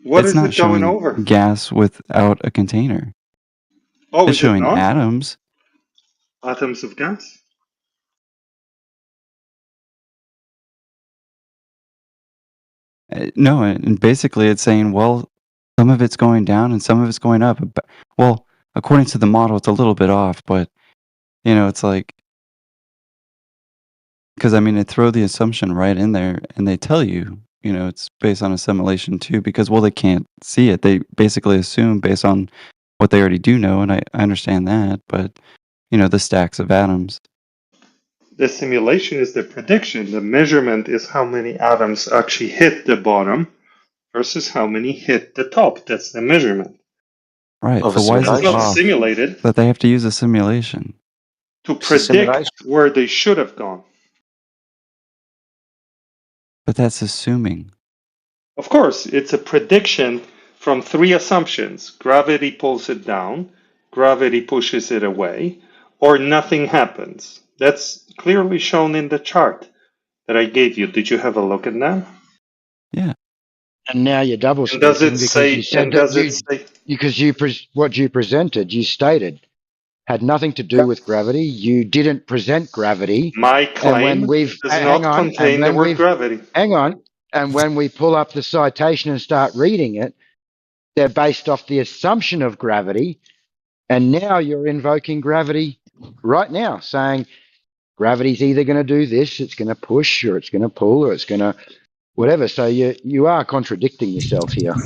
What It's is not it going showing over? gas without a container. Oh, It's is it showing not? atoms. Atoms of gas? No, and basically it's saying, well, some of it's going down and some of it's going up. Well, according to the model, it's a little bit off, but it's like, because I mean, they throw the assumption right in there and they tell you, it's based on assimilation too, because, well, they can't see it. They basically assume based on what they already do know, and I understand that, but, the stacks of atoms. The simulation is the prediction. The measurement is how many atoms actually hit the bottom versus how many hit the top. That's the measurement. Right, Of a but why is It's it not simulation. off simulated that they have to use a simulation? to It's a simulation. predict where they should have gone. But that's assuming. Of course, it's a prediction from three assumptions. Gravity pulls it down, gravity pushes it away, or nothing happens. That's clearly shown in the chart that I gave you. Did you have a look at that? Yeah. And now you're double And does speaking it because say, you said and that does it say, what you presented, you stated, had nothing to do with gravity. You didn't present gravity. my And when claim we've does hang not on, and contain the when word we've gravity? hang on, and when we pull up the citation and start reading it, they're based off the assumption of gravity. And now you're invoking gravity right now, saying gravity's either going to do this, it's going to push, or it's going to pull, or it's going to whatever. So you are contradicting yourself here.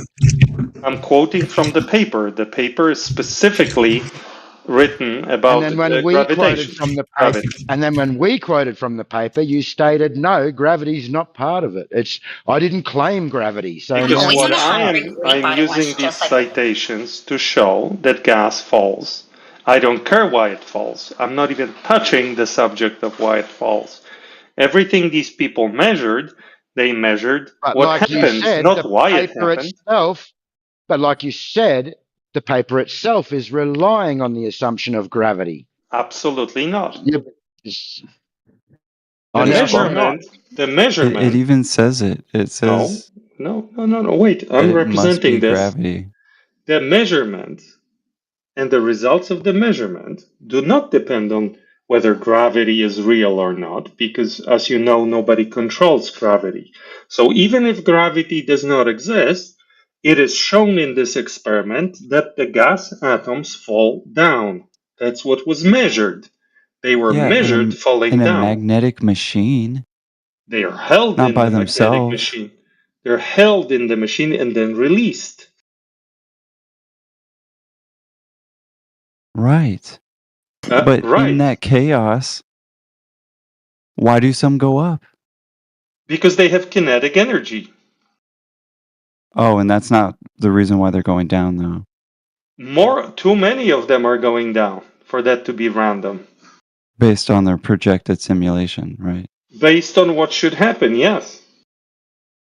I'm quoting from the paper. The paper is specifically written And about then when we quoted gravitation. from the paper, Gravity. and then when we quoted from the paper, you stated no, gravity's not part of it. I didn't claim gravity. So Because now what you have. I'm using these citations to show that gas falls. I don't care why it falls. I'm not even touching the subject of why it falls. Everything these people measured, they measured But what like you happens, said, not the why it paper happened. itself. But like you said, the paper itself is relying on the assumption of gravity. Absolutely not. You, The oh, now it's not. measurement, the It measurement, even says it. It no, says no, wait, that I'm it must representing be this. gravity. The measurement and the results of the measurement do not depend on whether gravity is real or not, because as you know, nobody controls gravity. So even if gravity does not exist, it is shown in this experiment that the gas atoms fall down. That's what was measured. They were Yeah, measured in falling a down. magnetic machine, They are held not in by the magnetic themselves. machine. They're held in the machine and then released. Right. But in Right. that chaos, why do some go up? Because they have kinetic energy. Oh, and that's not the reason why they're going down, though. Too many of them are going down for that to be random. Based on their projected simulation, right? Based on what should happen, yes.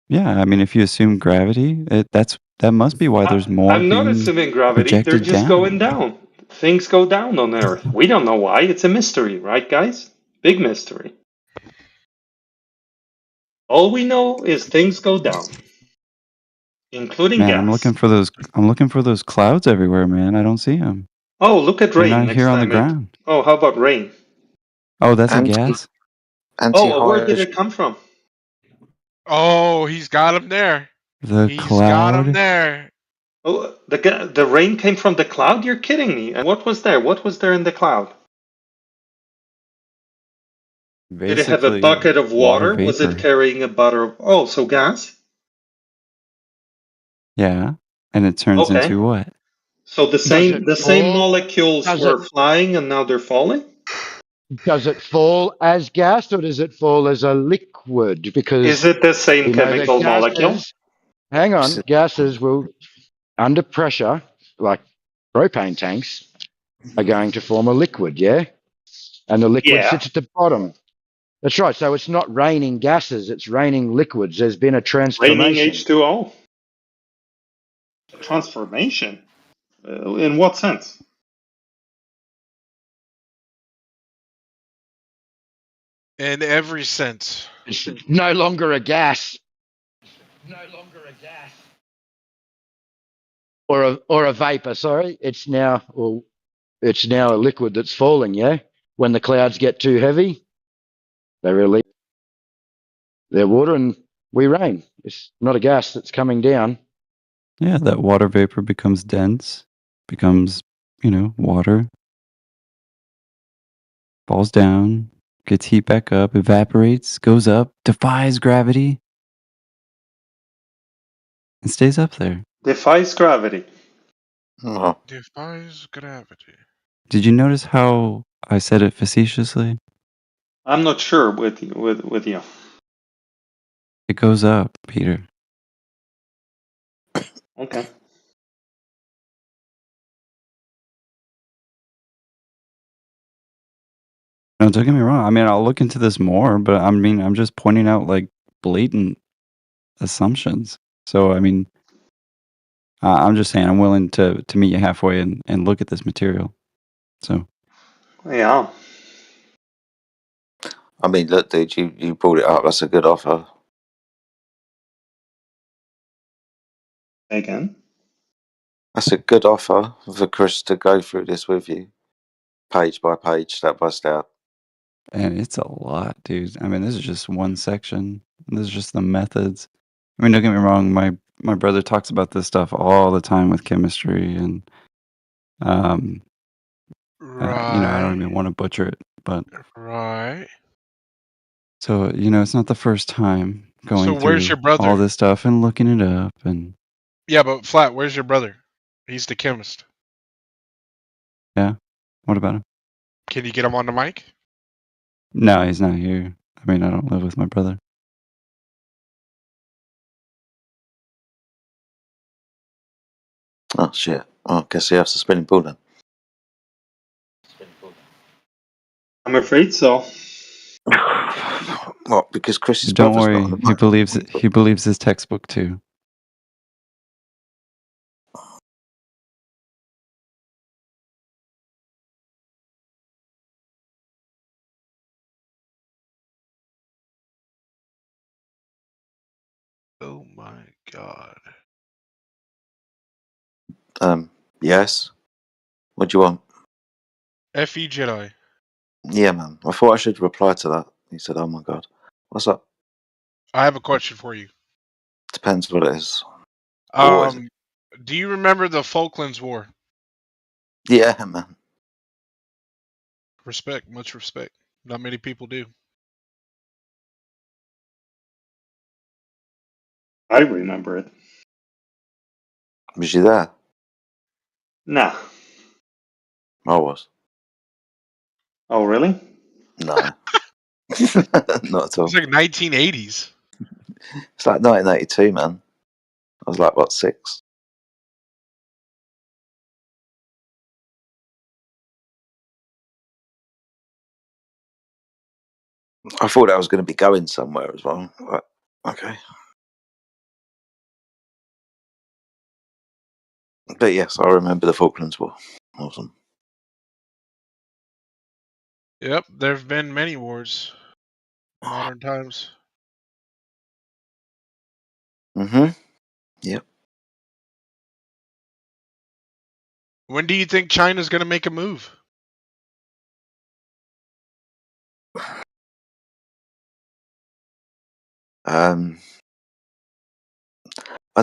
Yeah, I mean, if you assume gravity, that must be why there's more I'm not being assuming gravity, they're projected just down. going down. Things go down on Earth. We don't know why. It's a mystery, right, guys? Big mystery. All we know is things go down, including Man, gas. I'm looking for those clouds everywhere, man. I don't see them. Oh, look at They're rain not next here on the time. ground. Oh, how about rain? Oh, that's a Anti gas? Oh, where did anti-hydrogen. it come from? Oh, he's got him there. The He's got him cloud? there. Oh, the rain came from the cloud? You're kidding me. And what was there? What was there in the cloud? Did it have a Basically, bucket of water? Was it vapor. carrying a butter of... Oh, so gas? Yeah. And it turns Okay. into what? So the same fall? molecules Does were flying and now they're falling? Does it fall as gas or does it fall as a liquid? Because Is it the same we know that chemical molecule? hang on, gases will, under pressure, like propane tanks, are going to form a liquid, yeah? And the liquid Yeah. sits at the bottom. That's right. So it's not raining gases, it's raining liquids. There's been a Raining transformation. H2O? Transformation? In what sense? In every sense. It's no longer a gas. or a vapor. Sorry, it's now a liquid that's falling. Yeah, when the clouds get too heavy, they release their water and we rain. It's not a gas that's coming down. Yeah, that water vapor becomes dense, becomes, water, falls down, gets heat back up, evaporates, goes up, defies gravity, and stays up there. Defies gravity. Oh, Defies gravity. Did you notice how I said it facetiously? I'm not sure with you. It goes up, Peter. Okay. No, don't get me wrong. I mean, I'll look into this more, but I'm just pointing out like blatant assumptions. So, I mean, I'm just saying I'm willing to meet you halfway and look at this material. So, Yeah. I mean, look, dude, you brought it up. That's a good offer. Again. That's a good offer for Chris to go through this with you, page by page, step by step. and it's a lot, dude. I mean, this is just one section. This is just the methods. I mean, don't get me wrong. My brother talks about this stuff all the time with chemistry, and I don't even want to butcher it, but Right. so it's not the first time going So where's through your brother? all this stuff and looking it up, and Yeah, but Flat, where's your brother? He's the chemist. what about him? Can you get him on the mic? No, he's not here. I mean, I don't live with my brother. Oh, shit. Oh, I guess he has to spinning pool then. I'm afraid so. What? Because Chris's Don't brother's worry, not on the he mic. believes his textbook too. Oh my god. Yes. What do you want? F.E. Jedi. Yeah, man. I thought I should reply to that. He said, "Oh my god, what's up?" I have a question for you. Depends what it is. What is it? Do you remember the Falklands War? Yeah, man. Respect, much respect. Not many people do. I remember it. Was you there? Nah. I was. Oh, really? No. Not at all. It's like 1980s. It's like 1982, man. I was like, what, 6? I thought I was going to be going somewhere as well. But, okay. But yes, I remember the Falklands War. Awesome. Yep, there have been many wars. Modern times. Mm-hmm. Yep. When do you think China's going to make a move? I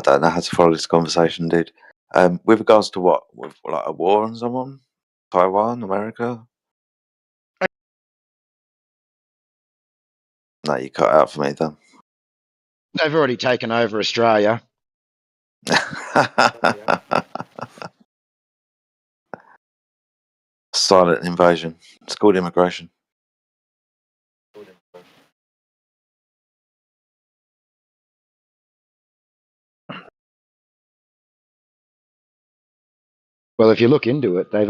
don't know how to follow this conversation, dude. With regards to what? With like a war on someone? Taiwan? America? No, you cut out for me then. They've already taken over Australia. Silent invasion. It's called immigration. Well, if you look into it, they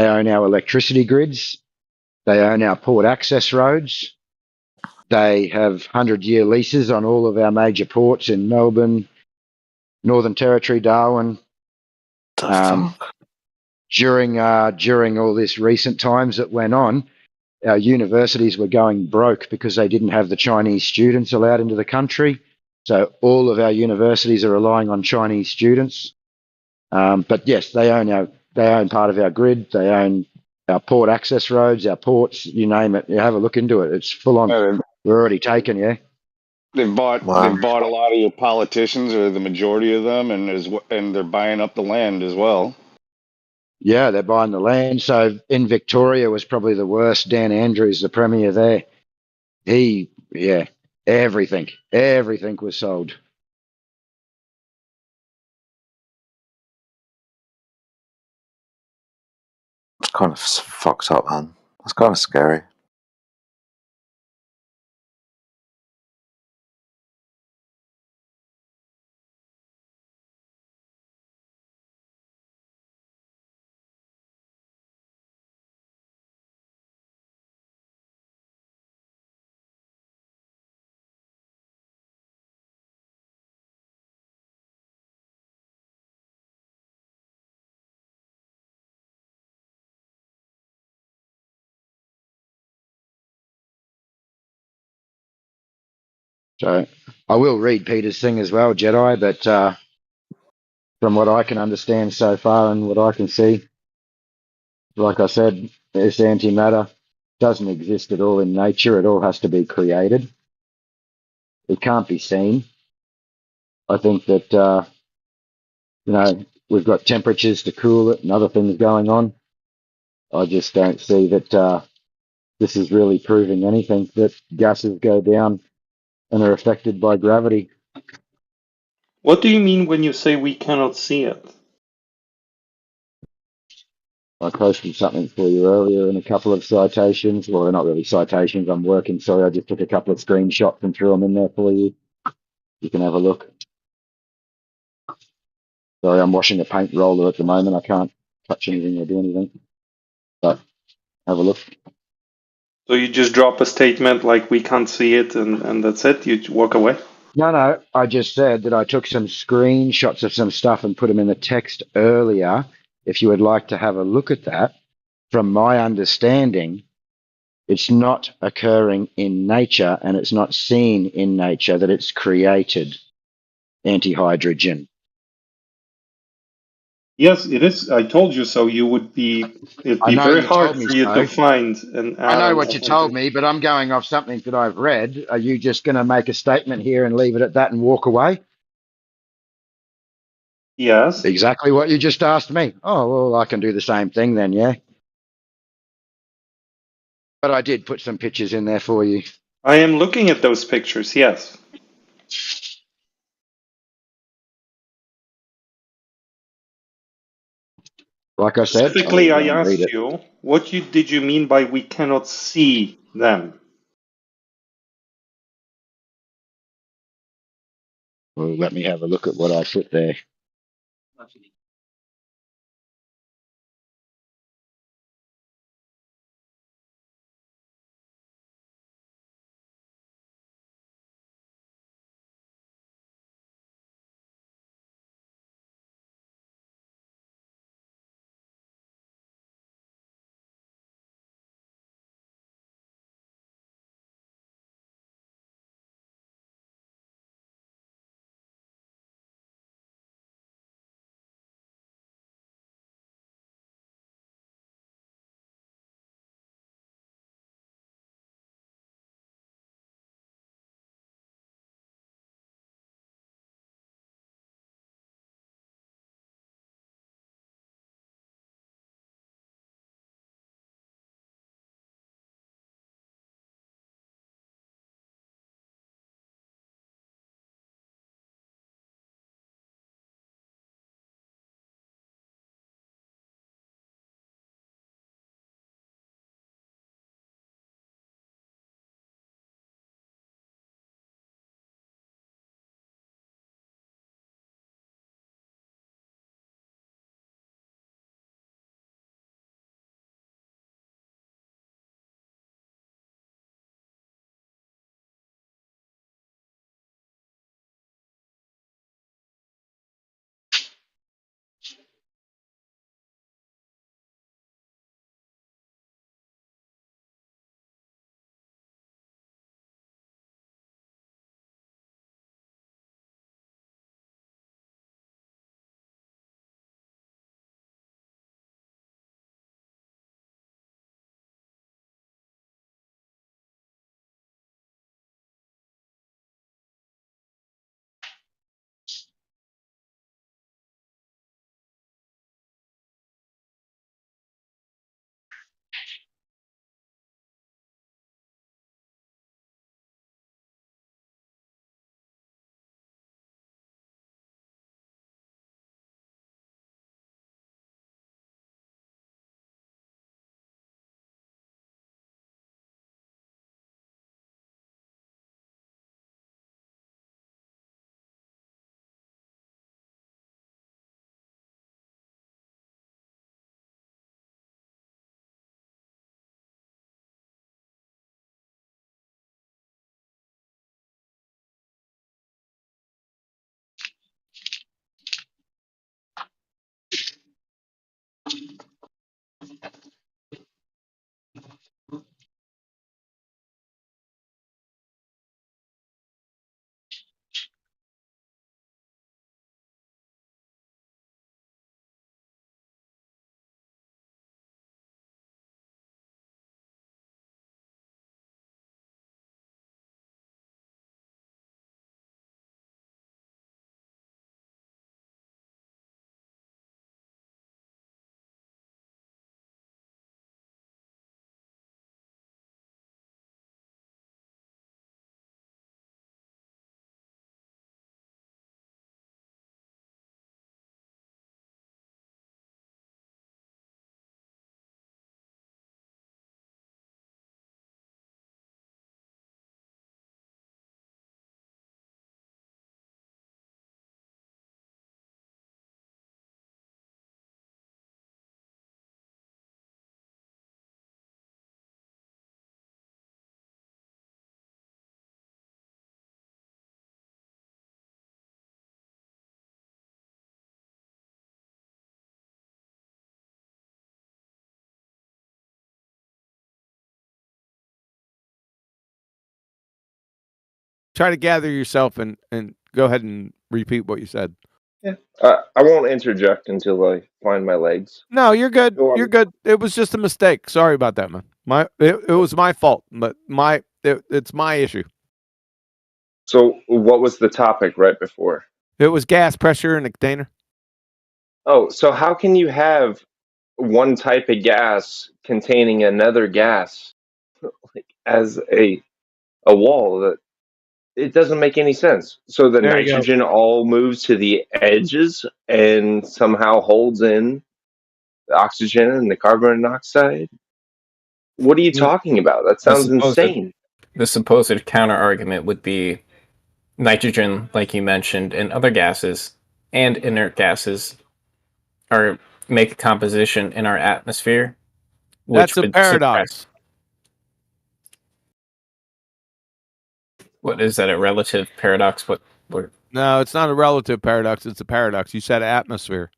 own our electricity grids. They own our port access roads. They have 100-year leases on all of our major ports in Melbourne, Northern Territory, Darwin. The fuck? During all this recent times that went on, our universities were going broke because they didn't have the Chinese students allowed into the country. So all of our universities are relying on Chinese students. But yes, they own part of our grid. They own our port access roads, our ports, you name it. You have a look into it. It's full on. Yeah, We're already taken, yeah. they've bought Wow. a lot of your politicians, or the majority of them, and they're buying up the land as well. Yeah, they're buying the land. So in Victoria was probably the worst. Dan Andrews, the premier there, everything was sold. It's kind of fucked up, man. That's kind of scary. So I will read Peter's thing as well, Jedi, but from what I can understand so far and what I can see, like I said, this antimatter doesn't exist at all in nature. It all has to be created. It can't be seen. I think that, we've got temperatures to cool it and other things going on. I just don't see that this is really proving anything, that gases go down and are affected by gravity. What do you mean when you say we cannot see it? I posted something for you earlier in a couple of citations. Well, they're not really citations. I'm working. Sorry, I just took a couple of screenshots and threw them in there for you. You can have a look. Sorry, I'm washing a paint roller at the moment. I can't touch anything or do anything. But have a look. So you just drop a statement like we can't see it and that's it? You walk away? No, I just said that I took some screenshots of some stuff and put them in the text earlier. If you would like to have a look at that, from my understanding, it's not occurring in nature and it's not seen in nature, that it's created antihydrogen. Yes, it is. I told you so. It'd I be know very you hard told me for you to so. find an I know atom what of you told hydrogen. me, but I'm going off something that I've read. Are you just going to make a statement here and leave it at that and walk away? Yes. Exactly what you just asked me. Oh, well, I can do the same thing then, yeah. But I did put some pictures in there for you. I am looking at those pictures, yes. Like I said, I will Specifically, go I and read asked it. you, did you mean by we cannot see them? Well, let me have a look at what I put there. try to gather yourself and go ahead and repeat what you said. Yeah. I won't interject until I find my legs. No, you're good. Go on. You're good. It was just a mistake. Sorry about that, man. It was my fault, but it's my issue. So what was the topic right before? It was gas pressure in a container. Oh, so how can you have one type of gas containing another gas like, as a wall? That it doesn't make any sense. So the There you go. nitrogen all moves to the edges and somehow holds in the oxygen and the carbon dioxide. What are you talking about? That sounds insane. The supposed counter argument would be nitrogen, like you mentioned, and other gases and inert gases make a composition in our atmosphere. That's a paradox. What is that? A relative paradox? What? No, it's not a relative paradox. It's a paradox. You said atmosphere.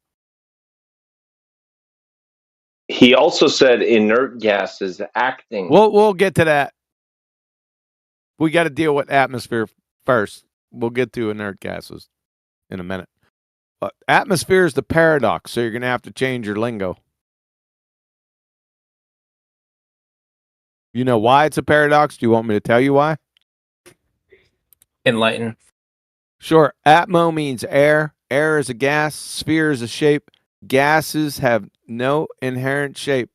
He also said inert gases acting. We'll get to that. We got to deal with atmosphere first. We'll get to inert gases in a minute. But atmosphere is the paradox, so you're going to have to change your lingo. You know why it's a paradox? Do you want me to tell you why? Enlighten. Sure. Atmo means air. Air is a gas. Sphere is a shape. Gases have no inherent shape.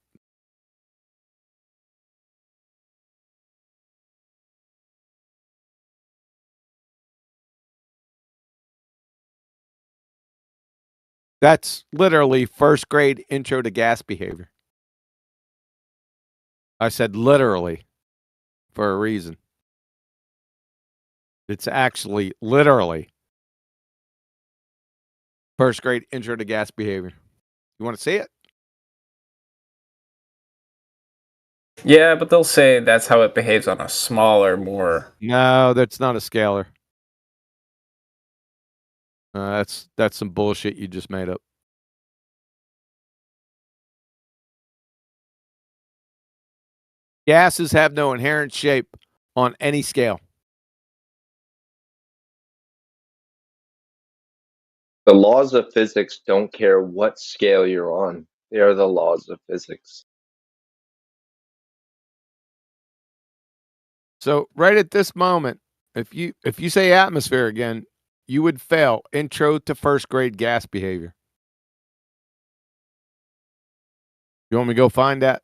That's literally first grade intro to gas behavior. I said literally for a reason. It's actually literally first grade intro to gas behavior. You want to see it? Yeah, but they'll say that's how it behaves on a smaller, more... No, that's not a scalar. That's some bullshit you just made up. Gases have no inherent shape on any scale. The laws of physics don't care what scale you're on. They are the laws of physics. So right at this moment, if you say atmosphere again, you would fail intro to first grade gas behavior. You want me to go find that?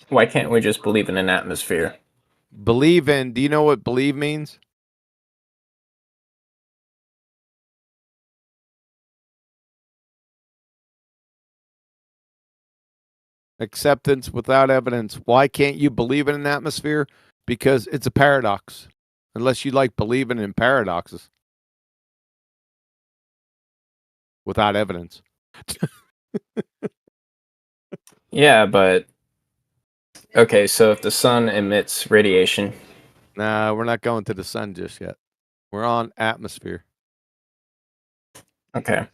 Why can't we just believe in an atmosphere? Believe in, do you know what believe means? Acceptance without evidence. Why can't you believe in an atmosphere? Because it's a paradox. Unless you like believing in paradoxes. Without evidence. Yeah, but... Okay, so if the sun emits radiation... Nah, we're not going to the sun just yet. We're on atmosphere. Okay.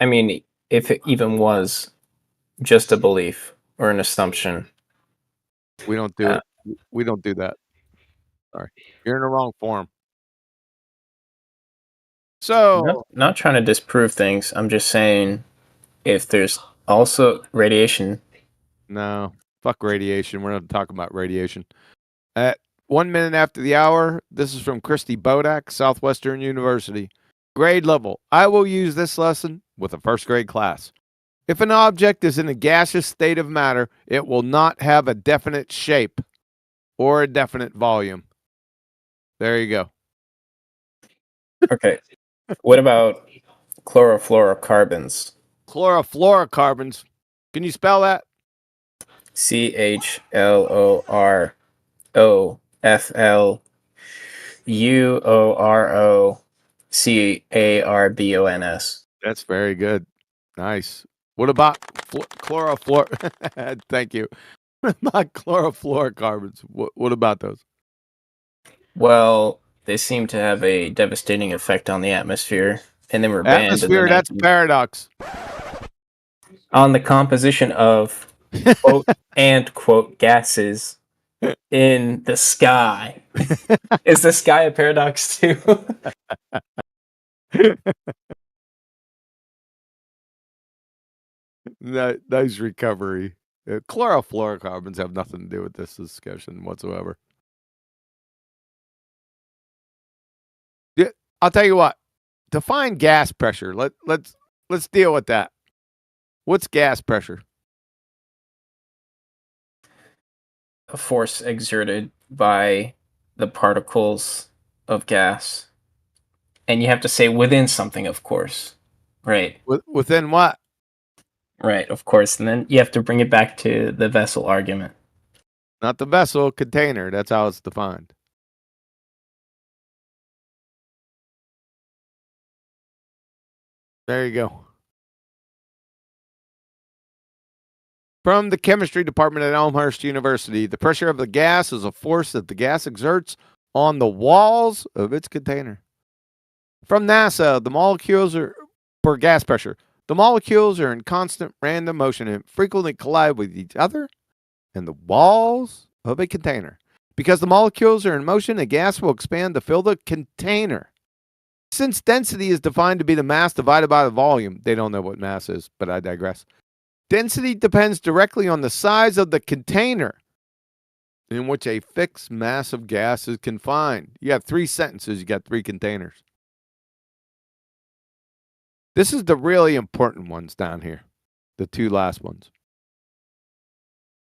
I mean, if it even was just a belief or an assumption... We don't do it. We don't do that. Sorry. You're in the wrong form. So... Not trying to disprove things. I'm just saying if there's also radiation... No. Fuck radiation. We're not talking about radiation. At 1 minute after the hour, this is from Christy Bodak, Southwestern University. Grade level. I will use this lesson with a first grade class. If an object is in a gaseous state of matter, it will not have a definite shape or a definite volume. There you go. Okay. What about chlorofluorocarbons? Chlorofluorocarbons. Can you spell that? CHLOROFLUOROCARBONS. That's very good. Nice. What about chlorofluor? Thank you. What about chlorofluorocarbons? What about those? Well, they seem to have a devastating effect on the atmosphere, and they were banned. Atmosphere, that's a paradox. On the composition of quote and quote gases in the sky. Is the sky a paradox too? Nice recovery. Chlorofluorocarbons have nothing to do with this discussion whatsoever. Yeah, I'll tell you what. Define gas pressure. Let's deal with that. What's gas pressure? A force exerted by the particles of gas. And you have to say within something, of course. Right. Within what? Right, of course. And then you have to bring it back to the vessel argument. Not the vessel, container. That's how it's defined. There you go. From the chemistry department at Elmhurst University, the pressure of the gas is a force that the gas exerts on the walls of its container. From NASA, the molecules are for gas pressure. The molecules are in constant random motion and frequently collide with each other and the walls of a container. Because the molecules are in motion, a gas will expand to fill the container. Since density is defined to be the mass divided by the volume, they don't know what mass is, but I digress. Density depends directly on the size of the container in which a fixed mass of gas is confined. You have 3 sentences, you got 3 containers. This is the really important ones down here, the 2 last ones.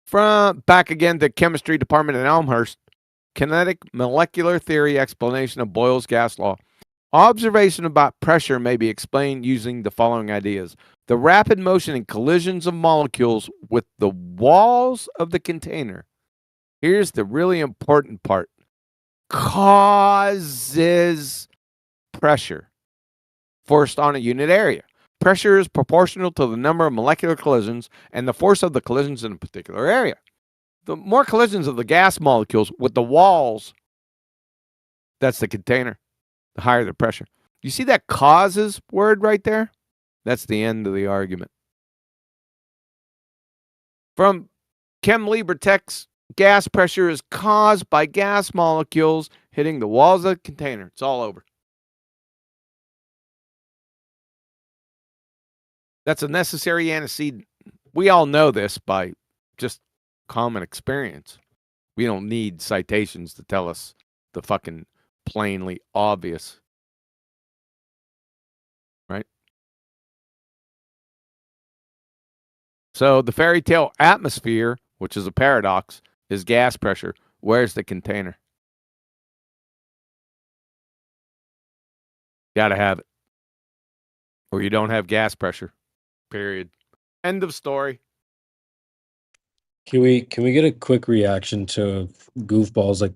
From back again to chemistry department at Elmhurst, kinetic molecular theory explanation of Boyle's gas law. Observation about pressure may be explained using the following ideas. The rapid motion and collisions of molecules with the walls of the container. Here's the really important part. Causes pressure forced on a unit area. Pressure is proportional to the number of molecular collisions and the force of the collisions in a particular area. The more collisions of the gas molecules with the walls, that's the container, the higher the pressure. You see that causes word right there? That's the end of the argument. From Chem Libre text, gas pressure is caused by gas molecules hitting the walls of the container. It's all over. That's a necessary antecedent. We all know this by just common experience. We don't need citations to tell us the fucking plainly obvious. Right? So the fairy tale atmosphere, which is a paradox, is gas pressure. Where's the container? Gotta have it. Or you don't have gas pressure. Period. End of story. Can we get a quick reaction to goofballs like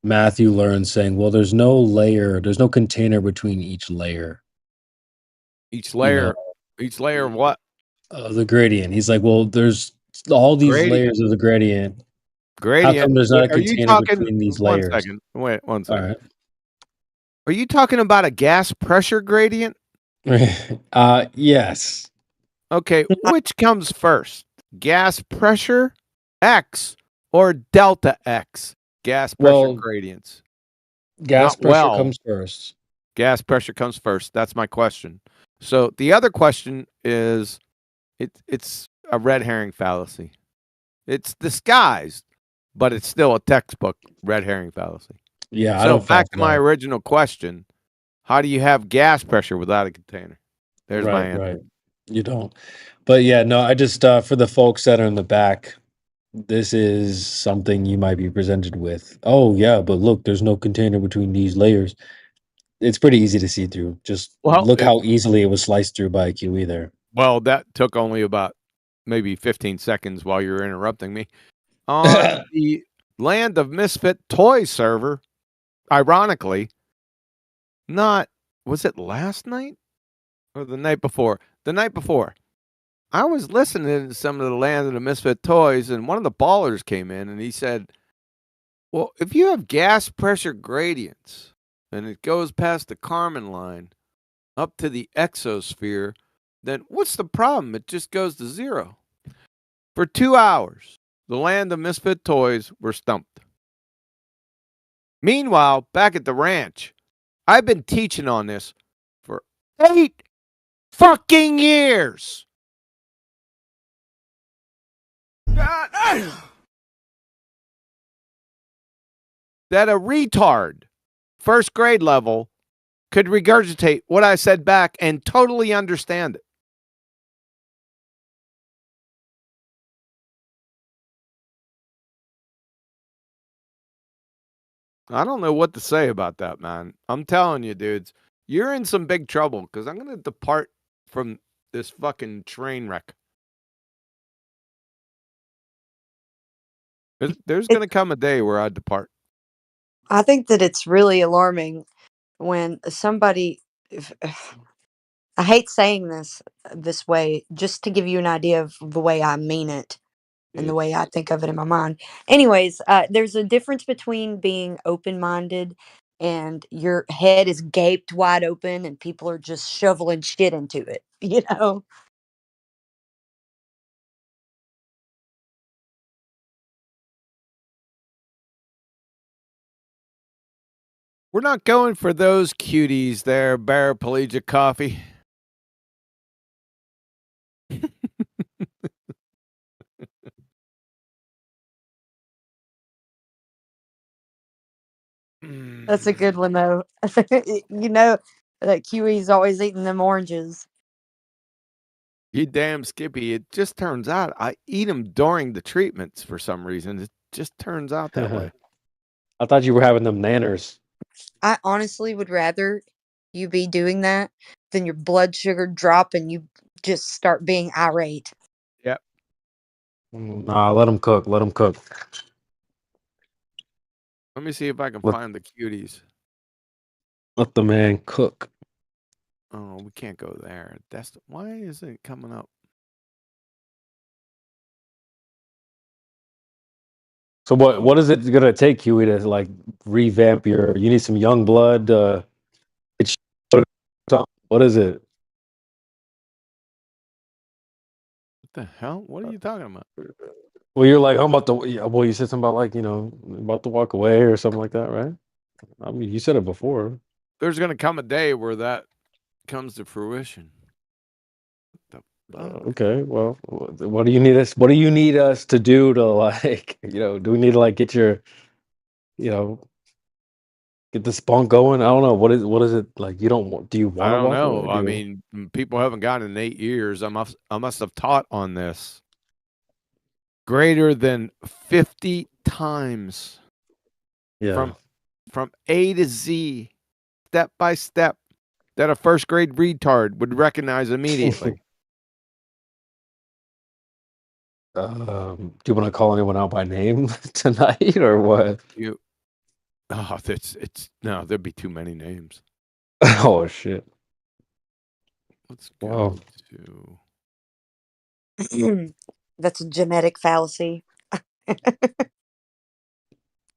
Matthew Learn saying, "Well, there's no layer, there's no container between each layer." Each layer, each layer of what? The gradient. He's like, "Well, there's all these Gradient. layers of the gradient. Gradient. How come there's not a Are you container talking? between these One layers?" second. Wait, one All second. right. Are you talking about a gas pressure gradient? Yes. Okay, which comes first? Gas pressure X or delta X? Gas pressure Well, gradients. gas Not pressure well. comes first. Gas pressure comes first. That's my question. So the other question is, it's a red herring fallacy. It's disguised, but it's still a textbook red herring fallacy. Yeah, I So don't fall back for to my that. original question: how do you have gas pressure without a container? There's my Right, answer. right. You don't. But yeah, no, I just for the folks that are in the back, this is something you might be presented with. Oh yeah, but look, there's no container between these layers. It's pretty easy to see through. Just Well, look how easily it was sliced through by a QE there. Well, that took only about maybe 15 seconds while you were interrupting me. On the Land of Misfit Toys server, ironically, was it last night or the night before? The night before. I was listening to some of the Land of the Misfit Toys, and one of the ballers came in and he said, well, if you have gas pressure gradients and it goes past the Kármán line up to the exosphere, then what's the problem? It just goes to zero. For 2 hours, the land of misfit toys were stumped. Meanwhile, back at the ranch, I've been teaching on this for 8 fucking years. That a retard, first grade level, could regurgitate what I said back and totally understand it. I don't know what to say about that, man. I'm telling you, dudes, you're in some big trouble because I'm going to depart from this fucking train wreck. There's going to come a day where I depart. I think that it's really alarming when somebody, I hate saying this way, just to give you an idea of the way I mean it and the way I think of it in my mind. Anyways, there's a difference between being open-minded and your head is gaped wide open and people are just shoveling shit into it, you know? We're not going for those cuties there, paraplegic coffee. That's a good one, though. You know that Kiwi's always eating them oranges. You damn Skippy. It just turns out I eat them during the treatments for some reason. It just turns out that way. I thought you were having them nanners. I honestly would rather you be doing that than your blood sugar drop and you just start being irate. Yep. Nah, let them cook. Let them cook. Let me see if I can find the cuties. Let the man cook. Oh, we can't go there. Why isn't it coming up? So what is it gonna take, Huey, to like revamp your? You need some young blood. What is it? What the hell? What are you talking about? Well, you're like, I'm about to. Well, you said something about like, about to walk away or something like that, right? I mean, you said it before. There's gonna come a day where that comes to fruition. Okay, well, what do you need us? What do you need us to do to like, do we need to like get your, get the spunk going? I don't know. What is it like? You don't want? Do you want I to don't walk know. away? I mean, people haven't gotten in 8 years. I must have taught on this greater than 50 times. Yeah. From A to Z, step by step, that a first grade retard would recognize immediately. Do you want to call anyone out by name tonight or what? No, there'd be too many names. Oh shit. Let's go to. That's a genetic fallacy.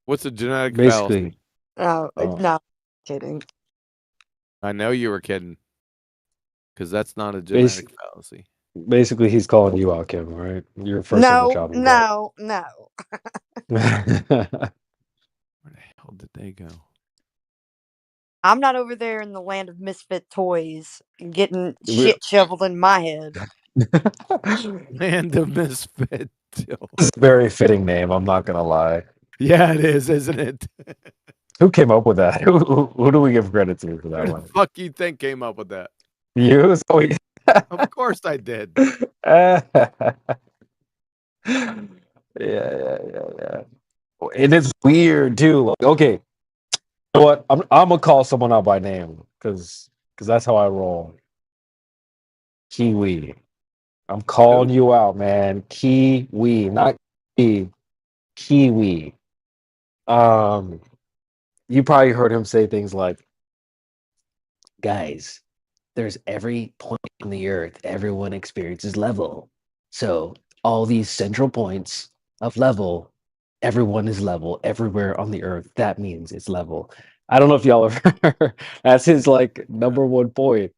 What's a genetic Basically. fallacy? No, kidding. I know you were kidding. Because that's not a genetic fallacy. Basically, he's calling you out, Kevin, right? You're first on the chopping block. No. Where the hell did they go? I'm not over there in the land of misfit toys getting shit shoveled in my head. Land of misfit toys. It's a very fitting name, I'm not going to lie. Yeah, it is, isn't it? Who came up with that? Who do we give credit to for that one? Who the fuck you think came up with that? You? Of course I did. Yeah. It is weird too. Like, okay, you know what? I'm gonna call someone out by name because that's how I roll. Kiwi, I'm calling you out, man. Kiwi, not Kiwi. Kiwi. You probably heard him say things like, "Guys, there's every point in the earth everyone experiences level. So all these central points of level, everyone is level everywhere on the earth. That means it's level." I don't know if y'all have heard. That's his like number one point.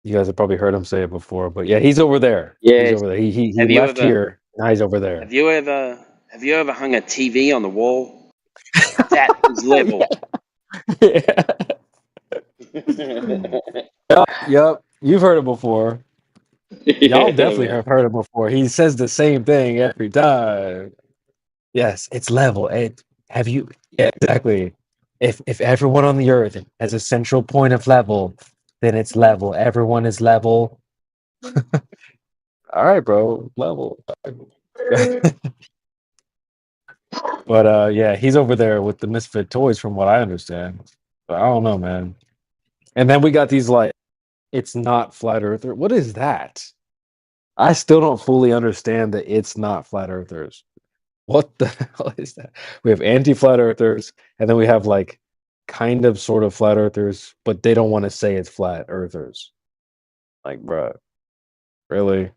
You guys have probably heard him say it before, but yeah, he's over there. He's Yes. over there. He Have you left ever here. Now he's over there. have you ever hung a TV on the wall? That is level. Yep. You've heard it before. Y'all Yeah, definitely man. have heard it before. He says the same thing every time. Yes, it's level. Have you? Yeah, exactly. If everyone on the earth has a central point of level, then it's level. Everyone is level. All right, bro. Level. But yeah, he's over there with the misfit toys, from what I understand. But I don't know, man. And then we got these like, it's not flat earther. What is that? I still don't fully understand that it's not flat earthers. What the hell is that? We have anti-flat earthers, and then we have like kind of sort of flat earthers, but they don't want to say it's flat earthers. Like, bruh, really?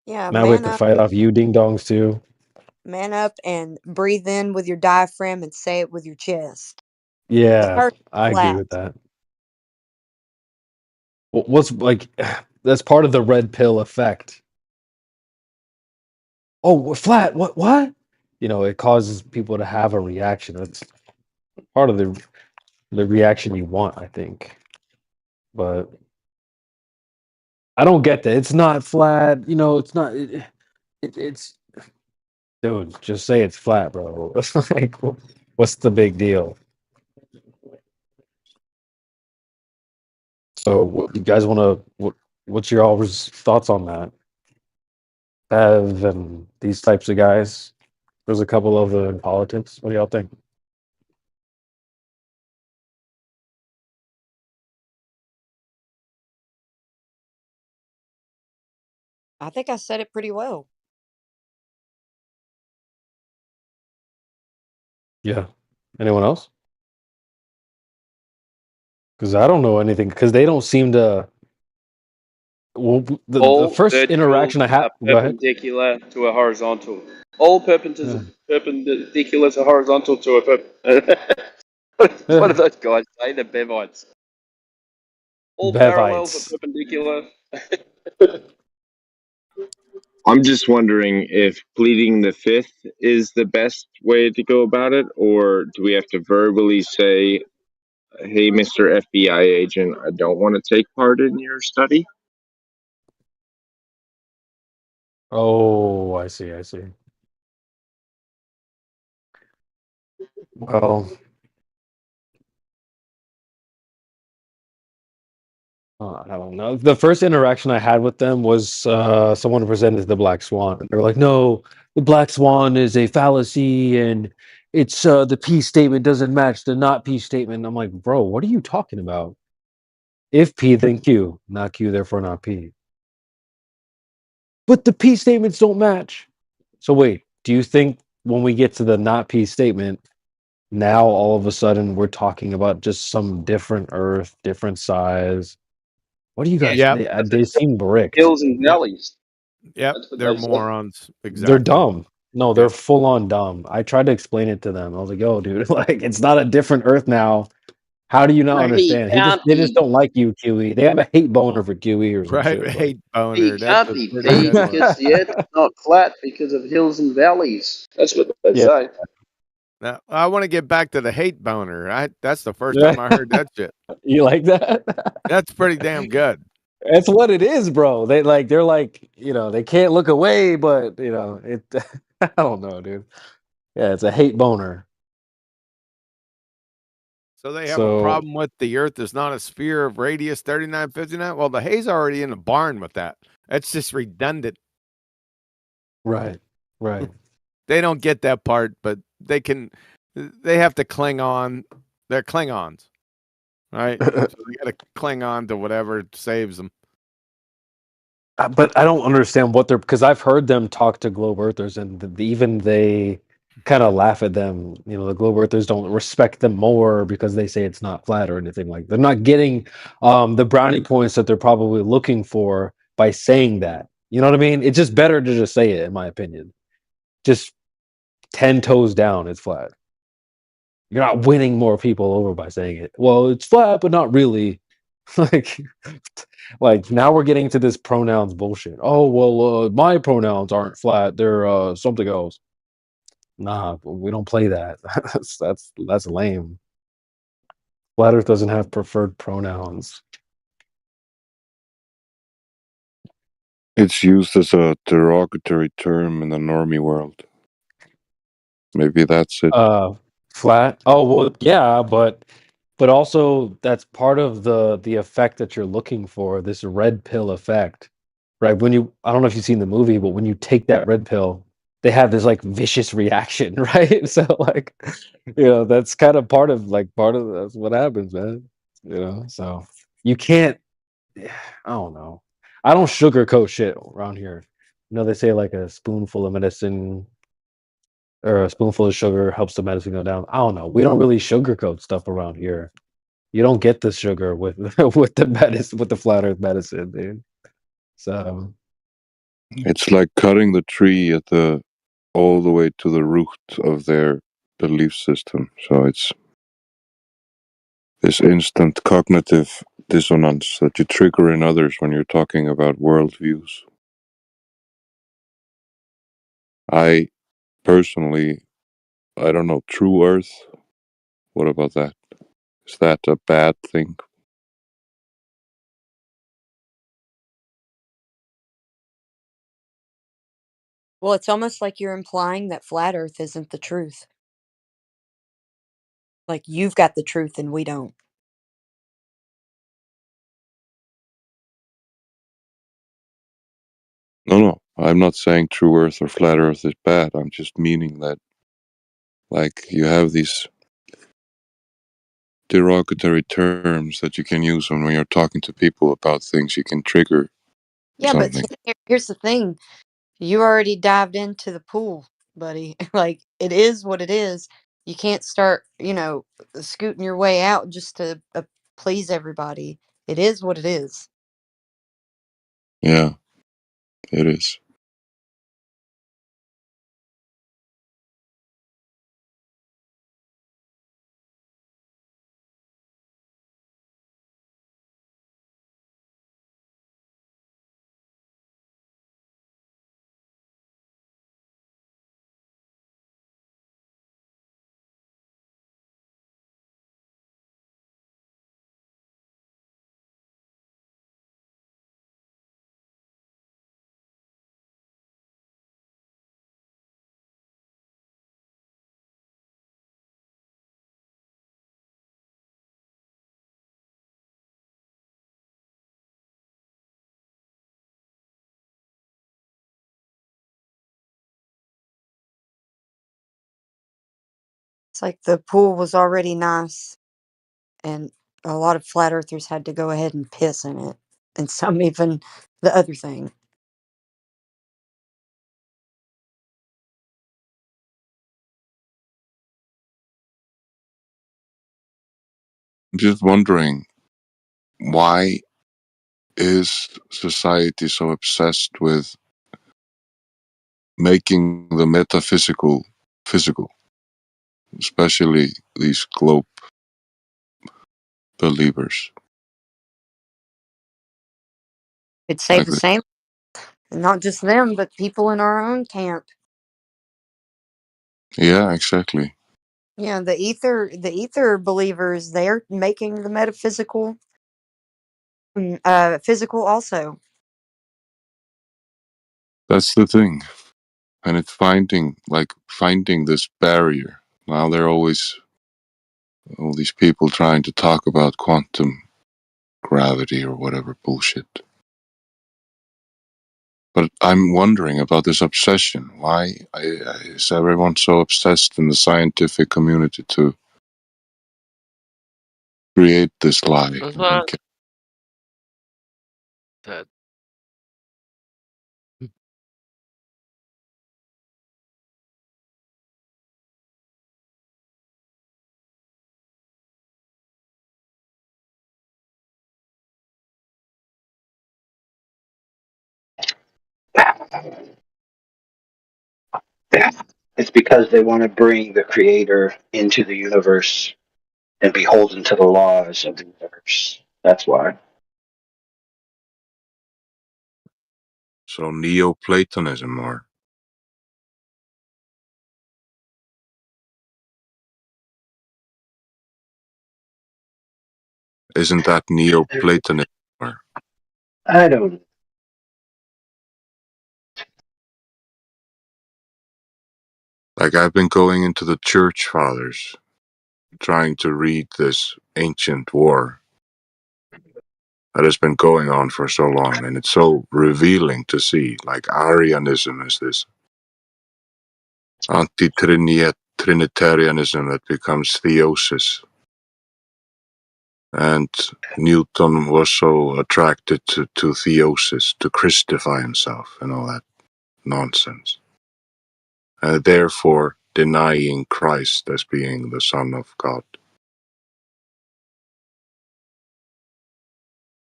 Yeah, Now we have to fight off you ding dongs too. man up and breathe in with your diaphragm and say it with your chest. Yeah, Earth I agree flat. with that. What's like that's part of the red pill effect. Oh, we're flat. What? You know, it causes people to have a reaction. That's part of the reaction you want, I think. But I don't get that. It's not flat. You know, it's not. It's dude. Just say it's flat, bro. It's like, what's the big deal? So, what, you guys want to? What's your all's thoughts on that? Bev and these types of guys. There's a couple of in politics. What do y'all think? I think I said it pretty well. Yeah. Anyone else? Because I don't know anything. Because they don't seem to. Well, the All first verticals interaction I had. are Go ahead. perpendicular to a horizontal. All Yeah. perpendicular to horizontal to a what do those guys say? The Bevites. All parallels Bevites. are perpendicular. I'm just wondering if pleading the fifth is the best way to go about it, or do we have to verbally say, hey, Mr. FBI agent, I don't want to take part in your study? Oh, I see. I see. Well, I don't know. The first interaction I had with them was someone presented the Black Swan. They were like, "No, the Black Swan is a fallacy, and it's the peace statement doesn't match the not peace statement." I'm like, "Bro, what are you talking about? If P, then Q, not Q, therefore not P." But the peace statements don't match. So wait, do you think when we get to the not peace statement, now all of a sudden we're talking about just some different Earth, different size? What do you guys? Yep. They seem bricked. Hills and valleys. Yep. That's what They're they say. morons. They're Exactly. dumb. No, they're Yep. full on dumb. I tried to explain it to them. I was like, "Yo, dude, like it's not a different Earth now. How do you not No, he understand?" can't They just be. don't like you, QE. They have a hate boner for QE or some Right. shit. But Hate He boner. That's can't a be pretty P good one. because the Earth is not flat because of hills and valleys. That's what they yeah, say. Now, I want to get back to the hate boner. That's the first time I heard that shit. you like that? That's pretty damn good. That's what it is, bro. They're like, you know, they can't look away, but you know, it. I don't know, dude. Yeah, it's a hate boner. So they have a So problem with the Earth is not a sphere of radius 3959. Well, the hay's already in the barn with that. That's just redundant. right. They don't get that part, but they have to cling on. They're Klingons, right? So they got to cling on to whatever saves them. But I don't understand what they're because I've heard them talk to globe earthers and even they kind of laugh at them. You know, the globe earthers don't respect them more because they say it's not flat or anything like. They're not getting the brownie points that they're probably looking for by saying that. You know what I mean? It's just better to just say it, in my opinion. Just 10 toes down, it's flat. You're not winning more people over by saying it. Well, it's flat, but not really. like now we're getting to this pronouns bullshit. Oh well, my pronouns aren't flat; they're something else. Nah, we don't play that. That's lame. Flat Earth doesn't have preferred pronouns. It's used as a derogatory term in the normie world. Maybe that's it. Flat. Oh well, yeah, but also that's part of the effect that you're looking for. This red pill effect, right? When you, I don't know if you've seen the movie, but when you take that red pill, they have this like vicious reaction, right? So like, that's kind of part of that's what happens, man. So you can't. I don't know. I don't sugarcoat shit around here. They say like a spoonful of medicine or a spoonful of sugar helps the medicine go down. I don't know. We don't really sugarcoat stuff around here. You don't get the sugar with with the medicine, with the flat earth medicine, dude. So It's like cutting the tree all the way to the root of their belief system. So it's this instant cognitive dissonance that you trigger in others when you're talking about worldviews. I personally, I don't know, True Earth. What about that? Is that a bad thing? Well, it's almost like you're implying that flat Earth isn't the truth. Like you've got the truth and we don't. No. I'm not saying True Earth or Flat Earth is bad. I'm just meaning that, like, you have these derogatory terms that you can use when you're talking to people about things. You can trigger Yeah, but something. here's the thing. You already dived into the pool, buddy. Like it is what it is. You can't start, scooting your way out just to please everybody. It is what it is. Yeah, it is. It's like the pool was already nice, and a lot of flat earthers had to go ahead and piss in it, and some even the other thing. I'm just wondering, why is society so obsessed with making the metaphysical physical, especially these globe believers? It'd say Like the same, and not just them, but people in our own camp. yeah, exactly. Yeah, the ether believers, they're making the metaphysical physical also. That's the thing. And it's finding this barrier. Now there are always all these people trying to talk about quantum gravity or whatever bullshit. But I'm wondering about this obsession. Why is everyone so obsessed in the scientific community to create this lie? Does that It's because they want to bring the creator into the universe and beholden to the laws of the universe. That's why. So Neoplatonism, or isn't that Neoplatonism? Or I don't. like I've been going into the Church Fathers, trying to read this ancient war that has been going on for so long, and it's so revealing to see. Like Arianism is this anti-Trinitarianism that becomes theosis. And Newton was so attracted to theosis, to Christify himself and all that nonsense. Therefore denying Christ as being the Son of God.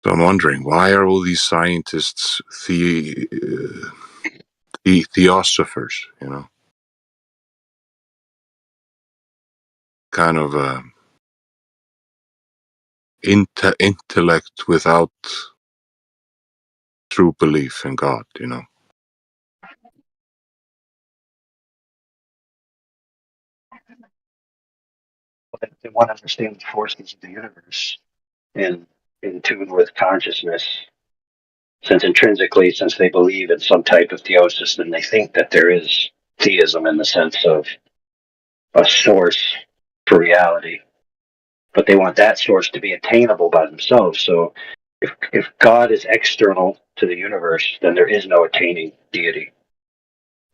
So I'm wondering, why are all these scientists theosophers, you know? Kind of intellect without true belief in God, you know? They want to understand the forces of the universe and in tune with consciousness. Since intrinsically, since they believe in some type of theosis, then they think that there is theism in the sense of a source for reality. But they want that source to be attainable by themselves. So if God is external to the universe, then there is no attaining deity.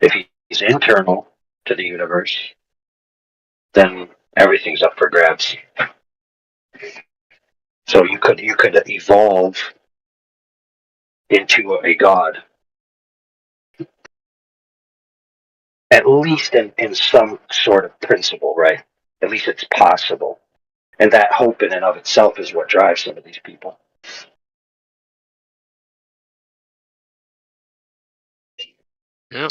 If he's internal to the universe, then everything's up for grabs. So you could evolve into a god, at least in some sort of principle, right? At least it's possible. And that hope in and of itself is what drives some of these people. Yep.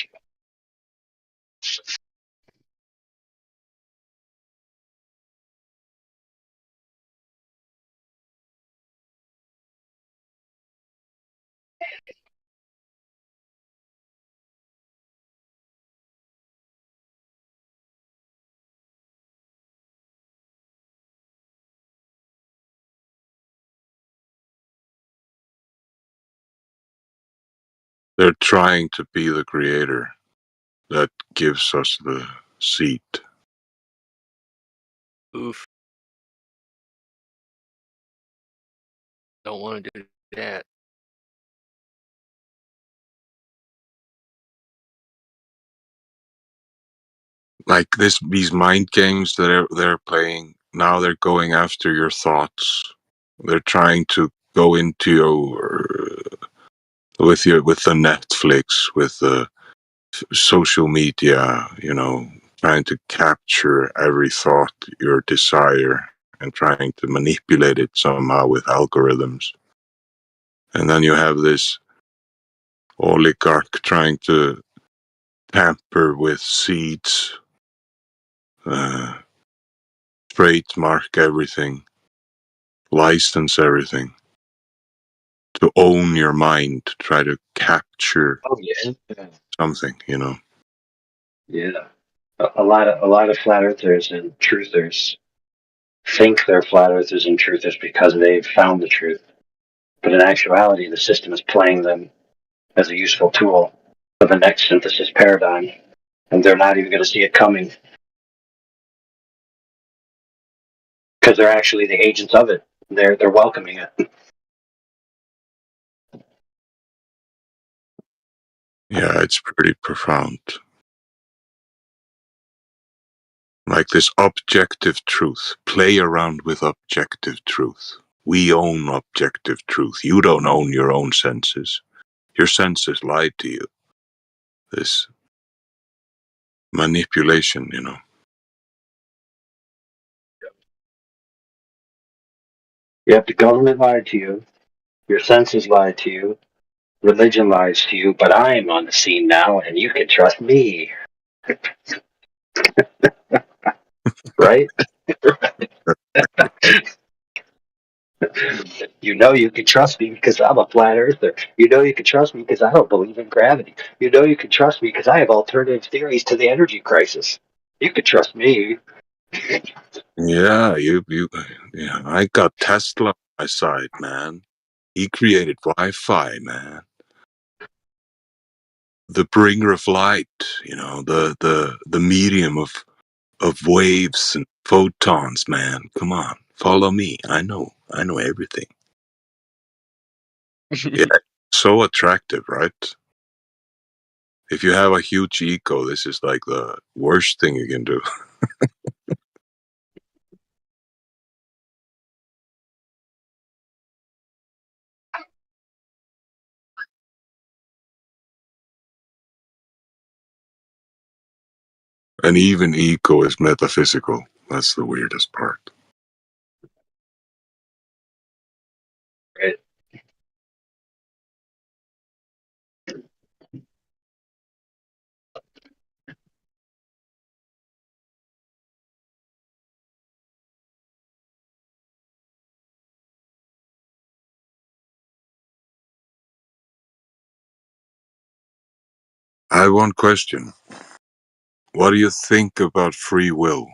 They're trying to be the creator that gives us the seed. Oof. Don't want to do that. Like these mind games that they're playing, now they're going after your thoughts. They're trying to go into your with the Netflix, with the social media, you know, trying to capture every thought, your desire, and trying to manipulate it somehow with algorithms. And then you have this oligarch trying to tamper with seeds, trademark everything, license everything, to own your mind, to try to capture Oh yeah, something, you know. yeah. A lot of flat earthers and truthers think they're flat earthers and truthers because they've found the truth. But in actuality, the system is playing them as a useful tool for the next synthesis paradigm, and they're not even going to see it coming because they're actually the agents of it. They're welcoming it. Yeah, it's pretty profound. Like this objective truth. Play around with objective truth. We own objective truth. You don't own your own senses. Your senses lie to you. This manipulation, you know. Yep, the government lied to you. Your senses lied to you. Religion lies to you. But I am on the scene now, and you can trust me. Right? You know you can trust me because I'm a flat earther. You know you can trust me because I don't believe in gravity. You know you can trust me because I have alternative theories to the energy crisis. You can trust me. Yeah, yeah. I got Tesla on my side, man. He created Wi-Fi, man. The bringer of light, the medium of waves and photons, man. Come on, follow me. I know everything. Yeah, so attractive, right? If you have a huge ego, this is like the worst thing you can do. And even ego is metaphysical. That's the weirdest part. Right. I have one question. What do you think about free will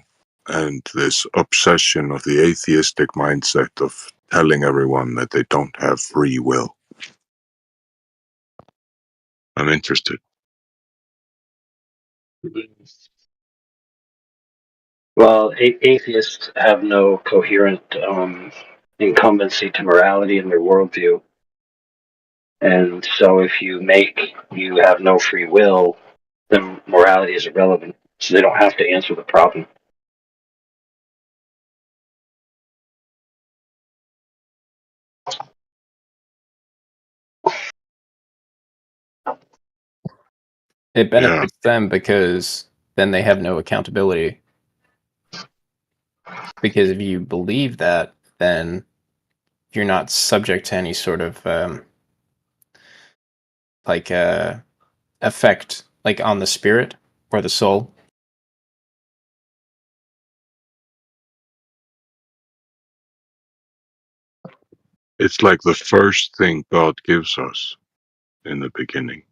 and this obsession of the atheistic mindset of telling everyone that they don't have free will? I'm interested. Well, atheists have no coherent incumbency to morality in their worldview. And so if you have no free will, then morality is irrelevant. So they don't have to answer the problem. It benefits them because then they have no accountability. Because if you believe that, then you're not subject to any sort of effect, like on the spirit or the soul. It's like the first thing God gives us in the beginning.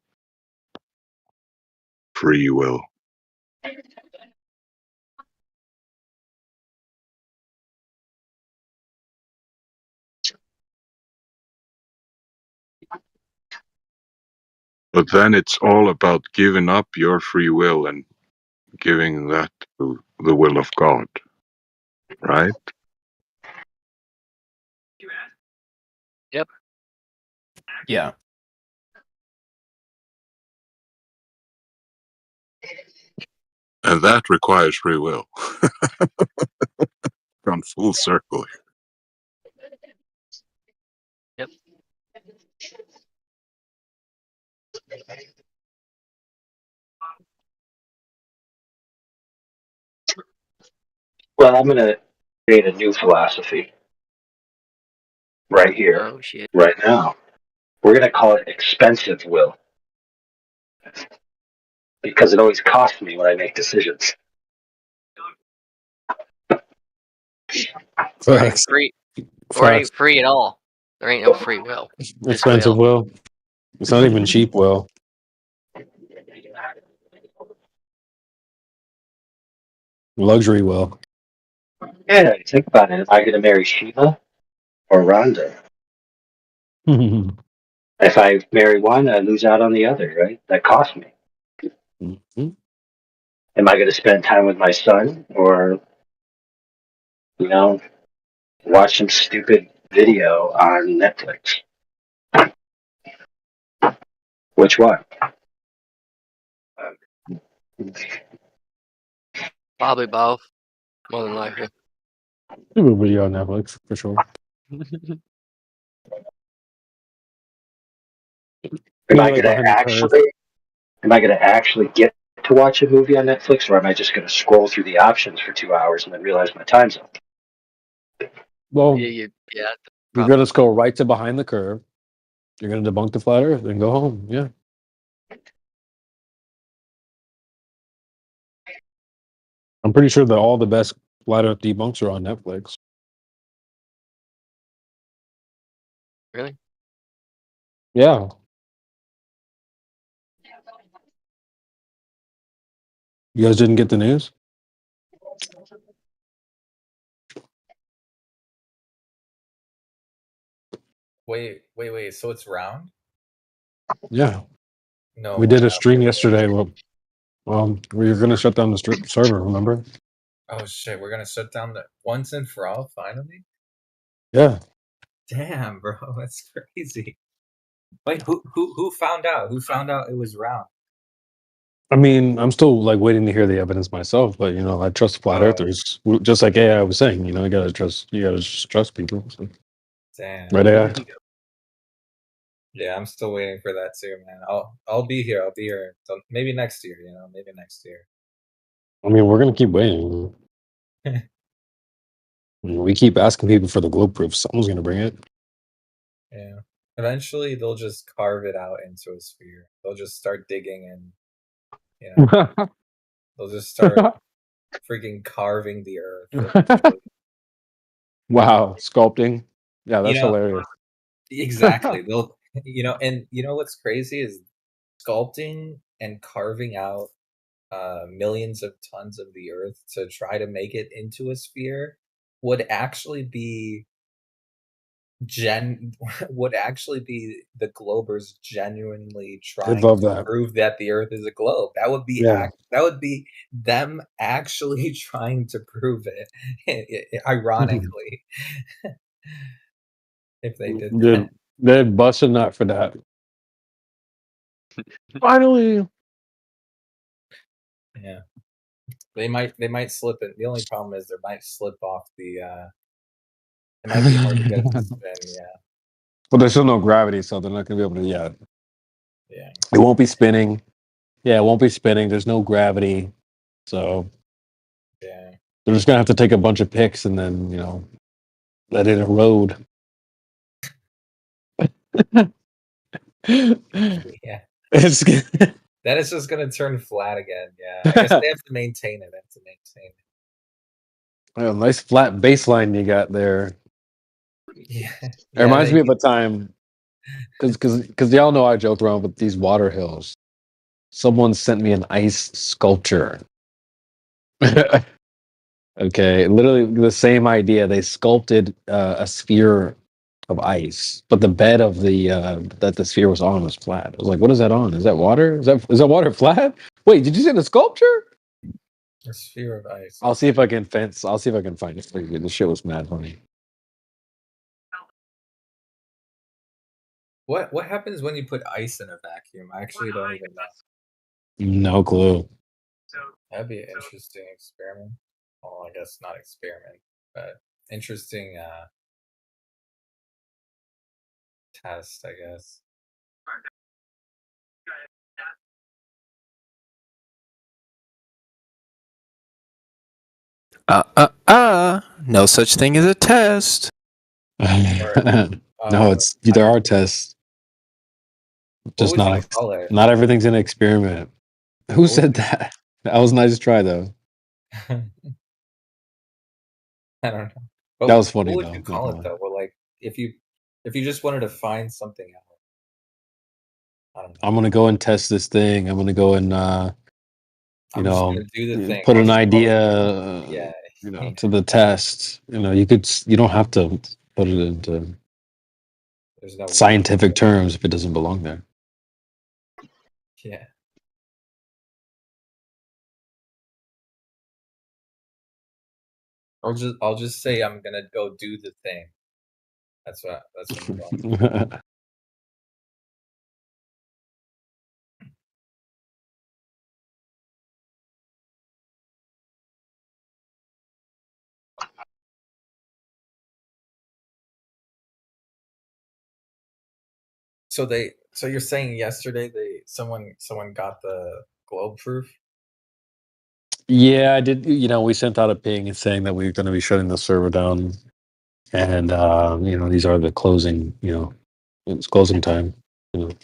Free will. But then it's all about giving up your free will and giving that to the will of God. Right? Yep. Yeah. And that requires free will. Gone full circle here. Yep. Well, I'm going to create a new philosophy right here, Oh shit. right now. We're going to call it expensive will because it always costs me when I make decisions. Or it ain't free. Or it ain't free at all. There ain't no free will. Just Expensive will. It's not even cheap will. Luxury will. Yeah, think about it. Am I going to marry Shiva or Rhonda? If I marry one, I lose out on the other, right? That costs me. Mm-hmm. Am I going to spend time with my son or, watch some stupid video on Netflix? Which one? Probably both. More than likely. Stupid video on Netflix for sure. Am I going to actually get to watch a movie on Netflix, or am I just going to scroll through the options for 2 hours and then realize my time's up? Well, yeah. you're gonna go right to behind the curve. You're gonna debunk the flat Earth and go home. Yeah. I'm pretty sure that all the best flat Earth debunks are on Netflix. Really? Yeah. You guys didn't get the news? Wait. So it's round? Yeah. No We way. did a stream yesterday. Well, we were going to shut down the server, remember? Oh shit, we're gonna shut down the once and for all, finally? Yeah. Damn, bro, that's crazy. Wait, who found out? Who found out it was round? I mean, I'm still like waiting to hear the evidence myself, but you know, I trust flat earthers. Just like AI was saying, you know, you gotta just trust people. So. Damn. Right, AI? Yeah, I'm still waiting for that too, man. I'll be here. I'll be here. So maybe next year, you know, maybe next year. I mean, we're gonna keep waiting. We keep asking people for the globe proof. Someone's gonna bring it. Yeah. Eventually they'll just carve it out into a sphere. They'll just start digging and you know they'll just start freaking carving the earth. Wow, sculpting. Yeah, You that's know, hilarious. exactly. They'll and you know what's crazy is sculpting and carving out millions of tons of the earth to try to make it into a sphere would actually be would actually be the globers genuinely trying love to that. prove that the earth is a globe. That would be Yeah. that would be them actually trying to prove it ironically. If they did that. They're busting nut for that. Finally. Yeah. They might slip it. The only problem is they might slip off the it might be hard to get it to spin, yeah. Well, there's still no gravity, so they're not gonna be able to. Yeah. Yeah. It won't be spinning. Yeah, it won't be spinning. There's no gravity, so yeah, they're just gonna have to take a bunch of pics and then let it erode. yeah. It's Then it's just gonna turn flat again. Yeah, I guess they have to maintain it. They have to maintain it. a nice flat baseline you got there. Yeah, It reminds me of a time because y'all know I joke around with these water hills. Someone sent me an ice sculpture. Okay, literally the same idea. They sculpted a sphere of ice, but the bed of the that the sphere was on was flat. I was like, "What is that on? Is that water? Is that water flat? Wait, did you see the sculpture?" A sphere of ice. I'll see if I can find it for you. This shit was mad funny. What happens when you put ice in a vacuum? I actually don't even know. No clue. That'd be an interesting experiment. Well, I guess not experiment, but interesting test, I guess. No such thing as a test. No, there are tests. Just would you call it? not everything's an experiment. Who said that? That was a nice try though. I don't know. But That was funny what would though. you call it though? Well, like if you just wanted to find something else. I don't know. I'm gonna go and test this thing. I'm gonna go and I'm just gonna do the thing. put I'll an just call idea yeah. to the test. You don't have to put it into There's no scientific terms if it doesn't belong there. Yeah. I'll just say I'm gonna go do the thing. That's what I'm going. So you're saying yesterday someone got the globe proof? Yeah, I did. We sent out a ping saying that we're going to be shutting the server down, and these are the closing. It's closing time. Okay,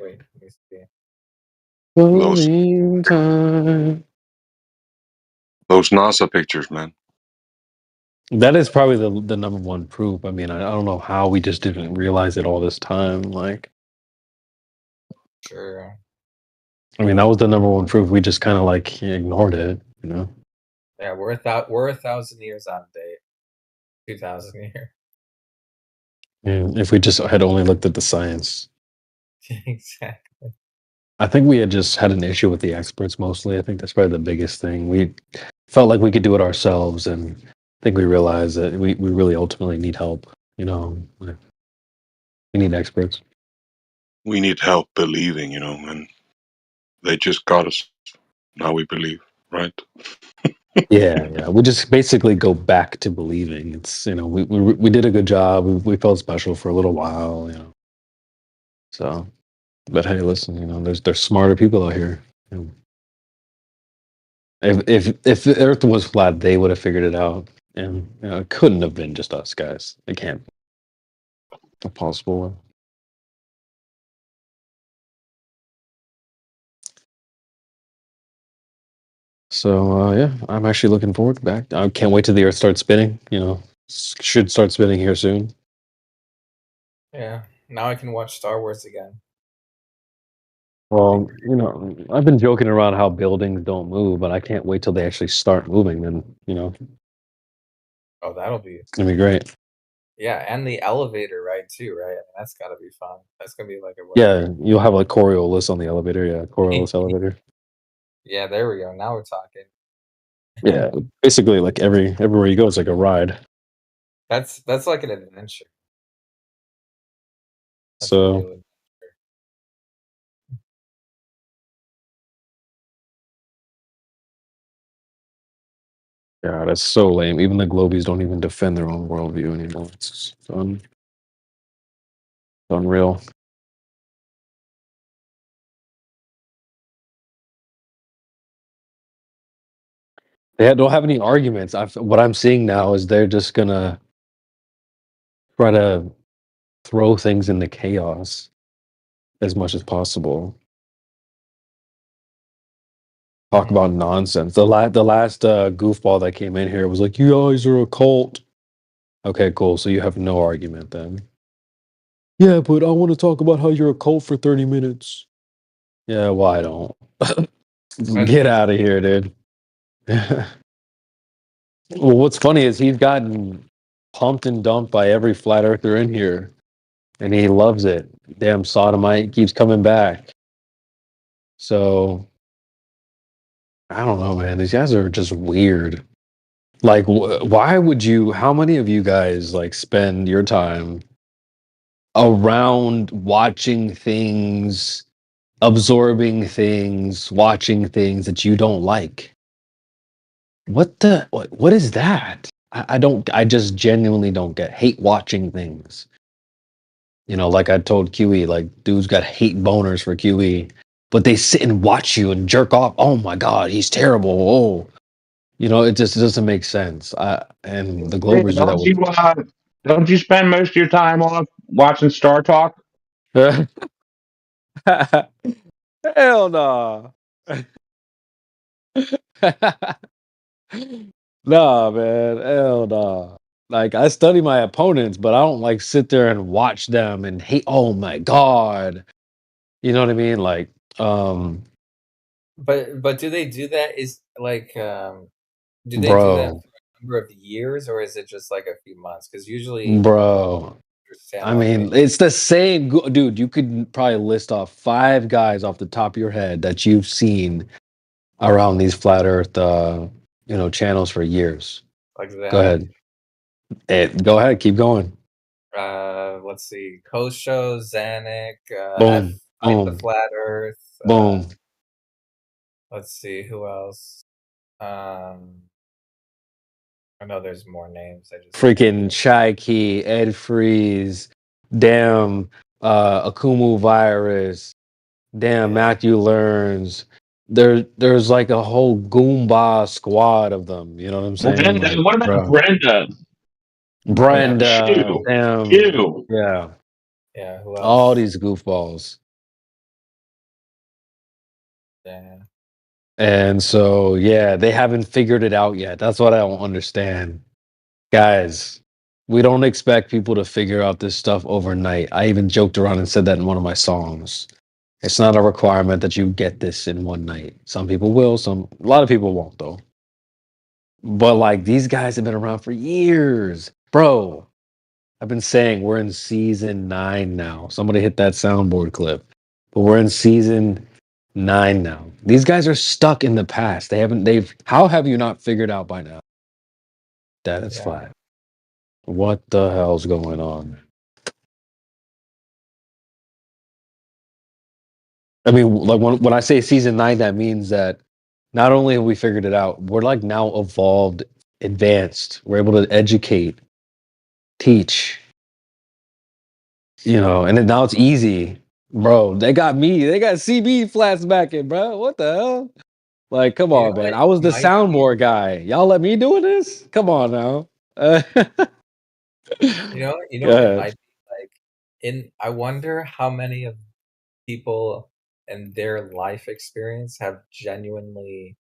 wait. Let me see. Closing time. Those NASA pictures, man. That is probably the number one proof. I mean, I don't know how we just didn't realize it all this time. Like, Sure. I mean, that was the number one proof. We just kind of like ignored it, you know. Yeah, we're 1,000 years out of date. 2,000 years. And if we just had only looked at the science, Exactly. I think we had just had an issue with the experts mostly. I think that's probably the biggest thing. We felt like we could do it ourselves, and I think we realized that we really ultimately need help. You know, like, we need experts. We need help believing, you know, and they just got us. Now we believe, right? Yeah. We just basically go back to believing. It's we did a good job. We felt special for a little while. You know, so. But hey, listen, you know, there's smarter people out here. You know. If the Earth was flat, they would have figured it out, and you know, it couldn't have been just us guys. It can't be a possible one. So yeah, I'm actually looking forward to back. I can't wait till the Earth starts spinning. You know, should start spinning here soon. Yeah. Now I can watch Star Wars again. Well, you know, I've been joking around how buildings don't move, but I can't wait till they actually start moving. Then you know, Oh, that'll be. it's gonna be great. Yeah, and the elevator ride too, right? I mean, that's got to be fun. That's gonna be like a. Yeah, you'll have like Coriolis on the elevator. Yeah, Coriolis elevator. Yeah, there we go. Now we're talking. Yeah, basically like everywhere you go, it's like a ride. That's like an adventure. That's So a real adventure. yeah, that's so lame. Even the Globies don't even defend their own worldview anymore. It's unreal. They don't have any arguments. What I'm seeing now is they're just gonna try to throw things into chaos as much as possible. Talk about nonsense. The last goofball that came in here was like, "You guys are a cult." Okay, cool. So you have no argument then. Yeah, but I want to talk about how you're a cult for 30 minutes. Yeah, well, I don't. Get out of here, dude. Well, what's funny is he's gotten pumped and dumped by every flat earther in here, and he loves it. Damn sodomite keeps coming back. So I don't know, man. These guys are just weird. Like, why would you? How many of you guys like spend your time around watching things, absorbing things, watching things that you don't like? What is that? I just genuinely don't get. Hate watching things. You know, like I told QE, like dudes got hate boners for QE, but they sit and watch you and jerk off. Oh my god, he's terrible. Oh, you know, it just doesn't make sense. And the Glovers do that with. Don't you spend most of your time on watching Star Talk? Hell no. Nah, man. Hell nah. Like I study my opponents, but I don't like sit there and watch them and hate. Oh my god. You know what I mean? Like, But do they do that? Is like do they do that bro, for a number of years, or is it just like a few months? Because usually, bro. understand I why they. mean, it's the same, dude. You could probably list off 5 guys off the top of your head that you've seen around these flat Earth, you know, channels for years. Like Go that. ahead. Go ahead. Keep going. Let's see. Kosho, Zanuck, Boom. Fight the Boom. Flat Earth. Boom. Let's see who else. I know there's more names. I just Freaking Chai Key, Ed Freeze, damn, Akumu Virus, damn, Matthew Learns. There's like a whole Goomba squad of them. You know what I'm saying? Brenda, Like, what about bro. Brenda? Brenda, Q. damn, Q. yeah, Yeah, who else? all these goofballs. Yeah. And so, yeah, they haven't figured it out yet. That's what I don't understand. Guys, we don't expect people to figure out this stuff overnight. I even joked around and said that in one of my songs. It's not a requirement that you get this in one night. Some people will, a lot of people won't though. But like these guys have been around for years. Bro, I've been saying we're in season 9 now. Somebody hit that soundboard clip. But we're in season 9 now. These guys are stuck in the past. How have you not figured out by now that it's flat? What the hell's going on? I mean, like when I say season 9, that means that not only have we figured it out, we're like now evolved, advanced. We're able to educate, teach, and then now it's easy. Bro, they got CB flats back in, bro. What the hell? Like, come on, man. I was the soundboard guy. Y'all let me doing this? Come on now. You know what it might be like. I wonder how many of people and their life experience have genuinely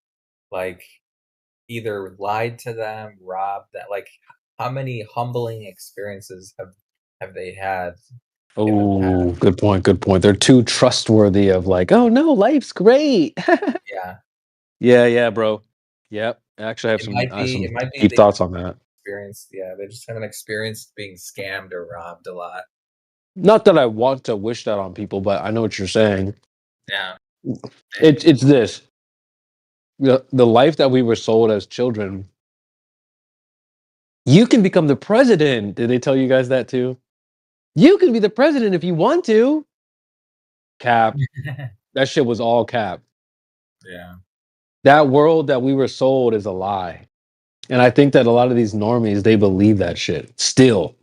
like either lied to them, robbed that. Like, how many humbling experiences have they had? Oh, good point. Good point. They're too trustworthy of like, oh no, life's great. Yeah, bro. Yep. Actually, I have some deep thoughts on that. They just haven't experienced being scammed or robbed a lot. Not that I want to wish that on people, but I know what you're saying. Yeah. It's this. The life that we were sold as children. You can become the president. Did they tell you guys that too? You can be the president if you want to. Cap. That shit was all cap. Yeah. That world that we were sold is a lie. And I think that a lot of these normies, they believe that shit still.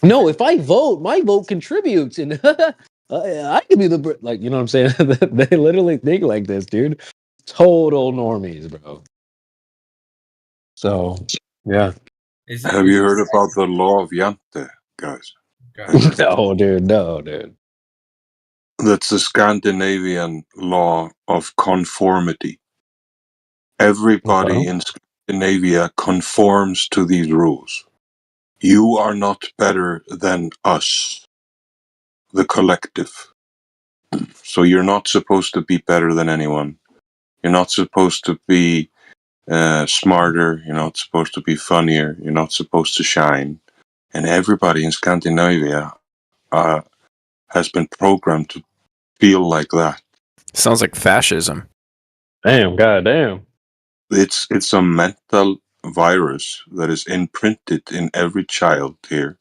No, if I vote, my vote contributes, and I can be the like. You know what I'm saying? They literally think like this, dude. Total normies, bro. So, yeah. Have you heard about the law of Jante, guys? No, dude. That's the Scandinavian law of conformity. Everybody in Scandinavia conforms to these rules. You are not better than us, the collective. So you're not supposed to be better than anyone. You're not supposed to be smarter. You're not supposed to be funnier. You're not supposed to shine. And everybody in Scandinavia has been programmed to feel like that. Sounds like fascism. Damn, goddamn. It's a mental virus that is imprinted in every child here.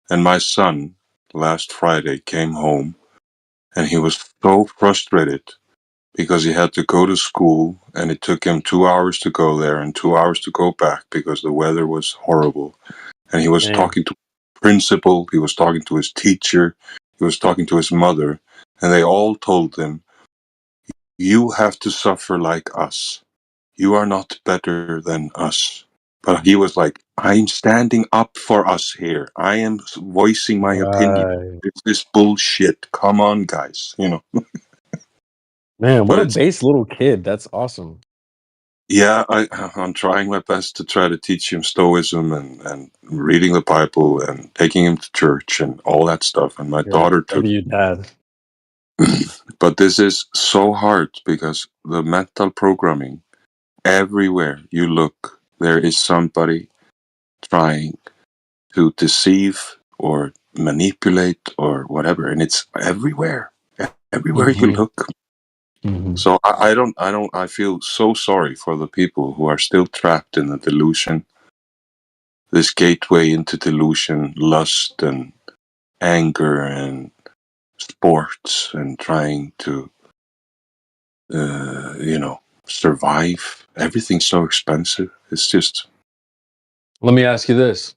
And my son last Friday came home and he was so frustrated because he had to go to school and it took him 2 hours to go there and 2 hours to go back because the weather was horrible. And he was talking to the principal, he was talking to his teacher, he was talking to his mother, and they all told him, you have to suffer like us. You are not better than us. But he was like, I'm standing up for us here. I am voicing my opinion. It's this bullshit. Come on, guys. Man, what a base little kid. That's awesome. Yeah, I'm trying my best to try to teach him Stoicism and reading the Bible and taking him to church and all that stuff. And my daughter too. You dad. But this is so hard because the mental programming, everywhere you look, there is somebody trying to deceive or manipulate or whatever, and it's everywhere you look. So I feel so sorry for the people who are still trapped in the delusion, this gateway into delusion, lust and anger and sports and trying to survive. Everything's so expensive. It's just. Let me ask you this.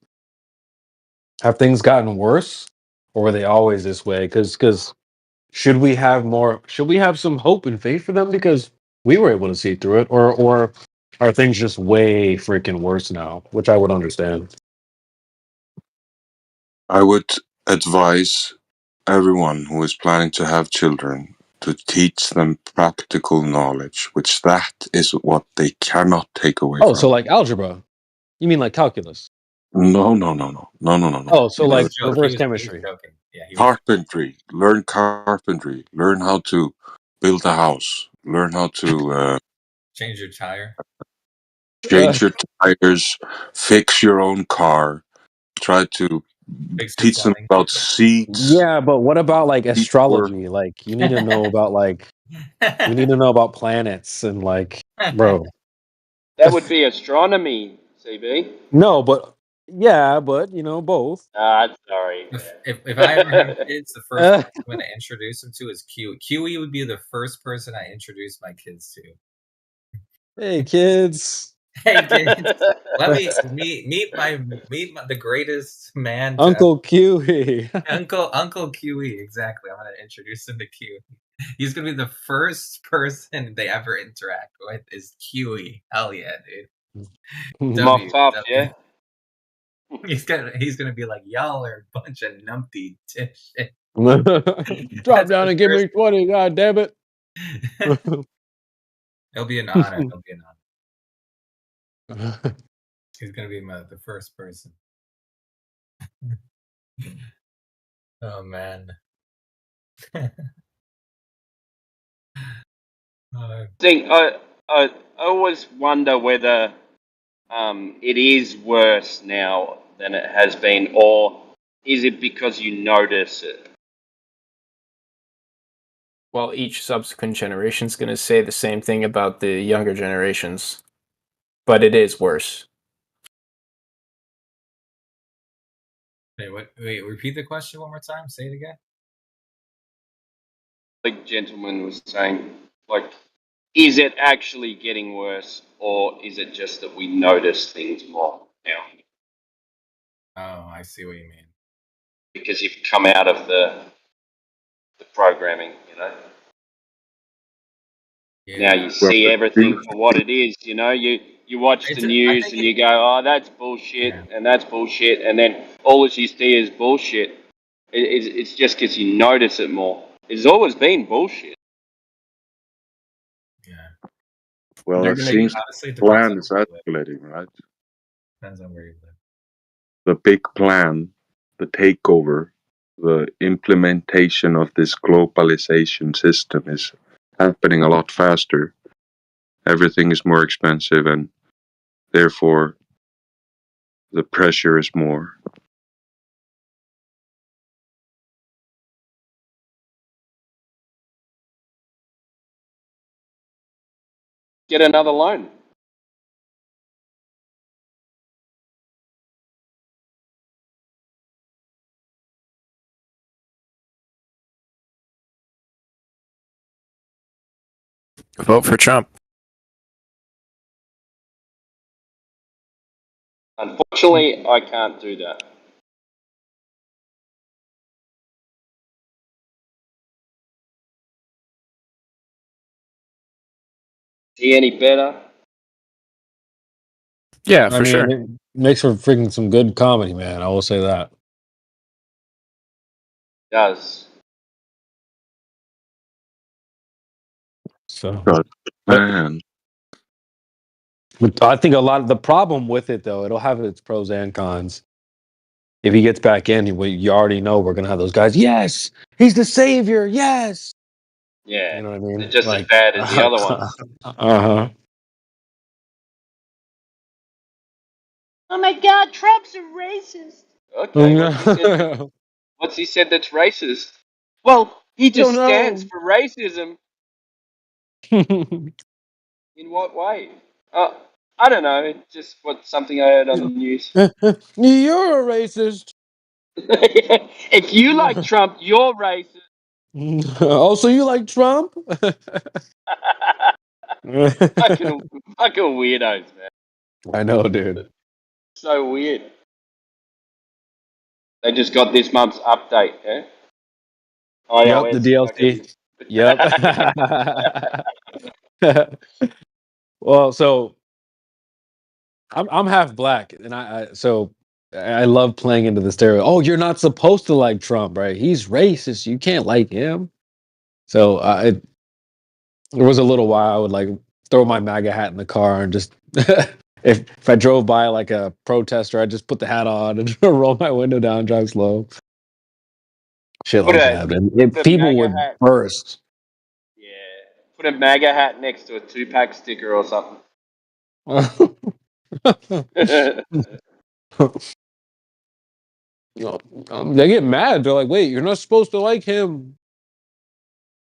Have things gotten worse, or were they always this way? Because should we have some hope and faith for them because we were able to see through it, or are things just way freaking worse now? Which I would understand. I would advise everyone who is planning to have children to teach them practical knowledge, which that is what they cannot take away from. So like algebra. You mean like calculus? No. Oh, so You know, like He reverse was chemistry. joking. Yeah, he was. carpentry. Learn carpentry. Learn how to build a house. Learn how to Change your tire. change your tires. Fix your own car. Try to Fix your teach them plumbing. about seats. Yeah, but what about like Work. astrology? Like you need to know about you need to know about planets and like, bro. That would be astronomy, CB. No, but yeah, but you know both. Sorry. If I ever have kids, the first person I'm going to introduce them to is Kiwi. Kiwi would be the first person I introduce my kids to. Hey kids. Hey kids, let me meet the greatest man. Uncle Kiwi. Uncle Kiwi, exactly. I'm gonna introduce him to Kiwi. He's gonna be the first person they ever interact with is Kiwi. Hell yeah, dude. Mocked up, yeah. He's gonna be like, y'all are a bunch of numpty shit. Drop down and give me 20, god damn it. It'll be an honor. It'll be an honor. He's gonna be the first person. Oh man. I always wonder whether it is worse now than it has been, or is it because you notice it? Well, each subsequent generation is going to say the same thing about the younger generations, but it is worse. Wait, repeat the question one more time. Say it again. Like gentleman was saying, like, is it actually getting worse, or is it just that we notice things more now? Oh, I see what you mean. Because you've come out of the programming, you know. Yeah. Now you see everything for what it is, you know. You watch the news and you go, oh, that's bullshit, and that's bullshit, and then all that you see is bullshit. It's just because you notice it more. It's always been bullshit. Yeah. Well, They're it gonna seems honestly, it the depends plan on is where you live. escalating, right? Depends on where you live. The big plan, the takeover, the implementation of this globalization system is happening a lot faster. Everything is more expensive, and therefore the pressure is more. Get another loan. Vote for Trump. Unfortunately, I can't do that. See any better? Yeah, I for mean, sure. it makes for freaking some good comedy, man. I will say that. Does. So, Man. but I think a lot of the problem with it, though, it'll have its pros and cons. If he gets back in, you already know we're gonna have those guys. Yes, he's the savior. Yes. Yeah. You know what I mean? They're just Like, as bad as the other ones. Uh-huh. Oh my God, Trump's a racist. Okay, what's he said that's racist? Well, he just Don't know. stands for racism. In what way? I don't know. It's just something I heard on the news. You're a racist. If you like Trump, you're racist. Oh, so you like Trump? fucking weirdos, man. I know, dude. So weird. They just got this month's update, eh? Yep, the DLC. Yep. Well, so I'm half black, and I love playing into the stereo. Oh, you're not supposed to like Trump, right? He's racist. You can't like him. So there was a little while I would like throw my MAGA hat in the car and just if I drove by like a protester, I'd just put the hat on and roll my window down, drive slow. Shit Put like a that, man. put the People MAGA would hat. burst. Yeah. Put a MAGA hat next to a 2-pack sticker or something. They get mad. They're like, "Wait, you're not supposed to like him."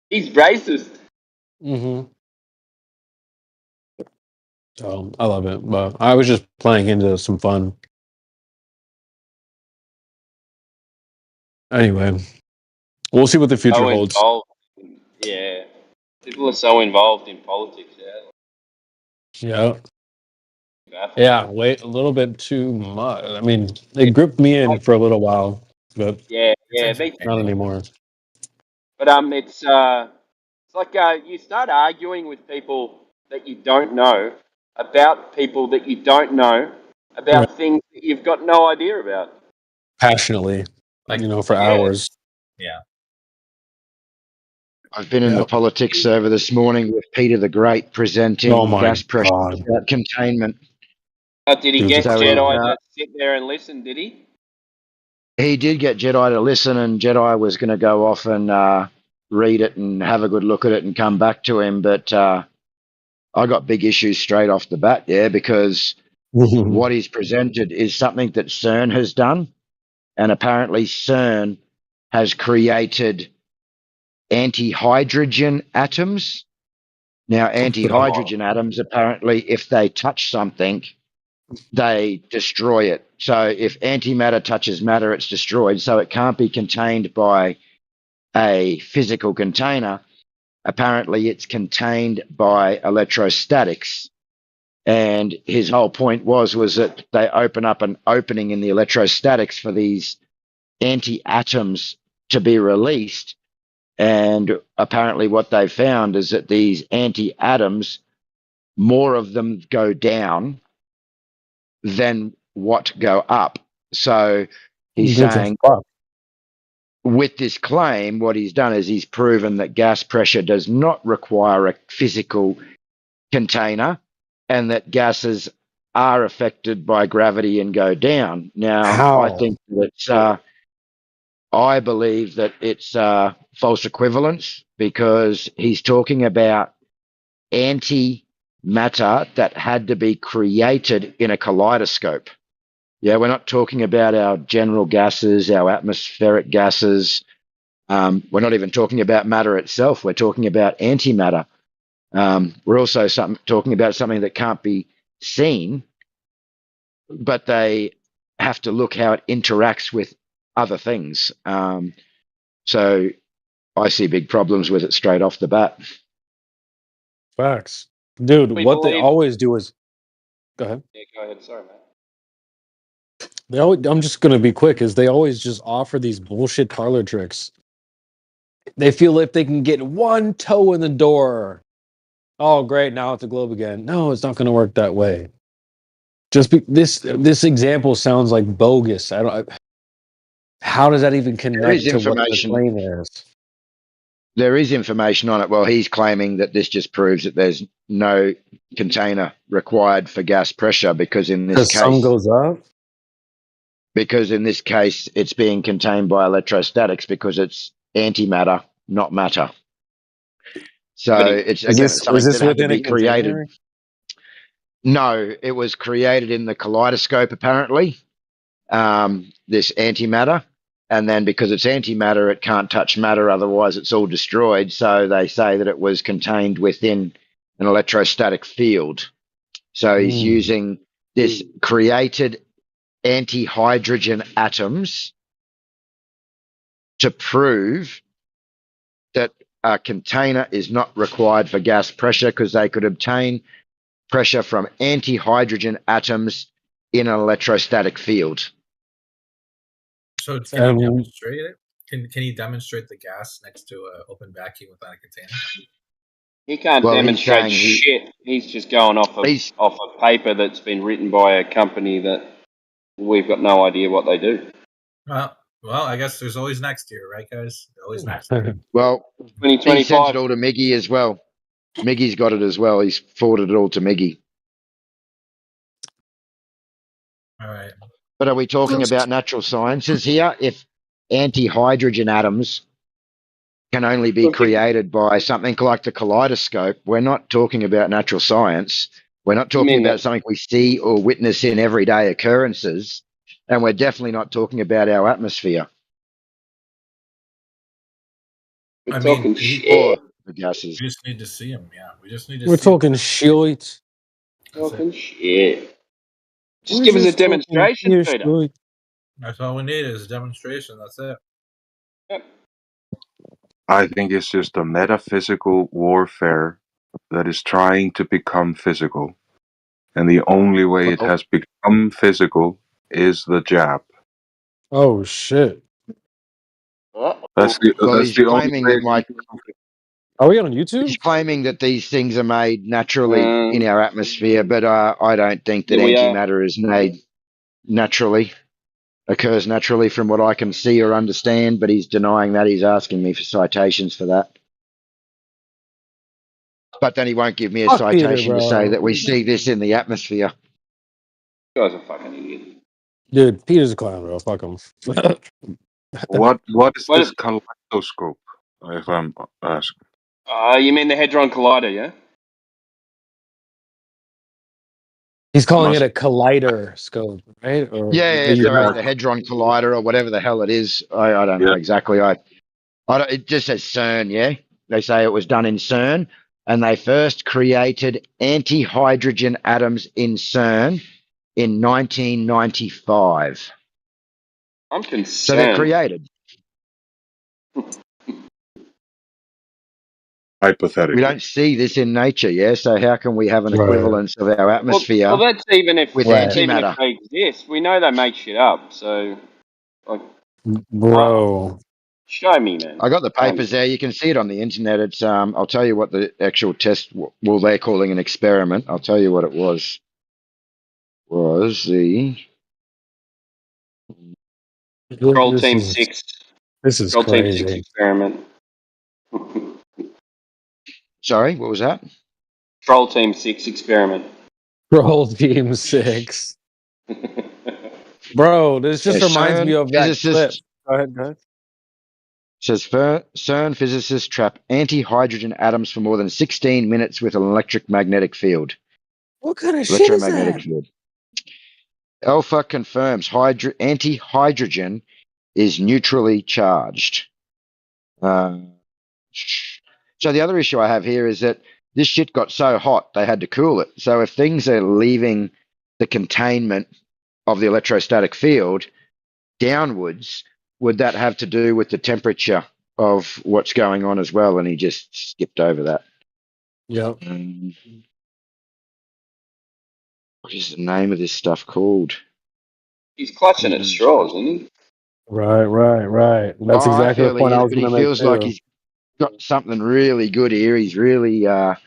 He's racist. Mm-hmm. So I love it, but I was just playing into some fun. Anyway, we'll see what the future So holds. involved. Yeah. People are so involved in politics. Yeah. Yeah. Wait a little bit too much. I mean, they gripped me in for a little while, but Yeah. Me too. not anymore. But it's like you start arguing with people that you don't know about people that you don't know about Right. things that you've got no idea about. Passionately, for hours. Yeah. I've been in the politics server this morning with Peter the Great presenting Oh my gas pressure God. without containment. Did he get Jedi to sit there and listen? Did he? He did get Jedi to listen, and Jedi was going to go off and read it and have a good look at it and come back to him. But I got big issues straight off the bat there because what he's presented is something that CERN has done. And apparently CERN has created anti-hydrogen atoms. Now, anti-hydrogen atoms, apparently, if they touch something, they destroy it. So if antimatter touches matter, it's destroyed. So it can't be contained by a physical container. Apparently, it's contained by electrostatics. And his whole point was that they open up an opening in the electrostatics for these anti-atoms to be released. And apparently what they found is that these anti-atoms, more of them go down than what go up. So he's saying with this claim, what he's done is he's proven that gas pressure does not require a physical container and that gases are affected by gravity and go down. Now, I think that I believe that it's false equivalence because he's talking about antimatter that had to be created in a kaleidoscope. Yeah, we're not talking about our general gases, our atmospheric gases. We're not even talking about matter itself. We're talking about antimatter. We're also talking about something that can't be seen, but they have to look how it interacts with other things. So I see big problems with it straight off the bat. Facts. Dude, We what they believe- always do is... Go ahead. Yeah, go ahead. Sorry, man. I'm just going to be quick, is they always just offer these bullshit parlor tricks. They feel if they can get one toe in the door, oh, great, now it's a globe again. No, it's not going to work that way. This example sounds like bogus. How does that even connect to what the claim is? There is information on it. Well, he's claiming that this just proves that there's no container required for gas pressure because in this case, sun goes up. Because in this case, it's being contained by electrostatics because it's antimatter, not matter. So it's again something that had to be created. No, it was created in the kaleidoscope apparently. This antimatter. And then because it's antimatter, it can't touch matter, otherwise it's all destroyed. So they say that it was contained within an electrostatic field. So he's using this created anti-hydrogen atoms to prove that a container is not required for gas pressure because they could obtain pressure from anti-hydrogen atoms in an electrostatic field. So can you demonstrate it? Can you demonstrate the gas next to an open vacuum without a container? He can't demonstrate shit. He's just going off a paper that's been written by a company that we've got no idea what they do. Well, I guess there's always next year, right, guys? Always next year. Well, 2025. he sent it all to Miggy as well. Miggy's got it as well. He's forwarded it all to Miggy. All right. But are we talking about natural sciences here? If anti-hydrogen atoms can only be created by something like the kaleidoscope, we're not talking about natural science. We're not You talking mean about that? something we see or witness in everyday occurrences. And we're definitely not talking about our atmosphere We're I mean, talking or shit. the gases. we just need to see them. Yeah, we just need to We're see them. talking shit. That's it. Talking shit. Just We're give us a just talking demonstration, pure Peter. shit. That's all we need is a demonstration. That's it. Yep. I think it's just a metaphysical warfare that is trying to become physical. And the only way it Well, has become physical is the jab. Oh shit. That's the well, that's he's the only claiming way that it can like become physical. Are we on YouTube? he's claiming that these things are made naturally in our atmosphere, but I don't think that Yeah, we are. antimatter is made naturally, occurs naturally from what I can see or understand. But he's denying that. He's asking me for citations for that. But then he won't give me a Fuck Peter, citation to say bro. that we see this in the atmosphere. You guys are fucking idiot. Dude, Peter's a clown, bro. Fuck him. What is What? this kaleidoscope, if I'm asking? You mean the Hadron Collider, yeah? He's calling Must it a collider scope, right? Or Yeah, the sorry, the Hadron Collider or whatever the hell it is. I don't know exactly. I don't, it just says CERN, yeah? They say it was done in CERN, and they first created anti-hydrogen atoms in CERN in 1995. I'm concerned. So they're created. hypothetically. We don't see this in nature, yeah? So how can we have an Right. equivalence of our atmosphere Well, that's even if with that's even if antimatter? they exist. We know they make shit up. So, like, Bro. show me, man. I got the papers there. You can see it on the internet. It's I'll tell you what the actual test. Well, they're calling an experiment. I'll tell you what it was. Was the Troll This Team is 6. this is Troll Team 6 crazy. experiment. sorry? What was that? Troll Team 6 experiment. Troll Team 6. Bro, this just Yeah, reminds me CERN of that clip. physicists Go ahead. says CERN physicists trap anti-hydrogen atoms for more than 16 minutes with an electromagnetic field. What kind of shit is that? Field. Alpha confirms anti-hydrogen is neutrally charged. So the other issue I have here is that this shit got so hot they had to cool it. So if things are leaving the containment of the electrostatic field downwards, would that have to do with the temperature of what's going on as well? And he just skipped over that. Yep. What is the name of this stuff called? He's clutching at straws, isn't he? Right. That's I exactly the feel point he I is, was but he going to make feels like too. he's got something really good here. He's really But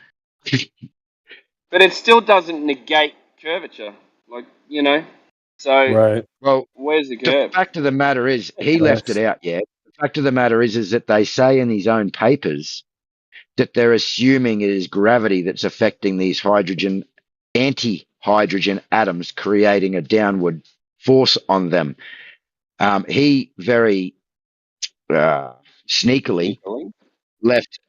it still doesn't negate curvature. Like, you know. So, Right. well, where's the the curve? fact of the matter is he left it out, yeah. The fact of the matter is that they say in his own papers that they're assuming it is gravity that's affecting these anti-hydrogen atoms, creating a downward force on them. He very sneakily left.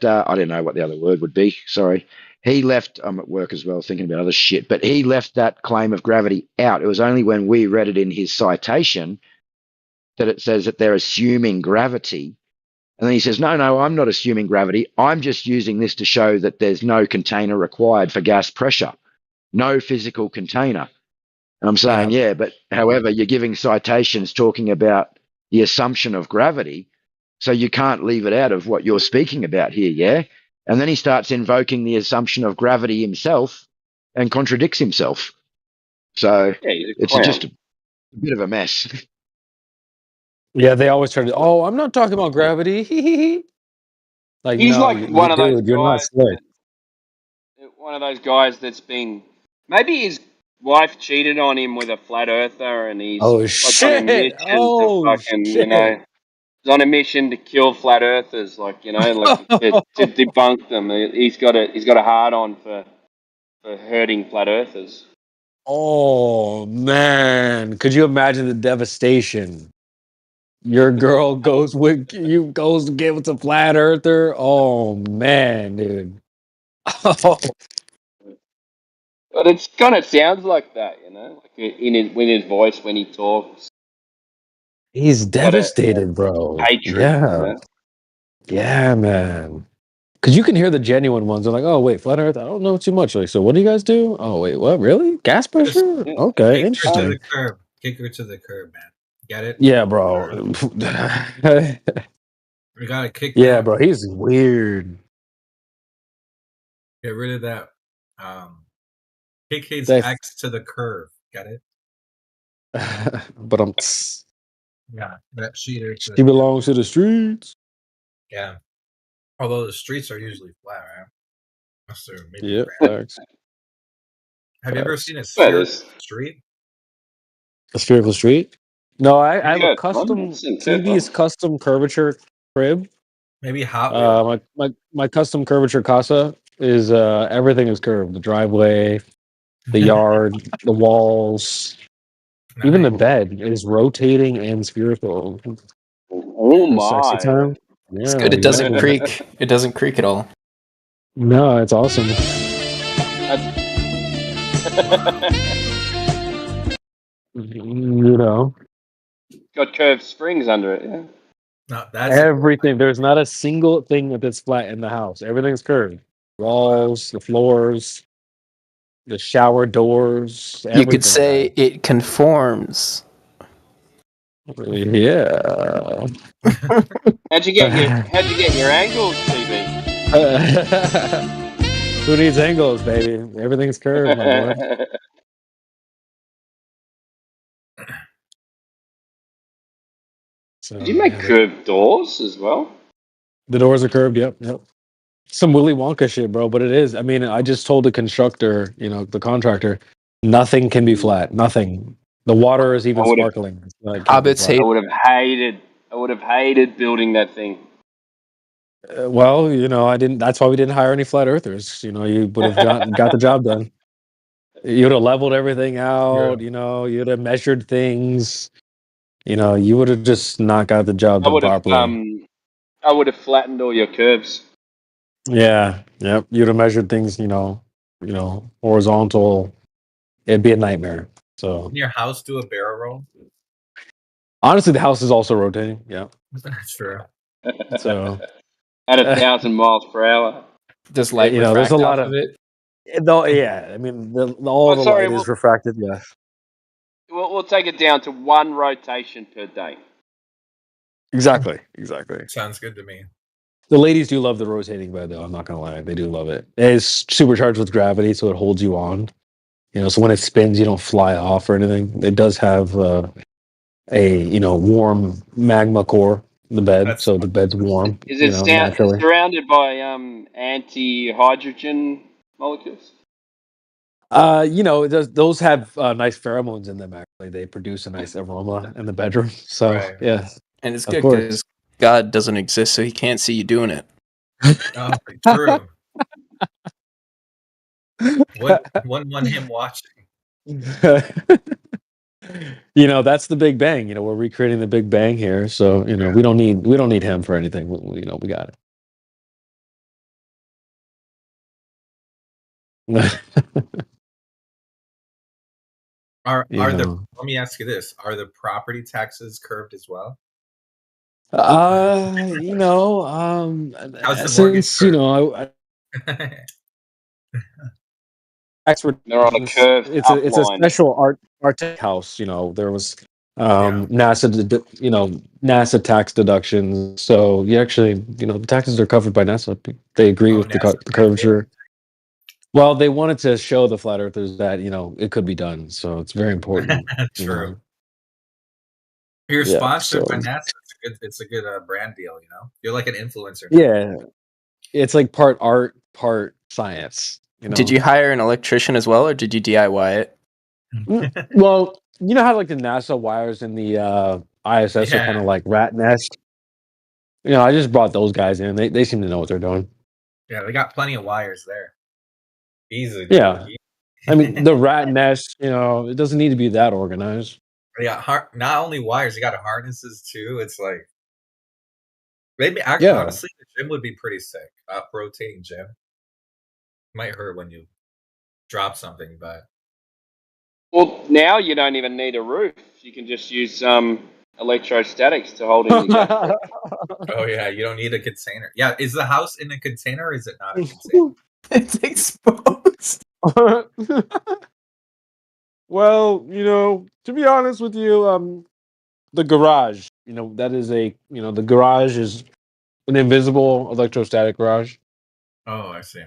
I don't know what the other word would be. Sorry. He left. I'm at work as well, thinking about other shit. But he left that claim of gravity out. It was only when we read it in his citation that it says that they're assuming gravity. And then he says, no, I'm not assuming gravity. I'm just using this to show that there's no container required for gas pressure, no physical container. And I'm saying, yeah, but however, you're giving citations talking about the assumption of gravity. So you can't leave it out of what you're speaking about here, yeah? And then he starts invoking the assumption of gravity himself and contradicts himself. So it's just a bit of a mess. Yeah, they always try to. Oh, I'm not talking about gravity. Like, He's no, like one of those dude, you're not guys. slick. One of those guys that's been. Maybe his wife cheated on him with a flat earther, and he's Oh like shit! on a mission to fucking, you know, he's on a mission to kill flat earthers, like, you know, like to debunk them. He's got a hard on for hurting flat earthers. Oh man, could you imagine the devastation? Your girl goes to get with a flat earther. Oh man, dude. Oh, But it's kind of sounds like that, you know, like with his voice when he talks. he's What a devastated, bro. hatred, you Yeah, know. yeah, man. Because you can hear the genuine ones. They're like, "Oh wait, flat Earth. I don't know too much. Like, so what do you guys do? Oh wait, what? Really? Gas Just pressure? Yeah. Okay, kick her to interesting. the curb. Kick her to the curb, man. Get it? Yeah, bro. We gotta kick Yeah, that. bro. He's weird. Get rid of that. Kick his They, ex to the curb. Get it? but Yeah, that cheater to the she curb. belongs to the streets. Yeah. Although the streets are usually flat, right? Unless they're maybe Yep, round. facts. Have you ever Facts. seen a But spherical it's street? A spherical street? No, I have a curved one. I've custom seen curved TV's ones. custom curvature crib. Maybe Hot Wheels. My custom curvature casa is everything is curved. The driveway, the yard, the walls, even the Nice. bed is rotating and spherical. Oh For sexy my! time. It's Yeah, good. It doesn't exactly. creak. It doesn't creak at all. No, it's awesome. You know, Got curved springs under it. Yeah. No, that's everything. There's not a single thing that's flat in the house. Everything's curved. Walls, the floors, the shower doors, You could everything, man. say it conforms. Yeah. How'd you get your angles, TV? Who needs angles, baby? Everything's curved, my boy. So, Did you make yeah, curved doors as well? the doors are curved. Yep, yep. Some Willy Wonka shit, bro. But it is. I mean, I just told the constructor, the contractor, nothing can be flat. Nothing. The water is even I would have. sparkling. It can't be Hobbits flat. hate. I would have hated building that thing. Well, I didn't. That's why we didn't hire any flat earthers. You would have got the job done. You would have leveled everything out. You'd have measured things. You would have just not got the job I done would have. properly. I would have flattened all your curves. Yeah, yep. You'd have measured things. Horizontal. It'd be a nightmare. So Can your house do a barrel roll? honestly, the house is also rotating. Yeah. That's true. So At 1,000 miles per hour. Does light there's refract a lot off of it? though. Yeah, I mean, all the sorry, light is refracted. Yeah. We'll take it down to one rotation per day. Exactly. Sounds good to me. The ladies do love the rotating bed, though. I'm not gonna lie, they do love it. It's supercharged with gravity, so it holds you on. So when it spins, you don't fly off or anything. It does have a warm magma core in the bed, so the bed's warm. Is it Naturally. surrounded by anti-hydrogen molecules? Those have nice pheromones in them. Actually, they produce a nice aroma in the bedroom. So Right. yeah, And it's of good course. because God doesn't exist, so he can't see you doing it. Oh, true. Wouldn't want him watching. That's the Big Bang. We're recreating the Big Bang here, so we don't need him for anything. We got it. Let me ask you this: are the property taxes curved as well? How's the mortgage since They're on a curved it's a upline. special art house. There was NASA tax deductions. So you actually the taxes are covered by NASA. They agree with the curvature. Well, they wanted to show the flat earthers that it could be done. So it's very important. True. You're sponsored by NASA. It's a good brand deal. You're like an influencer now. Yeah, it's like part art, part science. Did you hire an electrician as well, or did you DIY it? Well, you know how like the NASA wires in the ISS are kind of like rat nest. I just brought those guys in. They seem to know what they're doing. Yeah, they got plenty of wires there. Easily. Yeah. I mean, the rat nest, it doesn't need to be that organized. Yeah, not only wires, you got harnesses too. It's like maybe Yeah. honestly, the gym would be pretty sick. Rotating gym might hurt when you drop something, but Well, now you don't even need a roof. You can just use electrostatics to hold in your gas. oh yeah, you don't need a container. Yeah, is the house in a container or is it not a container? It's exposed. Well, to be honest with you, the garage, that is the garage is an invisible electrostatic garage. Oh, I see.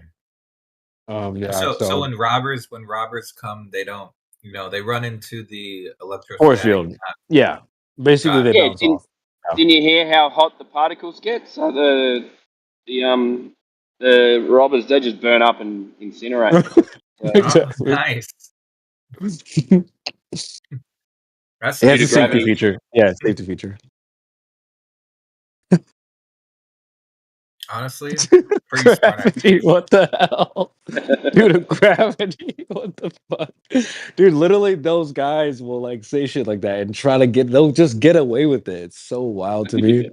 Yeah. So when robbers come, they don't, they run into the force electrostatic. field. Yeah. Basically, they Yeah, bounce off. didn't you hear how hot the particles get? So the robbers, they just burn up and incinerate. So, Exactly. Nice. That's It has due a to safety gravity. feature. Yeah, safety feature. honestly pretty smart. Gravity, what the hell? Dude, gravity, what the fuck? Dude, literally those guys will like say shit like that and try to they'll just get away with it. It's so wild to me.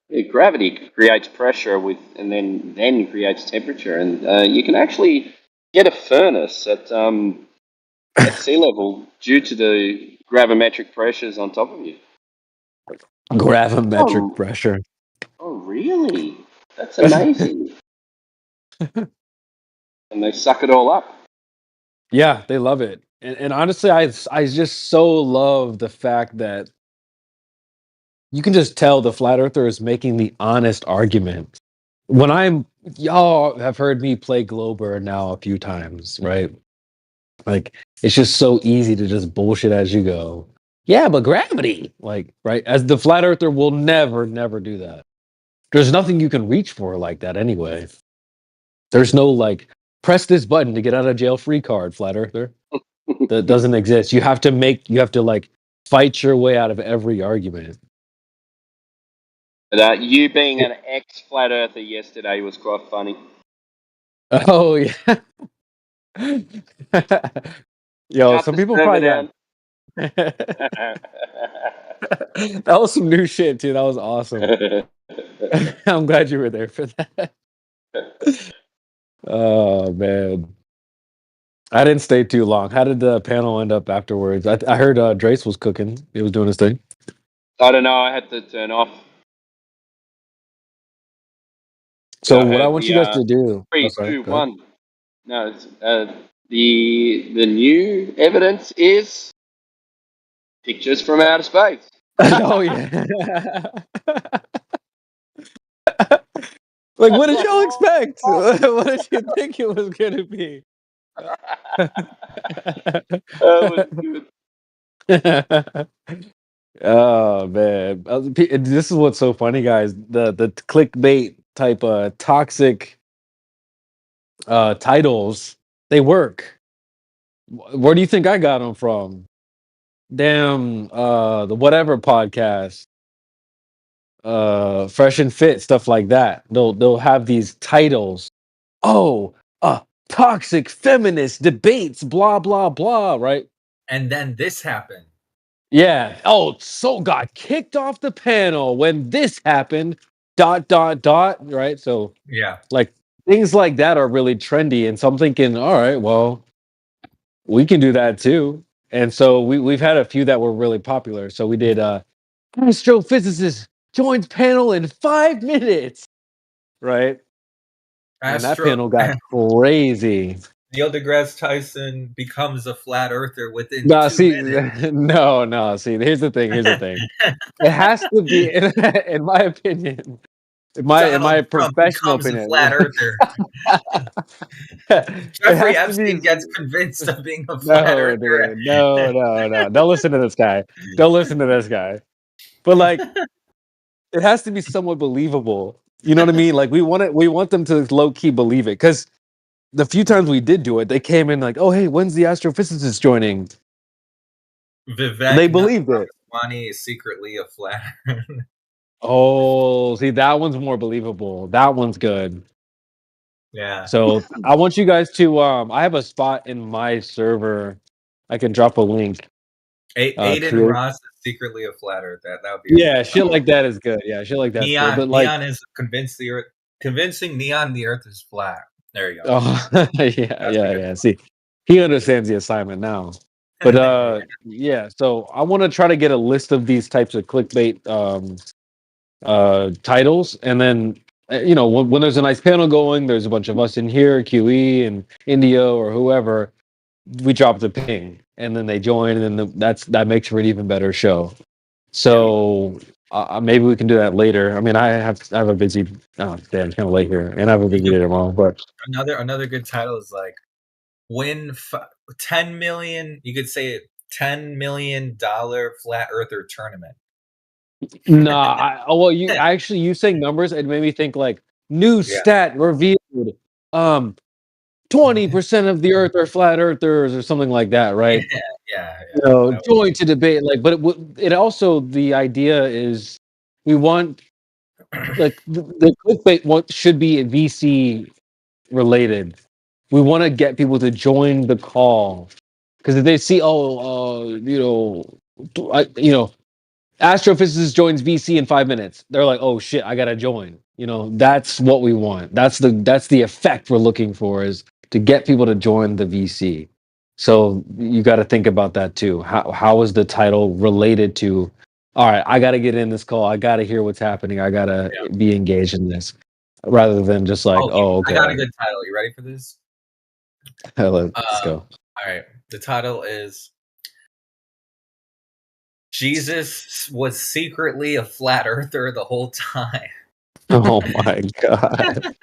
Yeah, gravity creates pressure and then creates temperature, and you can actually get a furnace at sea level due to the gravimetric pressures on top of you. Gravimetric pressure. Oh, really? That's amazing. And they suck it all up. Yeah, they love it. And honestly, I just so love the fact that you can just tell the flat earther is making the honest argument. Y'all have heard me play Glober now a few times, right? Like, it's just so easy to just bullshit as you go. Yeah, but gravity, like, right? As the flat earther will never do that. There's nothing you can reach for like that anyway. There's no like press this button to get out of jail free card, flat earther. That doesn't exist. You have to like fight your way out of every argument. But you being an ex-flat earther yesterday was quite funny. Oh yeah. Yo, Shut some the people server find down. that. That was some new shit too. That was awesome. I'm glad you were there for that. Oh man, I didn't stay too long. How did the panel end up afterwards? I heard Drace was cooking. He was doing his thing. I don't know. I had to turn off. So what I want you guys to do? 3, 2, 1. No, it's, the new evidence is pictures from outer space. Oh yeah. Like, what did y'all expect? What did you think it was gonna be? That was good. Oh man, this is what's so funny, guys. The clickbait type toxic titles, they work. Where do you think I got them from? Damn, the whatever podcast, Fresh and Fit, stuff like that. They'll have these titles. Oh, toxic feminist debates, blah blah blah, right? And then this happened. Yeah. Oh, so got kicked off the panel when this happened. ... Right. So Yeah. like things like that are really trendy, and so I'm thinking, all right, well, we can do that too. And so we've had a few that were really popular. So we did astrophysicist joins panel in 5 minutes, right? And that panel got crazy. Neil deGrasse Tyson becomes a flat earther within No, 2 see, minutes. no. See, here's the thing. It has to be, in my opinion, in my professional opinion, a flat earther. Jeffrey Epstein gets convinced of being a flat earther. No. Don't listen to this guy. But like, it has to be somewhat believable. You know what I mean? Like, we want them to low key believe it, because the few times we did do it, they came in like, "Oh, hey, when's the astrophysicist joining?" Vivek They believed it. Ramaswamy is secretly a flat. Oh, see, that one's more believable. That one's good. Yeah. So I want you guys to. I have a spot in my server. I can drop a link. Aiden Create. Ross is secretly a flat earth. That would be Yeah, shit like that is good. Yeah, shit like that's good. But like, Neon is convincing Neon the Earth is flat. There you go. oh yeah. See, he understands the assignment now. But yeah. So I want to try to get a list of these types of clickbait titles, and then when there's a nice panel going, there's a bunch of us in here, QE and Indio or whoever. We drop the ping, and then they join, and then that makes for an even better show. So maybe we can do that later. I mean, I have a busy. Oh damn, it's kind of late here, and I have a busy day tomorrow. But another good title is like win 10 million. You could say $10 million flat earther tournament. Nah, you saying numbers, it made me think like new stat revealed. 20% of the Earth are flat earthers, or something like that, right? Yeah. Join to debate, like, but it also, the idea is we want like the clickbait should be VC related. We want to get people to join the call because if they see, astrophysicist joins VC in 5 minutes, they're like, oh shit, I gotta join. That's what we want. That's the effect we're looking for, is to get people to join the VC. So you got to think about that too. How is the title related to? All right, I got to get in this call. I got to hear what's happening. I got to be engaged in this, rather than just like, okay. I got a good title. You ready for this? Let's go. All right. The title is Jesus was secretly a flat earther the whole time. Oh my god.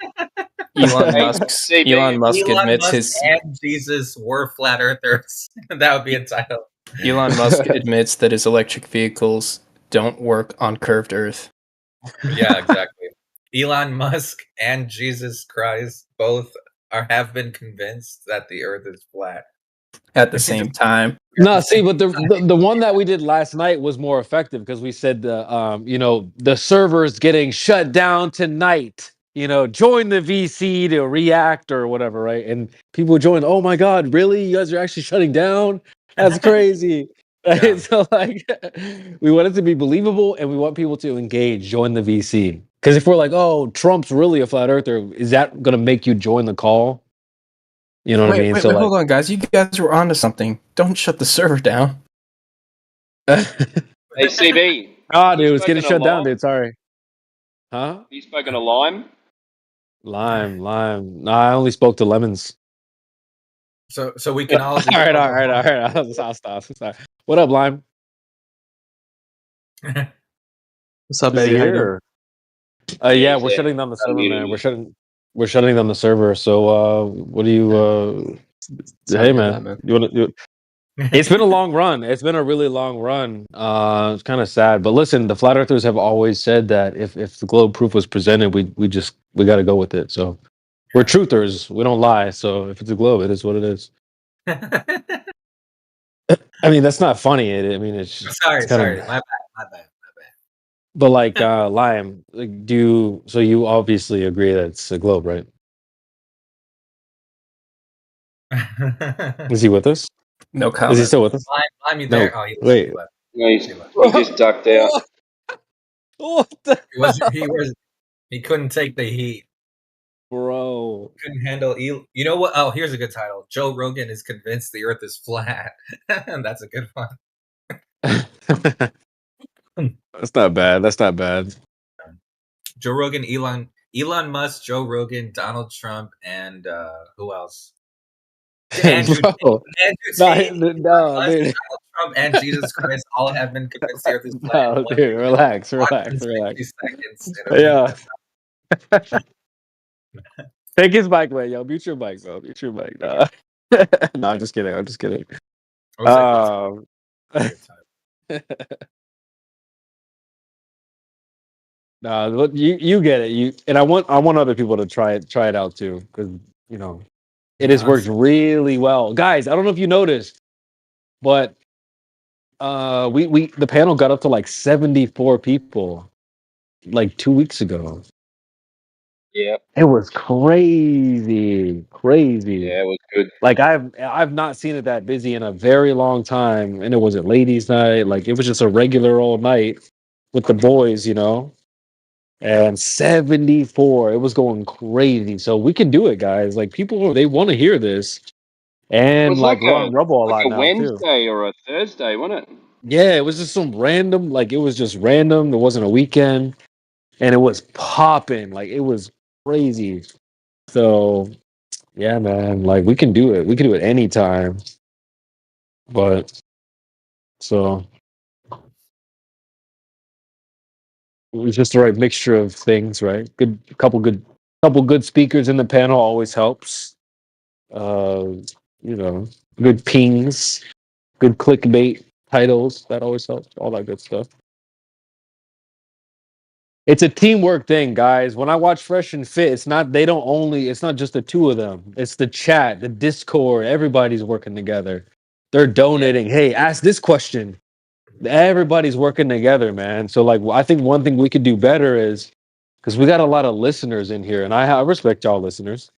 Elon Musk admits his and Jesus were flat earthers. That would be a title. Elon Musk admits that his electric vehicles don't work on curved Earth. Yeah, exactly. Elon Musk and Jesus Christ both have been convinced that the Earth is flat at the same time. No, see, but the one that we did last night was more effective because we said the server's getting shut down tonight. Join the VC to react or whatever, right? And people join. Oh my God, really? You guys are actually shutting down? That's crazy. Right? So like, we want it to be believable, and we want people to engage, join the VC. Because if we're like, oh, Trump's really a flat earther, is that going to make you join the call? You know what I mean? Wait, hold on, guys. You guys were onto something. Don't shut the server down. Hey, CB. Dude, it's getting shut down, dude. Sorry. Huh? You spoken to Lime? Lime. No, I only spoke to Lemons. So we can all. All right. I'll stop. Sorry. What up, Lime? What's up, Is he Eddie? here? Yeah, we're shutting down the server, man. We're shutting down the server. So, what do you? Hey, man. You want to? It's been a long run. It's been a really long run. It's kind of sad, but listen, the flat earthers have always said that if the globe proof was presented, we got to go with it. So we're truthers. We don't lie. So if it's a globe, it is what it is. I mean, that's not funny. It's just, sorry. My bad. But like, Lime, like, so you obviously agree that it's a globe, right? Is he with us? No comment. Is he still with us? Lime, you there? No. Oh, Wait. He just ducked out. What the he couldn't take the heat. Bro. Couldn't handle you know what? Oh, here's a good title. Joe Rogan is convinced the Earth is flat. That's a good one. That's not bad. Joe Rogan, Elon Musk, Joe Rogan, Donald Trump, and who else? Andrew Tate, dude. Donald Trump and Jesus Christ all have been convinced the Earth is flat. No, dude, relax. 60 seconds. Yeah. Take his mic away, yo. Mute your mic, bro. Mute your mic. No, I'm just kidding. No, you get it. And I want other people to try it out too, because it has worked really well, guys. I don't know if you noticed, but the panel got up to like 74 people like 2 weeks ago. Yeah. It was crazy. Yeah, it was good. Like I've not seen it that busy in a very long time. And it was a ladies' night. Like it was just a regular old night with the boys, And 74. It was going crazy. So we can do it, guys. Like people they want to hear this. It And was like we're on Rumble a lot a now too. Wednesday or a Thursday, wasn't it? Yeah, it was just some random, like it was just random. It wasn't a weekend. And it was popping. Like it was crazy. So yeah, man. Like we can do it. We can do it anytime. But so it was just the right mixture of things, right? Couple good speakers in the panel always helps. Uh, good pings, good clickbait titles, that always helps, all that good stuff. It's a teamwork thing, guys. When I watch Fresh and Fit, it's not just the two of them. It's the chat, the Discord, everybody's working together. They're donating. Hey, ask this question. Everybody's working together, man. So like I think one thing we could do better is because we got a lot of listeners in here, and I respect y'all listeners,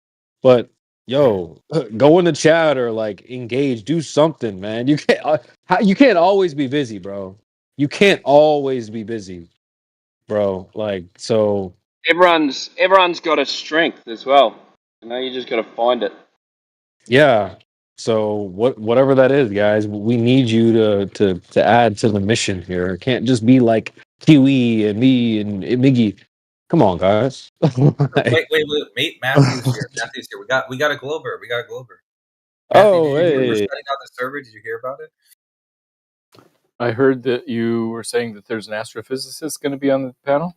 but yo, go in the chat or like engage, do something, man. You can't always be busy, bro. You can't always be busy, bro. Like so. Everyone's got a strength as well. You just got to find it. Yeah. So whatever that is, guys, we need you to add to the mission here. It can't just be like Kiwi and me and Miggy. Come on, guys. Wait. Matthew's here. We got a Glober. Matthew, Oh, did you hear we're hey. setting out the server? Did you hear about it? I heard that you were saying that there's an astrophysicist going to be on the panel.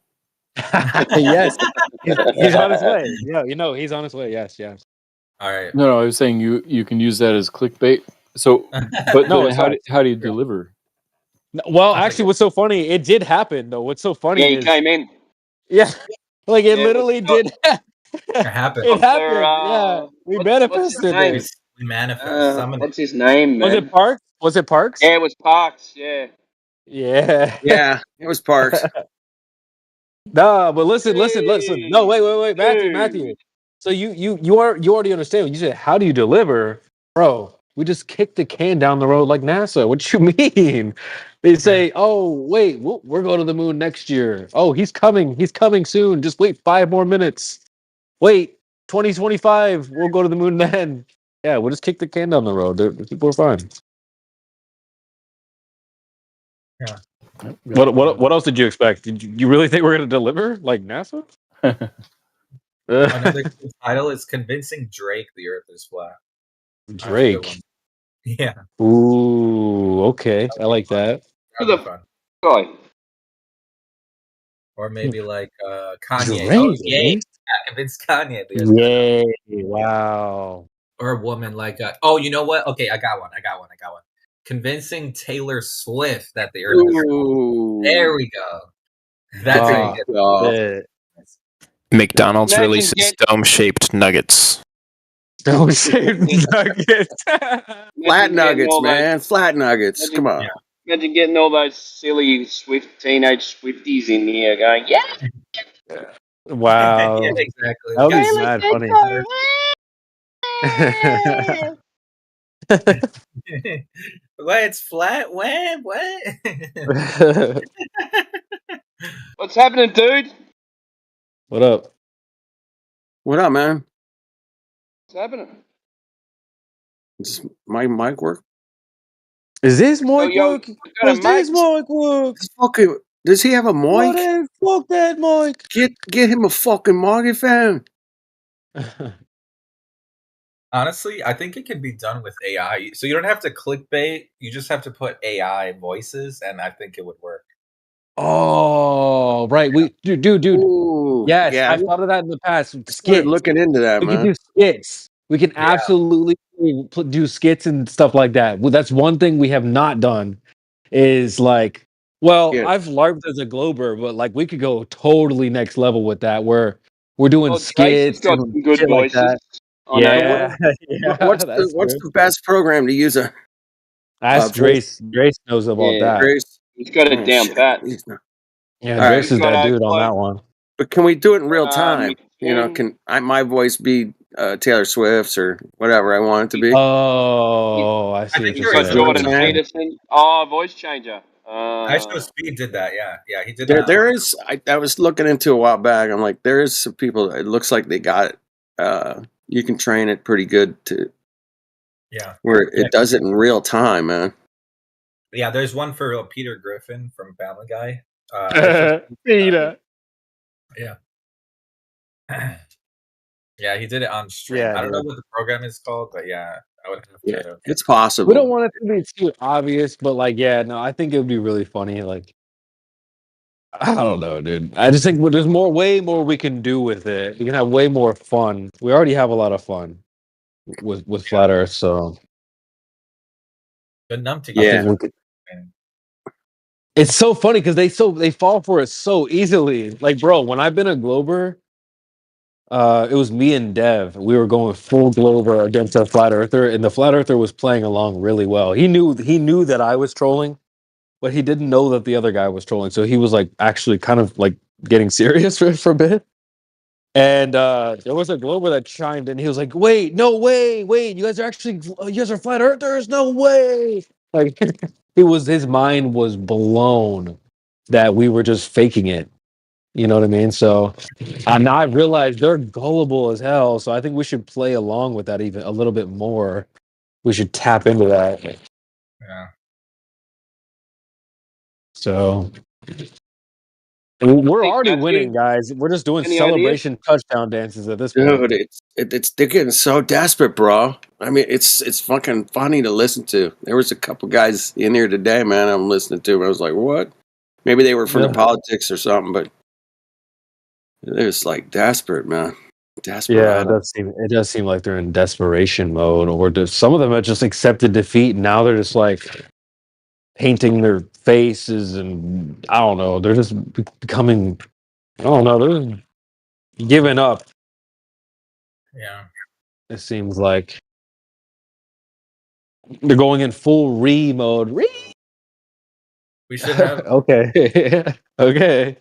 Yes, he's on his way. Yeah, he's on his way. Yes. All right. No, I was saying you can use that as clickbait. So, but No, how do you deliver? Well, actually, what's so funny? It did happen though. What's so funny Yeah, he is came in. yeah, like it literally did. It happened. It happened. Yeah, we manifested name? it. We manifest. What's his name, man? Was it Parks? Was it Parks? Yeah, it was Parks. Yeah. Yeah. Yeah, it was Parks. Nah, but listen. No, wait, Matthew. So you already understand. You said, how do you deliver, bro? We just kick the can down the road like NASA. What you mean? They say, oh wait, we're going to the moon next year. Oh, he's coming soon. Just wait 5 more minutes. Wait, 2025, we'll go to the moon then. Yeah, we'll just kick the can down the road. People are fine. Yeah. What else did you expect? Did you really think we're going to deliver like NASA? Another cool title is Convincing Drake the Earth is Flat. Drake. Yeah. Ooh, okay. I like that. Who the guy? Or maybe like Kanye. Drake? Oh, yay. Convince Kanye the Earth is flat. Yay! Wow. Or a woman like oh, you know what? Okay, I got one. Convincing Taylor Swift that the Earth is flat. There we go. That's how you get McDonald's Imagine releases dome-shaped nuggets. Dome-shaped nuggets. Flat nuggets, man. Flat nuggets. Come on. Imagine getting all those silly teenage Swifties in here going, yeah. Wow. Yeah, exactly. That would be mad funny. What? It's flat? What? What's happening, dude? What up? What up, man? What's happening? Does my mic work? Is this mic work? Is this mic work? Fucking, does he have a mic? Fuck that mic. Get him a fucking microphone. Honestly, I think it can be done with AI. So you don't have to clickbait. You just have to put AI voices, and I think it would work. Oh, right. Dude. Ooh, Yes, yeah. I've thought of that in the past. Skits. Looking into that, we man. can do skits. We can absolutely do skits and stuff like that. Well, that's one thing we have not done. Is like, I've LARPed as a Glober, but like we could go totally next level with that, where we're doing skits. Got and some good shit like voices. that. Yeah. What's the best program to use a? Ask Drace. Drace knows about that. Drace. He's got it down pat. Yeah, Drace is that dude on that one. But can we do it in real time? You know, can my voice be Taylor Swift's or whatever I want it to be? Oh, I I see what think you're there Got is. saying. Jordan Peterson. Oh, voice changer. Ice Speed did that. Yeah, he did There, that. there is. I was looking into a while back. I'm like, there is some people. It looks like they got it. You can train it pretty good to Yeah. where it does it in real time, man. Yeah, there's one for Peter Griffin from Family Guy. Peter. Yeah. Yeah, he did it on stream. Yeah, I don't know dude. what the program is called, but yeah, I would have Yeah, to. it's possible. We don't want it to be too obvious, but like, yeah, no, I think it would be really funny. Like, I don't know, dude. I just think there's way more we can do with it. We can have way more fun. We already have a lot of fun with Flat Earth, so The numb I together. think we could. It's so funny because they fall for it so easily. Like, bro, when I've been a Glober, it was me and Dev. We were going full Glober against a Flat Earther, and the Flat Earther was playing along really well. He knew that I was trolling, but he didn't know that the other guy was trolling. So he was like actually kind of like getting serious for a bit. And there was a Glober that chimed in. He was like, "Wait, no way, wait! You guys are Flat Earthers? No way!" Like, his mind was blown that we were just faking it. You know what I mean? So now I realized they're gullible as hell. So I think we should play along with that even a little bit more. We should tap into that. Yeah. So we're Think, already Matthew, winning, guys. We're just doing any celebration touchdown dances at this point. Dude, it's they're getting so desperate, bro. I mean, it's fucking funny to listen to. There was a couple guys in here today, man. I'm listening to. I was like, what? Maybe they were from the politics or something, but they're just like desperate, man. Desperate. Yeah, it does seem like they're in desperation mode, or just some of them have just accepted defeat, and now they're just like painting their faces, and I don't know, they're just becoming, I don't know, they're just giving up. Yeah. It seems like they're going in full mode. We should have. Okay. Okay.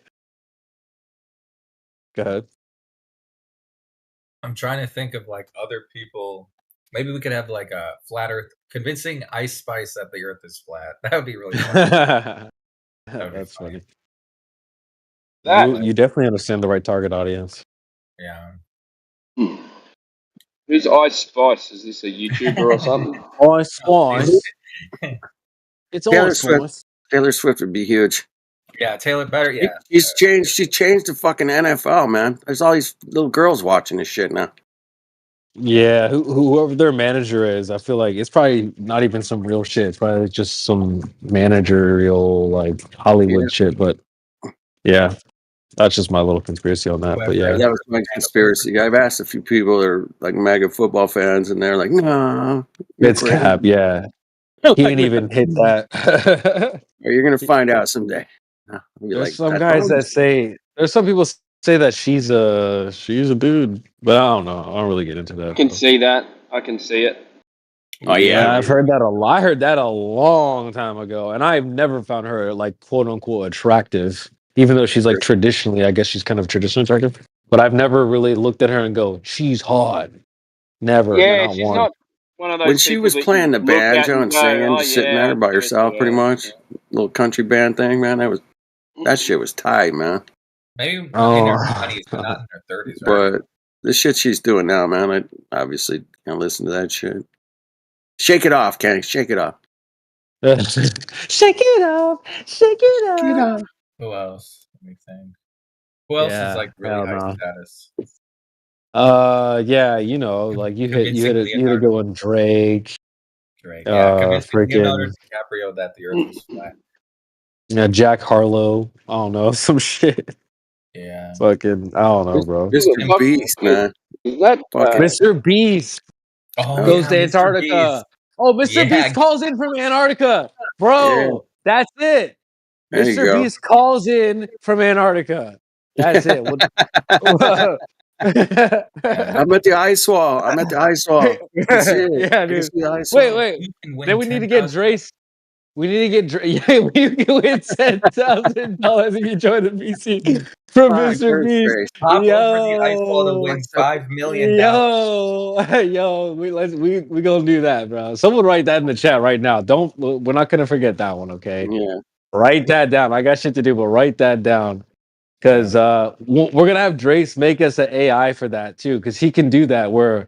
Go ahead. I'm trying to think of like other people. Maybe we could have like a flat Earth convincing Ice Spice that the Earth is flat. That would be really fun. That's funny. That You definitely understand the right target audience. Yeah. Who's Ice Spice? Is this a YouTuber or something? Ice Spice. It's Taylor Ice Swift. Spice. Taylor Swift would be huge. Yeah, Taylor better. Yeah. She changed the fucking NFL, man. There's all these little girls watching this shit now. Yeah, whoever their manager is, I feel like it's probably not even some real shit. It's probably just some managerial like Hollywood shit. But yeah, that's just my little conspiracy on that. But yeah, That was my conspiracy. I've asked a few people that are like mega football fans, and they're like, "No, it's cap. Yeah, he didn't even hit that. You're gonna find out someday." I'll be There's like, some "I guys told you." that say there's some people say that she's a dude, but I don't know. I don't really get into I that. can see that. I can see it. Oh yeah, I've heard that a lot. I heard that a long time ago, and I've never found her like quote unquote attractive, even though she's like traditionally, I guess she's kind of traditionally attractive. But I've never really looked at her and go, she's hot. Never. Yeah, not she's one. not one of those. When she people was that you playing the look at banjo and go, singing, "Oh, just sitting yeah, there by I'd give it herself, to pretty her." much, little country band thing, man. That shit was tight, man. Maybe in her Oh. 20s, but not in her 30s, right? But the shit she's doing now, man, I obviously can't listen to that shit. Shake it off, Kenny. Shake it off. Shake it off. Shake it off. Who else? Let me think. Who else Yeah, is like really hell high no. status? Yeah, you know, like you hit a Convincing good one, Drake. Drake. Yeah, convincing Leonardo Freaking DiCaprio that the Earth is flat. yeah, Jack Harlow. I don't know, some shit. Yeah. Fucking, I don't know, bro. Mr. Beast, man. Is that Mr. Beast goes to Mr. Antarctica. Beast. Oh, Mr. Yeah. Beast calls in from Antarctica, bro. That's it. There you Mr. go. Beast calls in from Antarctica. That's it. I'm at the ice wall. I'm at the ice wall. I can see it. Yeah, I can dude. see the ice wall. Wait. Then we need to get Drace. We need to get yeah, we win $10,000 if you join the VC from Mr. Beast. Hop over the ice wall to win $5 million. Yo, we gonna do that, bro. Someone write that in the chat right now. We're not gonna forget that one, okay? Yeah. Write that down. I got shit to do, but write that down. Because we're gonna have Drace make us an AI for that too, because he can do that where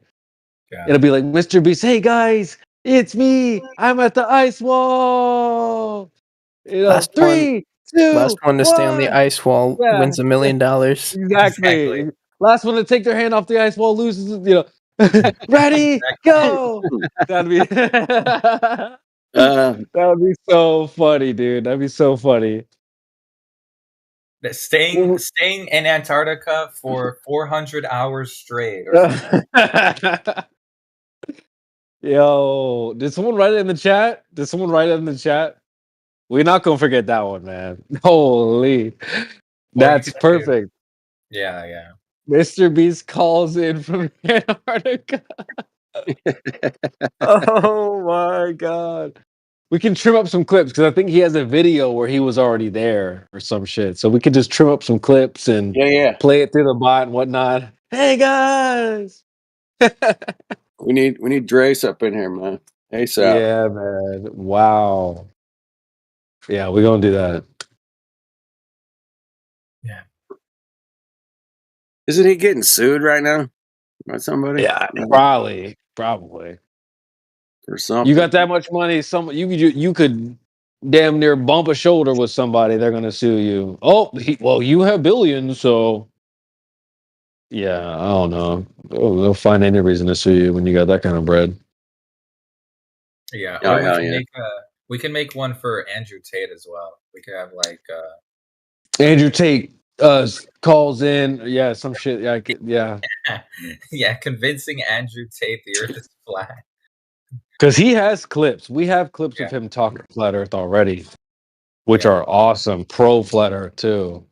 it'll be like Mr. Beast, hey guys, it's me. I'm at the ice wall. You know, Last three, last one to stay on the ice wall Yeah. wins $1 million. Exactly. Last one to take their hand off the ice wall loses, you know. Ready, go. That'd be that would be so funny, dude. That'd be so funny. Staying in Antarctica for 400 hours straight. Or something. Yo, did someone write it in the chat? We're not gonna forget that one, man. Holy, that's perfect. Yeah. Mr. Beast calls in from Antarctica. Oh my god. We can trim up some clips because I think he has a video where he was already there or some shit. So we could just trim up some clips and play it through the bot and whatnot. Hey guys. We need Drace up in here, man. ASAP. Yeah, man. Wow. Yeah, we're gonna do that. Isn't he getting sued right now by somebody? Yeah, probably. Or something. You got that much money, you could damn near bump a shoulder with somebody, they're gonna sue you. Oh, you have billions, so yeah, I don't know. They'll find any reason to sue you when you got that kind of bread. Yeah. Oh, Or hell yeah. we can make one for Andrew Tate as well. We could have like Andrew Tate calls in, yeah, some shit. Yeah, yeah, convincing Andrew Tate the Earth is flat. because he has clips. We have clips of him talking flat Earth already, which are awesome. Pro flat Earth too.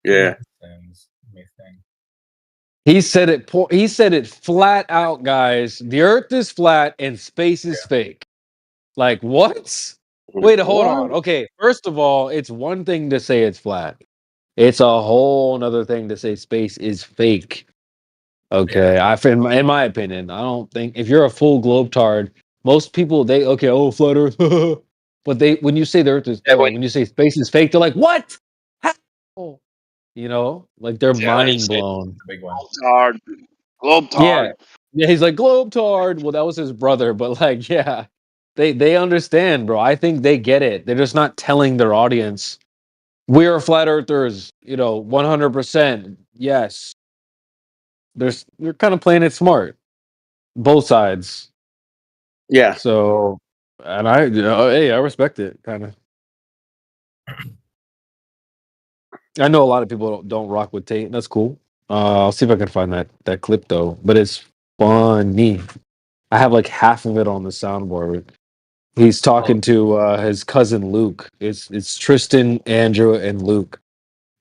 Yeah. He said it flat out, guys. The Earth is flat and space is fake. Like what? Wait, hold on. Okay, first of all, it's one thing to say it's flat. It's a whole nother thing to say space is fake. Okay, in my opinion, I don't think if you're a full globetard, most people flat Earth, but when you say the Earth is when you say space is fake, they're like, what? How? You know, like they're mind blown. Big one. Globetard. Yeah, he's like globetard. Well, that was his brother, but like, yeah, they understand, bro. I think they get it. They're just not telling their audience. We are flat earthers, 100%. Yes. They're kind of playing it smart. Both sides. Yeah. So, and I respect it, kind of. I know a lot of people don't rock with Tate. That's cool. I'll see if I can find that clip though. But it's funny. I have like half of it on the soundboard. He's talking to his cousin Luke. It's Tristan, Andrew, and Luke.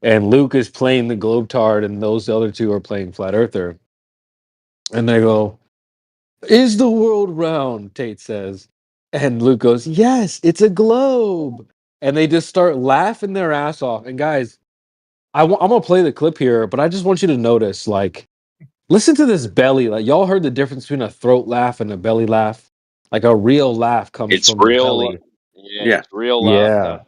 And Luke is playing the Globetard, and those other two are playing Flat Earther. And they go, "Is the world round?" Tate says. And Luke goes, "Yes, it's a globe." And they just start laughing their ass off. And guys, I'm gonna play the clip here, but I just want you to notice, like, listen to this belly. Like, y'all heard the difference between a throat laugh and a belly laugh? Like a real laugh comes from the belly. It's real Yeah. laughter.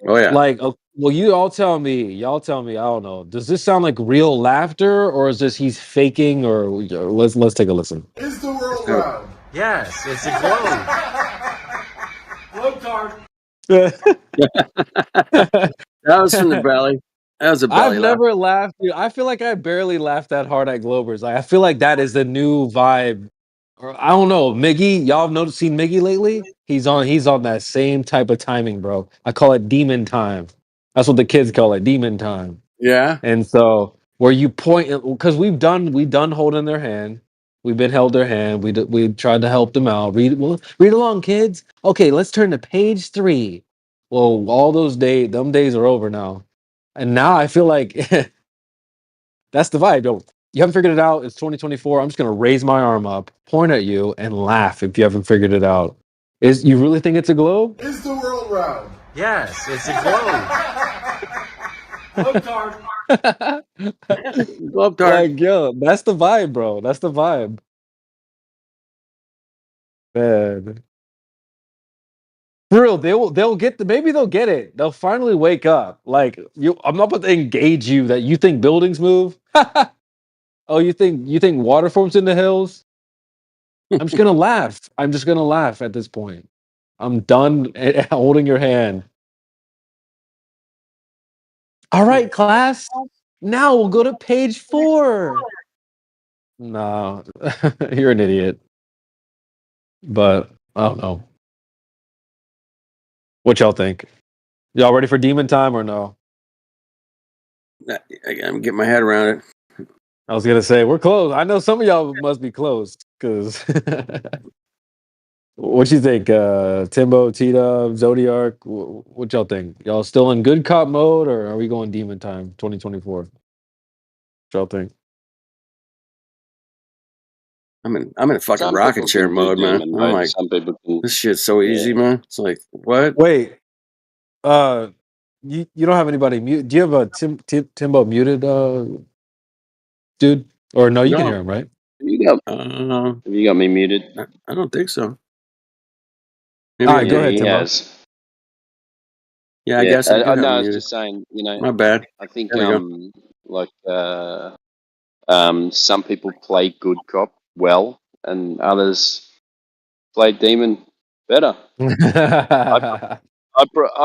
Oh yeah. Like, well, y'all tell me. I don't know. Does this sound like real laughter, or is this he's faking? Or let's take a listen. Is the world round? Yes, it's a globe. Globetard. That was from the belly. That was a belly I've laugh. never laughed. Dude. I feel like I barely laughed that hard at Globers. Like, I feel like that is the new vibe. Or I don't know, Miggy. Y'all have seen Miggy lately? He's on that same type of timing, bro. I call it demon time. That's what the kids call it, demon time. Yeah. And so where you point, because we've done holding their hand. We've been held their hand. We tried to help them out. Read along, kids. Okay, let's turn to page 3. Well, all them days are over now. And now I feel like that's the vibe. Yo, you haven't figured it out. It's 2024. I'm just gonna raise my arm up, point at you, and laugh if you haven't figured it out. Is you really think it's a globe? Is the world round? Yes, it's a globe. Globe tart. Like, yo, that's the vibe, bro. That's the vibe. Man. For real, they'll get maybe they'll get it. They'll finally wake up. Like I'm not about to engage you that you think buildings move. Oh, you think water forms in the hills? I'm just gonna laugh. I'm just gonna laugh at this point. I'm done holding your hand. All right, class. Now we'll go to page 4. No, you're an idiot. But I don't know. What y'all think? Y'all ready for demon time or no? I'm getting my head around it. I was gonna say we're close. I know some of y'all must be close because. What you think, Timbo, Tita, Zodiac? What y'all think? Y'all still in good cop mode, or are we going demon time 2024? What y'all think? I'm in fucking Some rocking people chair can do mode, man. demon I'm mode. like, Some people can. this shit's so easy, Yeah. man. It's like, what? Wait, you don't have anybody mute? Do you have a Timbo muted, dude? Or no, you can No. hear him, right? Have you got me muted? I don't think so. All Maybe right, go I ahead, He Timbo. has. Yeah, I guess I do have no, I him was muted. just saying, My bad. I think There we go. like some people play good cop well, and others play demon better. I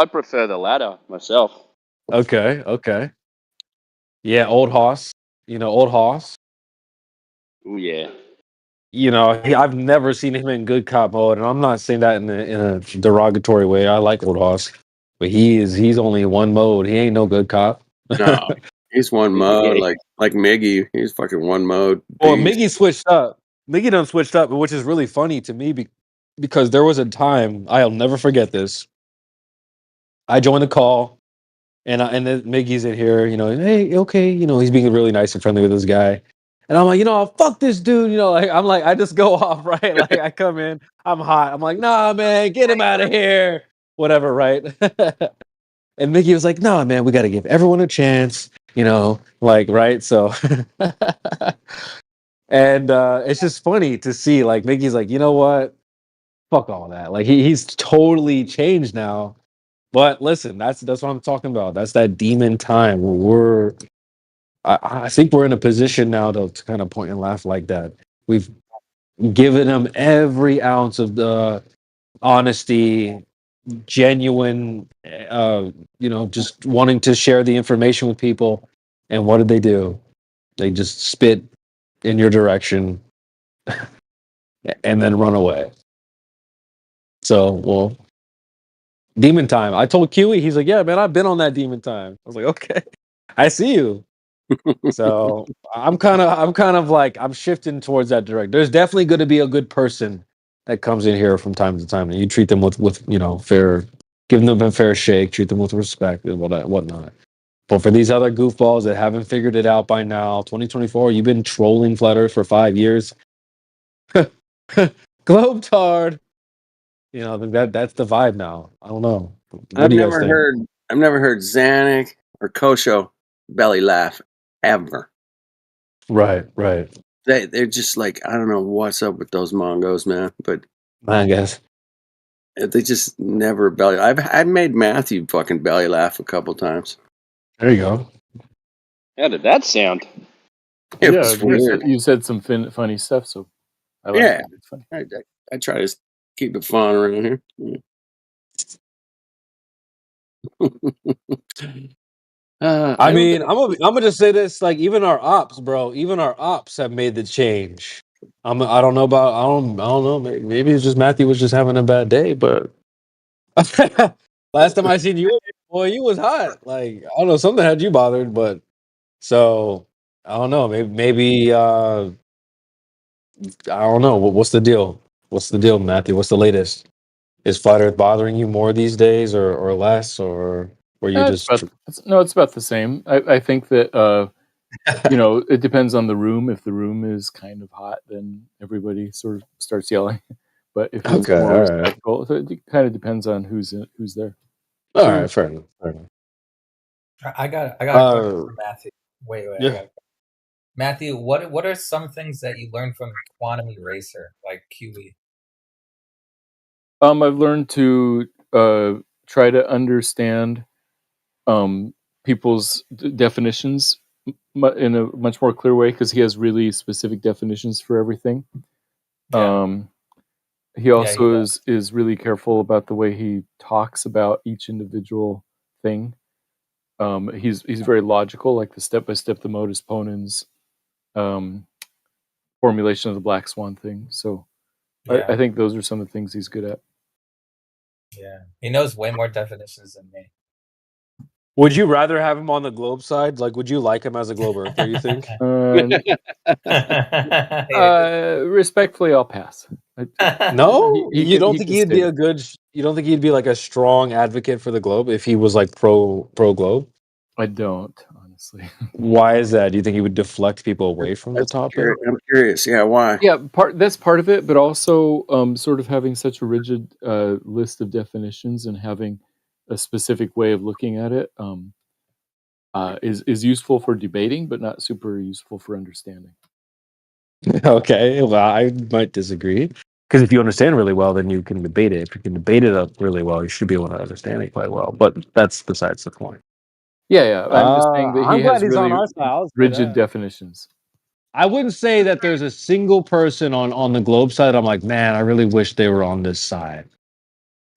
prefer the latter myself. Okay. Yeah, old Hoss. Old Hoss. Oh yeah. I've never seen him in good cop mode, and I'm not saying that in a derogatory way. I like old Hoss, but he's only one mode. He ain't no good cop. No, he's one mode, Yeah. like Miggy. He's fucking one mode. Well, Beast. Miggy switched up. Miggy done switched up, which is really funny to me because there was a time I'll never forget this. I joined the call, and then Miggy's in here. Hey, okay, he's being really nice and friendly with this guy. And I'm like, fuck this dude. I just go off, right? Like, I come in, I'm hot. I'm like, nah, man, get him out of here. Whatever, right? And Mickey was like, nah, man, we got to give everyone a chance, right? So, and it's just funny to see, like, Mickey's like, you know what? Fuck all that. Like, he's totally changed now. But listen, that's what I'm talking about. That's that demon time where I think we're in a position now to kind of point and laugh like that. We've given them every ounce of the honesty, genuine, just wanting to share the information with people. And what did they do? They just spit in your direction and then run away. So, well, demon time. I told Kiwi, he's like, yeah, man, I've been on that demon time. I was like, okay, I see you. So I'm kind of like I'm shifting towards that direction. There's definitely going to be a good person that comes in here from time to time, and you treat them with fair, give them a fair shake, treat them with respect and whatnot. But for these other goofballs that haven't figured it out by now, 2024, you've been trolling Flat Earth for 5 years. Globetard. That's the vibe now. I don't know. What I've do you guys think? never heard Zanuck or Kosho belly laugh ever. Right. They're just like, I don't know what's up with those Mongos, man. But I guess they just never belly. I've made Matthew fucking belly laugh a couple times. There you go. How did that sound? It was weird. You said some funny stuff, so I like Yeah, it. It's funny. I try to keep it fun around here. I mean, I'm gonna just say this: like, even our ops, bro, have made the change. I don't know about. I don't know. Maybe it's just Matthew was just having a bad day, but last time I seen you, boy, you was hot. Like, I don't know, something had you bothered, but so I don't know. Maybe I don't know. What's the deal? What's the deal, Matthew? What's the latest? Is Flat Earth bothering you more these days, or less, or were you It's about the same. I think that it depends on the room. If the room is kind of hot, then everybody sort of starts yelling. But if it's Okay, more all right. respectful, so it kind of depends on who's there. All right, fair enough. Fair enough. I got a question for Matthew. Wait, I yeah. got Matthew. What are some things that you learned from Quantum Eraser, like QE? I've learned to try to understand people's definitions in a much more clear way, because he has really specific definitions for everything. Yeah. He also is really careful about the way he talks about each individual thing. He's very logical, like the step by step, the modus ponens, formulation of the black swan thing. So Yeah. I think those are some of the things he's good at. Yeah, he knows way more definitions than me. Would you rather have him on the globe side? Like, would you like him as a globe earther, you think? Respectfully, I'll pass. No? You don't think can he'd be stay. a good... You don't think he'd be like a strong advocate for the globe if he was like pro globe? I don't, honestly. Why is that? Do you think he would deflect people away from the topic? I'm curious. Yeah, why? Yeah, that's part of it, but also sort of having such a rigid list of definitions and having a specific way of looking at it is useful for debating, but not super useful for understanding. Okay, well, I might disagree. Because if you understand really well, then you can debate it. If you can debate it up really well, you should be able to understand it quite well. But that's besides the point. Yeah. I'm just saying that I'm he glad has he's on really our side. I'll say rigid that. definitions. I wouldn't say that there's a single person on the globe side. I'm like, man, I really wish they were on this side.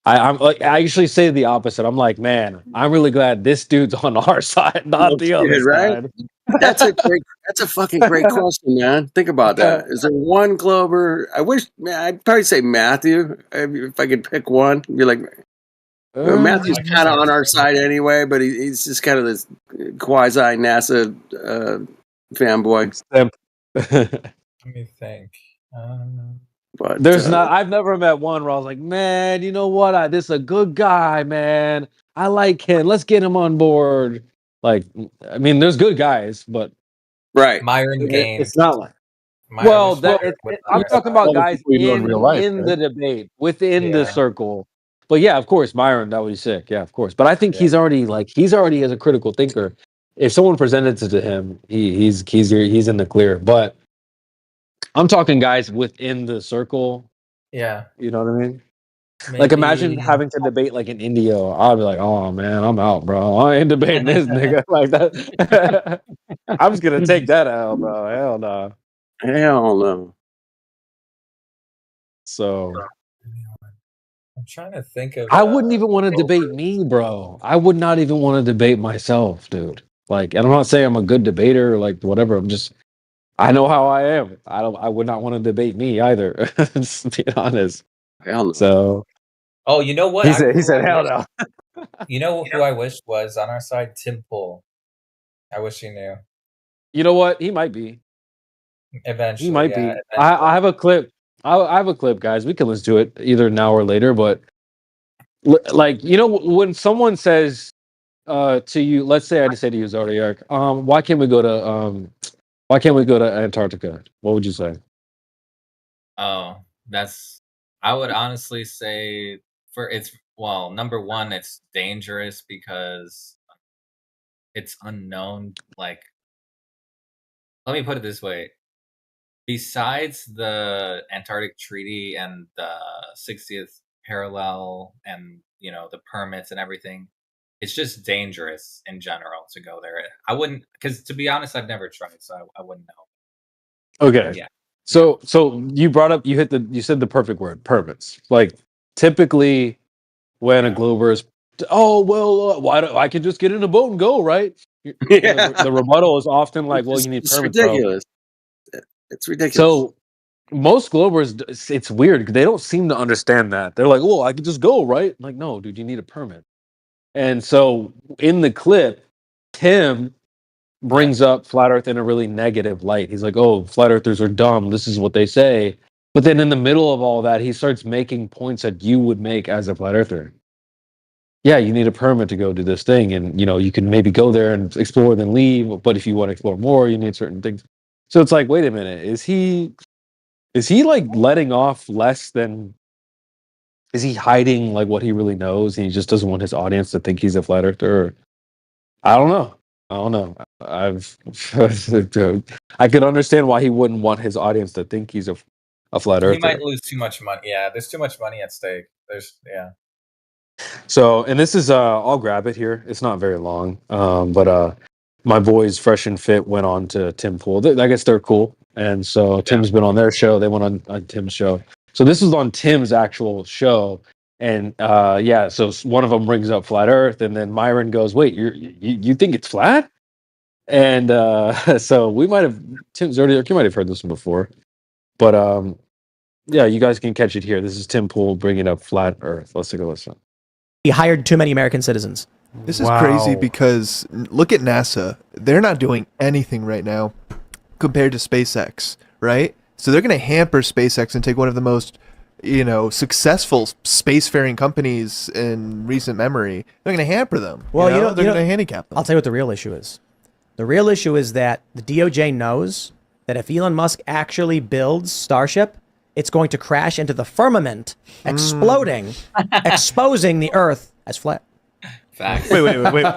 I'm like, I usually say the opposite. I'm like, man, I'm really glad this dude's on our side, not the other right? side. That's a fucking great question, man. Think about that. Is there one Glober? I wish, man, I'd probably say Matthew. If I could pick one, be like, Matthew's kind of on our side anyway, but he's just kind of this quasi NASA fanboy. Let me think. But There's not. I've never met one where I was like, man, you know what? This is a good guy, man. I like him. Let's get him on board. Like, I mean, there's good guys, but right, Myron Gaines. It's not like. Myron Well, was that with I'm our talking side. about guys people you know in real life, in right? the debate within the Yeah. circle. But yeah, of course, Myron, that would be sick. Yeah, of course. But I think he's already as a critical thinker. If someone presented it to him, he's in the clear. But I'm talking guys within the circle. Yeah. You know what I mean? Like, imagine having to debate like in India. I'd be like, oh man, I'm out, bro. I ain't debating this nigga like that. I'm just gonna take that out, bro. Hell no. Hell no. So I'm trying to think of. I wouldn't even want to debate me, bro. I would not even want to debate myself, dude. Like, and I'm not saying I'm a good debater or like whatever. I know how I am. I would not want to debate me either. Just to be honest. Hell no. So. Oh, you know what? He said, hell no. You know who I wish was on our side? Tim Pool. I wish he knew. You know what? He might be. Eventually, He might yeah, be. eventually. I have a clip. I have a clip, guys. We can listen to it either now or later. But like, you know, when someone says to you, let's say I just say to you, Zodiac, why can't we go to Antarctica? What would you say? Oh, I would honestly say number one, it's dangerous because it's unknown. Like, let me put it this way. Besides the Antarctic Treaty and the 60th parallel and, you know, the permits and everything, it's just dangerous in general to go there. I wouldn't, because to be honest, I've never tried, so I wouldn't know. Okay. Yeah. So you brought up, you said the perfect word, permits. Like, typically when a Glober is, I can just get in a boat and go, right? Yeah. The rebuttal is often like, well, you need It's permits. ridiculous. It's ridiculous. So most Globers, it's weird because they don't seem to understand that. They're like, "Oh, I could just go, right?" Like, no, dude, you need a permit. And so in the clip, Tim brings up flat Earth in a really negative light. He's like, "Oh, flat Earthers are dumb. This is what they say." But then in the middle of all that, he starts making points that you would make as a flat Earther. Yeah, you need a permit to go do this thing, and you know you can maybe go there and explore, then leave. But if you want to explore more, you need certain things. So it's like, wait a minute, is he like letting off less than is he hiding like what he really knows, and he just doesn't want his audience to think he's a flat earther? Or, I don't know. I could understand why he wouldn't want his audience to think he's a flat He earther. might lose too much money. Yeah, there's too much money at stake. So, and this is I'll grab it here. It's not very long, but my boys Fresh and Fit went on to Tim Pool. I guess they're cool, and so Tim's been on their show. They went on Tim's show. So this was on Tim's actual show, and so one of them brings up flat Earth, and then Myron goes, "Wait, you think it's flat?" And so we might have Tim's already. You might have heard this one before, but yeah, you guys can catch it here. This is Tim Pool bringing up flat Earth. Let's take a listen. He hired too many American citizens. This is crazy because look at NASA. They're not doing anything right now compared to SpaceX, right? So they're going to hamper SpaceX and take one of the most, successful spacefaring companies in recent memory. They're going to hamper them. Well, they're going to handicap them. I'll tell you what the real issue is. The real issue is that the DOJ knows that if Elon Musk actually builds Starship, it's going to crash into the firmament, exploding, exposing the Earth as flat. Facts. Wait. Chaos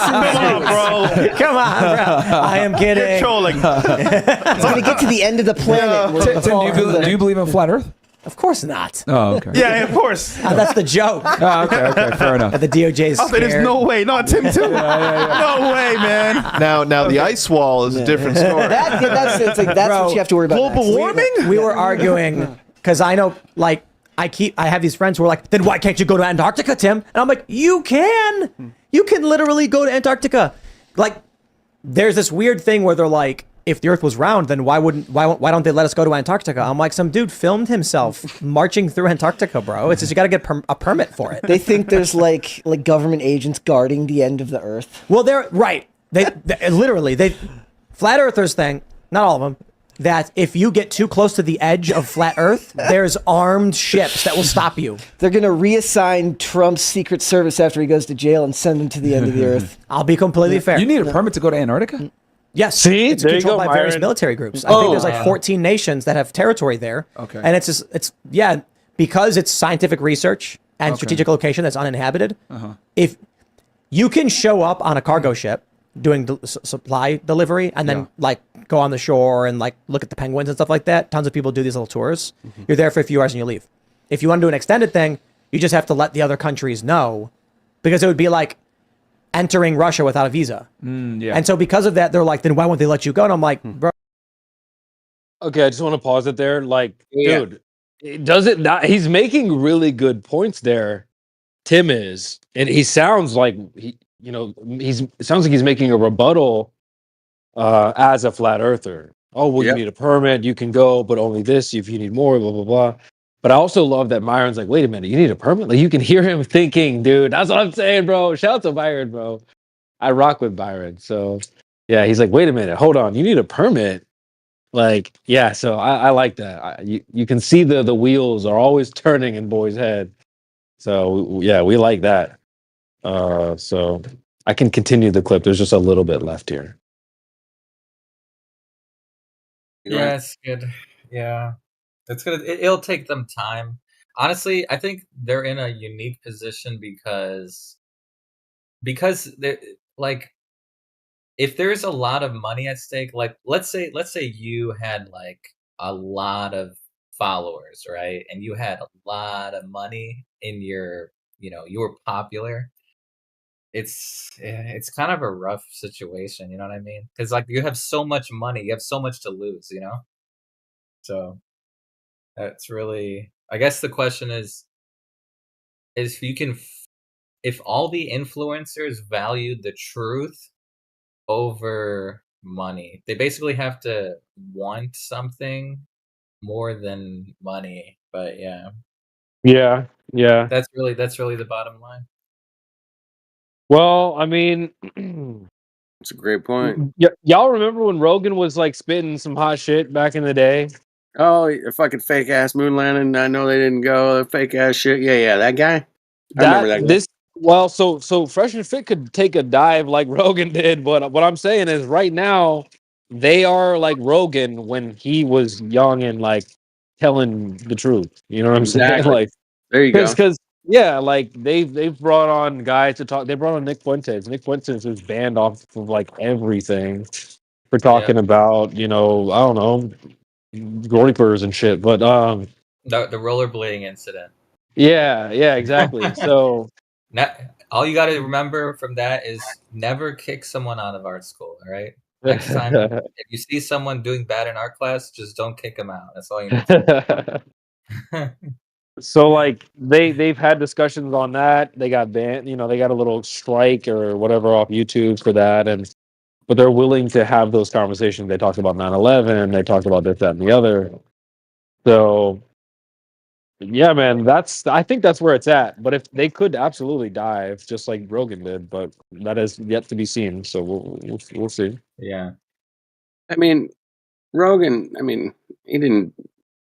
ensues. bro. Come on, bro. I am kidding. You're trolling. It's going to get to the end of the planet. Tim, do you believe in flat Earth? Of course not. Oh, okay. Yeah, of course. That's the joke. Oh, okay, fair enough. That the DOJ is scared. There's no way. Not Tim too. No way, man. Now the ice wall is a different story. That's what you have to worry about. Global warming? We were arguing because I know, like, I have these friends who are like, then why can't you go to Antarctica, Tim? And I'm like, you can literally go to Antarctica. Like, there's this weird thing where they're like, if the Earth was round, then why don't they let us go to Antarctica? I'm like, some dude filmed himself marching through Antarctica, bro. It's just you got to get a permit for it. They think there's like government agents guarding the end of the Earth. Well, they're right. They literally flat earthers think, not all of them, that if you get too close to the edge of flat Earth, there's armed ships that will stop you. They're going to reassign Trump's Secret Service after he goes to jail and send him to the end of the Earth. I'll be completely fair. You need a permit to go to Antarctica? Yes. See, it's there you controlled go, by various Myron. military groups. I think there's like 14 nations that have territory there. Okay. And it's because it's scientific research and strategic location that's uninhabited. If you can show up on a cargo ship doing supply delivery and then like go on the shore and like look at the penguins and stuff like that. Tons of people do these little tours. You're there for a few hours and you leave. If you want to do an extended thing, you just have to let the other countries know, because it would be like entering Russia without a visa. And so because of that, they're like, then why won't they let you go? And I'm like, bro. Okay, I just want to pause it there. Like, dude, does it not? He's making really good points there. Tim is, and he sounds like it sounds like he's making a rebuttal as a flat earther. Oh, well, you need a permit, you can go, but only this if you need more, blah, blah, blah. But I also love that Myron's like, wait a minute, you need a permit? Like, you can hear him thinking, dude, that's what I'm saying, bro. Shout out to Byron, bro. I rock with Byron. So, yeah, he's like, wait a minute, hold on, you need a permit? Like, yeah, so I like that. You can see the wheels are always turning in Boy's head. So, yeah, we like that. So I can continue the clip. There's just a little bit left here. Yeah, it's good. Yeah, it's good. It'll take them time. Honestly, I think they're in a unique position because they're like, if there's a lot of money at stake, like let's say you had like a lot of followers, right? And you had a lot of money in your, you were popular. It's kind of a rough situation, you know what I mean? Because like you have so much money, you have so much to lose, So that's really, I guess the question is if you can, if all the influencers valued the truth over money, they basically have to want something more than money. But yeah, that's really the bottom line. Well, I mean, it's a great point. Y'all remember when Rogan was like spitting some hot shit back in the day? Oh, a fucking fake ass moon landing. I know they didn't go. Fake ass shit. Yeah, that guy. I remember that guy. So Fresh and Fit could take a dive like Rogan did, but what I'm saying is right now they are like Rogan when he was young and like telling the truth. You know what I'm saying? Exactly. Like, There you go. because yeah, like they've brought on guys to talk. They brought on Nick Fuentes. Nick Fuentes was banned off of like everything for talking about, I don't know, groypers and shit. But The rollerblading incident. yeah, exactly. So All you got to remember from that is never kick someone out of art school. All right. Next time, if you see someone doing bad in art class, just don't kick them out. That's all you need to do. So like they've had discussions on that. They got banned, they got a little strike or whatever off YouTube for that, but they're willing to have those conversations. They talked about 9/11, they talked about this, that, and the other. So yeah, man, I think that's where it's at. But if they could absolutely dive just like Rogan did, but that is yet to be seen. So we'll see. Yeah. I mean, Rogan, he didn't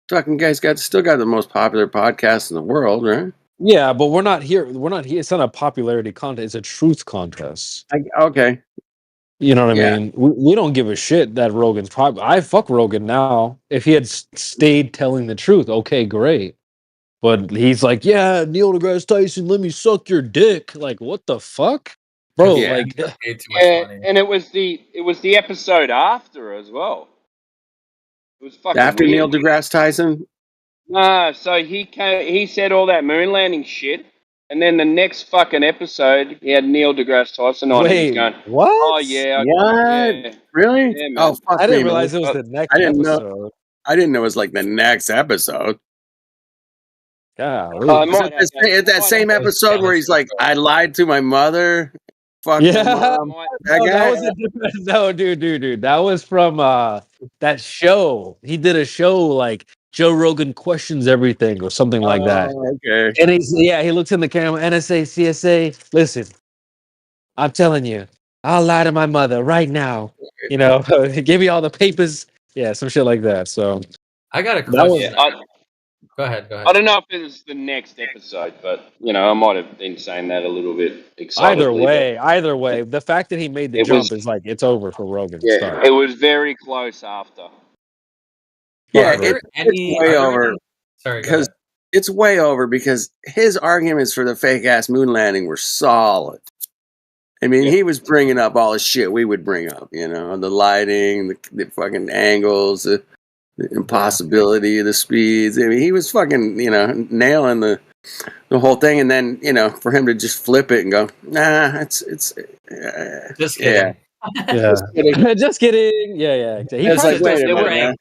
fucking guy's still got the most popular podcast in the world, right? Yeah, but we're not here. It's not a popularity contest. It's a truth contest. Okay. You know what Yeah. I mean? We don't give a shit that Rogan's popular. I fuck Rogan now. If he had stayed telling the truth, okay, great. But he's like, yeah, Neil deGrasse Tyson, let me suck your dick. Like, what the fuck, bro? Yeah. Like, And it was the episode after as well. It was fucking After Neil weird. deGrasse Tyson? No, so he said all that moon landing shit, and then the next fucking episode he had Neil deGrasse Tyson on, and he's wait, going, what? "Oh yeah, What? yeah, Really? yeah, man." Oh, fuck I didn't me, realize man. it was the next I didn't episode. know. I didn't know it was like the next episode. Golly. I Is might have it that same episode where he's like, I lied to my mother? Fuck my Yeah. mom. That No, guy? that was a different. No, dude. That was from that show. He did a show like Joe Rogan questions everything or something like that. Okay. And he looks in the camera. NSA, CSA. Listen, I'm telling you, I'll lie to my mother right now. Give me all the papers. Yeah, some shit like that. So I got a that was question. Go ahead. I don't know if it was the next episode, but I might have been saying that a little bit excitedly. either way. The fact that he made the It jump was- is like it's over for Rogan. Yeah, Start. it was very close after. Yeah, Are there it's way over. Sorry, go Because ahead. it's way over because his arguments for the fake ass moon landing were solid. I mean, he was bringing up all the shit we would bring up, the lighting, the fucking angles, the impossibility of the speeds. I mean, he was fucking, nailing the whole thing. And then, for him to just flip it and go, nah, it's Just kidding. Yeah. Just kidding. Yeah. He It's probably like, wait a still- minute, man.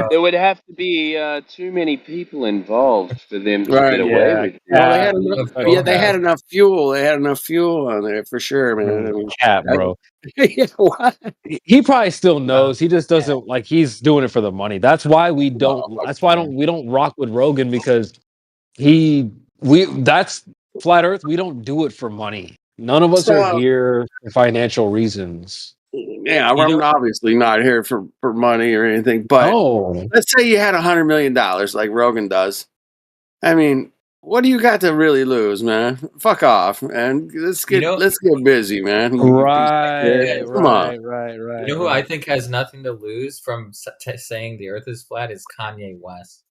There would have to be too many people involved for them to Right, get away yeah. with it. Well, they had enough fuel. They had enough fuel on there for sure, man. I mean, Cap, bro. yeah, what? He probably still knows. He just doesn't like. He's doing it for the money. That's why we don't. That's why we don't rock with Rogan because that's flat Earth. We don't do it for money. None of us are here for financial reasons. Yeah, I'm obviously not here for money or anything. But let's say you had $100 million like Rogan does. I mean, what do you got to really lose, man? Fuck off, man. Let's get busy, man. Right, Come on. right. You know who I think has nothing to lose from saying the Earth is flat is Kanye West.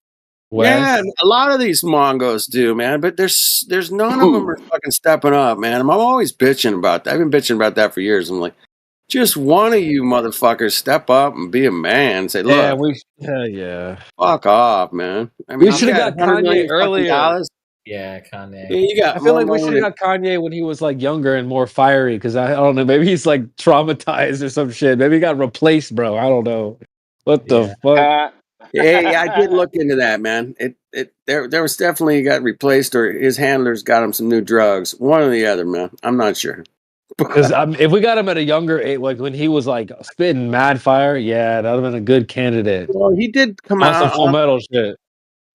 Yeah, a lot of these Mongos do, man. But there's none of them are fucking stepping up, man. I'm always bitching about that. I've been bitching about that for years. I'm like, just one of you motherfuckers step up and be a man. And say, look, yeah. Fuck off, man. I mean, We should have got $100 Kanye million earlier. dollars. Yeah, Kanye. Yeah, you got I feel like we more should have got Kanye when he was like younger and more fiery because I don't know, maybe he's like traumatized or some shit. Maybe he got replaced, bro. I don't know. What the fuck? Yeah, I did look into that, man. There was definitely got replaced or his handlers got him some new drugs. One or the other, man. I'm not sure. Because if we got him at a younger age, like when he was like spitting mad fire, yeah, that would have been a good candidate. Well, he did come on some out Full Metal shit.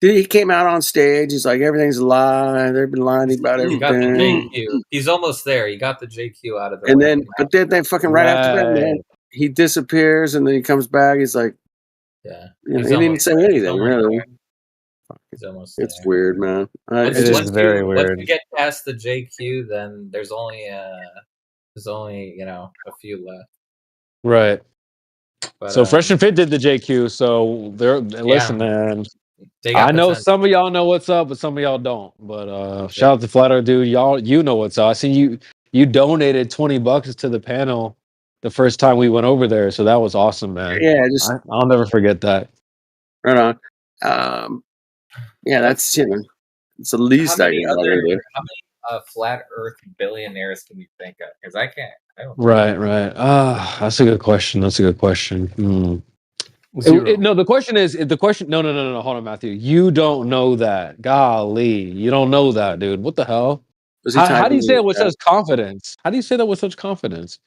He came out on stage. He's like, everything's a lie. They've been lying about He got the everything. JQ. He's almost there. He got the JQ out of the And way. then, but then they fucking right after that, man, he disappears and then he comes back. He's like, yeah, he didn't say anything, really. He's almost It's weird, man. Once It is you- very Once weird. you get past the JQ, then there's only a few left. Right. But, So Fresh and Fit did the JQ. So listen, man. They got I know potential. some of y'all know what's up, but some of y'all don't. But shout out to Flat Earth, dude. Y'all, you know what's up. I see you donated $20 to the panel the first time we went over there, so that was awesome, man. Yeah, just I'll never forget that. right on. Yeah, that's it's the least I can do. How many flat Earth billionaires can you think of? Because I can't. I don't. Right. That's a good question. That's a good question. Zero. No, the question is No. Hold on, Matthew. You don't know that. Golly, you don't know that, dude. What the hell? How do you say that with such confidence? How do you say that with such confidence?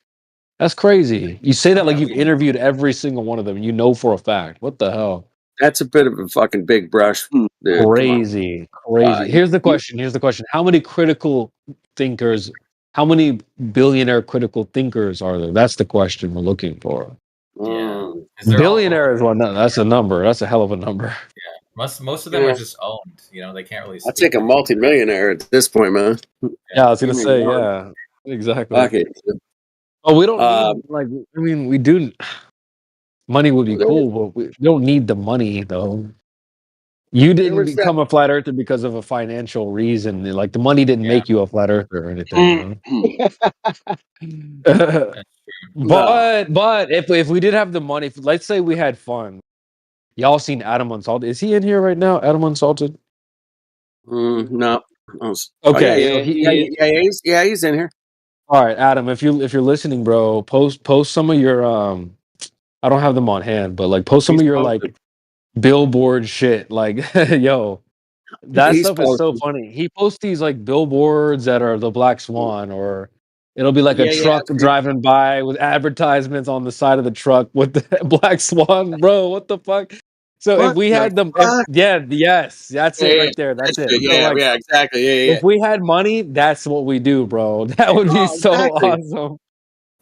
That's crazy. You say that like you've interviewed every single one of them. You know for a fact. What the hell? That's a bit of a fucking big brush, dude. Crazy. Here's the question. How many critical thinkers, how many billionaire critical thinkers are there? That's the question we're looking for. Yeah. Billionaire is one. That's a number. That's a hell of a number. Yeah. Most of them are just owned. You know, they can't really. I'll take a multimillionaire at this point, man. Yeah, I was gonna say, yeah, exactly. Fuck it. Oh, we don't need, we do. Money would be cool, but we don't need the money though. You didn't become a flat earther because of a financial reason. Like the money didn't make you a flat earther or anything. But if we did have the money, let's say we had fun. Y'all seen Adam Unsalted? Is he in here right now? Adam Unsalted? No. Okay. He's in here. All right, Adam. If you're listening, bro, post some of your I don't have them on hand, but like post some of your like billboard shit. Like, yo, that stuff is so funny. He posts these like billboards that are the Black Swan, or it'll be like a truck driving by with advertisements on the side of the truck with the Black Swan, bro. What the fuck? So if we had them, that's it right there. That's it. Yeah, exactly. Yeah. If we had money, that's what we do, bro. That would be so awesome.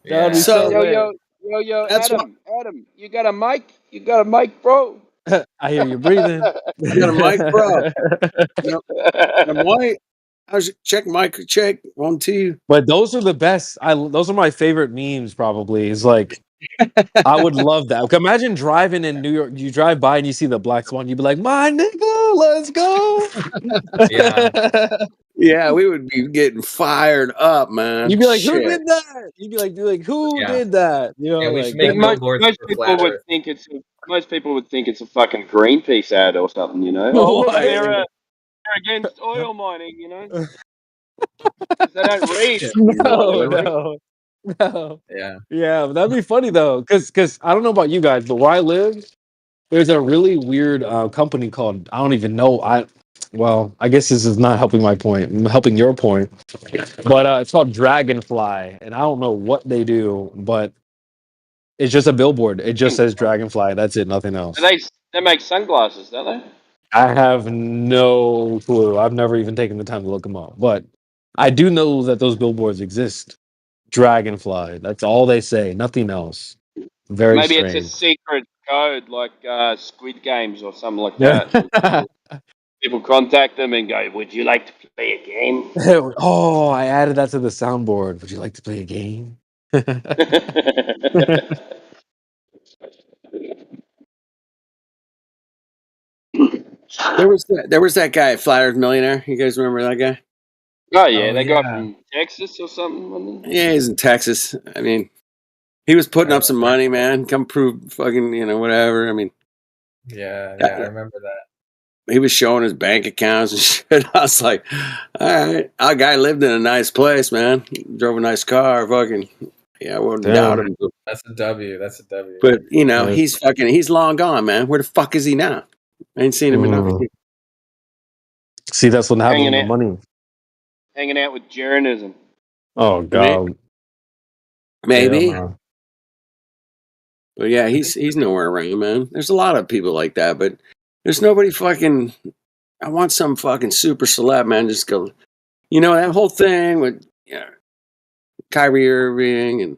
That would be so Yo, Adam, you got a mic? You got a mic, bro? I hear you breathing. I got a mic, bro. Check mic, check 1 2. But those are the best. Those are my favorite memes. Probably is like, I would love that. Like, imagine driving in New York. You drive by and you see the Black Swan. You'd be like, "My nigga, let's go." Yeah, we would be getting fired up, man. You'd be like, "Who did that?" You'd be like, "Who did that?" You know, we like, should make most billboards people for flat would Earth. think most people would think it's a fucking Greenpeace ad or something, you know? What? They're against oil mining, you know? 'Cause they don't read. No. Yeah. Yeah, but that'd be funny though, because I don't know about you guys, but where I live, there's a really weird company called, I don't even know. I guess this is not helping my point. I'm helping your point, but it's called Dragonfly, and I don't know what they do, but it's just a billboard. It just says Dragonfly. That's it, nothing else. They make sunglasses, don't they? I have no clue. I've never even taken the time to look them up, but I do know that those billboards exist. Dragonfly. That's all they say. Nothing else. Very Maybe strange. it's a secret code like Squid Games or something like that. People contact them and go, "Would you like to play a game?" Oh, I added that to the soundboard. Would you like to play a game? There was that guy, Flat Earth Millionaire. You guys remember that guy? Oh yeah, that guy from Texas or something, wasn't he? Yeah, he's in Texas. I mean, he was putting up some money, man. Come prove fucking, whatever. I mean, Yeah, I remember that. he was showing his bank accounts and shit. I was like, all right, our guy lived in a nice place, man. Drove a nice car. Fucking, I wouldn't doubt him. That's a W. That's a W. But he's long gone, man. Where the fuck is he now? I ain't seen him enough. See, that's what happened with Hanging the money. Hanging out with Jeranism. Oh god. Maybe. Yeah, But yeah, he's nowhere around, man. There's a lot of people like that, but there's nobody fucking. I want some fucking super celeb, man. Just go, that whole thing with Kyrie Irving and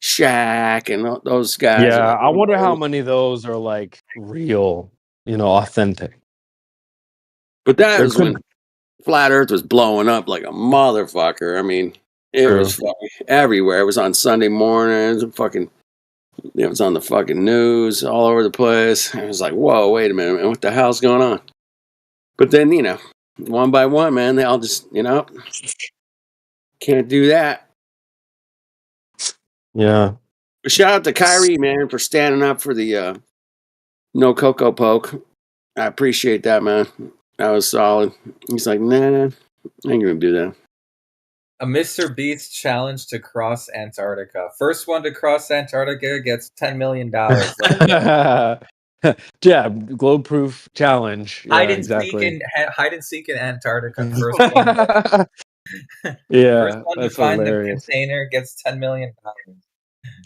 Shaq and those guys. Yeah, I wonder how many of those are like real, authentic. But that was when Flat Earth was blowing up like a motherfucker. I mean, it was fucking everywhere. It was on Sunday mornings and fucking It was on the fucking news all over the place. I was like, whoa, wait a minute, man, what the hell's going on? But then, one by one, man, they all just, can't do that. Yeah. Shout out to Kyrie, man, for standing up for the no Coco Poke. I appreciate that, man. That was solid. He's like, nah, I ain't gonna do that. A Mr. Beast challenge to cross Antarctica. First one to cross Antarctica gets $10 million. Yeah, globe proof challenge. Yeah, Hide and exactly. seek in Antarctica. First one. Yeah, First one to that's find hilarious. the container gets $10 million.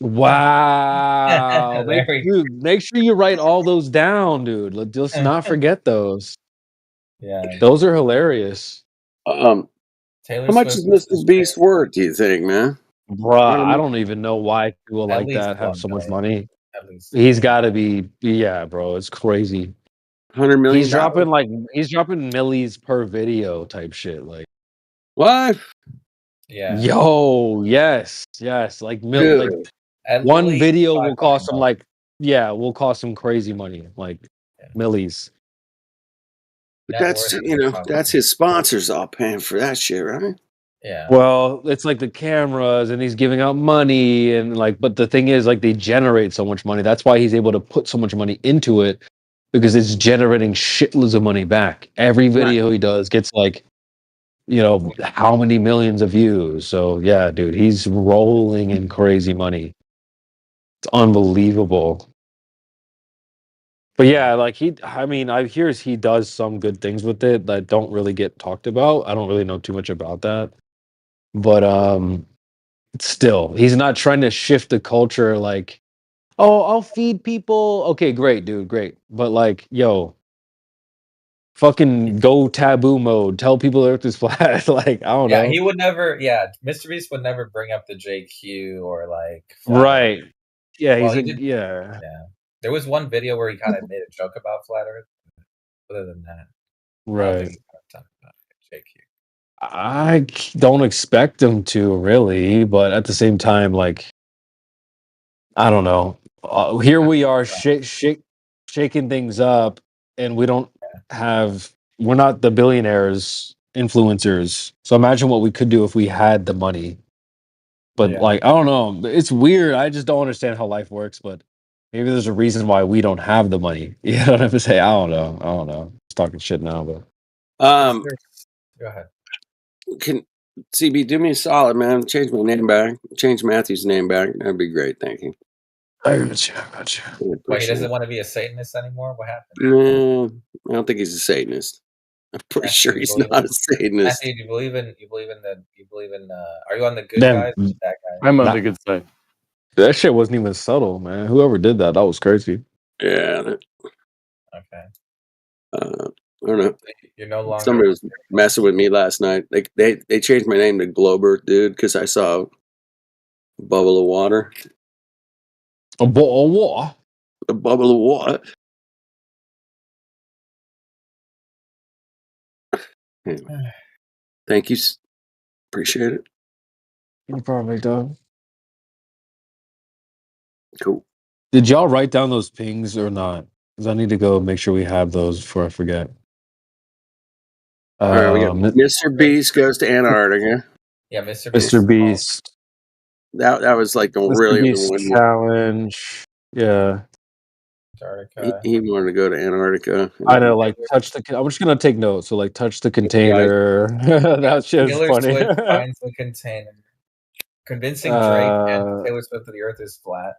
Wow. Very- Make sure you write all those down, dude. Let's not forget those. Yeah. Those are hilarious. How much is Mr. Beast worth, do you think, man? Bruh, I don't even know why people At like least that have so much money. At least. He's got to be, yeah, bro. It's crazy. $100 million. He's dropping millies per video type shit. Like, what? Yeah. Yo, yes. Like, Dude. At one least video will $500. cost him will cost him crazy money, like millies. But that's his sponsors all paying for that shit, right? Yeah. Well, it's like the cameras and he's giving out money and but the thing is they generate so much money. That's why he's able to put so much money into it because it's generating shitloads of money back. Every video he does gets how many millions of views. So yeah, dude, he's rolling in crazy money. It's unbelievable. But yeah, I hear he does some good things with it that don't really get talked about. I don't really know too much about that. But still, he's not trying to shift the culture oh, I'll feed people. Okay, great, dude, great. But yo, fucking go taboo mode. Tell people the earth is flat. I don't know. He would never. Yeah, Mr. Beast would never bring up the JQ or Right. Yeah, Well, he's he did- yeah. There was one video where he kind of made a joke about flat Earth. Other than that, Right. JQ. I don't expect him to really, but at the same time, I don't know. Here we are shaking things up, and we don't we're not the billionaires, influencers. So imagine what we could do if we had the money. But I don't know. It's weird. I just don't understand how life works, but maybe there's a reason why we don't have the money. You don't have to say, I don't know. Just talking shit now, but Go ahead. Can CB do me a solid, man? Change my name back. Change Matthew's name back. That'd be great. Thank you. I got you. Wait, he doesn't want to be a Satanist anymore? What happened? No, I don't think he's a Satanist. I'm pretty sure he's not a Satanist. Matthew, do you believe in are you on the good Damn. guys or the bad guys? I'm on the good side. That shit wasn't even subtle, man. Whoever did that was crazy. Yeah. Okay. I don't know. You're no longer. Somebody was messing with me last night. They changed my name to Glober, dude, because I saw a bubble of water. A bottle of water? A bubble of water. Anyway. Thank you. Appreciate it. No problem, dog. Cool. Did y'all write down those pings or not? Because I need to go make sure we have those before I forget. All right, we got Mr. Beast goes to Antarctica. Yeah, Mr. Mr. Beast. That was like the Mr. really Beast one. challenge. Yeah. He wanted to go to Antarctica. I know, touch the. I'm just gonna take notes. So, touch the container. That shit's Taylor funny. Swift finds the container. Convincing Drake and Taylor Swift that the Earth is flat.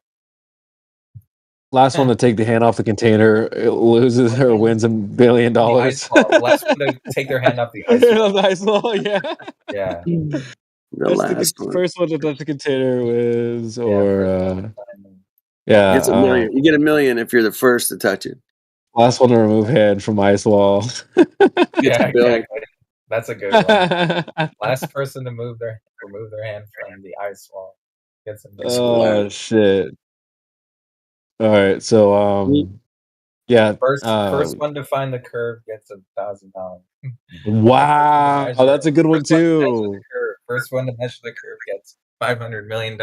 Last one to take the hand off the container loses or wins $1 billion. Last one to take their hand off the ice wall. The ice wall, yeah. Yeah. First one to touch the container wins, yeah. It's $1 million. You get $1 million if you're the first to touch it. Last one to remove hand from ice wall. Yeah, exactly. That's a good one. Last person to remove their hand from the ice wall gets $1 million. Oh shit! All right, so yeah. First one to find the curve gets $1,000. Wow, that's a good one too. First one to measure the curve gets $500 million.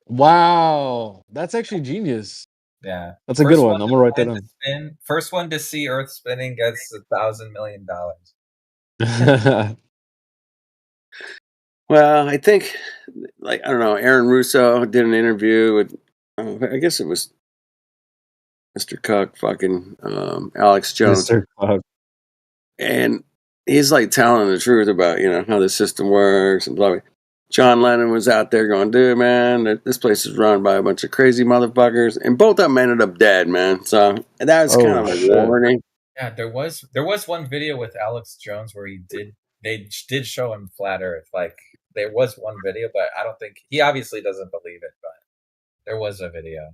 Wow, that's actually genius. Yeah, That's a good one. I'm gonna write that down. First one to see Earth spinning gets $1,000 million. Well, I think, like, I don't know, Aaron Russo did an interview with, I guess it was Mr. Cook, fucking Alex Jones. Mr. Cook. And he's like telling the truth about, how the system works and blah, blah. John Lennon was out there going, dude, man, this place is run by a bunch of crazy motherfuckers. And both of them ended up dead, man. So that was kind of a warning. Yeah, there was one video with Alex Jones where they did show him flat Earth. Like there was one video, but I don't think he obviously doesn't believe it. But there was a video.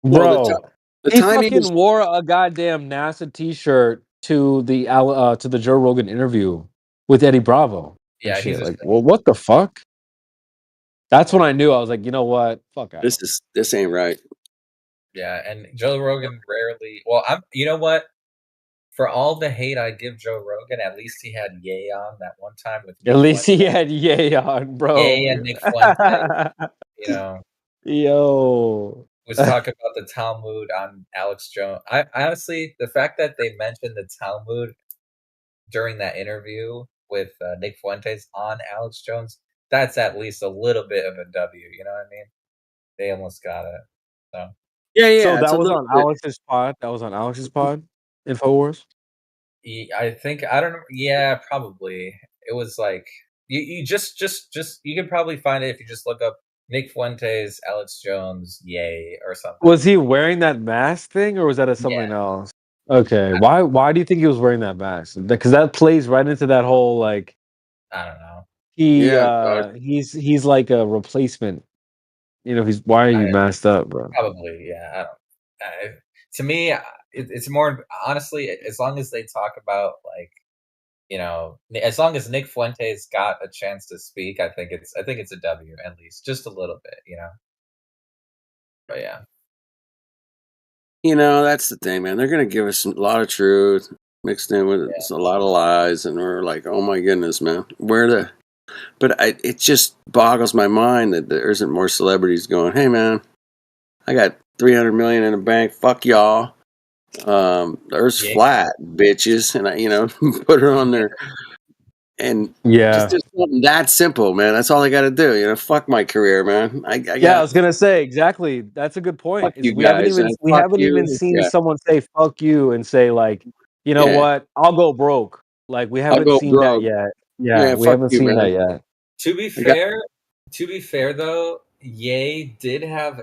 Bro, the he timing fucking was- wore a goddamn NASA T-shirt to the Joe Rogan interview with Eddie Bravo. Yeah, shit. he's Like, well, what the fuck? That's when I knew. I was like, you know what? Fuck out. This ain't right. Yeah, and Joe Rogan rarely. Well, you know what? For all the hate I give Joe Rogan, at least he had Ye on that one time with. At least he had Ye on, bro. Ye and Nick Fuentes. Yo. Was talking about the Talmud on Alex Jones. I honestly, the fact that they mentioned the Talmud during that interview with Nick Fuentes on Alex Jones, that's at least a little bit of a W. You know what I mean? They almost got it. So yeah. So that was on Alex's pod. That was on Alex's pod. Infowars. I think I don't know. Yeah, probably. It was like you just you can probably find it if you just look up Nick Fuentes, Alex Jones, Ye, or something. Was he wearing that mask thing, or was that something else? Okay, why do you think he was wearing that mask? Because that plays right into that whole like. I don't know. He's like a replacement. Why are you masked up, bro? Probably, yeah. I don't. To me, it's more honestly. As long as they talk about like, as long as Nick Fuentes got a chance to speak, I think it's a W at least, just a little bit, But yeah, that's the thing, man. They're gonna give us a lot of truth mixed in with a lot of lies, and we're like, oh my goodness, man, But it just boggles my mind that there isn't more celebrities going, hey man, I got $300 million in the bank. Fuck y'all. The Earth's flat, bitches, and I, put her on there. And just something that simple, man. That's all I got to do. Fuck my career, man. I was gonna say exactly. That's a good point. You We guys, haven't even seen someone say "fuck you" and say like, you know what? I'll go broke. Like we haven't seen that yet. Yeah, we haven't seen that yet. To be fair though, Ye did have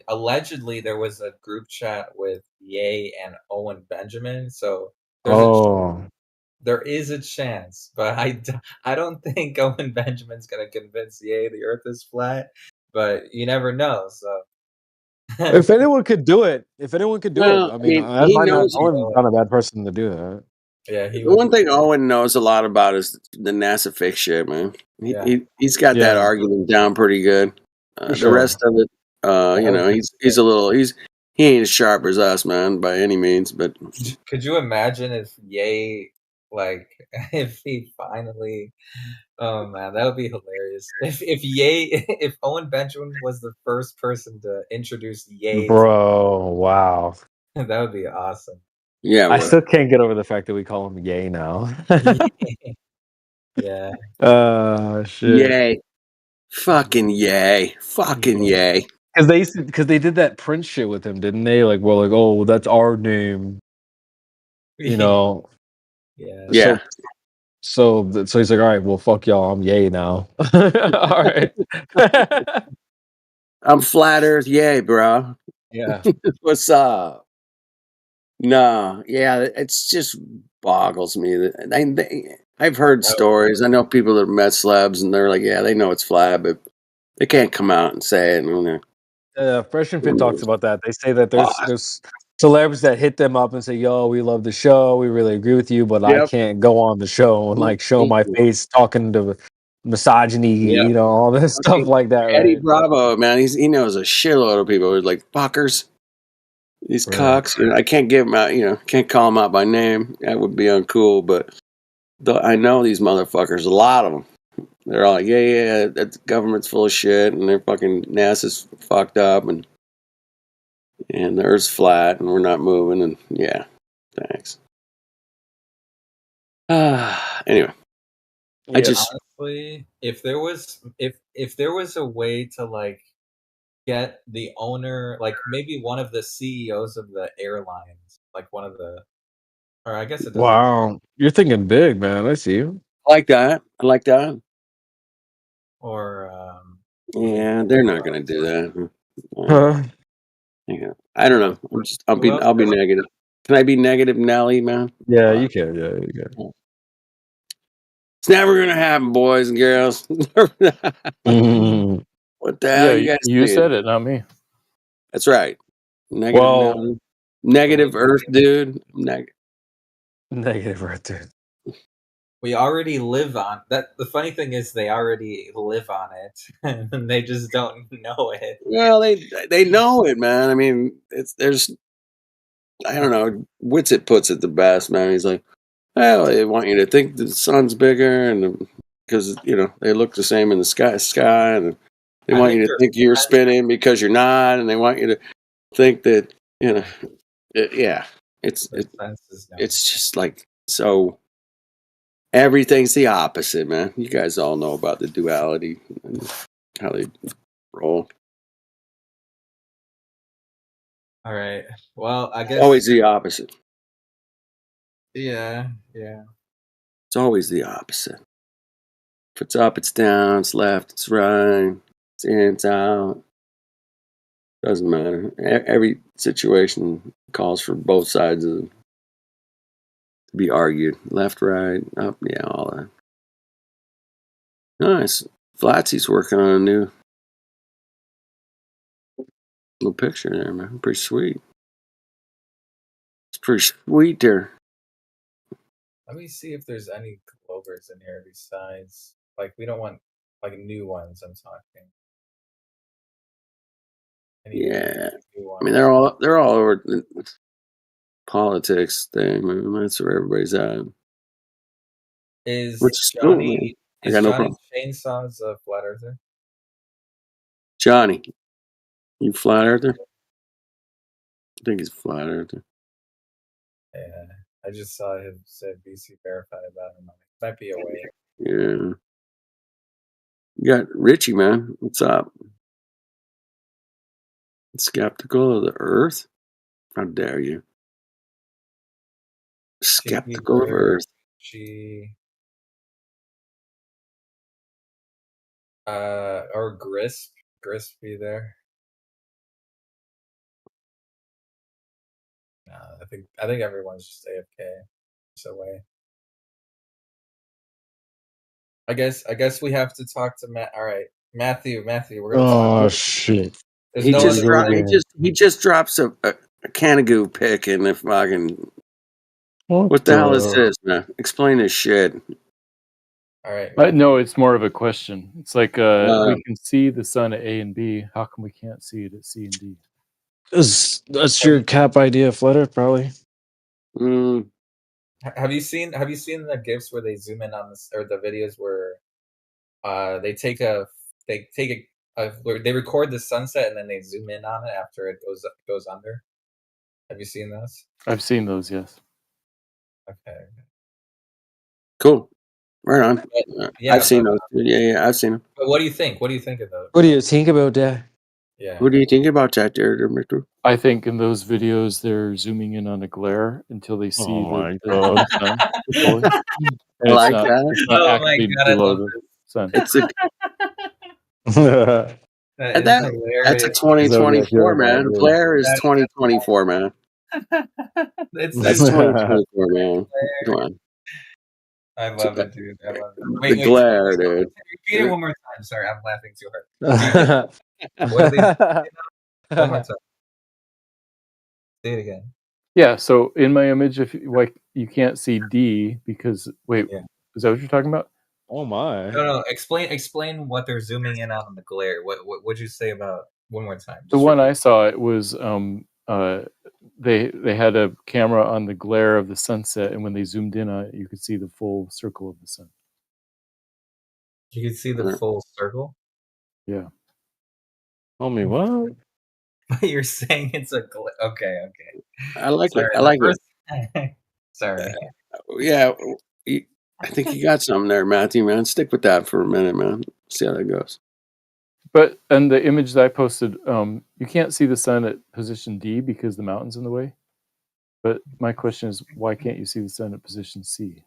allegedly there was a group chat with Ye and Owen Benjamin, so there is a chance, but I don't think Owen Benjamin's gonna convince Ye the Earth is flat, but you never know. So if anyone could do it, I mean, Owen's not a bad person to do that. Yeah, the one thing Owen knows a lot about is the NASA fix shit, man. He's got that argument down pretty good. The rest of it, he's a little he ain't as sharp as us, man, by any means. But could you imagine if Ye if he finally? Oh man, that would be hilarious. If Owen Benjamin was the first person to introduce Ye, bro, wow, that would be awesome. Yeah, I still can't get over the fact that we call him Ye now. Yeah. Shit. Yay. Fucking yay. Fucking yay. Because they did that Prince shit with him, didn't they? Like, well, like, oh, that's our name. Yeah. So he's like, all right, well, fuck y'all. I'm Ye now. All right. I'm flat Earth. Yay, bro. Yeah. What's up? No, yeah, it's just boggles me. I've heard stories. I know people that have met celebs, and they're like, yeah, they know it's flat, but they can't come out and say it. Fresh and Fit talks about that. They say that there's celebs that hit them up and say, yo, we love the show. We really agree with you, but I can't go on the show and like show my face talking to misogyny, all this stuff like that. Eddie right? Bravo, man, he knows a shitload of people. He's like, fuckers. These cocks, I can't give them out, can't call them out by name. That would be uncool, but I know these motherfuckers, a lot of them. They're all like, yeah, that government's full of shit, and they're fucking NASA's fucked up, and the Earth's flat, and we're not moving, and yeah, thanks. Anyway, I just honestly, if there was a way to like get the owner, like maybe one of the CEOs of the airlines, like one of the, or I guess it doesn't. Wow, you're thinking big, man. I see you. I like that. Or yeah, they're not gonna do that. Huh? Yeah, I don't know. I'll be negative. Can I be negative, Nelly, man? Yeah, you can. Yeah, you can. It's never gonna happen, boys and girls. Mhm. What the hell, you guys? You saying? said it, not me. That's right. Negative, Well- Nelly. Negative Earth, dude. Negative Earth, dude. We already live on that. The funny thing is, they already live on it, and they just don't know it. Well, they know it, man. I mean, there's I don't know. Witsit puts it the best, man. He's like, well, they want you to think the sun's bigger, and because they look the same in the sky, and they want you to think you're spinning because you're not, and they want you to think that yeah, it's just like so. Everything's the opposite, man. You guys all know about the duality and how they roll. All right. Well, I guess Always the opposite. Yeah. It's always the opposite. If it's up, it's down. It's left, it's right. It's in, it's out. Doesn't matter. Every situation calls for both sides to be argued. Left, right, up, yeah, all that. Nice. Flatsy's working on a new little picture there, man. Pretty sweet. It's pretty sweet there. Let me see if there's any clovers in here besides, like, we don't want like new ones. I'm talking. Yeah, I mean they're all over the politics thing, man. That's where everybody's at. Is Which is cool, man. Johnny I got no Johnny problem. Chainsaws a flat earther? Johnny, you flat earther? I think he's a flat earther. Yeah, I just saw him said BC verified about him. Might be a way. Yeah. You got Richie, man. What's up? Skeptical of the Earth? How dare you? Skeptical of Earth. Or Grisp be there. I think everyone's just AFK. So way. I guess we have to talk to Matt. All right, Matthew, we're gonna talk. Oh shit! There's He no just other- he just drops a Canagoo pick in the fucking. What the hell is the- this, man? Explain this shit. All right. No, it's more of a question. It's like we can see the sun at A and B. How come we can't see it at C and D? That's your cap idea, Flat Earth, probably. Have you seen the GIFs where they zoom in on this, or the videos where they record the sunset and then they zoom in on it after it goes under? Have you seen those? I've seen those, yes. Okay. Cool. Right on. Yeah, I've seen those. Yeah, I've seen them. But what do you think? What do you think of those? What do you think about that? Yeah. What do you think about that, there, Mr.? I think in those videos they're zooming in on a glare until they see my the God. sun. fully. And I like that. It's not Oh my actually God, I below love the sun. It's a That and is that's hilarious. a 2024, man. Hilarious. Blair is 2024, man. It's That's 2024, man. Come on. I love it, dude. I love it. The glare, dude. Repeat it one more time. Sorry, I'm laughing too hard. What are they? One more time. Say it again. Yeah, so in my image, if you can't see D because is that what you're talking about? Oh my! No. Explain what they're zooming in on the glare. What'd you say about one more time? The one I saw, it was they had a camera on the glare of the sunset, and when they zoomed in on it, you could see the full circle of the sun. You can see the full circle. Yeah. Homie, what? But you're saying it's a okay. I like Sorry, it. I like it. it. Sorry. Yeah, I think you got something there, Matthew. Man, stick with that for a minute, man. See how that goes. But and the image that I posted, you can't see the sun at position D because the mountain's in the way. But my question is, why can't you see the sun at position C?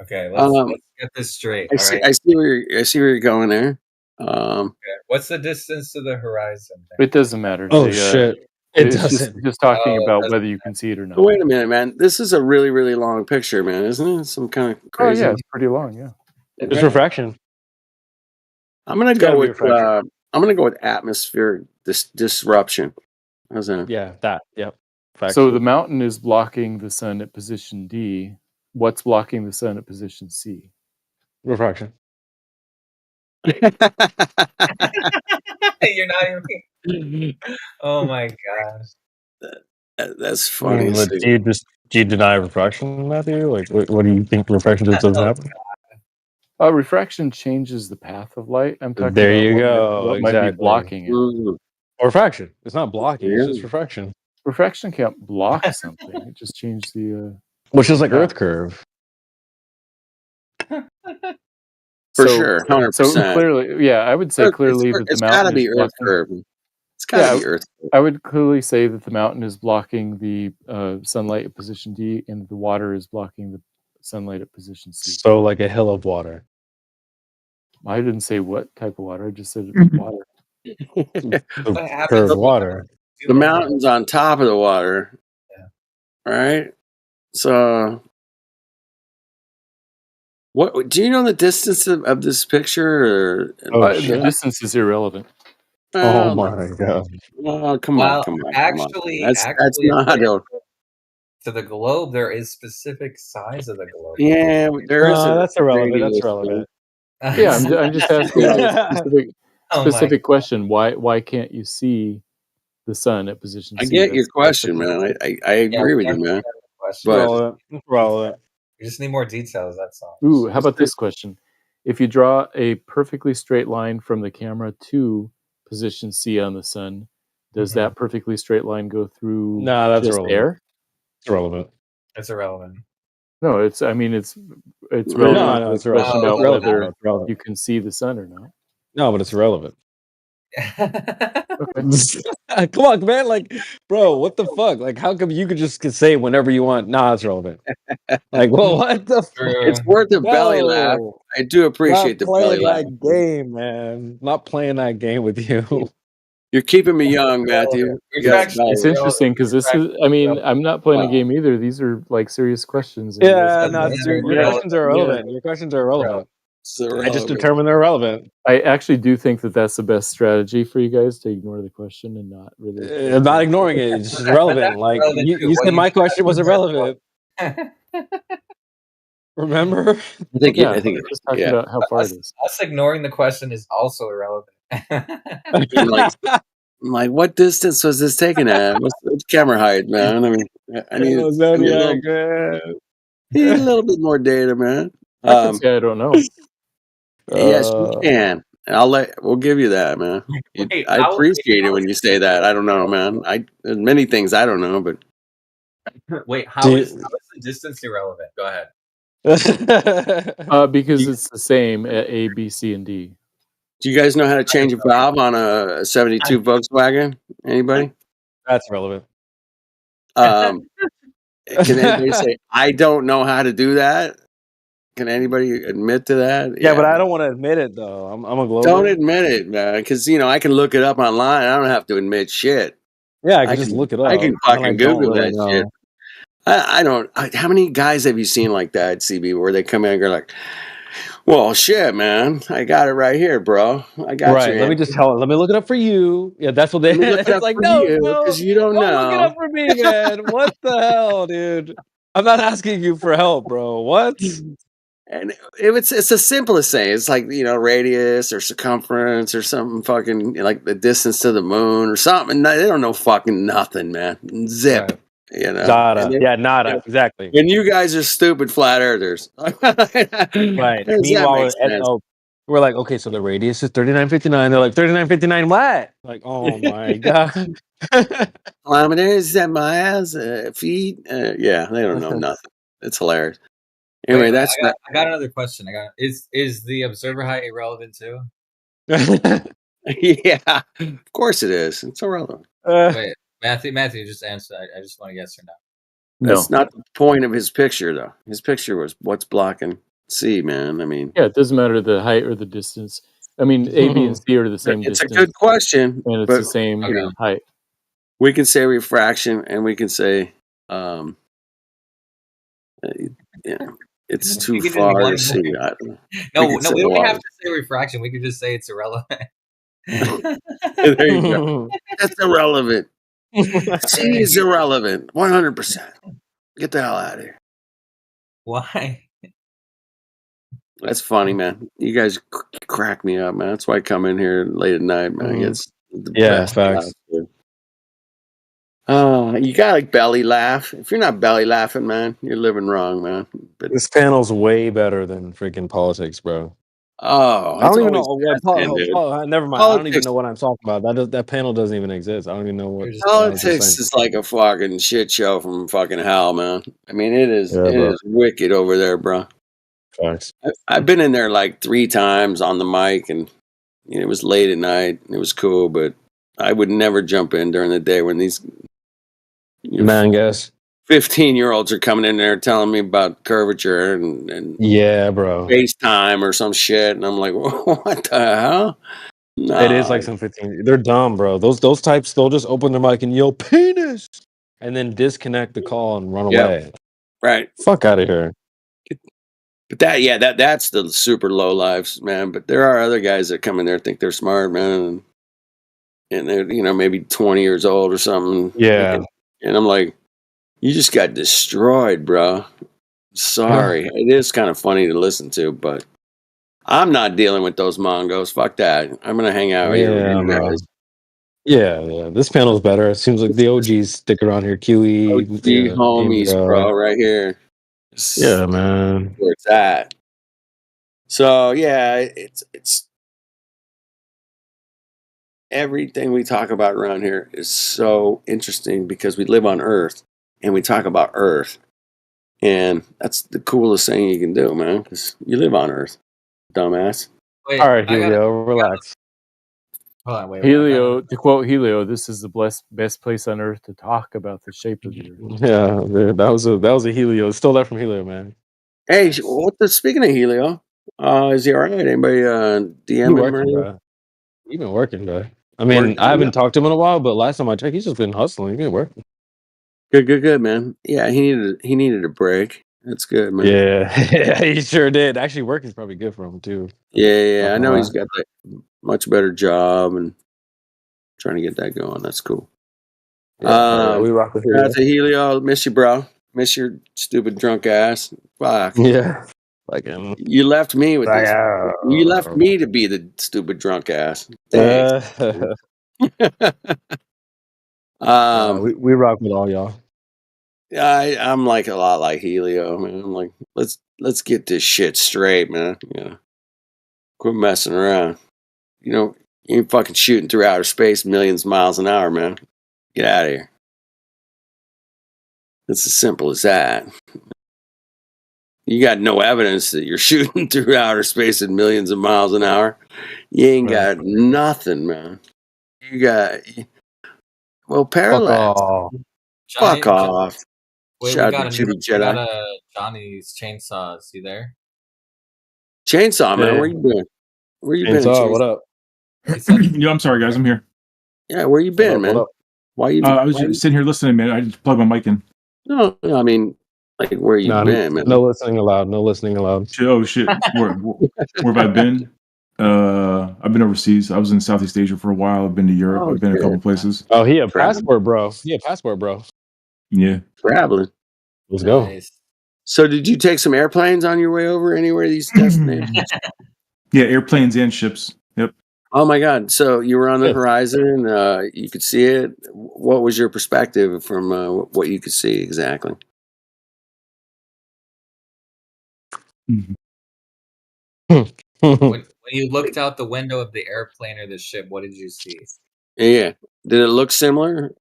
Okay, let's get this straight. I All see. right. I see where you're going there. Okay. What's the distance to the horizon? It doesn't matter. Oh, shit. It doesn't. Just talking Oh, about doesn't whether you can see it or not. But wait a minute, man. This is a really, really long picture, man, isn't it? Some kind of Oh crazy. yeah, it's pretty long. Yeah. It's refraction. I'm gonna It's gotta go be with refraction. I'm gonna go with atmospheric disruption. How's that? Yeah, that. Yep. So the mountain is blocking the sun at position D. What's blocking the sun at position C? Refraction. You're not even. Oh my gosh. That's funny. But do you deny refraction, Matthew? Like, what do you think refraction just doesn't happen? Refraction changes the path of light. I'm talking There about you what go. might be Exactly. blocking it. Mm-hmm. Or refraction. It's not blocking. It's just refraction. Refraction can't block something. It just changed the. Which is like path. Earth curve. For sure, 100%. So clearly, yeah, I would say clearly that the it's mountain gotta be is Earth blocking. curve. It's gotta be Earth curve. I would clearly say that the mountain is blocking the sunlight at position D, and the water is blocking the sunlight at position C. So like a hill of water. I didn't say what type of water. I just said water. The curved water. The mountain's on top of the water. Yeah. Right? So what do you know the distance of this picture? Or, The distance is irrelevant. Oh my god! Oh, come on. Actually, That's not to the globe. There is specific size of the globe. Yeah, there is. That's irrelevant. That's irrelevant. Yeah, I'm just asking a specific Oh question. Why can't you see the sun at position C? I get your question, man. I agree with you, man. But relevant. We just need more details. That's all. Ooh, how about this question? If you draw a perfectly straight line from the camera to position C on the sun, does that perfectly straight line go through that's just irrelevant. air? It's irrelevant. It's irrelevant. No, it's relevant. No, it's Question irrelevant. about It's relevant. whether It's relevant. you can see the sun or not. No, but it's irrelevant. Okay. Come on, man. Like, bro, what the fuck? Like, how come you could just say whenever you want? Nah, it's relevant. Like, well, what the fuck? it's worth the belly laugh. I do appreciate the belly laugh. Not playing that game, man. Not playing that game with you. You're keeping me young, Matthew. It's interesting because this is. I mean, I'm not playing a game either. These are like serious questions. Yeah, no, your questions are irrelevant. Your questions are irrelevant. I just determined they're relevant. I actually do think that that's the best strategy for you guys to ignore the question and not really. I'm not ignoring it. It's just irrelevant. Like you said, my question was irrelevant. Remember? I think just talking about how far it is. Us ignoring the question is also irrelevant. I'm like, what distance was this taken at? What's camera height, man? I mean, I need a little bit more data, man. I can say I don't know. Yes, you can. We'll give you that, man. I appreciate it when you say that. I don't know, man. There's many things I don't know, but wait, how is the distance irrelevant? Go ahead. Because it's the same at A, B, C, and D. Do you guys know how to change a valve on a 72 Volkswagen? Anybody? That's relevant. Can anybody say, I don't know how to do that? Can anybody admit to that? Yeah, but I don't want to admit it, though. I'm a global. Don't admit it, man, because, I can look it up online. I don't have to admit shit. Yeah, I can just look it up. I can fucking Google that shit. I don't. How many guys have you seen like that, CB, where they come in and go like, well, shit, man, I got it right here, bro. I got right. you. Let me just tell it. Let me look it up for you. Yeah, that's what they. It's like, no, because you don't know. Look it up for me, man. What the hell, dude? I'm not asking you for help, bro. What? And it's the simplest thing. It's like, radius or circumference or something fucking like the distance to the moon or something. They don't know fucking nothing, man. Zip. You know, Nada. And then- Yeah, nada. Exactly. and you guys are stupid flat earthers. Right. Does Meanwhile, that make sense? we're like, okay, so the radius is 3959. They're like 3959 what? Like, oh my god. Kilometers, miles, feet. Yeah, they don't know nothing. It's hilarious. Anyway, Wait, that's not. I got another question. Is the observer height irrelevant too? Yeah, of course it is. It's irrelevant. Wait, Matthew, just answer. I just want to yes or no. That's not the point of his picture, though. His picture was what's blocking C, man. I mean, Yeah, it doesn't matter the height or the distance. I mean, A, B, and C are the same it's distance. a good question, and it's but the same height. we can say refraction, and we can say, yeah, it's too You can just far one to see. more. I don't know. No, can we say don't water. have to say refraction. We could just say it's irrelevant. There you go. That's irrelevant. C is irrelevant. 100%. Get the hell out of here. Why? That's funny, man. You guys crack me up, man. That's why I come in here late at night, man. It's the best facts. laugh, you gotta belly laugh. If you're not belly laughing, man, you're living wrong, man. But This panel's way better than freaking politics, bro. oh, I don't it's even know. always been, dude. Never mind. I don't even Politics- know what I'm talking about. That panel doesn't even exist. I don't even know what. Politics is like a fucking shit show from fucking hell, man. I mean, it is. Yeah, it bro. is wicked over there, bro. Facts. I've been in there like 3 times on the mic, and it was late at night. And it was cool, but I would never jump in during the day when these Man, guess. 15-year-olds are coming in there telling me about curvature and Yeah, bro. FaceTime or some shit, and I'm like, what the hell? No, It is like some 15. They're dumb, bro. Those types, they'll just open their mic and yell penis, and then disconnect the call and run Yep. away. right. Fuck out of here. But that's the super low lives, man. But there are other guys that come in there and think they're smart, man, and they're maybe 20 years old or something. Yeah. And I'm like, you just got destroyed, bro. Sorry. It is kind of funny to listen to, but I'm not dealing with those Mongos. Fuck that. I'm gonna hang out here with you bro. guys. Yeah. This panel's better. It seems like the OGs stick around here. QE, OG homies, bro, right here. Yeah, man. Where it's at. So yeah, it's everything we talk about around here is so interesting because we live on Earth and we talk about Earth, and that's the coolest thing you can do, man, because you live on Earth, dumbass. Wait, All right, Helio, relax. Hold on, wait. Helio, to quote Helio, this is the best place on earth to talk about the shape of the earth. Yeah, man, that was a Helio. Stole that from Helio, man. Hey, speaking of Helio, is he all right? Anybody DM He him? working, or anything? bro. He been working, bro. I mean, Working, I haven't yeah. talked to him in a while, but last time I checked, he's just been hustling. He's been working. Good, man. Yeah, he needed a break. That's good, man. Yeah, he sure did. Actually, working's probably good for him too. Yeah. I know he's Uh-huh. got that much better job and trying to get that going. That's cool. Yeah, we rock with Shout out Helio. to Helio. Miss you, bro. Miss your stupid drunk ass. Fuck. Yeah, like him. You left me with this. Yeah. You left me to be the stupid drunk ass. Thanks. We rock with all y'all. I'm like a lot like Helio, man. I'm like, let's get this shit straight, man. Yeah. Quit messing around. You ain't fucking shooting through outer space millions of miles an hour, man. Get out of here. It's as simple as that. You got no evidence that you're shooting through outer space at millions of miles an hour. You ain't got nothing, man. You got parallax. Fuck off. Wait, Shout we out got to Jimmy we Jedi. got Johnny's chainsaw. Is he there? Chainsaw, man. Yeah. Where you been? Where you been? Chainsaw, what up? Yo, I'm sorry, guys. I'm here. Yeah, where you been, man? What up? Why you? I was why you- just sitting here listening, man. I just plugged my mic in. No, I mean, like, where you Nah, been, man? no listening allowed. No listening allowed. Oh shit, where have I been? I've been overseas. I was in Southeast Asia for a while. I've been to Europe. Oh, I've been a shit. couple places. Oh, he a Traveling. passport, bro. He a passport, bro. Yeah. Traveling. Let's go. Nice. So, did you take some airplanes on your way over anywhere of these destinations? Yeah, airplanes and ships. Yep. Oh my God! So you were on the horizon. You could see it. What was your perspective from what you could see exactly? When you looked out the window of the airplane or the ship, what did you see? Yeah. Did it look similar?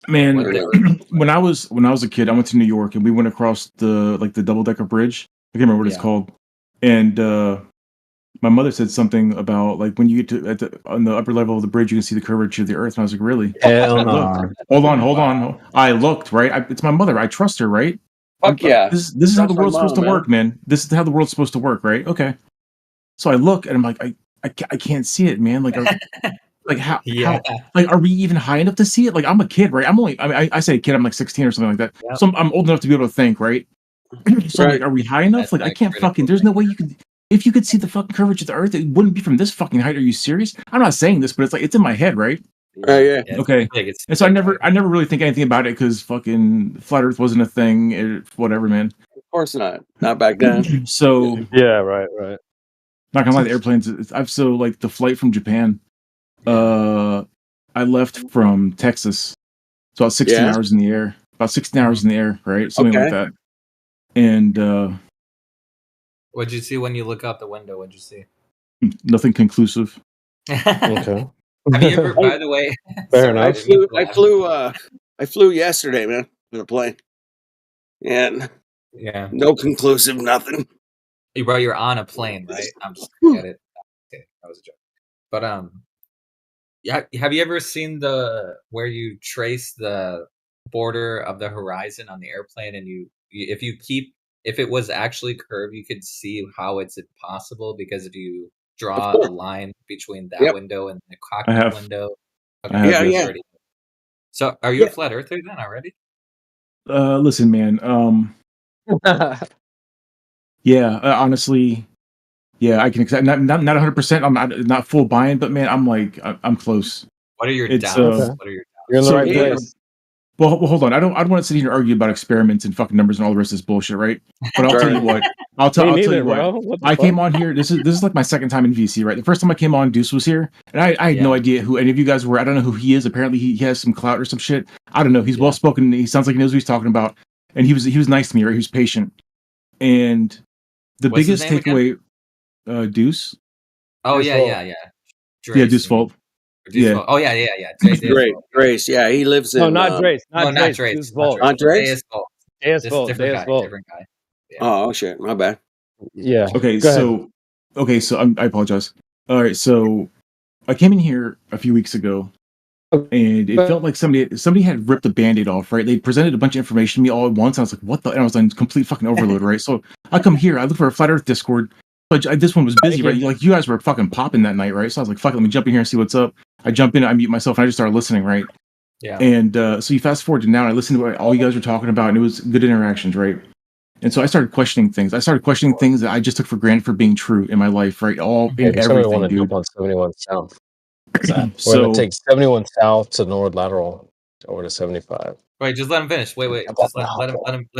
Man, Or no? when I was a kid, I went to New York and we went across the double decker bridge. I can't remember what it's called. And my mother said something about like when you get to on the upper level of the bridge, you can see the curvature of the earth. And I was like, really? Hell I no. looked. Hold on. I looked, right? It's my mother. I trust her, right? Fuck yeah. This is how the Trust my world's supposed to mom, work, man. This is how the world's supposed to work, right? Okay. So I look and I'm like, I can't see it, man. Like, how like are we even high enough to see it? Like I'm a kid, right? I say a kid, I'm like 16 or something like that. Yep. So I'm old enough to be able to think, right? So I'm like, are we high enough? That's Like I like can't fucking. There's no way you could. If you could see the fucking curvature of the Earth, it wouldn't be from this fucking height. Are you serious? I'm not saying this, but it's like it's in my head, right? Yeah. Okay. And so I never really think anything about it because fucking flat Earth wasn't a thing. Whatever, man. Of course not. Not back then. So Yeah, right. not gonna lie, the airplanes. I've so like the flight from Japan. I left from Texas. So about 16 hours in the air. About 16 hours in the air, right? Something like that. And What'd you see when you look out the window? What'd you see? nothing conclusive. Okay. Have you ever, by the way, Fair sorry, I enough. didn't mean to laugh. I flew yesterday, man, in a plane. And Yeah. no conclusive nothing. Hey, bro, you're on a plane, right? I'm just forget it. Okay, that was a joke. But yeah, have you ever seen where you trace the border of the horizon on the airplane, and if it was actually curved, you could see how it's impossible because if you draw a line between that window and the cockpit window. Okay, I have, yes. already. So, are you a flat earther then already? Listen, man. Yeah, honestly, yeah, I can accept. Not 100%. I'm not full buying, but man, I'm close. What are your It's, doubts? What are your You're in the so right the- place. Well, hold on. I don't want to sit here and argue about experiments and fucking numbers and all the rest of this bullshit, right? But I'll tell you what. I'll tell Me you neither, what. bro. What the I came fuck? on here. This is like my second time in VC, right? The first time I came on, Deuce was here, and I had no idea who any of you guys were. I don't know who he is. Apparently, he has some clout or some shit. I don't know. He's well spoken. He sounds like he knows what he's talking about, and he was nice to me, right? He was patient, and the What's his biggest name again? takeaway, Deuce. Oh Deuce yeah, Volt. yeah. Yeah, Deuce Volt. Yeah. Oh yeah. Grace. Yeah, he lives in. No, not Drace. No, not Drace. Drace. Deuce Volt. Not Drace? Deus Volt. Deus This Volt. different Deus guy. Volt. Different guy. Oh shit, my bad. Yeah. Okay, Go ahead. so I apologize. All right, so I came in here a few weeks ago, and it felt like somebody had ripped the Band-Aid off. Right, they presented a bunch of information to me all at once. I was like, "What the?" And I was on complete fucking overload. Right, so I come here, I look for a Flat Earth Discord, but this one was busy. Right, like you guys were fucking popping that night, right? So I was like, "Fuck it, let me jump in here and see what's up." I jump in, I mute myself, and I just started listening. Right. Yeah. And so you fast forward to now, and I listened to what all you guys were talking about, and it was good interactions, right? And so I started questioning things. I started questioning things that I just took for granted for being true in my life, right? In Somebody want everything, to dude. jump on 71 South. We're So gonna take 71 South to North Lateral over to 75. Wait, just let him finish. Wait. Just let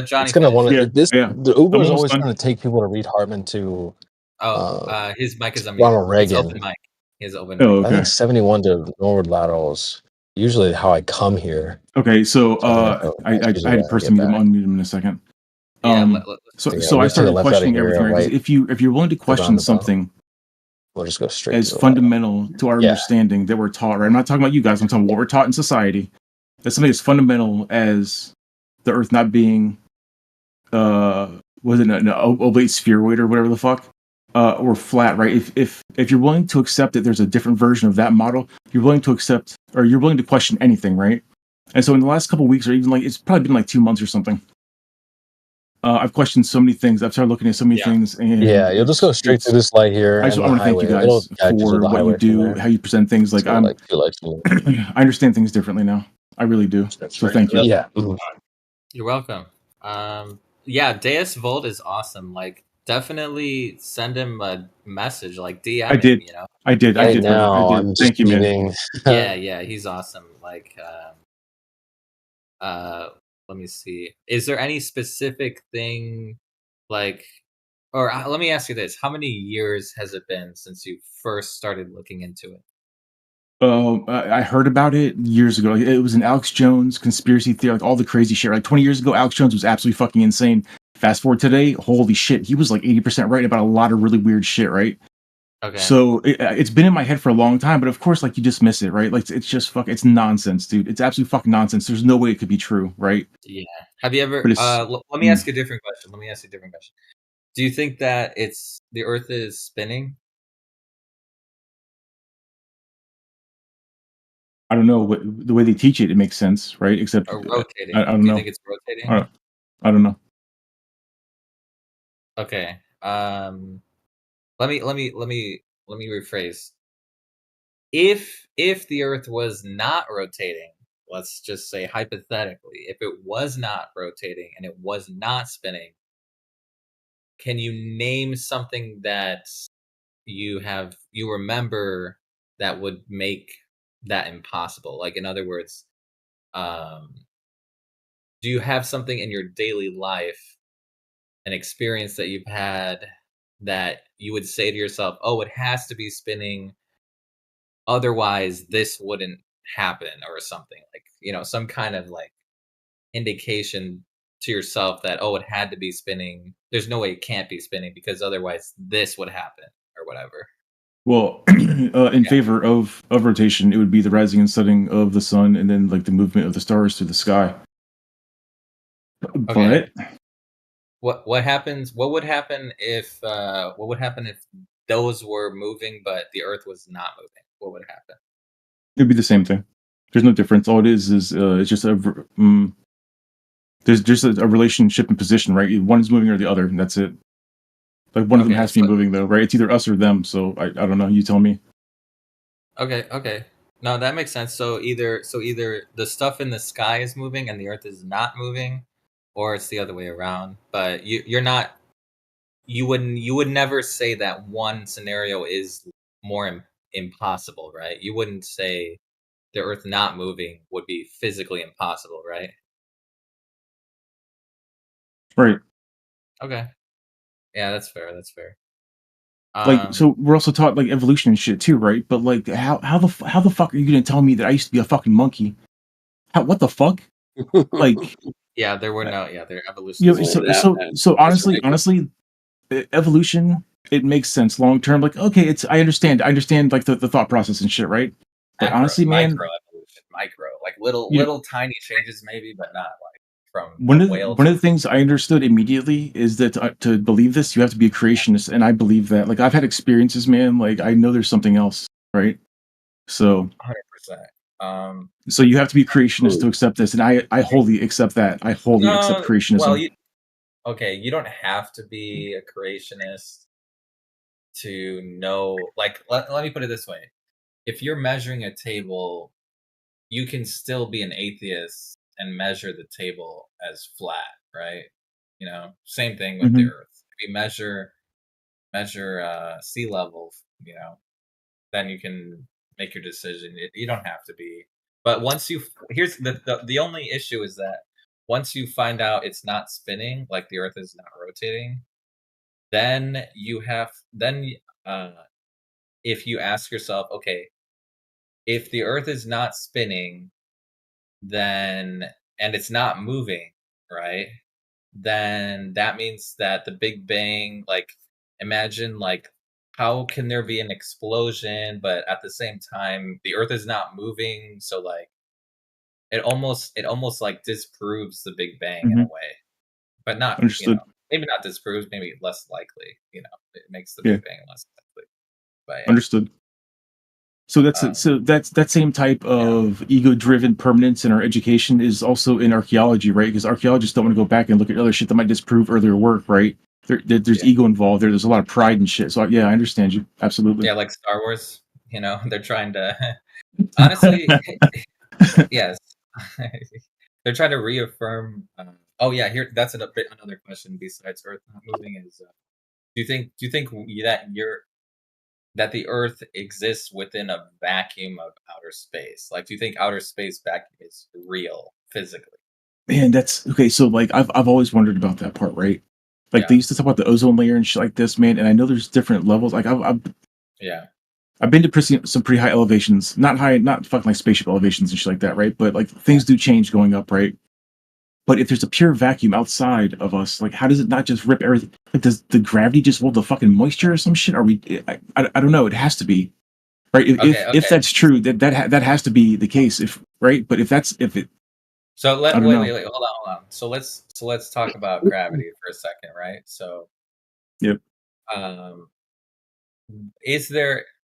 Johnny. It's gonna finish. want to. The Uber is almost always done. going to take people to Reed Hartman to. His mic is unmuted. Ronald It's Reagan. open mic. He has open Oh, mic. I think 71 to Norwood Lateral is usually how I come here. okay, so I had usually to personally unmute him in a second. Yeah, So Yeah, I we'll take a started left out of questioning here, everything. Right? 'Cause right if you're willing to question roundabout. something We'll just go straight as to the fundamental to our understanding that we're taught, right? I'm not talking about you guys. I'm talking about what we're taught in society. That's something as fundamental as the Earth not being, was it an oblate spheroid or whatever the fuck, or flat, right? If you're willing to accept that there's a different version of that model, you're willing to accept, or you're willing to question anything, right? And so in the last couple of weeks, or even like it's probably been like 2 months or something, I've questioned so many things. I've started looking at so many things, and you'll just go straight through this light here. I just and the want to thank you highway. It'll guys guide you to for the what you highway from do, there. how you present things. Like Let's go, like 2 lights from there. I understand things differently now. I really do. So thank you. Yeah. You're welcome. Yeah, Deus Volt is awesome. Like, definitely send him a message, like DM I did. him, you know? I did. I Right did. now, I I'm did. just Thank you, man. eating. Yeah, he's awesome. Like, let me see. Is there any specific thing, like, Or let me ask you this: how many years has it been since you first started looking into it? I heard about it years ago. It was an Alex Jones conspiracy theory, like all the crazy shit. Like 20 years ago, Alex Jones was absolutely fucking insane. Fast forward today, holy shit, he was like 80% right about a lot of really weird shit, right? Okay. So it's been in my head for a long time, but of course, like you dismiss it, right? Like it's just it's nonsense, dude. It's absolute fucking nonsense. There's no way it could be true, right? Yeah. Have you ever? But it's- Let me ask you a different question. Do you think that the Earth is spinning? I don't know the way they teach it. It makes sense, right? Except Or rotating? I don't Do you know. think it's rotating? I don't know. Okay. Let me rephrase. If the Earth was not rotating, let's just say hypothetically, if it was not rotating and it was not spinning, can you name something that you remember that would make that impossible? Like, in other words, do you have something in your daily life, an experience that you've had that you would say to yourself, oh, it has to be spinning, otherwise this wouldn't happen, or something, like, some kind of like indication to yourself that, oh, it had to be spinning, there's no way it can't be spinning because otherwise this would happen, or whatever. Well, in favor of rotation, it would be the rising and setting of the sun, and then like the movement of the stars through the sky. Okay. But What happens? What would happen if those were moving but the Earth was not moving? What would happen? it'd be the same thing. There's no difference. All it is it's just there's just a relationship in position, right? One is moving or the other, and that's it. Like one of them has to be moving though, right? It's either us or them. So I don't know. You tell me. Okay. No, that makes sense. So either the stuff in the sky is moving and the Earth is not moving, or it's the other way around. But you would never say that one scenario is more impossible, right? You wouldn't say the Earth not moving would be physically impossible, right? Right. Okay. Yeah, that's fair. Like, so we're also taught like evolution and shit too, right? But like, how the fuck are you gonna tell me that I used to be a fucking monkey? What the fuck? Like, yeah, there evolution. so honestly, evolution, it makes sense long term. Like, okay, I understand like the thought process and shit, right? But honestly, man, micro, like little tiny changes maybe, but not like from one of the things I understood immediately is that to believe this, you have to be a creationist, and I believe that. Like, I've had experiences, man. Like, I know there's something else, right? So 100%. So you have to be creationist to accept this, and I wholly accept that. I wholly accept creationism. Well, you don't have to be a creationist to know. Like, let me put it this way: if you're measuring a table, you can still be an atheist and measure the table as flat, right? Same thing with the Earth. If you measure sea level, then you can make your decision. You don't have to be. But here's the only issue is that once you find out it's not spinning, like the Earth is not rotating, then if you ask yourself, okay, if the Earth is not spinning, then and it's not moving, right? Then that means that the Big Bang, like, imagine, like, how can there be an explosion, but at the same time the Earth is not moving? So like, it almost like disproves the Big Bang in a way, but not Understood. maybe not disproves, maybe less likely. It makes the Big Bang less likely. But yeah. Understood. So that's that same type of ego-driven permanence in our education is also in archaeology, right? Because archaeologists don't want to go back and look at other shit that might disprove earlier work, right? There's ego involved there. There's a lot of pride and shit. So yeah, I understand you absolutely. Yeah, like Star Wars. They're trying to honestly, yes, they're trying to reaffirm. That's another question besides Earth not moving is: do you think that the Earth exists within a vacuum of outer space? Like, do you think outer space vacuum is real physically? Man, that's okay. So like, I've always wondered about that part, right? Like they used to talk about the ozone layer and shit like this, man. And I know there's different levels. Like Yeah. I've been to some pretty high elevations, not fucking like spaceship elevations and shit like that, right? But like things do change going up, right? But if there's a pure vacuum outside of us, like how does it not just rip everything? Like does the gravity just hold the fucking moisture or some shit? Are we? I don't know. It has to be, right? If that's true, that has to be the case. If right, but if it. So I don't know. wait, hold on. So let's talk about gravity for a second, right? So, Yep.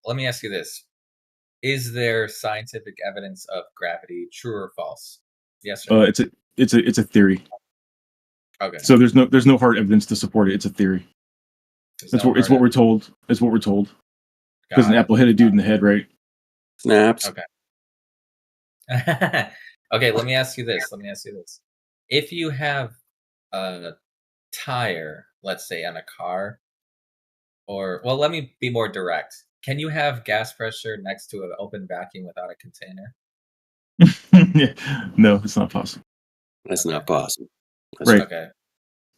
Let me ask you this: is there scientific evidence of gravity, true or false? Yes or no? It's a theory. Okay. So there's no hard evidence to support it. It's a theory. It's what we're told. It's what we're told. Because an apple hit a dude in the head, right? Snaps. Okay. Okay, let me ask you this. If you have a tire, let's say, on a car, let me be more direct. Can you have gas pressure next to an open vacuum without a container? No, it's not possible. That's not possible. Right. Okay.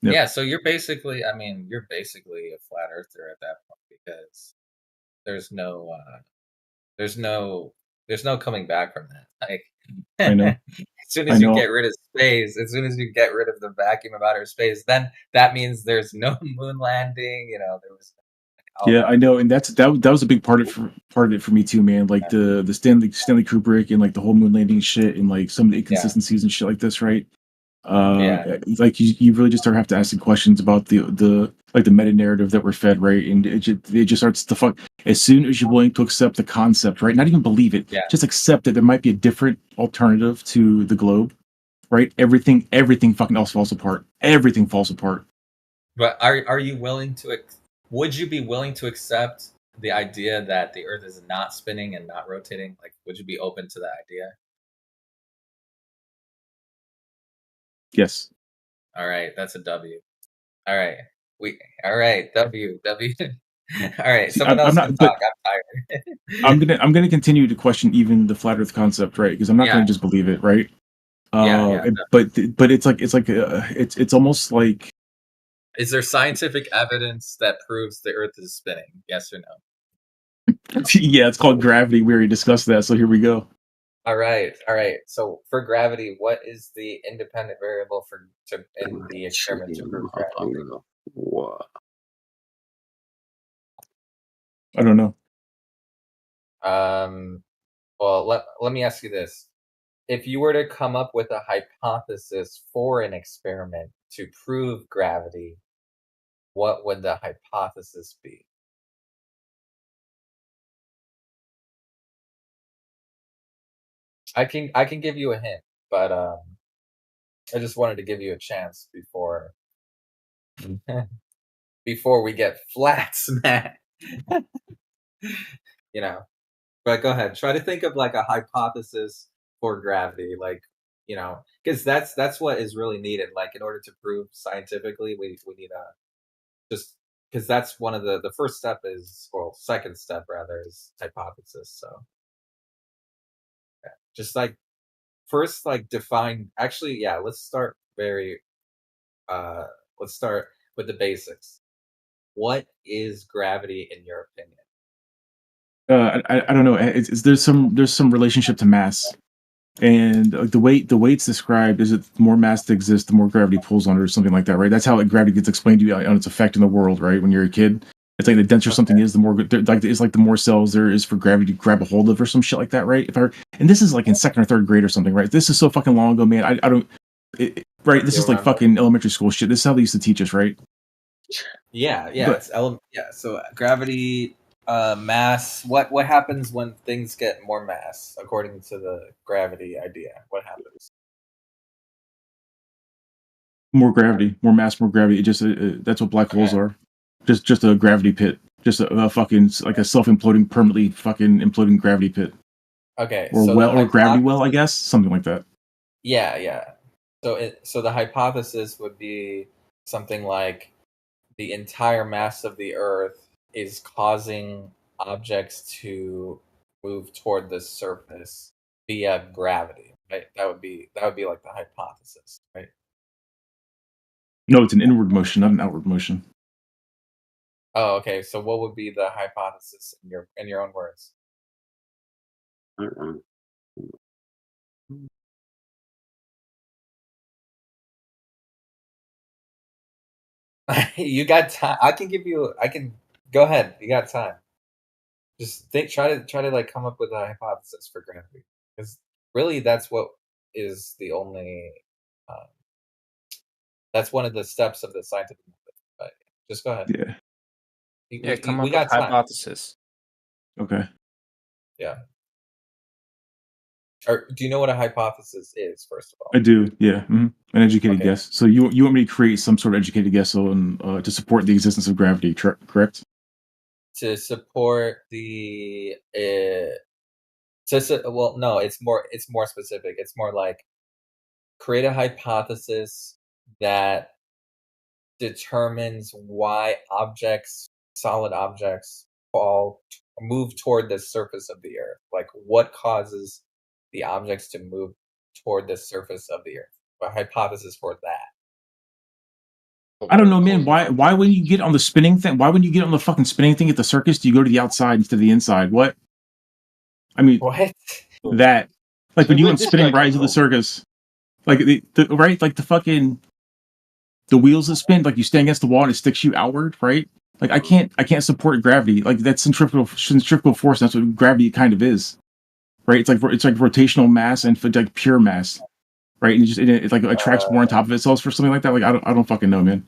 Yep. Yeah, so you're basically a flat earther at that point because there's no coming back from that. Like, I know. as soon as you get rid of space, as soon as you get rid of the vacuum of outer space, then that means there's no moon landing. There was. Yeah, I know, and that was a big part of it for me too, man. Like the Stanley Kubrick and like the whole moon landing shit and like some of the inconsistencies and shit like this, right? Like you really just start have to ask the questions about the like the meta narrative that we're fed, right? And it just starts to fuck. As soon as you're willing to accept the concept, right? Not even believe it, just accept that there might be a different alternative to the globe, right? Everything fucking else falls apart. Everything falls apart. But are you willing to? Would you be willing to accept the idea that the Earth is not spinning and not rotating? Like, would you be open to that idea? Yes. All right, that's a W. All right, W. All right, someone else can talk. I'm tired. I'm gonna continue to question even the flat Earth concept, right? Because I'm not gonna just believe it, right? But it's almost like. Is there scientific evidence that proves the Earth is spinning? Yes or no? Yeah, it's called gravity. We already discussed that, so here we go. All right. So for gravity, what is the independent variable in the experiment to prove gravity? What? I don't know. Well, let me ask you this: if you were to come up with a hypothesis for an experiment to prove gravity, what would the hypothesis be? I can give you a hint, but I just wanted to give you a chance before we get flat smacked. But go ahead. Try to think of like a hypothesis for gravity, like because that's what is really needed. Like in order to prove scientifically, we need just because that's one of the first step is, well, second step rather, is hypothesis. So just like first, like define. Actually, yeah. Let's start with the basics. What is gravity in your opinion? I don't know. There's some relationship to mass, and the way it's described is that the more mass that exists, the more gravity pulls on it, or something like that, right? That's how like gravity gets explained to you on its effect in the world, right? When you're a kid, it's like the denser something is, the more it's like the more cells there is for gravity to grab a hold of, or some shit like that, right? And this is like in second or third grade or something, right? This is so fucking long ago, man. I don't. Right, this is like fucking elementary school shit. This is how they used to teach us, right? Yeah. So gravity, mass. What happens when things get more mass? According to the gravity idea, what happens? More gravity, more mass, more gravity. It just that's what black holes are. Just a gravity pit. Just a fucking like a self-imploding, permanently fucking imploding gravity pit. Okay. Or gravity well, I guess, something like that. Yeah. So the hypothesis would be something like the entire mass of the Earth is causing objects to move toward the surface via gravity, right? That would be like the hypothesis, right? No, it's an inward motion, not an outward motion. Oh, okay. So what would be the hypothesis in your own words? You got time. I can go ahead. You got time. Just try to like come up with a hypothesis for gravity, because really that's what is the only that's one of the steps of the scientific method. But just go ahead. Yeah. Yeah, come We up got with time. hypothesis. Okay. Yeah. Or do you know what a hypothesis is, first of all? I do. Yeah. An educated Okay. guess. So you want me to create some sort of educated guess on to support the existence of gravity, correct? To support the well, no, it's more specific. It's more like create a hypothesis that determines why solid objects move toward the surface of the earth. Like what causes the objects to move toward the surface of the earth? A hypothesis for that. I don't know, man. Why when you get on the spinning thing? Why when you get on the fucking spinning thing at the circus, do you go to the outside instead of the inside? What? I mean, what? That like when you went This spinning guy rides of the circus, like the right, like the fucking the wheels that spin, like you stand against the wall and it sticks you outward, right? Like I can't support gravity. Like that's centrifugal force. That's what gravity kind of is, right? It's like rotational mass and like pure mass, right? And it like attracts more on top of itself for something like that. Like I don't fucking know, man.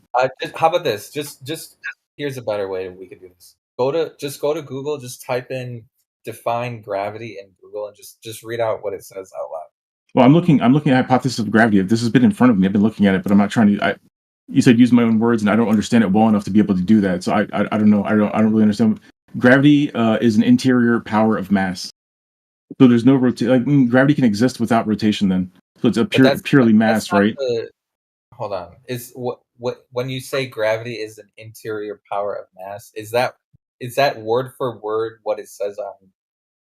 How about this? Just here's a better way we could do this. Go to Google. Just type in define gravity in Google and just read out what it says out loud. Well, I'm looking at hypothesis of gravity. This has been in front of me. I've been looking at it, but I'm not trying to. You said use my own words, and I don't understand it well enough to be able to do that. So I don't know. I don't really understand. Gravity is an interior power of mass. So there's no gravity can exist without rotation. Then so it's a purely mass, right? Hold on. Is what when you say gravity is an interior power of mass? Is that word for word what it says on?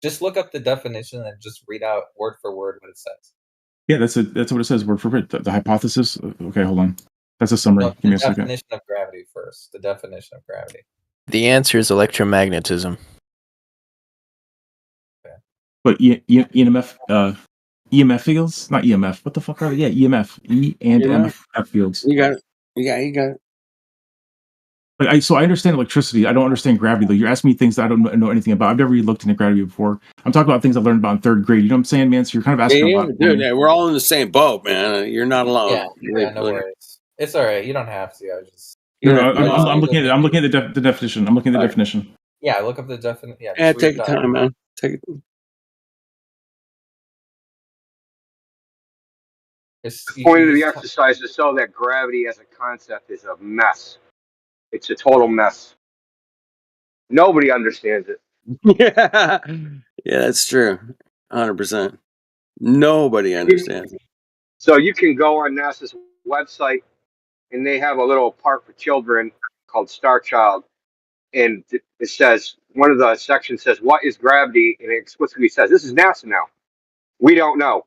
Just look up the definition and just read out word for word what it says. Yeah, that's what it says. Word for word. The hypothesis. Okay, hold on. That's a summary. No, Give me the a second. definition of gravity first. The definition of gravity. The answer is electromagnetism. But EMF, EMF fields, not EMF. What the fuck are they? Yeah, EMF, E and MF fields. You got it. You got it. Like so I understand electricity. I don't understand gravity. Though you're asking me things that I don't know anything about. I've never really looked into gravity before. I'm talking about things I learned about in third grade. You know what I'm saying, man? So you're kind of asking about. Dude, we're all in the same boat, man. You're not alone. Yeah, no worries. It's all right. You don't have to. I just. I'm looking at it. I'm looking at the definition. I'm looking at the definition. Yeah, look up the definition. Yeah, take your time, man. Take it. The point of the exercise is so that gravity as a concept is a mess. It's a total mess. Nobody understands it. Yeah, that's true. 100%. Nobody understands it. So you can go on NASA's website, and they have a little part for children called Star Child, and it says one of the sections says, "What is gravity?" And it explicitly says, "This is NASA now. We don't know."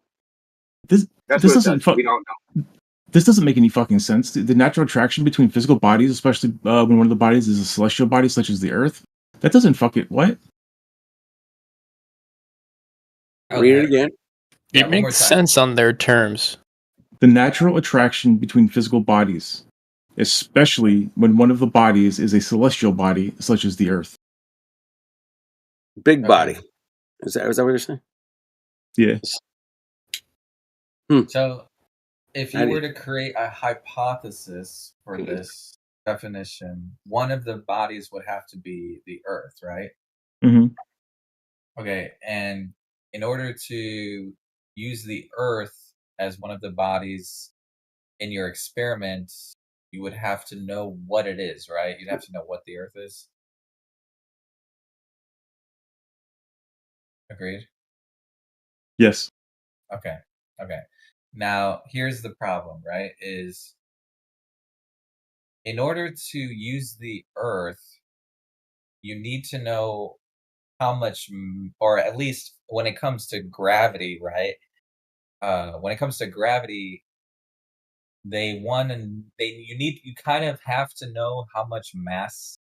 This doesn't we don't know. This doesn't make any fucking sense. The natural attraction between physical bodies, especially when one of the bodies is a celestial body such as the Earth, that doesn't what? Read it again. It makes sense on their terms. The natural attraction between physical bodies, especially when one of the bodies is a celestial body such as the Earth. Big body. Is that what you're saying? Yes. So, if you were to create a hypothesis for this definition, one of the bodies would have to be the Earth, right? Mm-hmm. Okay, and in order to use the Earth as one of the bodies in your experiment, you would have to know what it is, right? You'd have to know what the Earth is. Agreed? Yes. Okay. Now, here's the problem, right? Is in order to use the Earth, you need to know how much, or at least when it comes to gravity, right? When it comes to gravity, you kind of have to know how much mass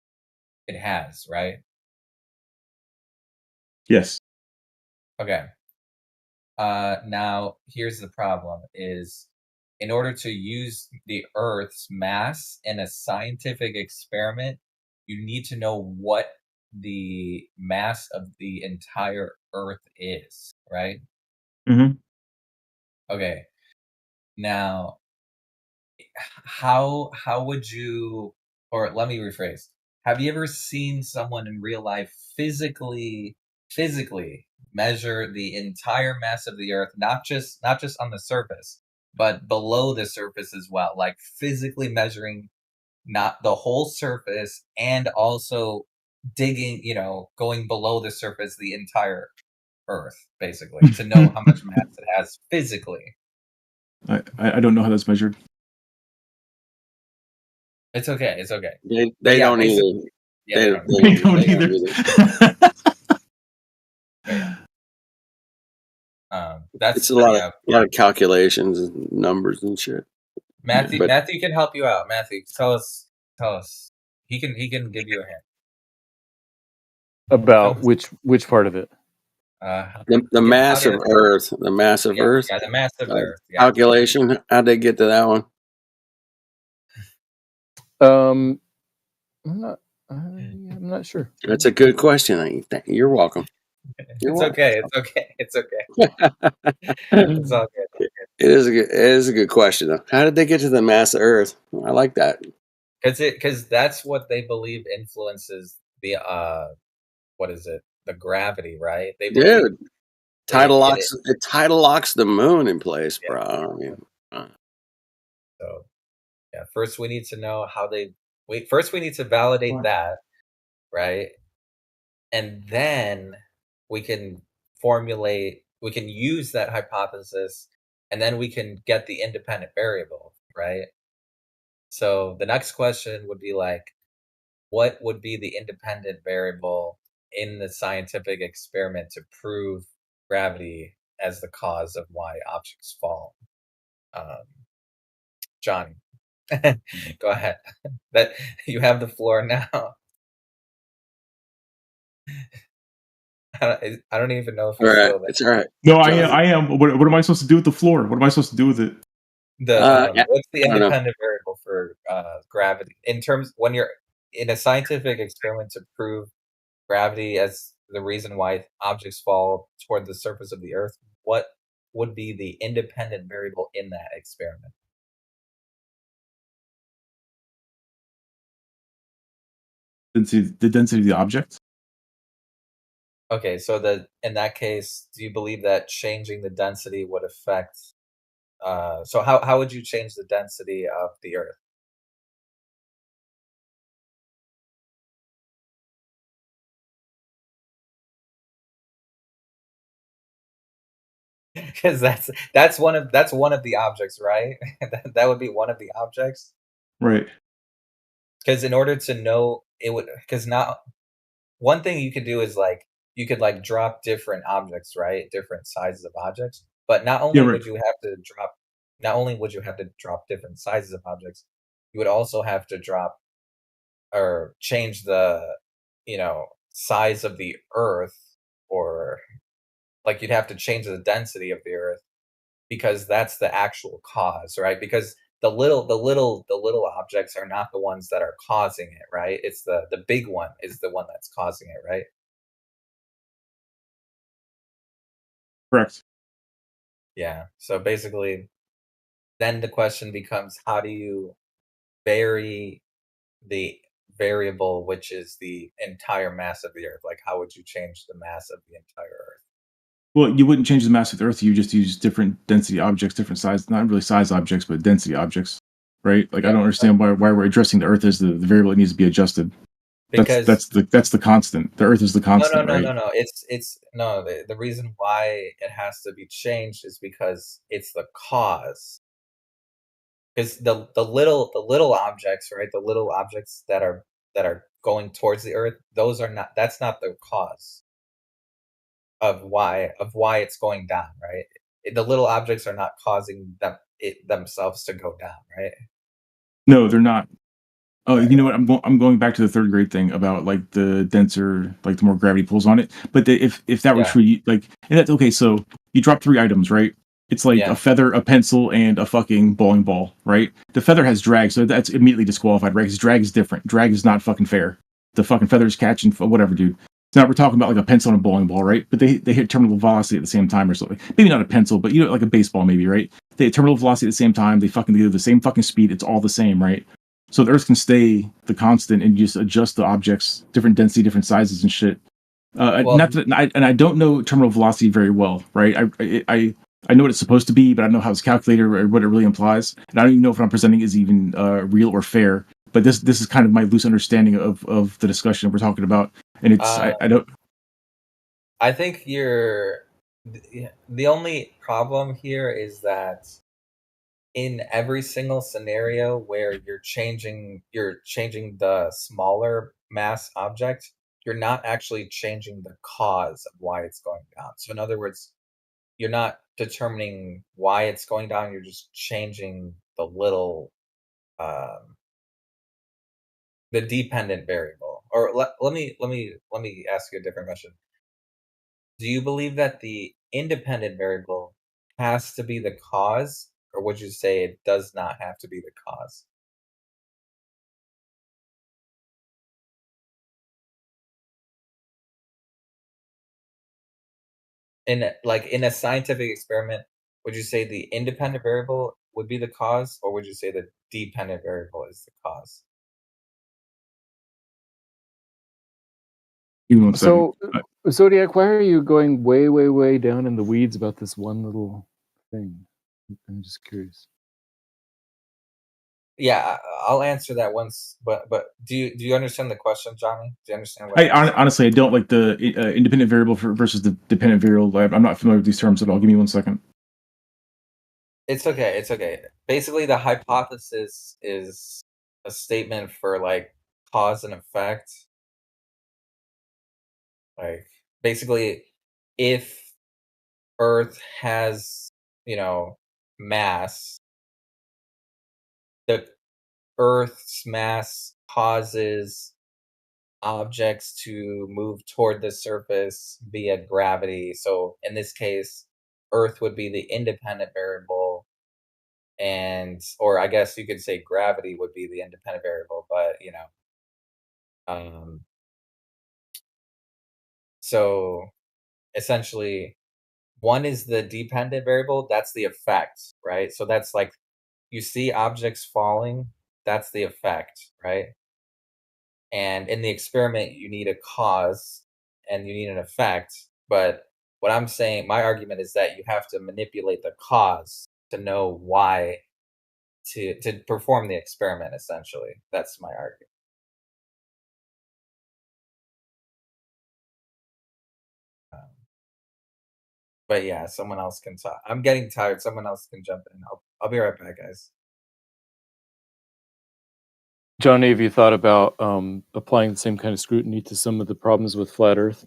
it has, right? Yes. Okay. Now here's the problem: is in order to use the Earth's mass in a scientific experiment, you need to know what the mass of the entire Earth is, right? Mm-hmm. Okay. Now, how would you, or let me rephrase. Have you ever seen someone in real life physically measure the entire mass of the Earth, not just on the surface, but below the surface as well, like physically measuring not the whole surface and also digging, going below the surface, the entire Earth, basically, to know how much mass it has physically? I don't know how that's measured. It's okay. It's okay. They yeah, don't either. basically, yeah, They, They don't they either. That's It's a lot yeah. of calculations and numbers and shit. Matthew But Matthew can help you out. Matthew, tell us. He can give you a hint. About which part of it? the mass of Earth, the mass of Earth. Yeah, the mass of Earth. Yeah. Calculation. How'd they get to that one? I'm not sure. That's a good question. You're welcome. It's okay. It's okay. It's all good. It is a good question though. How did they get to the mass of Earth? I like that. Because that's what they believe influences the what is it? The gravity, right? They believe Dude, tidal locks the moon in place, bro. I mean, so yeah. First, we need to know how they. First, we need to validate that, right? And then we can use that hypothesis, and then we can get the independent variable, right? So the next question would be like, what would be the independent variable in the scientific experiment to prove gravity as the cause of why objects fall? Johnny, go ahead. That you have the floor now. I don't even know if all you're right, still there. it's all right. No, I am. What am I supposed to do with the floor? What am I supposed to do with it? What's the I don't know. independent variable for gravity in terms when you're in a scientific experiment to prove gravity as the reason why objects fall toward the surface of the Earth? What would be the independent variable in that experiment? The density of the object. Okay, so in that case, do you believe that changing the density would affect? So how would you change the density of the Earth? Because that's one of the objects, right? that would be one of the objects. Right. Because in order to know it would, because not one thing you could do is like you could like drop different objects, right? Different sizes of objects. But not only would you have to drop different sizes of objects, you would also have to drop or change the size of the Earth, or like you'd have to change the density of the Earth, because that's the actual cause, right? Because the little objects are not the ones that are causing it, right? It's the big one is the one that's causing it, right? Correct. Yeah. So basically, then the question becomes, how do you vary the variable, which is the entire mass of the Earth? Like, how would you change the mass of the entire Earth? Well, you wouldn't change the mass of the Earth. You just use different density objects, different size, not really size objects, but density objects, right? Like, I don't understand why we're addressing the Earth as the variable that needs to be adjusted. Because that's the constant. The Earth is the constant, right? No. It's no. The reason why it has to be changed is because it's the cause. Because the little objects, right? The little objects that are going towards the Earth, those are not. That's not the cause of why it's going down, right? the little objects are not causing themselves to go down, right? No, they're not. Oh, you know what? I'm going back to the third grade thing about like the denser, like the more gravity pulls on it. But if that were true, like, and that's okay. So you drop 3 items, right? It's like a feather, a pencil, and a fucking bowling ball, right? The feather has drag, so that's immediately disqualified, right? Because drag is different. Drag is not fucking fair. The fucking feather's catching whatever, dude. So now we're talking about like a pencil and a bowling ball, right? But they hit terminal velocity at the same time or something. Maybe not a pencil, but you know, like a baseball, maybe, right? They hit terminal velocity at the same time. They fucking do the same fucking speed. It's all the same, right? So the Earth can stay the constant and just adjust the objects, different density, different sizes and shit. I don't know terminal velocity very well, right? I know what it's supposed to be, but I don't know how it's calculated or what it really implies. And I don't even know if what I'm presenting is even real or fair. But this is kind of my loose understanding of the discussion we're talking about. And it's I don't. I think the only problem here is that in every single scenario where you're changing the smaller mass object, you're not actually changing the cause of why it's going down. So in other words, you're not determining why it's going down, you're just changing the little the dependent variable. Or let me ask you a different question. Do you believe that the independent variable has to be the cause, or would you say it does not have to be the cause? In a scientific experiment, would you say the independent variable would be the cause, or would you say the dependent variable is the cause? So, Zodiac, why are you going way, way, way down in the weeds about this one little thing? I'm just curious. Yeah, I'll answer that once. But do you understand the question, Johnny? Do you understand what? Honestly, I don't like the independent variable versus the dependent variable. I'm not familiar with these terms at all. Give me 1 second. It's okay. It's okay. Basically, the hypothesis is a statement for like cause and effect. Like basically, if Earth has, mass, the Earth's mass causes objects to move toward the surface via gravity. So in this case, Earth would be the independent variable, or I guess you could say gravity would be the independent variable, but so essentially one is the dependent variable, that's the effect, right? So that's like you see objects falling, that's the effect, right? And in the experiment, you need a cause and you need an effect. But what I'm saying, my argument is that you have to manipulate the cause to know why to perform the experiment, essentially. That's my argument. But yeah, someone else can talk. I'm getting tired. Someone else can jump in. I'll be right back, guys. Johnny, have you thought about applying the same kind of scrutiny to some of the problems with flat Earth?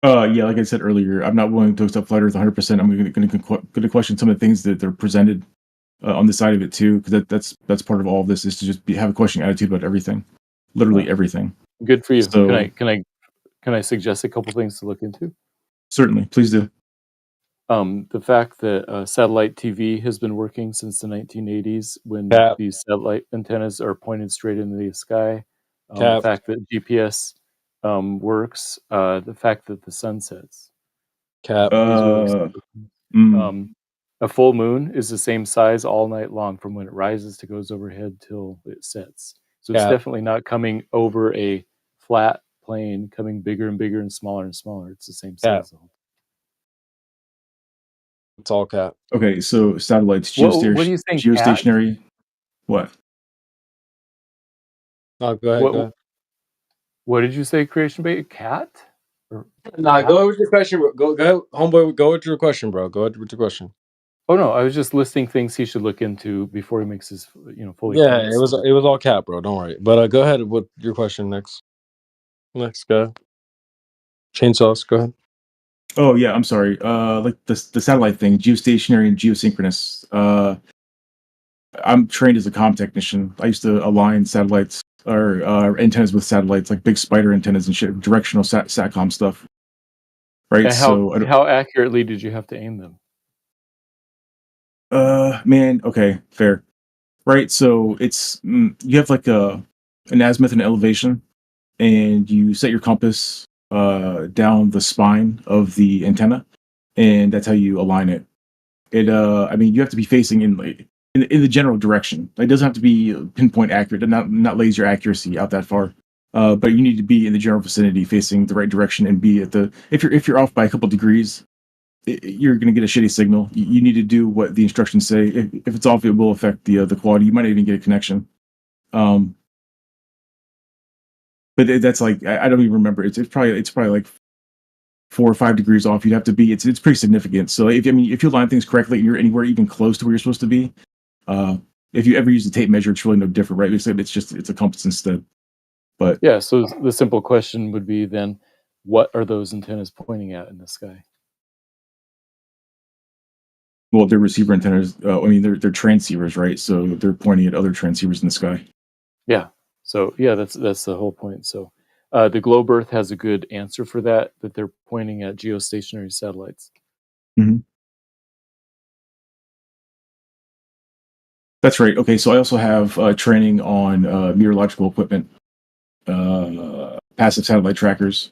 Yeah, like I said earlier, I'm not willing to accept flat Earth 100%. I'm going to question some of the things that they're presented on the side of it too, because that's part of all of this is to just have a questioning attitude about everything, literally everything. Good for you. So, can I suggest a couple things to look into? Certainly, please do. The fact that satellite TV has been working since the 1980s when these satellite antennas are pointed straight into the sky. The fact that GPS works. The fact that the sun sets. A full moon is the same size all night long from when it rises to goes overhead till it sets. So it's definitely not coming over a flat plane, coming bigger and bigger and smaller and smaller. It's the same size. It's all cap. Okay, so satellites, what do you think? Geostationary. Cat? What? Oh, go ahead. What did you say, Creation Bait? Cat? Go with your question. Go ahead, homeboy. Go with your question, bro. Go with your question. Oh no, I was just listing things he should look into before he makes his fully. Yeah, it was all cap, bro. Don't worry. But go ahead with your question next. Next guy. Chainsaws, go ahead. Oh yeah, I'm sorry. Like the satellite thing, geostationary and geosynchronous. I'm trained as a comm technician. I used to align satellites or antennas with satellites, like big spider antennas and shit, directional satcom stuff. Right. And So how accurately did you have to aim them? man, okay, fair. Right. So it's you have like an azimuth and elevation, and you set your compass down the spine of the antenna, and that's how you align it. I mean, you have to be facing in the general direction. It doesn't have to be pinpoint accurate, and not laser accuracy out that far. But you need to be in the general vicinity, facing the right direction, and be at the. If you're off by a couple degrees, you're going to get a shitty signal. You need to do what the instructions say. If it's off, it will affect the quality. You might not even get a connection. But that's like I don't even remember. It's probably like 4 or 5 degrees off. You'd have to be. It's pretty significant. So if you line things correctly and you're anywhere even close to where you're supposed to be, if you ever use a tape measure, it's really no different, right? It's a compass instead. But yeah, so the simple question would be then, what are those antennas pointing at in the sky? Well, they're receiver antennas. I mean, they're transceivers, right? So they're pointing at other transceivers in the sky. Yeah. So yeah, that's the whole point. So the Globe Earth has a good answer for that they're pointing at geostationary satellites. Mm-hmm. That's right. Okay, so I also have training on meteorological equipment, passive satellite trackers,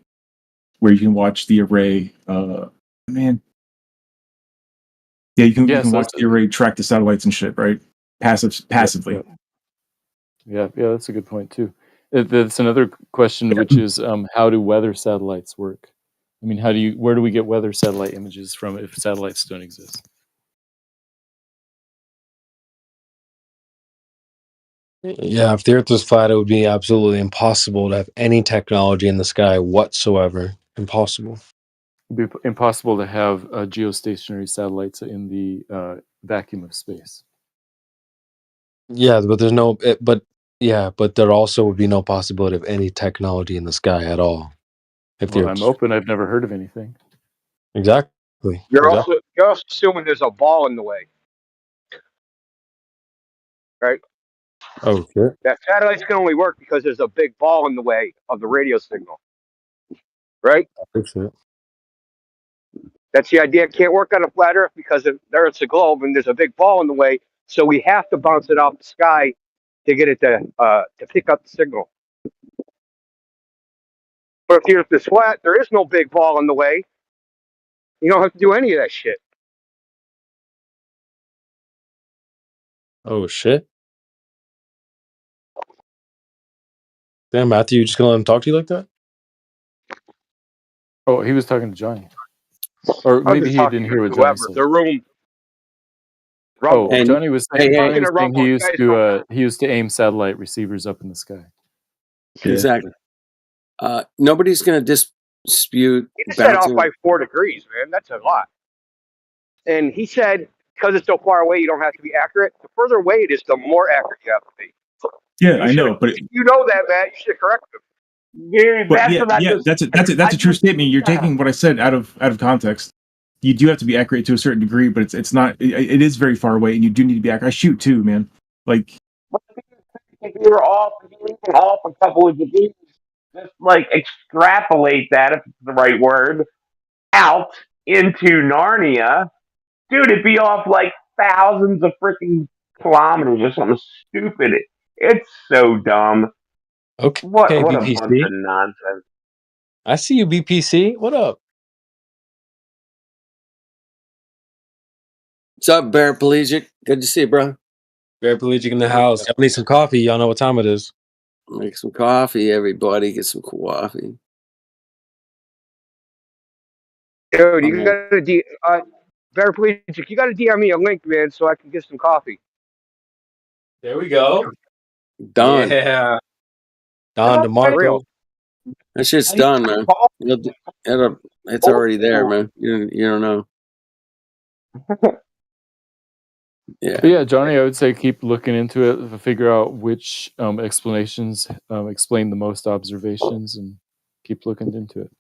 where you can watch the array. Man, yeah, you can watch the array track the satellites and shit, right? Passively. Yeah, that's a good point too. That's another question, which is how do weather satellites work? I mean, where do we get weather satellite images from if satellites don't exist? Yeah, if the Earth was flat, it would be absolutely impossible to have any technology in the sky whatsoever. Impossible. It'd be impossible to have geostationary satellites in the vacuum of space. Yeah, but there's no. But there also would be no possibility of any technology in the sky at all. I'm open. I've never heard of anything. Exactly. You're also assuming there's a ball in the way, right? Oh shit. That satellites can only work because there's a big ball in the way of the radio signal, right? That's the idea. It can't work on a flat Earth because the Earth's a globe and there's a big ball in the way. So we have to bounce it off the sky to get it to pick up the signal. But if the Earth is flat, there is no big ball in the way. You don't have to do any of that shit. Oh shit. Damn, Matthew, you just gonna let him talk to you like that? Oh, he was talking to Johnny. Or maybe he didn't hear what Johnny said. The room. Oh, Johnny was saying he used to aim satellite receivers up in the sky. Exactly. Nobody's going to dispute. He set off by 4 degrees, man. That's a lot. And he said, because it's so far away, you don't have to be accurate. The further away it is, the more accurate you have to be. Yeah, I know, but you know that, Matt. You should correct him. Dude, that's a true statement. You're taking what I said out of context. You do have to be accurate to a certain degree, but it's not. It is very far away, and you do need to be accurate. I shoot too, man. Like if you're off a couple of degrees, just like extrapolate that, if it's the right word, out into Narnia, dude, it'd be off like thousands of freaking kilometers or something stupid. It's so dumb. Okay, what a BPC. bunch of nonsense. I see you, BPC. What up? What's up, Paraplegic? Good to see you, bro. Paraplegic in the house. Y'all need some coffee. Y'all know what time it is. Make some coffee, everybody. Get some coffee. Dude, you got to Paraplegic, you got to DM me a link, man, so I can get some coffee. There we go. Done. Yeah. Don DeMarco. That shit's done, man. It's already there, man. You don't know. Yeah. But yeah, Johnny, I would say keep looking into it to figure out which explanations explain the most observations, and keep looking into it.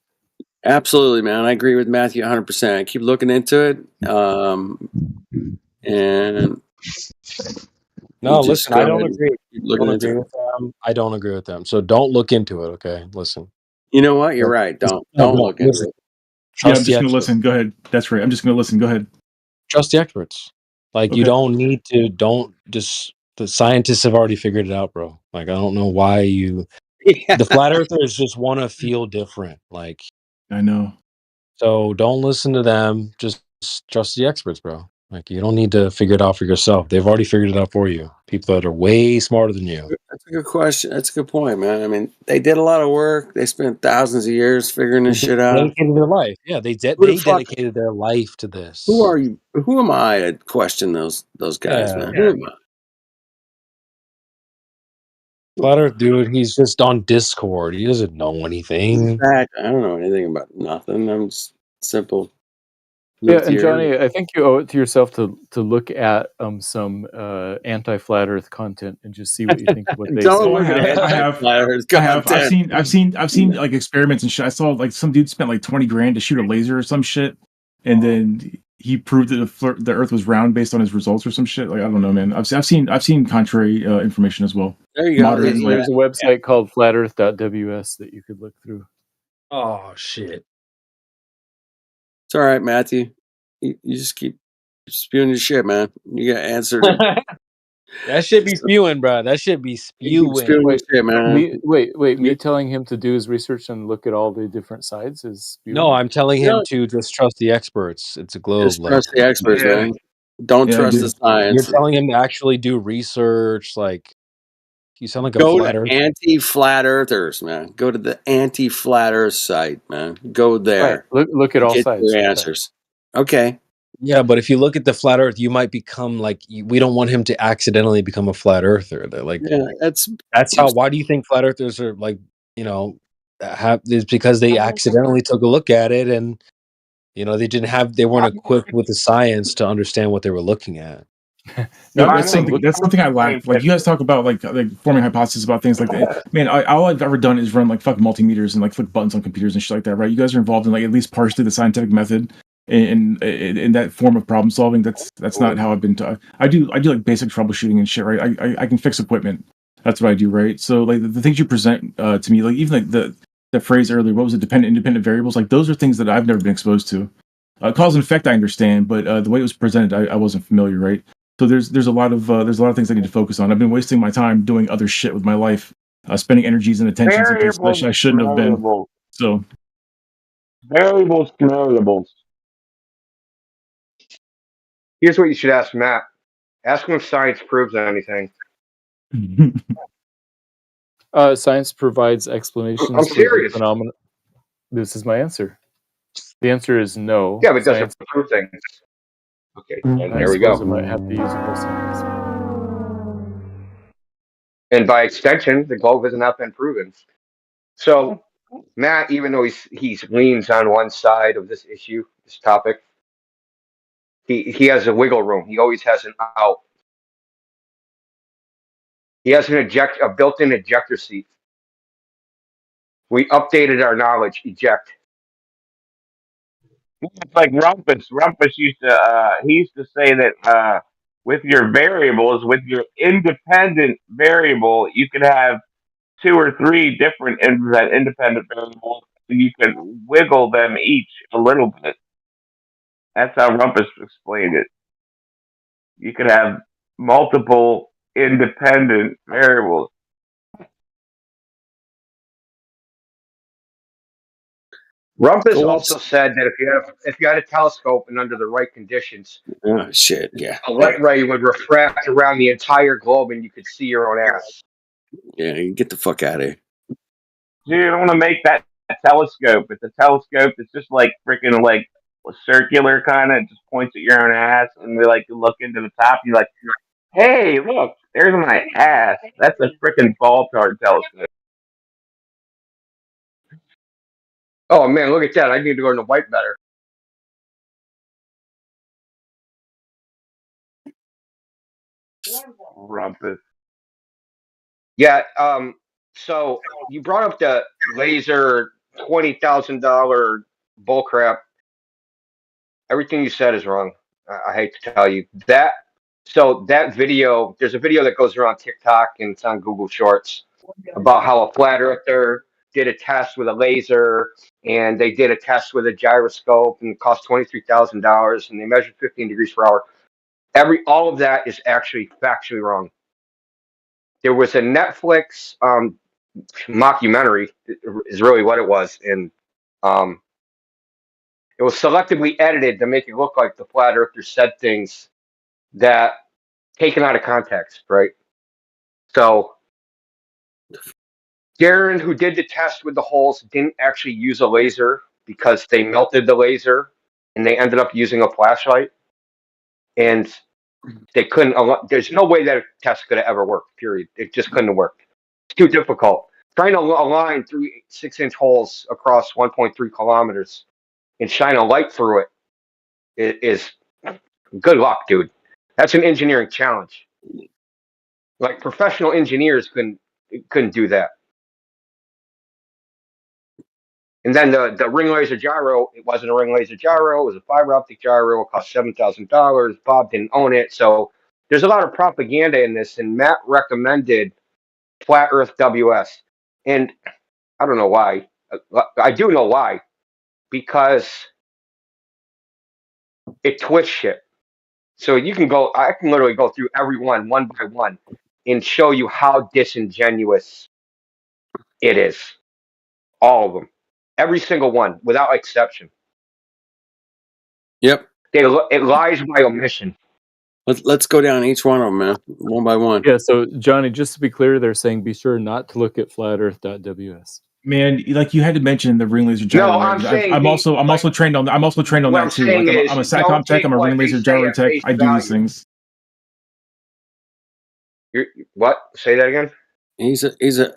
Absolutely, man. I agree with Matthew 100%. I keep looking into it. And No, you just listen, I go don't ahead and agree. keep I looking don't into agree it. with them. I don't agree with them. So don't look into it, okay? Listen. You know what? You're right. No, Don't no, look into listen. it. Yeah, I'm Trust the just gonna experts. listen. Go ahead. That's right. I'm just gonna listen. Go ahead. Trust the experts. Like you Okay. don't need to. Don't just. The scientists have already figured it out, bro. Like I don't know why you. Yeah. The flat earthers just want to feel different. Like I know. so, don't listen to them. Just trust the experts, bro. Like you don't need to figure it out for yourself. They've already figured it out for you. People that are way smarter than you. That's a good question. That's a good point, man. I mean, they did a lot of work. They spent thousands of years figuring this shit out. Dedicated their life. Yeah, they Who the fuck? dedicated their life to this. Who are you? Who am I to question those guys, Yeah. man? Who am I? Flat Earth dude, he's just on Discord. He doesn't know anything. Exactly. I don't know anything about nothing. I'm just simple. Yeah, Lived and here. Johnny, I think you owe it to yourself to look at some anti-flat Earth content and just see what you think of what they Don't say. look at I have. anti-flat Earth I have. content. I've seen like experiments and shit. I saw like some dude spent like 20 grand to shoot a laser or some shit, and then he proved that the Earth was round based on his results or some shit. Like I don't know, man. I've seen contrary information as well. There you go. Moderate, like, There's a website called flatearth.ws that you could look through. Oh shit. It's all right, Matthew. You just keep spewing your shit, man. You got answered. That should be spewing, bro. That should be spewing. Spewing shit, man. Me telling him to do his research and look at all the different sides is spewing? No, I'm telling him to just trust the experts. It's a globe. Just trust the experts, man. Don't trust the science. You're telling him to actually do research. Like you sound like a Go flat to earth. anti-flat earthers, man. Go to the anti-flat earth site, man. Go there. Right. Look at all Get sides. your Okay. answers. Okay. Yeah, but if you look at the flat Earth, you might become like we don't want him to accidentally become a flat earther. They're like, Yeah, that's how. Why do you think flat earthers are like have? Is because they accidentally took a look at it and they weren't equipped with the science to understand what they were looking at. No, that's something I lack. Like you guys talk about like forming hypotheses about things like that. Man, all I've ever done is run like fucking multimeters and like flick buttons on computers and shit like that, right? You guys are involved in like at least partially the scientific method in that form of problem solving. That's not how I've been taught. I do like basic troubleshooting and shit, right? I can fix equipment. That's what I do, right? So like the things you present to me, like even like the phrase earlier, what was it? Independent variables. Like those are things that I've never been exposed to. Cause and effect, I understand, but the way it was presented, I wasn't familiar, right? So there's a lot of things I need to focus on. I've been wasting my time doing other shit with my life, spending energies and attentions in places I shouldn't have been. So variables. Here's what you should ask Matt. Ask him if science proves anything. Science provides explanations I'm for the serious. phenomena. This is my answer. The answer is no. Yeah, but it Science doesn't prove things. Okay, I and there we go. suppose I might have to use a whole sentence. And by extension, the globe has not been proven. So Matt, even though he's leans on one side of this issue, this topic, he has a wiggle room. He always has an out. He has a built-in ejector seat. We updated our knowledge. Eject. It's like Rumpus. Rumpus used to he used to say that with your variables, with your independent variable, you could have 2 or 3 different independent variables. So you can wiggle them each a little bit. That's how Rumpus explained it. You could have multiple independent variables. Rumpus also said that if you had a telescope and under the right conditions, oh shit, yeah, a light ray would refract around the entire globe and you could see your own ass. Yeah, you get the fuck out of here. Dude, I want to make that a telescope. It's a telescope that's just like freaking like circular kind of. It just points at your own ass, and we like to look into the top. And you're like, hey, look, there's my ass. That's a freaking ball card telescope. Oh man, look at that! I need to go into white better. Rumpus. Yeah. So you brought up the laser $20,000 bullcrap. Everything you said is wrong. I hate to tell you that. So that video, there's a video that goes around TikTok and it's on Google Shorts about how a flat earther did a test with a laser and they did a test with a gyroscope and it cost $23,000 and they measured 15 degrees per hour. All of that is actually factually wrong. There was a Netflix mockumentary is really what it was, and it was selectively edited to make it look like the flat earther said things that taken out of context, right? So Darren, who did the test with the holes, didn't actually use a laser because they melted the laser and they ended up using a flashlight, and they couldn't. There's no way that test could have ever worked. Period. It just couldn't have worked. It's too difficult. Trying to align 3 6-inch holes across 1.3 kilometers and shine a light through it is good luck, dude. That's an engineering challenge. Like professional engineers couldn't do that. And then the ring laser gyro, it wasn't a ring laser gyro, it was a fiber optic gyro. It cost $7,000. Bob didn't own it. So there's a lot of propaganda in this, and Matt recommended Flat Earth WS. And I don't know why. I do know why. Because it twitched shit. So I can literally go through every one by one and show you how disingenuous it is. All of them. Every single one, without exception. Yep. It lies by omission. Let's go down each one of them, man, one by one. Yeah. So Johnny, just to be clear, they're saying be sure not to look at flatearth.ws. Man, like you had to mention the ring laser gyro. No, I'm saying I'm also trained on that. I'm also trained on that too. Like I'm a SATCOM tech. I'm a ring laser gyro tech. I do these things. What? Say that again. He's a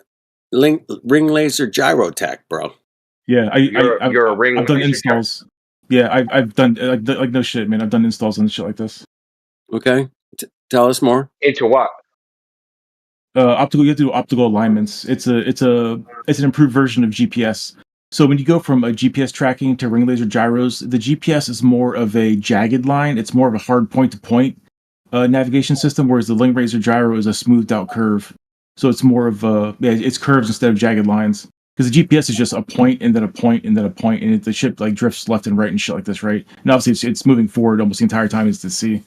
ring laser gyro tech, bro. Yeah, you're a ring. I've done installs. Yeah, I've done like no shit, man. I've done installs and shit like this. Okay, tell us more. Into what? Optical. You have to do optical alignments. It's an improved version of GPS. So when you go from a GPS tracking to ring laser gyros, the GPS is more of a jagged line. It's more of a hard point-to-point navigation system, whereas the ring laser gyro is a smoothed-out curve. So it's more of it's curves instead of jagged lines. Because the GPS is just a point and then a point and then a point, and the ship like drifts left and right and shit like this, right? And obviously it's moving forward almost the entire time it's to sea.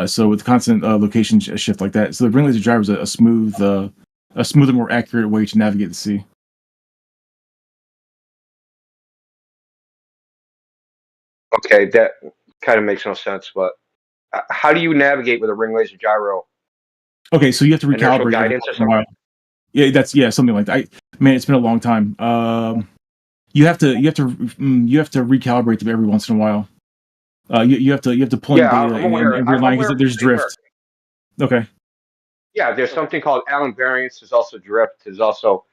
So with constant location shift like that, so the ring laser gyro is a smoother, more accurate way to navigate the sea. Okay, that kind of makes no sense. But how do you navigate with a ring laser gyro? Okay, so you have to recalibrate guidance or something. Yeah, something like that. Man, it's been a long time. You have to recalibrate them every once in a while. You have to pull in data and realign because there's drift. Okay. Yeah, there's something called Allen variance. There's also drift. There's also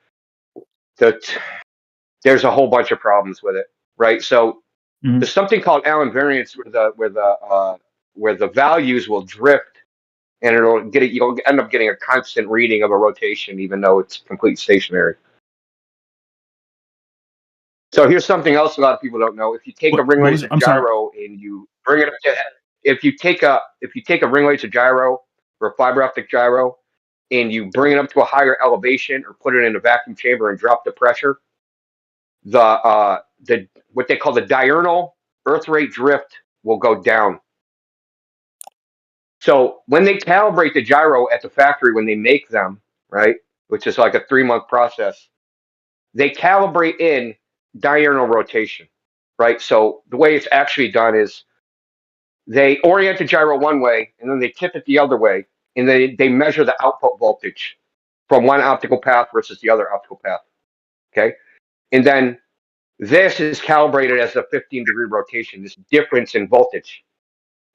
there's a whole bunch of problems with it, right? So there's something called Allen variance where the values will drift, and you'll end up getting a constant reading of a rotation, even though it's completely stationary. So here's something else a lot of people don't know. If you take a ring laser gyro and you bring it up to, if you take a ring laser gyro or a fiber optic gyro and you bring it up to a higher elevation or put it in a vacuum chamber and drop the pressure, the what they call the diurnal earth rate drift will go down. So when they calibrate the gyro at the factory, when they make them, right, which is like a 3-month process, they calibrate in diurnal rotation, right? So the way it's actually done is they orient the gyro one way and then they tip it the other way, and they measure the output voltage from one optical path versus the other optical path. Okay. And then this is calibrated as a 15-degree rotation, this difference in voltage,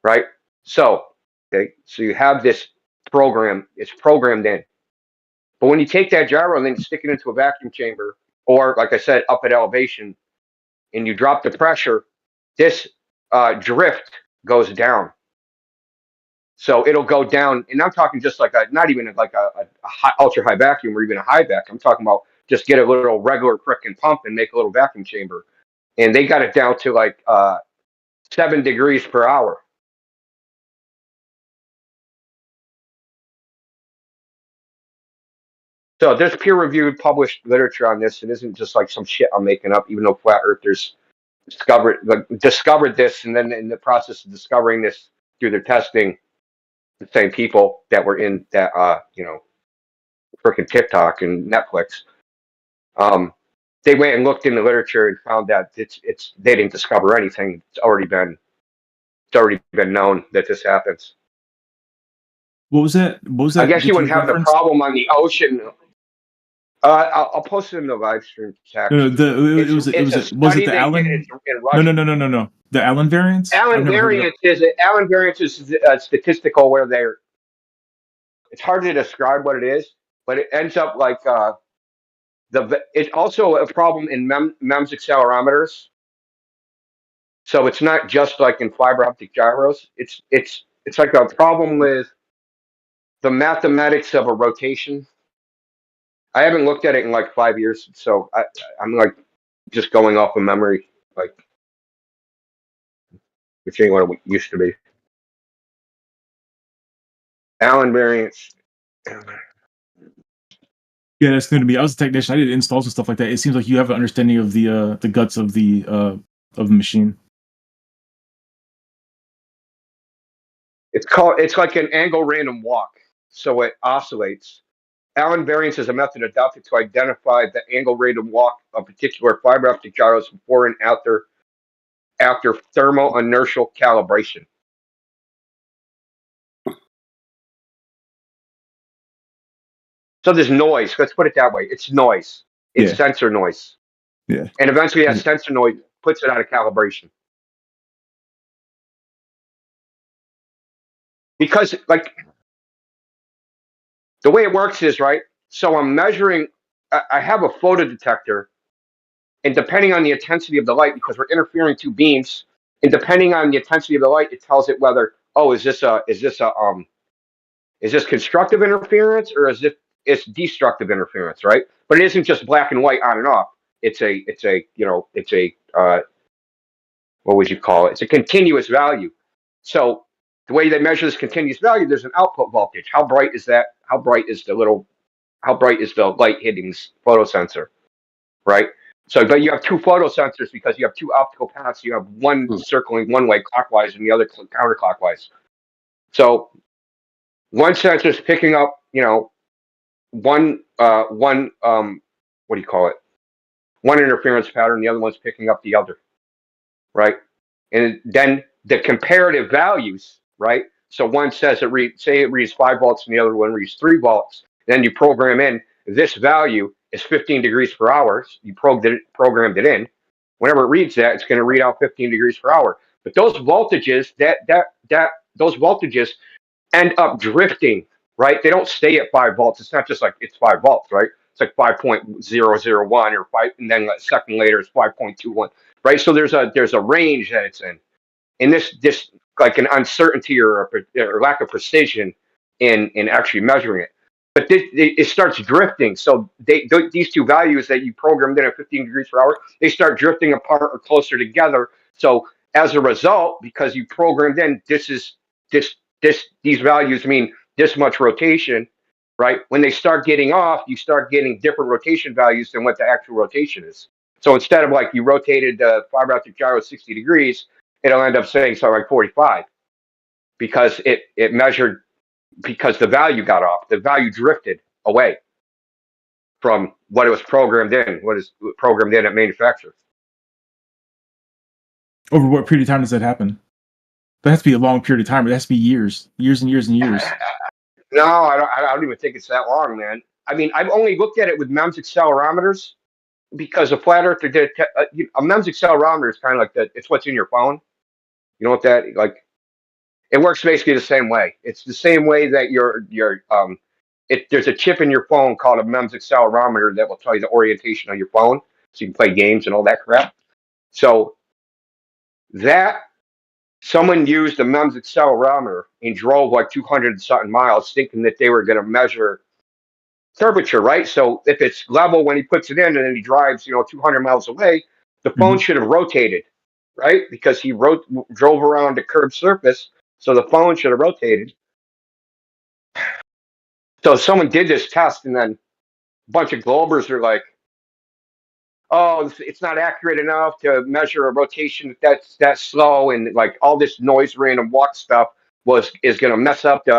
right? So, okay, so you have this program, it's programmed in. But when you take that gyro and then stick it into a vacuum chamber, or like I said, up at elevation, and you drop the pressure, this drift goes down. So it'll go down, and I'm talking just like not even like a high, ultra high vacuum or even a high vacuum. I'm talking about just get a little regular frickin' pump and make a little vacuum chamber. And they got it down to like 7 degrees per hour. So there's peer-reviewed, published literature on this. It isn't just like some shit I'm making up. Even though flat earthers discovered this, and then in the process of discovering this through their testing, the same people that were in that freaking TikTok and Netflix, they went and looked in the literature and found that it's they didn't discover anything. It's already been known that this happens. What was that? I guess you wouldn't have the problem on the ocean. I'll post it in the live stream chat. No, was it the Allen? No. The Allen variance. Allen variance is statistical where it's hard to describe what it is, but it ends up like it's also a problem in MEMS accelerometers. So it's not just like in fiber optic gyros. It's like a problem with the mathematics of a rotation. I haven't looked at it in like 5 years, so I'm like just going off of memory, like which ain't what it used to be. Allen variance. Yeah, that's going to be. I was a technician. I did installs and stuff like that. It seems like you have an understanding of the guts of the machine. It's like an angle random walk, so it oscillates. Allen variance is a method adopted to identify the angle random walk of particular fiber optic gyros before and after thermal inertial calibration. So there's noise. Let's put it that way. It's noise. It's sensor noise. Yeah. And eventually that sensor noise puts it out of calibration. Because like the way it works is, right, so I'm measuring, I have a photodetector, and depending on the intensity of the light, because we're interfering two beams, and depending on the intensity of the light, it tells it whether, is this constructive interference or is it's destructive interference, right? But it isn't just black and white on and off. It's a what would you call it? It's a continuous value. So the way they measure this continuous value, there's an output voltage. How bright is that? How bright is the light hitting this photosensor, right? So, but you have two photosensors because you have two optical paths. You have one circling one way clockwise and the other counterclockwise. So one sensor is picking up, one interference pattern. The other one's picking up the other, right? And then the comparative values, right? So one says it reads 5 volts and the other one reads 3 volts. Then you program in this value is 15 degrees per hour. You programmed it in. Whenever it reads that, it's going to read out 15 degrees per hour. But those voltages, those voltages end up drifting, right? They don't stay at 5 volts. It's not just like it's 5 volts, right? It's like 5.001 or 5, and then a second later it's 5.21, right? So there's a range that it's in. And this like an uncertainty or lack of precision in actually measuring it. But it starts drifting. So these two values that you programmed in at 15 degrees per hour, they start drifting apart or closer together. So as a result, because you programmed in these values mean this much rotation, right? When they start getting off, you start getting different rotation values than what the actual rotation is. So instead of like you rotated the fiber optic gyro 60 degrees, it'll end up saying something like 45 because it measured, because the value got off. The value drifted away from what it was programmed in, what is programmed in at manufacturer. Over what period of time does that happen? That has to be a long period of time. It has to be years and years and years. No, I don't even think it's that long, man. I mean, I've only looked at it with MEMS accelerometers because a flat earther did a MEMS accelerometer is kind of like it's what's in your phone. You know what that like? It works basically the same way. It's the same way that there's a chip in your phone called a MEMS accelerometer that will tell you the orientation of your phone, so you can play games and all that crap. So that someone used a MEMS accelerometer and drove like 200 something miles, thinking that they were going to measure curvature, right? So if it's level when he puts it in and then he drives, 200 miles away, the phone should have rotated, right? Because he drove around a curved surface, so the phone should have rotated. So someone did this test, and then a bunch of Globers are like, "Oh, it's not accurate enough to measure a rotation that's that slow," and like all this noise, random walk stuff is going to mess up the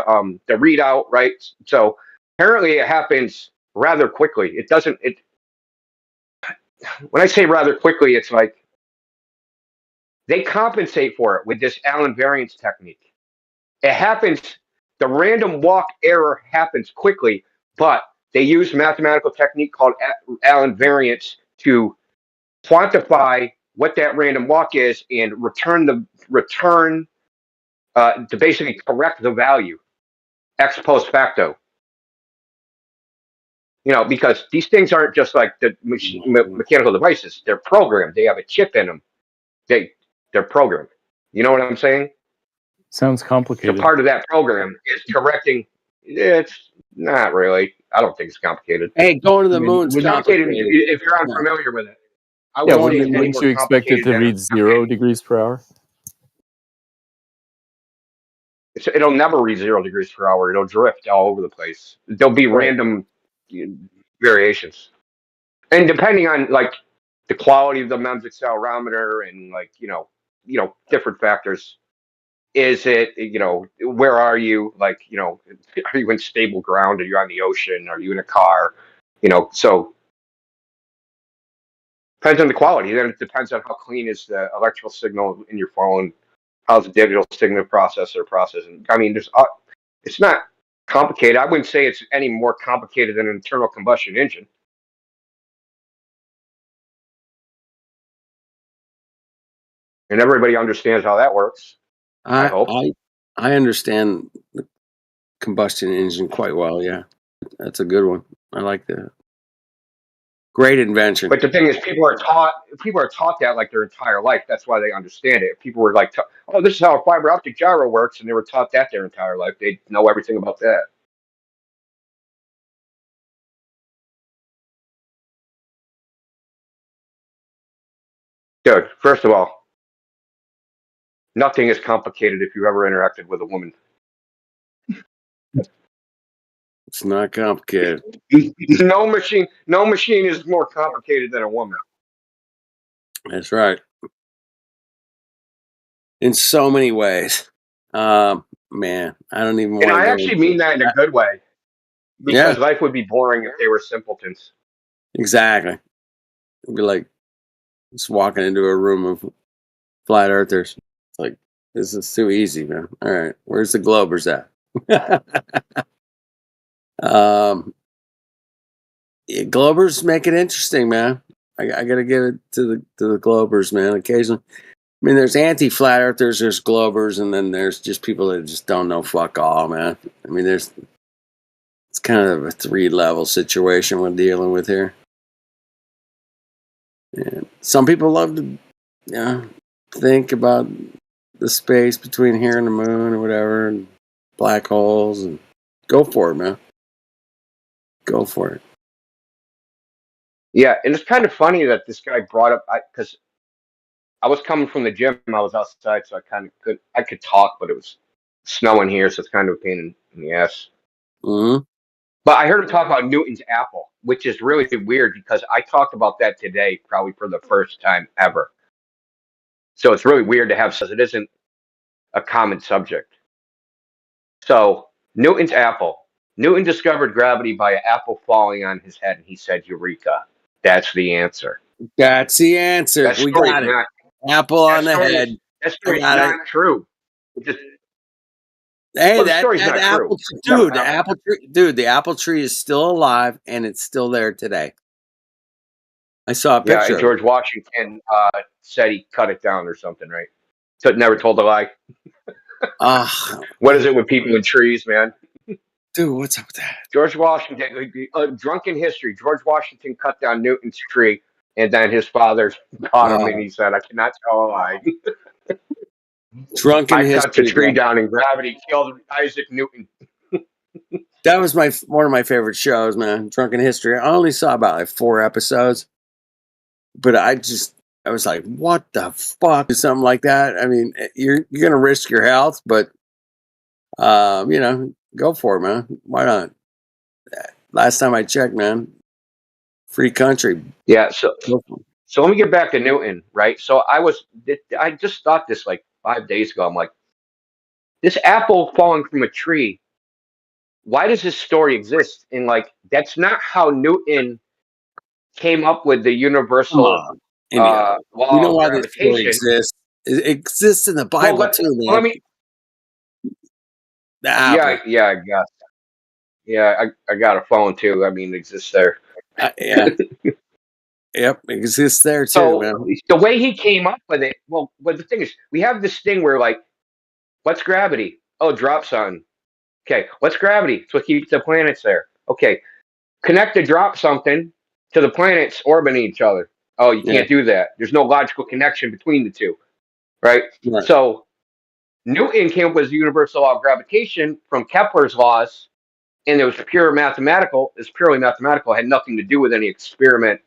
readout, right? So apparently, it happens rather quickly. It doesn't. When I say rather quickly, it's like they compensate for it with this Allen variance technique. It happens. The random walk error happens quickly, but they use mathematical technique called Allen variance to quantify what that random walk is and to basically correct the value ex post facto. Because these things aren't just like the mechanical devices; they're programmed. They have a chip in them. They're programmed. You know what I'm saying? Sounds complicated. So part of that program is correcting. It's not really. I don't think it's complicated. Hey, going to the moon's It's complicated complicated. if you're unfamiliar with it. I Yeah, wouldn't say it's any wouldn't more you expect it complicated to than read 0 degrees per hour? it'll never reach 0 degrees per hour. It'll drift all over the place. There'll be random variations, and depending on like the quality of the MEMS accelerometer and like different factors. Is it where are you? Like are you in stable ground? Are you on the ocean? Are you in a car? So depends on the quality. Then it depends on how clean is the electrical signal in your phone. How's the digital signal processor processing? I mean, it's not complicated. I wouldn't say it's any more complicated than an internal combustion engine. And everybody understands how that works. I hope. I understand the combustion engine quite well. Yeah, that's a good one. I like that. Great invention. But the thing is, people are taught that like their entire life. That's why they understand it. If people were like, "Oh, this is how a fiber optic gyro works," and they were taught that their entire life, they know everything about that. Dude, first of all, nothing is complicated if you ever interacted with a woman. It's not complicated. No machine is more complicated than a woman. That's right. In so many ways. Man, I don't even want And to I go actually into mean that in a good way. Because life would be boring if they were simpletons. Exactly. It'd be like just walking into a room of flat earthers. It's like, this is too easy, man. All right, where's the Globers at? Globers make it interesting, man. I gotta give it to the Globers, man. Occasionally, I mean, there's anti-flat earthers, there's Globers, and then there's just people that just don't know fuck all, man. I mean, it's kind of a 3-level situation we're dealing with here. And some people love to, think about the space between here and the moon or whatever, and black holes, and go for it, man. Go for it. Yeah, and it's kind of funny that this guy brought up because I was coming from the gym. I was outside, so I could talk, but it was snowing here, so it's kind of a pain in the ass. Mm-hmm. But I heard him talk about Newton's apple, which is really weird because I talked about that today, probably for the first time ever. So it's really weird to have, it isn't a common subject. So Newton's apple. Newton discovered gravity by an apple falling on his head, and he said, "Eureka! That's the answer." That's the answer. That We story's got it. not- Apple on the head. That story's not true. Hey, Well, the that story's not apple true. dude, the apple tree is still alive and it's still there today. I saw a Yeah, picture. and George Washington said he cut it down or something, right? So never told a lie. What is it with people and trees, man? Dude, what's up with that? George Washington, drunken history. George Washington cut down Newton's tree, and then his father caught him, and he said, "I cannot tell a lie." Drunken I cut the history, tree bro. down, and gravity killed Isaac Newton. That was one of my favorite shows, man. Drunken History. I only saw about like 4 episodes, but I was like, what the fuck? Something like that. I mean, you're gonna risk your health, but go for it, man. Why not? Last time I checked, man, free country. Yeah. So let me get back to Newton, right? So I just thought this like 5 days ago. I'm like, this apple falling from a tree. Why does this story exist? And like, that's not how Newton came up with the universal law We know of why this story gravitation. exists. It exists in the Bible too, man. Let me. The apple. Yeah, I guess. Yeah, I got a phone too. I mean, it exists there. Yeah. Yep, it exists there too, So man. the way he came up with it, but the thing is, we have this thing where like, what's gravity? Oh, drop something. Okay, what's gravity? It's what keeps the planets there. Okay, connect the drop something to the planets orbiting each other. Oh, you can't do that. There's no logical connection between the two, right? So Newton came up with the universal law of gravitation from Kepler's laws, and it was purely mathematical. It had nothing to do with any experiment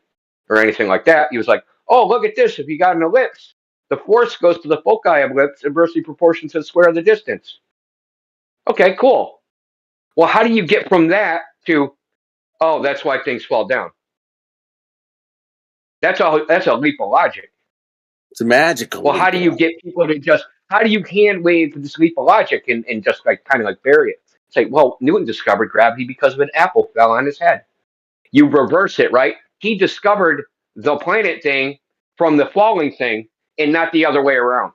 or anything like that. He was like, oh, look at this. If you got an ellipse, the force goes to the foci of ellipse inversely proportional to the square of the distance. Okay, cool. Well, how do you get from that to, oh, that's why things fall down? That's a leap of logic. It's a magical. Well, how do you get people to how do you hand wave this leap of logic and just like kind of like bury it? Say, well, Newton discovered gravity because of an apple fell on his head. You reverse it, right? He discovered the planet thing from the falling thing and not the other way around.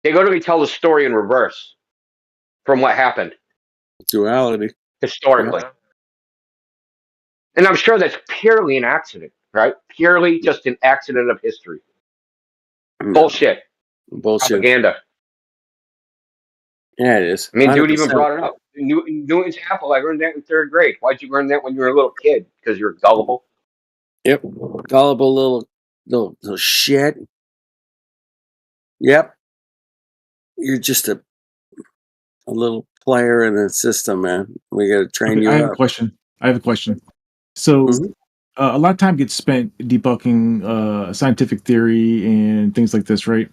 They literally tell the story in reverse from what happened. Duality. Historically. Yeah. And I'm sure that's purely an accident, right? Purely just an accident of history. Bullshit. Propaganda. Yeah, it is. I mean, 100%. Dude even brought it up. Newton's apple, I learned that in 3rd grade. Why'd you learn that when you were a little kid? Because you're gullible. Yep. Gullible little shit. Yep. You're just a little player in the system, man. We got to train you up. I have a question. So a lot of time gets spent debunking scientific theory and things like this, right?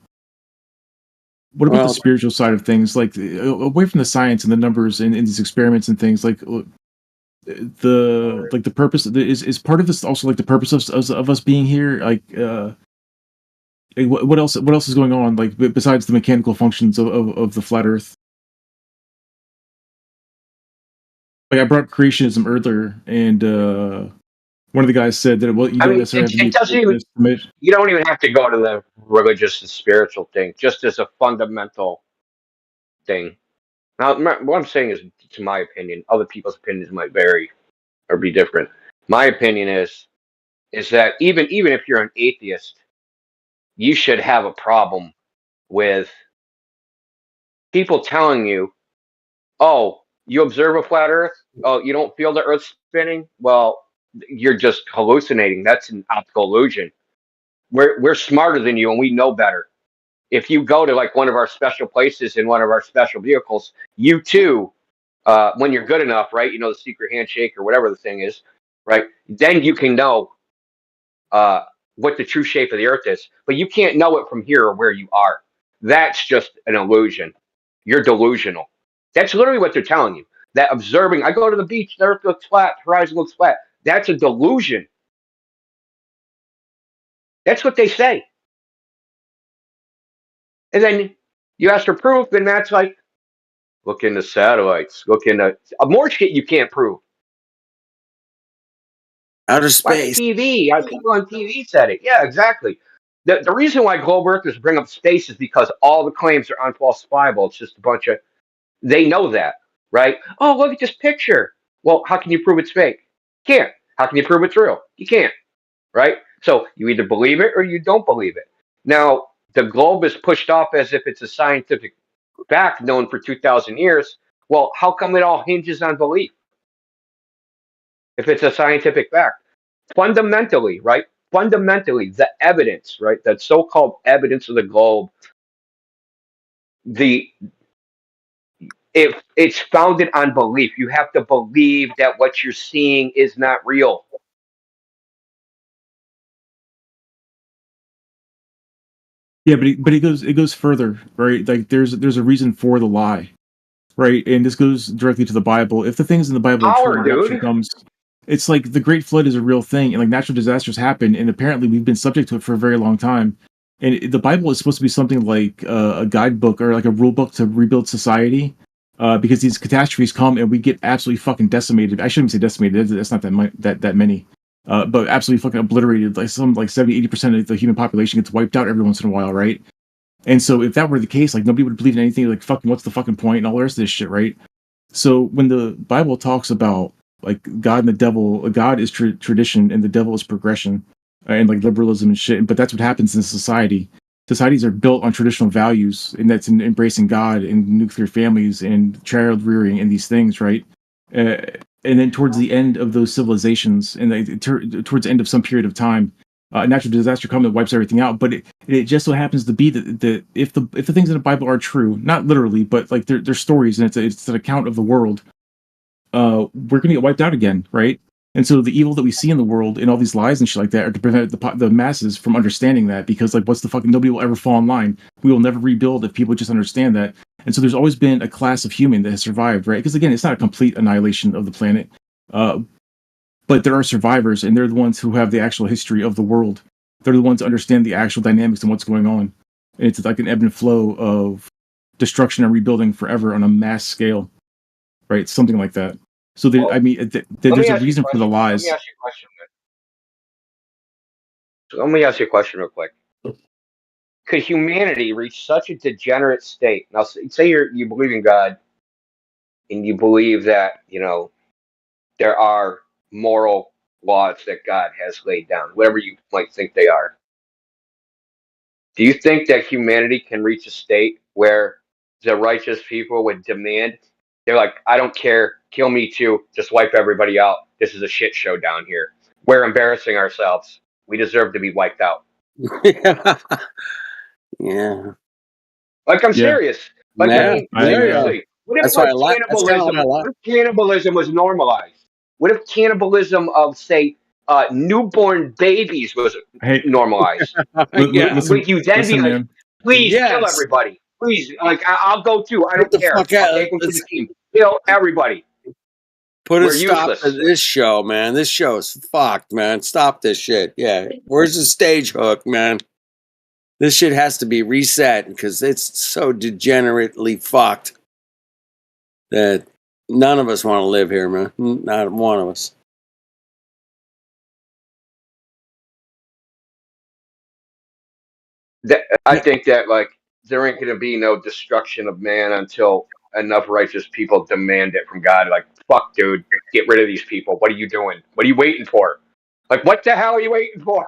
What about the spiritual side of things? Like away from the science and the numbers and these experiments and things, like the purpose is part of this also like the purpose of us being here. Like what else is going on? Like besides the mechanical functions of the flat Earth. Like I brought creationism earlier, and one of the guys said that you don't necessarily have to you don't even have to go to the religious and spiritual thing, just as a fundamental thing. Now, what I'm saying is, to my opinion, other people's opinions might vary or be different. My opinion is that even if you're an atheist, you should have a problem with people telling you, oh, you observe a flat Earth? Oh, you don't feel the Earth spinning? Well, you're just hallucinating. That's an optical illusion. We're smarter than you, and we know better. If you go to like one of our special places in one of our special vehicles, you too, when you're good enough, right? You know, the secret handshake or whatever the thing is, right? Then you can know what the true shape of the Earth is. But you can't know it from here or where you are. That's just an illusion. You're delusional. That's literally what they're telling you. That observing, I go to the beach, the Earth looks flat, the horizon looks flat. That's a delusion. That's what they say. And then you ask for proof, and that's like, look into satellites, look into more shit you can't prove. Outer space. Like TV. People on TV said it. Yeah, exactly. The reason why Globe Earthers bring up space is because all the claims are unfalsifiable. It's just a bunch of, they know that, right? Oh, look at this picture. Well, how can you prove it's fake? Can't. How can you prove it's real? You can't, right? So you either believe it or you don't believe it. Now, the globe is pushed off as if it's a scientific fact known for 2,000 years. Well, how come it all hinges on belief? If it's a scientific fact. Fundamentally, right? Fundamentally, the evidence, right? That so-called evidence of the globe, it's founded on belief. You have to believe that what you're seeing is not real. Yeah, but it goes further, right? Like there's a reason for the lie, right? And this goes directly to the Bible. If the things in the Bible are true, Power, rapture dude. comes. It's like the Great Flood is a real thing, and like natural disasters happen, and apparently we've been subject to it for a very long time. And the Bible is supposed to be something like a guidebook or like a rule book to rebuild society, because these catastrophes come and we get absolutely fucking decimated. I shouldn't say decimated. That's not that many. But absolutely fucking obliterated. Like 70-80% of the human population gets wiped out every once in a while, right? And so if that were the case, like nobody would believe in anything. Like fucking, what's the fucking point and all the rest of this shit, right? So when the Bible talks about like God and the devil, God is tradition and the devil is progression, and like liberalism and shit. But that's what happens in society. Societies are built on traditional values, and that's in embracing God and nuclear families and child rearing and these things, right? And then towards the end of those civilizations, and towards the end of some period of time, a natural disaster comes and wipes everything out. But it just so happens to be that if the things in the Bible are true, not literally, but like they're stories and it's an account of the world, we're gonna get wiped out again, right? And so the evil that we see in the world and all these lies and shit like that are to prevent the masses from understanding that, because like what's the fucking, nobody will ever fall in line. We will never rebuild if people just understand that. And so there's always been a class of human that has survived, right? Because again, it's not a complete annihilation of the planet, but there are survivors, and they're the ones who have the actual history of the world. They're the ones who understand the actual dynamics and what's going on. And it's like an ebb and flow of destruction and rebuilding forever on a mass scale, right? Something like that. So there, I mean, there's a reason for the lies. Let me ask you a question. Let me ask you a question real quick. Could humanity reach such a degenerate state? Now, say you believe in God, and you believe that there are moral laws that God has laid down, whatever you might think they are. Do you think that humanity can reach a state where the righteous people would demand? They're like, I don't care, kill me too, just wipe everybody out. This is a shit show down here. We're embarrassing ourselves. We deserve to be wiped out. Yeah. Like, I'm serious. Like, seriously. What if cannibalism was normalized? What if cannibalism of, say, newborn babies was normalized? Listen, please kill everybody. Please, like, I'll go too. I don't care. I'll take them to the team. Kill everybody. Put We're a stop useless. to this show, man. This show is fucked, man. Stop this shit. Yeah. Where's the stage hook, man? This shit has to be reset because it's so degenerately fucked that none of us want to live here, man. Not one of us. I think that, like, there ain't going to be no destruction of man until enough righteous people demand it from God. Like, fuck, dude, get rid of these people. What are you doing? What are you waiting for? Like, what the hell are you waiting for?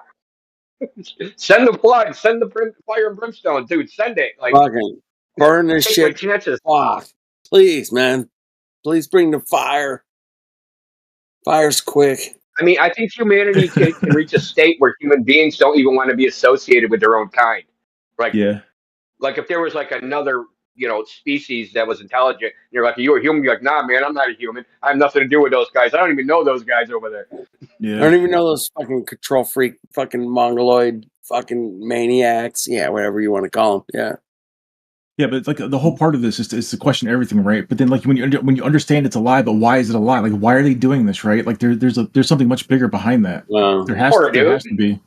Send the flood. Send the fire and brimstone, dude. Send it. Like, fucking burn this take my shit. chances. Fuck. Please, man. Please bring the fire. Fire's quick. I mean, I think humanity can reach a state where human beings don't even want to be associated with their own kind. Like, yeah. Like if there was like another, species that was intelligent, and you're like, you're a human, you're like, nah, man, I'm not a human. I have nothing to do with those guys. I don't even know those guys over there. Yeah. I don't even know those fucking control freak, fucking mongoloid, fucking maniacs. Yeah, whatever you want to call them. Yeah. Yeah, but like the whole part of this is to question everything, right? But then, like when you understand it's a lie, but why is it a lie? Like, why are they doing this, right? Like there's something much bigger behind that. There has to be.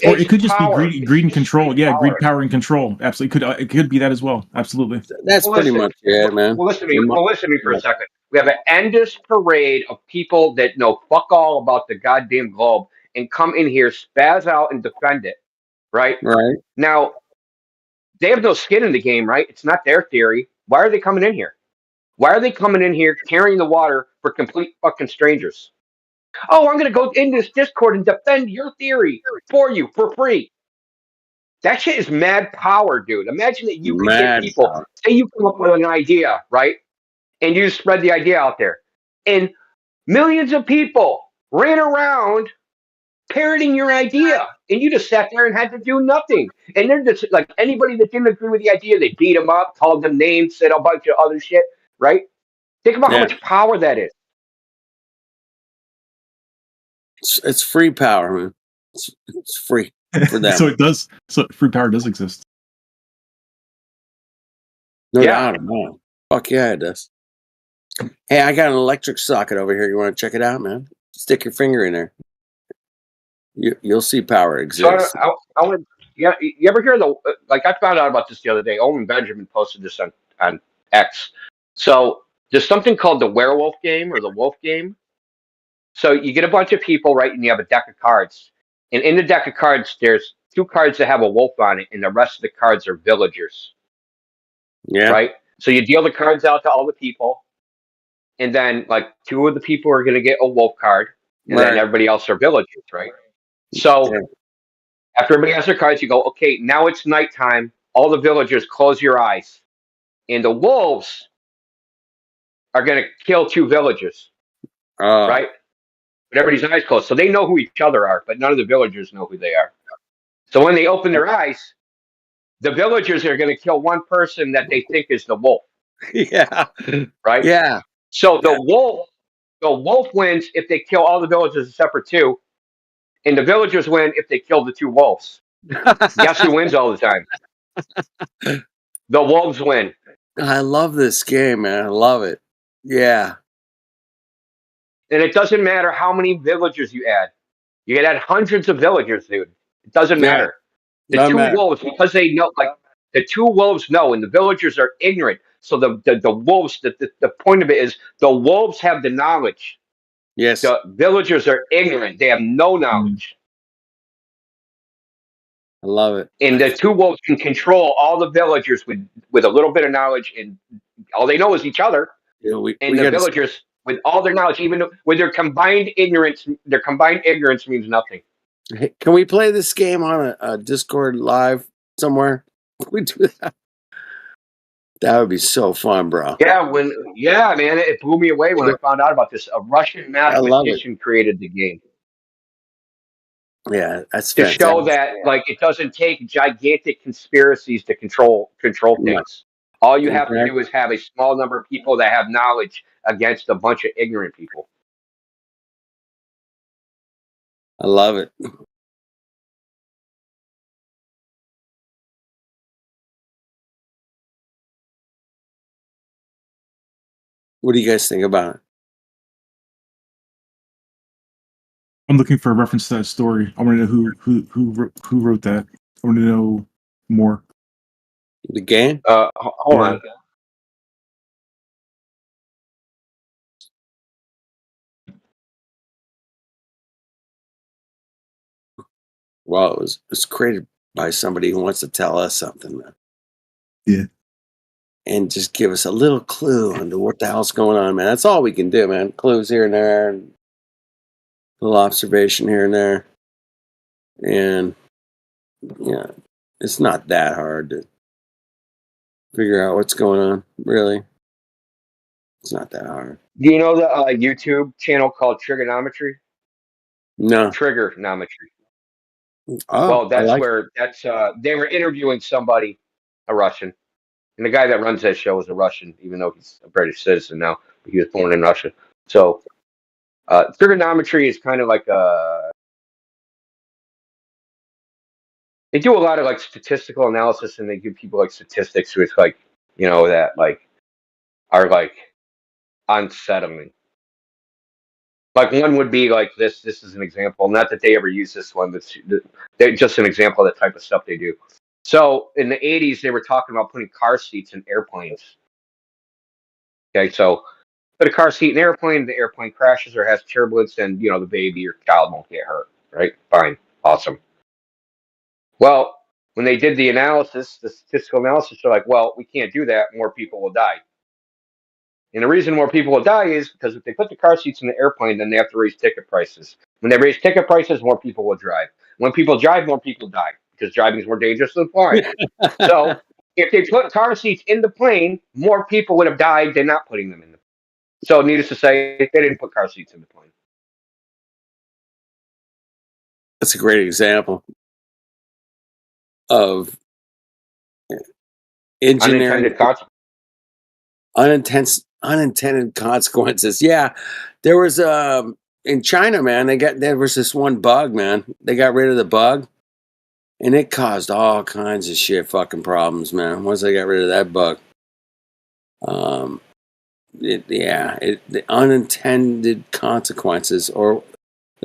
Or it could just be greed and control. Yeah, greed, power, and control. Absolutely, it could be that as well. Absolutely. That's pretty much it, man. Well, listen to me for a second. We have an endless parade of people that know fuck all about the goddamn globe and come in here, spaz out, and defend it. Right? Right. Now, they have no skin in the game, right? It's not their theory. Why are they coming in here? Why are they coming in here carrying the water for complete fucking strangers? Oh, I'm going to go into this Discord and defend your theory for you for free. That shit is mad power, dude. Imagine that you can get people, say you come up with an idea, right? And you spread the idea out there. And millions of people ran around parroting your idea, and you just sat there and had to do nothing. And they're just like anybody that didn't agree with the idea, they beat them up, called them names, said a bunch of other shit. Right? Think about how Yeah. much power that is. It's free power, man. It's free for them. So it does. So free power does exist. No Yeah. doubt about it. Fuck yeah, it does. Hey, I got an electric socket over here. You want to check it out, man? Stick your finger in there. You'll see power So exists. I want. Yeah, you ever hear the like? I found out about this the other day. Owen Benjamin posted this on X. So there's something called the werewolf game or the wolf game. So you get a bunch of people, right, and you have a deck of cards. And in the deck of cards, there's 2 cards that have a wolf on it, and the rest of the cards are villagers. Yeah. Right? So you deal the cards out to all the people, and then like 2 of the people are going to get a wolf card, and then Right. everybody else are villagers, right? So Yeah. after everybody has their cards, you go, okay, now it's nighttime. All the villagers, close your eyes. And the wolves are going to kill 2 villagers, right? But everybody's eyes closed. So they know who each other are, but none of the villagers know who they are. So when they open their eyes, the villagers are going to kill one person that they think is the wolf. Yeah. Right? Yeah. So the wolf wins if they kill all the villagers except for 2. And the villagers win if they kill the 2 wolves. Guess who wins all the time? The wolves win. I love this game, man. I love it. Yeah. And it doesn't matter how many villagers you add. You can add hundreds of villagers, dude. It doesn't Yeah. matter. The Doesn't 2 matter. wolves, because they know, like the 2 wolves know, and the villagers are ignorant. So the wolves, the point of it is the wolves have the knowledge. Yes. The villagers are ignorant. They have no knowledge. I love it. And the 2 wolves can control all the villagers with a little bit of knowledge, and all they know is each other. Yeah, we And the gotta villagers, with all their knowledge, even with their combined ignorance means nothing. Hey, can we play this game on a Discord live somewhere? Can we do that? That would be so fun, bro. Yeah, man, it blew me away when I found out about this. A Russian I love it. mathematician created the game Yeah, that's to fantastic. show that like it doesn't take gigantic conspiracies to control Right. things. All you have to Exactly. do is have a small number of people that have knowledge against a bunch of ignorant people. I love it. What do you guys think about it? I'm looking for a reference to that story. I want to know who wrote that. I want to know more. The game? Hold on. Well, it's created by somebody who wants to tell us something, man. Yeah. And just give us a little clue into what the hell's going on, man. That's all we can do, man. Clues here and there, and a little observation here and there. And yeah, it's not that hard to figure out what's going on, really. It's not that hard. Do you know the YouTube channel called Trigonometry? No. Trigonometry. Oh, Well, I that's like where they were interviewing somebody, a Russian, and the guy that runs that show is a Russian, even though he's a British citizen now. But he was born in Russia. So trigonometry is kind of like they do a lot of like statistical analysis, and they give people like statistics with like that like are like unsettling. Like one would be like this. This is an example. Not that they ever use this one, but they're just an example of the type of stuff they do. So in the 80s, they were talking about putting car seats in airplanes. Okay, so put a car seat in an airplane, the airplane crashes or has turbulence, and the baby or child won't get hurt. Right? Fine, awesome. Well, when they did the analysis, the statistical analysis, they're like, well, we can't do that. More people will die. And the reason more people will die is because if they put the car seats in the airplane, then they have to raise ticket prices. When they raise ticket prices, more people will drive. When people drive, more people die because driving is more dangerous than flying. So if they put car seats in the plane, more people would have died than not putting them in the plane. So needless to say, they didn't put car seats in the plane. That's a great example of engineering unintended consequences. Yeah, there was in China, man. There was this one bug, man. They got rid of the bug, and it caused all kinds of shit, fucking problems, man. Once they got rid of that bug, the unintended consequences, or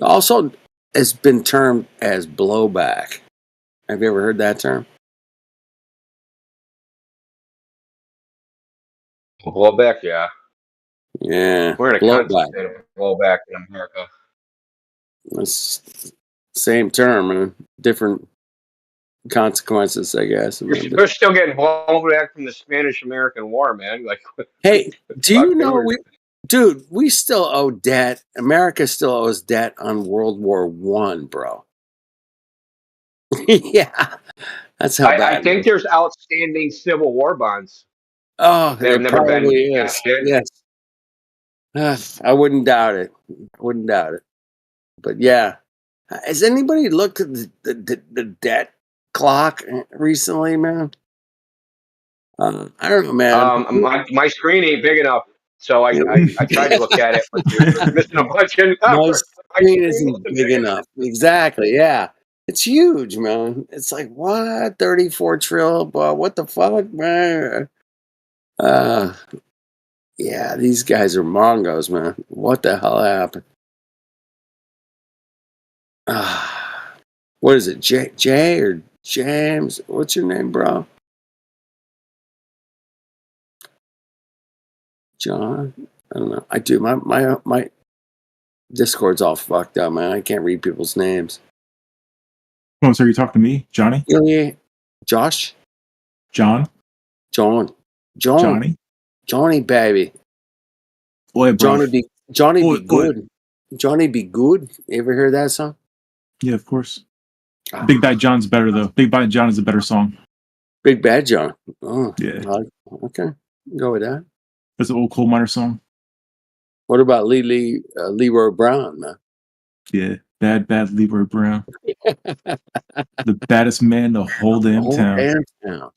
also has been termed as blowback. Have you ever heard that term? Blowback, yeah. Yeah, We're in a blowback. constant state of blowback in America. It's same term, man. Different consequences, I guess. We're still getting blowback from the Spanish-American War, man. Like, Hey, do you know we still owe debt. America still owes debt on World War I, bro. Yeah, that's how bad. I think there's outstanding Civil War bonds. Oh, They've never been cashed in. Yes, I wouldn't doubt it. But yeah, has anybody looked at the debt clock recently, man? I don't know, man. My screen ain't big enough, so I tried to look at it, but you're missing a bunch of numbers. My screen isn't big enough. Exactly, yeah. It's huge, man. It's like, what? 34 trillion? What the fuck, man? Yeah, these guys are Mongos, man. What the hell happened? What is it? Jay or James? What's your name, bro? John? I don't know. I do. My Discord's all fucked up, man. I can't read people's names. Oh, so you talking to me, Johnny? Yeah. Josh? John? Johnny, baby. Boy, bro. Johnny be good. Johnny be good. You ever hear that song? Yeah, of course. Big Bad John's better though. Big Bad John is a better song. Big Bad John. Oh, yeah. Okay, go with that. That's an old coal miner song. What about Leroy Brown, man? Yeah, bad Leroy Brown. The baddest man in the whole damn town.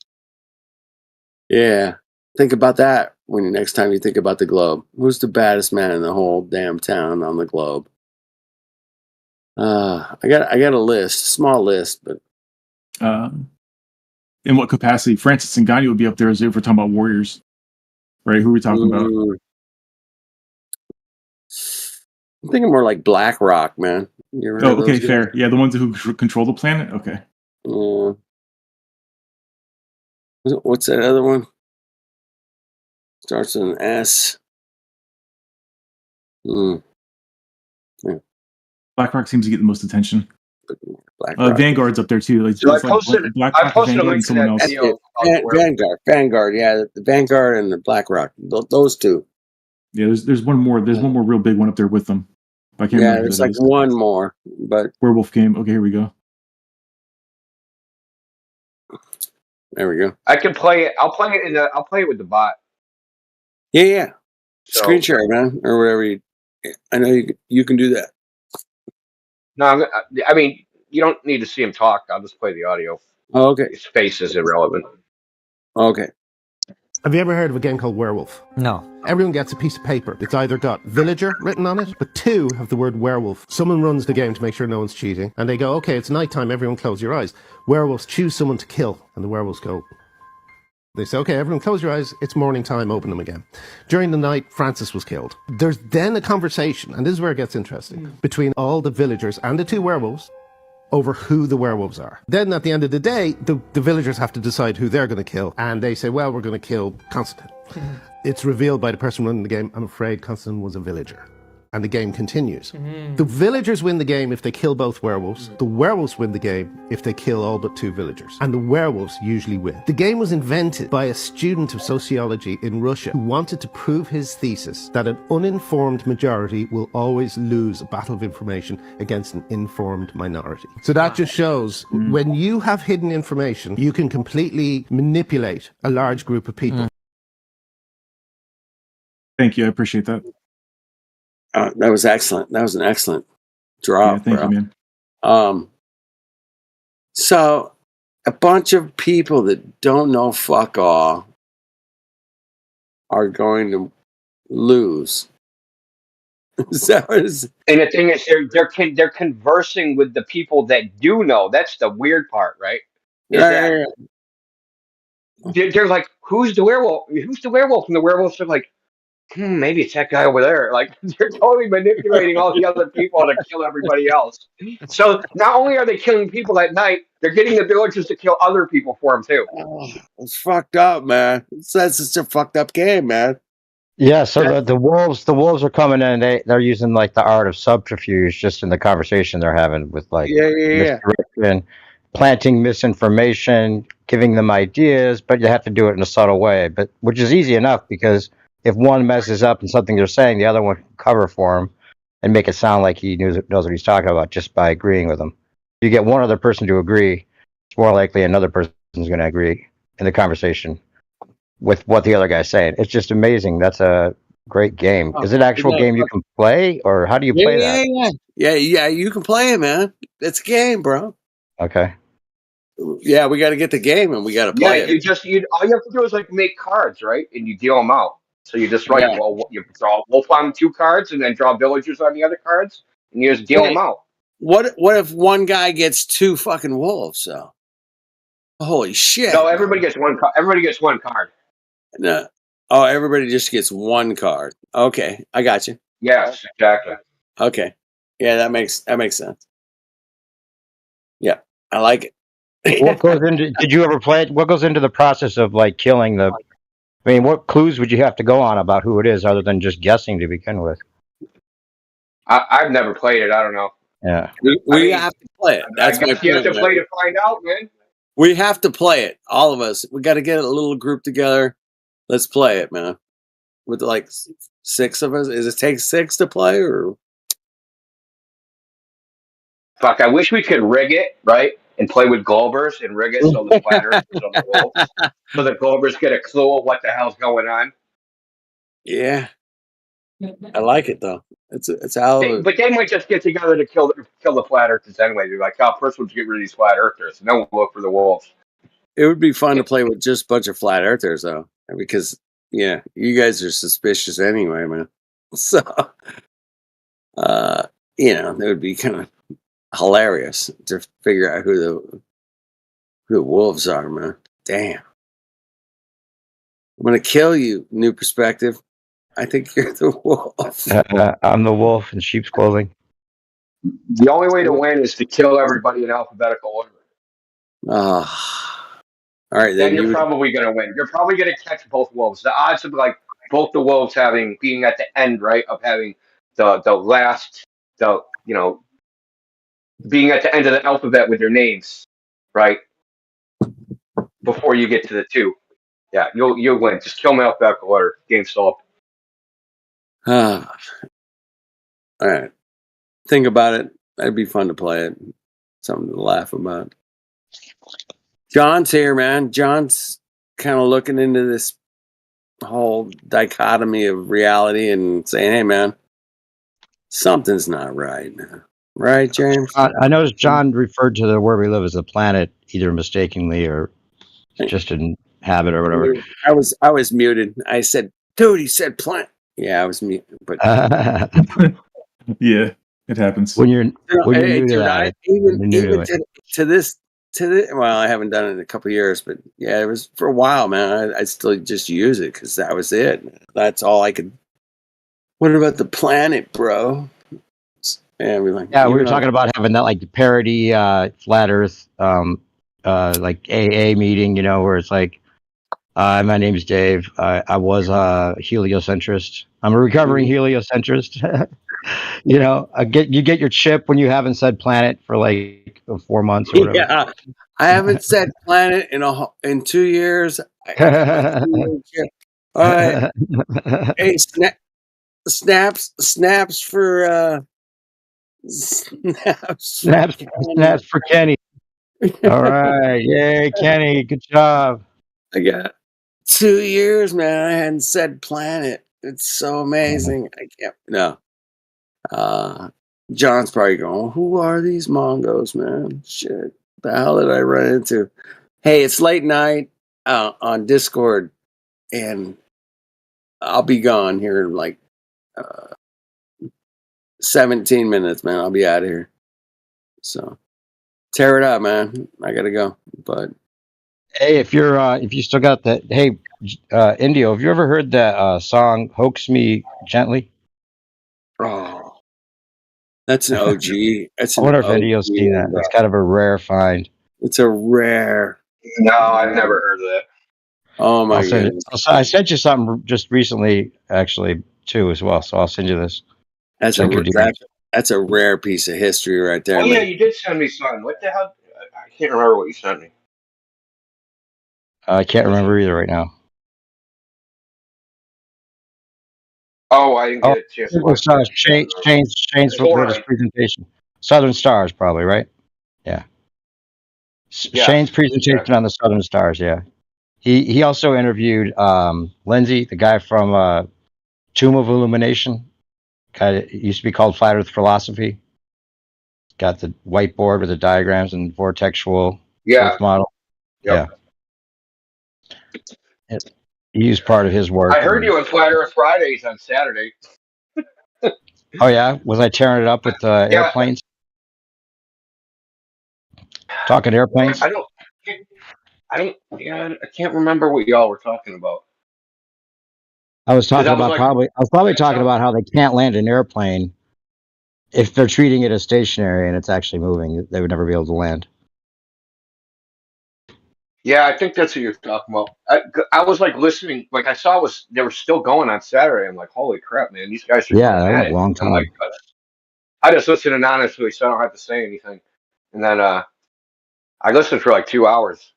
Yeah. Think about that when next time you think about the globe. Who's the baddest man in the whole damn town on the globe? I got a list, small list, but in what capacity? Francis Ngannou would be up there as if we're talking about warriors, right? Who are we talking about? I'm thinking more like BlackRock, man. You ever heard of okay, those fair. guys? Yeah, the ones who control the planet. Okay. What's that other one? Starts with an S. Yeah. BlackRock seems to get the most attention. Vanguard's up there too. Like, So I posted a link to that video. Vanguard, yeah, the Vanguard and the BlackRock, those two. Yeah, there's one more. There's one more real big one up there with them. I can't remember. There's like one more, but Werewolf Game. Okay, here we go. There we go. I can play it. I'll play it with the bot. Yeah. So- Screen share, man, or whatever. I know you can do that. No, I mean, you don't need to see him talk. I'll just play the audio. Oh, okay. His face is irrelevant. Okay. Have you ever heard of a game called Werewolf? No. Everyone gets a piece of paper. It's either got villager written on it, but two have the word werewolf. Someone runs the game to make sure no one's cheating, and they go, okay, it's nighttime, everyone close your eyes. Werewolves choose someone to kill, and the werewolves go. They say, okay, everyone close your eyes, it's morning time, open them again. During the night, Francis was killed. There's then a conversation, and this is where it gets interesting, between all the villagers and the two werewolves over who the werewolves are. Then at the end of the day, the villagers have to decide who they're going to kill, and they say, well, we're going to kill Constantine. It's revealed by the person running the game, I'm afraid Constantine was a villager. And the game continues. The villagers win the game if they kill both werewolves. The werewolves win the game if they kill all but two villagers. And the werewolves usually win. The game was invented by a student of sociology in Russia who wanted to prove his thesis that an uninformed majority will always lose a battle of information against an informed minority. So that just shows when you have hidden information, you can completely manipulate a large group of people. Thank you. I appreciate that. That was excellent. That was an excellent drop. Yeah, thank you, man. So a bunch of people that don't know fuck all are going to lose. Is that what it's- And the thing is, they're conversing with the people that do know. That's the weird part, right? Is that they're like, "Who's the werewolf? Who's the werewolf?" And the werewolves are like, maybe it's that guy over there. Like they're totally manipulating all the other people to kill everybody else. So not only are they killing people at night, they're getting the villagers to kill other people for them too. It's fucked up, man. It's a fucked up game, man. Yeah, so the wolves are coming in. They're using like the art of subterfuge just in the conversation they're having with like Yeah. misdirection, planting misinformation, giving them ideas, but you have to do it in a subtle way. But which is easy enough because if one messes up in something they're saying, the other one can cover for him and make it sound like he knows what he's talking about just by agreeing with him. You get one other person to agree, it's more likely another person is going to agree in the conversation with what the other guy's saying. It's just amazing. That's a great game. Is it an actual game you can play, or how do you play that? Yeah. You can play it, man. It's a game, bro. Okay. Yeah, we got to get the game and we got to play it. All you have to do is like make cards, right? And you deal them out. So you just write, Yeah. well, you draw a wolf on 2 cards and then draw villagers on the other cards, and you just deal them out. What if one guy gets 2 fucking wolves? So, holy shit! No, everybody gets one. Everybody gets one card. No. Oh, everybody just gets 1 card. Okay, I got you. Yes, exactly. Okay, yeah, that makes sense. Yeah, I like it. What goes into? Did you ever play it? What goes into the process of like killing the? I mean, what clues would you have to go on about who it is, other than just guessing to begin with? I've never played it. I don't know. Yeah. We have to play it. That's my point. You have to play man. to find out, man. We have to play it. All of us. We got to get a little group together. Let's play it, man. With like 6 of us. Does it take 6 to play, or? Fuck! I wish we could rig it right and play with Globers and rig it so the flat earthers are the wolves, so the Globers get a clue of what the hell's going on. Yeah, I like it though. It's how. But they might just get together to kill the flat earthers anyway. They're like, "Oh, first we'll get rid of these flat earthers, and then we'll look for the wolves." It would be fun to play with just a bunch of flat earthers though, because you guys are suspicious anyway, man. So, it would be kind of hilarious to figure out who the wolves are, man. Damn. I'm gonna kill you, New Perspective. I think you're the wolf. I'm the wolf in sheep's clothing. The only way to win is to kill everybody in alphabetical order. All right, then you're probably going to win. You're probably going to catch both wolves. The odds of like both the wolves being at the end, right, of having the last, being at the end of the alphabet with their names, right, before you get to the 2. Yeah, you'll win. Just kill them in alphabetical order. Game's solved. All right. Think about it. That'd be fun to play it. Something to laugh about. John's here, man. John's kind of looking into this whole dichotomy of reality and saying, hey, man, something's not right now. Right, James? I noticed John referred to the where we live as a planet, either mistakenly or just in habit or whatever. I was muted. I said, dude, he said planet. Yeah, I was muted. But yeah, it happens. When you're new dude, to that, even to this, well, I haven't done it in a couple of years, but yeah, it was for a while, man. I still just use it because that was it. That's all I could. What about the planet, bro? And we were talking about having that like parody flat Earth like AA meeting, where it's like, my name's Dave. I was a heliocentrist. I'm a recovering heliocentrist. You get your chip when you haven't said planet for like 4 months or whatever. Yeah, I haven't said planet in 2 years. All right. Hey, snaps for snaps for Kenny. All right, yay, Kenny, good job. I got 2 years, man. I hadn't said planet. It's so amazing. I can't. No. John's probably going, who are these Mongos, man? Shit, the hell did I run into? Hey, it's late night on Discord, and I'll be gone here in like 17 minutes, man. I'll be out of here. So tear it up, man. I gotta go. But Hey, if you still got that, hey, Indio, have you ever heard that song "Hoax Me Gently"? oh, that's an OG. That's I an wonder if OG, Indio's seen that. bro. It's kind of a rare find. It's a rare. No, I've never heard of that. Oh my I'll send goodness. I sent you something just recently, actually, too, as well. So I'll send you this. That's that's a rare piece of history right there, Oh yeah, man. you did send me something. What the hell? I can't remember what you sent me. I can't remember either right now. Oh, I didn't get a chance to watch that. Shane's It's all latest right. presentation. Southern Stars, probably, right? Yeah. Yeah. Shane's presentation on the Southern Stars, yeah. He also interviewed Lindsay, the guy from Tomb of Illumination. It used to be called Flat Earth Philosophy. Got the whiteboard with the diagrams and vortexual Earth model. Yep. Yeah. He used part of his work. I heard you on Flat Earth Fridays on Saturday. Oh yeah, was I tearing it up with airplanes? Talking airplanes. I can't remember what y'all were talking about. I was talking I was about like- I was probably talking about how they can't land an airplane if they're treating it as stationary and it's actually moving. They would never be able to land. Yeah, I think that's what you're talking about. I was like listening, like I saw they were still going on Saturday. I'm like, holy crap, man, these guys are Yeah, going that at went it. a long I'm like, time. I just listened anonymously, so I don't have to say anything. And then I listened for like 2 hours.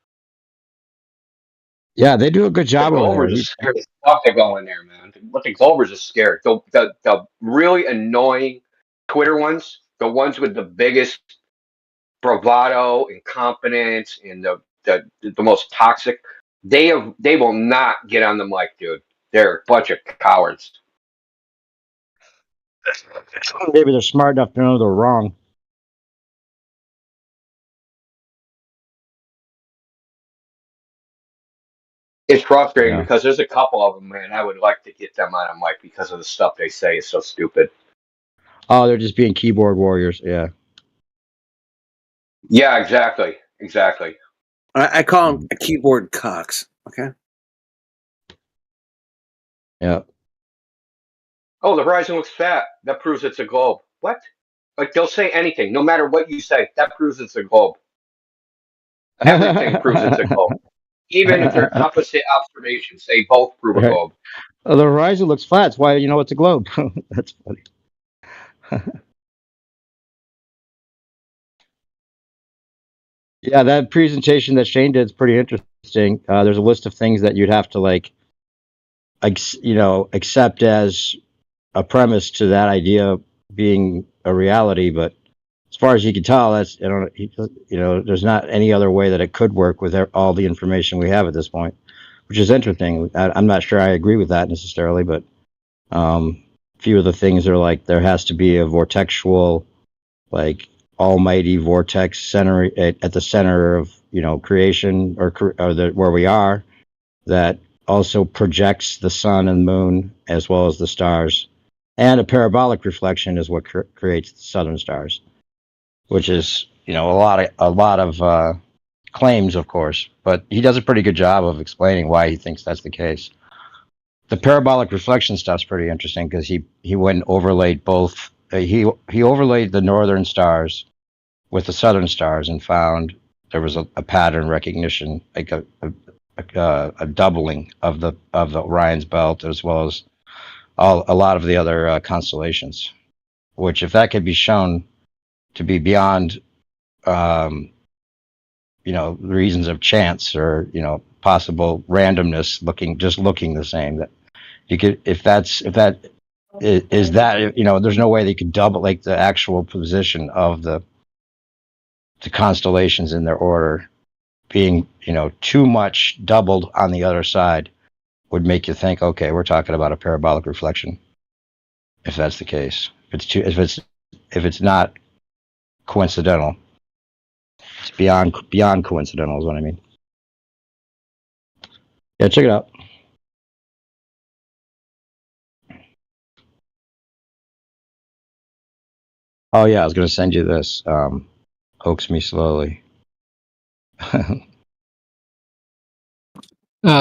Yeah, they do a good job The over Glovers there. are scared as fuck to go in there, man. But the Glovers are scared. The really annoying Twitter ones, the ones with the biggest bravado and confidence and the most toxic, they will not get on the mic, dude. They're a bunch of cowards. Maybe they're smart enough to know they're wrong. It's frustrating because there's a couple of them, man. I would like to get them on a mic because of the stuff they say is so stupid. Oh, they're just being keyboard warriors. Yeah. Yeah, exactly. I call them keyboard cocks. Okay. Yeah. Oh, the horizon looks fat. That proves it's a globe. What? Like they'll say anything, no matter what you say. That proves it's a globe. Everything proves it's a globe. Even if they're opposite observations, they both prove a Right. globe. Oh, the horizon looks flat. That's why you know it's a globe. That's funny. Yeah, that presentation that Shane did is pretty interesting. There's a list of things that you'd have to accept as a premise to that idea being a reality. But as far as you can tell, that's there's not any other way that it could work with all the information we have at this point, which is interesting. I'm not sure I agree with that necessarily, but a few of the things are like there has to be a vortexual, like almighty vortex center at the center of creation or where we are, that also projects the sun and moon as well as the stars, and a parabolic reflection is what creates the southern stars, which is a lot of claims, of course, but he does a pretty good job of explaining why he thinks that's the case. The parabolic reflection stuff's pretty interesting because he went and overlaid both. He overlaid the northern stars with the southern stars and found there was a pattern recognition, like a doubling of the Orion's belt as well as a lot of the other constellations. Which, if that could be shown to be beyond, reasons of chance or possible randomness, looking the same, that you could, if that is that, there's no way they could double like the actual position of the constellations in their order being, too much doubled on the other side would make you think, okay, we're talking about a parabolic reflection. If that's the case, if if it's not coincidental. It's beyond coincidental is what I mean. Yeah, check it out. Oh yeah, I was gonna send you this. Hoax me slowly.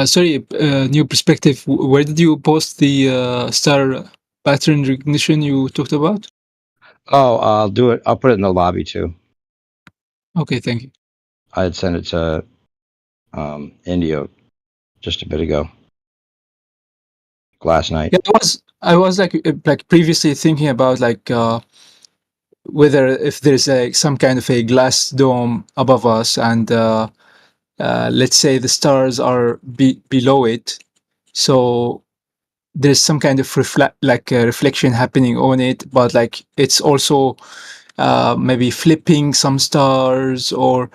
Sorry, new perspective. Where did you post the star pattern recognition you talked about? Oh, I'll do it. I'll put it in the lobby too. Okay, thank you. I had sent it to Indio just a bit ago. Last night. Yeah, I was like previously thinking about like whether if there's some kind of a glass dome above us, and let's say the stars are below it, so there's some kind of reflection happening on it, but like it's also maybe flipping some stars, or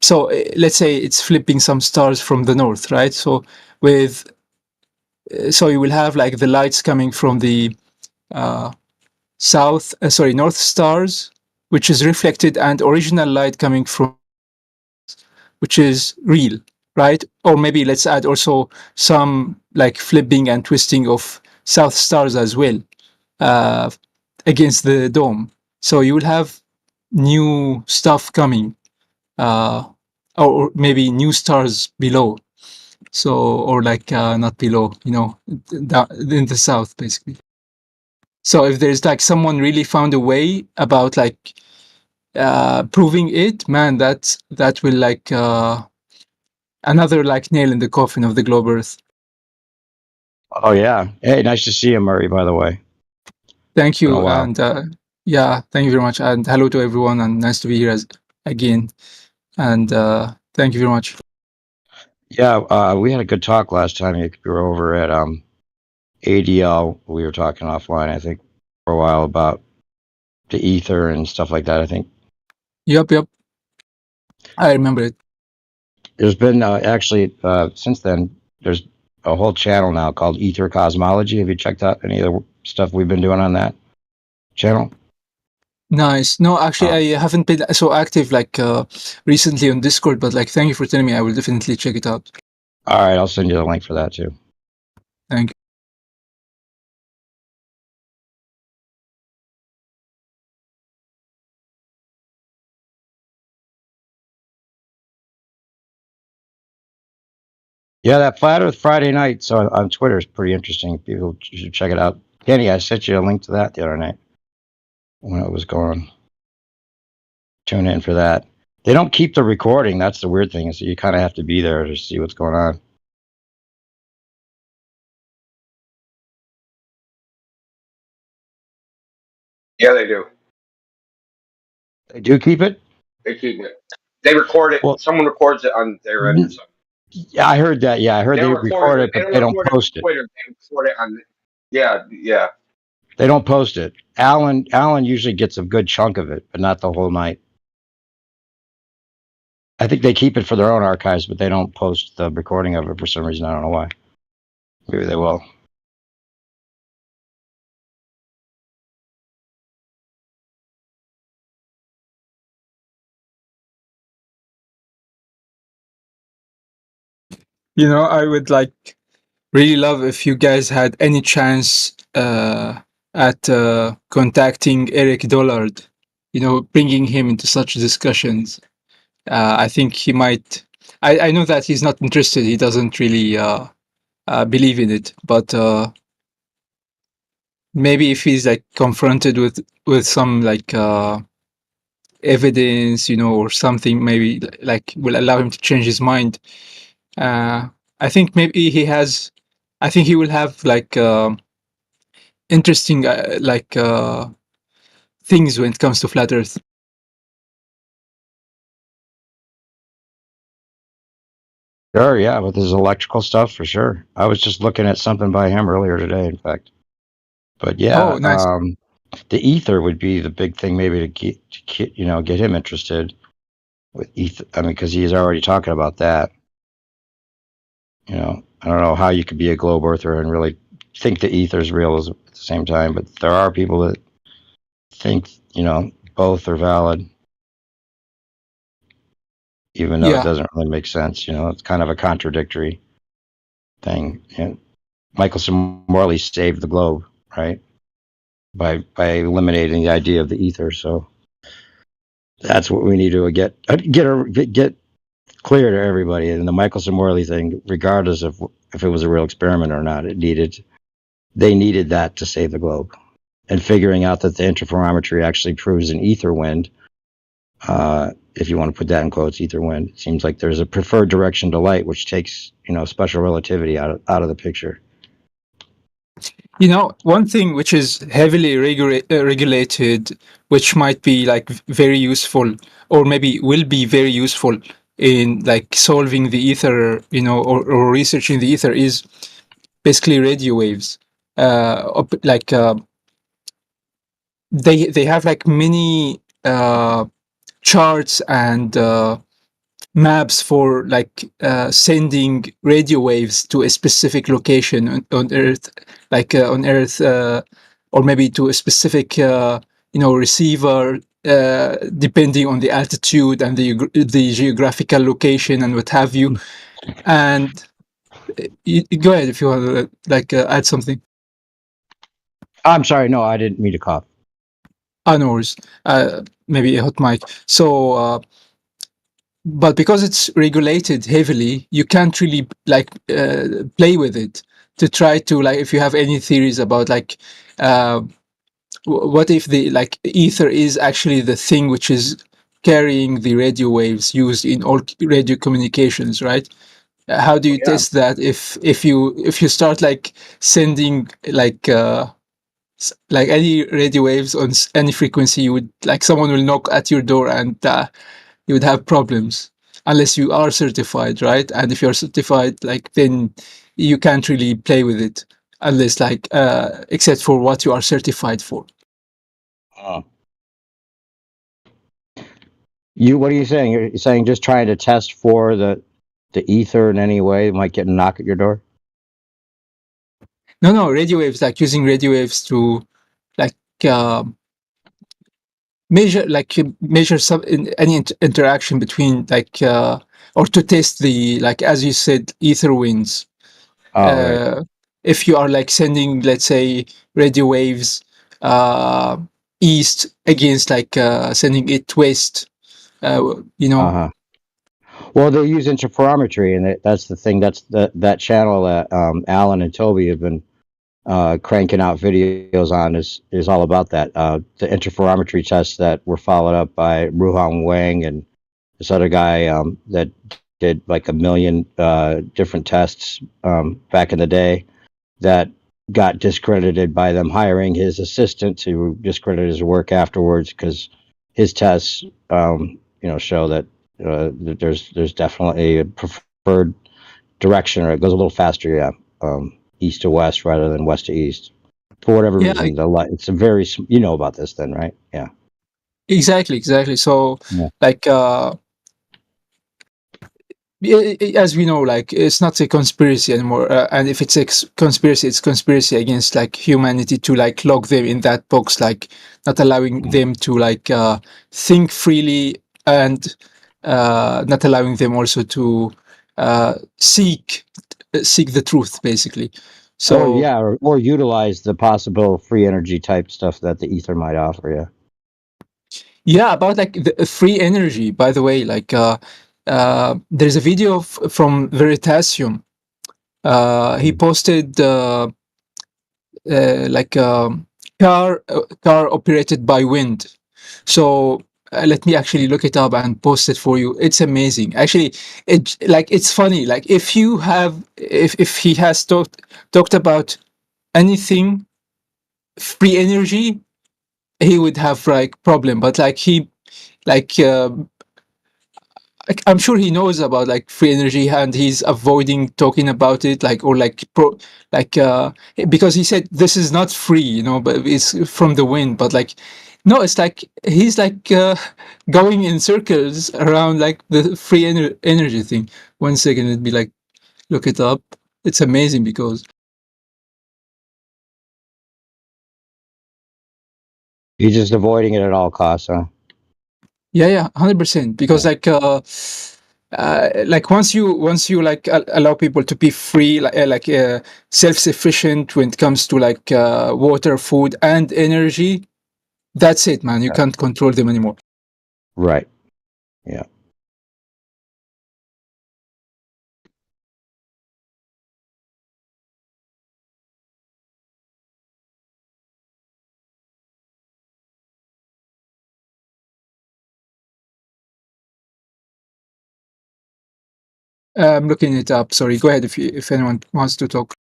so let's say it's flipping some stars from the north, right? So with so you will have like the lights coming from the north stars, which is reflected, and original light coming from, which is real, right? Or maybe let's add also some like flipping and twisting of south stars as well against the dome. So you will have new stuff coming, or maybe new stars below. So, or like not below, in the south, basically. So if there's like someone really found a way about like proving it, man, that will like another like nail in the coffin of the globe Earth. Oh yeah. Hey, nice to see you, Murray. By the way. Thank Been a you, while. and yeah, thank you very much, and hello to everyone, and nice to be here again, and thank you very much. Yeah, we had a good talk last time. You were over at ADL. We were talking offline, I think, for a while about the ether and stuff like that. I think. Yep. I remember it. There's been actually since then. There's a whole channel now called Ether Cosmology. Have you checked out any of the stuff we've been doing on that channel? Nice. No, actually, I haven't been so active like recently on Discord, but like, thank you for telling me. I will definitely check it out. All right, I'll send you the link for that too. Thank you. Yeah, that Flat Earth Friday night so on Twitter is pretty interesting. People should check it out. Kenny, I sent you a link to that the other night when it was going. Tune in for that. They don't keep the recording. That's the weird thing, is that you kind of have to be there to see what's going on. Yeah, they do. They do keep it? They keep it. They record it. Well, someone records it on their end or something. Yeah, I heard that. Yeah, I heard they record it, but they don't post it. Twitter. They record it on. Yeah. They don't post it. Alan usually gets a good chunk of it, but not the whole night. I think they keep it for their own archives, but they don't post the recording of it for some reason. I don't know why. Maybe they will. I would like really love if you guys had any chance at contacting Eric Dollard, bringing him into such discussions. I think he might. I know that he's not interested. He doesn't really believe in it, but maybe if he's like confronted with some like evidence, or something, maybe like will allow him to change his mind. I think maybe he has. I think he will have like interesting things when it comes to flat Earth. Sure, yeah, with his electrical stuff for sure. I was just looking at something by him earlier today, in fact. But yeah, Oh, nice. The ether would be the big thing, maybe to get him interested with ether. I mean, because he's already talking about that. I don't know how you could be a globe earther and really think the ether is real at the same time, but there are people that think, both are valid, even though it Yeah. doesn't really make sense. It's kind of a contradictory thing. Michael Morley saved the globe, right? By eliminating the idea of the ether. So that's what we need to get clear to everybody. And the Michelson Morley thing, regardless of if it was a real experiment or not, they needed that to save the globe. And figuring out that the interferometry actually proves an ether wind, if you want to put that in quotes, ether wind, it seems like there's a preferred direction to light, which takes special relativity out of the picture. One thing which is heavily regulated, which might be like very useful, or maybe will be very useful in like solving the ether, or researching the ether, is basically radio waves. They have like many charts and maps for like sending radio waves to a specific location on Earth, like on Earth, or maybe to a specific receiver, depending on the altitude and the geographical location and what have you. And you go ahead if you want to add something. I'm sorry, no, I didn't mean to cough. No worries. Maybe a hot mic. So. But because it's regulated heavily, you can't really play with it to try to if you have any theories about what if the ether is actually the thing which is carrying the radio waves used in all radio communications, right? How do you test that if you start sending any radio waves on any frequency, you would someone will knock at your door and you would have problems unless you are certified, right? And if you're certified, then you can't really play with it unless except for what you are certified for. What are you saying? You're saying just trying to test for the ether in any way might get a knock at your door? No, radio waves, using radio waves to measure some any interaction between or to test the as you said, ether winds. Right. If you are sending, let's say, radio waves east against sending it west, Uh-huh. Well, they use interferometry, and that's the thing. That's that channel that Alan and Toby have been cranking out videos on is all about that. The interferometry tests that were followed up by Ruhang Wang and this other guy that did 1 million different tests back in the day that got discredited by them hiring his assistant to discredit his work afterwards because his tests show that there's definitely a preferred direction, or it goes a little faster, east to west rather than west to east. For whatever reason, it's a very about this then, right? Yeah. Exactly. So as we know, it's not a conspiracy anymore, and if it's a conspiracy, it's conspiracy against humanity to lock them in that box, not allowing them to think freely, and not allowing them also to seek the truth, basically. So or utilize the possible free energy type stuff that the ether might offer. About the free energy, by the way, there's a video from Veritasium. He posted car operated by wind. So let me actually look it up and post it for you. It's amazing. Actually, it's funny. If he has talked about anything free energy, he would have problem. But I'm sure he knows about free energy, and he's avoiding talking about it, because he said this is not free, but it's from the wind. But no, it's he's going in circles around the free energy thing. 1 second, it'd be look it up. It's amazing because You're just avoiding it at all costs, huh? Yeah, 100%. Because like once you like allow people to be free, self-sufficient when it comes to like water, food, and energy, that's it, man. You can't control them anymore. Right. Yeah. I'm looking it up. Sorry, go ahead if anyone wants to talk.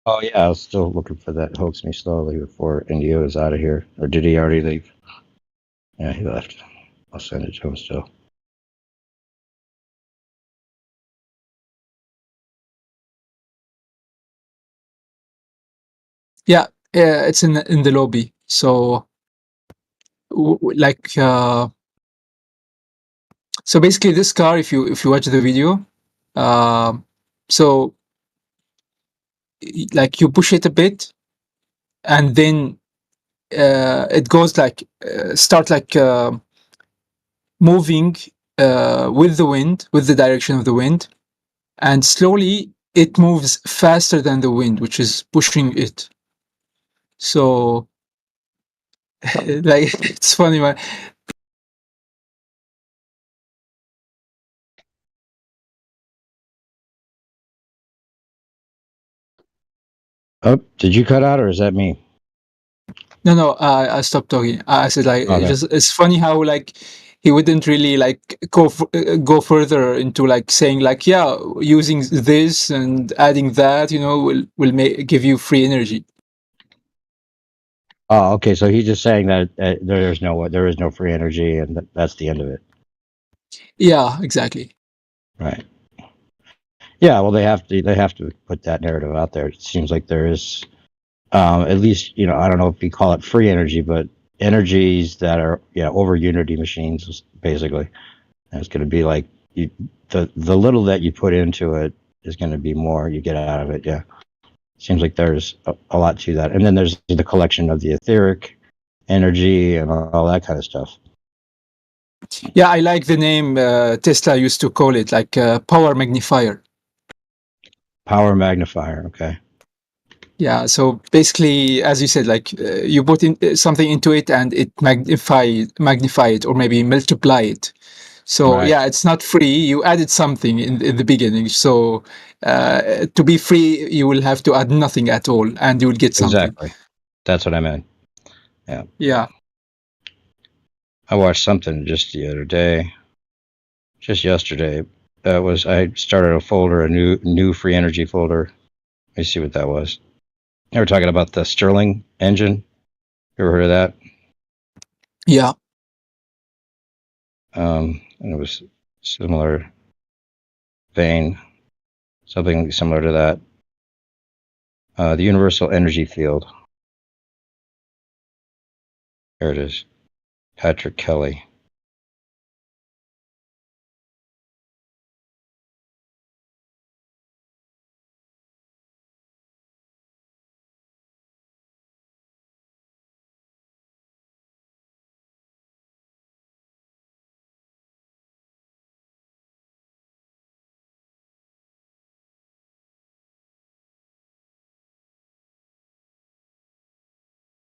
Oh yeah, I was still looking for that Hoax Me Slowly before Indio is out of here. Or did he already leave? Yeah, he left. I'll send it to him still. Yeah, it's in the lobby. So, so basically, this car, if you watch the video, so like you push it a bit, and then it goes like start like moving with the wind, with the direction of the wind, and slowly it moves faster than the wind, which is pushing it. So, like, it's funny, man. Oh, did you cut out or is that me? No, I stopped talking. I said like Okay. it's funny how like he wouldn't really like go further into like saying like, yeah, using this and adding that, will give you free energy. Oh, okay. So he's just saying that there is no free energy, and that's the end of it. Yeah, exactly. Right. Yeah. Well, they have to put that narrative out there. It seems like there is, at least I don't know if you call it free energy, but energies that are over Unity machines basically. And it's going to be like the little that you put into it is going to be more you get out of it. Yeah. Seems like there's a lot to that. And then there's the collection of the etheric energy and all that kind of stuff. Yeah, I like the name Tesla used to call it, like power magnifier. Power magnifier. Okay. Yeah, so basically, as you said, like you put in something into it and it magnify it or maybe multiply it. So Right. yeah, it's not free. You added something in the beginning. So to be free, you will have to add nothing at all, and you will get something. Exactly. That's what I meant. Yeah. Yeah. I watched something just the other day, just yesterday. I started a folder, a new free energy folder. Let me see what that was. They were talking about the Stirling engine. You ever heard of that? Yeah. And it was similar vein, something similar to that. The universal energy field. There it is. Patrick Kelly.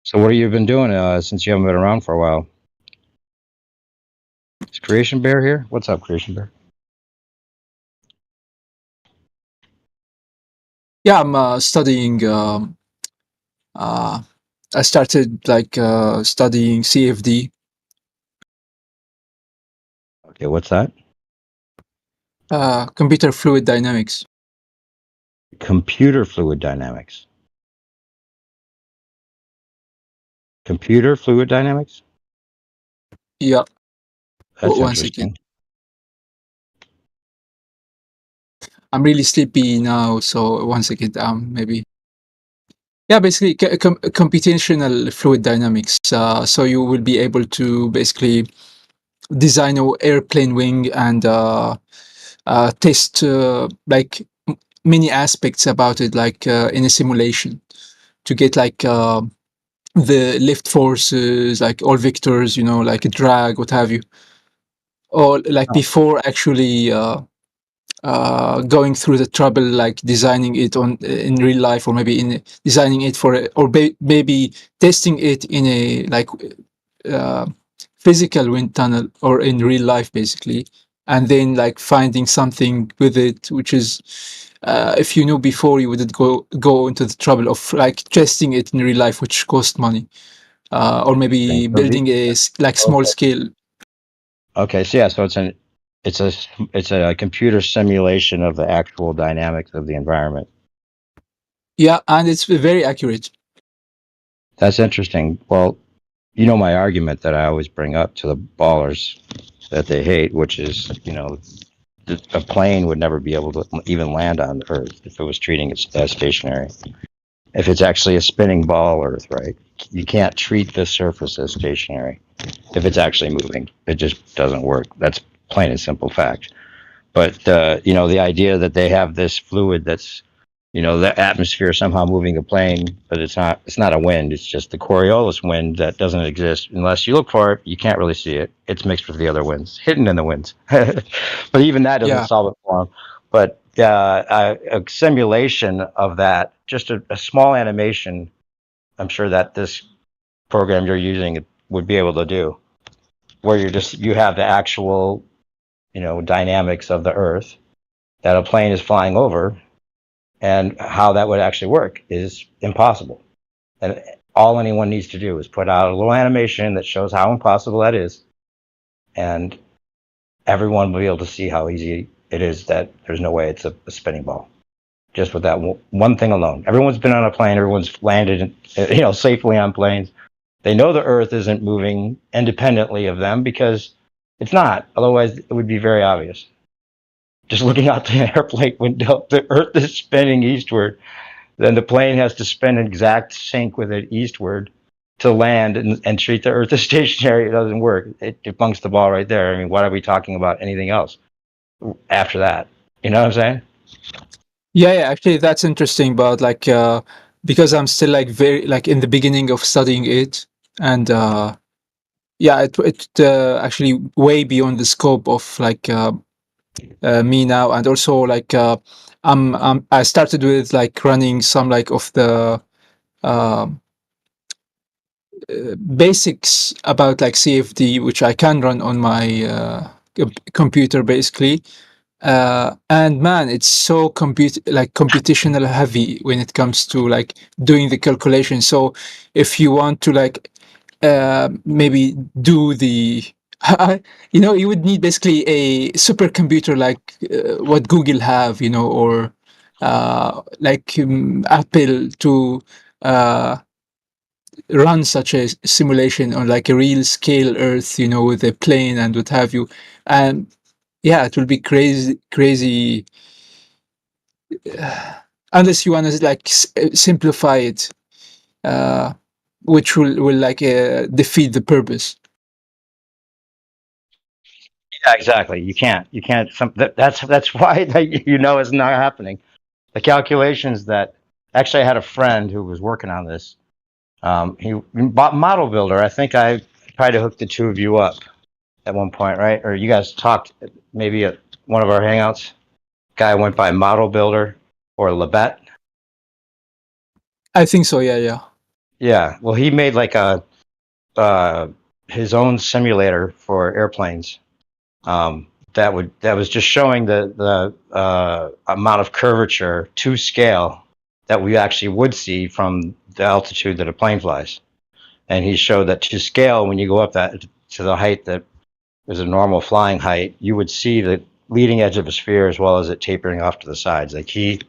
So what have you been doing since you haven't been around for a while? Is Creation Bear here? What's up, Creation Bear? Yeah, I'm studying. I started like studying CFD. Okay, what's that? Computer fluid dynamics. Computer fluid dynamics. Computer fluid dynamics? Yeah. That's One interesting. second. I'm really sleepy now, so 1 second. Maybe. Yeah, basically computational fluid dynamics. So you will be able to basically design an airplane wing and test like many aspects about it, like in a simulation, to get like the lift forces, like all vectors, like a drag, what have you, or like before actually going through the trouble, like designing it in real life, or maybe in designing it maybe testing it in a like physical wind tunnel or in real life, basically, and then like finding something with it, which is if you knew before, you wouldn't go into the trouble of like testing it in real life, which cost money, or maybe building a like small scale. Okay, so yeah, so it's a computer simulation of the actual dynamics of the environment. Yeah, and it's very accurate. That's interesting. Well, you know my argument that I always bring up to the ballers that they hate, which is, a plane would never be able to even land on Earth if it was treating it as stationary. If it's actually a spinning ball Earth, right? You can't treat the surface as stationary if it's actually moving. It just doesn't work. That's plain and simple fact. But the idea that they have this fluid that's, the atmosphere somehow moving a plane, but it's not a wind. It's just the Coriolis wind that doesn't exist unless you look for it. You can't really see it. It's mixed with the other winds, hidden in the winds. But even that doesn't solve it for them. But a simulation of that, just a small animation, I'm sure that this program you're using would be able to do, where you have the actual, dynamics of the Earth that a plane is flying over, and how that would actually work is impossible. And all anyone needs to do is put out a little animation that shows how impossible that is, and everyone will be able to see how easy it is, that there's no way it's a spinning ball. Just with that one thing alone. Everyone's been on a plane, everyone's landed, safely on planes. They know the Earth isn't moving independently of them because it's not. Otherwise, it would be very obvious. Just looking out the airplane window, the Earth is spinning eastward. Then the plane has to spin in exact sync with it eastward to land and treat the Earth as stationary. It doesn't work. It bunks the ball right there. I mean, what are we talking about anything else after that? You know what I'm saying? Yeah, actually, that's interesting. But like, because I'm still like very like in the beginning of studying it, and it actually way beyond the scope of like me now, and also like I started with like running some like of the basics about like CFD, which I can run on my computer basically. And man, it's so computational heavy when it comes to like doing the calculation. So if you want to like maybe do the you would need basically a supercomputer like what Google have, or like Apple to run such a simulation on like a real scale Earth, with a plane and what have you. And yeah, it will be crazy unless you want to like simplify it, which will like defeat the purpose. Yeah, exactly. You can't. That's why it's not happening. The calculations that actually, I had a friend who was working on this. He bought Model Builder. I think I tried to hook the two of you up at one point, right? Or you guys talked maybe at one of our hangouts. Guy went by Model Builder or Lebet. I think so. Yeah. Yeah. Well, he made like his own simulator for airplanes. That was just showing the amount of curvature to scale that we actually would see from the altitude that a plane flies. And he showed that to scale, when you go up that to the height that is a normal flying height, you would see the leading edge of a sphere as well as it tapering off to the sides. Like he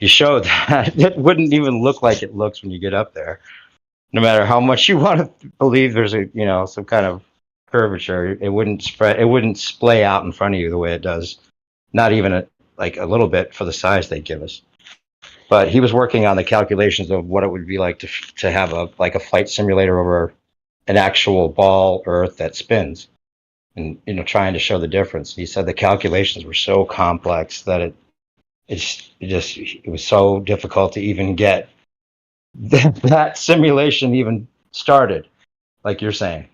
showed that it wouldn't even look like it looks when you get up there. No matter how much you want to believe there's some kind of curvature, it wouldn't splay out in front of you the way it does. Not even a little bit for the size they give us. But he was working on the calculations of what it would be like to have a flight simulator over an actual ball Earth that spins. and trying to show the difference. He said the calculations were so complex that it was so difficult to even get that simulation even started. Like you're saying,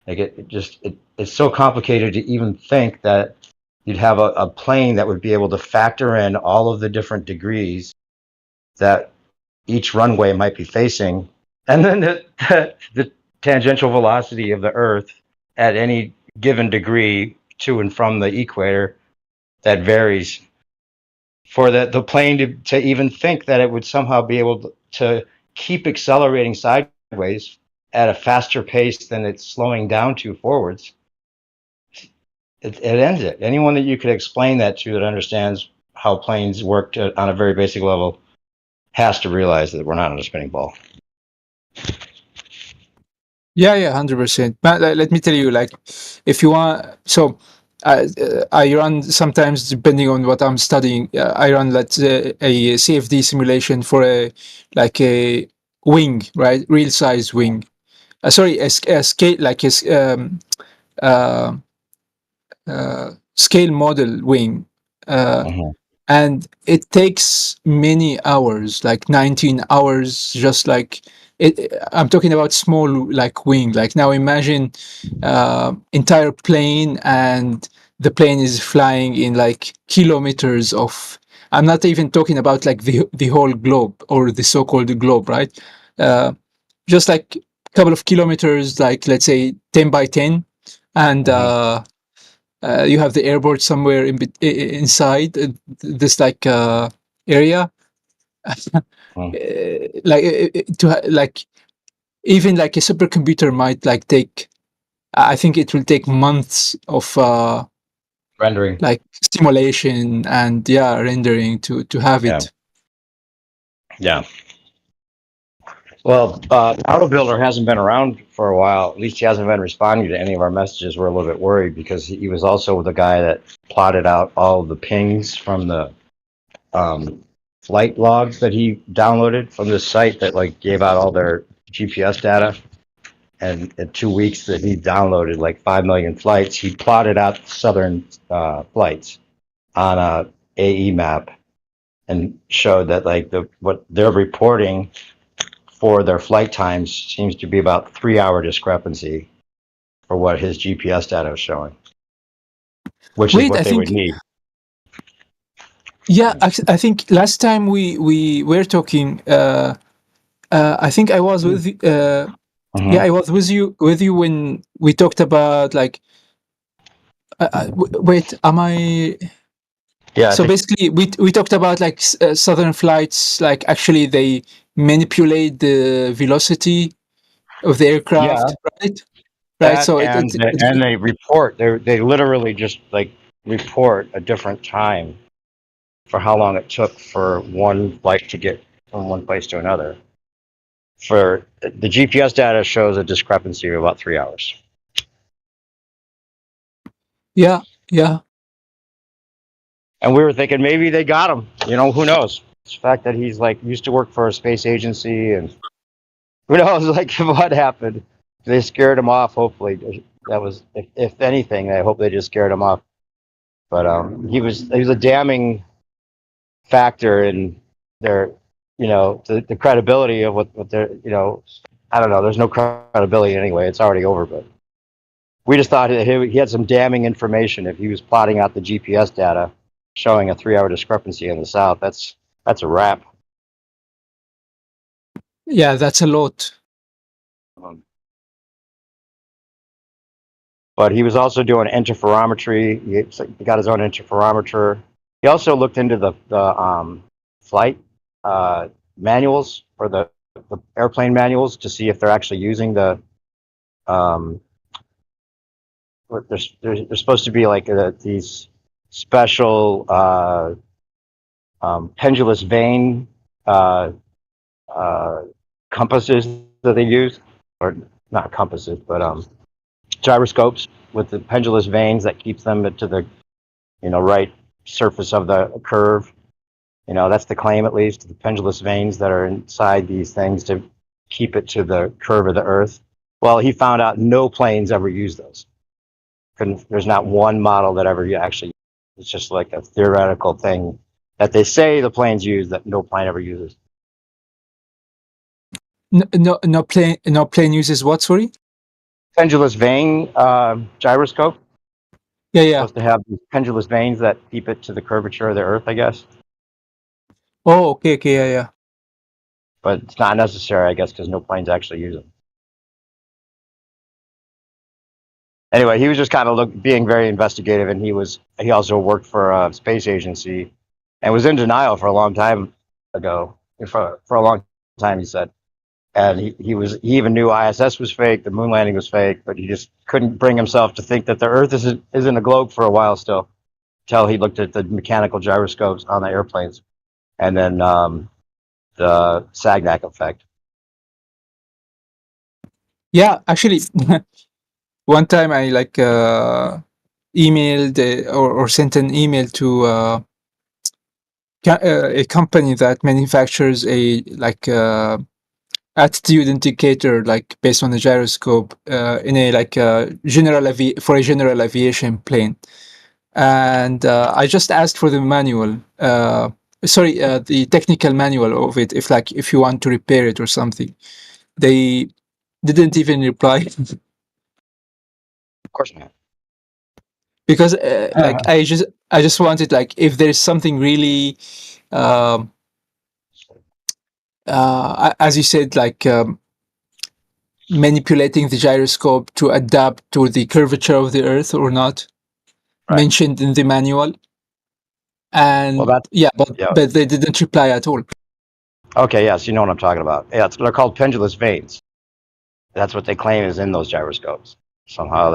like it's so complicated to even think that you'd have a plane that would be able to factor in all of the different degrees that each runway might be facing, and then the tangential velocity of the Earth at any given degree to and from the equator that varies. For the plane to even think that it would somehow be able to keep accelerating sideways at a faster pace than it's slowing down to forwards, it ends it. Anyone that you could explain that to that understands how planes work on a very basic level has to realize that we're not on a spinning ball. Yeah, 100%. But let me tell you, like, if you want, so I run sometimes, depending on what I'm studying, I run a CFD simulation for a wing, right? Real size wing. Sorry, a scale, like a scale model wing. And it takes many hours, like 19 hours, just like I'm talking about small like wing. Like now imagine entire plane, and the plane is flying in like kilometers of, I'm not even talking about like the whole globe or the so-called globe, right? Just like a couple of kilometers, like let's say 10 by 10. And you have the airport somewhere inside this like area. Like even like a supercomputer might like take, I think it will take months of rendering, like simulation and rendering to have it. Yeah. Well, AutoBuilder hasn't been around for a while. At least he hasn't been responding to any of our messages. We're a little bit worried because he was also the guy that plotted out all the pings from the flight logs that he downloaded from this site that like gave out all their GPS data. And in 2 weeks that he downloaded like 5 million flights, he plotted out southern flights on a AE map and showed that like what they're reporting for their flight times seems to be about 3-hour discrepancy for what his GPS data is showing, which is what they would need. Yeah, I think last time we were talking, I think I was with I was with you when we talked about like wait, am I? Yeah. So basically, we talked about like southern flights, like actually they manipulate the velocity of the aircraft, right? Right. So and they report. They literally just like report a different time for how long it took for one flight to get from one place to another. For the GPS data shows a discrepancy of about 3 hours. Yeah. And we were thinking maybe they got him. Who knows? It's the fact that he's like used to work for a space agency, and who knows like what happened. They scared him off. Hopefully, that was if anything. I hope they just scared him off. But he was a damning factor in their, the credibility of what they're, I don't know. There's no credibility anyway. It's already over. But we just thought that he had some damning information if he was plotting out the GPS data showing a 3-hour discrepancy in the south. That's a wrap. Yeah, that's a lot. But he was also doing interferometry. He got his own interferometer. He also looked into the flight manuals or the airplane manuals to see if they're actually using the there's supposed to be like these special pendulous vane compasses that they use, or not compasses, but gyroscopes with the pendulous vanes that keeps them to the right surface of the curve. That's the claim, at least, the pendulous vanes that are inside these things to keep it to the curve of the Earth. Well, he found out no planes ever use those. couldn't. There's not one model that ever actually. It's just like a theoretical thing that they say the planes use that no plane ever uses. No plane uses what? Sorry. Pendulous vane gyroscope. Yeah. Supposed to have these pendulous vanes that keep it to the curvature of the Earth, I guess. Oh, okay, yeah. But it's not necessary, I guess, because no planes actually use them. Anyway, he was just kind of being very investigative, and he also worked for a space agency, and was in denial for a long time ago. For a long time, he said, and he even knew ISS was fake, the moon landing was fake, but he just couldn't bring himself to think that the Earth isn't a globe for a while still, until he looked at the mechanical gyroscopes on the airplanes, and then the Sagnac effect. Yeah, actually, one time I emailed or sent an email to a company that manufactures a attitude indicator based on the gyroscope in a for a general aviation plane, and I just asked for the manual. The technical manual of it, if you want to repair it or something. They didn't even reply. Of course not. Because I just wanted if there's something really as you said manipulating the gyroscope to adapt to the curvature of the Earth or not, mentioned in the manual, and but they didn't reply at all. Okay, yes, you know what I'm talking about. Yeah, they're called pendulous vanes. That's what they claim is in those gyroscopes. Somehow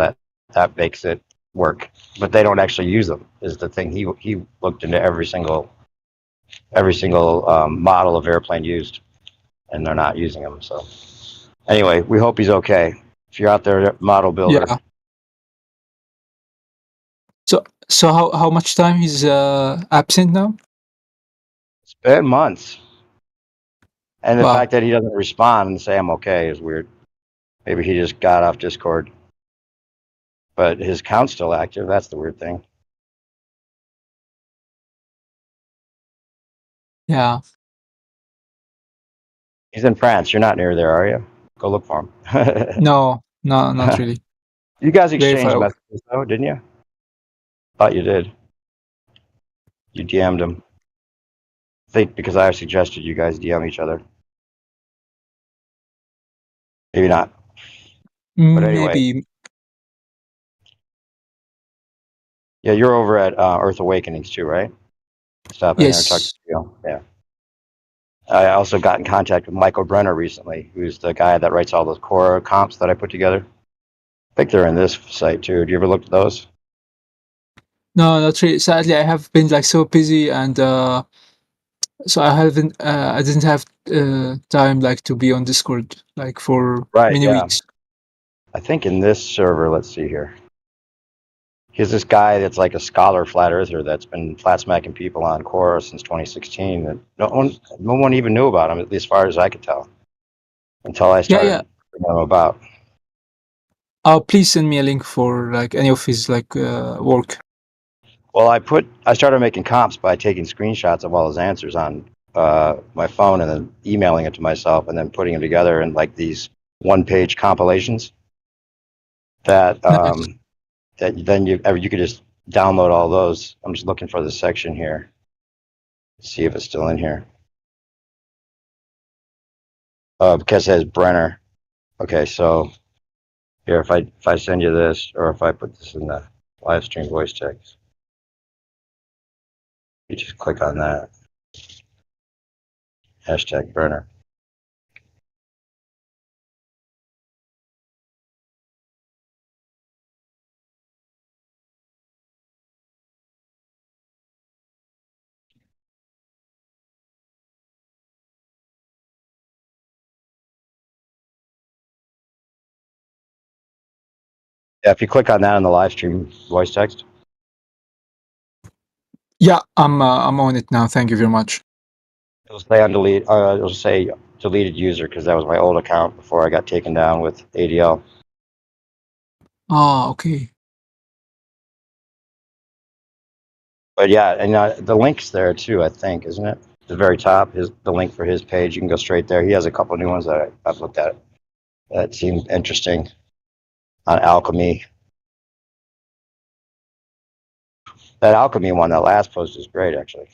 that makes it work, but they don't actually use them. Is the thing. He looked into every single model of airplane used, and they're not using them. So anyway, we hope he's okay. If you're out there, model builder. Yeah. So how much time he's absent now? It's been months. And the fact that he doesn't respond and say I'm okay is weird. Maybe he just got off Discord. But his account's still active. That's the weird thing. Yeah. He's in France. You're not near there, are you? Go look for him. No, not really. You guys Very exchanged far. messages, though, didn't you? Thought you did. You DM'd him. I think because I suggested you guys DM each other. Maybe not. But anyway. Maybe. Yeah, you're over at Earth Awakenings too, right? Stop in there and talk Yes. to you. Yeah. I also got in contact with Michael Brenner recently, who's the guy that writes all those core comps that I put together. I think they're in this site too. Do you ever look at those? No, not really. Sadly, I have been so busy, and so I didn't have time to be on Discord for many weeks. I think in this server, let's see here. Here's this guy that's like a scholar flat earther that's been flat smacking people on Quora since 2016. That no one even knew about him, at least as far as I could tell, until I started figuring him about. Please send me a link for any of his work. Well, I started making comps by taking screenshots of all his answers on my phone and then emailing it to myself and then putting them together in these one-page compilations that that then you could just download all those. I'm just looking for the section here. See if it's still in here. Because it says Brenner. Okay, so here if I send you this, or if I put this in the live stream voice text, you just click on that. Hashtag Brenner. Yeah, if you click on that in the live stream voice text. Yeah, I'm on it now. Thank you very much. It'll say it'll say deleted user because that was my old account before I got taken down with ADL. Ah, okay. But yeah, and the link's there too, I think, isn't it? The very top is the link for his page. You can go straight there. He has a couple new ones that I've looked at that seemed interesting on alchemy. That alchemy one, that last post is great, actually.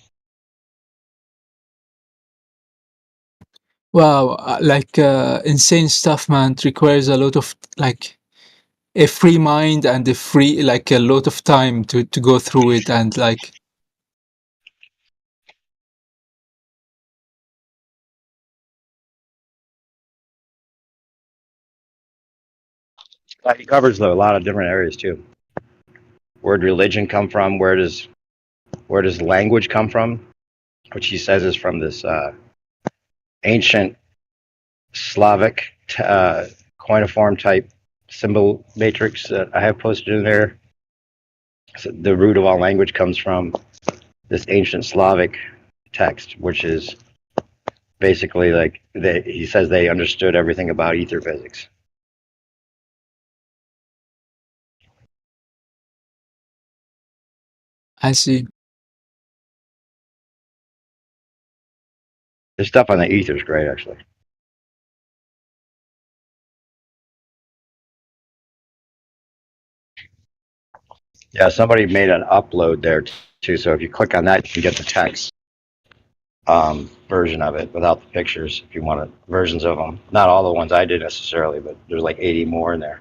Wow, insane stuff, man. It requires a lot of a free mind and a lot of time to go through it and He covers a lot of different areas too. Where did religion come from? Where does language come from? Which he says is from this ancient Slavic coiniform type symbol matrix that I have posted in there. So the root of all language comes from this ancient Slavic text, which is basically he says they understood everything about ether physics. I see. The stuff on the ether is great, actually. Yeah, somebody made an upload there too. So if you click on that, you can get the text version of it without the pictures. If you want versions of them, not all the ones I did necessarily, but there's like 80 more in there.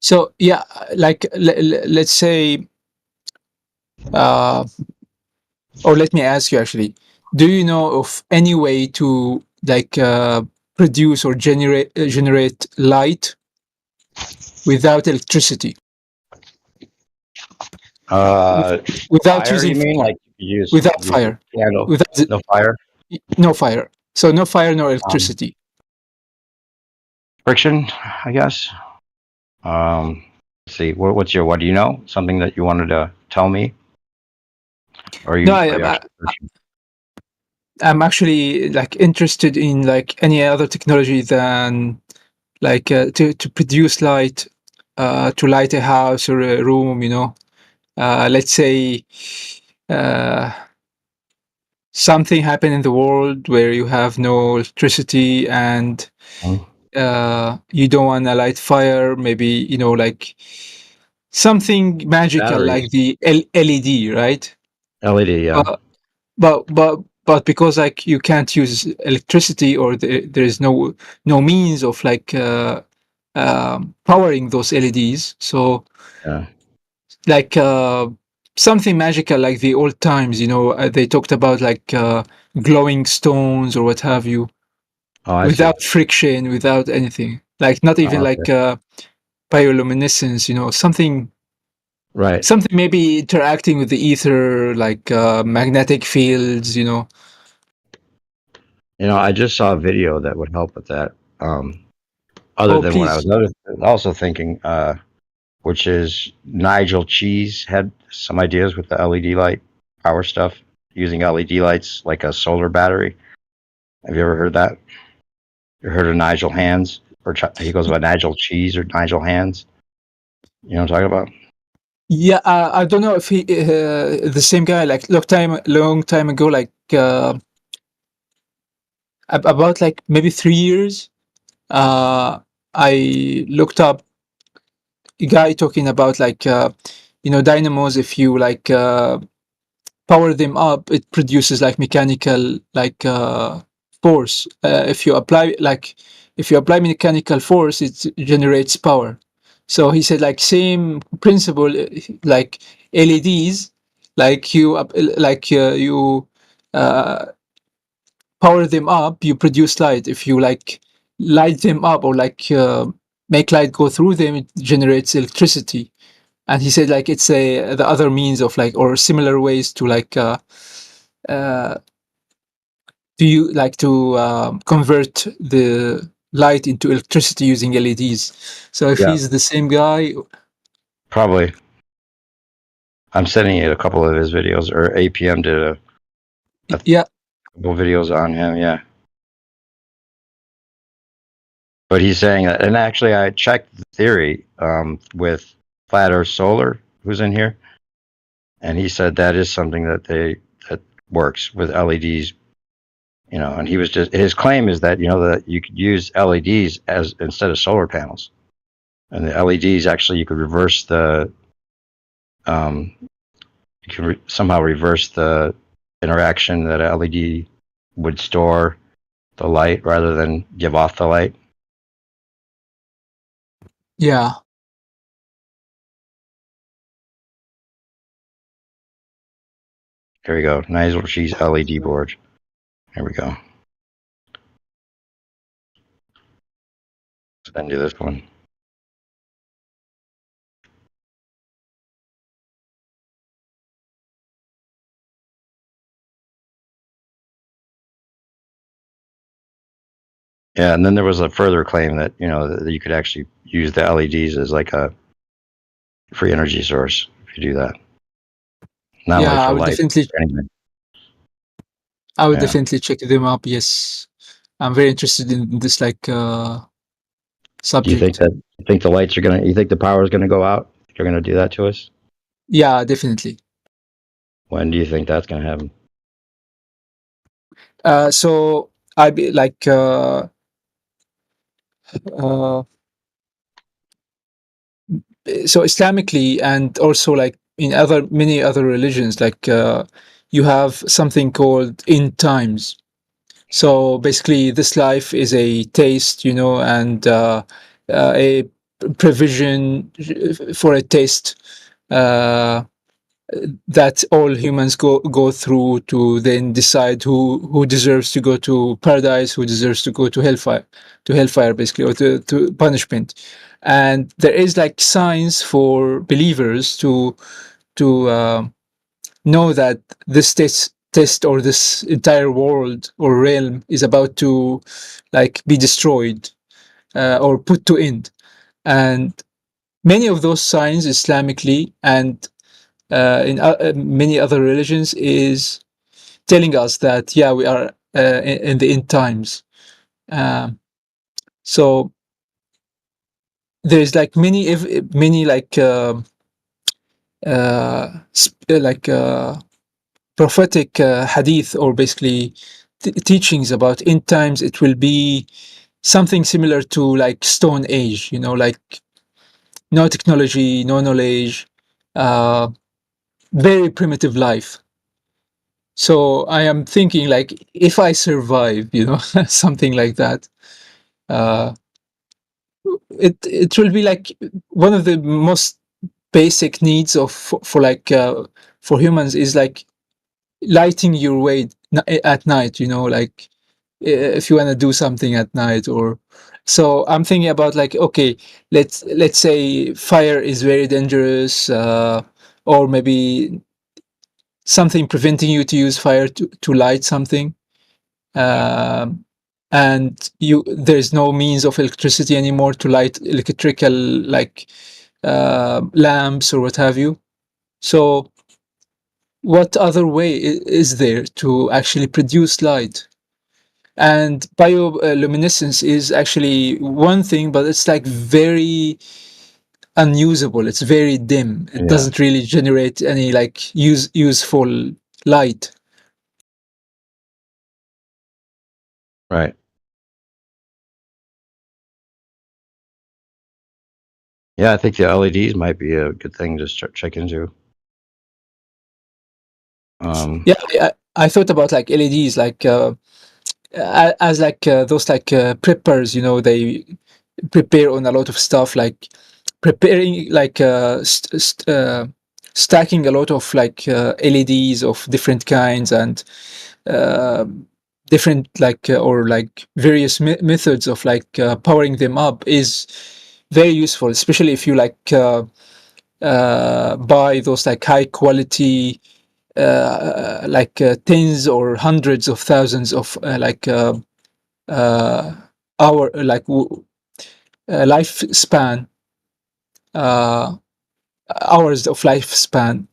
So yeah, let's say, or let me ask you actually, do you know of any way to produce or generate light without electricity? Without Fire, using you mean? Like use without fire, candle, without no fire, no fire. So no fire, no electricity. friction, I guess. Let's see, what do you know? Something that you wanted to tell me? Or you? No, I'm actually interested in any other technology than to produce light, to light a house or a room. Let's say something happened in the world where you have no electricity and you don't want to light fire. Maybe something magical Batteries. like the LED, right? LED, yeah. But because you can't use electricity or there is no means of powering those LEDs, so yeah. Something magical like the old times, they talked about glowing stones or what have you, without friction, without anything, not even bioluminescence, something. Right. Something maybe interacting with the ether, magnetic fields, I just saw a video that would help with that. Other than what I was also thinking, which is Nigel Cheese had some ideas with the LED light power stuff, using LED lights like a solar battery. Have you ever heard that? You heard of Nigel Hands? Or he goes by Nigel Cheese or Nigel Hands? You know what I'm talking about? Yeah, I don't know if he the same guy. Long time ago, about maybe 3 years. I looked up a guy talking about dynamos. If you power them up, it produces mechanical force. If you apply mechanical force, it generates power. So he said same principle, LEDs, you power them up, you produce light. If you light them up or make light go through them, it generates electricity. And he said it's the other means of or similar ways to convert the light into electricity using LEDs. So if he's the same guy, probably. I'm sending you a couple of his videos, or APM did a couple videos on him, yeah. But he's saying that, and actually I checked the theory with Flat Earth Solar, who's in here, and he said that is something that works with LEDs. You know, and his claim is that, you know, that you could use LEDs as instead of solar panels, and the LEDs actually you could reverse the somehow reverse the interaction that a LED would store the light rather than give off the light. Yeah. Here we go. Nigel She's LED board. Here we go. Let's then do this one. Yeah, and then there was a further claim that, you know, that you could actually use the LEDs as like a free energy source if you do that. Not Yeah, only I for would light. definitely. For anything. I would Yeah. definitely check them up. Yes, I'm very interested in this Do subject. you think the lights are gonna? You think the power is gonna go out? You're gonna do that to us? Yeah, definitely. When do you think that's gonna happen? So I be like so Islamically, and also like in many other religions, like you have something called end times. So basically, this life is a taste, you know, and a provision for a taste that all humans go through to then decide who deserves to go to paradise, who deserves to go to hellfire basically, or to punishment. And there is like signs for believers to know that this test or this entire world or realm is about to like be destroyed or put to end. And many of those signs Islamically and in many other religions is telling us that yeah, we are in the end times. So there's like many like prophetic hadith, or basically teachings about end times. It will be something similar to like Stone Age, you know, like no technology, no knowledge, very primitive life. So I am thinking like if I survive, you know, something like that, it will be like one of the most basic needs of for like for humans is like lighting your way at night, you know, like if you want to do something at night. Or so I'm thinking about like, okay, let's say fire is very dangerous, or maybe something preventing you to use fire to light something, and there's no means of electricity anymore to light electrical like lamps or what have you. So what other way is there to actually produce light? And bioluminescence is actually one thing, but it's like very unusable. It's very dim. It doesn't really generate any like useful light. Right. Yeah, I think the LEDs might be a good thing to check into. Yeah, I thought about like LEDs, like as like those like preppers, you know, they prepare on a lot of stuff, like preparing like stacking a lot of like LEDs of different kinds and different like or like various methods of like powering them up is very useful, especially if you like buy those like high quality like tens or hundreds of thousands of hour like lifespan hours of lifespan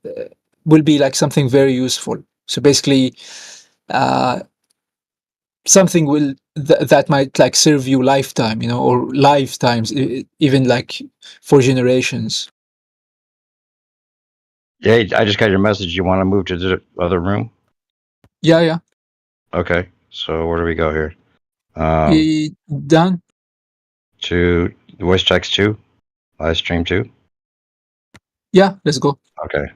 will be like something very useful. So basically something will that might like serve you lifetime, you know, or lifetimes, even like for generations. Yeah, I just got your message. You want to move to the other room? Yeah, yeah. Okay. So where do we go here? Done. To voice checks 2, live stream 2. Yeah, let's go. Okay.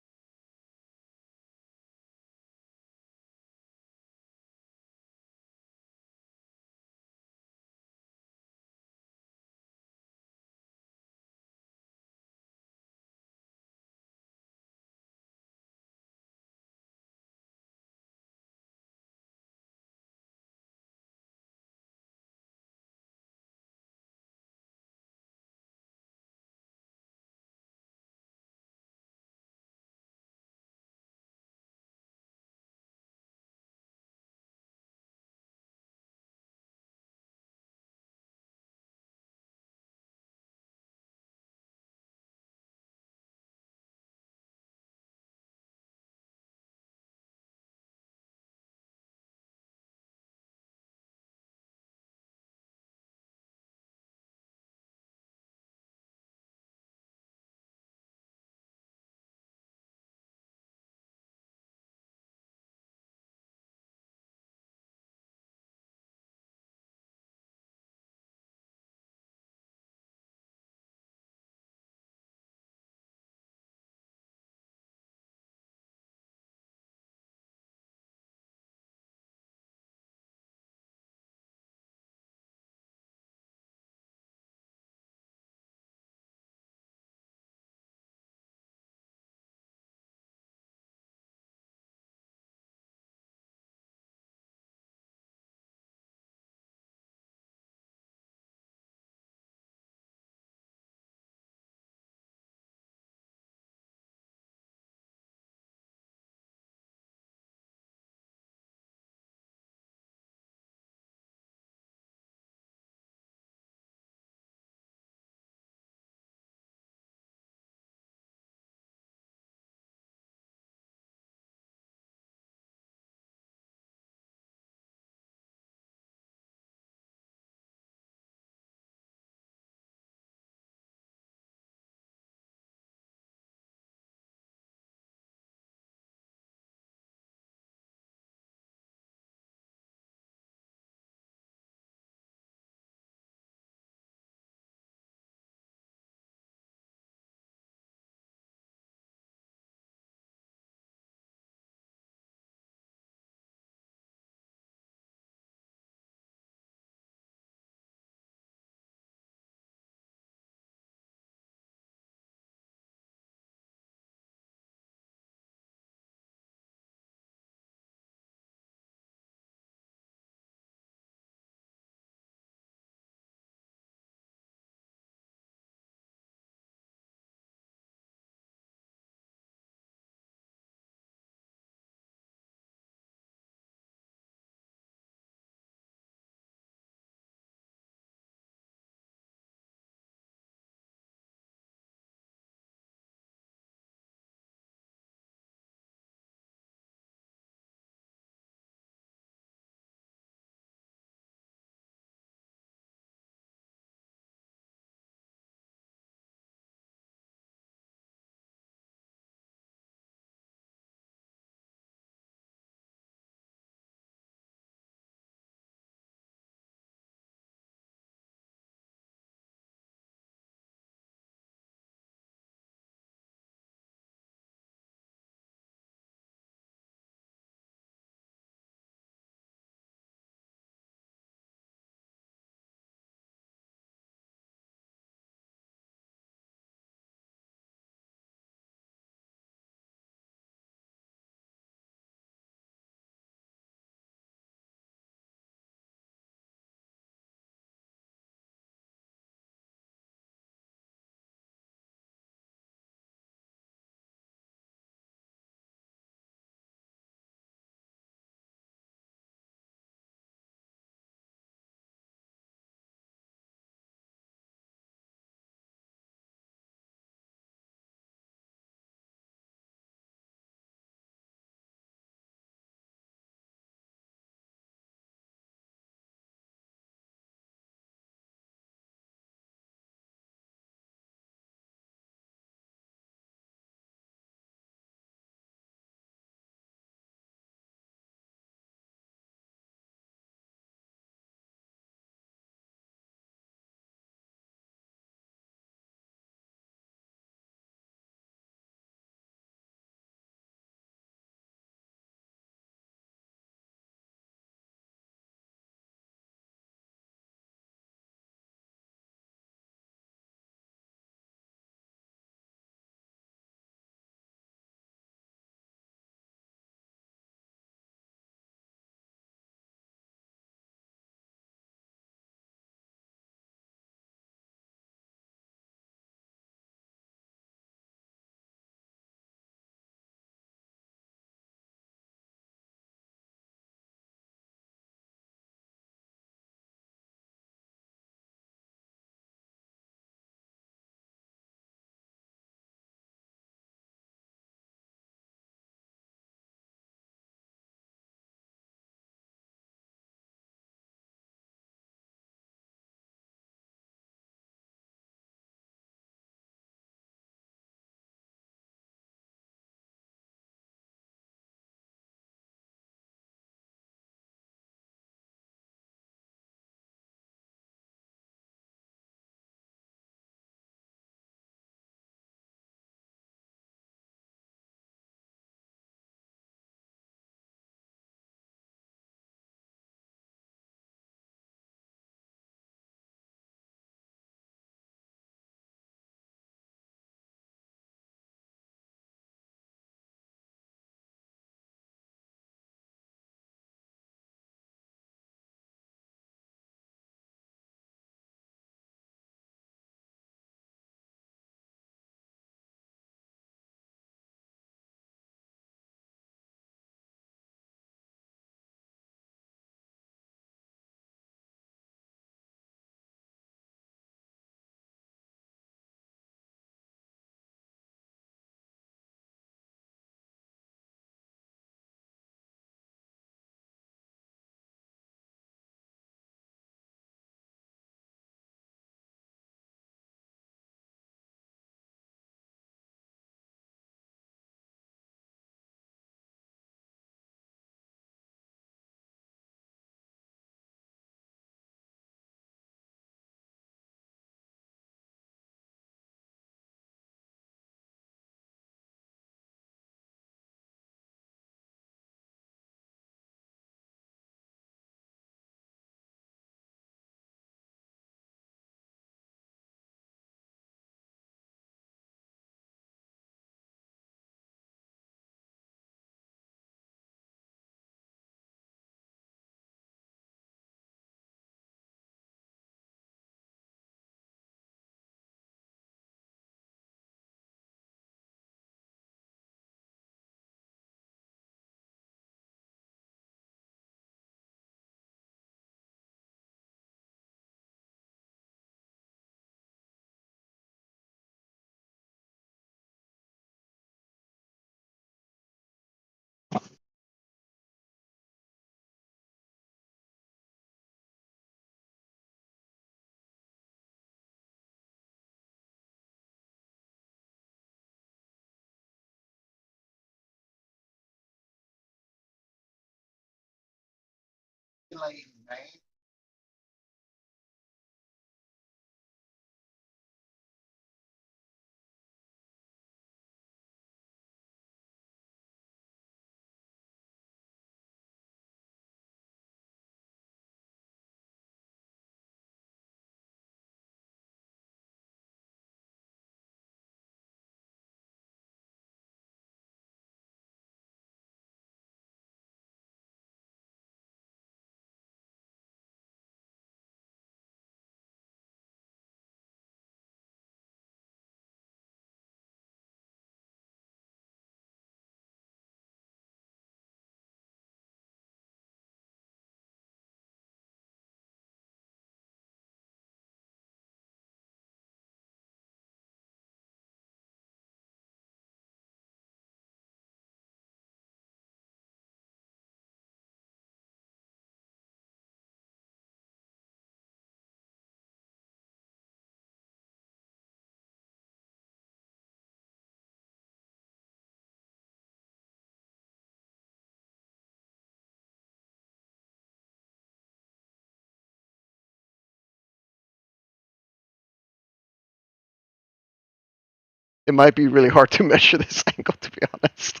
It might be really hard to measure this angle, to be honest.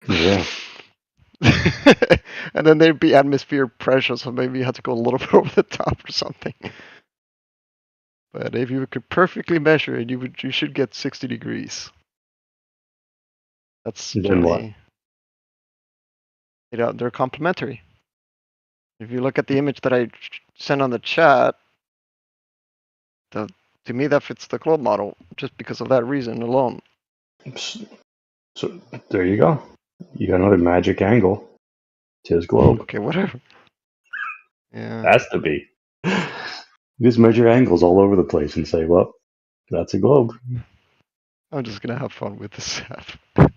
Yeah. And then there'd be atmosphere pressure, so maybe you have to go a little bit over the top or something. But if you could perfectly measure it, you should get 60 degrees. That's Then what? generally, they're complementary. If you look at the image that I sent on the chat, to me that fits the globe model just because of that reason alone. So there you go. You got another magic angle. Tis globe. Okay, whatever. Yeah. Has to be. You just measure angles all over the place and say, well, that's a globe. I'm just gonna have fun with this app.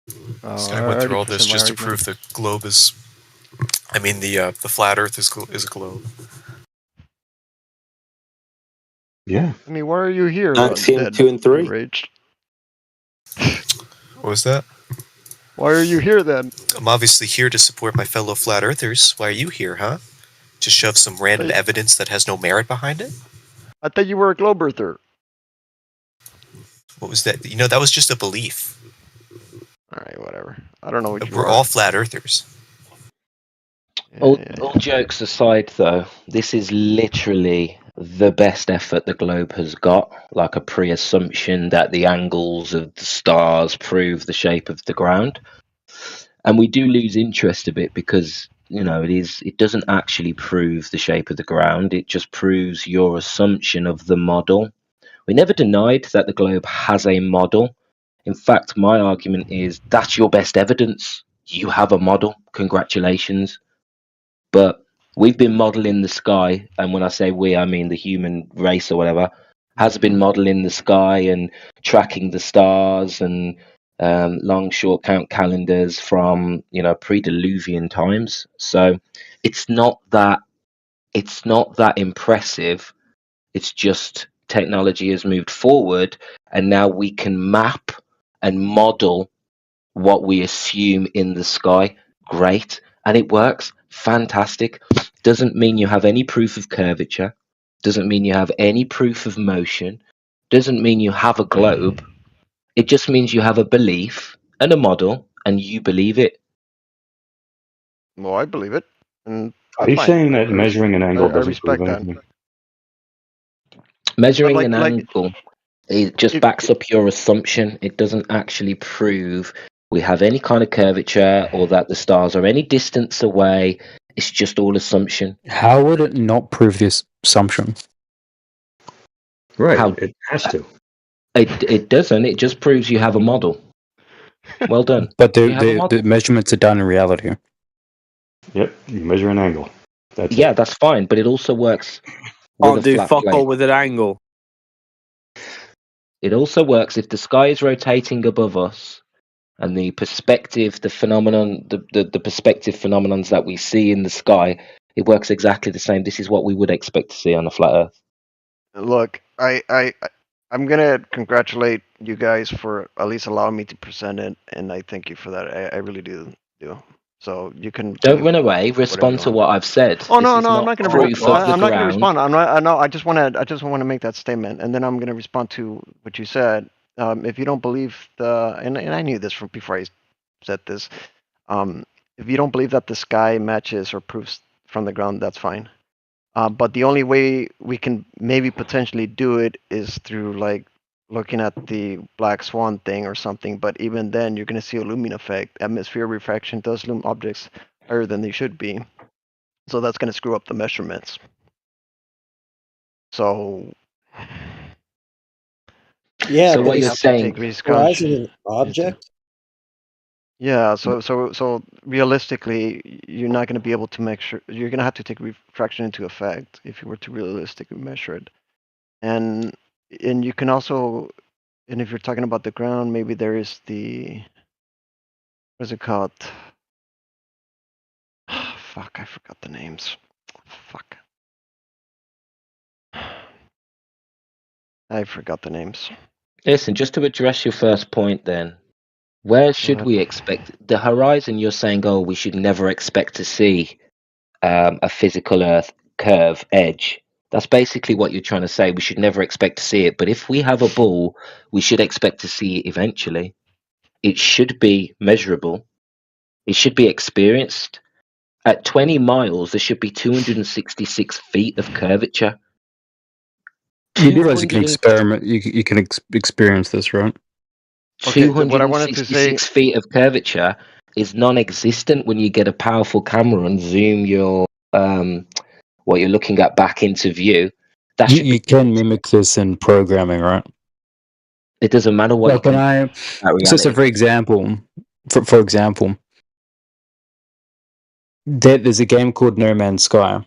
So I went through all this just to prove the globe is, I mean the flat Earth is a globe. Yeah. I mean, why are you here? Axiom 2 and 3. Enraged? What was that? Why are you here then? I'm obviously here to support my fellow flat earthers. Why are you here, huh? To shove some random evidence that has no merit behind it? I thought you were a globe earther. What was that? You know, that was just a belief. Alright, whatever. I don't know what you We're all flat earthers. All jokes aside, though, this is literally the best effort the globe has got, like a pre-assumption that the angles of the stars prove the shape of the ground. And we do lose interest a bit because, you know, it doesn't actually prove the shape of the ground. It just proves your assumption of the model. We never denied that the globe has a model. In fact, my argument is that's your best evidence. You have a model. Congratulations. But we've been modeling the sky, and when I say we, I mean the human race or whatever, has been modeling the sky and tracking the stars and long short count calendars from, you know, pre-Diluvian times. So it's not that impressive. It's just technology has moved forward, and now we can map and model what we assume in the sky. Great. And it works. Fantastic. Doesn't mean you have any proof of curvature. Doesn't mean you have any proof of motion. Doesn't mean you have a globe. It just means you have a belief and a model, and you believe it. Well, I believe it. And Are you saying that measuring an angle doesn't prove anything? Measuring an angle, it just backs up your assumption. It doesn't actually prove we have any kind of curvature or that the stars are any distance away. It's just all assumption. How would it not prove this assumption? Right, it has to. It doesn't. It just proves you have a model. Well done. But the measurements are done in reality. Yep, you measure an angle. That's fine, but it also works with Can't a do flat fuck plate. all with an angle. It also works if the sky is rotating above us and the perspective, the phenomenon, the perspective phenomenons that we see in the sky, it works exactly the same. This is what we would expect to see on a flat Earth. Look, I'm gonna congratulate you guys for at least allowing me to present it, and I thank you for that. I really do. So you can Don't run away. Respond to what I've said. Oh This no, is no, I'm not not going proof to. of the I'm not going to ground. respond. I'm not. No, I just want to make that statement, and then I'm going to respond to what you said. If you don't believe and I knew this from before I said this. If you don't believe that the sky matches or proves from the ground, that's fine. But the only way we can maybe potentially do it is through like looking at the black swan thing or something. But even then, you're going to see a looming effect. Atmosphere refraction does loom objects higher than they should be. So that's going to screw up the measurements. So Yeah, so what you're saying, horizon is an object. Yeah, so realistically, you're not going to be able to make sure. You're going to have to take refraction into effect if you were to realistically measure it, and you can also, and if you're talking about the ground, maybe there is the, what's it called? Fuck, I forgot the names. Fuck. I forgot the names. Listen, just to address your first point then, where should we expect the horizon? You're saying, oh, we should never expect to see a physical Earth curve edge. That's basically what you're trying to say. We should never expect to see it. But if we have a ball, we should expect to see it eventually. It should be measurable. It should be experienced. At 20 miles, there should be 266 feet of curvature. You realize you can experiment. You can experience this, right? Okay, what I wanted to say, 266 feet of curvature is non-existent when you get a powerful camera and zoom your what you're looking at back into view. That should You can mimic this in programming, right? It doesn't matter what. Like, so for example, there's a game called No Man's Sky.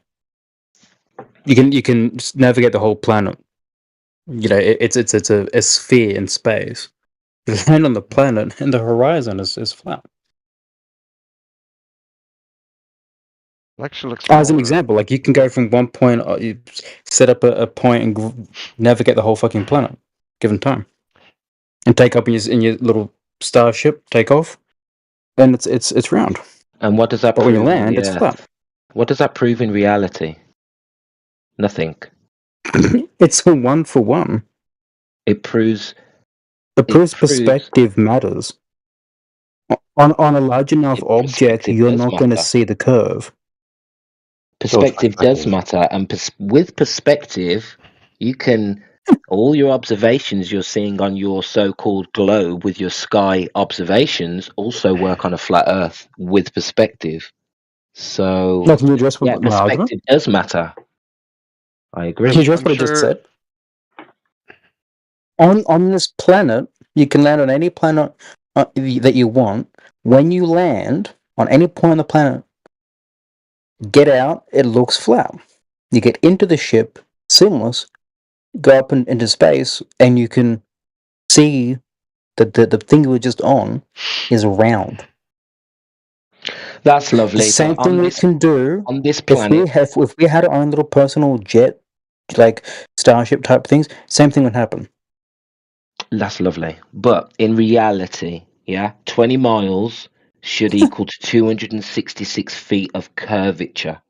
You can navigate the whole planet. You know, it's a sphere in space. You land on the planet, and the horizon is flat. Actually looks as an example, like you can go from one point, you set up a point and navigate the whole fucking planet, given time, and take up in your little starship, take off, and it's round. And what does that? But when you land, it's flat. What does that prove in reality? Nothing. It's a 1-for-1. It proves. Perspective matters. On a large enough object, you're not going to see the curve. Perspective does matter, and with perspective, you can all your observations you're seeing on your so-called globe with your sky observations also work on a flat Earth with perspective. So, can you address what perspective does matter. I agree. Can you address what I just said? On this planet, you can land on any planet that you want. When you land on any point on the planet, get out, it looks flat. You get into the ship, seamless, go up into space, and you can see that the thing you were just on is round. That's lovely. The same thing we can do on this planet. If we had our own little personal jet, like starship type things, same thing would happen. That's lovely. But in reality, 20 miles should equal to 266 feet of curvature.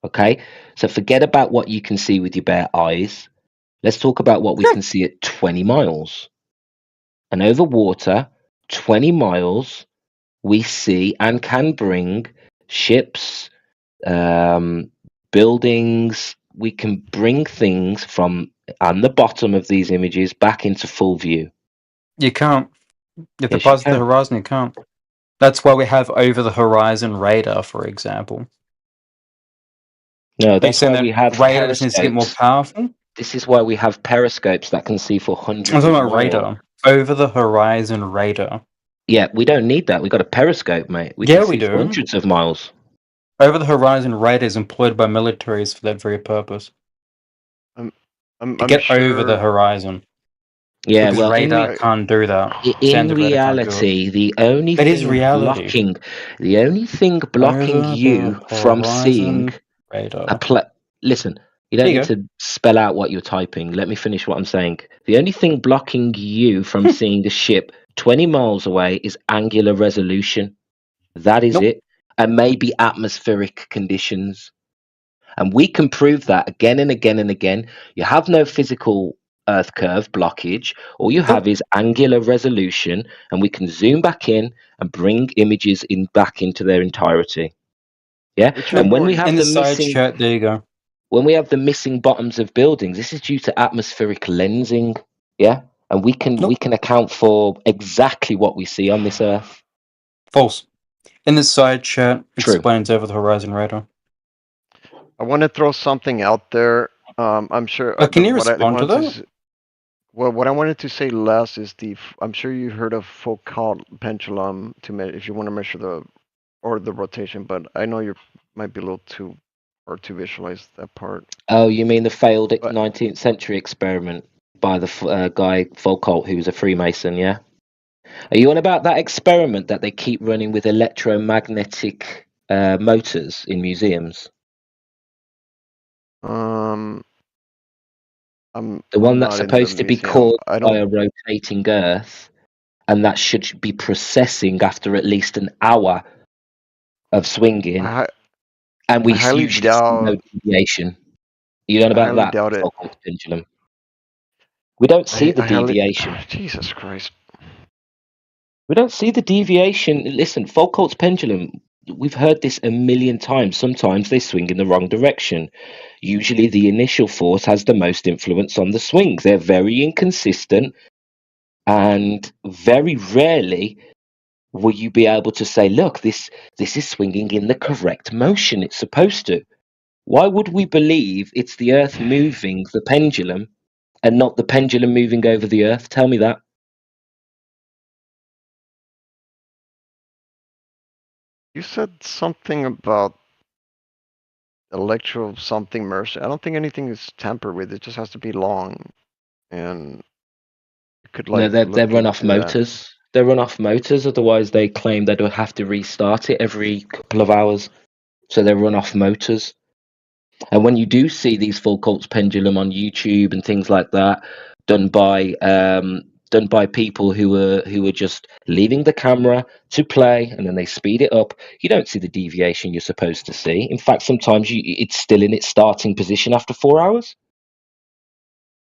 Okay? So forget about what you can see with your bare eyes. Let's talk about what we can see at 20 miles. And over water, 20 miles, we see and can bring ships, buildings. We can bring things from on the bottom of these images back into full view. You can't. If they're past the horizon, you can't. That's why we have over the horizon radar, for example. No, that's why we have radar needs to get more powerful. This is why we have periscopes that can see for hundreds. I'm talking about radar. Over the horizon radar. Yeah, we don't need that. We got a periscope, mate. We do. Hundreds of miles. Over the horizon radar is employed by militaries for that very purpose. Get over the horizon. Yeah, because radar can't do that. In reality, the only thing blocking you from seeing radar. Listen, you don't need to spell out what you're typing. Let me finish what I'm saying. The only thing blocking you from seeing the ship 20 miles away is angular resolution. That is it. and maybe atmospheric conditions. And we can prove that again and again and again. You have no physical Earth curve blockage. All you have is angular resolution, and we can zoom back in and bring images in back into their entirety. Yeah, and when we have in the the side missing, chat, there you go. when we have the missing bottoms of buildings, this is due to atmospheric lensing. Yeah, and we can account for exactly what we see on this Earth. False. In the side chat, True. explains Over the Horizon Radar. I want to throw something out there. I'm sure. Can you what I respond to wanted that? Well, what I wanted to say last is I'm sure you heard of Foucault pendulum if you want to measure the rotation, but I know you might be a little too hard to visualize that part. Oh, you mean the failed 19th century experiment by the guy Foucault, who was a Freemason, yeah? Are you on about that experiment that they keep running with electromagnetic motors in museums? I'm The one not that's in the supposed to be museum. caused I by a don't. rotating Earth, and that should be processing after at least an hour of swinging, and we I highly usually see no doubt. deviation. You know I about highly that doubt it. Foucault's pendulum? We don't see the I highly. deviation. Jesus Christ. We don't see the deviation. Listen, Foucault's pendulum, we've heard this a million times. Sometimes they swing in the wrong direction. Usually the initial force has the most influence on the swing. They're very inconsistent, and very rarely will you be able to say, look, this is swinging in the correct motion it's supposed to. Why would we believe it's the Earth moving the pendulum and not the pendulum moving over the Earth? Tell me that. You said something about electro something merge. I don't think anything is tampered with. It just has to be long, and you could No, like they're look run-off into that. motors. They're run-off motors. Otherwise, they claim they'd have to restart it every couple of hours. So they're run-off motors. And when you do see these Foucault's pendulum on YouTube and things like that, done by people who were just leaving the camera to play, and then they speed it up, you don't see the deviation you're supposed to see. In fact, sometimes it's still in its starting position after 4 hours.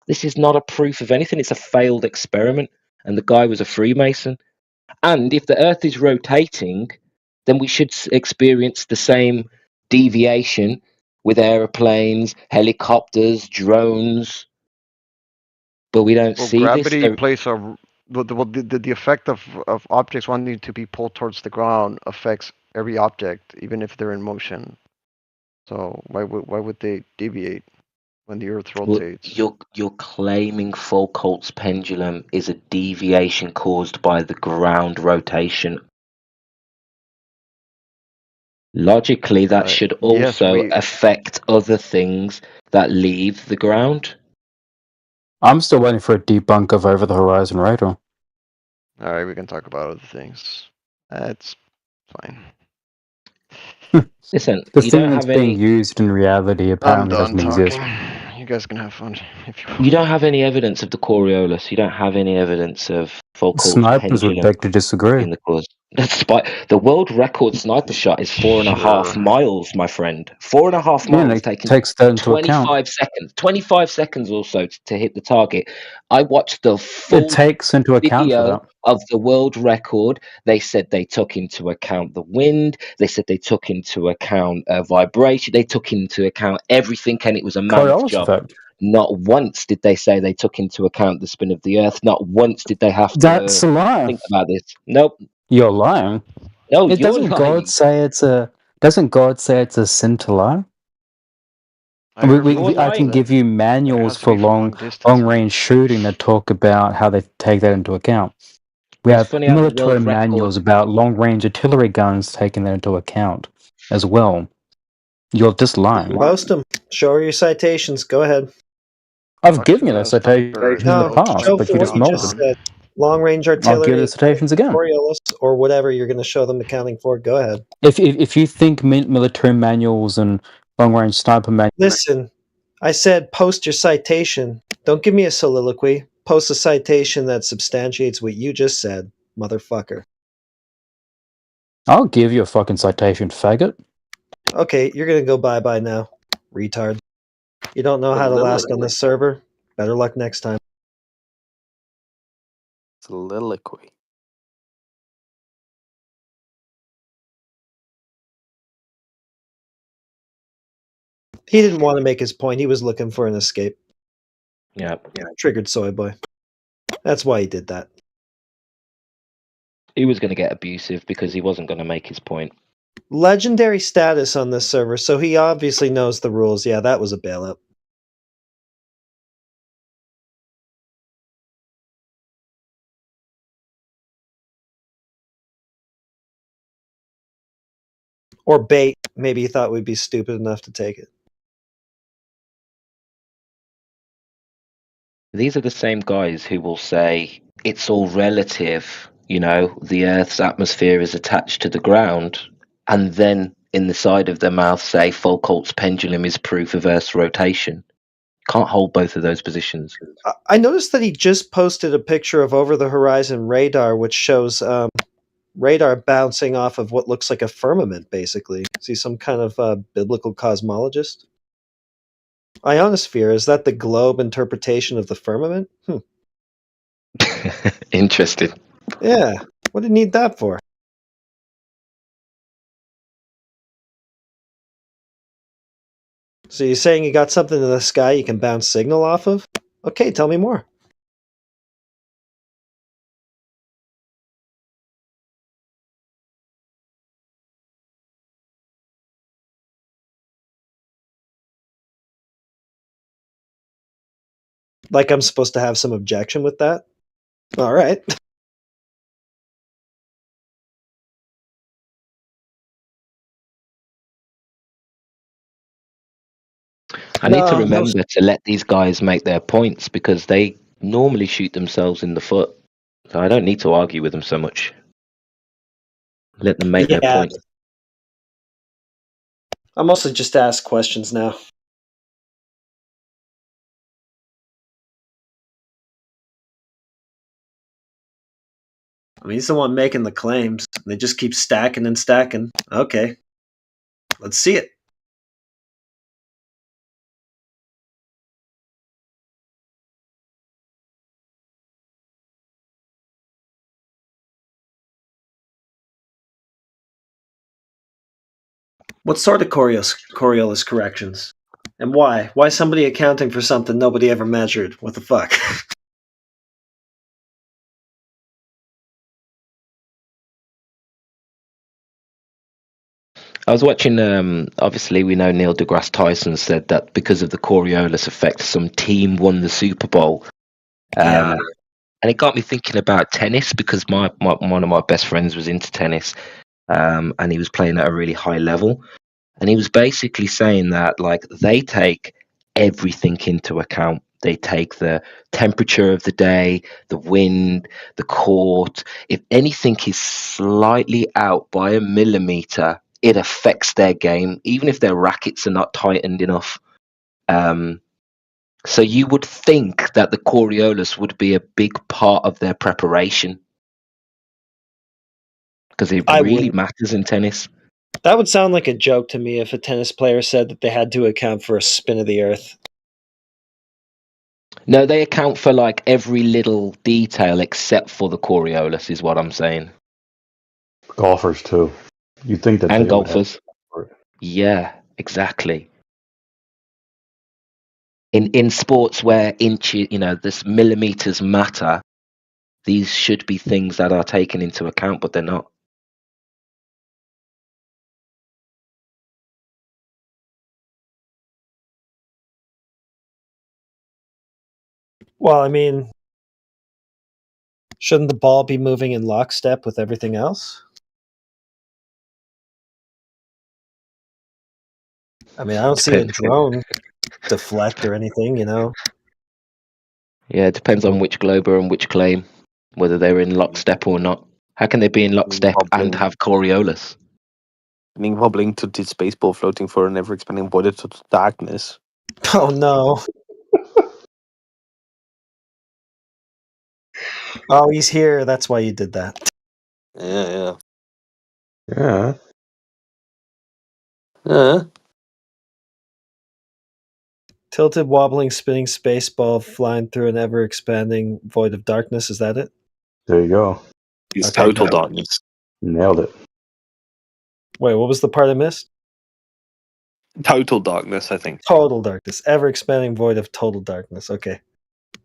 This is not a proof of anything. It's a failed experiment, and the guy was a Freemason. And if the Earth is rotating, then we should experience the same deviation with aeroplanes, helicopters, drones. But we don't Well, see this. gravity plays a the effect of objects wanting to be pulled towards the ground affects every object, even if they're in motion. So why would they deviate when the Earth rotates? You're claiming Foucault's pendulum is a deviation caused by the ground rotation. Logically, that should also affect other things that leave the ground. I'm still waiting for a debunk of Over the Horizon Radar. All right, we can talk about other things. That's fine. Listen, The you thing don't that's have being any. used in reality I'm apparently done doesn't talking. exist. You guys can have fun if you. You don't have any evidence of the Coriolis. You don't have any evidence of Foucault's Snipers would pendulum beg to disagree. in the cause. Despite the world record sniper shot is 4.5 miles, my friend. 4.5 Yeah, miles it taking takes that into account. 25 seconds. 25 seconds or so to hit the target. I watched the full It takes into account for video that. of the world record. They said they took into account the wind. They said they took into account vibration. They took into account everything, and it was a mammoth Coriolis job. effect. Not once did they say they took into account the spin of the Earth. Not once did they have That's to a lie. think about this. Nope. You're lying. No, It you're doesn't lying. God say it's a sin to lie? I can give you manuals for long range shooting that talk about how they take that into account. We It's have funny how the military world record- manuals about long range artillery guns taking that into account as well. You're just lying. Post them. Show her your citations. Go ahead. I've given you those citations in the past, show but for you what just you ignored just them. said. Long range I'll give artillery, the citations again. Coriolis, or whatever you're going to show them accounting for. Go ahead. If you think military manuals and long range sniper manuals. Listen, I said post your citation. Don't give me a soliloquy. Post a citation that substantiates what you just said, motherfucker. I'll give you a fucking citation, faggot. Okay, you're gonna go bye-bye now, retard. You don't know how to last on this server? Better luck next time. Soliloquy. He didn't want to make his point. He was looking for an escape. Yeah. Triggered Soy Boy. That's why he did that. He was going to get abusive because he wasn't going to make his point. Legendary status on this server, so he obviously knows the rules. Yeah, that was a bailout. Or bait. Maybe he thought we'd be stupid enough to take it. These are the same guys who will say it's all relative, you know, the Earth's atmosphere is attached to the ground, and then in the side of their mouth say Foucault's pendulum is proof of Earth's rotation. Can't hold both of those positions. I noticed that he just posted a picture of over-the-horizon radar, which shows radar bouncing off of what looks like a firmament, basically. Is he some kind of biblical cosmologist? Ionosphere, is that the globe interpretation of the firmament? Interesting. Yeah, what did he need that for? So you're saying you got something in the sky you can bounce signal off of? Okay, tell me more. Like I'm supposed to have some objection with that? All right. I need to remember to let these guys make their points because they normally shoot themselves in the foot. So I don't need to argue with them so much. Let them make their point. I mostly just ask questions now. I mean, he's the one making the claims. They just keep stacking and stacking. Okay. Let's see it. What sort of Coriolis corrections? And why? Why somebody accounting for something nobody ever measured? What the fuck? I was watching, obviously we know Neil deGrasse Tyson said that because of the Coriolis effect, some team won the Super Bowl. And it got me thinking about tennis because one of my best friends was into tennis and he was playing at a really high level. And he was basically saying that like they take everything into account. They take the temperature of the day, the wind, the court. If anything is slightly out by a millimeter, it affects their game, even if their rackets are not tightened enough. So you would think that the Coriolis would be a big part of their preparation because it really matters in tennis. That would sound like a joke to me if a tennis player said that they had to account for a spin of the earth. No, they account for like every little detail except for the Coriolis, is what I'm saying. Golfers too. You think that and they would have golfers. Yeah, exactly. In sports where this millimeters matter, these should be things that are taken into account, but they're not. Well, I mean, shouldn't the ball be moving in lockstep with everything else? I mean, I don't see a drone deflect or anything, you know? Yeah, it depends on which Glober and which claim, whether they're in lockstep or not. How can they be in lockstep and have Coriolis? Being wobbling to this baseball floating for an ever-expanding body to darkness. Oh no. Oh, he's here. That's why you did that. Yeah. Yeah. Tilted, wobbling, spinning space ball flying through an ever expanding void of darkness. Is that it? There you go. It's Okay, total got it. darkness. Nailed it. Wait, what was the part I missed? Total darkness, I think. Total darkness. Ever expanding void of total darkness. Okay.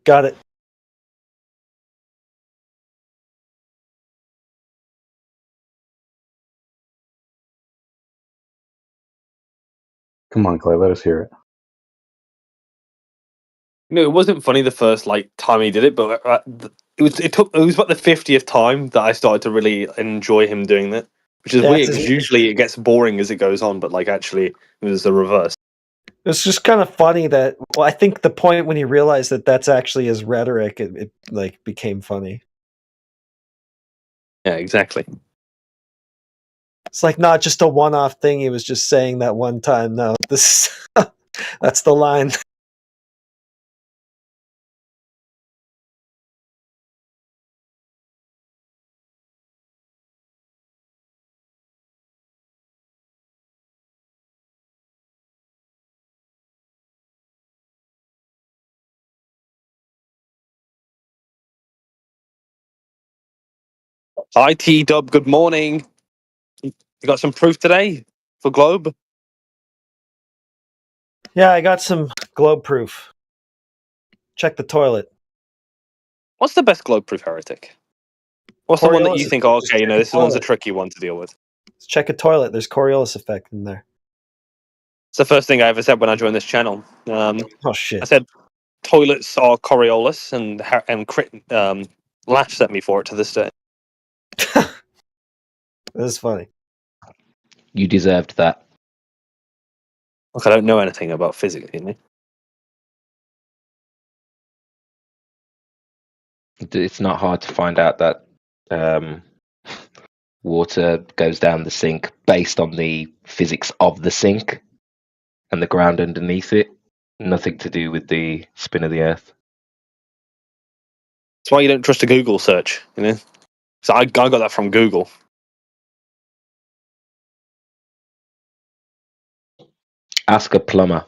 Got it. Come on, Clay, let us hear it. No, it wasn't funny the first time he did it, but it was about the 50th time that I started to really enjoy him doing that, which is Yeah, weird it's- because usually it gets boring as it goes on, but actually it was the reverse. It's just kind of funny that. Well, I think the point when he realized that that's actually his rhetoric, it became funny. Yeah, exactly. It's not just a one-off thing. He was just saying that one time. No, this that's the line. Hi, T-Dub, good morning. You got some proof today for Globe? Yeah, I got some globe proof. Check the toilet. What's the best Globe proof heretic? What's the one that you Coriolis think, effect. oh, Just okay, check a this one's a toilet. tricky one to deal with? Check a toilet. There's Coriolis effect in there. It's the first thing I ever said when I joined this channel. Oh shit! I said toilets are Coriolis, and Lash sent me for it to this day. This is funny. You deserved that. Look, I don't know anything about physics, you know. It's not hard to find out that water goes down the sink based on the physics of the sink and the ground underneath it. Nothing to do with the spin of the earth. That's why you don't trust a Google search, you know. So I got that from Google. Ask a plumber.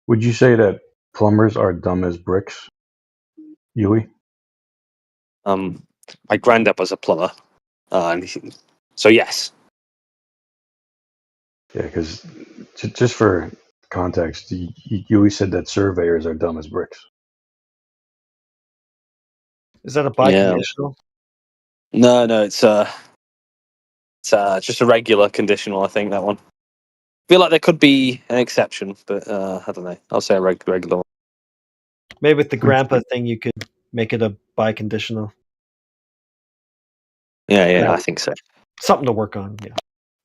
Would you say that plumbers are dumb as bricks, Yui? My granddad was a plumber, so yes. Yeah, because just for context, Yui said that surveyors are dumb as bricks. Is that a Yeah. biconditional? No, it's just a regular conditional. I think that one. I feel like there could be an exception, but I don't know. I'll say a regular one. Maybe with the grandpa thing, you could make it a biconditional. Yeah, I think so. Something to work on. Yeah.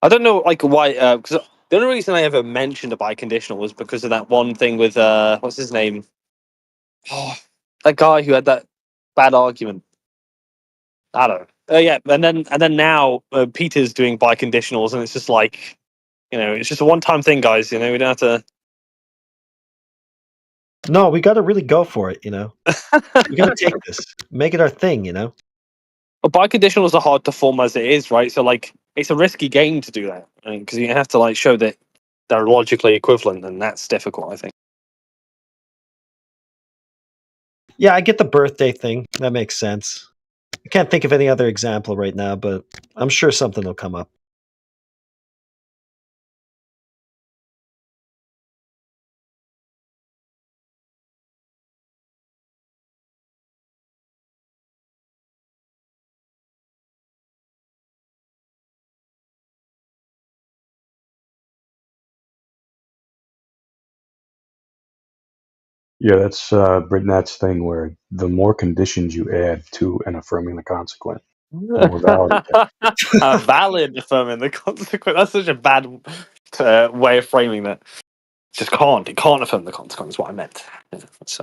I don't know, why. Because the only reason I ever mentioned a biconditional was because of that one thing with what's his name? Oh, that guy who had that bad argument. I don't know. Yeah, and then now Peter's doing biconditionals, and it's just it's just a one-time thing, guys. You know, we don't have to. No, we got to really go for it. You know, we got to take this, make it our thing. You know. But biconditionals are hard to form as it is, right? So it's a risky game to do that because you have to show that they're logically equivalent, and that's difficult, I think. Yeah, I get the birthday thing. That makes sense. I can't think of any other example right now, but I'm sure something will come up. Yeah, that's Britnet's thing where the more conditions you add to an affirming the consequent, the more valid it gets. A valid affirming the consequence. That's such a bad way of framing that. Just can't. It can't affirm the consequence. Is what I meant. Yeah, that's,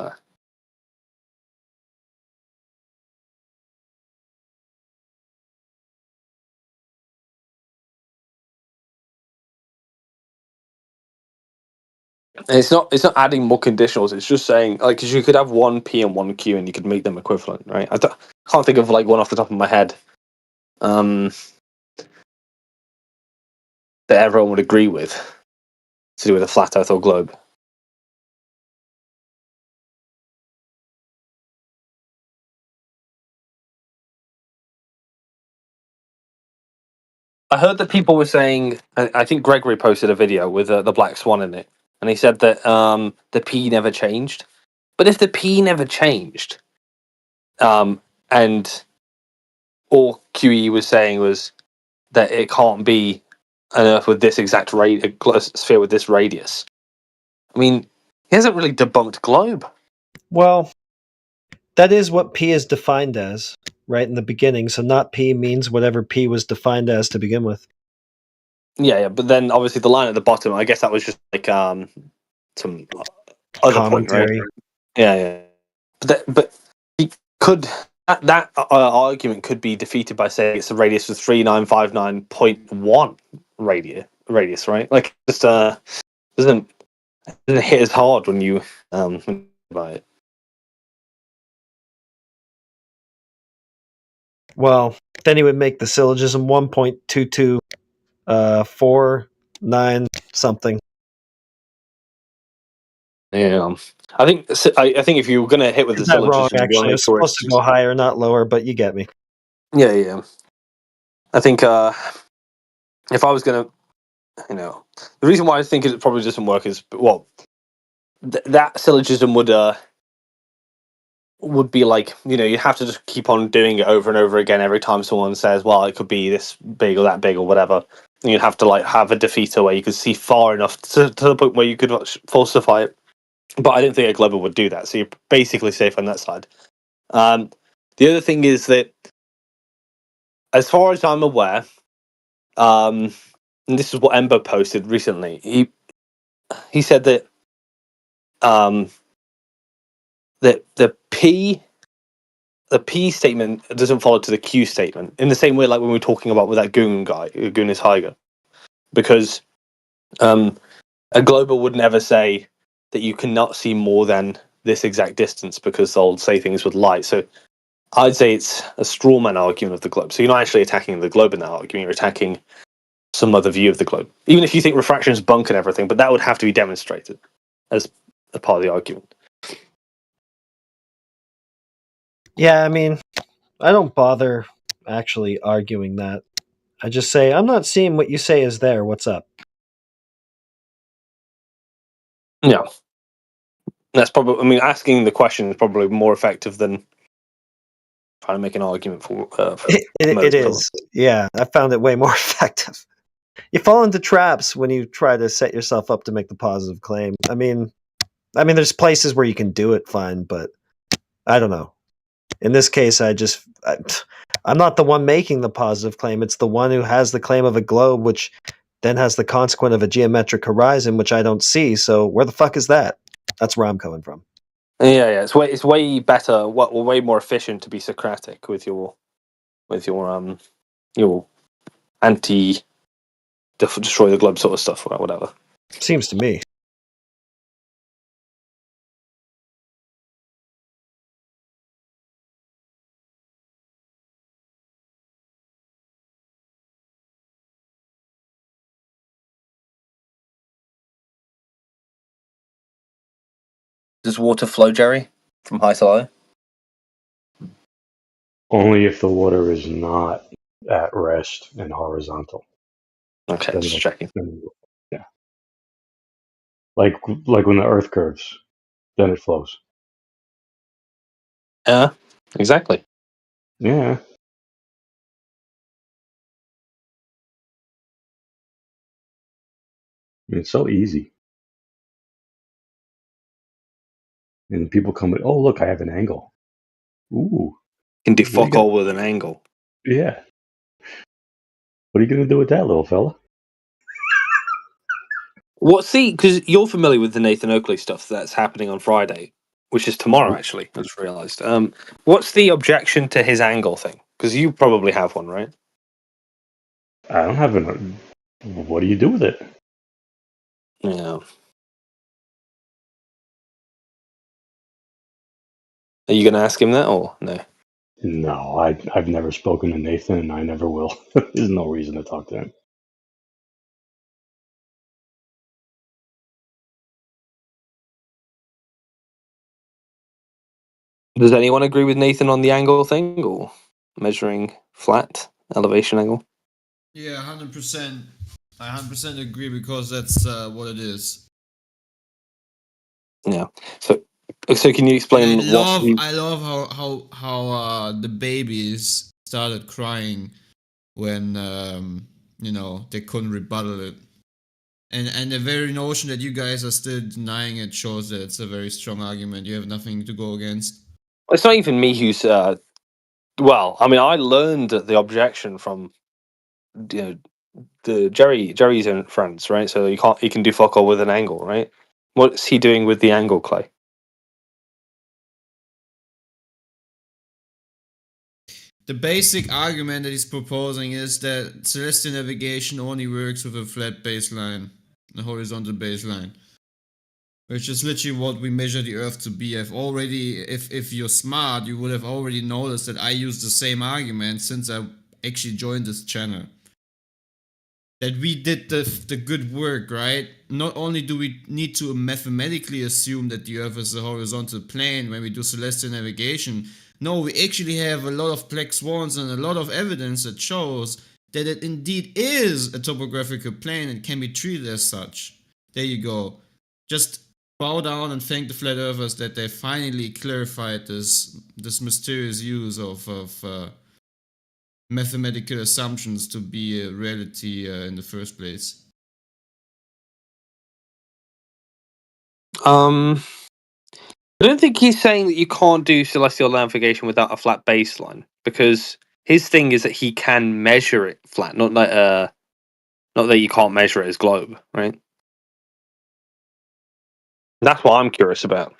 And it's not adding more conditionals. It's just saying like because you could have one P and one Q, and you could make them equivalent, right? Can't think of like one off the top of my head that everyone would agree with to do with a flat Earth or globe. I heard that people were saying. I think Gregory posted a video with the black swan in it, and he said that the P never changed. But if the P never changed, and all QE was saying was that it can't be an Earth with this exact a sphere with this radius. I mean, he hasn't really debunked globe. Well, that is what P is defined as, right in the beginning. So not P means whatever P was defined as to begin with. Yeah, but then obviously the line at the bottom, I guess that was just like some other point, right? Yeah. But he could that argument could be defeated by saying it's a radius of 3959.1 radius, right? Like just doesn't hit as hard when you by it. Well, then he would make the syllogism 1.2249 something. Yeah, I think if you were going to hit with the That's wrong, syllogism, actually. It's supposed to go higher, not lower, but you get me. Yeah. I think if I was going to, the reason why I think it probably doesn't work is, well, that syllogism would be like, you have to just keep on doing it over and over again every time someone says, well, it could be this big or that big or whatever. And you'd have to like have a defeater where you could see far enough to the point where you could falsify it. But I don't think a global would do that. So you're basically safe on that side. The other thing is that, as far as I'm aware, and this is what Ember posted recently, he said that that the P statement doesn't follow to the Q statement in the same way like when we were talking about with that Goon guy, Goon is Tiger, because a global would never say that you cannot see more than this exact distance because they'll say things with light. So I'd say it's a straw man argument of the globe. So you're not actually attacking the globe in that argument, you're attacking some other view of the globe. Even if you think refraction is bunk and everything, but that would have to be demonstrated as a part of the argument. Yeah, I mean, I don't bother actually arguing that. I just say, I'm not seeing what you say is there. What's up? Yeah. That's probably, I mean, asking the question is probably more effective than trying to make an argument for it is. Yeah, I found it way more effective. You fall into traps when you try to set yourself up to make the positive claim. I mean, there's places where you can do it fine, but I don't know. In this case, I'm not the one making the positive claim. It's the one who has the claim of a globe, which then has the consequent of a geometric horizon, which I don't see. So where the fuck is that? That's where I'm coming from. Yeah. It's way better, way more efficient to be Socratic with your anti destroy the globe sort of stuff or whatever. Seems to me. Does water flow, Jerry, from high to low? Only if the water is not at rest and horizontal. Okay, Then just checking. Yeah. Like when the earth curves, then it flows. Yeah, exactly. Yeah. I mean, it's so easy. And people come with, oh, look, I have an angle. Ooh. Can do fuck all with an angle. Yeah. What are you going to do with that, little fella? Because you're familiar with the Nathan Oakley stuff that's happening on Friday, which is tomorrow, actually, I just realised. What's the objection to his angle thing? Because you probably have one, right? I don't have an... What do you do with it? Yeah. Are you going to ask him that or no? No, I've never spoken to Nathan, and I never will. There's no reason to talk to him. Does anyone agree with Nathan on the angle thing or measuring flat elevation angle? Yeah, 100%. I 100% agree because that's what it is. Yeah. So can you explain And what? I love how the babies started crying when they couldn't rebuttal it. And the very notion that you guys are still denying it shows that it's a very strong argument. You have nothing to go against. It's not even me who's. Well, I mean, I learned the objection from the Jerry's own friends, right? So he can do fuck all with an angle, right? What's he doing with the angle, Clay? The basic argument that he's proposing is that celestial navigation only works with a flat baseline, a horizontal baseline, which is literally what we measure the Earth to be. If you're smart, you would have already noticed that I use the same argument since I actually joined this channel. That we did the good work, right? Not only do we need to mathematically assume that the Earth is a horizontal plane when we do celestial navigation, no, we actually have a lot of black swans and a lot of evidence that shows that it indeed is a topographical plane and can be treated as such. There you go. Just bow down and thank the flat earthers that they finally clarified this mysterious use of mathematical assumptions to be a reality in the first place. I don't think he's saying that you can't do celestial navigation without a flat baseline, because his thing is that he can measure it flat, not that you can't measure it as globe, right? That's what I'm curious about.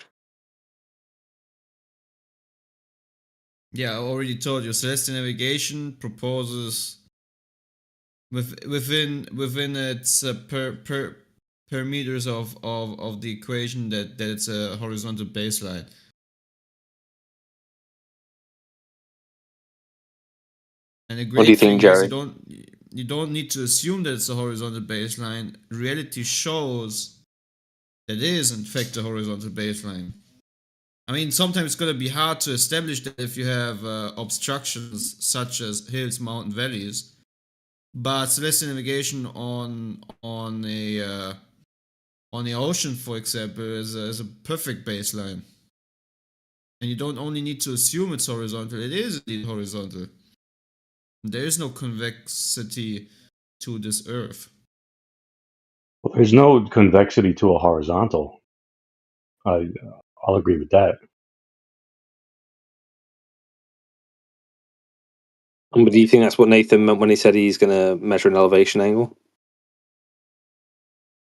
Yeah, I already told you. Celestial navigation proposes within its parameters of the equation that it's a horizontal baseline. And the great What do you think, thing is Jerry? you don't need to assume that it's a horizontal baseline. Reality shows that it is in fact a horizontal baseline. I mean, sometimes it's going to be hard to establish that if you have obstructions such as hills, mountain, valleys. But celestial navigation on the ocean, for example, is a perfect baseline. And you don't only need to assume it's horizontal; it is indeed horizontal. There is no convexity to this Earth. Well, there's no convexity to a horizontal. I'll agree with that. But do you think that's what Nathan meant when he said he's going to measure an elevation angle?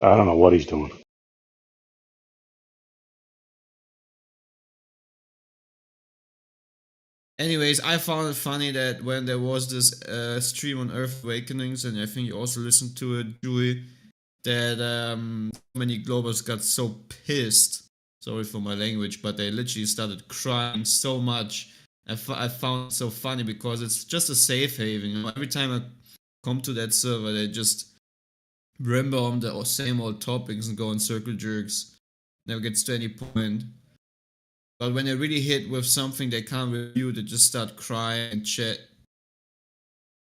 I don't know what he's doing. Anyways, I found it funny that when there was this stream on Earth Awakenings, and I think you also listened to it, Dewey, that many Globers got so pissed. Sorry for my language, but they literally started crying so much. I found it so funny because it's just a safe haven. You know, every time I come to that server, they just remember on the same old topics and go on circle jerks. Never gets to any point. But when they really hit with something they can't review, they just start crying and chat.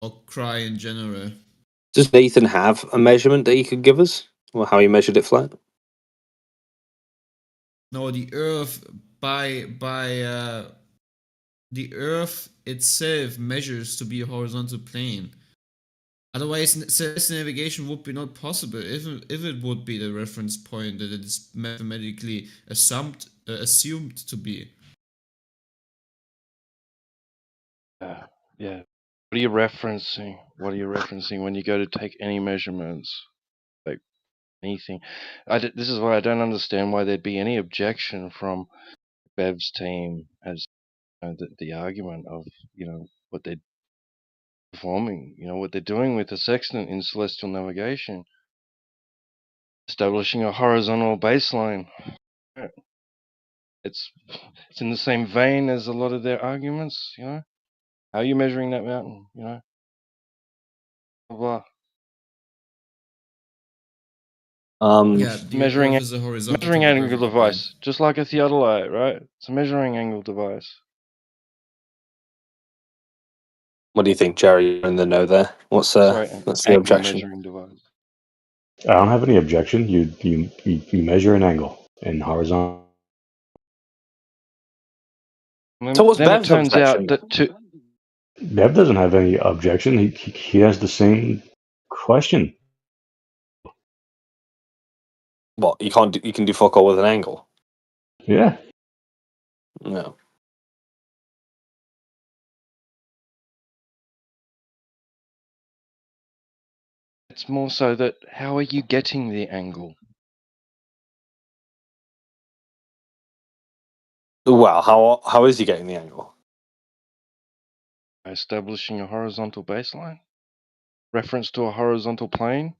Or cry in general. Does Nathan have a measurement that he could give us? Or how he measured it flat? No, the Earth the Earth itself measures to be a horizontal plane. Otherwise, celestial navigation would be not possible if it would be the reference point that it is mathematically assumed to be. Yeah. What are you referencing? What are you referencing when you go to take any measurements? Like anything? This is why I don't understand why there'd be any objection from Bev's team as the argument of what they're performing, what they're doing with the sextant in celestial navigation, establishing a horizontal baseline. It's in the same vein as a lot of their arguments. You know, how are you measuring that mountain? You know, blah blah. Yeah, the Measuring Earth is a horizontal measuring angle topographical device, just like a theodolite, right? It's a measuring angle device. What do you think, Jerry? You're in the know there. What's Sorry, the angle objection? measuring device. I don't have any objection. You measure an angle in horizontal. So what's Then it Bev's turns out objection? that Bev doesn't have any objection. He has the same question. What you can't do, you can do fuck all with an angle. Yeah. No. it's more so that how are you getting the angle? Well, how is he getting the angle? By establishing a horizontal baseline, reference to a horizontal plane.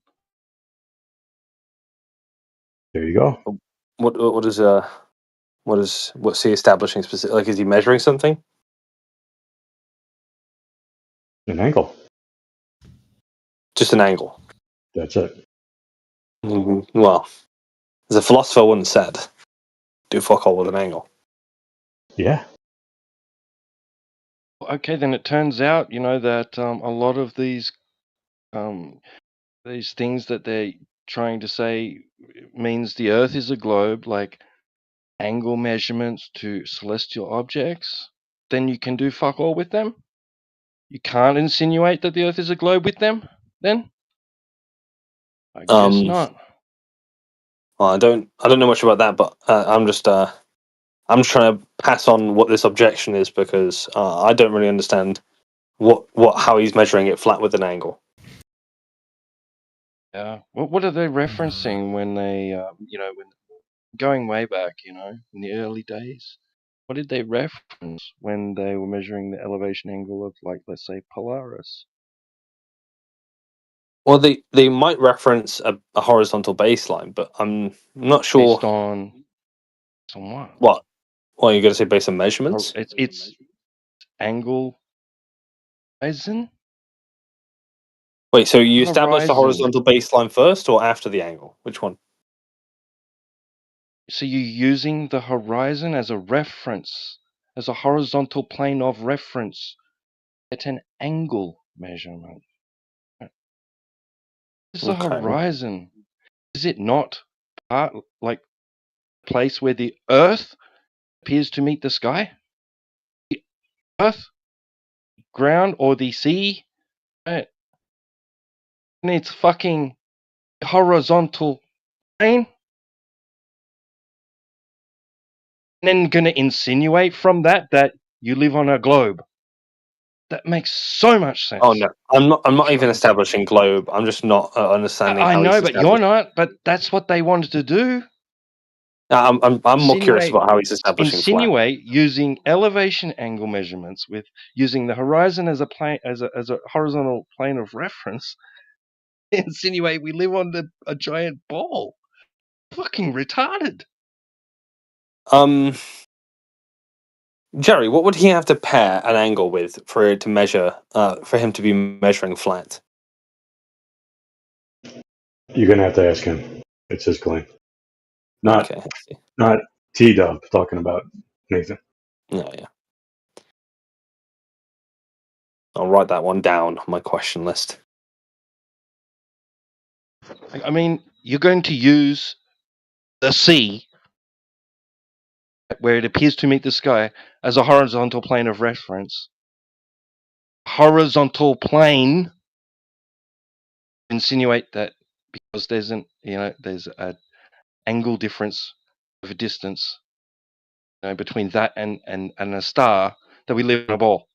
There you go. What's he establishing specific? Like, is he measuring something? An angle. Just an angle. That's it. Well, as a philosopher once said, do fuck all with an angle. Yeah. Okay, then it turns out, you know, that a lot of these things that they're trying to say means the Earth is a globe, like angle measurements to celestial objects. Then you can do fuck all with them. You can't insinuate that the Earth is a globe with them. Then I guess not. Well, I don't know much about that, but I'm just trying to pass on what this objection is because I don't really understand how he's measuring it flat with an angle. Yeah. What are they referencing when they, you know, when going way back, you know, in the early days? What did they reference when they were measuring the elevation angle of, like, let's say, Polaris? Well, they might reference a horizontal baseline, but I'm not sure. Based on what? What? Well, you're going to say based on measurements? It's angle horizon. Wait, so you established the Horizon. horizontal baseline first or after the angle? Which one? So you're using the horizon as a reference, as a horizontal plane of reference at an angle measurement. It's the horizon. Is it not part, like, place where the Earth appears to meet the sky? The Earth, ground, or the sea? Right? And it's fucking horizontal plane. And then gonna insinuate from that you live on a globe. That makes so much sense. Oh no, I'm not even establishing globe. I'm just not understanding. I how know, he's but you're not. But that's what they wanted to do. I'm more curious about how he's establishing flat. Insinuate using elevation angle measurements with using the horizon as a plane, as a horizontal plane of reference. Insinuate we live on a giant ball. Fucking retarded. Jerry, what would he have to pair an angle with for it to measure? For him to be measuring flat? You're gonna have to ask him. It's his claim. Not Okay. not T-Dub talking about Nathan. No, yeah. I'll write that one down on my question list. I mean, you're going to use the sea, where it appears to meet the sky, as a horizontal plane of reference. Horizontal plane. Insinuate that because there's an angle difference of a distance, between that and a star, that we live in a ball.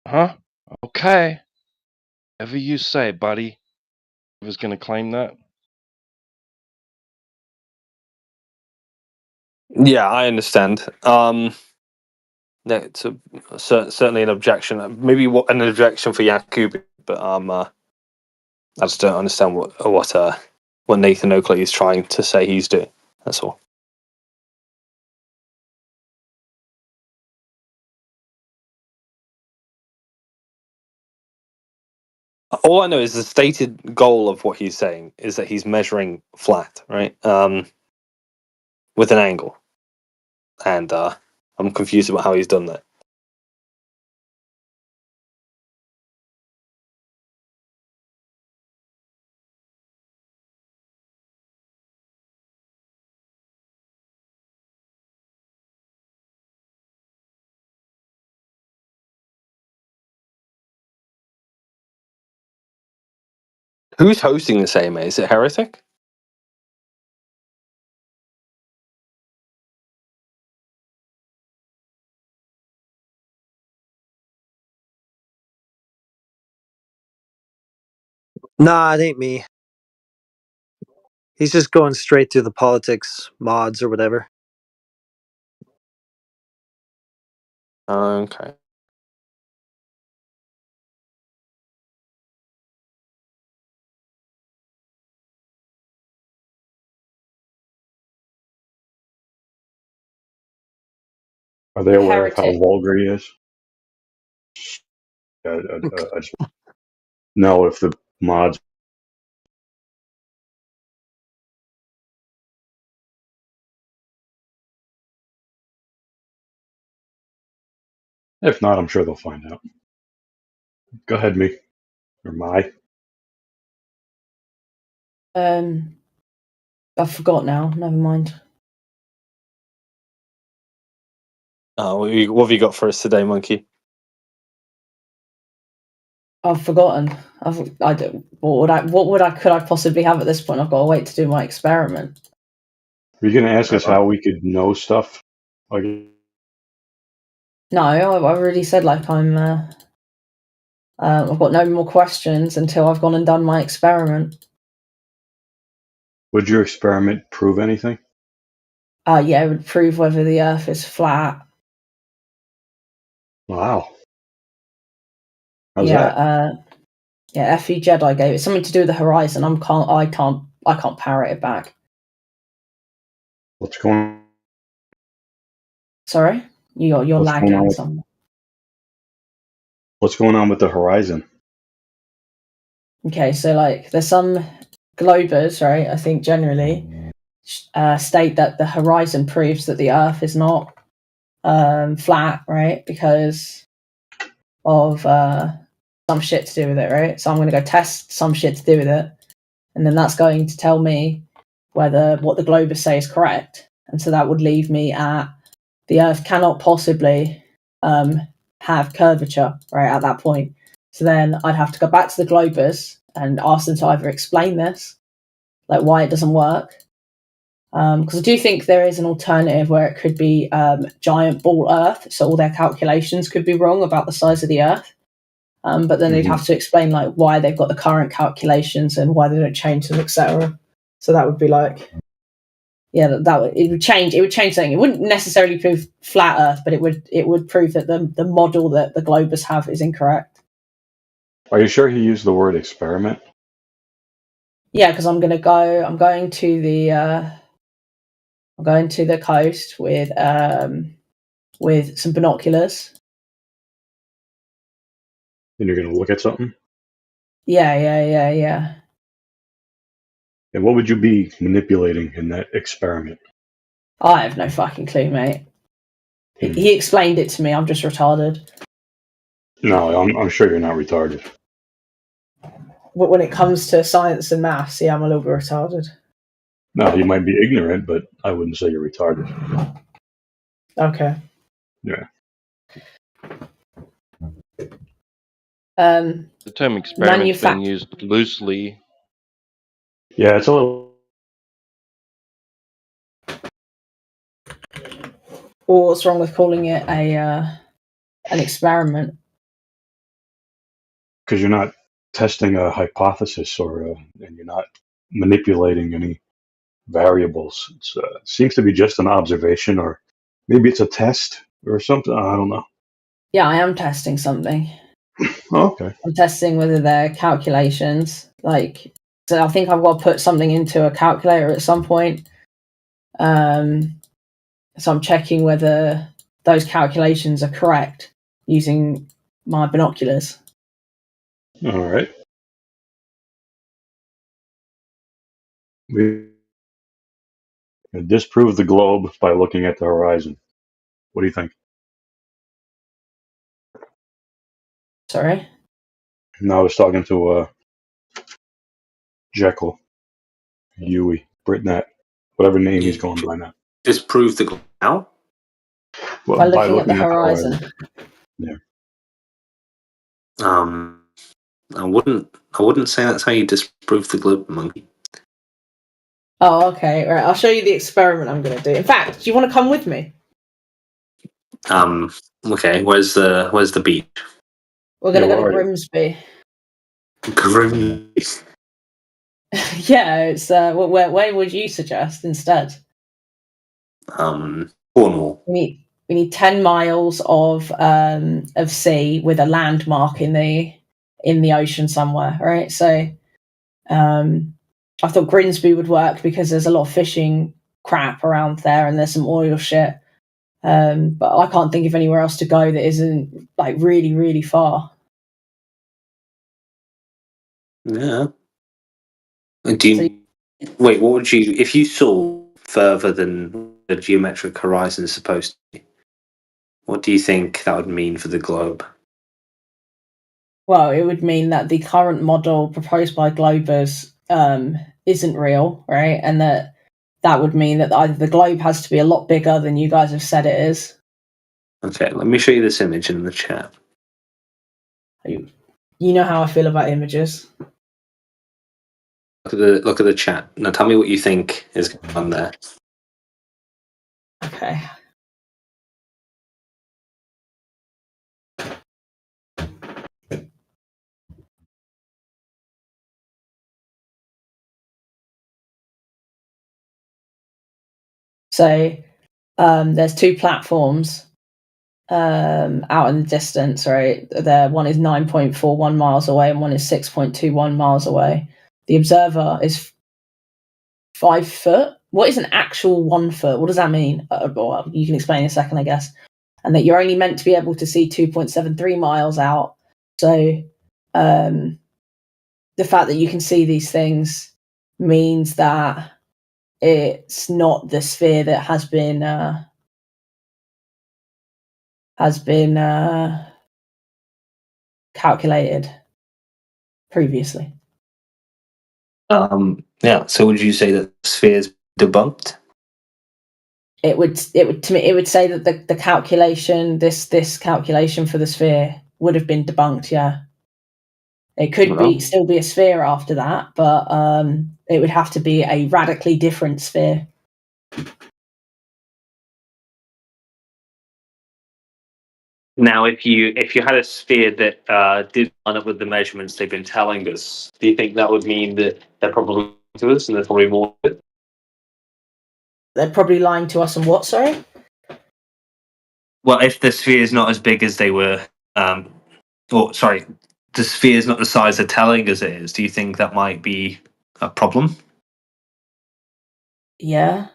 Huh? Okay. Whatever you say, buddy. Whoever's going to claim that. Yeah, I understand. Yeah, it's certainly an objection. Maybe an objection for Yakubu, but I just don't understand what Nathan Oakley is trying to say he's doing. That's all. All I know is the stated goal of what he's saying is that he's measuring flat, right? With an angle. And I'm confused about how he's done that. Who's hosting this AMA? Is it Heretic? Nah, it ain't me. He's just going straight through the politics mods or whatever. Okay. Are they aware of how Heretic. vulgar he is? I just know if the mods. If not, I'm sure they'll find out. Go ahead, me. Or my. I forgot now. Never mind. What have you got for us today, Monkey? I've forgotten. I don't. Could I possibly have at this point? I've got to wait to do my experiment. Were you going to ask us how we could know stuff? Like, No, I already said like I've got no more questions until I've gone and done my experiment. would your experiment prove anything? Yeah, it would prove whether the Earth is flat. Wow. How's yeah, that? Yeah. FE Jedi gave it something to do with the horizon. I can't parrot it back. What's going? Sorry, you're What's going on lagging with- some. What's going on with the horizon? Okay, so like there's some globers, right? I think generally state that the horizon proves that the Earth is not flat, right? Because of some shit to do with it, right? So I'm going to go test some shit to do with it, and then that's going to tell me whether what the globers say is correct. And so that would leave me at the Earth cannot possibly have curvature, right, at that point. So then I'd have to go back to the globers and ask them to either explain this, like why it doesn't work. Because I do think there is an alternative where it could be giant ball Earth, so all their calculations could be wrong about the size of the Earth. But then they'd have to explain like why they've got the current calculations and why they don't change them, etc. So that would be like, yeah, it would change. It would change something. It wouldn't necessarily prove flat Earth, but it would prove that the model that the globers have is incorrect. Are you sure he used the word experiment? Yeah, because I'm going to the coast with some binoculars. And you're going to look at something? Yeah. And what would you be manipulating in that experiment? I have no fucking clue, mate. He explained it to me. I'm just retarded. No, I'm sure you're not retarded. When it comes to science and maths, yeah, I'm a little bit retarded. No, you might be ignorant, but I wouldn't say you're retarded. Okay. Yeah. The term experiment is being used loosely. Yeah, it's a little. Well, what's wrong with calling it an experiment? Because you're not testing a hypothesis and you're not manipulating any variables. It seems to be just an observation, or maybe it's a test or something. I don't know. Yeah, I am testing something. Okay. I'm testing whether their calculations, like, so I think I've got to put something into a calculator at some point. So I'm checking whether those calculations are correct using my binoculars. All right. We disprove the globe by looking at the horizon. What do you think? Sorry. No, I was talking to Jekyll, Huey, Britnet, whatever name he's going by now. Disprove the how? Well, By looking at the horizon. Yeah. I wouldn't say that's how you disprove the globe, monkey. Oh, okay. Right. I'll show you the experiment I'm going to do. In fact, do you want to come with me? Okay. Where's the beach? We're going to go to Grimsby. Grimsby. Yeah. It's where would you suggest instead? Cornwall. We need 10 miles of sea with a landmark in the ocean somewhere, right? So, I thought Grimsby would work because there's a lot of fishing crap around there, and there's some oil shit. But I can't think of anywhere else to go that isn't like really, really far. Yeah. Wait, what would you, if you saw further than the geometric horizon is supposed to be, what do you think that would mean for the globe? Well, it would mean that the current model proposed by Globers isn't real, right? And that would mean that either the globe has to be a lot bigger than you guys have said it is. Okay, let me show you this image in the chat. You know how I feel about images. Look at the chat. Now tell me what you think is going on there. Okay. So there's two platforms out in the distance, right? One is 9.41 miles away and one is 6.21 miles away. The observer is 5 foot. What is an actual 1 foot? What does that mean? Well, you can explain in a second, I guess. And that you're only meant to be able to see 2.73 miles out. So the fact that you can see these things means that it's not the sphere that has been calculated previously. Yeah. So would you say that the sphere is debunked? It would say that the calculation, this calculation for the sphere would have been debunked. Yeah, it could still be a sphere after that, but it would have to be a radically different sphere. Now, if you had a sphere that did line up with the measurements they've been telling us, do you think that would mean that they're probably lying to us and there's probably more? They're probably lying to us, and what? Sorry. Well, if the sphere is not as big as they were, the sphere is not the size they're telling us it is, do you think that might be a problem? Yeah.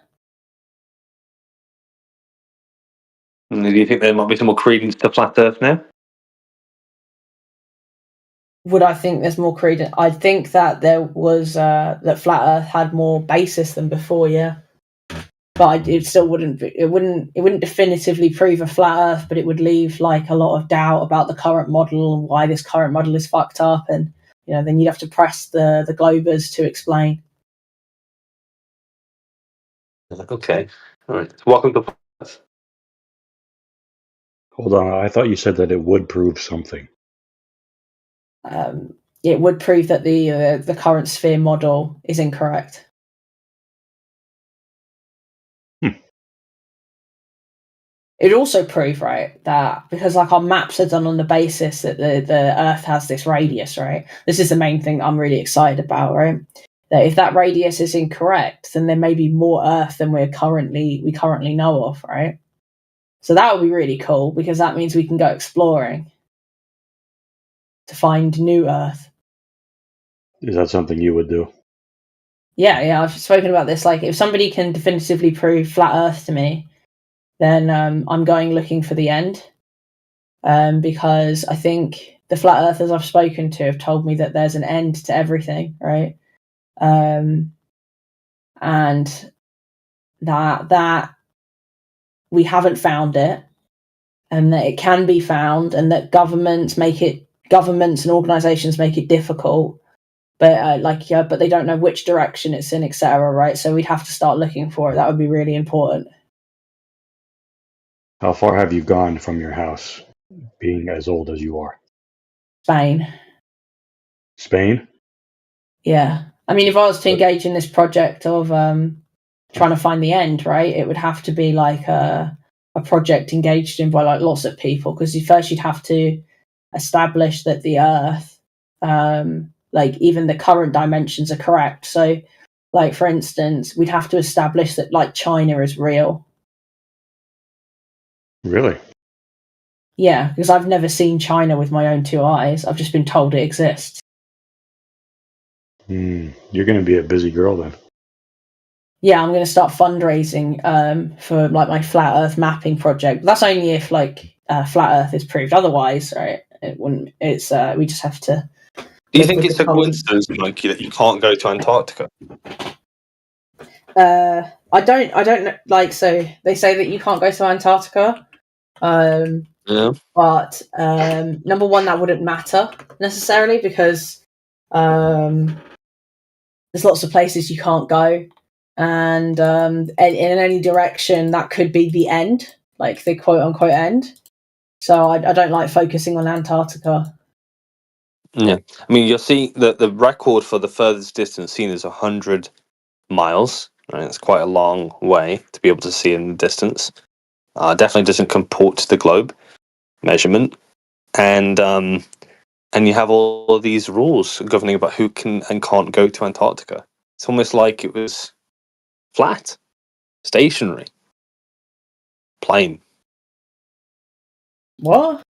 And do you think there might be some more credence to flat Earth now? Would I think there's more credence? I think that there was that flat Earth had more basis than before. Yeah. But it still wouldn't definitively prove a flat Earth, but it would leave like a lot of doubt about the current model and why this current model is fucked up, and then you'd have to press the Globers to explain. Okay, all right. Welcome to. Hold on, I thought you said that it would prove something. It would prove that the current sphere model is incorrect. It would also prove, right, that because like our maps are done on the basis that the Earth has this radius, right? This is the main thing I'm really excited about, right? That if that radius is incorrect, then there may be more Earth than we currently know of, right? So that would be really cool because that means we can go exploring to find new Earth. Is that something you would do? Yeah, I've spoken about this. Like, if somebody can definitively prove flat Earth to me, then I'm going looking for the end. Because I think the flat earthers I've spoken to have told me that there's an end to everything, right? and that we haven't found it, and that it can be found, and that governments and organizations make it difficult, but but they don't know which direction it's in, etc. Right? So we'd have to start looking for it. That would be really important. How far have you gone from your house, being as old as you are? Spain. Spain? Yeah. I mean, if I was to engage in this project of trying to find the end, right, it would have to be like a project engaged in by like lots of people, because first you'd have to establish that the Earth, like even the current dimensions are correct. So, like for instance, we'd have to establish that like China is real. Really? Yeah, because I've never seen China with my own two eyes. I've just been told it exists. You're going to be a busy girl then. Yeah, I'm going to start fundraising for like my flat Earth mapping project. But that's only if like flat Earth is proved. Otherwise, right? It wouldn't. It's we just have to. Do you think it's a coincidence, Monkey, that you can't go to Antarctica? I don't know. Like, so they say that you can't go to Antarctica. Yeah. But number one, that wouldn't matter necessarily, because there's lots of places you can't go, and in any direction that could be the end, like the quote unquote end. So I don't like focusing on Antarctica. Yeah, I mean, you'll see that the record for the furthest distance seen is 100 miles. Right, it's quite a long way to be able to see in the distance. Definitely doesn't comport to the globe measurement, and you have all of these rules governing about who can and can't go to Antarctica. It's almost like it was flat, stationary, plain. What?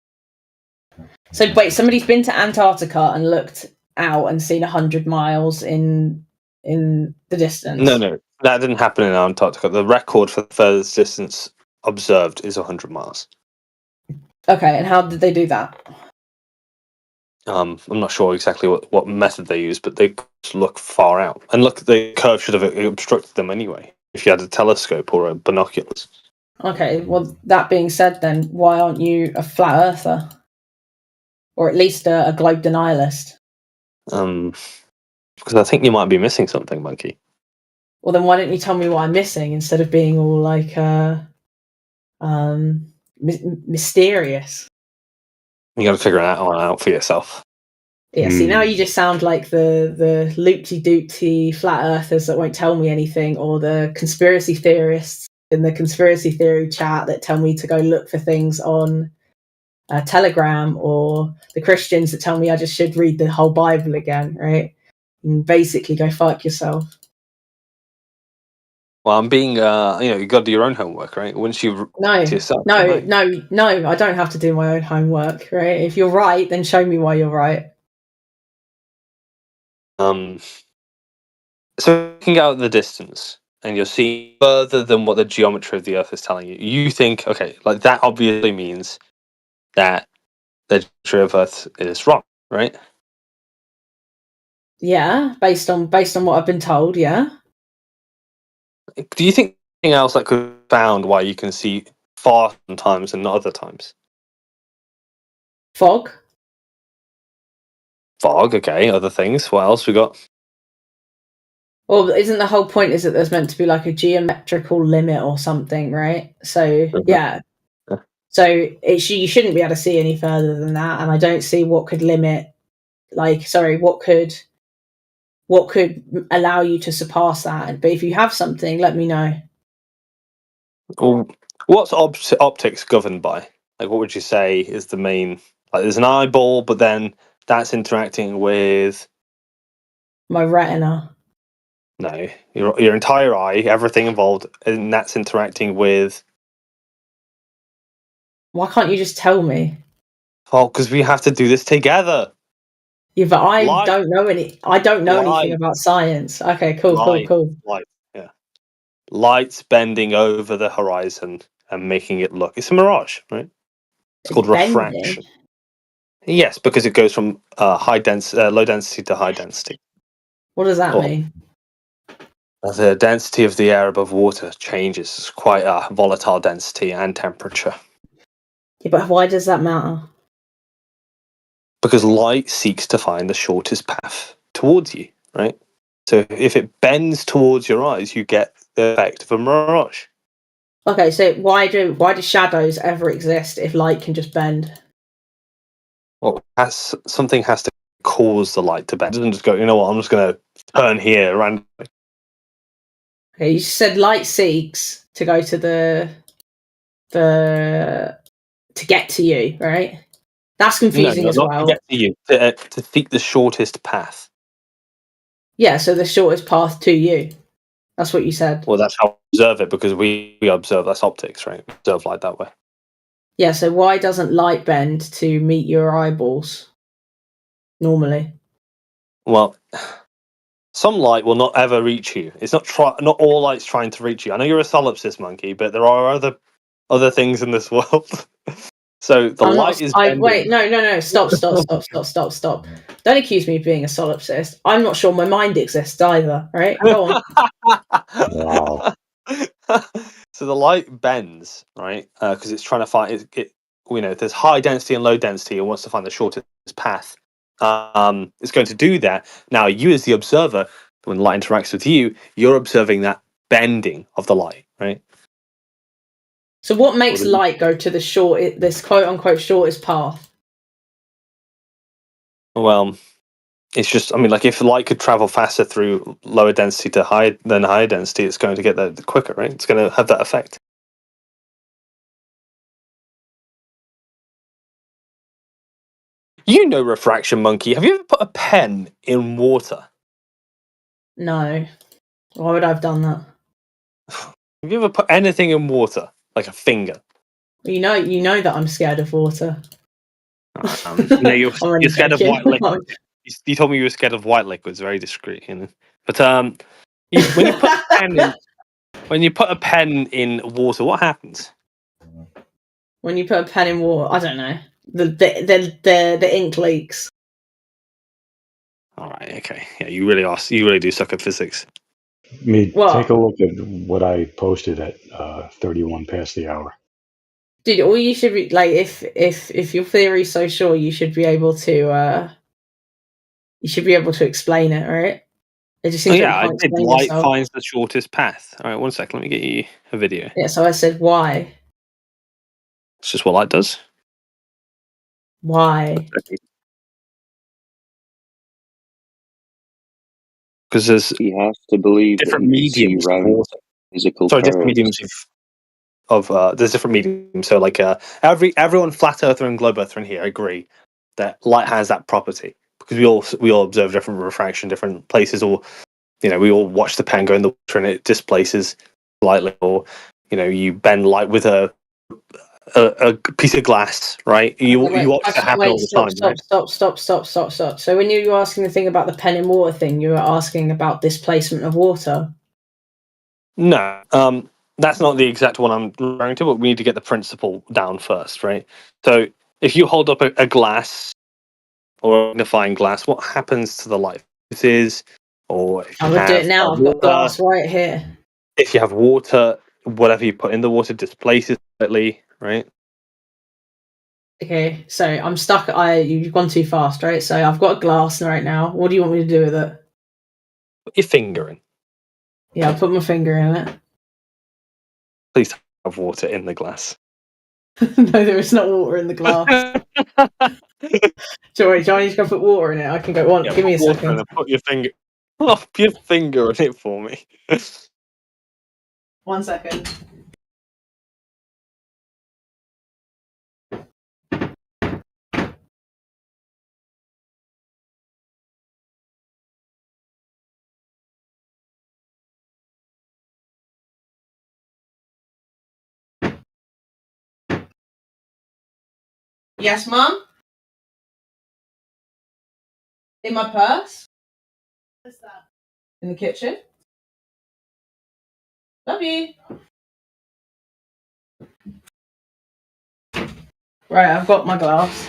So wait, somebody's been to Antarctica and looked out and seen 100 miles in the distance? No, that didn't happen in Antarctica. The record for the furthest distance observed is 100 miles. Okay, and how did they do that? I'm not sure exactly what method they used, but they look far out. And look, the curve should have obstructed them anyway, if you had a telescope or a binoculars. Okay, well, that being said, then why aren't you a flat earther, or at least a globe denialist? Because I think you might be missing something, Monkey. Well, then why don't you tell me what I'm missing instead of being all like mysterious? You got to figure that one out for yourself. Yeah, see, now you just sound like the loopty-doopty flat earthers that won't tell me anything, or the conspiracy theorists in the conspiracy theory chat that tell me to go look for things on Telegram, or the Christians that tell me I just should read the whole Bible again, right? And basically go fuck yourself. Well, I'm being, you got to do your own homework, right? Once you No, to yourself, no, right? no, I don't have to do my own homework, right? If you're right, then show me why you're right. So looking out at the distance, and you'll see further than what the geometry of the Earth is telling you. You think, okay, like that obviously means that the geometry of Earth is wrong, right? Yeah, based on what I've been told, yeah. Do you think anything else that could be found why you can see far sometimes and not other times? Fog. Fog, okay. Other things. What else we got? Well, isn't the whole point is that there's meant to be like a geometrical limit or something, right? So yeah. So you shouldn't be able to see any further than that, and I don't see what could limit. What could allow you to surpass that? But if you have something, let me know. Well, what's optics governed by? Like, what would you say is the main? Like, there's an eyeball, but then that's interacting with My retina. no, your entire eye, everything involved, and that's interacting with. Why can't you just tell me? Oh, because we have to do this together. Yeah, but I Light. don't know anything about science. Okay, cool. Light, yeah. Light's bending over the horizon and making it look. It's a mirage, right? It's called refraction. Yes, because it goes from low density to high density. What does that mean? The density of the air above water changes. It's quite a volatile density and temperature. Yeah, but why does that matter? Because light seeks to find the shortest path towards you, right? So if it bends towards your eyes, you get the effect of a mirage. Okay, so why do shadows ever exist if light can just bend? Well, something has to cause the light to bend. It doesn't just go, you know what, I'm just going to turn here randomly. Okay, you said light seeks to go to to get to you, right? That's confusing as not well. to get to you, to seek the shortest path. Yeah, so the shortest path to you. That's what you said. Well, that's how we observe it, because we observe, that's optics, right? We observe light that way. Yeah, so why doesn't light bend to meet your eyeballs normally? Well, some light will not ever reach you. It's not not all light's trying to reach you. I know you're a solipsist monkey, but there are other things in this world. So the light is bending. Wait, no, stop. Don't accuse me of being a solipsist. I'm not sure my mind exists either, right? Go on. Wow. So the light bends, right? Because it's trying to find it. You know, there's high density and low density, and wants to find the shortest path. It's going to do that. Now, you as the observer, when the light interacts with you, you're observing that bending of the light, right? So what makes light go to this quote unquote shortest path? Well, it's just, I mean, like if light could travel faster through lower density to higher density, it's going to get there quicker, right? It's going to have that effect. You know refraction, monkey. Have you ever put a pen in water? No. Why would I have done that? Have you ever put anything in water, like a finger? You know that I'm scared of water. No, you're scared of white liquid. You told me you were scared of white liquids. Very discreet, you know. But when you put a pen in water, what happens? When you put a pen in water, I don't know. The ink leaks. All right, okay. Yeah, you really do suck at physics. Take a look at what I posted at 31 past the hour. Dude, all you should be like, if your theory's so sure, you should be able to explain it, right? It just seems I did. Light finds the shortest path. All right, 1 second. Let me get you a video. Yeah, so I said why? It's just what light does. Why? Because there's you have to believe different mediums of water. Physical different mediums of there's different mediums. So like everyone flat earther and globe earther in here agree that light has that property, because we all observe different refraction, different places, or we all watch the pen go in the water and it displaces slightly, or you bend light with a piece of glass, right? You watch that happen all the time. Stop. So when you were asking the thing about the pen in water thing, you were asking about displacement of water. No, that's not the exact one I'm referring to, but we need to get the principle down first, right? So if you hold up a glass or a magnifying glass, what happens to the light? Or I'm gonna do it now. I've got glass right here. If you have water, whatever you put in the water displaces slightly, right? Okay, so I'm stuck. You've gone too fast, right? So I've got a glass right now. What do you want me to do with it? Put your finger in. Yeah, I'll put my finger in it. Please have water in the glass. No, there is not water in the glass. Sorry, Johnny's gonna put water in it. I can go on. Give me a second. Put your finger. Put your finger in it for me. 1 second. Yes, Mum? In my purse? What's that? In the kitchen? Love you. Right, I've got my glass.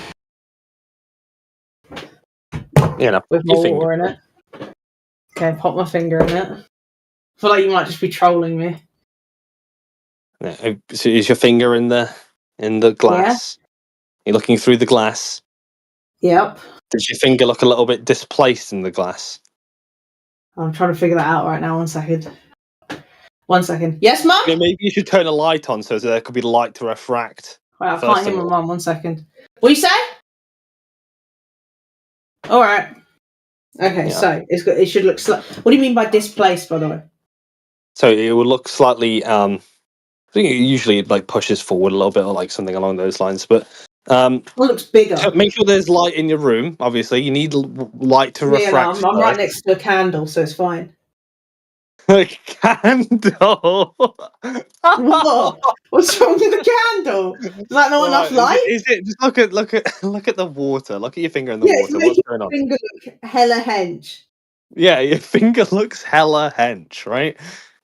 Yeah, no, with my water in it. Okay, pop my finger in it. feel like you might just be trolling me. So is your finger in the glass? You're looking through the glass. Yep. Does your finger look a little bit displaced in the glass? I'm trying to figure that out right now. 1 second. 1 second. Yes, Mum? Yeah, maybe you should turn a light on so there could be light to refract. Wait, I first can't of hear my all. mum. 1 second. What you say? All right. Okay, Yeah. so it should look. What do you mean by displaced, by the way? So it will look slightly. I think it usually like pushes forward a little bit, or like something along those lines. But It looks bigger. make sure there's light in your room. Obviously, you need light to Yeah, no, refract. I'm right first. next to a candle, so it's fine. A candle. What? What's wrong with the candle? Is that not enough light? Is it? Just look at the water. Look at your finger in the Yeah, it's water. What's making going my on? finger look hella hench. Yeah, your finger looks hella hench, right?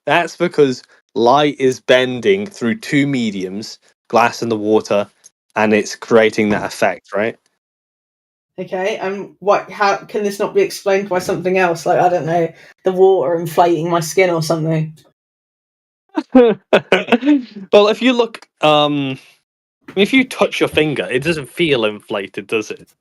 That's because light is bending through two mediums, glass and the water, and it's creating that effect, right? Okay, and what? How can this not be explained by something else? Like, I don't know, the water inflating my skin or something. Well, if you look, if you touch your finger, it doesn't feel inflated, does it?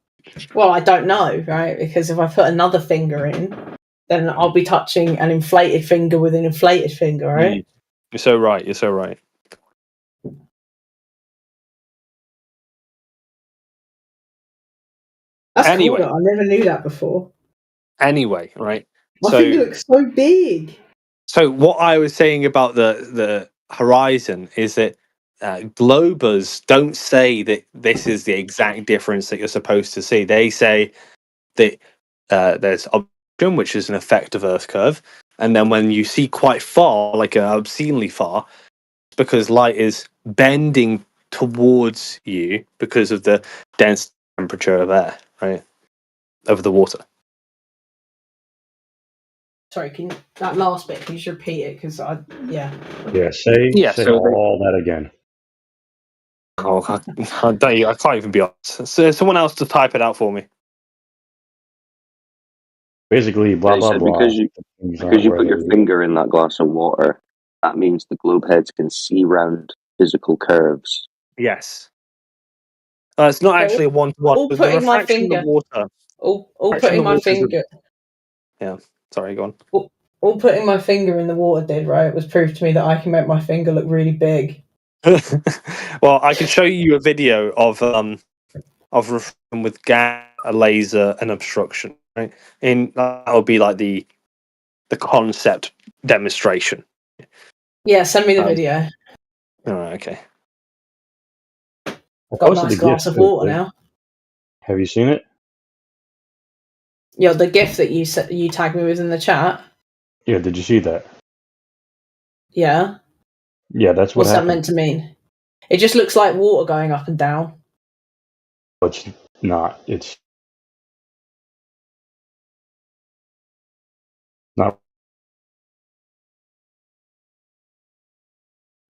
Well, I don't know, right? Because if I put another finger in, then I'll be touching an inflated finger with an inflated finger, right? You're so right. You're so right. That's Anyway. cool. Though. I never knew that before. Anyway, right? My finger looks so big. So what I was saying about the horizon is that globers don't say that this is the exact difference that you're supposed to see. They say that there's obstruction, which is an effect of Earth curve, and then when you see quite far, like obscenely far, it's because light is bending towards you because of the dense temperature of air, right, of the water. Sorry, that last bit? Can you just repeat it? Because yeah. Yeah, say so all that again. Oh, I can't even be honest. So someone else to type it out for me. Basically, blah They blah said blah. because you put your finger in that glass of water, that means the globe heads can see round physical curves. Yes. It's not actually a one-to-one. All The putting my refraction finger. of the water. All refraction putting of my water is finger. Yeah. Sorry, go on. All putting my finger in the water did, right, was proof to me that I can make my finger look really big. Well, I can show you a video of refraction with gas, a laser, and obstruction. Right, and that would be like the concept demonstration. Yeah, send me the video. All right. Okay. Got a nice glass of water now. Have you seen it? Yeah, the GIF that you tagged me with in the chat. Yeah, did you see that? Yeah. Yeah, that's what What's that happened. meant to mean? It just looks like water going up and down. It's not. It's not.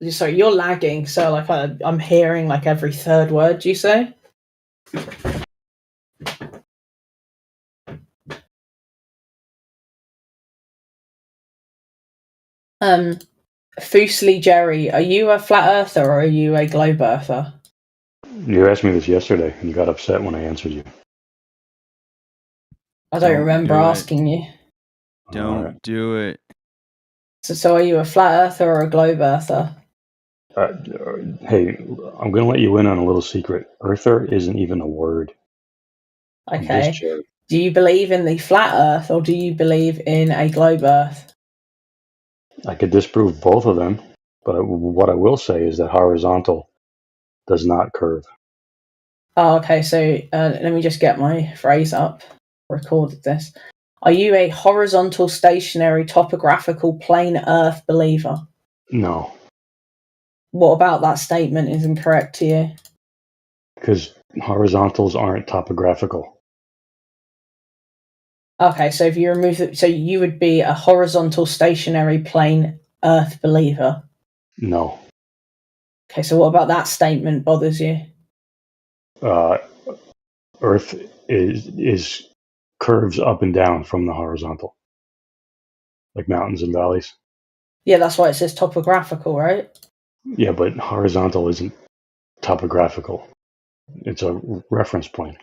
Sorry, you're lagging, so like I'm hearing like every third word you say. Foosly Jerry, are you a flat earther or are you a globe earther? You asked me this yesterday, and you got upset when I answered you. I don't Don't remember do it. asking you. Don't do it. So are you a flat earther or a globe earther? Hey, I'm going to let you in on a little secret. Earther isn't even a word. Okay. Do you believe in the flat earth or do you believe in a globe earth? I could disprove both of them, but what I will say is that horizontal does not curve. Oh, okay, so let me just get my phrase up. Recorded this. Are you a horizontal, stationary, topographical, plane earth believer? No, What about that statement is incorrect to you? because horizontals aren't topographical. Okay, so if you remove it, so you would be a horizontal, stationary, plane earth believer? No. Okay, so what about that statement bothers you? Earth is curves up and down from the horizontal, like mountains and valleys. Yeah, that's why it says topographical, right? Yeah, but horizontal isn't topographical. It's a reference point.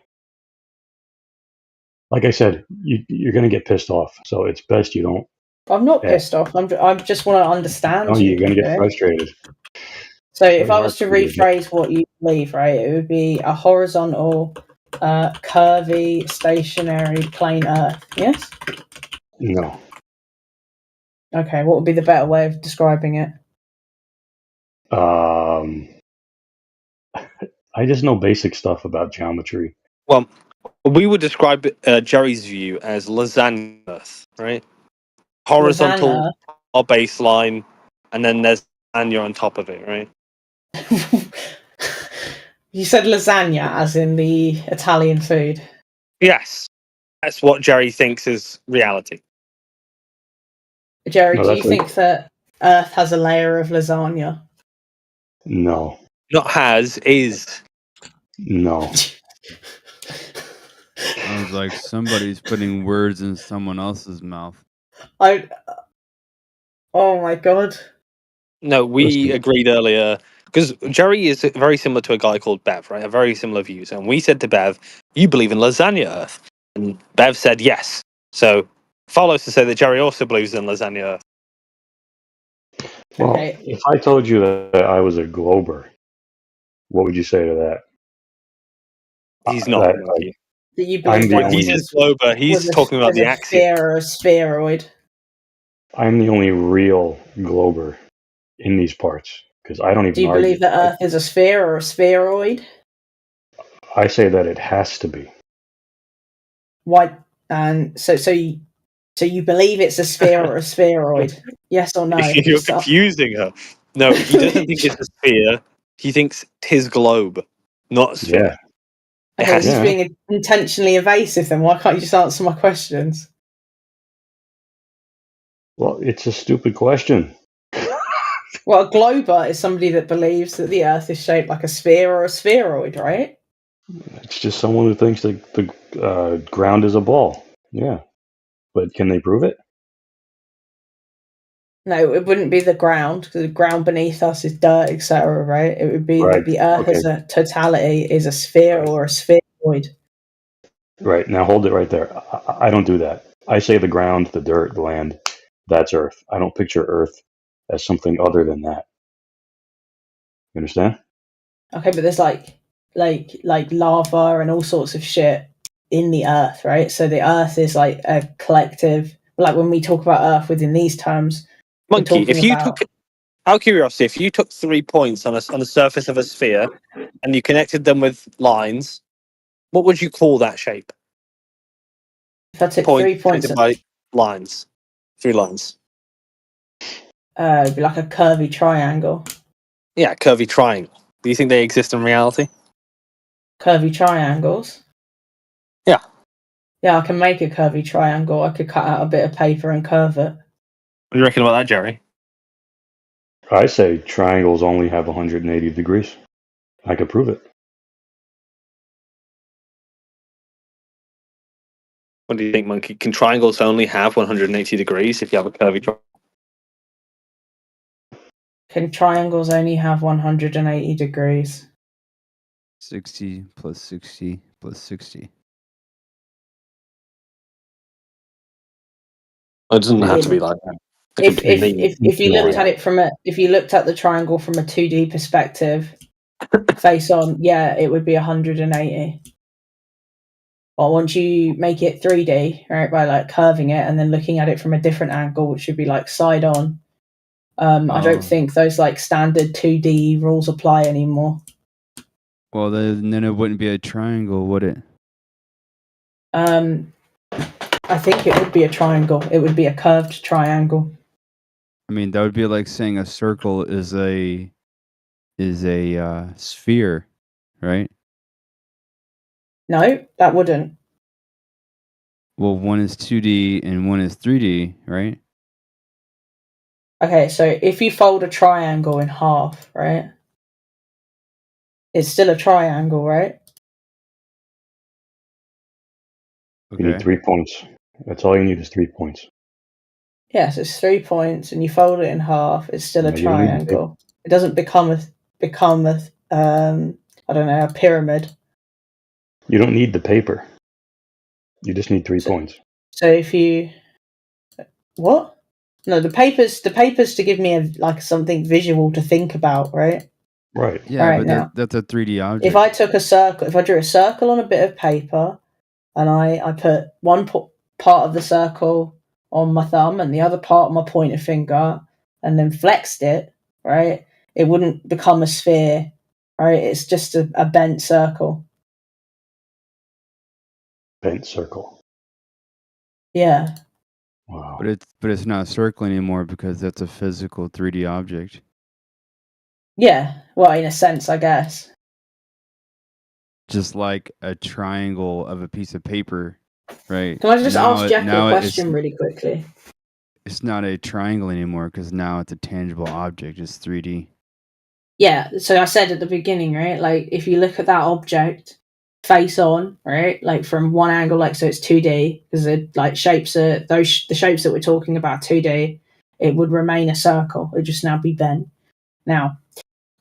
Like I said, you're going to get pissed off, so it's best you don't. I'm not Yeah. pissed off. I just want to understand No, you. you're going to get okay? frustrated. So It's if very I hard was to for you to get. rephrase what you believe, right, it would be a horizontal, curvy, stationary, plane Earth. Yes. No. Okay. What would be the better way of describing it? I just know basic stuff about geometry. Well, we would describe Jerry's view as lasagna Earth, right? Horizontal Lasagna. or baseline, and then there's lasagna on top of it, right? You said lasagna, as in the Italian food. Yes, that's what Jerry thinks is reality. Jerry, No, do you that's like think that Earth has a layer of lasagna? no, Not has, is. no. Sounds like somebody's putting words in someone else's mouth. Oh my god. No, we Listen. agreed earlier because Jerry is very similar to a guy called Bev, right? A very similar views, and we said to Bev, "You believe in lasagna Earth," and Bev said yes. So follows to say that Jerry also believes in lasagna Earth. Well, Okay. if I told you that I was a glober, what would you say to that? He's not. Monkey. That you I'm believe the that He's only. a glober. He's talking about was the a axiom. sphere or a spheroid. I'm the only real glober in these parts because I don't even Do you argue. believe that Earth is a sphere or a spheroid? I say that it has to be. Why? And so you believe it's a sphere or a spheroid? Yes or no? You're confusing her. No, he doesn't think it's a sphere. He thinks his globe, not a sphere. Yeah. Okay, is this being intentionally evasive then? Why can't you just answer my questions? Well, it's a stupid question. Well, a glober is somebody that believes that the Earth is shaped like a sphere or a spheroid, right? It's just someone who thinks that the ground is a ball. Yeah. But can they prove it? No, it wouldn't be the ground, because the ground beneath us is dirt, etc., right? It would be that Right, the Earth as okay. a totality is a sphere or a spheroid. Right. Now hold it right there. I don't do that. I say the ground, the dirt, the land, that's Earth. I don't picture Earth as something other than that. You understand? Okay, but there's like lava and all sorts of shit in the Earth, right? So the Earth is like a collective. Like when we talk about Earth within these terms, Monkey, if you about... took, out of curiosity, if you took 3 points on the surface of a sphere and you connected them with lines, what would you call that shape? If I took 3 points, connected by lines, 3 lines. It'd be like a curvy triangle. Yeah, curvy triangle. Do you think they exist in reality? Curvy triangles. Yeah. Yeah, I can make a curvy triangle. I could cut out a bit of paper and curve it. What do you reckon about that, Jerry? I say triangles only have 180 degrees. I could prove it. What do you think, Monkey? Can triangles only have 180 degrees if you have a curvy triangle? Can triangles only have 180 degrees? 60 plus 60 plus 60. It doesn't have to be like that. If you looked at it if you looked at the triangle from a 2D perspective, face on, yeah, it would be 180. But once you make it 3D, right, by like curving it and then looking at it from a different angle, which should be like side on, I don't think those like standard 2D rules apply anymore. Well, then it wouldn't be a triangle, would it? I think it would be a triangle. It would be a curved triangle. I mean, that would be like saying a circle is a sphere, right? No, that wouldn't. Well, one is 2D and one is 3D, right? Okay, so if you fold a triangle in half, right? It's still a triangle, right? You need 3 points. That's all you need is 3 points. Yes, it's 3 points, and you fold it in half. It's still a No, you don't need the triangle. It doesn't become a I don't know, a pyramid. You don't need the paper. You just need 3 points. So if you what? No, the papers to give me something visual to think about, right? Right. Yeah, Alright, but now. that's a 3D object. If I took a circle, if I drew a circle on a bit of paper, and I put one part of the circle on my thumb and the other part on my pointer finger, and then flexed it, right? It wouldn't become a sphere, right? It's just a bent circle. Bent circle. Yeah. Wow. But it's not a circle anymore because that's a physical 3D object. Yeah. Well, in a sense, I guess. Just like a triangle of a piece of paper, right? Can I just ask Jack a now question really quickly? It's not a triangle anymore because now it's a tangible object. It's 3D. Yeah, so I said at the beginning, right? Like, if you look at that object face on, right? Like from one angle, like so it's 2D because it like shapes are the shapes that we're talking about 2D. It would remain a circle. It would just now be bent. Now,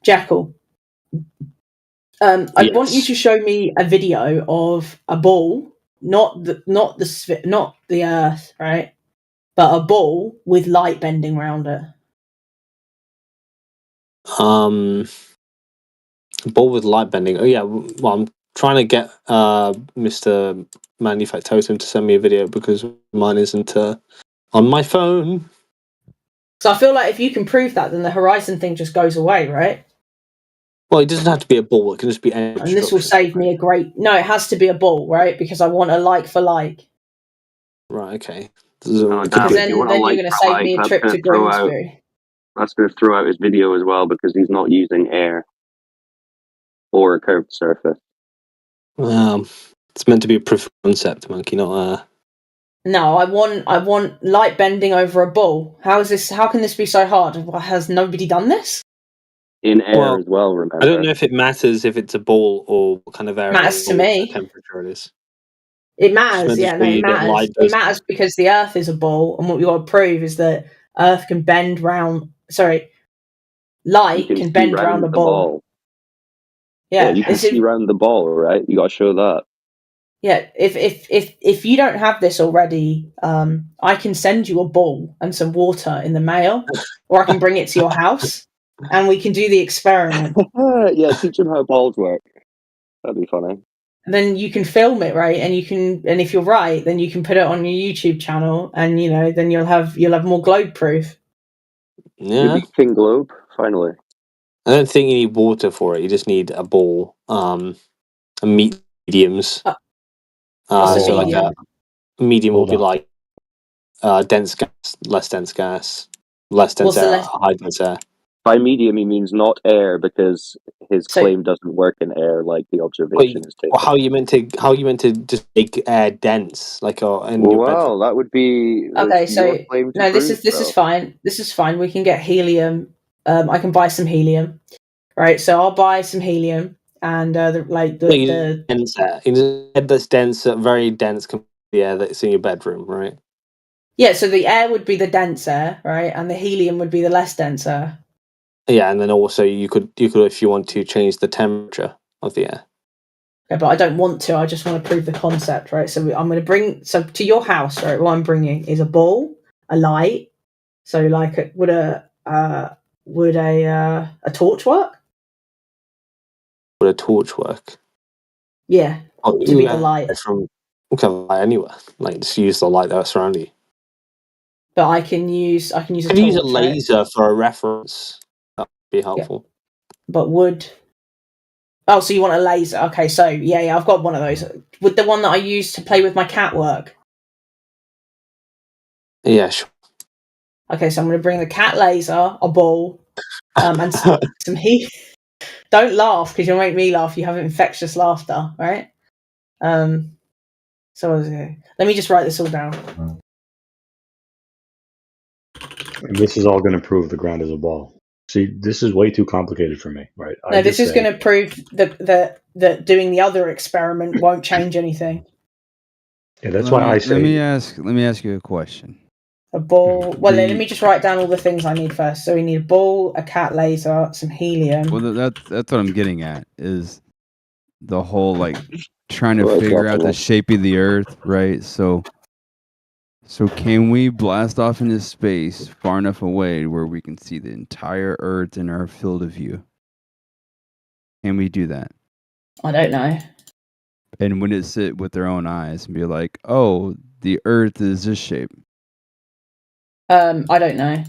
Jackal, I want you to show me a video of a ball, not the Earth, right? But a ball with light bending around it. Ball with light bending. Oh yeah. Well, I'm trying to get Mr. Manufactotum to send me a video because mine isn't on my phone. So I feel like if you can prove that, then the horizon thing just goes away, right? Well, it doesn't have to be a ball. It can just be any. And this will save me a great. No, it has to be a ball, right? Because I want a like for like. Right. Okay. Because then you're going to save me a trip to Grimsby. That's going to throw out his video as well because he's not using air or a curved surface. It's meant to be a proof of concept, Monkey, not No, I want light bending over a ball. How can this be so hard? Has nobody done this? In air as well, remember. I don't know if it matters if it's a ball or what kind of area. Matters to me. Temperature it is. It matters, yeah, no, it matters. It matters because the Earth is a ball, and what we got to prove is that Earth can bend round. Sorry, light can bend round a ball. Yeah, you can see around the ball, right? You got to show that. Yeah, if you don't have this already, I can send you a ball and some water in the mail, or I can bring it to your house, and we can do the experiment. Yeah, teach them how balls work. That'd be funny. And then you can film it, right? And if you're right, then you can put it on your YouTube channel, and then you'll have more globe proof. Yeah, King Globe finally. I don't think you need water for it. You just need a ball, mediums. So like a medium will be like dense gas, less dense gas, less dense air, high dense air. By medium, he means not air because his claim doesn't work in air like the observation is taken. Well, how you meant to just make air dense, like in your bedroom? That would be okay. So no, this is fine. This is fine. We can get helium. I can buy some helium, right? So I'll buy some helium and the dense air. You need this dense, very dense air that's in your bedroom, right? Yeah. So the air would be the dense air, right, and the helium would be the less dense air. Yeah, and then also you could if you want to change the temperature of the air. Yeah, but I don't want to. I just want to prove the concept, right? So I'm going to bring to your house, right? What I'm bringing is a ball, a light. So like, would a torch work? Would a torch work? Yeah, to be the light. Light anywhere. Like just use the light that's around you. But I can use a torch, use a laser for a reference. That would be helpful. Yeah. But would. Oh, so you want a laser? Okay, so yeah, I've got one of those. Would the one that I use to play with my cat work? Yeah, sure. Okay, so I'm going to bring the cat laser, a ball, and some heat. Don't laugh because you'll make me laugh. You have infectious laughter, right? So let me just write this all down. And this is all going to prove the ground is a ball. See, this is way too complicated for me, right? No, this is going to prove that doing the other experiment won't change anything. Yeah, that's why I say. Let me ask you a question. A ball. Well, let The- me just write down all the things I need first. So we need a ball, a cat laser, some helium. Well, that's what I'm getting at is the whole like trying to Well, it's figure out the nothing. shape of the Earth, right? So can we blast off into space far enough away where we can see the entire Earth in our field of view? Can we do that? I don't know. And when it sit with their own eyes and be like, oh, the Earth is this shape. I don't know.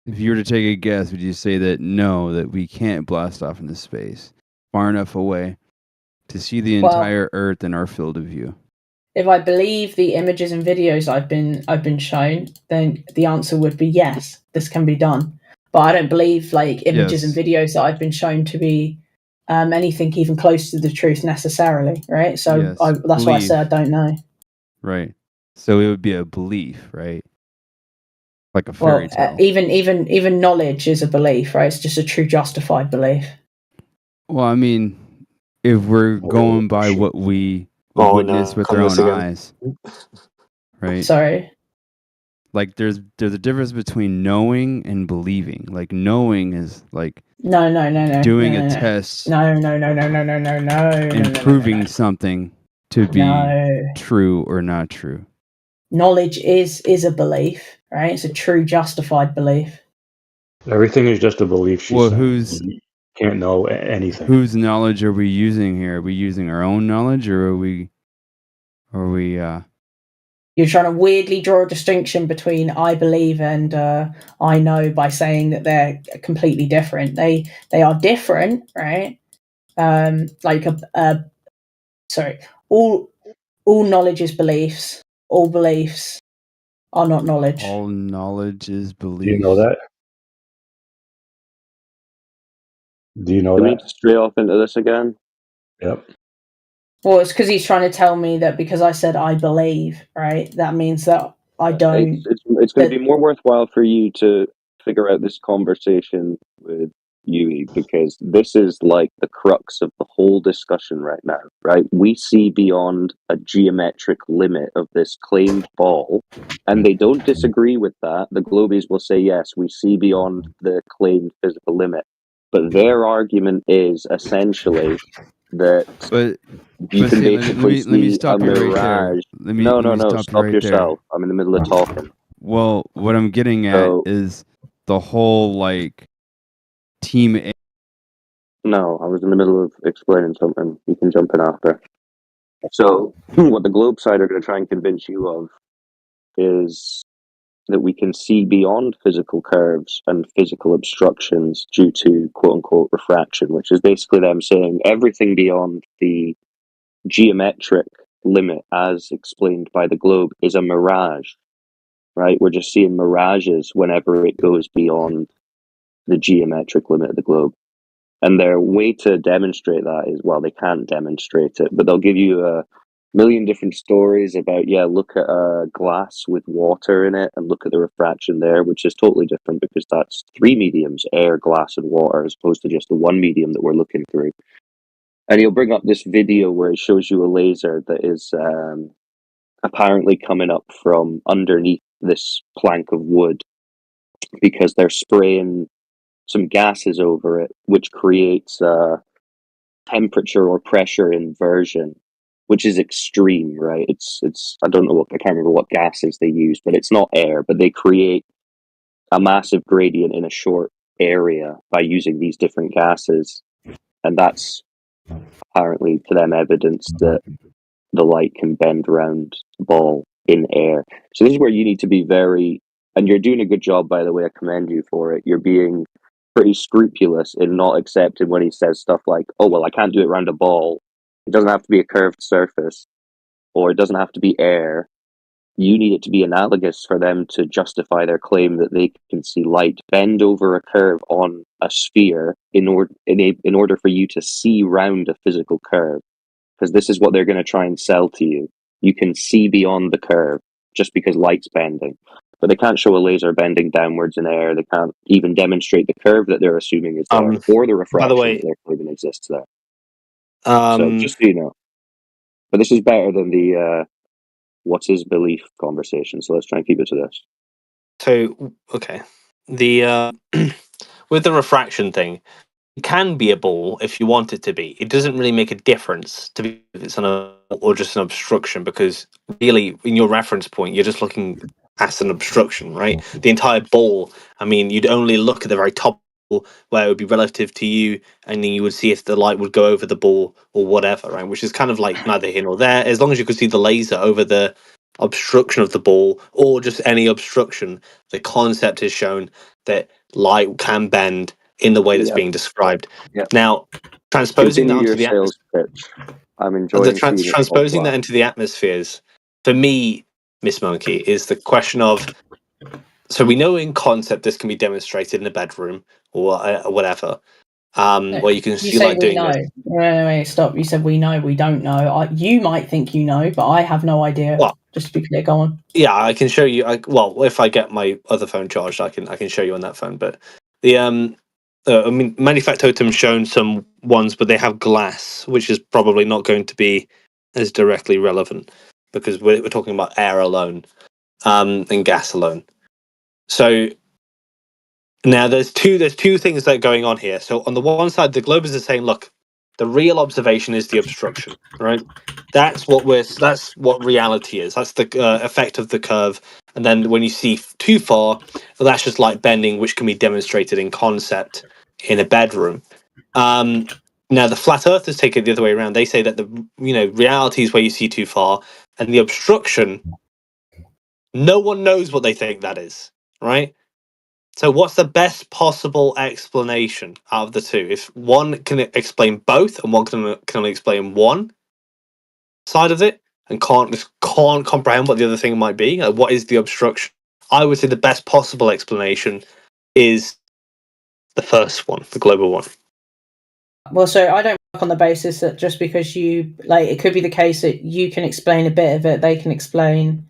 If you were to take a guess, would you say that no, that we can't blast off into space far enough away to see the Well- entire Earth in our field of view? If I believe the images and videos I've been shown, then the answer would be yes, this can be done. But I don't believe like images and Yes. videos that I've been shown to be anything even close to the truth necessarily, right? So Yes, that's why I believe. say I don't know. Right. So it would be a belief, right? Like a Well, fairy tale. even knowledge is a belief, right? It's just a true justified belief. Well, I mean, if we're going by what we Oh, witness no, with come our this own again. eyes, right? Sorry. Like there's a difference between knowing and believing. Like knowing is like No. doing no, a no. test No. and proving something to be No. true or not true. Knowledge is a belief, right? It's a true justified belief. Everything is just a belief. She's Well, saying. You can't know anything. whose knowledge are we using here? Are we using our own knowledge, or are we You're trying to weirdly draw a distinction between I believe and I know by saying that they're completely different. They are different, right? Like all knowledge is beliefs. All beliefs are not knowledge. all knowledge is belief? Do you know that? Do you know Do we that? need to stray off into this again? Yep. Well, it's because he's trying to tell me that because I said I believe, right? That means that I don't. It's going to be more worthwhile for you to figure out this conversation with Yui, because this is like the crux of the whole discussion right now, right? We see beyond a geometric limit of this claimed ball, and they don't disagree with that. The Globies will say, yes, we see beyond the claimed physical limit. But their argument is essentially that you can see, basically let me see a stop you right there. mirage. Let me No, stop you stop right yourself. I'm in the middle of talking. Well, what I'm getting at So- is the whole like team A. No, I was in the middle of explaining something. You can jump in after. So, what the Globe side are going to try and convince you of is that we can see beyond physical curves and physical obstructions due to quote unquote refraction, which is basically them saying everything beyond the geometric limit, as explained by the Globe, is a mirage, right? We're just seeing mirages whenever it goes beyond the geometric limit of the Globe. And their way to demonstrate that is, well, they can't demonstrate it, but they'll give you a million different stories about, look at a glass with water in it and look at the refraction there, which is totally different because that's three mediums, air, glass, and water, as opposed to just the one medium that we're looking through. And he'll bring up this video where it shows you a laser that is apparently coming up from underneath this plank of wood because they're spraying some gases over it, which creates temperature or pressure inversion, which is extreme, right? It's I can't remember what gases they use, but it's not air, but they create a massive gradient in a short area by using these different gases, and that's apparently to them evidence that the light can bend around the ball in air. So this is where you need to be very, and you're doing a good job, by the way, I commend you for it. You're being pretty scrupulous in not accepting when he says stuff like, oh, well, I can't do it around a ball. It doesn't have to be a curved surface, or it doesn't have to be air. You need it to be analogous for them to justify their claim that they can see light bend over a curve on a sphere in order for you to see round a physical curve. Because this is what they're going to try and sell to you. You can see beyond the curve just because light's bending. But they can't show a laser bending downwards in air. They can't even demonstrate the curve that they're assuming is there, or the refraction way- that they're claiming exists there. So just so you know. But this is better than the what's his belief conversation. So let's try and keep it to this. So okay, the with the refraction thing, it can be a ball if you want it to be. It doesn't really make a difference to be if it's or just an obstruction, because really, in your reference point, you're just looking at an obstruction, right? The entire ball. I mean, you'd only look at the very top where it would be relative to you, and then you would see if the light would go over the ball or whatever, right? Which is kind of like neither here nor there. As long as you could see the laser over the obstruction of the ball or just any obstruction, the concept is shown that light can bend in the way that's being described. Now, transposing that Continue onto your the sales pitch. I'm enjoying seeing it transposing that offline. into the atmospheres, for me, Miss Monkey, is the question of, so we know in concept this can be demonstrated in a bedroom or whatever, where you can see say like we doing know. this. Wait, stop. You said we know, we don't know. You might think you know, but I have no idea. Well, just to be clear, go on. Yeah, I can show you. Well, if I get my other phone charged, I can show you on that phone. But the I mean, Manufactotum's shown some ones, but they have glass, which is probably not going to be as directly relevant because we're talking about air alone, and gas alone. So now there's two things that are going on here. So on the one side, the Globers are saying, look, the real observation is the obstruction, right? That's what reality is. That's the effect of the curve. And then when you see too far, well, that's just light bending, which can be demonstrated in concept in a bedroom. Now the flat earthers take it the other way around. They say that the reality is where you see too far, and the obstruction, no one knows what they think that is, right? So what's the best possible explanation out of the two? If one can explain both and one can only explain one side of it and can't comprehend what the other thing might be, like what is the obstruction? I would say the best possible explanation is the first one, the global one. Well, so I don't work on the basis that just because you it could be the case that you can explain a bit of it, they can explain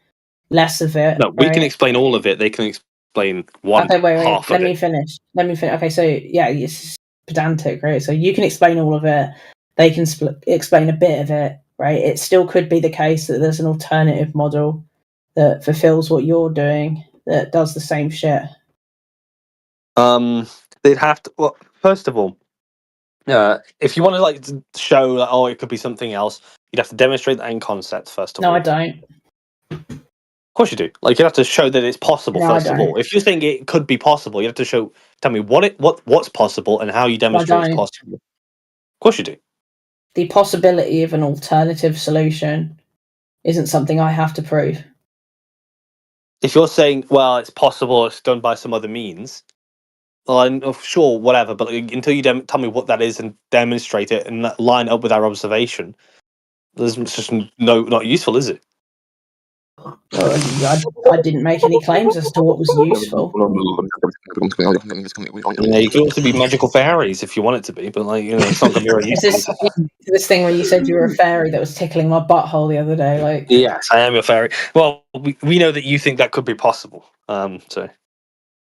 less of it. No, we can right? explain all of it. They can explain one Okay, wait. half Let of me it. finish. Okay, so yeah, it's pedantic, right? So you can explain all of it. They can explain a bit of it, right? It still could be the case that there's an alternative model that fulfills what you're doing that does the same shit. They'd have to. Well, first of all, if you want to show that, it could be something else, you'd have to demonstrate that in concept first of all. No, I don't. Of course you do. You have to show that it's possible No, first I of don't. all. If you're saying it could be possible, you have to tell me what's possible and how you demonstrate it's don't. possible. Of course you do. The possibility of an alternative solution isn't something I have to prove. If you're saying, well, it's possible, it's done by some other means, well, I'm sure, whatever. But until you tell me what that is and demonstrate it and line up with our observation, it's just not useful, is it? I didn't make any claims as to what was useful. Yeah, you could also be magical fairies if you want it to be, but it's not going to be very It's useful. this thing where you said you were a fairy that was tickling my butthole the other day. Yes, I am a fairy. Well, we know that you think that could be possible. So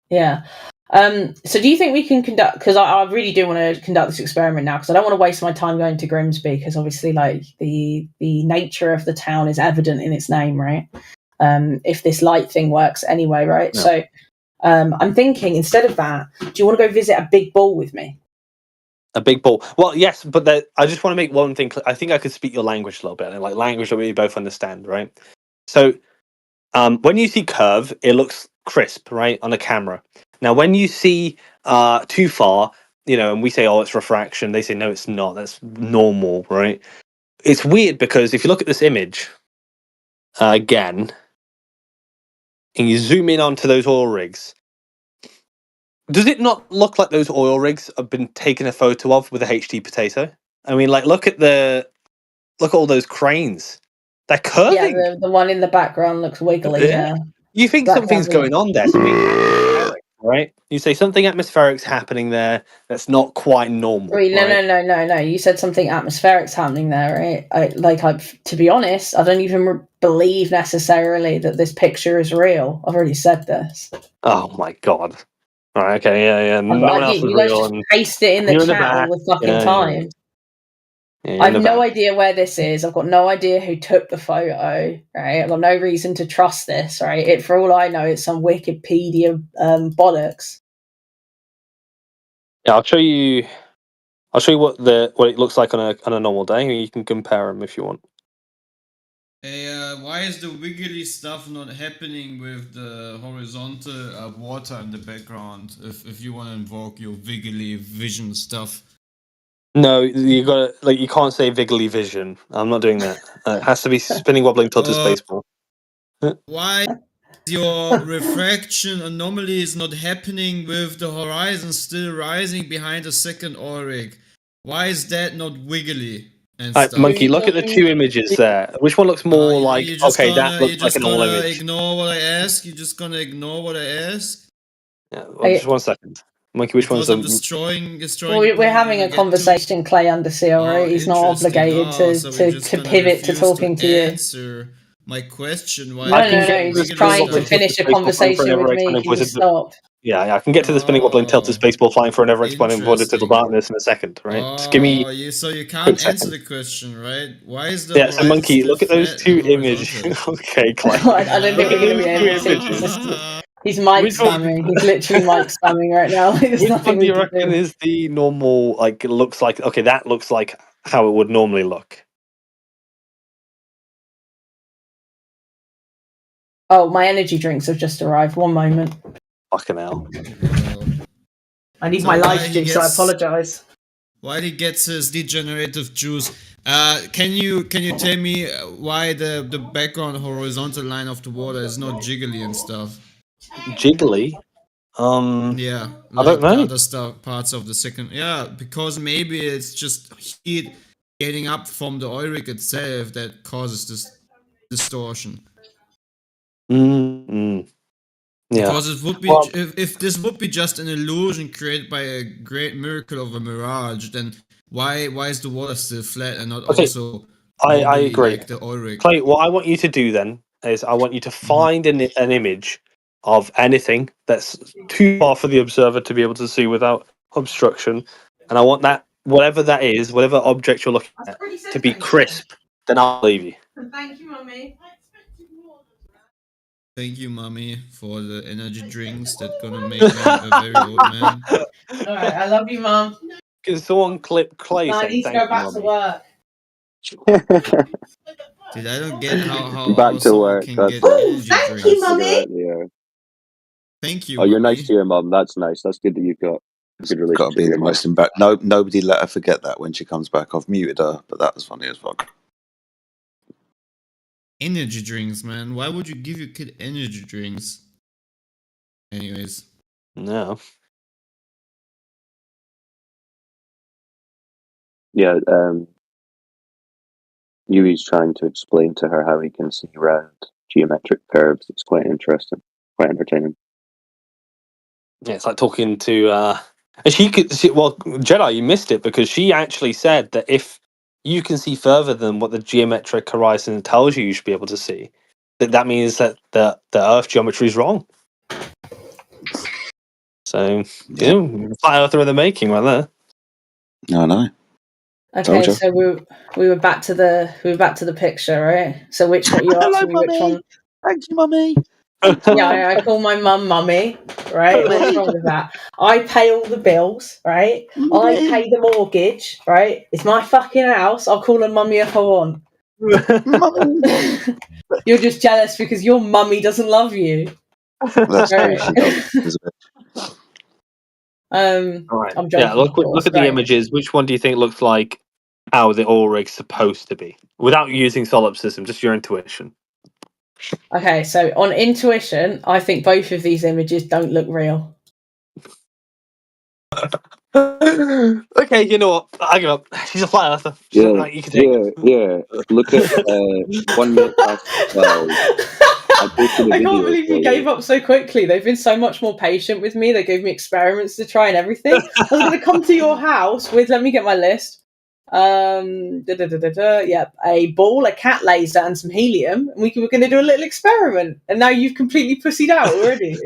yeah. So do you think we can conduct? Because I really do want to conduct this experiment now, because I don't want to waste my time going to Grimsby, because obviously, the nature of the town is evident in its name, right? If this light thing works anyway, right? Yeah. So I'm thinking, instead of that, do you want to go visit a big ball with me? a big ball. Well, yes, but I just want to make one thing clear. I think I could speak your language a little bit, and language that we both understand, right? So when you see curve, it looks crisp, right, on a camera. Now, when you see too far, and we say, oh, it's refraction, they say, no, it's not. That's normal, right? It's weird because if you look at this image again, and you zoom in onto those oil rigs, does it not look like those oil rigs have been taken a photo of with a HD potato? I mean, look at all those cranes. They're curving. Yeah, the one in the background looks wiggly. Yeah. You think something's going on there? Something atmospheric, right? You say something atmospheric's happening there that's not quite normal. Wait, no. right? You said something atmospheric's happening there, right? To be honest, I don't even believe necessarily that this picture is real. I've already said this. Oh my god! All right, okay, yeah. No one else is you guys real. just paste it in the chat all the fucking time. Yeah, I've no idea where this is. I've got no idea who took the photo, right? I've got no reason to trust this, right? For all I know, it's some Wikipedia bollocks. Yeah, I'll show you what it looks like on a normal day. You can compare them if you want. Hey, why is the wiggly stuff not happening with the horizontal water in the background? If you want to invoke your wiggly vision stuff. No, you got to you can't say wiggly vision. I'm not doing that. It has to be spinning, wobbling, tilted spaceball. Why your refraction anomaly is not happening with the horizon still rising behind the second Auric? Why is that not wiggly and stuff? Monkey, look at the two images there. Which one looks more like that looks like a normal image? Ignore what I ask? You're just gonna ignore what I ask? Yeah, well, just 1 second. Monkey, which one's Because I'm the destroying. Well, we're having a conversation, Clay Underseal, right? He's not obligated to pivot to talking to you. Answer my question. Why No, he's just trying to finish a conversation with me. Can you stop? Yeah, I can get to the spinning, wobbling, tilted spaceball flying for an ever-expanding void to the darkness in a second, right? Just give me. So you can't answer the question, right? Why is the Yeah, so Monkey, look at those two images. Okay, Clay. I don't think we're going to be able to see. He's mic spamming. He's literally mic spamming right now. There's Which nothing one do you we can reckon do. is the normal? Like, it looks like that looks like how it would normally look. Oh, my energy drinks have just arrived. 1 moment. Fucking hell. I need So my why life he juice, so I gets- apologise. Why he gets his degenerative juice? Can you tell me why the background horizontal line of the water is not jiggly and stuff? Jiggly? Yeah, I don't know. other stuff, parts of the second. Yeah, because maybe it's just heat getting up from the Auric itself that causes this distortion. Yeah. Because it would be Well, if this would be just an illusion created by a great miracle of a mirage, then why is the water still flat and not Okay, also I wobbly agree. like the Auric? Clay, what I want you to do then is I want you to find an image of anything that's too far for the observer to be able to see without obstruction, and I want that whatever that is, whatever object you're looking at, to be crisp. Then I'll believe you. Thank you, Mummy. Thank you, mommy, for the energy drinks that gonna make me a very old man. Alright, I love you, Mum. Can someone clip Clay I saying need to thank go you, back to Mummy? work. Dude, I don't get how Back to someone work. can That's get it. energy Thank drinks. you, Mummy. Yeah. Thank you. Oh, you're Mummy. nice to your mum. That's nice. That's good that you've got a good relationship. Got to be with the your most mum. nobody let her forget that when she comes back. I've muted her, but that was funny as fuck. Energy drinks, man. Why would you give your kid energy drinks? Anyways. No. Yeah. Yui's trying to explain to her how he can see round geometric curves. It's quite interesting, quite entertaining. Yeah, it's like talking to. And well, Jedi, you missed it because she actually said that if you can see further than what the geometric horizon tells you should be able to see, that means that the Earth geometry is wrong. So, flat Earther in the making, right there. No, no. Okay, so we were back to the picture, right? So which one you asked me? Which one? Thank you, Mummy. Yeah, I call my mum Mummy, right? What's wrong with that? I pay all the bills, right? I pay the mortgage, right? It's my fucking house. I'll call her Mummy if I want. You're just jealous because your mummy doesn't love you. That's Right. true. She does. All right. I'm joking. Yeah, look of course, at the right. images. Which one do you think looks like how the Auric's supposed to be? Without using solipsism, just your intuition. Okay, so on intuition, I think both of these images don't look real. Okay, you know what? I give up. She's a flat earther. Yeah, Like, you can take it. here. Look at 1 minute past 12. I posted a I video can't believe for you gave up so quickly. They've been so much more patient with me. They gave me experiments to try and everything. I was going to come to your house with, let me get my list. Yep, a ball, a cat laser, and some helium. And we were going to do a little experiment. And now you've completely pussied out already.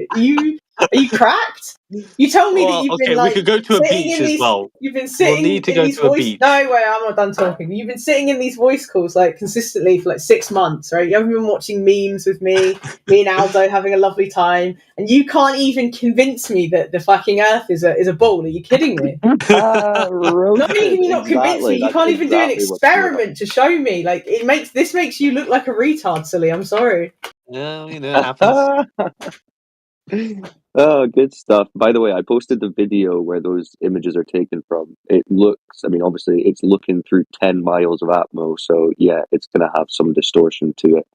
Are you cracked? You told me that Well, you've okay, been like we could go to a sitting beach in as these. well. You've been We'll sitting need to in go these to a voice. beach. No, wait, I'm not done talking. You've been sitting in these voice calls like consistently for like 6 months, right? You haven't been watching memes with me and Aldo having a lovely time, and you can't even convince me that the fucking Earth is a ball. Are you kidding me? Not only can you not convince me, you can't even do an experiment to show me. Like this makes you look like a retard, silly. I'm sorry. Yeah, you know, it happens. Oh, good stuff. By the way, I posted the video where those images are taken from. It looks, I mean, obviously, it's looking through 10 miles of Atmo, so yeah, it's going to have some distortion to it.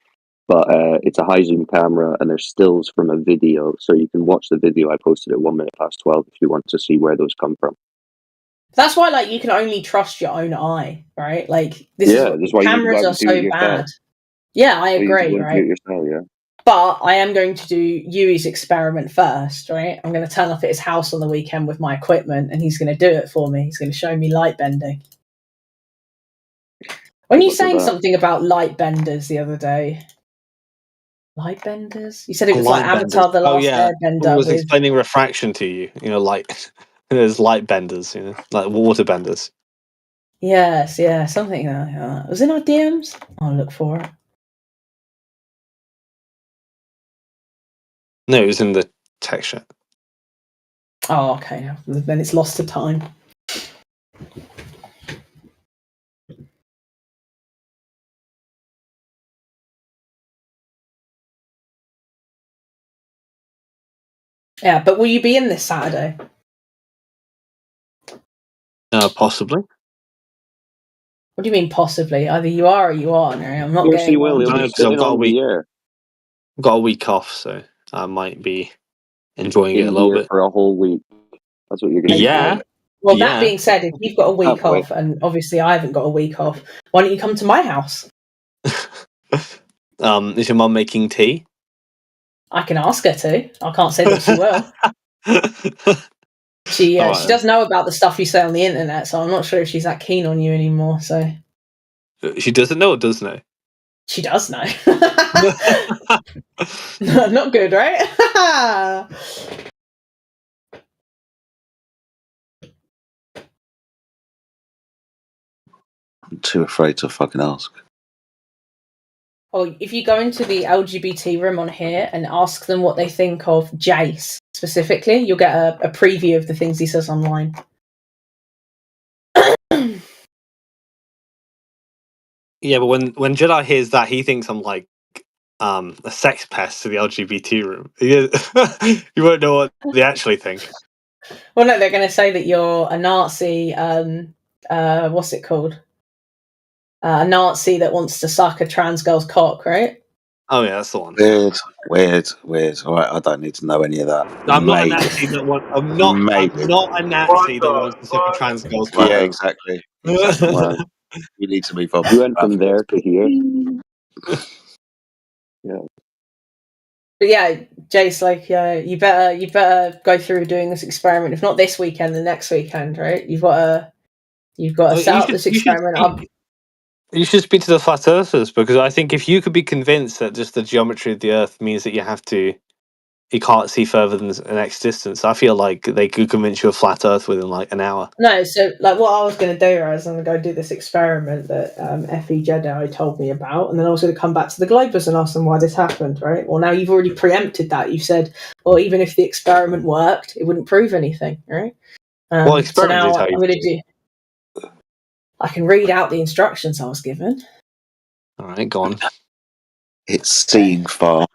But it's a high zoom camera, and there's stills from a video, so you can watch the video. I posted at 1 minute past 12 if you want to see where those come from. That's why, like, you can only trust your own eye, right? Like, this Yeah, is that's what why you need to go cameras out are and do it so yourself. bad. Yeah, I So you need to agree, go and do right? it yourself, yeah. But I am going to do Yui's experiment first, right? I'm going to turn up at his house on the weekend with my equipment, and he's going to do it for me. He's going to show me light bending. When Good you luck with saying that. something about light benders the other day, light benders? You said it was like Light Avatar: benders. The Oh Last yeah, I Airbender was with. explaining refraction to you. You know, like there's light benders. You know, like water benders. Yes, yeah, something like that. Was it in our DMs? I'll look for it. No, it was in the text chat. Oh, okay. Then it's lost to time. Yeah, but will you be in this Saturday? Possibly. What do you mean possibly? Either you are or you aren't. Right? I'm not Of course he getting will. one. He'll No, be because I've sitting got a on week. the air Got a week off, so I might be enjoying it a in little here bit. for a whole week. That's what you're going to Yeah. do. Well, Yeah. that being said, if you've got a week Can't wait. off, and obviously I haven't got a week off, why don't you come to my house? Is your mum making tea? I can ask her to. I can't say that she will. She All right, she does know about the stuff you say on the internet, so I'm not sure if she's that keen on you anymore. So She doesn't know or does know? she does know. Not good, right? I'm too afraid to fucking ask. Well, if you go into the LGBT room on here and ask them what they think of Jace specifically, you'll get a preview of the things he says online. Yeah, but when Jedi hears that, he thinks I'm like a sex pest to the LGBT room. You won't know what they actually think. Well, no, they're going to say that you're a Nazi. What's it called? A Nazi that wants to suck a trans girl's cock, right? Oh yeah, that's the one. Weird. All right, I don't need to know any of that. I'm not a Maybe. Nazi that want. I'm not a Nazi that wants to suck a trans girl's cock. Yeah, exactly. Wow. You need to move on. You went from there to here. Yeah. But yeah, Jace, like, you better go through doing this experiment. If not this weekend, the next weekend, right? You've got to set up this experiment up. You should speak to the flat earthers, because I think if you could be convinced that just the geometry of the Earth means that you can't see further than the next distance, I feel like they could convince you of flat Earth within like an hour. No, so like what I was going to do is I'm going to go do this experiment that Effie Jedi told me about, and then I was going to come back to the Globers and ask them why this happened, right? Well, now you've already preempted that. You said, well, even if the experiment worked, it wouldn't prove anything, right? Well, So experiment now is how I'm you going to do. I can read out the instructions I was given. All right, go on. It's seeing far.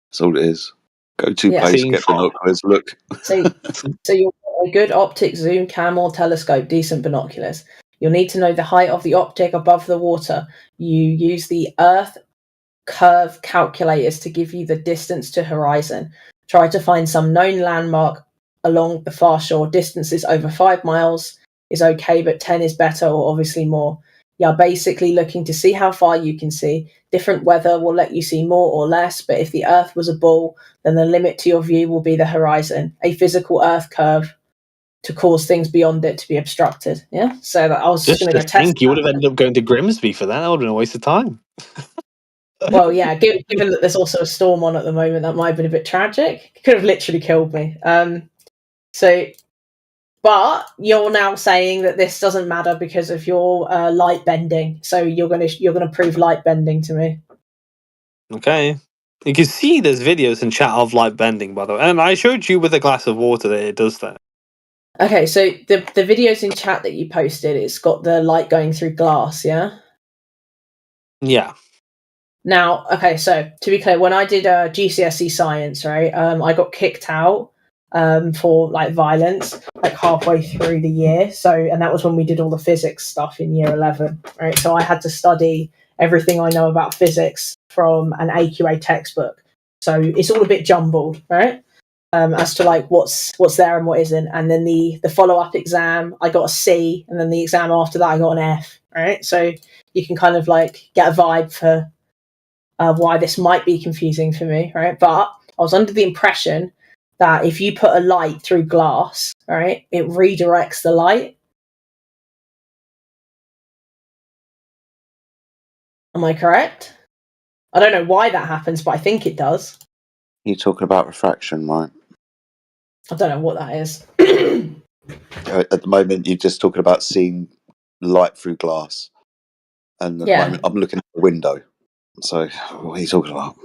That's all it is. Go to Yeah. place, Seeing get far. binoculars, look. So you'll get a good optic, zoom, cam, or telescope, decent binoculars. You'll need to know the height of the object above the water. You use the Earth curve calculators to give you the distance to horizon. Try to find some known landmark along the far shore. Distances over 5 miles is okay, but 10 is better, or obviously more. You're basically looking to see how far you can see. Different weather will let you see more or less, but if the Earth was a ball, then the limit to your view will be the horizon, a physical Earth curve to cause things beyond it to be obstructed. Yeah, so that I was just going to go test. You would have ended up going to Grimsby for that. That would have been a waste of time. Well, yeah, given that there's also a storm on at the moment, that might have been a bit tragic. It could have literally killed me. But you're now saying that this doesn't matter because of your light bending. So you're gonna prove light bending to me. Okay. You can see there's videos in chat of light bending, by the way. And I showed you with a glass of water that it does that. Okay, so the videos in chat that you posted, it's got the light going through glass, yeah? Yeah. Now, okay, so to be clear, when I did GCSE science, right, I got kicked out for like violence like halfway through the year. So, and that was when we did all the physics stuff in year 11, right? So I had to study everything I know about physics from an AQA textbook. So it's all a bit jumbled, right? As to like what's there and what isn't. And then the follow-up exam, I got a C, and then the exam after that I got an F, right? So you can kind of like get a vibe for why this might be confusing for me, right? But I was under the impression that if you put a light through glass, right, it redirects the light. Am I correct? I don't know why that happens, but I think it does. You're talking about refraction, right? I don't know what that is. At the moment, you're just talking about seeing light through glass. And at the Yeah. moment, I'm looking at the window. So, what are you talking about?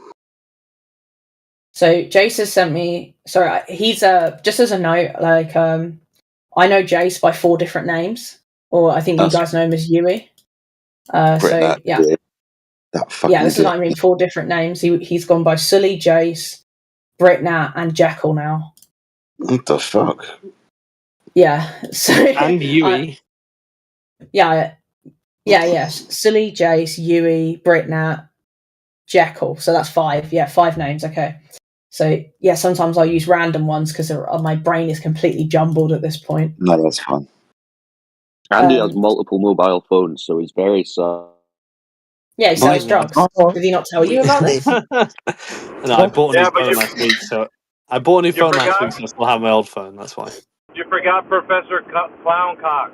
So Jace has sent me. Sorry, he's just as a note. Like, I know Jace by 4 different names, or I think you guys know him as Yui. So yeah, That fucking yeah. This is idiot. what I mean. 4 different names. He's gone by Sully, Jace, Britnat, and Jekyll now. What the fuck? Yeah. So And Yui. yeah. Sully, Jace, Yui, Britnat, Jekyll. So that's 5. Yeah, 5 names. Okay. So yeah, sometimes I use random ones because my brain is completely jumbled at this point. No, that's fine. Andy has multiple mobile phones, so he's very sad. Yeah, he sells drugs. Did he not tell you about this? No, I bought a new phone last week, so I bought a new phone last week, so I still have my old phone. That's why. You forgot Professor Clowncock.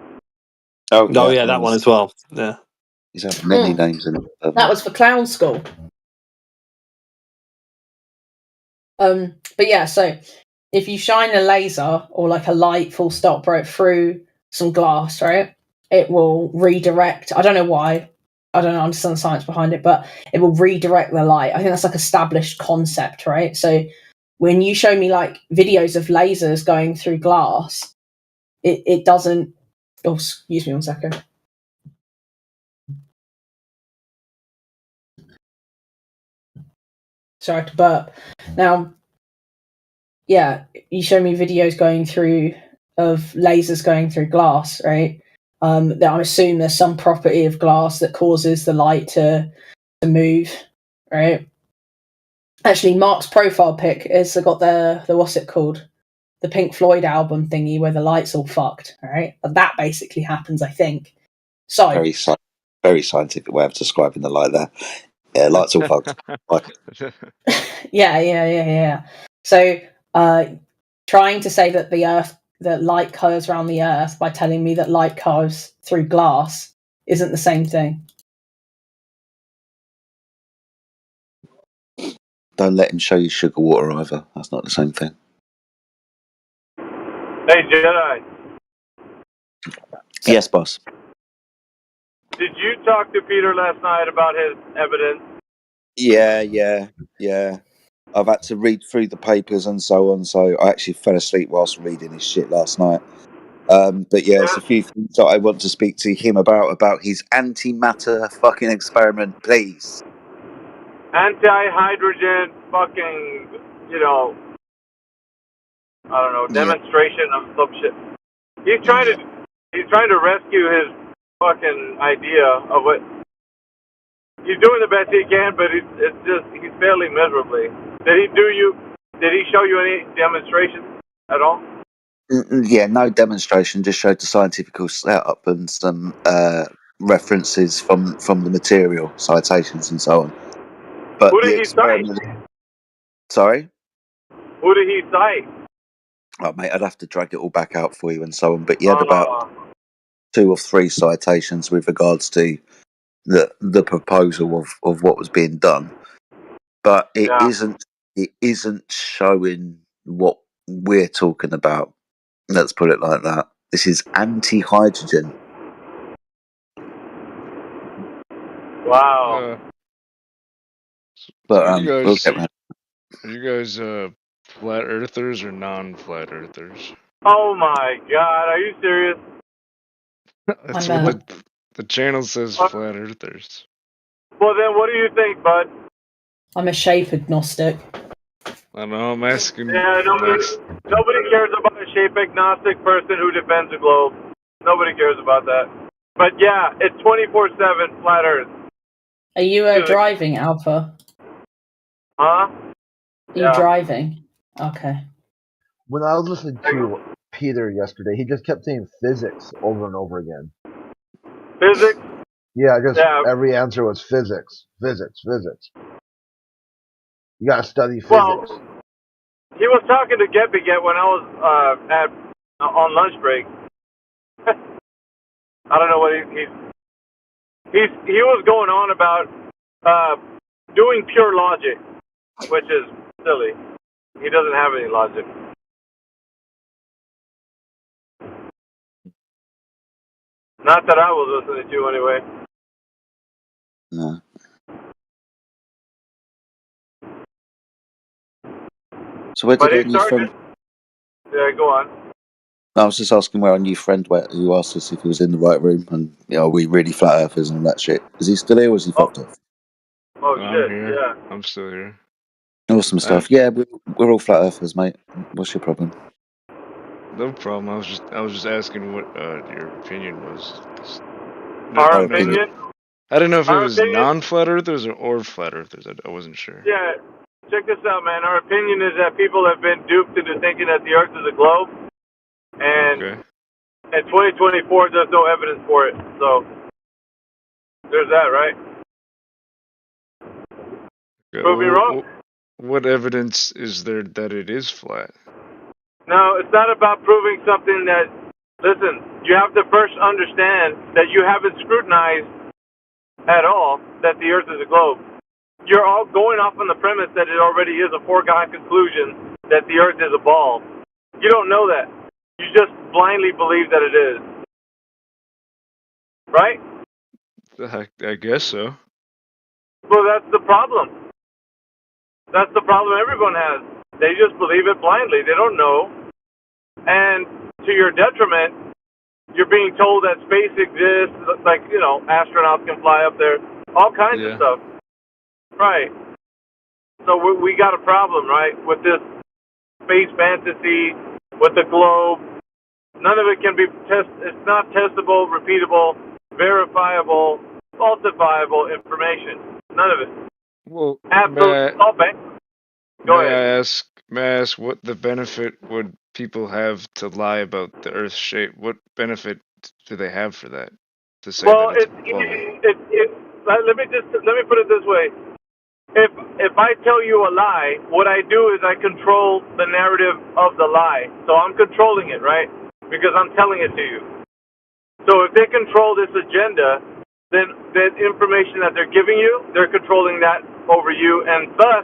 Oh yeah, that one as well. Yeah. He's had many names in it. That was for clown school. But yeah, so if you shine a laser or like a light full stop right through some glass, right, it will redirect. I don't know why. I don't understand the science behind it, but it will redirect the light. I think that's like established concept, right? So when you show me like videos of lasers going through glass, it doesn't. Oh, excuse me 1 second. Sorry to burp. Now, yeah, you show me videos going through of lasers going through glass, right? That I assume there's some property of glass that causes the light to move, right? Actually, Mark's profile pic has got the what's it called? The Pink Floyd album thingy where the light's all fucked, right? That basically happens, I think. So Very scientific way of describing the light there. Yeah, light's all fucked. yeah. So, trying to say that that light curves around the Earth by telling me that light curves through glass isn't the same thing. Don't let him show you sugar water either. That's not the same thing. Hey, Jedi. Yes, boss. Did you talk to Peter last night about his evidence? Yeah. I've had to read through the papers and so on, so I actually fell asleep whilst reading his shit last night. But yeah, there's a few things that I want to speak to him about his antimatter fucking experiment, please. Anti-hydrogen fucking, I don't know, demonstration of some shit. He's trying to rescue his fucking idea of what he's doing the best he can, but he's failing miserably. Did he show you any demonstrations at all? Yeah, no demonstration, just showed the scientific setup and some references from the material, citations and so on. But Who did he cite? Sorry? Who did he cite? Oh, mate, I'd have to drag it all back out for you and so on. But he had about 2 or 3 citations with regards to the proposal of what was being done, but it isn't showing what we're talking about. Let's put it like that. This is anti-hydrogen. Wow. But Are you we'll guys get round. are you guys flat earthers or non-flat earthers? Oh my God, are you serious? That's I'm what the channel says, flat earthers. Well, then what do you think, bud? I'm a shape agnostic. I don't know, I'm asking. Yeah, nobody cares about a shape agnostic person who defends the globe. Nobody cares about that. But yeah, it's 24/7 flat Earth. Are you driving, Alpha? Huh? Are you driving? Okay. When I was listening to Peter yesterday, he just kept saying physics over and over again. Physics? Yeah, every answer was physics, physics, physics. You gotta study physics. Well, he was talking to Get Beget when I was on lunch break. I don't know what he was going on about doing pure logic, which is silly. He doesn't have any logic. Not that I was listening to anyway. No. So where But did he our new friend? Yeah, go on. I was just asking where our new friend went, who asked us if he was in the right room, and are we really flat earthers and all that shit? Is he still here, or is he fucked off? Oh I'm shit! here. Yeah. I'm still here. Awesome stuff. Yeah, we're all flat earthers, mate. What's your problem? No problem. I was just asking what your opinion was. Our opinion? I didn't know if it Our was opinion? non-flat earthers or flat earthers. I wasn't sure. Yeah. Check this out, man. Our opinion is that people have been duped into thinking that the Earth is a globe, and in 2024 there's no evidence for it. So there's that, right? Prove me wrong. What evidence is there that it is flat? No, it's not about proving something that. Listen, you have to first understand that you haven't scrutinized at all that the Earth is a globe. You're all going off on the premise that it already is a foregone conclusion that the Earth is a ball. You don't know that. You just blindly believe that it is. Right? I guess so. Well, that's the problem. That's the problem everyone has. They just believe it blindly. They don't know. And to your detriment, you're being told that space exists, like, astronauts can fly up there, all kinds of stuff. Right. So we got a problem, right, with this space fantasy, with the globe. None of it can be it's not testable, repeatable, verifiable, falsifiable information. None of it. Well, absolutely. All bank. Go ahead. May I ask what the benefit would people have to lie about the Earth's shape? What benefit do they have for that? To say Well, that it's a bubble? let me put it this way. If I tell you a lie, what I do is I control the narrative of the lie. So I'm controlling it, right? Because I'm telling it to you. So if they control this agenda, then the information that they're giving you, they're controlling that over you, and thus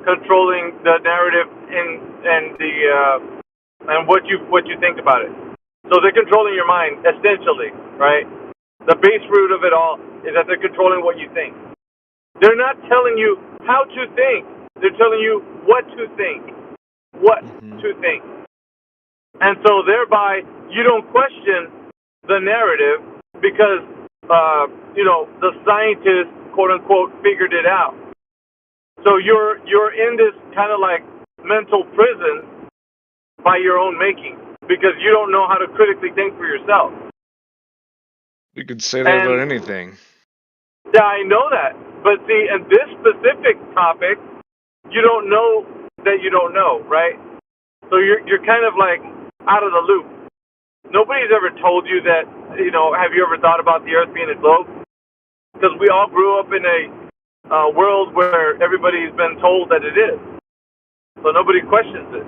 controlling the narrative and what you think about it. So they're controlling your mind essentially, right? The base root of it all is that they're controlling what you think. They're not telling you how to think. They're telling you what to think. What to think. And so thereby, you don't question the narrative because, the scientists, quote unquote, figured it out. So you're in this kind of like mental prison by your own making because you don't know how to critically think for yourself. You could say that about anything. Yeah, I know that. But see, in this specific topic, you don't know that you don't know, right? So you're kind of like out of the loop. Nobody's ever told you that, have you ever thought about the Earth being a globe? Because we all grew up in a world where everybody's been told that it is. So nobody questions it.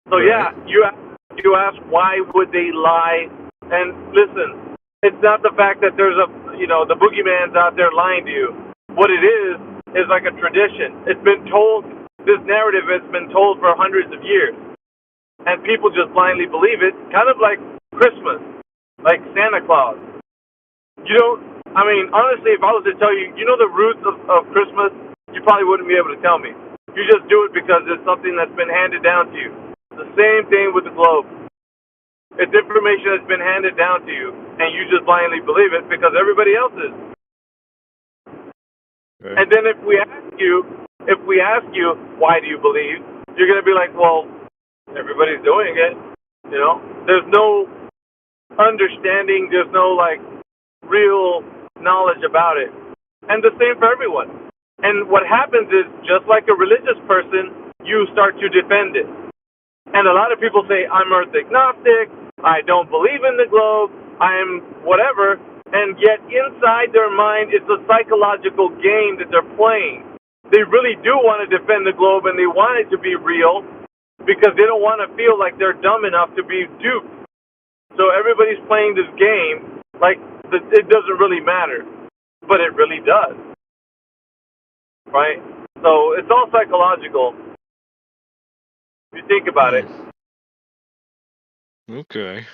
So yeah, you ask why would they lie? And listen, It's not the fact that there's the boogeyman's out there lying to you. What it is like a tradition. It's been told, this narrative has been told for hundreds of years. And people just blindly believe it, kind of like Christmas, like Santa Claus. Honestly, if I was to tell you, the roots of Christmas, you probably wouldn't be able to tell me. You just do it because it's something that's been handed down to you. The same thing with the globe. It's information that's been handed down to you, and you just blindly believe it because everybody else is. Okay. And then if we ask you, why do you believe? You're going to be like, well, everybody's doing it. There's no understanding. There's no real knowledge about it. And the same for everyone. And what happens is, just like a religious person, you start to defend it. And a lot of people say, I'm earth agnostic, I don't believe in the globe, I'm whatever, and yet inside their mind it's a psychological game that they're playing. They really do want to defend the globe and they want it to be real because they don't want to feel like they're dumb enough to be duped. So everybody's playing this game like it doesn't really matter, but it really does. Right? So it's all psychological. If you think about it. Okay.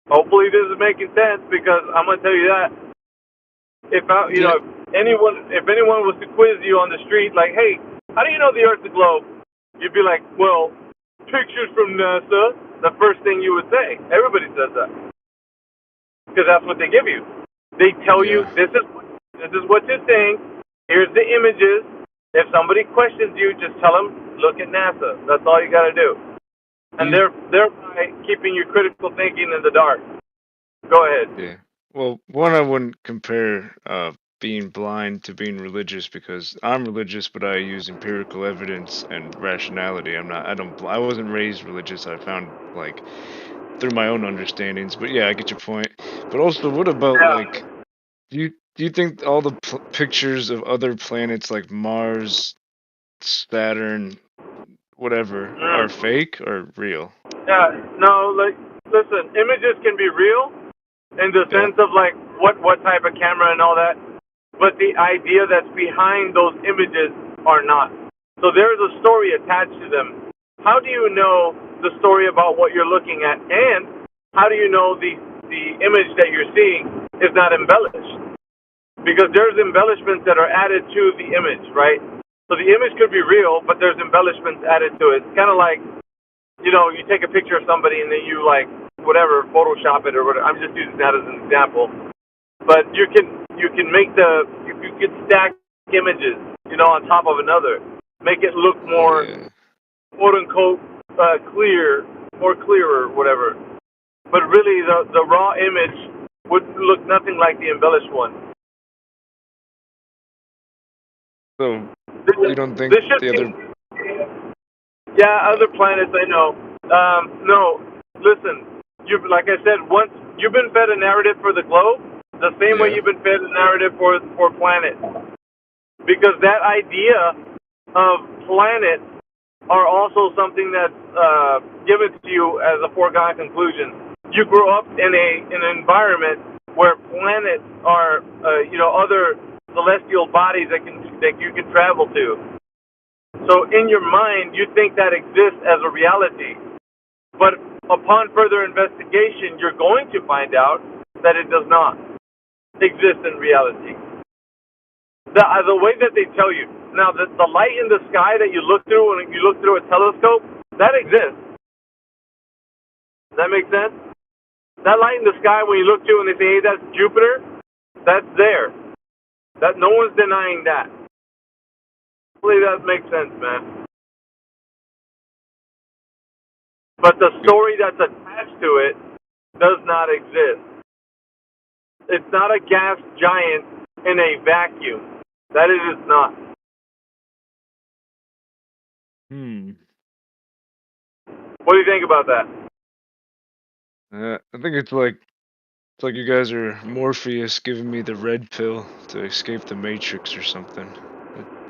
Hopefully this is making sense because I'm gonna tell you that if anyone was to quiz you on the street like, hey, how do you know the Earth's a globe? You'd be like, well, pictures from NASA. The first thing you would say. Everybody says that because that's what they give you. They tell you this is what you're saying. Here's the images. If somebody questions you, just tell them, look at NASA. That's all you got to do. And they're keeping your critical thinking in the dark. Go ahead. Yeah. Well, one, I wouldn't compare being blind to being religious because I'm religious, but I use empirical evidence and rationality. I wasn't raised religious. I found through my own understandings. But yeah, I get your point. But also, what about do you think all the pictures of other planets like Mars, Saturn, whatever, are fake or real? Yeah, no, listen, images can be real in the sense of what type of camera and all that, but the idea that's behind those images are not. So there's a story attached to them. How do you know the story about what you're looking at, and how do you know the image that you're seeing is not embellished? Because there's embellishments that are added to the image, right? So the image could be real, but there's embellishments added to it. It's kind of like, you take a picture of somebody and then you Photoshop it or whatever. I'm just using that as an example. But you can stack images, on top of another, make it look more, quote unquote, clearer, whatever. But really, the raw image would look nothing like the embellished one. So you don't think the other? Yeah, other planets I know. No, listen. Like I said, once you've been fed a narrative for the globe, the same way you've been fed a narrative for planets, because that idea of planets are also something that's given to you as a foregone conclusion. You grow up in an environment where planets are, other celestial bodies that you can travel to. So in your mind, you think that exists as a reality. But upon further investigation, you're going to find out that it does not exist in reality. The way that they tell you. Now, the light in the sky that you look through when you look through a telescope, that exists. Does that make sense? That light in the sky when you look through and they say, hey, that's Jupiter, that's there. That no one's denying that. Hopefully that makes sense, man. But the story that's attached to it does not exist. It's not a gas giant in a vacuum. That it is not. What do you think about that? I think it's like you guys are Morpheus giving me the red pill to escape the Matrix or something.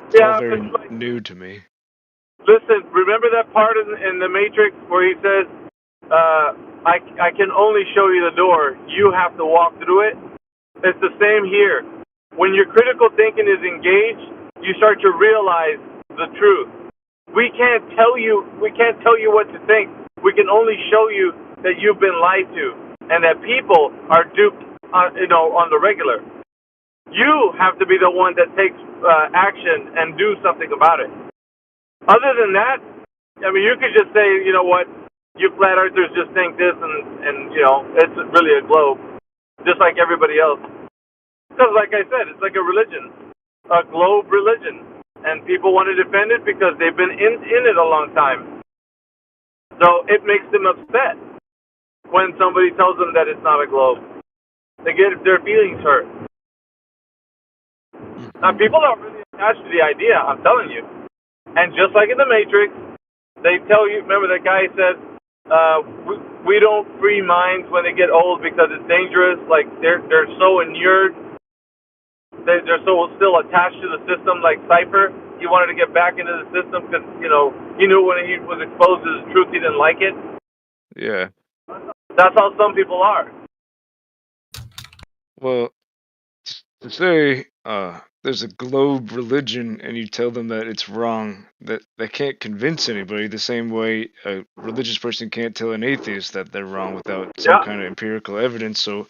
It's all very new to me. Listen, remember that part in the Matrix where he says, I can only show you the door. You have to walk through it. It's the same here. When your critical thinking is engaged, you start to realize the truth. We can't tell you what to think. We can only show you that you've been lied to and that people are duped on the regular. You have to be the one that takes action and do something about it. Other than that, I mean, you could just say, you know what, you flat earthers just think this and it's really a globe, just like everybody else. Because like I said, it's like a religion, a globe religion. And people want to defend it because they've been in it a long time. So it makes them upset when somebody tells them that it's not a globe. They get their feelings hurt. Now, people are really attached to the idea, I'm telling you. And just like in the Matrix, they tell you, remember that guy said, we don't free minds when they get old because it's dangerous. Like, they're so inured. They're so still attached to the system, like Cypher. He wanted to get back into the system because, he knew when he was exposed to the truth, he didn't like it. Yeah. That's how some people are. Well, to say there's a globe religion and you tell them that it's wrong, that can't convince anybody the same way a religious person can't tell an atheist that they're wrong without some kind of empirical evidence. So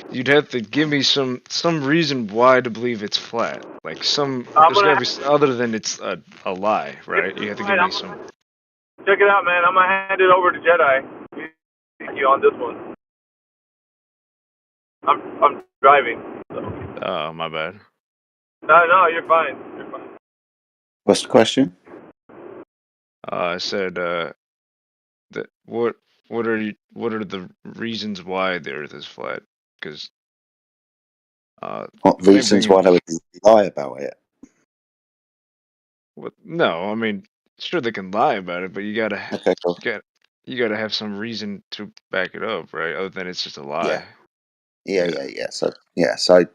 you'd have to give me some reason why to believe it's flat. Like there's gotta be other than it's a lie, right? You have to give me some. Check it out, man. I'm going to hand it over to Jedi. You on this one. I'm driving. So. Oh, my bad. No, you're fine. You're fine. What's the question? I said that what are the reasons why the Earth is flat? Because what reasons why they would lie about it? No, I mean, sure they can lie about it, but you gotta cool. you gotta have some reason to back it up, right? Other than it's just a lie. Yeah. So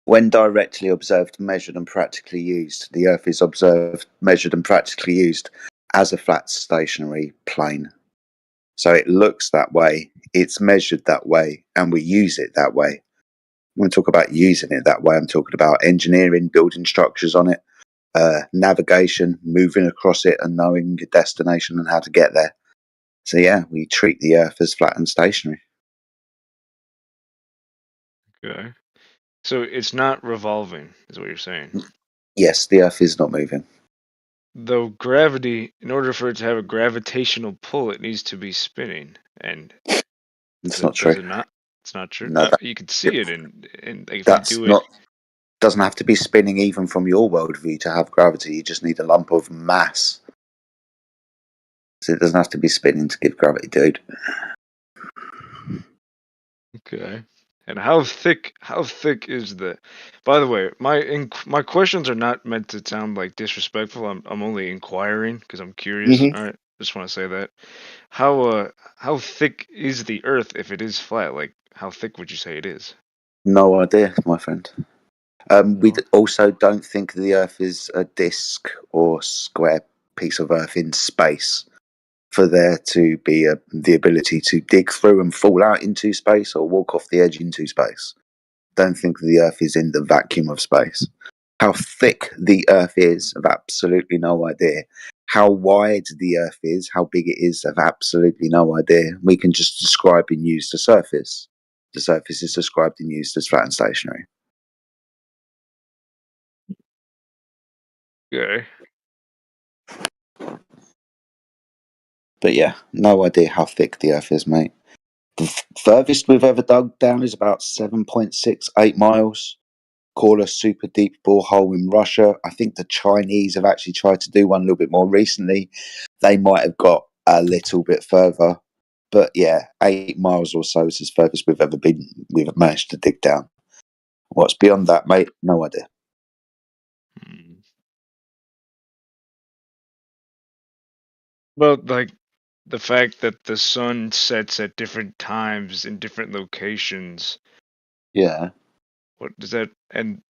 when directly observed, measured, and practically used, the Earth is observed, measured, and practically used as a flat stationary plane. So it looks that way, it's measured that way, and we use it that way. When I talk about using it that way, I'm talking about engineering, building structures on it, navigation, moving across it, and knowing your destination and how to get there. So yeah, we treat the Earth as flat and stationary. Okay. So it's not revolving, is what you're saying. Yes, the Earth is not moving. Though gravity, in order for it to have a gravitational pull, it needs to be spinning, and it's not true. Does it not? It's not true. No, you can see it in like, if that's you do not. it. Doesn't have to be spinning even from your worldview to have gravity. You just need a lump of mass. So it doesn't have to be spinning to give gravity, dude. Okay. And how thick is the? By the way, my questions are not meant to sound like disrespectful. I'm only inquiring because I'm curious. Mm-hmm. All right, just want to say that. How thick is the Earth if it is flat? Like how thick would you say it is? No idea, my friend. We also don't think the Earth is a disc or square piece of Earth in space for there to be the ability to dig through and fall out into space or walk off the edge into space. Don't think the Earth is in the vacuum of space. How thick the Earth is, I've absolutely no idea. How wide the Earth is, how big it is, I've absolutely no idea. We can just describe and use the surface. The surface is described and used as flat and stationary. Okay. But yeah, no idea how thick the Earth is, mate. The furthest we've ever dug down is about 7.68 miles. Call a super deep borehole in Russia. I think the Chinese have actually tried to do one a little bit more recently. They might have got a little bit further. But yeah, 8 miles or so is as furthest we've ever been. We've managed to dig down. What's beyond that, mate? No idea. Well, like the fact that the sun sets at different times in different locations. Yeah. What does that? And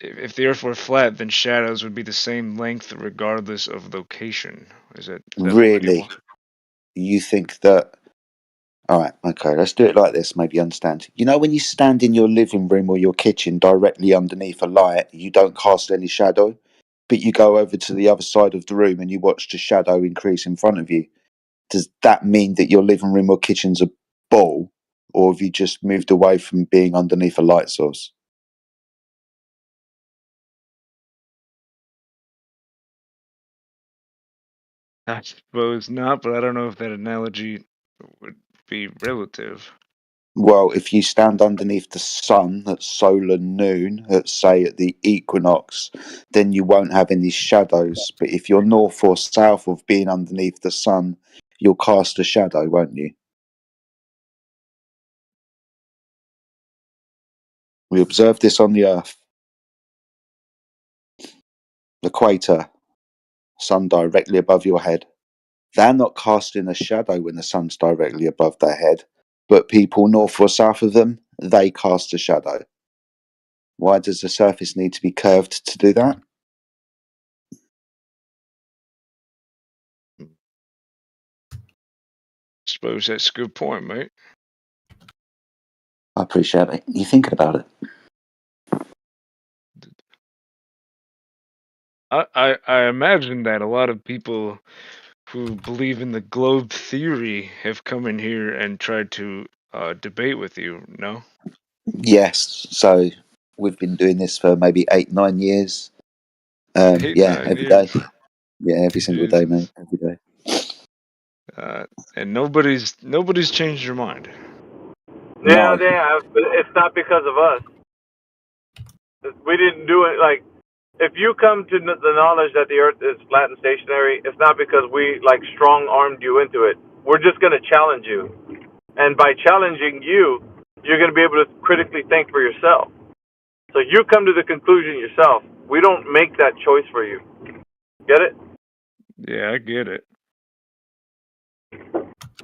if the Earth were flat, then shadows would be the same length regardless of location. Is that Really? You think that? All right, okay, let's do it like this, maybe understand. You know, when you stand in your living room or your kitchen directly underneath a light, you don't cast any shadow, but you go over to the other side of the room and you watch the shadow increase in front of you. Does that mean that your living room or kitchen's a ball, or have you just moved away from being underneath a light source? I suppose not, but I don't know if that analogy would be relative. Well, if you stand underneath the sun at solar noon, at say at the equinox, then you won't have any shadows. But if you're north or south of being underneath the sun, you'll cast a shadow, won't you? We observe this on the Earth. The equator, sun directly above your head. They're not casting a shadow when the sun's directly above their head, but people north or south of them, they cast a shadow. Why does the surface need to be curved to do that? Suppose that's a good point, mate. I appreciate it. You thinking about it? I imagine that a lot of people who believe in the globe theory have come in here and tried to debate with you, no? Yes. So we've been doing this for maybe 8, 9 years. Eight, Yeah, 9 every day. years. Yeah, every single day, mate. Every day. And nobody's changed your mind. Yeah, No. they have, but it's not because of us. We didn't do it. Like, if you come to the knowledge that the Earth is flat and stationary, it's not because we like strong armed you into it. We're just going to challenge you, and by challenging you, you're going to be able to critically think for yourself. So you come to the conclusion yourself. We don't make that choice for you. Get it? Yeah, I get it.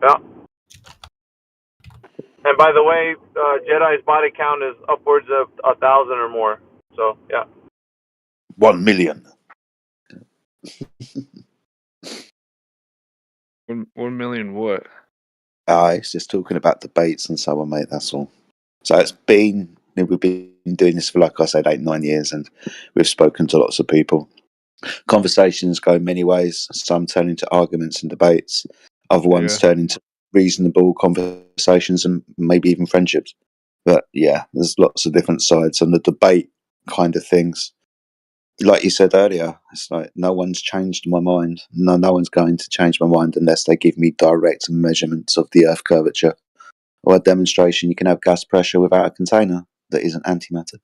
Yeah. And by the way, Jedi's body count is upwards of 1,000 or more. So yeah. 1 million. 1 million what? It's just talking about debates and so on, mate. That's all. So we've been doing this for, like I said, 8, 9 years, and we've spoken to lots of people. Conversations go many ways. Some turn into arguments and debates. Other ones turn into reasonable conversations and maybe even friendships. But yeah, there's lots of different sides on the debate kind of things. Like you said earlier, it's like no one's changed my mind. No one's going to change my mind unless they give me direct measurements of the Earth curvature or a demonstration you can have gas pressure without a container that isn't antimatter.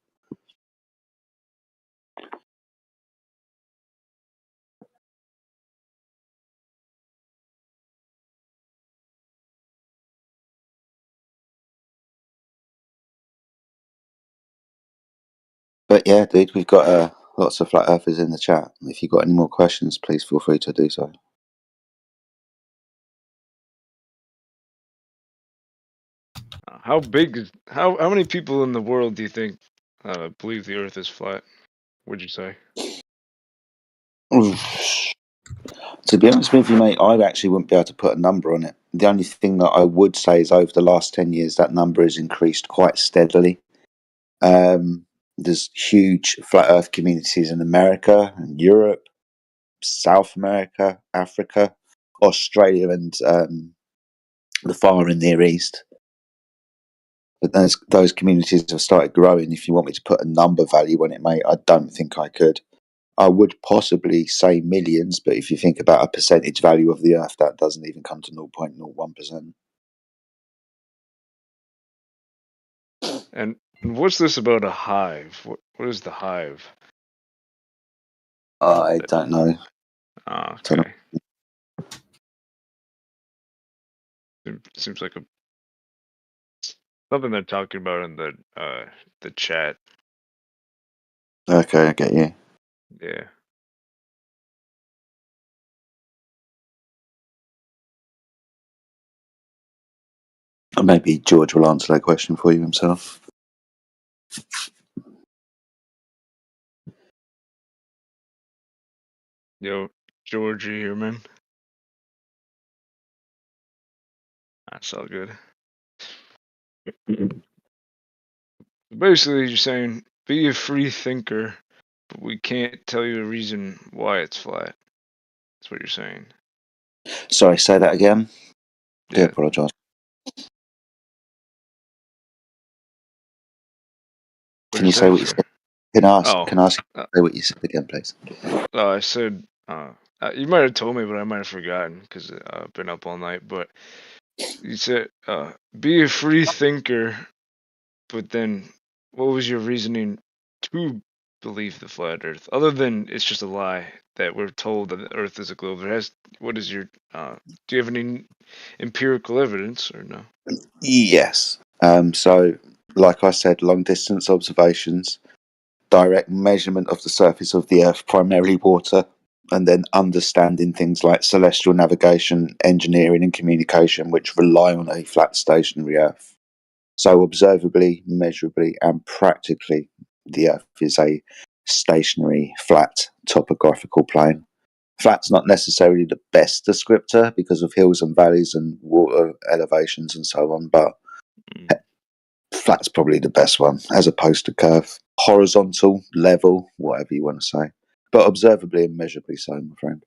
But yeah, dude, we've got lots of flat earthers in the chat. If you've got any more questions, please feel free to do so. How big is how many people in the world do you think believe the Earth is flat? Would you say? To be honest with you, mate, I actually wouldn't be able to put a number on it. The only thing that I would say is over the last 10 years, that number has increased quite steadily. There's huge flat earth communities in America and Europe, South America, Africa, Australia, and the Far and Near East. But those communities have started growing. If you want me to put a number value on it, mate, I don't think I could. I would possibly say millions, but if you think about a percentage value of the Earth, that doesn't even come to 0.01%. And what's this about a hive? What is the hive? I don't know. Oh, Don't know. okay. Seems like something they're talking about in the chat. Okay, I get you. Yeah. Maybe George will answer that question for you himself. Yo, George, you here, man? That's all good. Basically, you're saying be a free thinker, but we can't tell you a reason why it's flat. That's what you're saying. Sorry, say that again. I do Yeah. apologise. What Can did you you say say? what you said? Can I ask? Oh. Can I ask you to say what you said again, please? I said, you might have told me, but I might have forgotten because I've been up all night. But you said, be a free thinker, but then what was your reasoning to believe the flat Earth, other than it's just a lie that we're told that the Earth is a globe? What is your, do you have any empirical evidence or no? Yes. So, like I said, long distance observations, direct measurement of the surface of the Earth, primarily water, and then understanding things like celestial navigation, engineering, and communication, which rely on a flat stationary Earth. So, observably, measurably, and practically, the Earth is a stationary, flat topographical plane. Flat's not necessarily the best descriptor because of hills and valleys and water elevations and so on, but flat's probably the best one as opposed to curve. Horizontal, level, whatever you want to say, but observably and measurably so, my friend.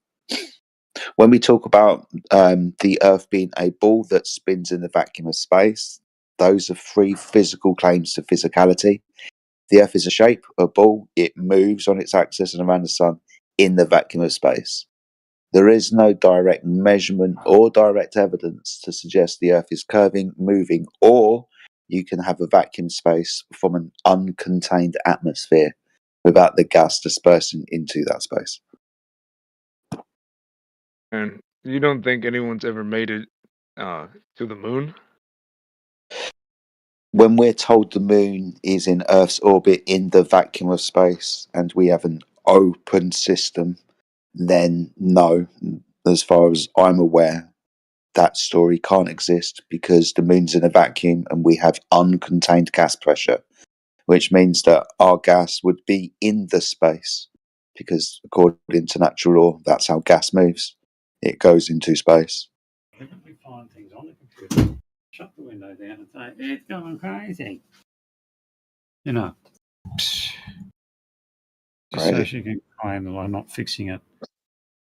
When we talk about the Earth being a ball that spins in the vacuum of space, those are three physical claims to physicality. The Earth is a shape, a ball, it moves on its axis and around the sun in the vacuum of space. There is no direct measurement or direct evidence to suggest the Earth is curving, moving, or you can have a vacuum space from an uncontained atmosphere without the gas dispersing into that space. And you don't think anyone's ever made it to the moon? When we're told the moon is in Earth's orbit in the vacuum of space and we have an open system, then no, as far as I'm aware, that story can't exist because the moon's in a vacuum and we have uncontained gas pressure, which means that our gas would be in the space because according to natural law, that's how gas moves. It goes into space. They're going to be finding things on the computer. Shut the window down and say, it's going crazy. You know, just so Crazy. she can claim that I'm not fixing it.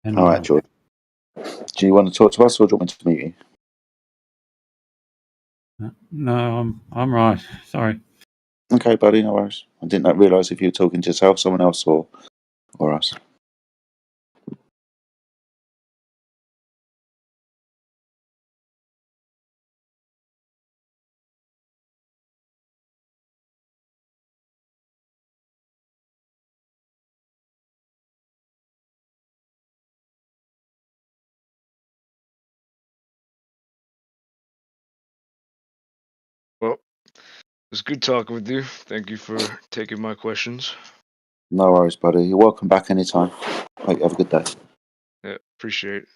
And All right, George. Do you want to talk to us or do you want me to mute you? No, I'm right. Sorry. Okay, buddy, no worries. I didn't realise if you were talking to yourself, someone else, or us. Well, it was good talking with you. Thank you for taking my questions. No worries, buddy. You're welcome back anytime. Hope you have a good day. Yeah, appreciate it.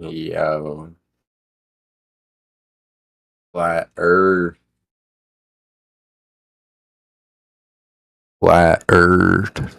Yo, flat Earth, flat Earth.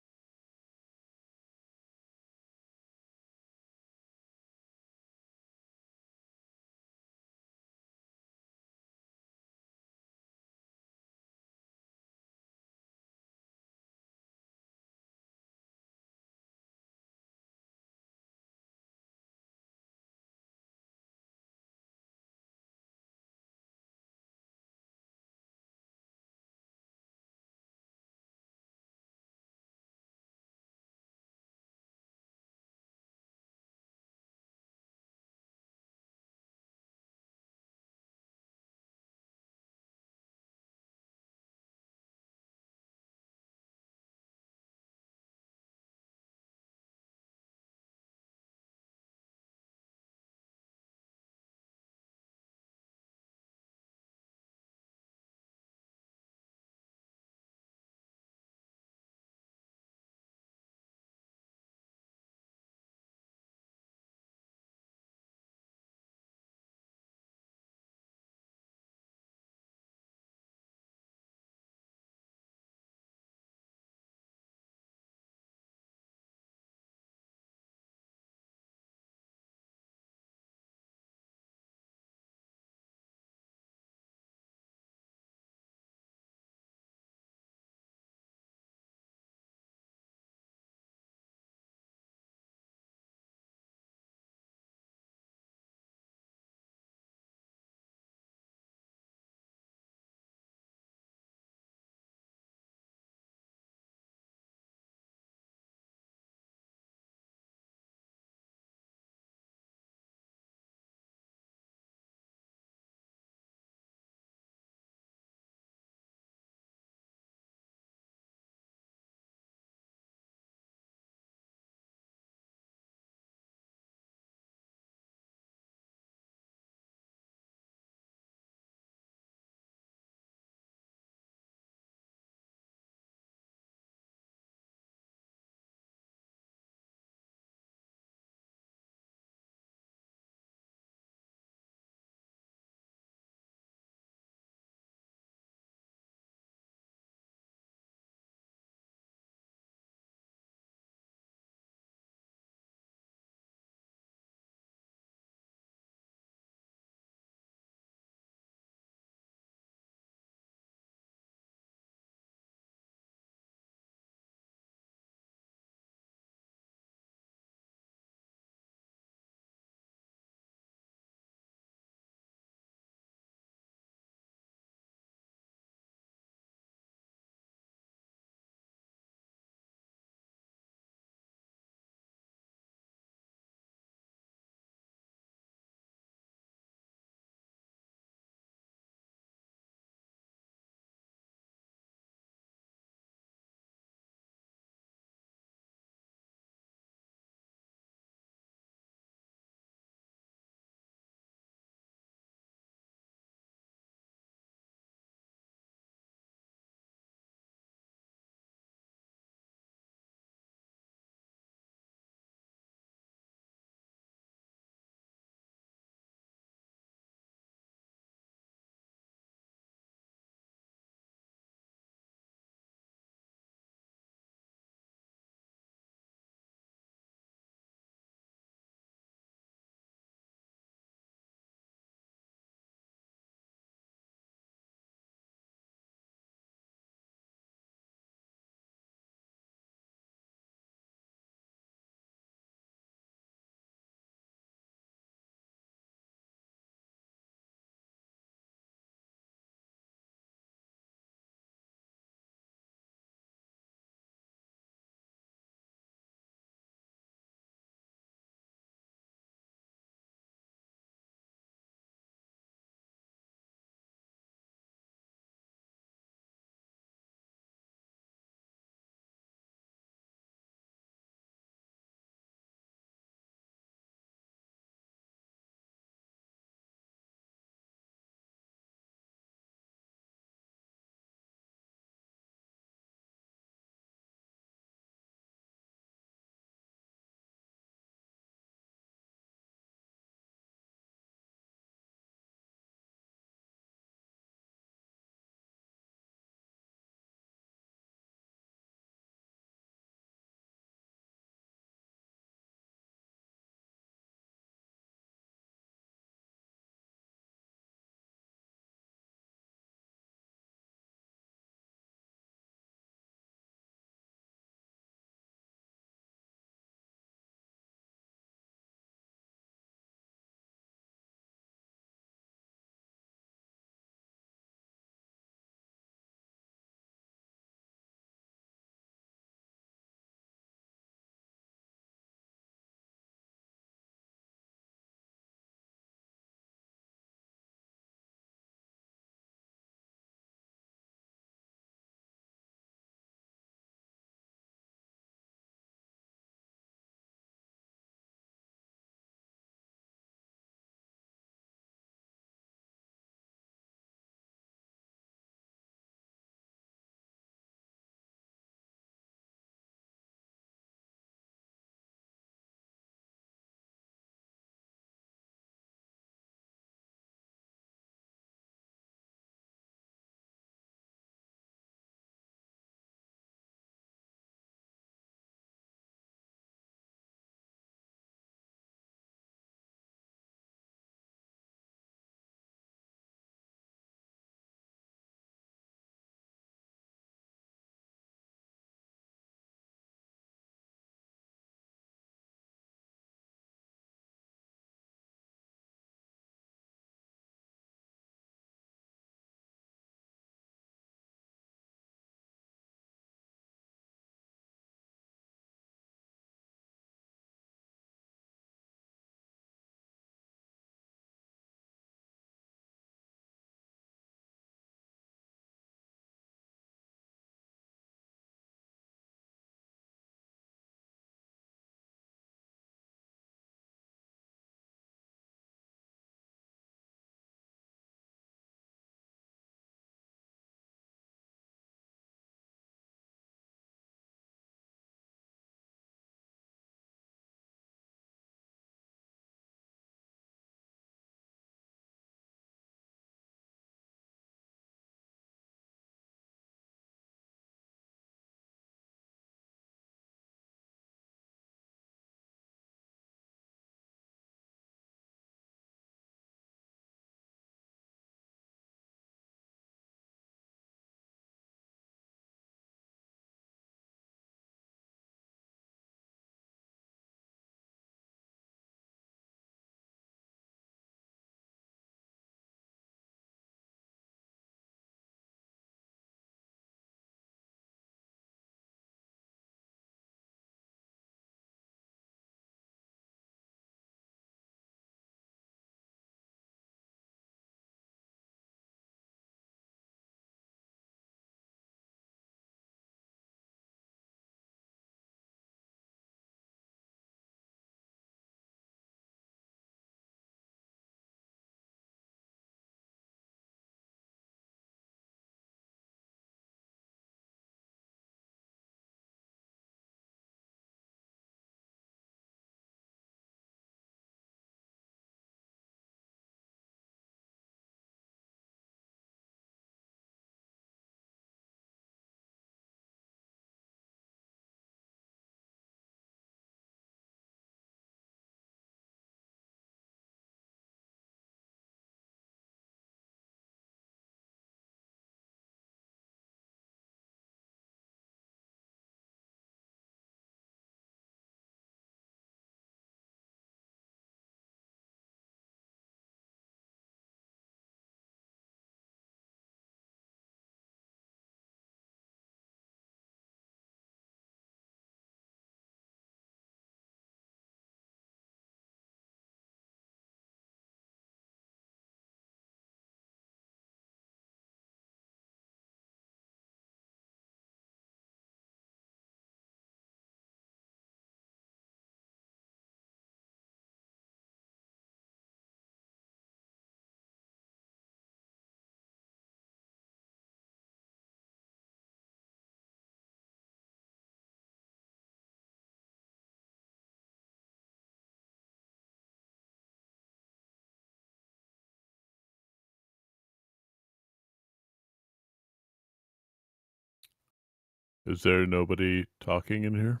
Is there nobody talking in here?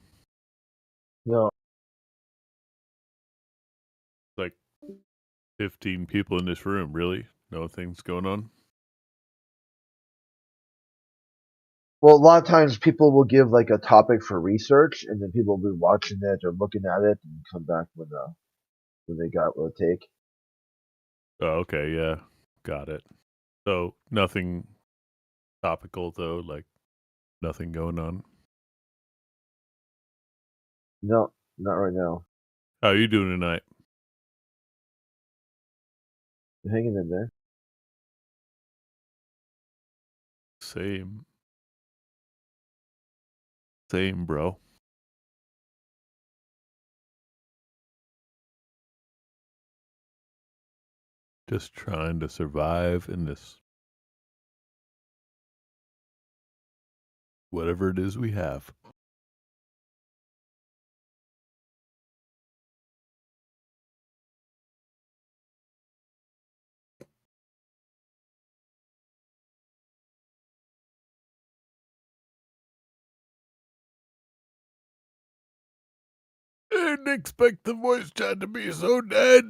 No. Like 15 people in this room, really? No things going on? Well, a lot of times people will give like a topic for research, and then people will be watching it or looking at it and come back when they got what to take. Oh, okay, yeah. Got it. So nothing topical though, like nothing going on. No, not right now. How are you doing tonight? I'm hanging in there. Same. Same, bro. Just trying to survive in this whatever it is we have. I didn't expect the voice chat to be so dead.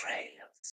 trails.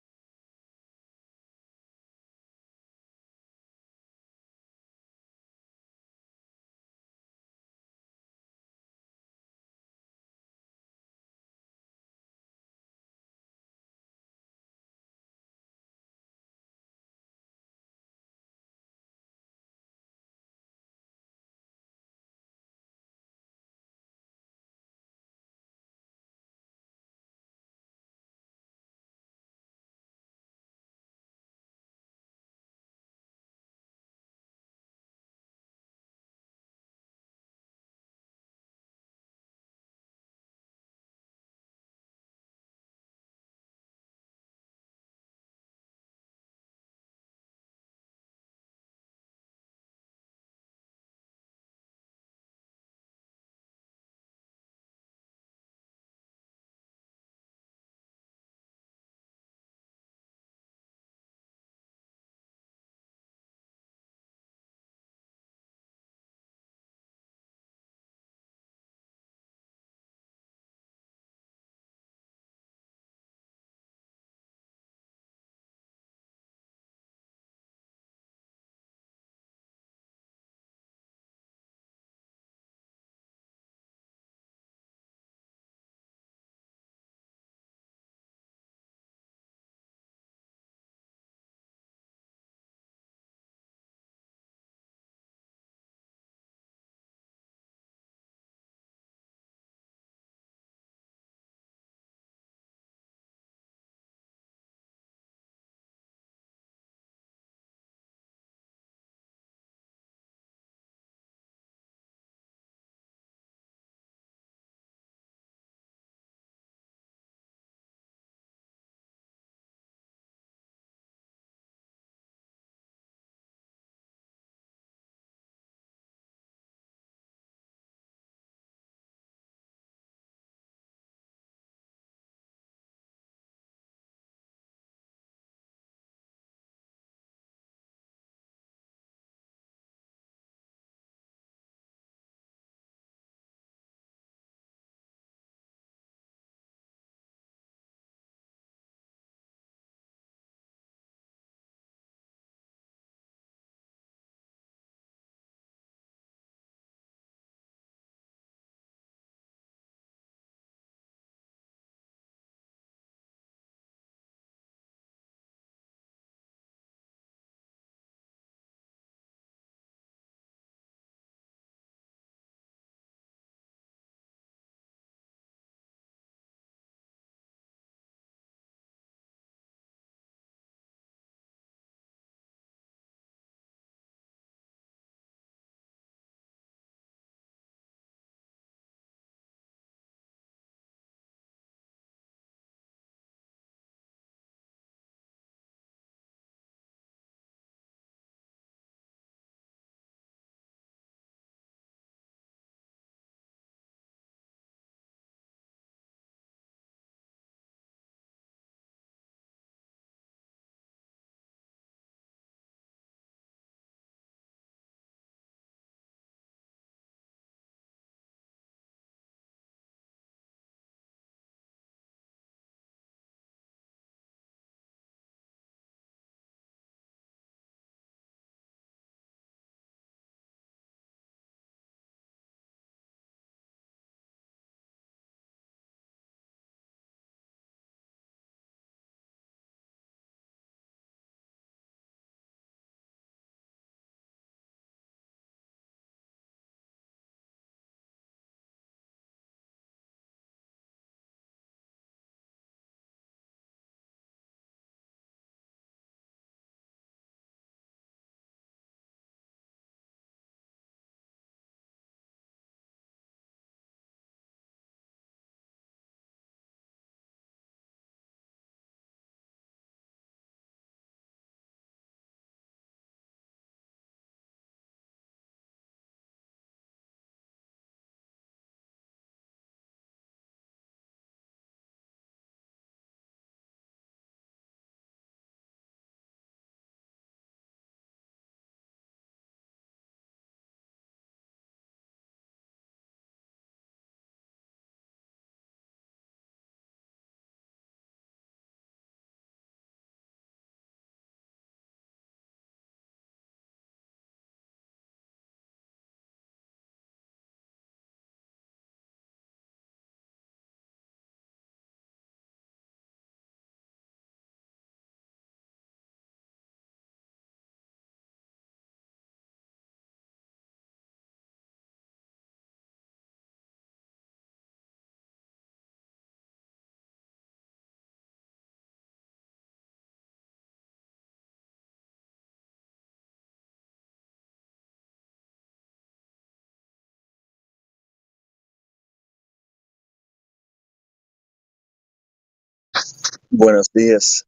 Buenos días.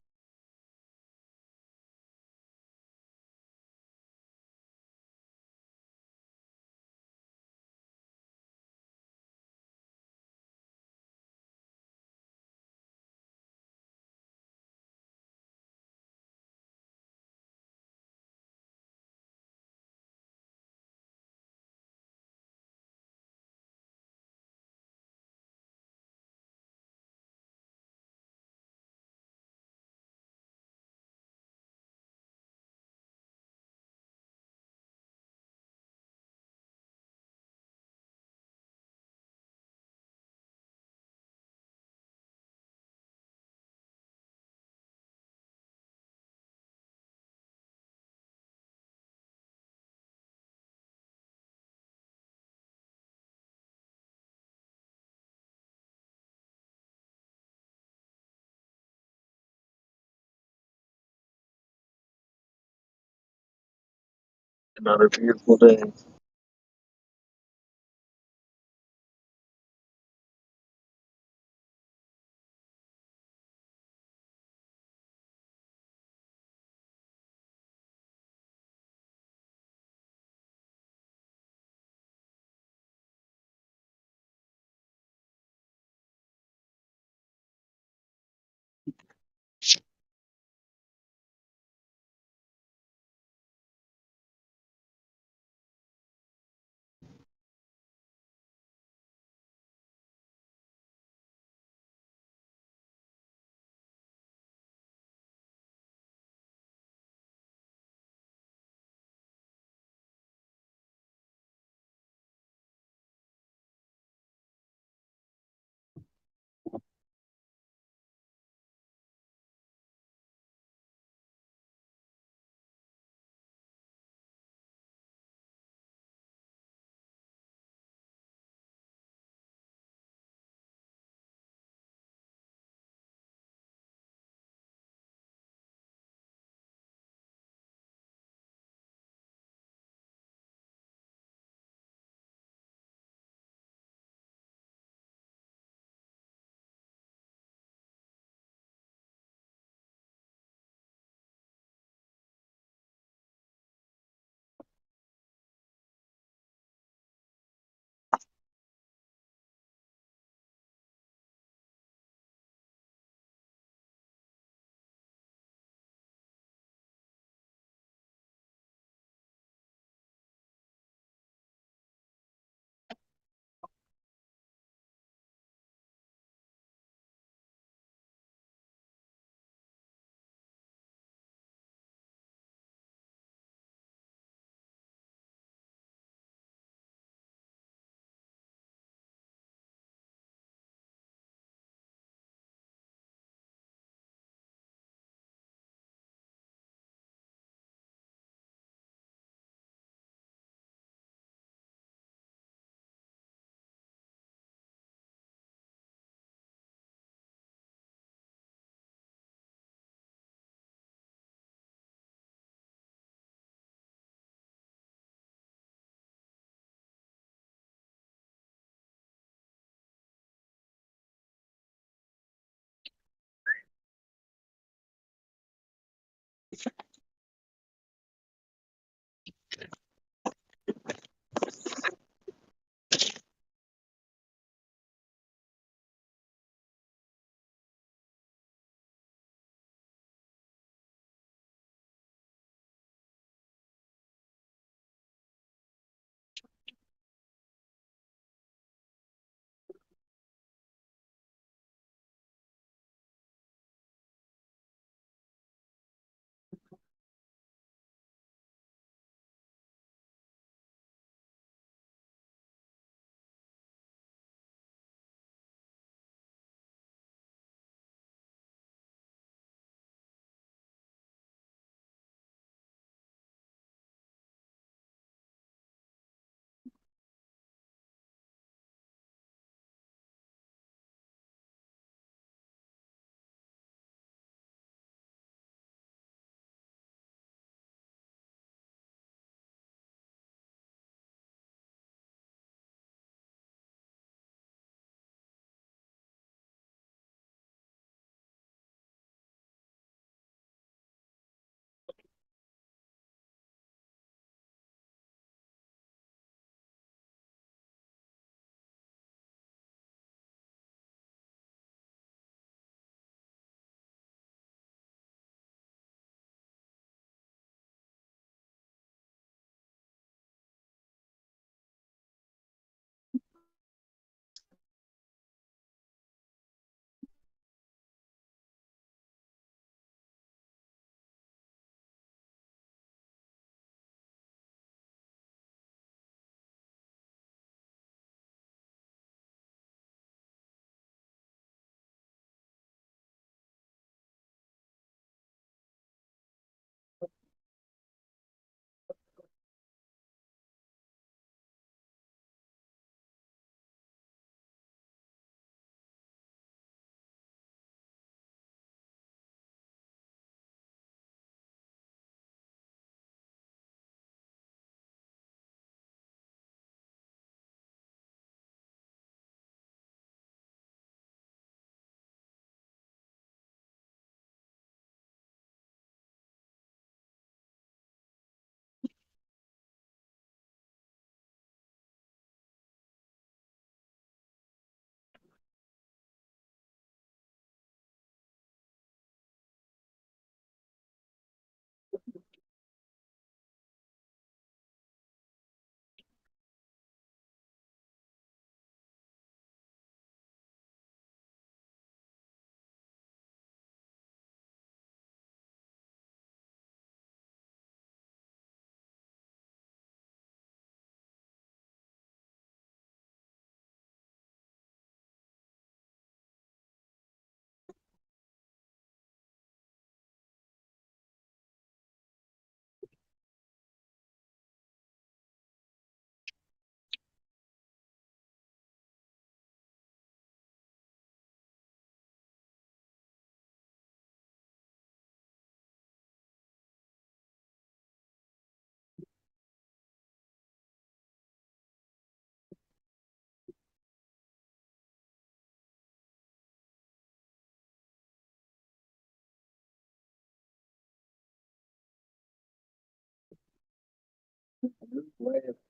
Another beautiful day.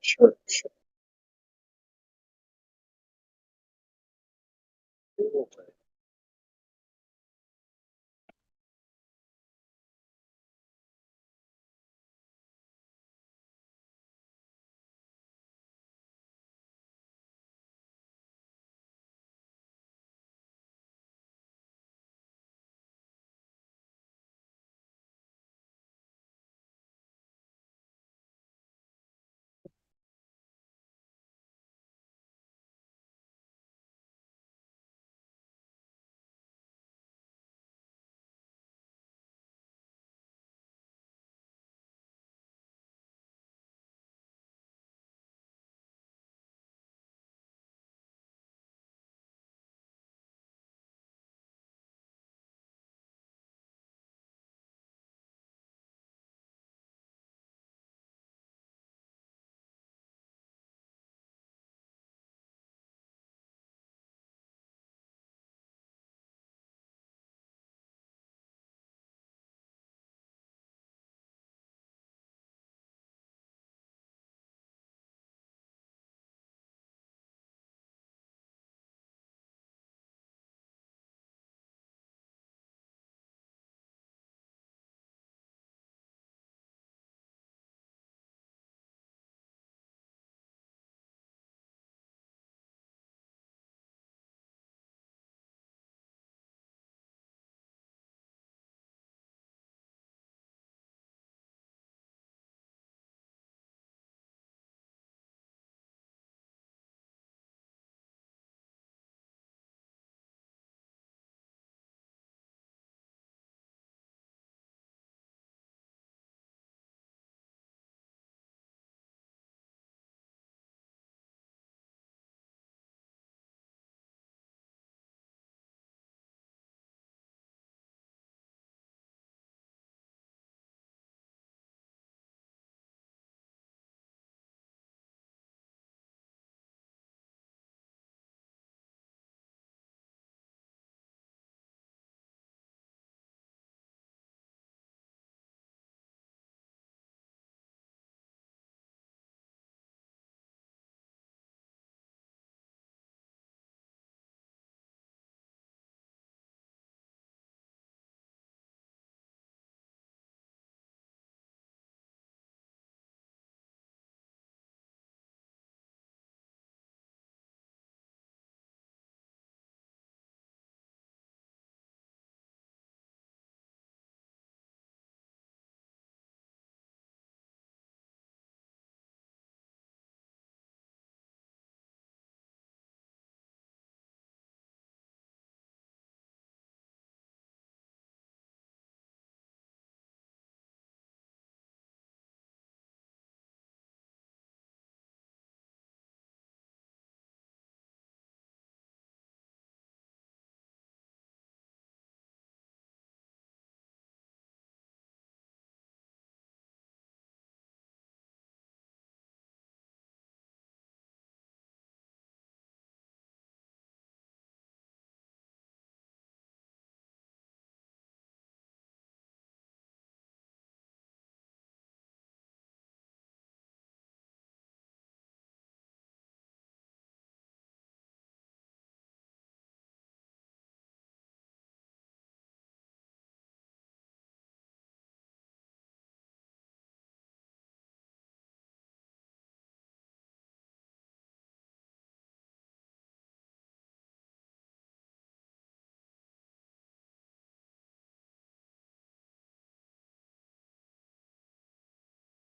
Church.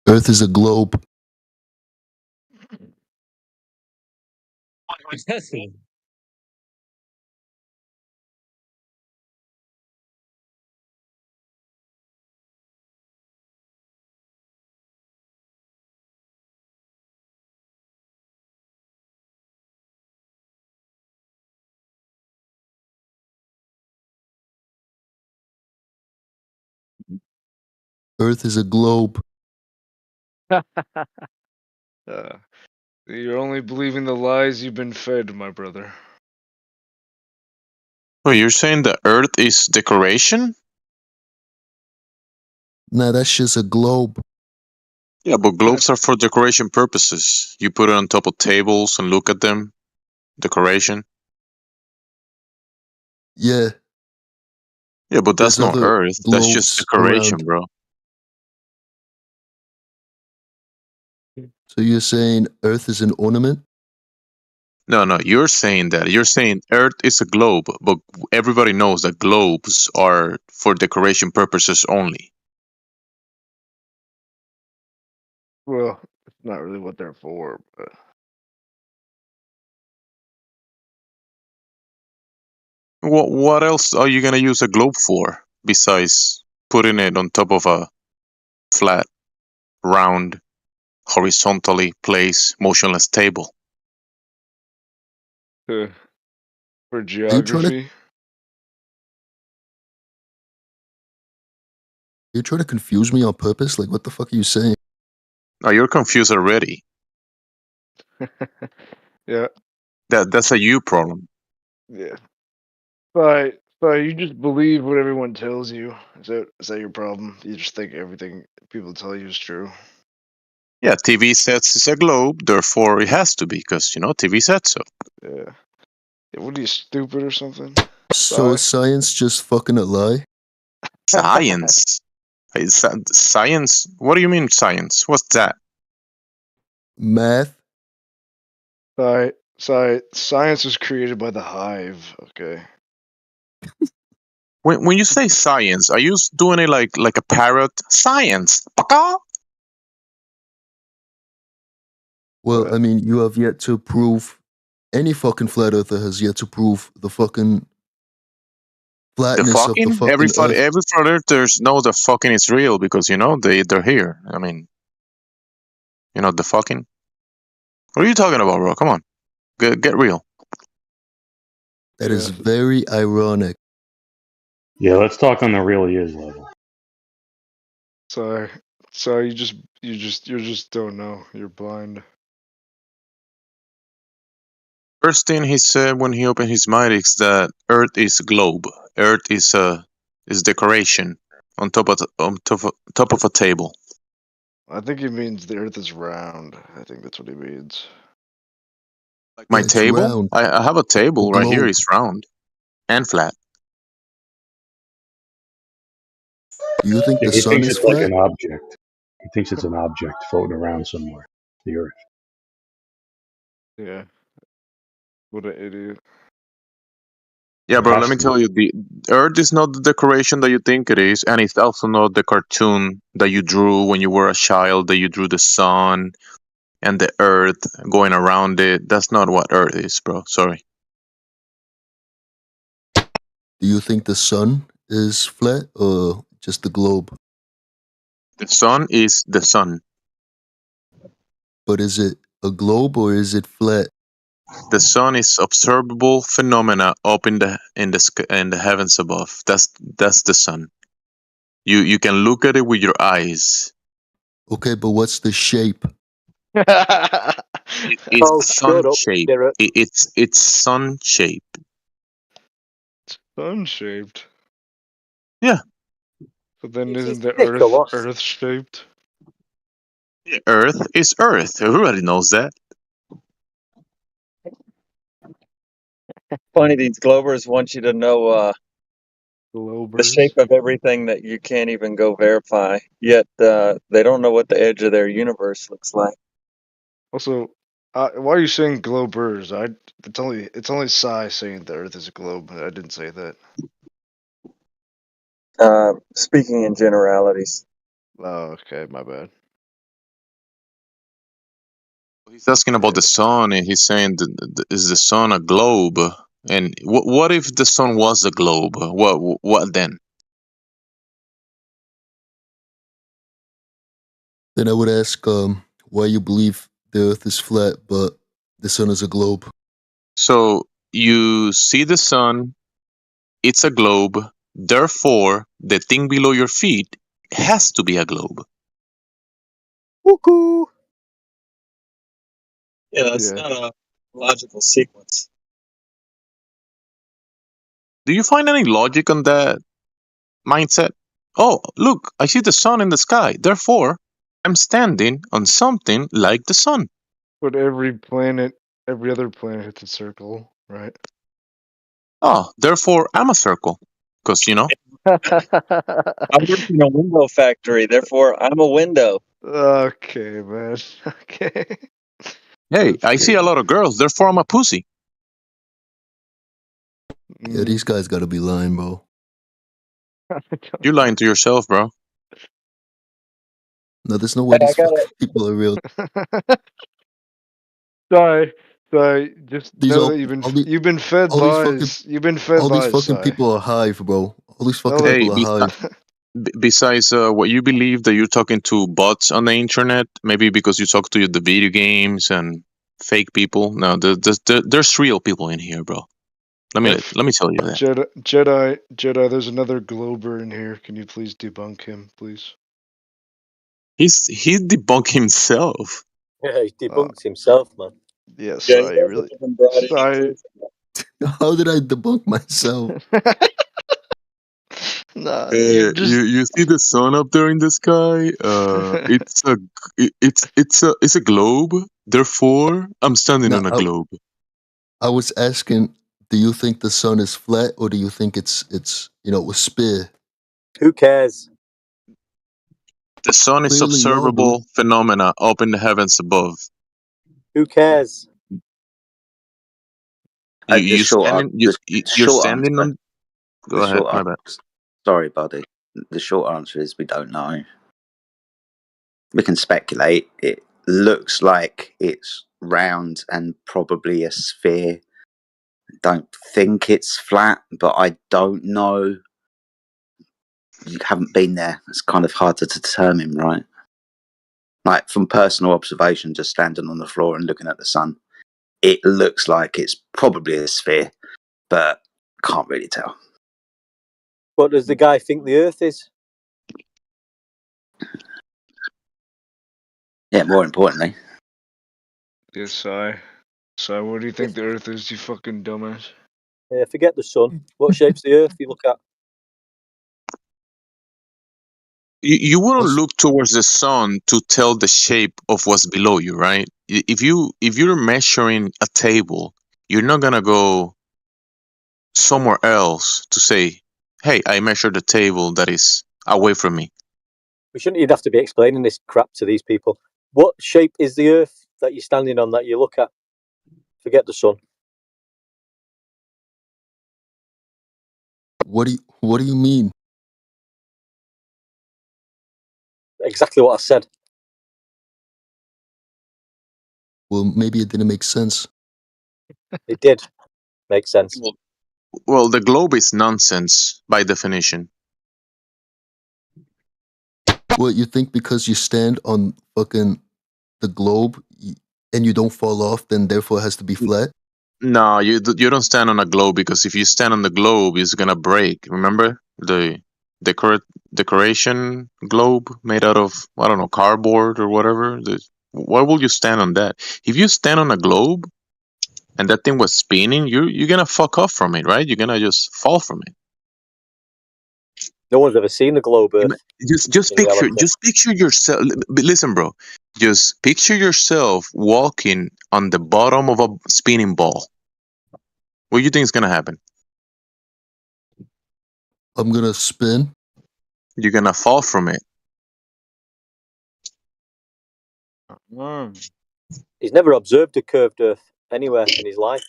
Earth is a globe. Earth is a globe. You're only believing the lies you've been fed, my brother. Oh, you're saying the Earth is decoration? Nah, that's just a globe. Yeah, but globes are for decoration purposes. You put it on top of tables and look at them. Decoration. Yeah, Yeah, but that's there's not other Earth. That's just globes decoration, around. bro. So you're saying Earth is an ornament? No, no, you're saying that. You're saying Earth is a globe, but everybody knows that globes are for decoration purposes only. Well, it's not really what they're for, but What else are you gonna use a globe for besides putting it on top of a flat, round, horizontally placed, motionless table? for Are you trying to geography. confuse me on purpose? Like, what the fuck are you saying? No, you're confused already. Yeah, That's a you problem. yeah. So you just believe what everyone tells you. Is that your problem? You just think everything people tell you is true. Yeah, TV sets is a globe, therefore it has to be, because, TV said so. Yeah. What are you, stupid or something? So is science just fucking a lie? Science? Science? What do you mean science? What's that? Math? Science was created by the hive. Okay. When you say science, are you doing it like a parrot? Science! Paka! Well, I mean, you have yet to prove. Any fucking flat earther has yet to prove the fucking The flatness of the fucking? fucking Every earth. flat earthers know the fucking is real because, they're here. I mean, the fucking? What are you talking about, bro? Come on. Get real. That is very ironic. Yeah, let's talk on the really is level. So you just don't know. You're blind. First thing he said when he opened his mic is that Earth is a globe. Earth is decoration on top of a table. I think he means the Earth is round. I think that's what he means. Like my Yeah, it's table? round. I have a table right here. globe. It's round and flat. Do you think Yeah, the he sun thinks is it's like flat? an object. He thinks it's an object floating around somewhere. The Earth. Yeah. What an idiot. Yeah, It bro, has let me to tell you, the Earth is not the decoration that you think it is, and it's also not the cartoon that you drew when you were a child, that you drew the sun and the Earth going around it. That's not what Earth is, bro. Sorry. Do you think the sun is flat or just the globe? The sun is the sun. But is it a globe or is it flat? The sun is observable phenomena up in the heavens above. That's the sun. You can look at it with your eyes. Okay, but what's the shape? It's sun shaped. It's sun shaped. Sun shaped. Yeah. But then This is isn't the ridiculous. Earth shaped? Earth is Earth. Everybody knows that. Funny, these Globers want you to know the Globers. shape of everything that you can't even go verify. Yet they don't know what the edge of their universe looks like. Also, why are you saying globers? It's only Psy saying the Earth is a globe. I didn't say that. Speaking in generalities. Oh, okay, my bad. He's asking about the sun, and he's saying, "Is the sun a globe?" And what if the sun was a globe? What then? Then I would ask why you believe the earth is flat but the sun is a globe. So you see the sun, it's a globe. Therefore, the thing below your feet has to be a globe. Woohoo! Yeah, that's not a logical sequence. Do you find any logic on that mindset? Oh, look, I see the sun in the sky. Therefore, I'm standing on something like the sun. But every other planet hits a circle, right? Oh, therefore I'm a circle. Because, you know. I work in a window factory, therefore I'm a window. Okay, man. Okay. Hey, That's I see a lot of girls, therefore I'm a pussy. Yeah, these guys gotta be lying, bro. You're lying to yourself, bro. No, there's no way Hey, I these got fucking people are real. Sorry, just These know all, that all, the, you've been fed all these fucking lies. You've been fed all these lies, fucking Sai. people are hive, bro. All these fucking No, people are hive. Besides what you believe that you're talking to bots on the internet, maybe because you talk to the video games and fake people. No, there's real people in here, bro. Let me tell you that. Jedi, there's another Glober in here. Can you please debunk him, please? He debunked himself. Yeah, he debunked himself, man. Yes, Yeah, I really. Sai, How did I debunk myself? nah, You see the sun up there in the sky? It's a globe. Therefore, I'm standing No, on a globe. I was asking, do you think the sun is flat or do you think it's a sphere? Who cares? The sun is Clearly y'all do. observable phenomena up in the heavens above. Who cares? You're standing on. Go ahead, my bad. Sorry, buddy. The short answer is we don't know. We can speculate. It looks like it's round and probably a sphere. Don't think it's flat, but I don't know. You haven't been there. It's kind of hard to determine, right? Like from personal observation, just standing on the floor and looking at the sun, it looks like it's probably a sphere, but can't really tell. What does the guy think the Earth is? Yeah, more importantly. Yes, Sai. Sai, what do you think the Earth is, you fucking dumbass? Yeah, forget the sun. What shape's the Earth you look at? You wouldn't look towards the sun to tell the shape of what's below you, right? If you're measuring a table, you're not gonna go somewhere else to say, "Hey, I measured the table that is away from me." We shouldn't even have to be explaining this crap to these people. What shape is the Earth that you're standing on that you look at? Forget the sun. What do you mean? Exactly what I said. Well, maybe it didn't make sense. It did make sense. Well, the globe is nonsense by definition. What, you think because you stand on fucking the globe and you don't fall off, then therefore it has to be flat? No, you don't stand on a globe, because if you stand on the globe, it's gonna break. Remember the decoration globe made out of, I don't know, cardboard or whatever? Why will you stand on that? If you stand on a globe and that thing was spinning, you're gonna fuck off from it, right? You're gonna just fall from it. No one's ever seen a globe Earth. Just picture yourself. Listen, bro. Just picture yourself walking on the bottom of a spinning ball. What do you think is gonna happen? I'm gonna spin. You're gonna fall from it. He's never observed a curved Earth anywhere in his life.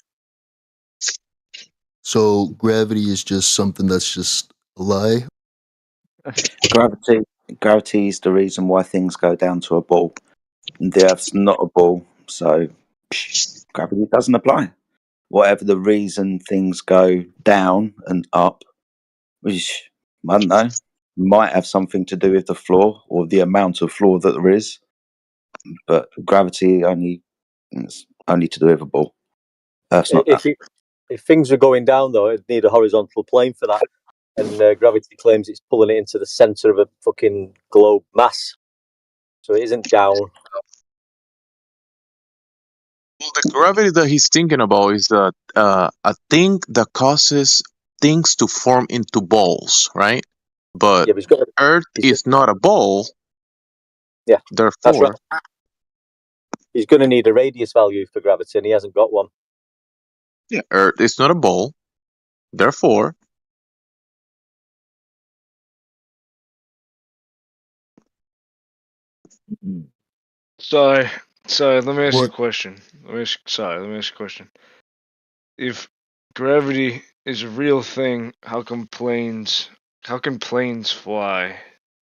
So gravity is just something that's just a lie? Gravity is the reason why things go down to a ball. The Earth's not a ball, so gravity doesn't apply. Whatever the reason things go down and up, which, I don't know, might have something to do with the floor or the amount of floor that there is, but gravity it's only to do with a ball. Earth's not that. If things were going down, though, it'd need a horizontal plane for that. And gravity claims it's pulling it into the centre of a fucking globe mass. So it isn't down. Well, the gravity that he's thinking about is that a thing that causes things to form into balls, right? But Yeah, but Earth is not a ball. Yeah, that's right. Therefore, He's going to need a radius value for gravity, and he hasn't got one. yeah, Earth is not a ball. Therefore, Sorry, let me ask you a What? question. Let me ask you a question. If gravity is a real thing, how can planes fly?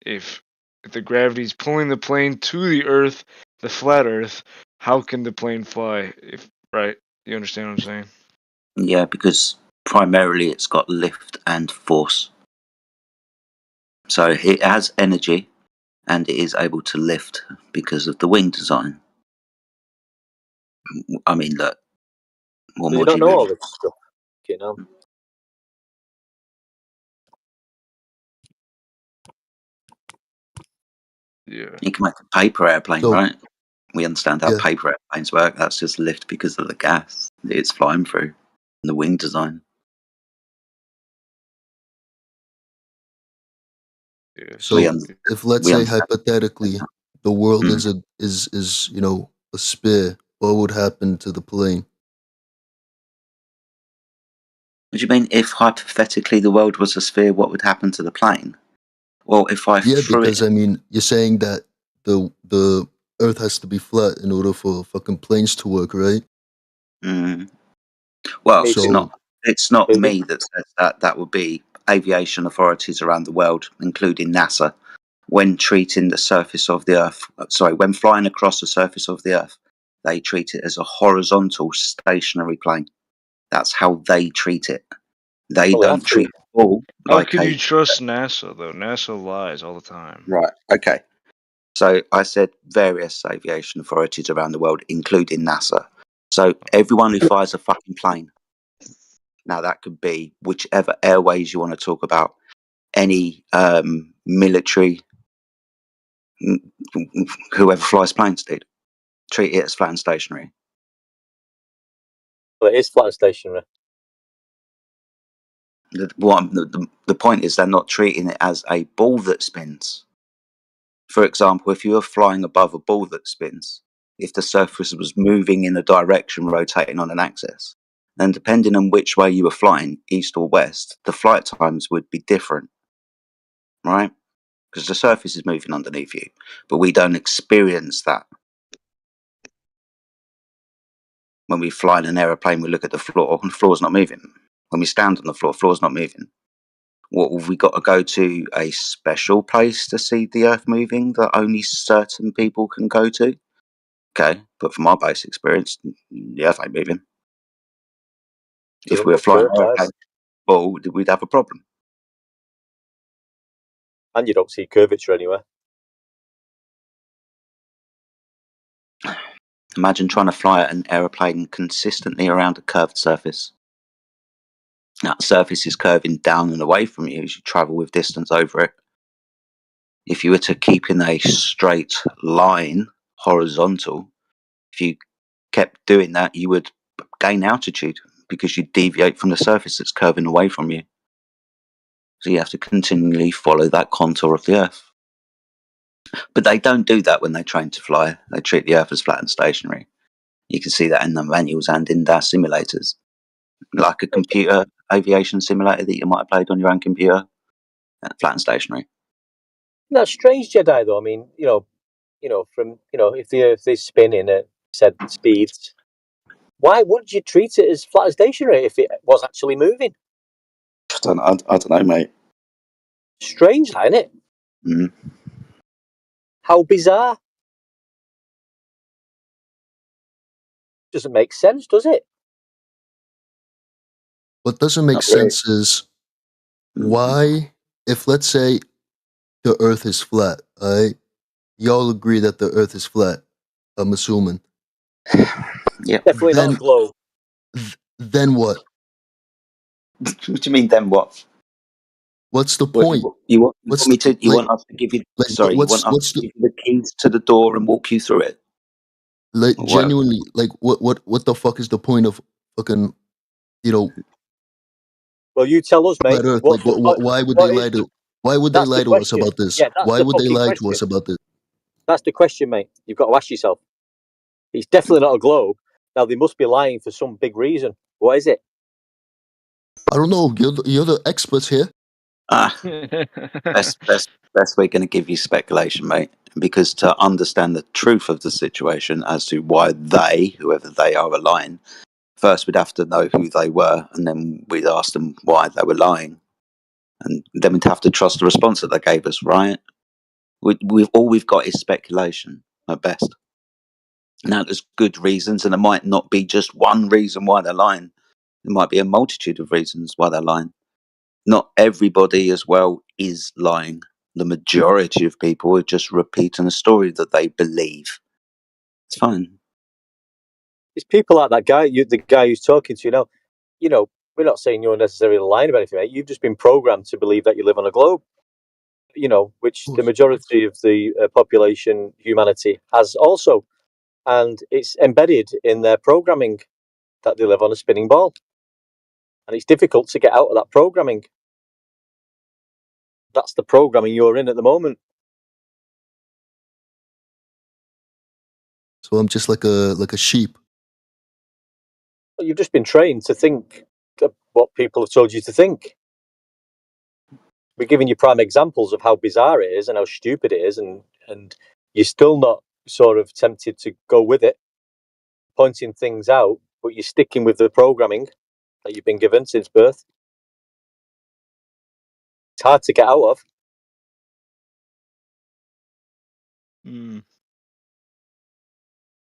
If the gravity is pulling the plane to the Earth, the flat Earth, how can the plane fly? Right? You understand what I'm saying? Yeah, because primarily it's got lift and force. So it has energy and it is able to lift because of the wing design. I mean, look, what Do you more do not you know all really? this stuff? You know. Yeah. You can make a paper airplane, So right? We understand how yeah. paper airplanes work. That's just lift because of the gas it's flying through and the wing design. Yeah. So if let's We say understand. hypothetically the world Mm. is a sphere, what would happen to the plane? What do you mean, if hypothetically the world was a sphere, what would happen to the plane? Well, if I Yeah, threw because it, I mean, you're saying that the Earth has to be flat in order for fucking planes to work, right? well, So it's not me that says that. That would be aviation authorities around the world, including NASA, when treating the surface of the Earth. Sorry, when flying across the surface of the Earth, they treat it as a horizontal stationary plane. That's how they treat it. They Well, they don't have treat to. the ball How like can a you trust NASA though? NASA lies all the time. right. Okay. So I said various aviation authorities around the world, including NASA. So everyone who flies a fucking plane. Now that could be whichever airways you want to talk about, any military, whoever flies planes, dude. Treat it as flat and stationary. Well, it is flat and stationary. The point is they're not treating it as a ball that spins. For example, if you were flying above a ball that spins, if the surface was moving in a direction rotating on an axis, then depending on which way you were flying, east or west, the flight times would be different, right? Because the surface is moving underneath you, but we don't experience that. When we fly in an aeroplane, we look at the floor, and the floor's not moving. When we stand on the floor's not moving. What have we got to go to a special place to see the Earth moving that only certain people can go to? Okay, but from our base experience, the Earth ain't moving. If we were flying an aeroplane ball, we'd have a problem. And you don't see curvature anywhere. Imagine trying to fly an aeroplane consistently around a curved surface. That surface is curving down and away from you as you travel with distance over it. If you were to keep in a straight line, horizontal, if you kept doing that, you would gain altitude because you deviate from the surface that's curving away from you. So you have to continually follow that contour of the Earth. But they don't do that when they train to fly. They treat the Earth as flat and stationary. You can see that in the manuals and in their simulators. Like a computer aviation simulator that you might have played on your own computer, flat and stationary. That's strange, Jedi. Though I mean, from if the Earth is spinning at said speeds, why would you treat it as flat and stationary if it was actually moving? I don't know, mate. Strange, isn't it? Mm. How bizarre! Doesn't make sense, does it? what doesn't make Not really. sense is why, if let's say the Earth is flat, right? Y'all agree that the Earth is flat. I'm assuming. Yeah. Definitely not a globe. Then what? What do you mean? Then what? What's the What, point? you want What's me the to? You want us to give you? like? Sorry, you want us What's to the give you the keys to the door and walk you through it? like? Or what? Genuinely, like what the fuck is the point of fucking Well, you tell us, mate. flat Earth? What's the Why would they what is lie the? to? Why would they That's the lie to us question. about this? Yeah, that's Why the would they fucking lie to question. us about this? That's the question, mate. You've got to ask yourself. It's definitely not a globe. Now, they must be lying for some big reason. What is it? I don't know. You're the experts here. Best way going to give you speculation, mate. Because to understand the truth of the situation as to why they, whoever they are lying, first we'd have to know who they were, and then we'd ask them why they were lying. And then we'd have to trust the response that they gave us, right? We've got is speculation at best. Now, there's good reasons, and there might not be just one reason why they're lying. There might be a multitude of reasons why they're lying. Not everybody as well is lying. The majority of people are just repeating a story that they believe. It's fine. It's people like that guy, the guy who's talking to you now. We're not saying you're necessarily lying about anything, mate. You've just been programmed to believe that you live on a globe, which the majority of the population, humanity, has also. And it's embedded in their programming that they live on a spinning ball. And it's difficult to get out of that programming. That's the programming you're in at the moment. So I'm just like a sheep. Well, you've just been trained to think what people have told you to think. We're giving you prime examples of how bizarre it is and how stupid it is, and you're still not sort of tempted to go with it, pointing things out, but you're sticking with the programming that you've been given since birth. It's hard to get out of.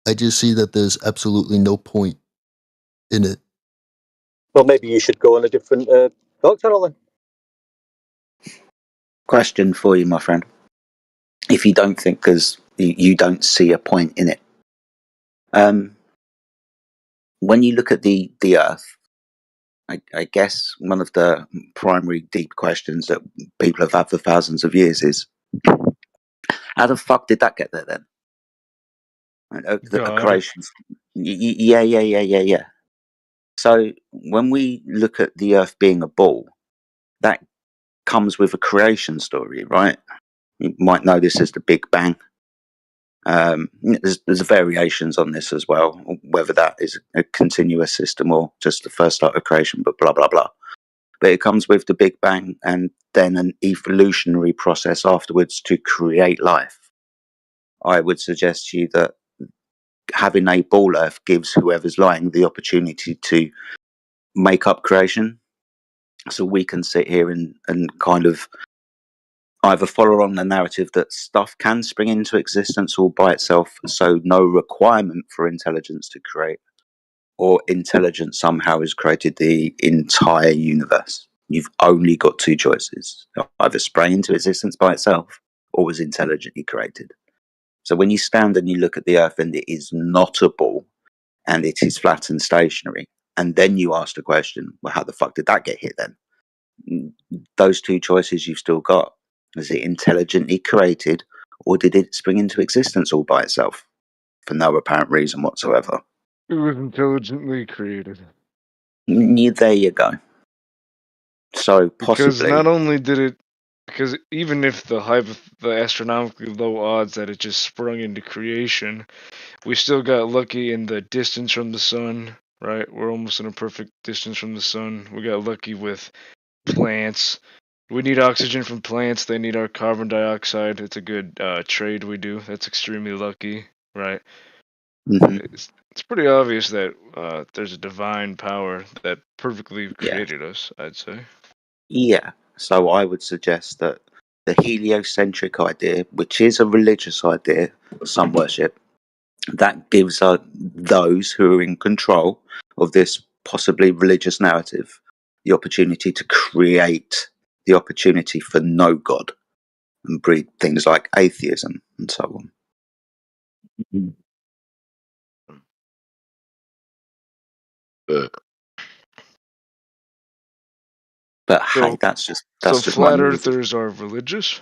I just see that there's absolutely no point in it. Well, maybe you should go on a different talk channel then. Question for you, my friend. If you don't think, because you don't see a point in it, when you look at the Earth, I guess one of the primary deep questions that people have had for thousands of years is, how the fuck did that get there then? A creation. Yeah. So when we look at the Earth being a ball, that comes with a creation story, right? You might know this as the Big Bang. There's variations on this as well, whether that is a continuous system or just the first start of creation, but blah, blah, blah. But it comes with the Big Bang and then an evolutionary process afterwards to create life. I would suggest to you that having a ball Earth gives whoever's lying the opportunity to make up creation. So we can sit here and kind of either follow on the narrative that stuff can spring into existence all by itself, so no requirement for intelligence to create, or intelligence somehow has created the entire universe. You've only got two choices: either spring into existence by itself or was intelligently created. So when you stand and you look at the Earth and it is not a ball and it is flat and stationary, and then you ask the question, well, how the fuck did that get hit then? Those two choices you've still got. Was it intelligently created, or did it spring into existence all by itself for no apparent reason whatsoever? It was intelligently created. There you go. So possibly, Because not only did it, because even if the astronomically low odds that it just sprung into creation, we still got lucky in the distance from the sun, right? We're almost in a perfect distance from the sun. We got lucky with plants. We need oxygen from plants. They need our carbon dioxide. It's a good trade we do. That's extremely lucky, right? Mm-hmm. It's pretty obvious that there's a divine power that perfectly created us, I'd say. Yeah. So I would suggest that the heliocentric idea, which is a religious idea, some worship, that gives those who are in control of this possibly religious narrative the opportunity to create the opportunity for no God and breed things like atheism and so on. But hey, that's just flat my earthers are religious?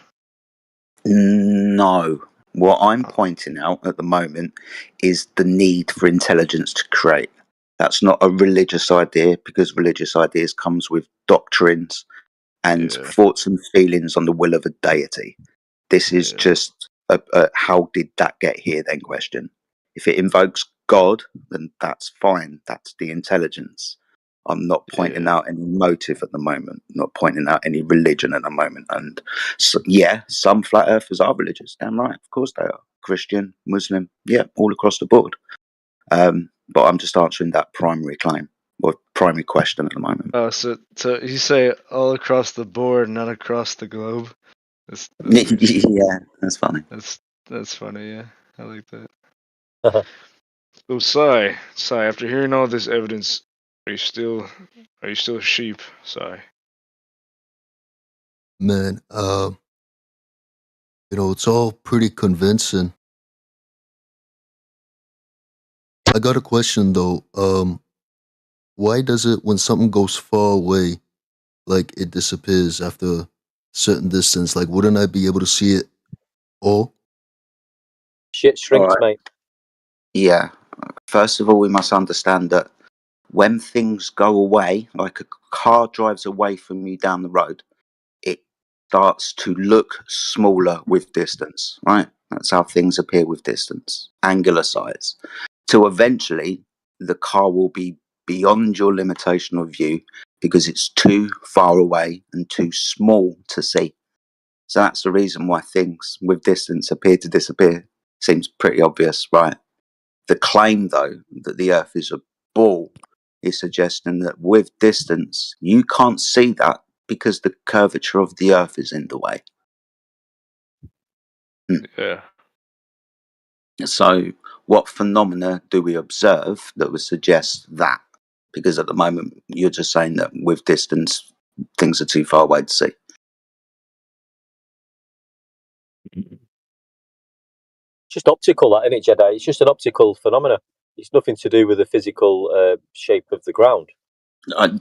No. What I'm pointing out at the moment is the need for intelligence to create. That's not a religious idea, because religious ideas comes with doctrines and thoughts and feelings on the will of a deity. This is just how did that get here then question. If it invokes God, then that's fine. That's the intelligence. I'm not pointing out any motive at the moment, not pointing out any religion at the moment. And so, yeah, some flat earthers are religious. Damn right. Of course they are. Christian, Muslim, yeah, all across the board. But I'm just answering that primary claim or primary question at the moment. Oh, so you say all across the board, not across the globe? That's Yeah, that's funny. That's funny. Yeah, I like that. So, Sai, after hearing all this evidence, are you still a sheep, Sai? Man, it's all pretty convincing. I got a question though. Why does it, when something goes far away, like it disappears after a certain distance? Like, wouldn't I be able to see it all? Shit shrinks, Alright. mate. Yeah. First of all, we must understand that when things go away, like a car drives away from you down the road, it starts to look smaller with distance, right? That's how things appear with distance, angular size. Till eventually, the car will be beyond your limitation of view because it's too far away and too small to see. So that's the reason why things with distance appear to disappear. Seems pretty obvious, right? The claim, though, that the Earth is a ball is suggesting that with distance, you can't see that because the curvature of the Earth is in the way. Yeah. So, what phenomena do we observe that would suggest that? Because at the moment, you're just saying that with distance, things are too far away to see. Just optical, that, isn't it, Jedi? It's just an optical phenomena. It's nothing to do with the physical shape of the ground.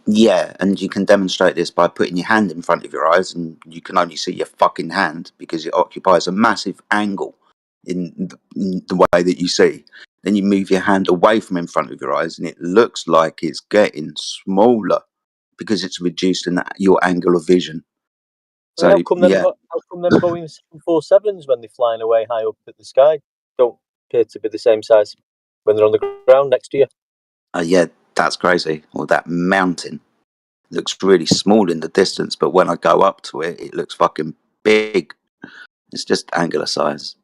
Yeah, and you can demonstrate this by putting your hand in front of your eyes, and you can only see your fucking hand because it occupies a massive angle in the way that you see. Then you move your hand away from in front of your eyes, and it looks like it's getting smaller because it's reduced in your angle of vision. So So how come yeah, them Boeing 747s, when they're flying away high up at the sky, don't appear to be the same size when they're on the ground next to you? yeah, that's crazy. Or that mountain looks really small in the distance, but when I go up to it, it looks fucking big. It's just angular size.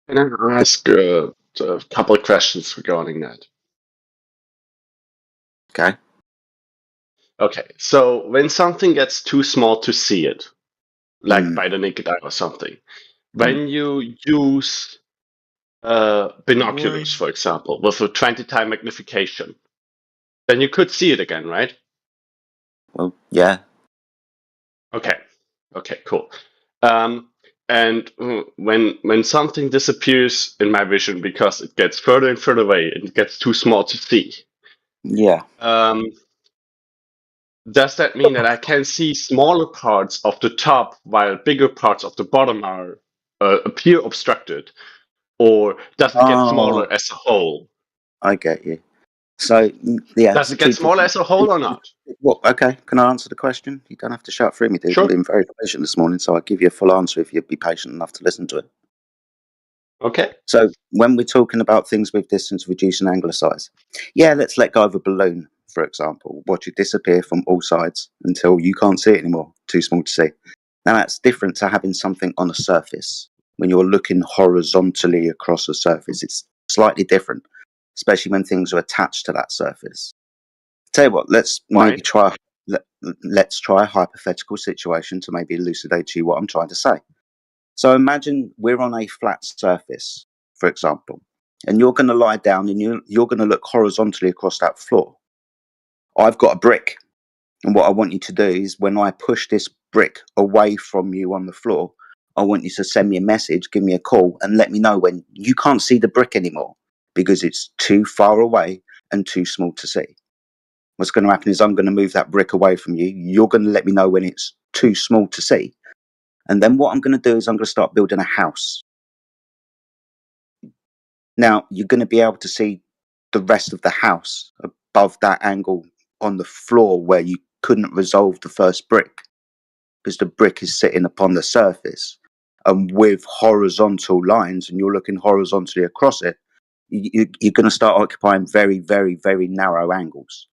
Can I ask a couple of questions regarding that? Okay. Okay, so when something gets too small to see it, like by the naked eye or something, when you use binoculars, for example, with a 20 time magnification, then you could see it again, right? Well, yeah. Okay, cool. And when something disappears in my vision because it gets further and further away and it gets too small to see, yeah. Does that mean that I can see smaller parts of the top while bigger parts of the bottom are appear obstructed, or does it get smaller as a whole? I get you. So yeah, Does it get smaller as a whole or not? Well, okay. Can I answer the question? You don't have to shout through me, dude. Sure. I've been very patient this morning, so I'll give you a full answer if you'd be patient enough to listen to it. Okay. So when we're talking about things with distance, reduce and angular size, yeah, let's let go of a balloon, for example. Watch it disappear from all sides until you can't see it anymore, too small to see. Now that's different to having something on a surface. When you're looking horizontally across a surface, it's slightly different, especially when things are attached to that surface. Tell you what, let's maybe try. Let's try a hypothetical situation to maybe elucidate to you what I'm trying to say. So imagine we're on a flat surface, for example, and you're going to lie down and you're going to look horizontally across that floor. I've got a brick, and what I want you to do is when I push this brick away from you on the floor, I want you to send me a message, give me a call, and let me know when you can't see the brick anymore because it's too far away and too small to see. What's going to happen is I'm going to move that brick away from you. You're going to let me know when it's too small to see. And then what I'm going to do is I'm going to start building a house. Now, you're going to be able to see the rest of the house above that angle on the floor where you couldn't resolve the first brick because the brick is sitting upon the surface. and with horizontal lines, and you're looking horizontally across it, you're going to start occupying very, very, very narrow angles.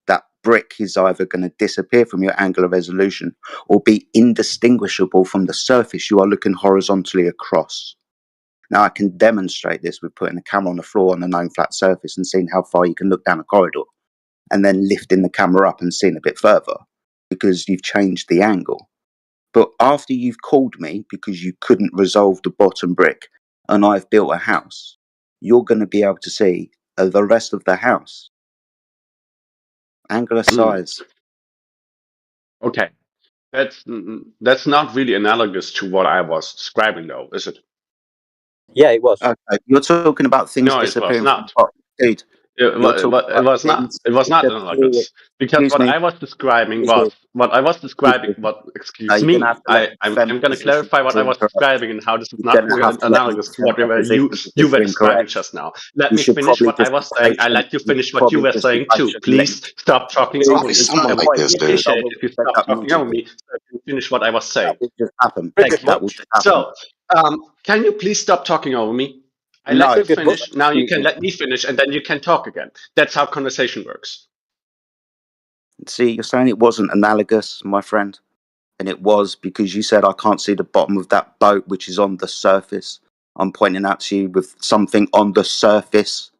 That brick is either going to disappear from your angular resolution or be indistinguishable from the surface you are looking horizontally across. Now, I can demonstrate this with putting a camera on the floor on a known flat surface and seeing how far you can look down a corridor, and then lifting the camera up and seeing a bit further because you've changed the angle. But after you've called me because you couldn't resolve the bottom brick and I've built a house, you're going to be able to see the rest of the house. Angular size. Okay. That's not really analogous to what I was describing, though, is it? Yeah, it was. Okay, you're talking about things No, it was disappearing from not. the bottom. Dude, It you're was, talking it about was not. things It was not disappearing. analogous because Excuse what me. I was describing Excuse me. was what I was describing. Excuse me. What? Excuse You're going to me. have to let I'm going to feminists clarify what I are was incorrect. describing and how this is You're not going to have to let me analogous to defend what my position you because were you're describing incorrect. just now. Let You me should finish probably what I just was be saying. I patient. let you You finish should what you probably were just be saying too. patient and let me. Please stop talking Dude, over it's me. not I would quite really this, dude. I appreciate will if you just end stop up talking muting over you. me so I can finish what I was saying. That will just happen. Thank you. That will just happen. So, can you please stop talking over me? I No. let you finish. Now you Excuse can me. let me finish, and then you can talk again. That's how conversation works. See, you're saying it wasn't analogous, my friend. And it was because you said I can't see the bottom of that boat, which is on the surface. I'm pointing out to you with something on the surface.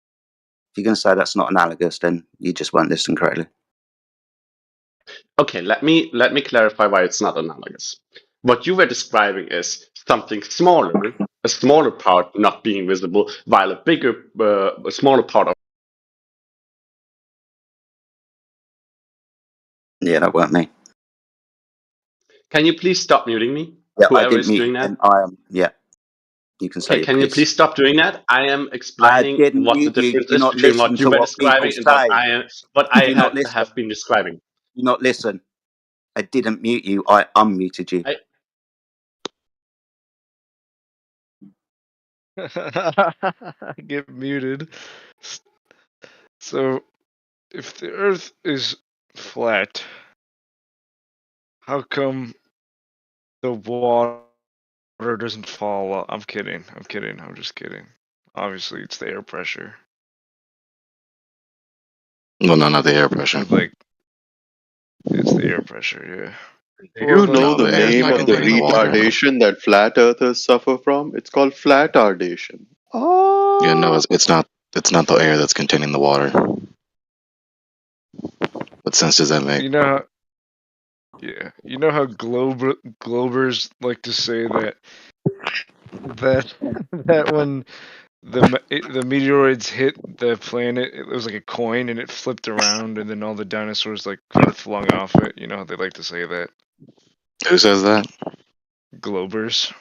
If you're going to say that's not analogous, then you just weren't listening correctly. Okay, let me clarify why it's not analogous. What you were describing is something smaller, a smaller part not being visible, while a smaller part of. Yeah, that weren't me. Can you please stop muting me? Yeah, I Whoever didn't is mute doing you, that. and I am. Yeah, you can say Okay, your can you piece. please stop doing that? I am I explaining didn't what the mute you. difference Do is not between listen what you to were what people describing and what say. I Do not listen. have been describing. Do not listen. I didn't mute you. I unmuted you. Get muted. So, if the Earth is flat, how come the water doesn't fall out? I'm kidding. I'm just kidding. Obviously, it's the air pressure. Well, no, not the air pressure. Like, it's the air pressure, yeah. Do you know No, the the air's name not of the containing the water. retardation that flat earthers suffer from? It's called flatardation. Oh. Yeah, no, it's not. It's not the air that's containing the water. What sense does that make? You know how, yeah, you know how Globers like to say that that when the meteoroids hit the planet, it was like a coin and it flipped around, and then all the dinosaurs like kind of flung off it. You know how they like to say that? Who says that? Globers.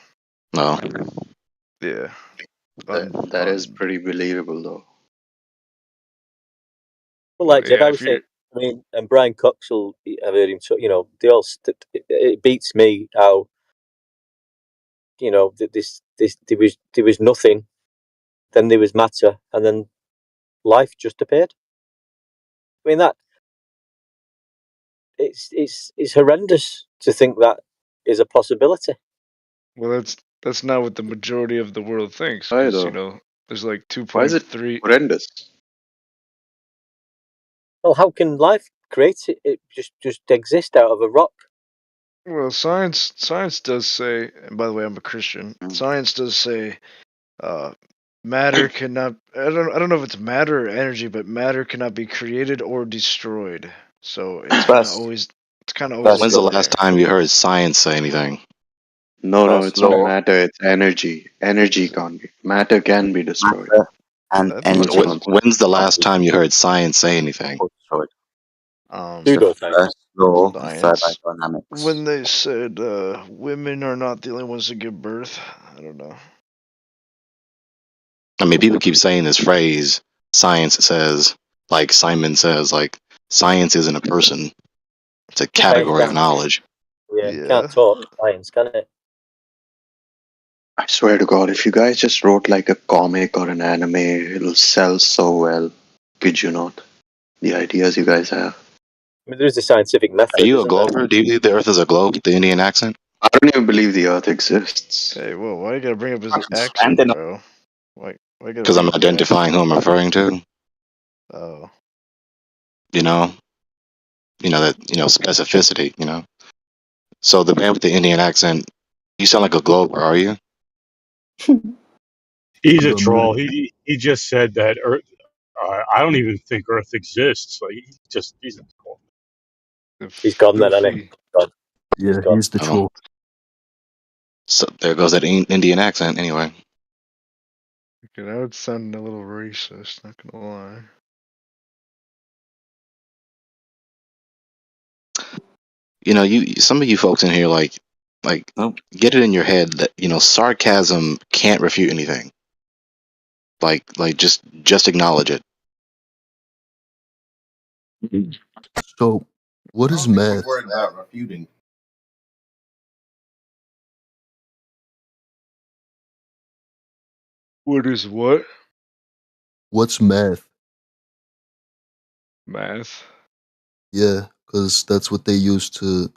No. Yeah. That is pretty believable, though. Well, like Yeah, Jedi if was you're saying, I mean, and Brian Cox will, I've heard him, you know, they all, it beats me how, you know, there was nothing, then there was matter, and then life just appeared. I mean, that, it's horrendous to think that is a possibility. well, that's not what the majority of the world thinks, Why, because though? you know there's like Why is it 2.3. horrendous? Well, how can life create it just exist out of a rock? Well, science does say, and by the way, I'm a Christian. Science does say, matter cannot. I don't know if it's matter or energy, but matter cannot be created or destroyed. So it's kind of always When's the last time you heard science say anything? No, it's not matter. It's energy. Energy can't be. Matter can be destroyed. And When's the last time you heard science say anything? The first law of Science. thermodynamics. When they said women are not the only ones that give birth, I don't know. I mean, people keep saying this phrase, science says, like Simon says, like, science isn't a person. It's a category of knowledge. Yeah, can't talk science, can it? I swear to God, if you guys just wrote like a comic or an anime, it'll sell so well. Kid you not? The ideas you guys have. I mean, there is a scientific method. Are you a isn't there? glober? Do you believe the earth is a globe, the Indian accent? I don't even believe the Earth exists. Hey, whoa, why you gotta bring up his I'm accent, standing up. bro? Why you gotta Because bring I'm up his accent? identifying who I'm referring to. Oh. You know that specificity. So the man with the Indian accent, you sound like a Glober, are you? He's a But my troll. He just said that Earth. I don't even think Earth exists. Like he's a troll. He's gone then, hasn't he? Gone. yeah, Gone. he's the Oh, troll. so there goes that Indian accent. Anyway, Okay, that would sound a little racist, not gonna lie. some of you folks in here like Oh, get it in your head that sarcasm can't refute anything. Like just acknowledge it. So, what I is don't think we're math? worried about refuting. What is what? What's math? Math. Yeah, because that's what they use to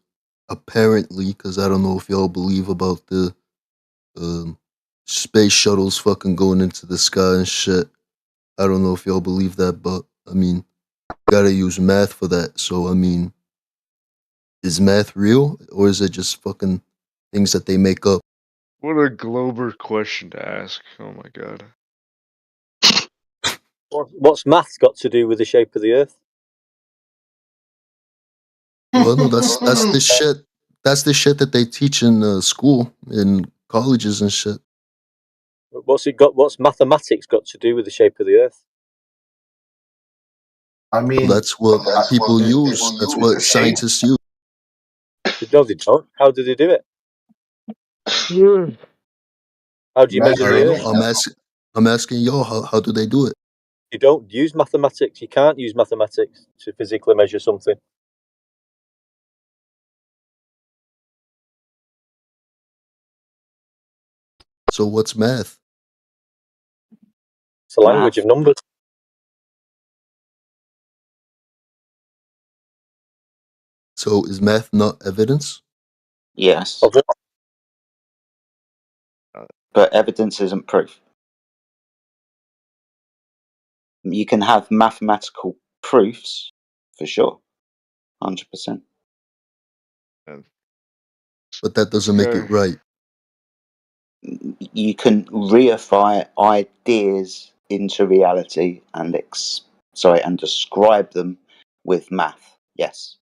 apparently. Because I don't know if y'all believe about the space shuttles fucking going into the sky and shit. I don't know if y'all believe that, but I mean, gotta use math for that. So I mean, is math real or is it just fucking things that they make up? What a Glober question to ask. Oh my god. What's maths got to do with the shape of the Earth? Well, no, that's the shit. That's the shit that they teach in school, in colleges and shit. What's mathematics got to do with the shape of the Earth? I mean, Well, that's what people use. That's what scientists use. No, they don't. How do they do it? How do you I measure the don't Earth? know. I'm asking y'all how do they do it? You don't use mathematics. You can't use mathematics to physically measure something. So what's math? It's a language of numbers. So is math not evidence? yes, Of what? but evidence isn't proof. You can have mathematical proofs for sure, 100%. But that doesn't make it right. You can reify ideas into reality and describe them with math. Yes.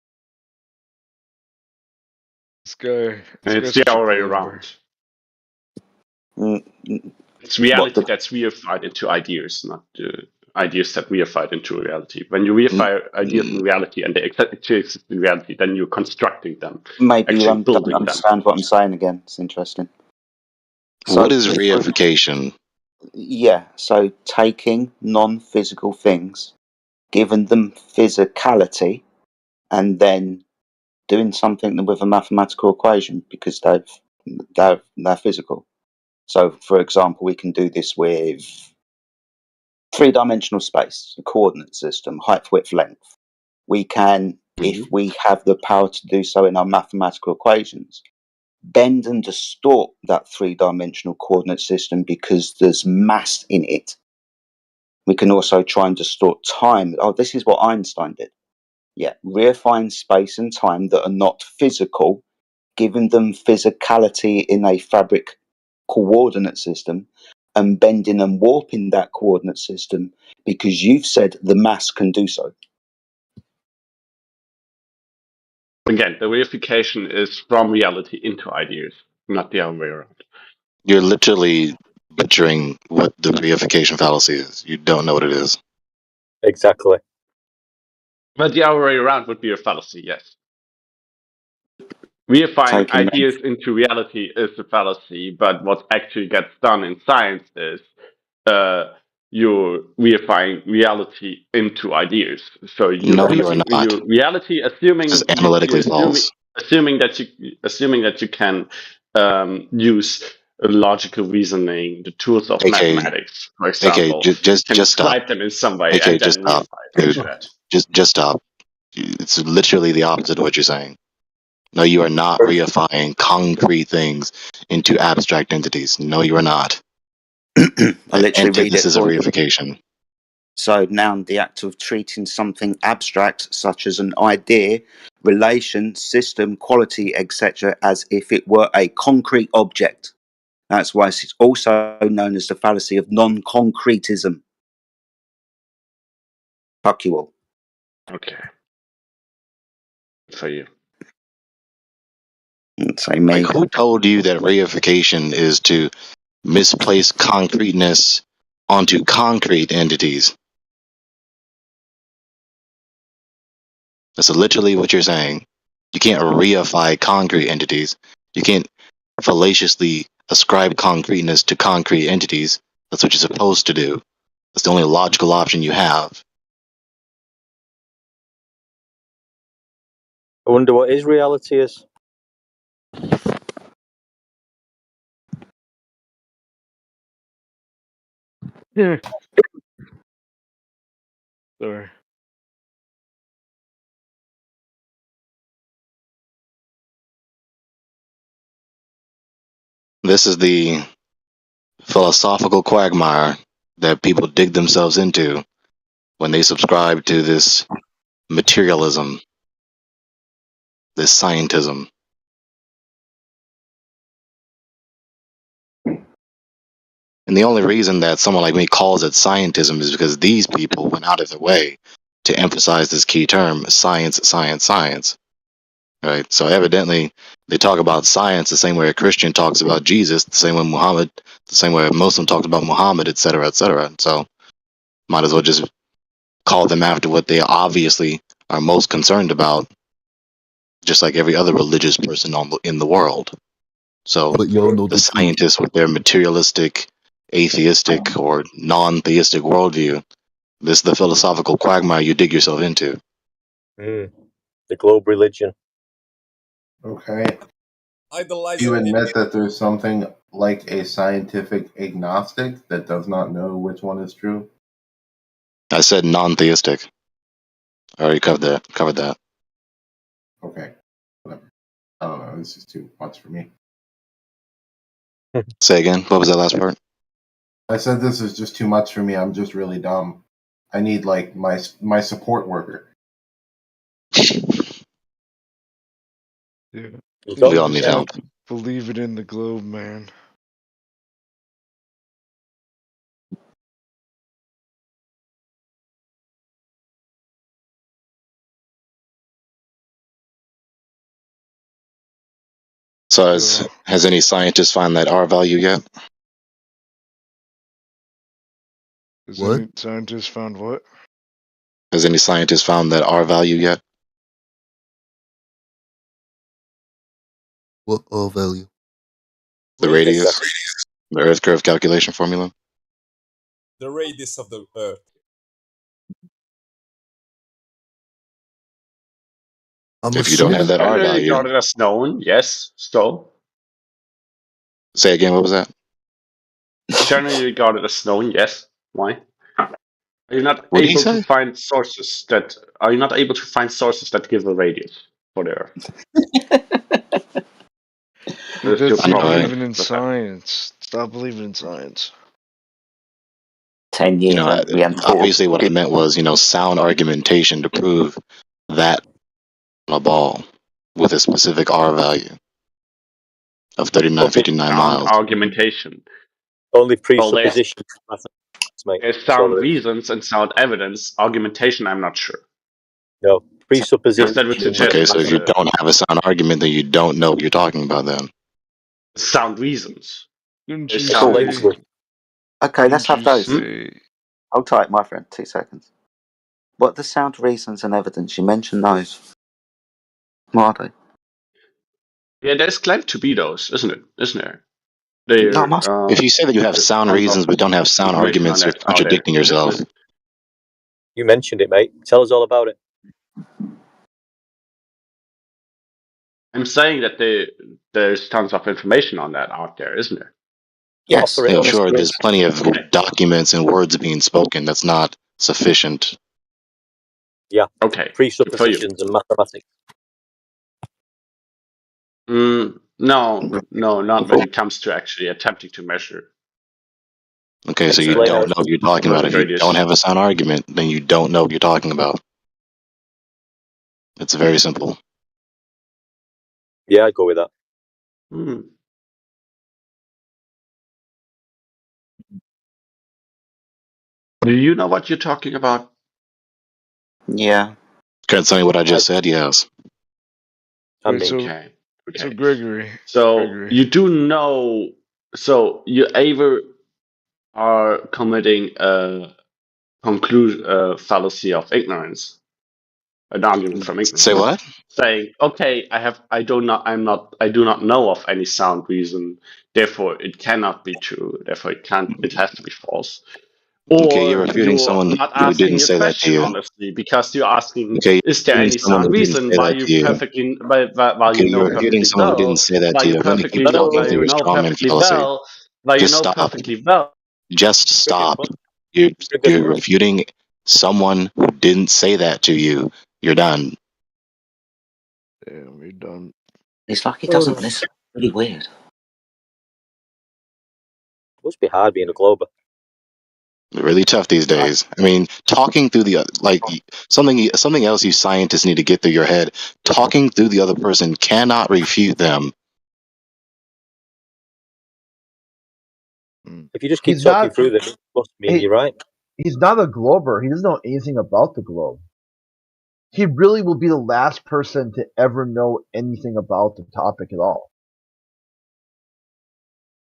This guy. It's the other way around. It's reality that's reified into ideas, not ideas that reified into reality. When you reify ideas in reality and they actually exist in reality, then you're constructing them, Maybe you actually don't building them. understand what I'm saying again. It's interesting. What is reification? Yeah, so taking non-physical things, giving them physicality, and then doing something with a mathematical equation because they're physical. So, for example, we can do this with three-dimensional space, a coordinate system, height, width, length. We can, if we have the power to do so in our mathematical equations, bend and distort that three-dimensional coordinate system because there's mass in it. We can also try and distort time. Oh, this is what Einstein did. Yeah, reifying space and time that are not physical, giving them physicality in a fabric coordinate system, and bending and warping that coordinate system because you've said the mass can do so. Again, the reification is from reality into ideas, not the other way around. You're literally butchering what the reification fallacy is. You don't know what it is. Exactly. But the other way around would be a fallacy, yes. Reifying ideas into reality is a fallacy, but what actually gets done in science is you're reifying reality into ideas. So you're No, you are not. your reality, assuming This is analytically false. assuming that you can use logical reasoning, the tools of mathematics, for example, just can stop. describe them in some way and Just then stop, reify it into dude. that. Just stop. It's literally the opposite of what you're saying. No, you are not reifying concrete things into abstract entities. No, you are not. I literally read it Antithesis of for you. reification. So, noun, the act of treating something abstract, such as an idea, relation, system, quality, etc., as if it were a concrete object. That's why it's also known as the fallacy of non-concretism. Fuck you all. Okay. Good for you. Say me. Like, who told you that reification is to misplace concreteness onto concrete entities? That's literally what you're saying. You can't reify concrete entities. You can't fallaciously ascribe concreteness to concrete entities. That's what you're supposed to do. That's the only logical option you have. I wonder what his reality is. Yeah. Sorry. This is the philosophical quagmire that people dig themselves into when they subscribe to this materialism, this scientism. And the only reason that someone like me calls it scientism is because these people went out of their way to emphasize this key term, science, science, science. Right? So evidently, they talk about science the same way a Christian talks about Jesus, the same way Muhammad, the same way a Muslim talks about Muhammad, etc., etc. So might as well just call them after what they obviously are most concerned about, just like every other religious person in the world. So But y'all know the the truth. scientists with their materialistic, atheistic, or non-theistic worldview, this is the philosophical quagmire you dig yourself into. The globe religion. Okay. Do you admit that there's something like a scientific agnostic that does not know which one is true? I said non-theistic. I already covered that. Okay. Whatever. I don't know. This is too much for me. Say again. What was that last part? I said this is just too much for me. I'm just really dumb. I need like my support worker. Yeah. We all need help. Believe it in the globe, man. So has any scientist found that R value yet? Has What? any scientist found what? Has any scientist found that R value yet? What all value? The radius, the Earth curve calculation formula. The radius of the Earth. If you don't have that R Generally value, regarded as known, yes. So say again. What was that? generally regarded as known, yes. Why? Are you not What did he able to say? find sources that give a radius for the Earth? That's your That's not problem. believing in science. Stop believing in science. 10 years and we haven't thought Obviously, of what I meant was, sound argumentation to prove that on a ball with a specific R value of 3959 Sound miles. argumentation. Only Well, there's presuppositions. Mate. There's sound reasons and sound evidence. Argumentation, I'm not sure. No, presuppositions. Because that would suggest Okay, so if you don't have a sound argument, then you don't know what you're talking about then. sound reasons. Didn't There's you sound say? reasons. Okay, let's have those. Say, Hold tight, my friend. 2 seconds. What are the sound reasons and evidence? You mentioned those. What are they? Yeah, there's claimed to be those, isn't it? Isn't there? They're, If you say that you have there's sound tons of reasons but don't have sound information on arguments, you're that out there, contradicting yourself. isn't it? You mentioned it, mate. Tell us all about it. I'm saying that there's tons of information on that out there, isn't there? Yes, Offer it yeah, on sure. screen. There's plenty of documents and words being spoken. That's not sufficient. Yeah. Okay. Presuppositions and mathematics. No, not when it comes to actually attempting to measure. Okay, so you Explain don't how know what you're talking about about. If the you radius. don't have a sound argument, then you don't know what you're talking about. It's very simple. Yeah, I'd go with that. Do you know what you're talking about? Yeah. Concerning what I just said, yes. Wait, so Okay. so Gregory, So you do know. So you either are committing a fallacy of ignorance, an argument from ignorance. Say what? Saying, okay, I do not know of any sound reason, therefore it cannot be true, therefore it has to be false. Okay, you're Or refuting you're someone not who didn't asking a say that to question you. honestly because you're asking, Okay, is you're there refuting any someone sound who didn't reason say why that you to you. perfectly while Okay, you know you're refuting perfectly someone who didn't well say that while to you you. If perfectly you don't go while through you your know straw man perfectly fallacy, well while you just know stop. perfectly well. Just stop. You're refuting someone who didn't say that to you. You're done. Damn, we're done. It's like he doesn't listen. Really weird. Must be hard being a Glober. Really tough these days. I mean, talking through the something else you scientists need to get through your head. Talking through the other person cannot refute them. If you just keep He's talking not. through them, it must mean you're right. He's not a Glober. He doesn't know anything about the globe. He really will be the last person to ever know anything about the topic at all.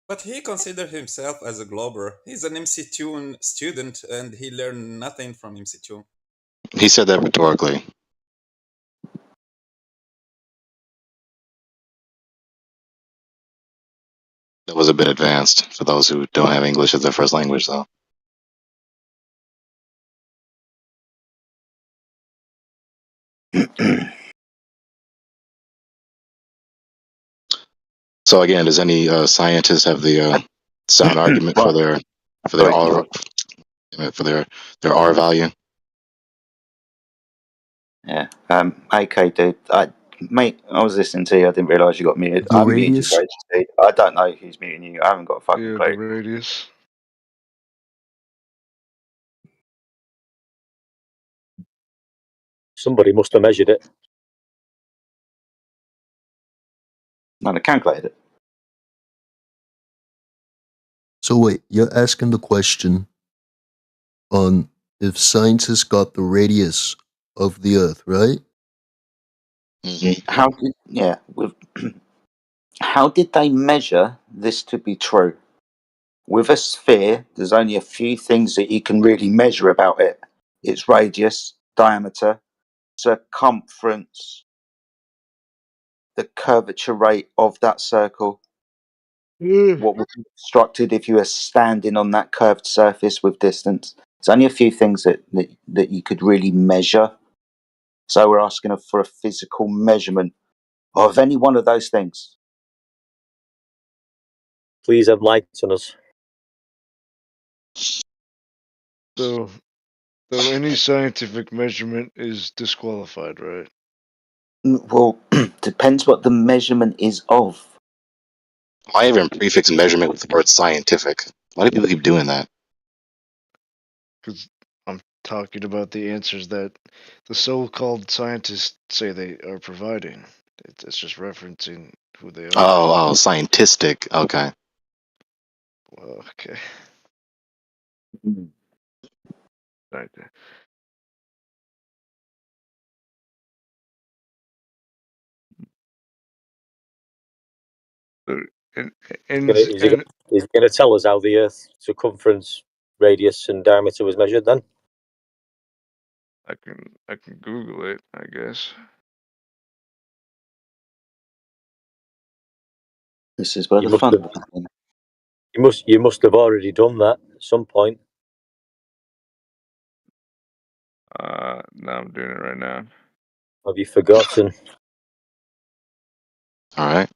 But he considers himself as a Glober. He's an MC2 student and he learned nothing from MC2. He said that rhetorically. That was a bit advanced for those who don't have English as their first language, though. So again, does any scientist have the sound argument for their R for their R value? Yeah. AK, dude. Mate, I was listening to you. I didn't realise you got muted. The I'm muted radius? you, Steve. I don't know who's muting you. I haven't got a fucking Yeah, clue. the radius. Somebody must have measured it. No, they calculated it. So wait, you're asking the question on if scientists got the radius of the Earth, right? How did how did they measure this to be true? With a sphere, there's only a few things that you can really measure about it. Its radius, diameter, circumference, the curvature rate of that circle, what would be constructed if you were standing on that curved surface with distance. There's only a few things that you could really measure. So we're asking for a physical measurement of any one of those things. Please enlighten us. So any scientific measurement is disqualified, right? Well, depends what the measurement is of. Why even prefix measurement with the word scientific? Why do people keep doing that? Because I'm talking about the answers that the so-called scientists say they are providing. It's just referencing who they are. Oh, scientistic. Okay. Well, okay. Right there. And Is he going to tell us how the Earth's circumference, radius, and diameter was measured then? I can Google it, I guess. This is where You the must fun have. comes in. You must have already done that at some point. No, I'm doing it right now. Have you forgotten? All right.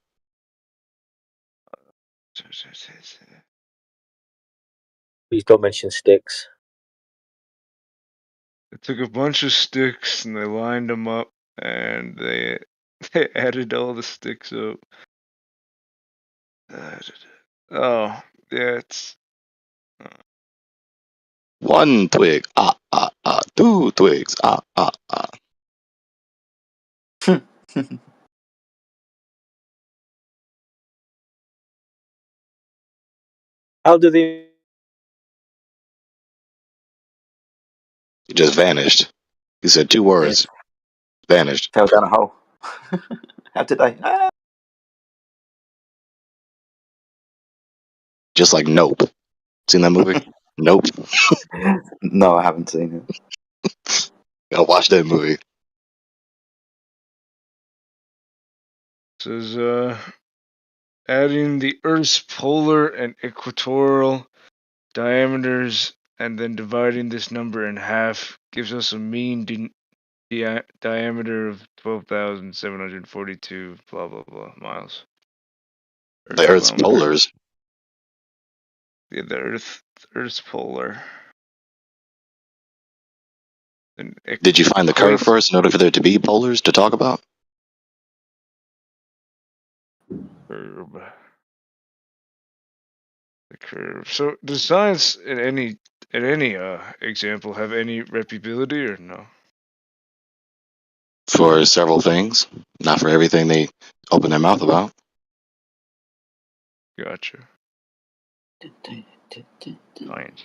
Please don't mention sticks. They took a bunch of sticks and they lined them up and they They added all the sticks up. Oh, yeah, it's 1 twig, ah, ah, ah. 2 twigs, ah, ah, ah. How do they? He just vanished. He said 2 words, vanished. Fell down a hole. How did they? Just like Nope. Seen that movie? Nope. No, I haven't seen it. Gotta watch that movie. says adding the Earth's polar and equatorial diameters and then dividing this number in half gives us a mean diameter of 12,742 blah blah blah miles. The Earth's polars. Yeah, the Earth's polar. And Did you find the curve first in order for there to be polars to talk about? Curve. The curve. So does science in any example have any reputability or no? For several things, not for everything they open their mouth about. Gotcha. Science.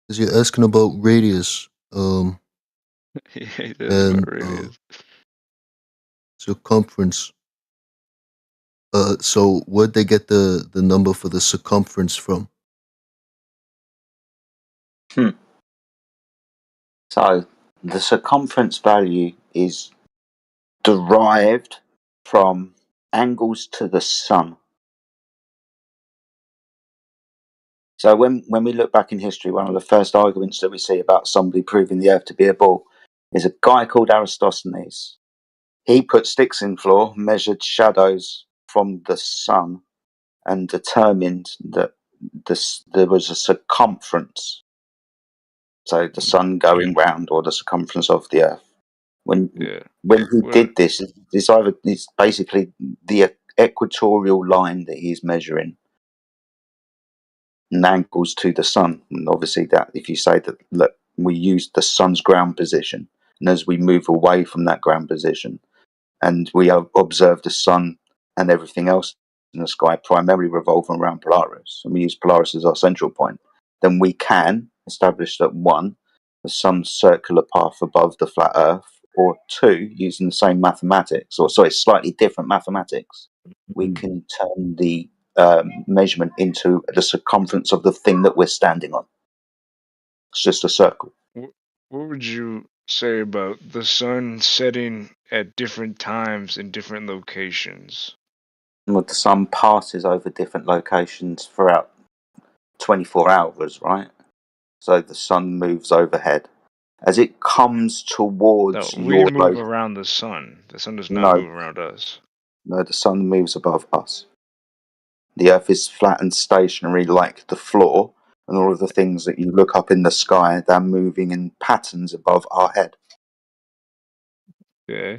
Because you're asking about radius, Yeah, that's and about radius. circumference. So where'd they get the number for the circumference from? So the circumference value is derived from angles to the sun. So when we look back in history, one of the first arguments that we see about somebody proving the Earth to be a ball is a guy called Eratosthenes. He put sticks in floor, measured shadows from the sun, and determined that there was a circumference. So the sun going round, or the circumference of the Earth. When he did this, it's basically the equatorial line that he's measuring, and angles to the sun. And obviously, that if you say that, look, we use the sun's ground position, and as we move away from that ground position, and we observe the sun and everything else in the sky primarily revolving around Polaris, and we use Polaris as our central point, then we can establish that 1, the sun's circular path above the flat Earth, or 2, using the same mathematics, or sorry, slightly different mathematics, we can turn the measurement into the circumference of the thing that we're standing on. It's just a circle. What would you say about the sun setting at different times in different locations? Well, the sun passes over different locations throughout 24 hours, right? So the sun moves overhead. As it comes towards No, we your move around the sun. The sun does not move around us. No, the sun moves above us. The Earth is flat and stationary like the floor, and all of the things that you look up in the sky, they're moving in patterns above our head. Yeah.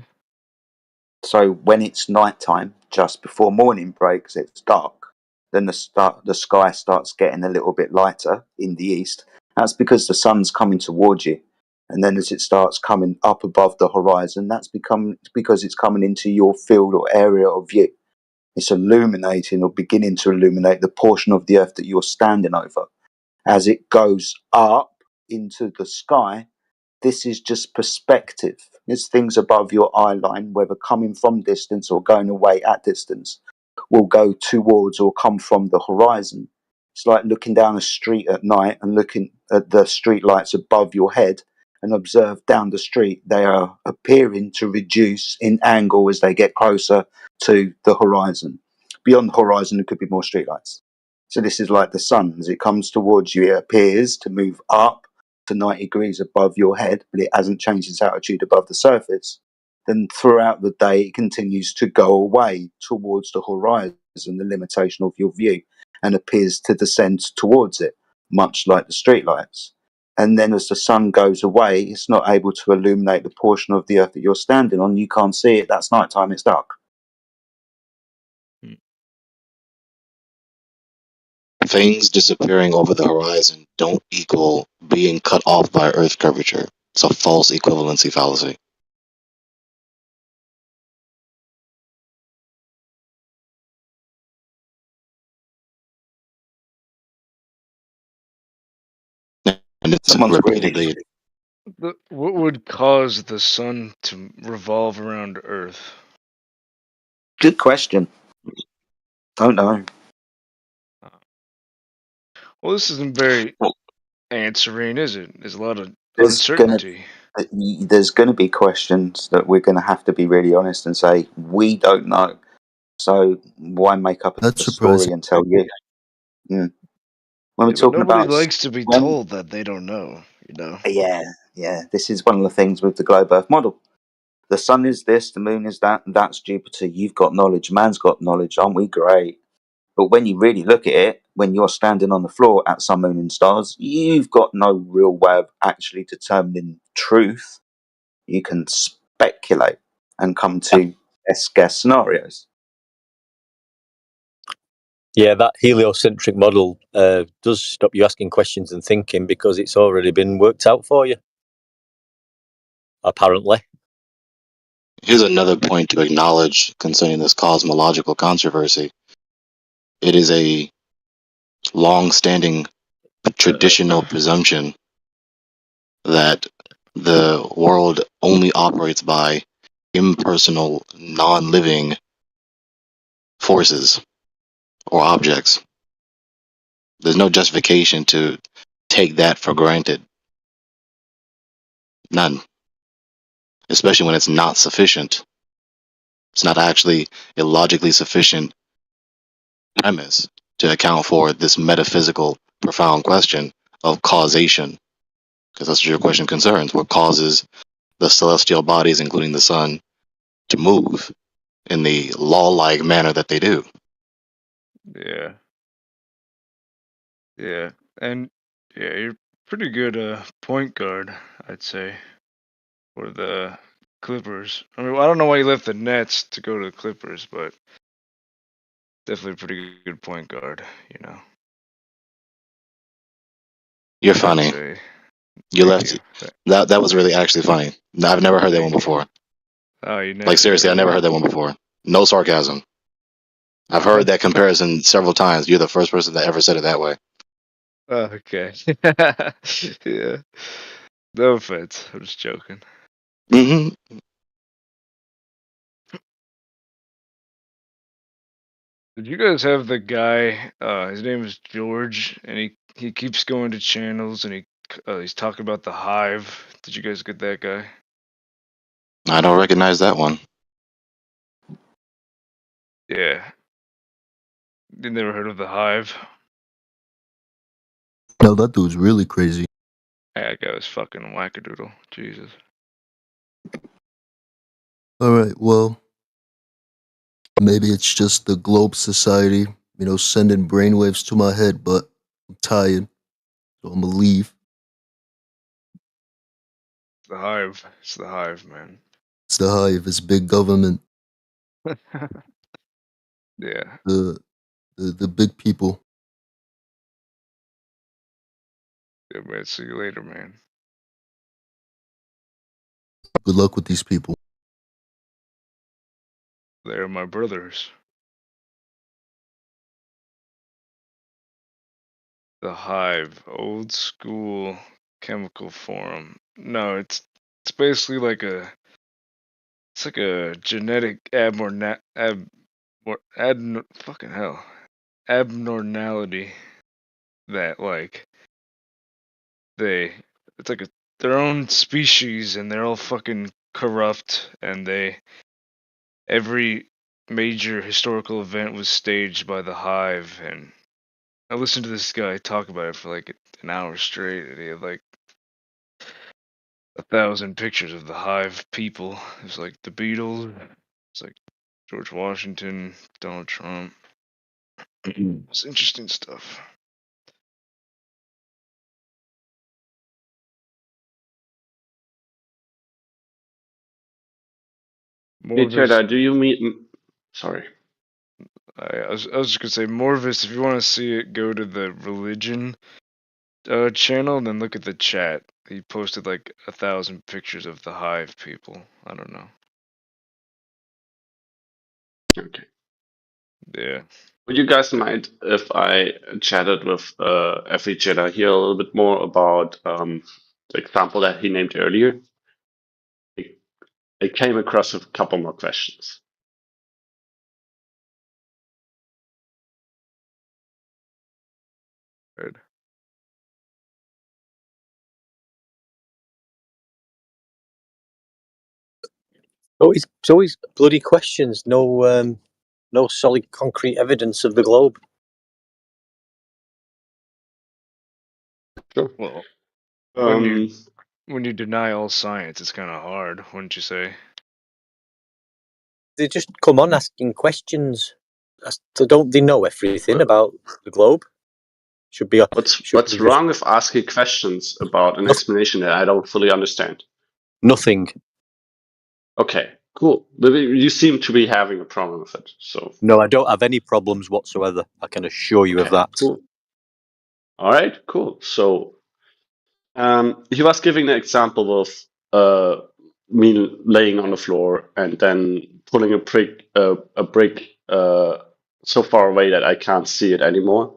So when it's nighttime, just before morning breaks, it's dark. Then the sky starts getting a little bit lighter in the east. That's because the sun's coming towards you. And then as it starts coming up above the horizon, that's because it's coming into your field or area of view. It's illuminating or beginning to illuminate the portion of the Earth that you're standing over. As it goes up into the sky, this is just perspective. It's things above your eye line, whether coming from distance or going away at distance, will go towards or come from the horizon. It's like looking down a street at night and looking at the street lights above your head and observe down the street. They are appearing to reduce in angle as they get closer to the horizon. Beyond the horizon, there could be more streetlights. So this is like the sun. As it comes towards you, it appears to move up to 90 degrees above your head, but it hasn't changed its altitude above the surface. Then throughout the day, it continues to go away towards the horizon, the limitation of your view, and appears to descend towards it, much like the streetlights. and then as the sun goes away, it's not able to illuminate the portion of the earth that you're standing on. You can't see it. That's nighttime. It's dark. Things disappearing over the horizon don't equal being cut off by Earth curvature. It's a false equivalency fallacy. And it's Someone's repeatedly. What would cause the sun to revolve around Earth? Good question. Don't know. Well, this isn't very answering, is it? There's a lot of There's gonna uncertainty. there's gonna be questions that we're gonna have to be really honest and say we don't know. So why make up a That's story surprising. and tell you? When we're Yeah, but talking nobody about likes to be told that they don't know, you know? yeah, this is one of the things with the globe Earth model. The sun is this, the moon is that, and that's Jupiter. You've got knowledge, man's got knowledge, aren't we great? But when you really look at it, when you're standing on the floor at sun, moon, and stars, you've got no real way of actually determining truth. You can speculate and come to guess scenarios. Yeah, that heliocentric model does stop you asking questions and thinking because it's already been worked out for you. Apparently. Here's another point to acknowledge concerning this cosmological controversy. It is a long-standing traditional presumption that the world only operates by impersonal, non-living forces or objects. There's no justification to take that for granted. None. Especially when it's not sufficient. It's not actually a logically sufficient premise to account for this metaphysical, profound question of causation. Because that's what your question concerns. What causes the celestial bodies, including the sun, to move in the law-like manner that they do? Yeah. Yeah. And yeah, you're pretty good point guard, I'd say, for the Clippers. I mean, I don't know why you left the Nets to go to the Clippers, but definitely a pretty good point guard, you know. You're I'd funny. say. You Thank left. you. That was really actually funny. I've never heard that one Thank you. before. Oh, you Like seriously, I heard never one? heard that one before. No sarcasm. I've heard that comparison several times. You're the first person that ever said it that way. Oh, okay. Yeah. No offense. I'm just joking. hmm Did you guys have the guy? His name is George, and he keeps going to channels, and he's talking about the Hive. Did you guys get that guy? I don't recognize that one. Yeah. You never heard of the Hive? No, that dude's really crazy. That guy was fucking wackadoodle. Jesus. All right, well, maybe it's just the Globe Society, sending brainwaves to my head, but I'm tired, so I'm gonna leave. The Hive. It's the Hive, man. It's the Hive, it's big government, Yeah. the big people. Yeah, man. See you later, man. Good luck with these people. They're my brothers. The Hive, old school chemical forum. No, it's basically like it's like a genetic fucking hell, abnormality that like it's like their own species and they're all fucking corrupt and every major historical event was staged by the Hive. And I listened to this guy talk about it for like an hour straight, and he had like 1,000 pictures of the Hive people. It's like the Beatles. It's like George Washington, Donald Trump. It's interesting stuff. Morvis. Jedi, do you mean? Sorry. I was just gonna say, Morvis, if you want to see it, go to the religion channel and then look at the chat. He posted like 1,000 pictures of the Hive people. I don't know. Okay. Yeah. Would you guys mind if I chatted with Effie Jedi here a little bit more about the example that he named earlier? I came across a couple more questions. Good. It's always bloody questions. No solid, concrete evidence of the globe. Sure. Well, Um, when you deny all science, it's kind of hard, wouldn't you say? They just come on asking questions. So don't they know everything about the globe? Should be. What's wrong with asking questions about an explanation that I don't fully understand? Nothing. Okay, cool. But you seem to be having a problem with it, so. No, I don't have any problems whatsoever. I can assure you of Okay, that. cool. All right, cool. So, he was giving the example of me laying on the floor and then pulling a brick so far away that I can't see it anymore,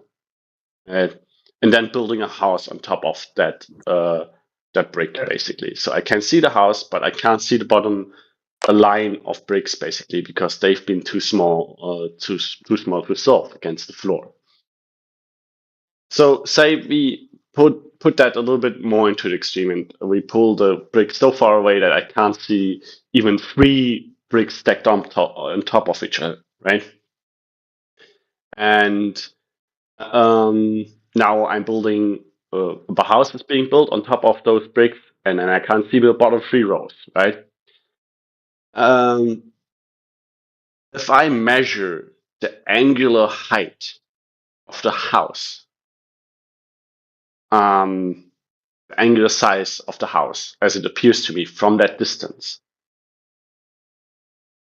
and then building a house on top of that brick, basically. So I can see the house, but I can't see the bottom. A line of bricks, basically, because they've been too small to solve against the floor. So say we put that a little bit more into the extreme, and we pull the brick so far away that I can't see even 3 bricks stacked on top of each other, right? And now I'm building the house is being built on top of those bricks, and then I can't see the bottom 3 rows, right? If I measure the angular height of the house, the angular size of the house, as it appears to me from that distance,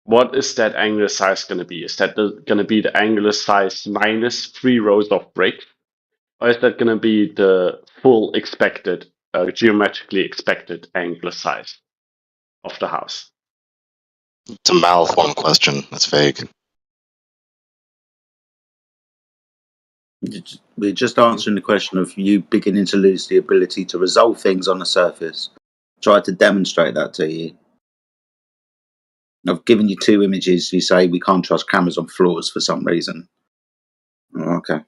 what is that angular size going to be? Is that going to be the angular size minus 3 rows of bricks? Or is that going to be the full expected, geometrically expected angular size of the house? It's a malformed question. That's vague. We're just answering the question of you beginning to lose the ability to resolve things on the surface. Try to demonstrate that to you. I've given you 2 images. You say we can't trust cameras on floors for some reason. Okay.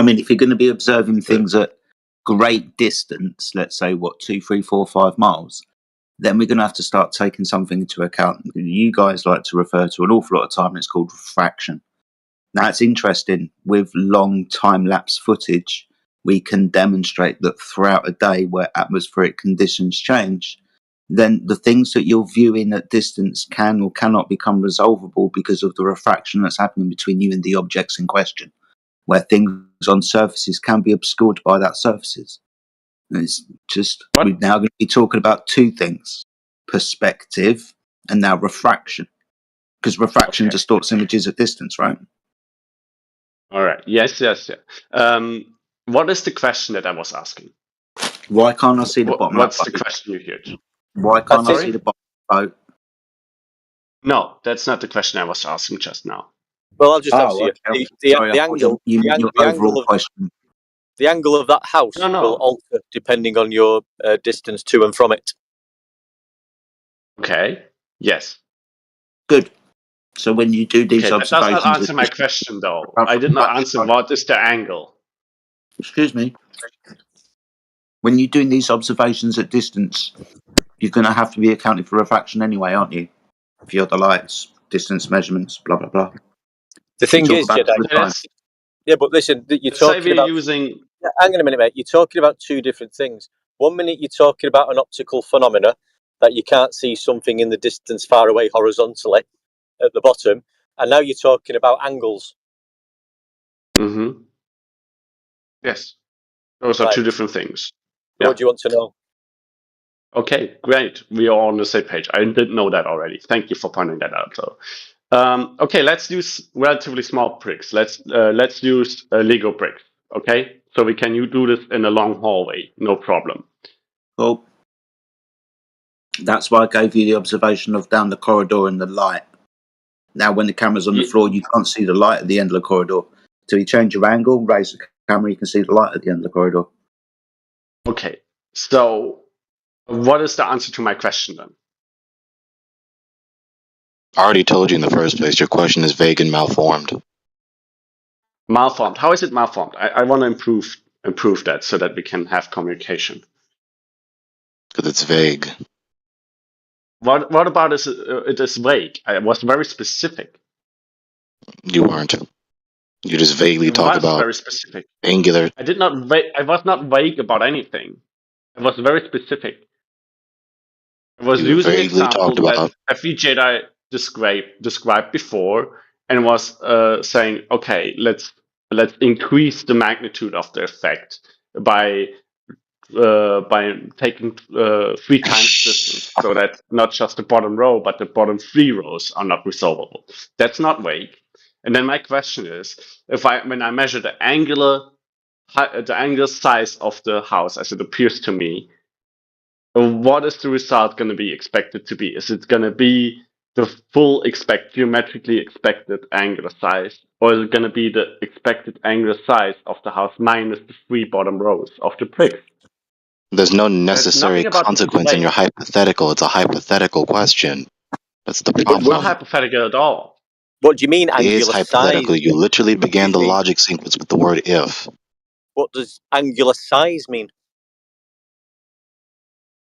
I mean, if you're going to be observing things at great distance, let's say, 2, 3, 4, 5 miles, then we're going to have to start taking something into account. You guys like to refer to an awful lot of time, it's called refraction. Now, it's interesting, with long time-lapse footage, we can demonstrate that throughout a day where atmospheric conditions change, then the things that you're viewing at distance can or cannot become resolvable because of the refraction that's happening between you and the objects in question, where things on surfaces can be obscured by that surfaces. And it's just, we're now going to be talking about 2 things, perspective and now refraction, because refraction distorts images at distance, right? All right. Yes. What is the question that I was asking? Why can't I see the bottom? What's the question you heard? Why can't I see the bottom boat? No, that's not the question I was asking just now. Well, I'll just answer you. The angle, the angle of that house will alter depending on your distance to and from it. Okay. Yes. Good. So when you do these observations, that does not answer my question, though. I did not answer what is the angle. Excuse me. When you're doing these observations at distance, you're going to have to be accounting for refraction anyway, aren't you? For the lights, distance measurements, blah blah blah. The thing is, yeah, but listen, you're talking about using. Hang on a minute, mate. You're talking about 2 different things. 1 minute you're talking about an optical phenomena that you can't see something in the distance far away horizontally at the bottom, and now you're talking about angles. Mm-hmm. Yes, those are 2 different things. What do you want to know? Okay, great. We are on the same page. I didn't know that already. Thank you for pointing that out. So, okay, let's use relatively small bricks. Let's use Lego bricks. Okay, so we can do this in a long hallway, no problem. Well, that's why I gave you the observation of down the corridor and the light. Now, when the camera's on the floor, you can't see the light at the end of the corridor. So you change your angle, raise the camera, you can see the light at the end of the corridor. Okay, so what is the answer to my question then? I already told you in the first place, your question is vague and malformed. Malformed. How is it malformed? I want to improve that so that we can have communication. Because it's vague. What about it is vague? I was very specific. You weren't. You just vaguely talk about very specific. angular. I did not. I was not vague about anything. I was very specific. I was You using vaguely example talked about. that FE Jedi described before, and was saying, okay, let's increase the magnitude of the effect by taking 3 times distance, so that not just the bottom row, but the bottom 3 rows are not resolvable. That's not vague. And then my question is, when I measure the angular size of the house as it appears to me, what is the result going to be expected to be? Is it going to be the full geometrically expected angular size, or is it going to be the expected angular size of the house minus the 3 bottom rows of the bricks? There's no necessary consequence in your hypothetical. It's a hypothetical question. That's the problem. It's not hypothetical at all. What do you mean It angular is hypothetical. size? You literally began the logic sequence with the word if. What does angular size mean?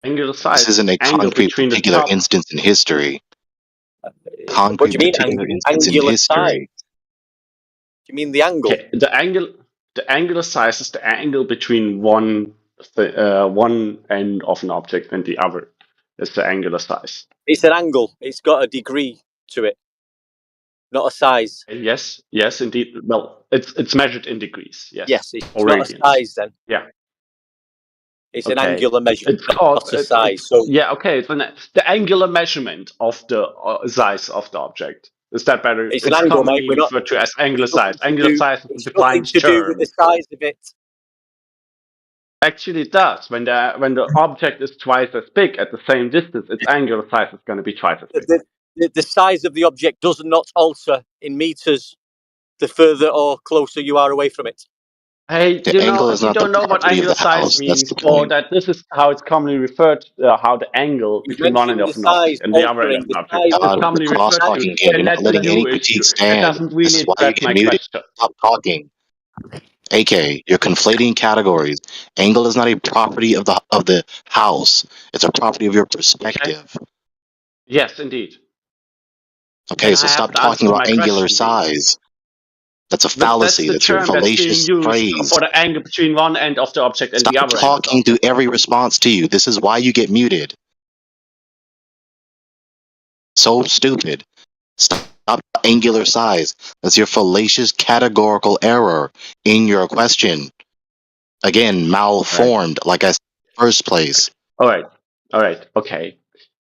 Angular size. This isn't a concrete particular instance in history. Concrete What do you mean particular instance in angular history. size? Do you mean the angle? Okay, the angular size is the angle between one end of an object and the other. That's the angular size. It's an angle. It's got a degree to it, not a size. Yes, indeed. Well, it's measured in degrees. Yes. Yes, it's or not radians. a size then. Yeah. It's an angular measurement, It's called, not a size. So yeah, okay. It's the angular measurement of the size of the object. Is that better? It's an angle, mate. We're not referred to as angular size. Angular size is a it's defined nothing to do term. with the size of it. Actually, it does. When the object is twice as big at the same distance, its angular size is going to be twice as big. The size of the object does not alter in meters the further or closer you are away from it. Hey, The you angle is you not don't the know what property of angular the size house. means, That's the or point. that this is how it's commonly referred. How the angle You've between one end mentioned of the an object size and the other end altering of an the object size is of commonly You're cross referred to, talking again. and You're not that's letting a any new critique issue. It stand. doesn't This really is why you address get my muted. question. Stop talking. AK, you're conflating categories. Angle is not a property of the house. It's a property of your perspective. Yes, indeed. Okay, Then so I have stop the answer talking to about my angular question, please. size. That's a That's fallacy. the That's a term that's being fallacious used phrase. for the angle between one end of the object and the Stop other end of the talking object. to every response to you. This is why you get muted. So stupid. Stop angular size. That's your fallacious categorical error in your question. Again, malformed, like I said in the first place. All right, okay.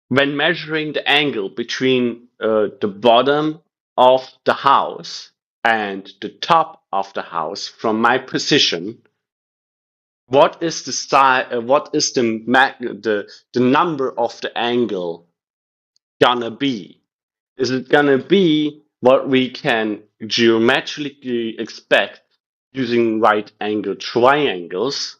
When measuring the angle between the bottom of the house and the top of the house from my position, what is the size? What is the number of the angle gonna be? Is it gonna be what we can geometrically expect using right angle triangles?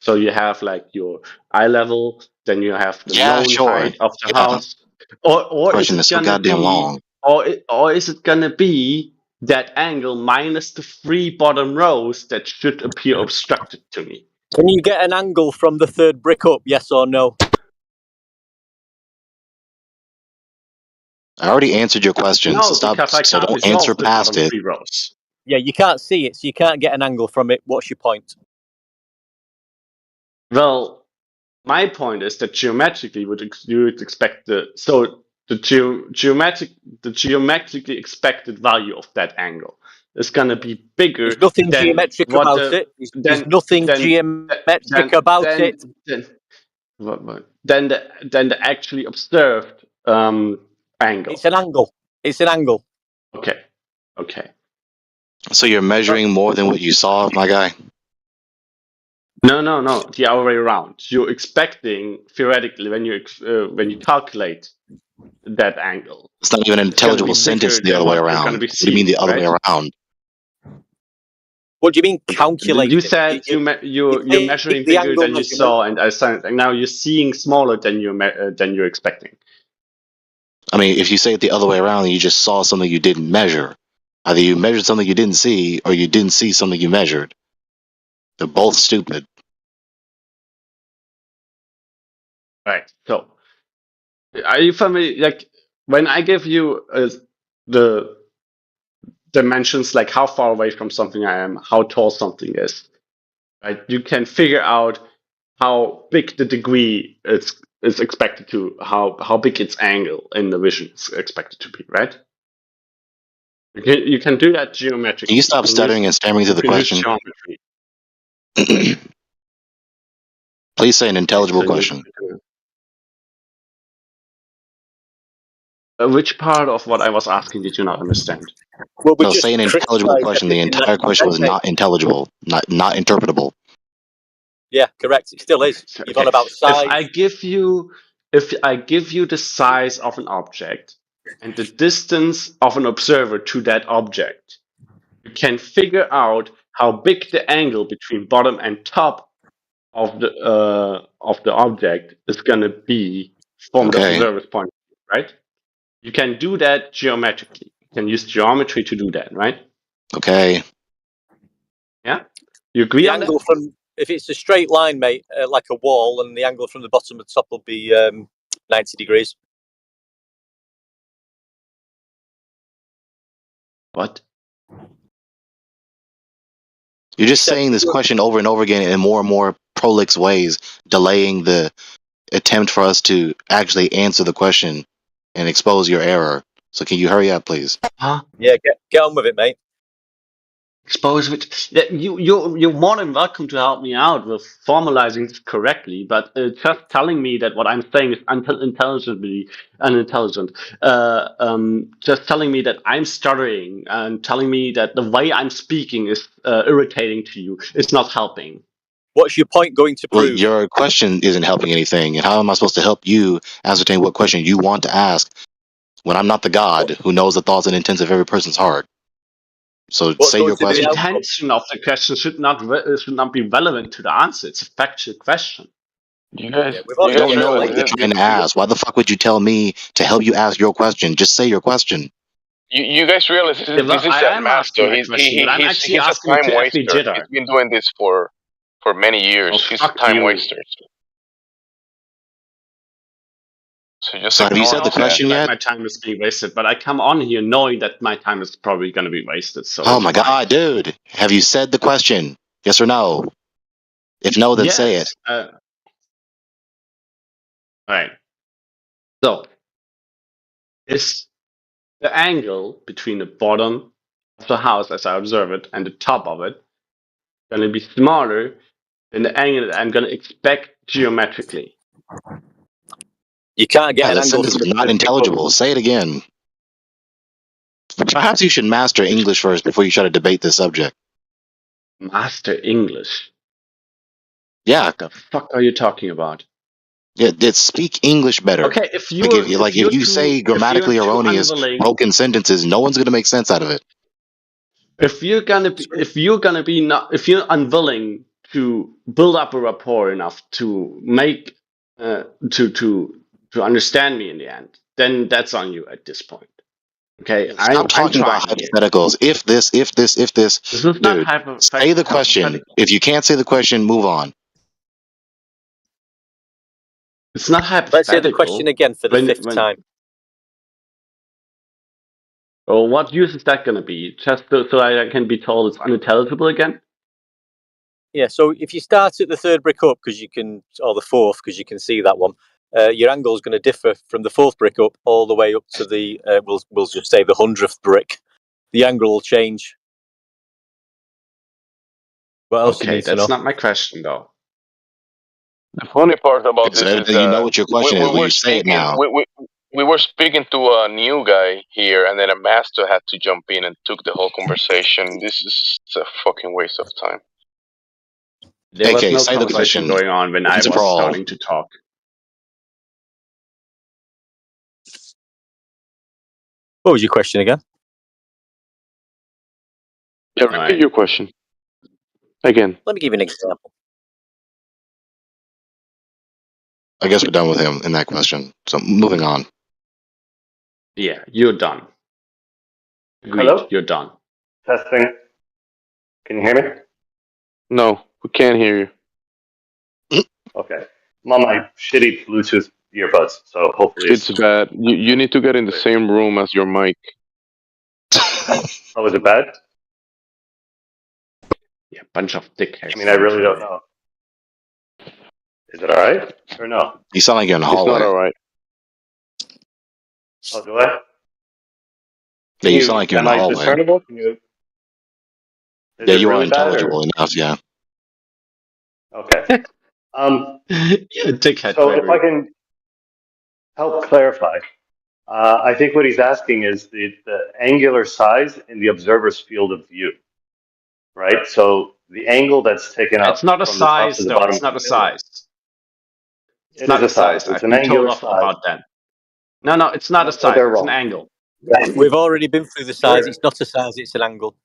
So you have like your eye level, then you have the Yeah, known sure. height of the Yeah. house, or is Question it is so gonna goddamn be, long. or is it gonna be that angle minus the 3 bottom rows that should appear obstructed to me? Can you get an angle from the third brick up? Yes or no? I already answered your question, No, so stop. because I So can't don't answer resolve the past bottom it. 3 rows. Yeah, you can't see it, so you can't get an angle from it. What's your point? Well, my point is that geometrically you would expect the geometrically expected value of that angle is going to be bigger There's nothing than geometric what about the it. There's nothing geometric about it. than the actually observed angle. It's an angle. It's an angle. Okay. Okay. So you're measuring more than what you saw, my guy? No, the other way around. You're expecting theoretically when you calculate that angle. It's not even an It's gonna be intelligible sentence bigger the other than way what you're gonna around. be What do you mean seeing, the other way right? around? What do you mean calculate? You said you're measuring the bigger angle than you measurement. saw, and now you're seeing smaller than you're expecting. I mean, if you say it the other way around, you just saw something you didn't measure. Either you measured something you didn't see, or you didn't see something you measured. They're both stupid. Right. So, are you familiar? Like when I give you the dimensions, like how far away from something I am, how tall something is, right? You can figure out how big the degree is expected to, how big its angle in the vision is expected to be, right? You can do that geometrically. Can you stop stuttering and stammering through the question? Geometry. Please say an intelligible So question. Which part of what I was asking did you not understand? Well, we No, just say an intelligible criticised question. The everything that entire you question said, was mate. not intelligible, not interpretable. Yeah, correct. It still is. You've on about size. If I give you the size of an object and the distance of an observer to that object, you can figure out how big the angle between bottom and top of the object is going to be from the Okay. observer's point of view, right? You can do that geometrically. You can use geometry to do that, right? Okay. Yeah? You agree The on angle that? from, if it's a straight line, mate, like a wall, and the angle from the bottom to the top will be 90 degrees. What? You're just saying this question over and over again in more and more prolix ways, delaying the attempt for us to actually answer the question and expose your error. So can you hurry up, please? Huh? Yeah, get on with it, mate. Expose which you're more than welcome to help me out with formalizing this correctly, but just telling me that what I'm saying is intelligently unintelligent. Just telling me that I'm stuttering and telling me that the way I'm speaking is irritating to you is not helping. What's your point going to Well, prove? your question isn't helping anything. And how am I supposed to help you ascertain what question you want to ask when I'm not the God who knows the thoughts and intents of every person's heart? So say your The question. intention of the question should not be relevant to the answer. It's a factual question. You don't know what you're trying to ask. Why the fuck would you tell me to help you ask your question? Just say your question. You guys realize this is I a am master. asking a question, but I'm actually He's a asking time to waster. FB He's been doing this for many years. He's a fuck time you. waster. So just So have you ignore said the him. question yet? My time is being wasted, but I come on here knowing that my time is probably going to be wasted. So Oh it's my fine. god, dude. Have you said the question? Yes or no? If no, then say it. All right. So, is the angle between the bottom of the house, as I observe it, and the top of it going to be smaller than the angle that I'm going to expect geometrically? You can't get an that angle sentence from was the not intelligible. Say it again. Perhaps you should master English first before you try to debate this subject. Master English? Yeah. What the fuck are you talking about? Yeah, speak English better. Okay, if if you say grammatically erroneous, unwilling, broken sentences, no one's gonna make sense out of it. if you're unwilling to build up a rapport enough to make to understand me in the end, then that's on you at this point. Okay, Stop talking about hypotheticals. If this. This is not Dude, say the question. If you can't say the question, move on. It's not hypothetical. Let's hear the question again for the fifth time. Well, what use is that going to be? Just so I can be told it's unintelligible again? Yeah, so if you start at the third brick up, or the fourth, because you can see that one, your angle is going to differ from the fourth brick up all the way up to the, we'll just say the 100th brick. The angle will change. What else do you Okay, need to know? that's not my question, though. The funny part about It's this is evident you know what your question is when you say it now. we were speaking to a new guy here, and then a master had to jump in and took the whole conversation. This is a fucking waste of time. There was AK, no say the conversation question. going on when I Once and was for all. starting to talk. What was your question again? Yeah, repeat your question again. Let me give you an example. I guess we're done with him in that question. So moving on. Yeah, you're done. Agreed. Hello? You're done. Testing. Can you hear me? No, we can't hear you. Okay. I'm on my shitty Bluetooth earbuds, so hopefully It's bad. You need to get in the same room as your mic. Oh, is it bad? Yeah, bunch of dickheads. I mean, I really don't know. Is it alright? Or no? You sound like you're in the It's hallway. not alright. Oh, do I? Yeah, you sound like you're in the Am I hallway. discernible? Can you... Is Yeah, it you are really bad, intelligible or... enough, yeah. Okay. Dickhead. So if I can help clarify, I think what he's asking is the angular size in the observer's field of view, right? So the angle that's taken up It's not a from the top size, to the though. bottom. It's not a size. It is a size. It's I've an been angular told off size. about that. No, it's not a So size. they're It's an wrong. angle. We've already been through the size. It's not a size, it's an angle.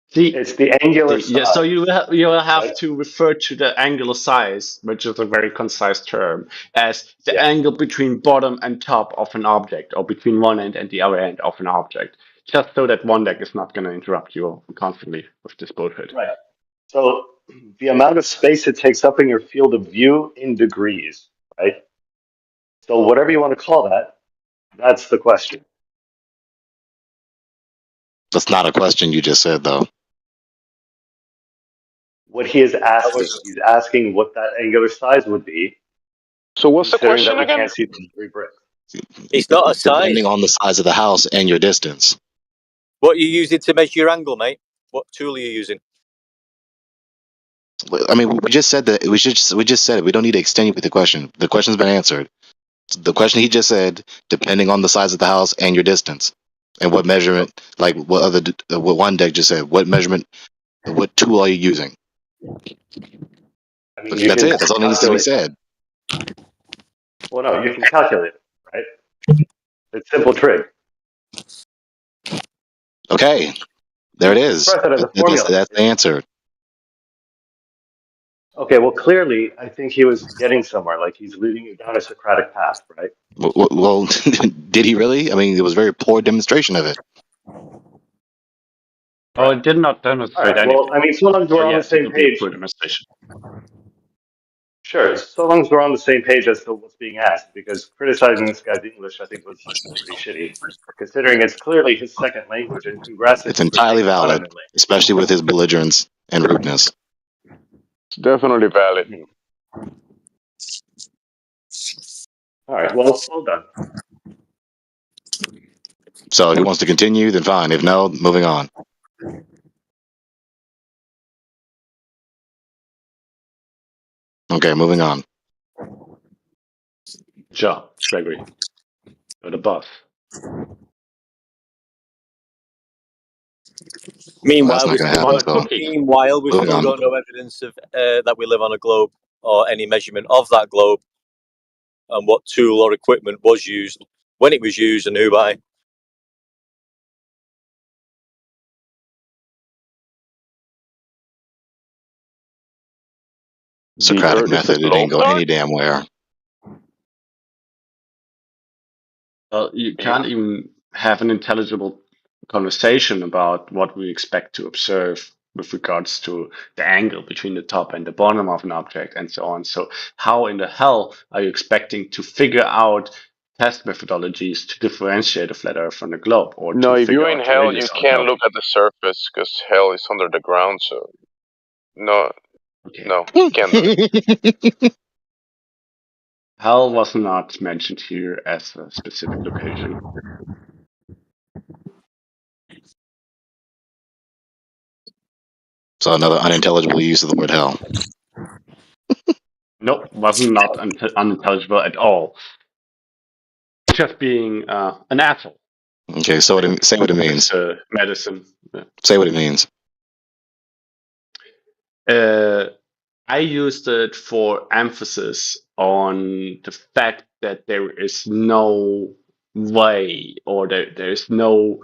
See, it's the angular size. Yeah, so you will have right? to refer to the angular size, which is a very concise term, as the angle between bottom and top of an object, or between one end and the other end of an object, just so that one deck is not going to interrupt you constantly with this bullshit. Right. So the amount of space it takes up in your field of view in degrees, right? So whatever you want to call that, that's the question. That's not a question you just said, though. What he is asking, he's asking what that angular size would be. So what's the considering question that we again? can't see the 3 bricks. It's not a size. Depending on the size of the house and your distance. What are you using to measure your angle, mate? What tool are you using? I mean, we just said that. We just said it. We don't need to extenuate the question. The question's been answered. The question he just said, depending on the size of the house and your distance, and what measurement, like what one deck just said, what measurement, what tool are you using? I mean, you That's can it. That's all that needs to be said. Well, no, you can calculate it, right? It's simple trig. Okay, there it is. Express it as a formula. That's the answer. Okay, well, clearly, I think he was getting somewhere. Like he's leading you down a Socratic path, right? Well, did he really? I mean, it was a very poor demonstration of it. Oh, it did not demonstrate Right, well, I mean, so long as we're on the same page. Sure, so long as we're on the same page as to what's being asked, because criticizing this guy's English, I think, was pretty shitty, considering it's clearly his second language, and congrats. It's entirely valid, especially with his belligerence and rudeness. It's definitely valid. All right, well done. So if he wants to continue, then fine. If no, moving on. Okay, moving on. Job, Gregory. You're the boss. Meanwhile, we Moving still on. got no evidence of that we live on a globe or any measurement of that globe and what tool or equipment was used, when it was used, and who by. Socratic method, it ain't go any damn where. Well, you can't even have an intelligible conversation about what we expect to observe with regards to the angle between the top and the bottom of an object and so on. So how in the hell are you expecting to figure out test methodologies to differentiate a flat Earth from the globe? Or No, to if figure you're out in the hell, you radius of the can't globe? look at the surface because hell is under the ground. So no, no, you can't do it. Hell was not mentioned here as a specific location. So another unintelligible use of the word hell. Nope, wasn't not unintelligible at all. Just being an asshole. Okay, so say what it means. Medicine. Say what it means. I used it for emphasis on the fact that there is no way, or there is no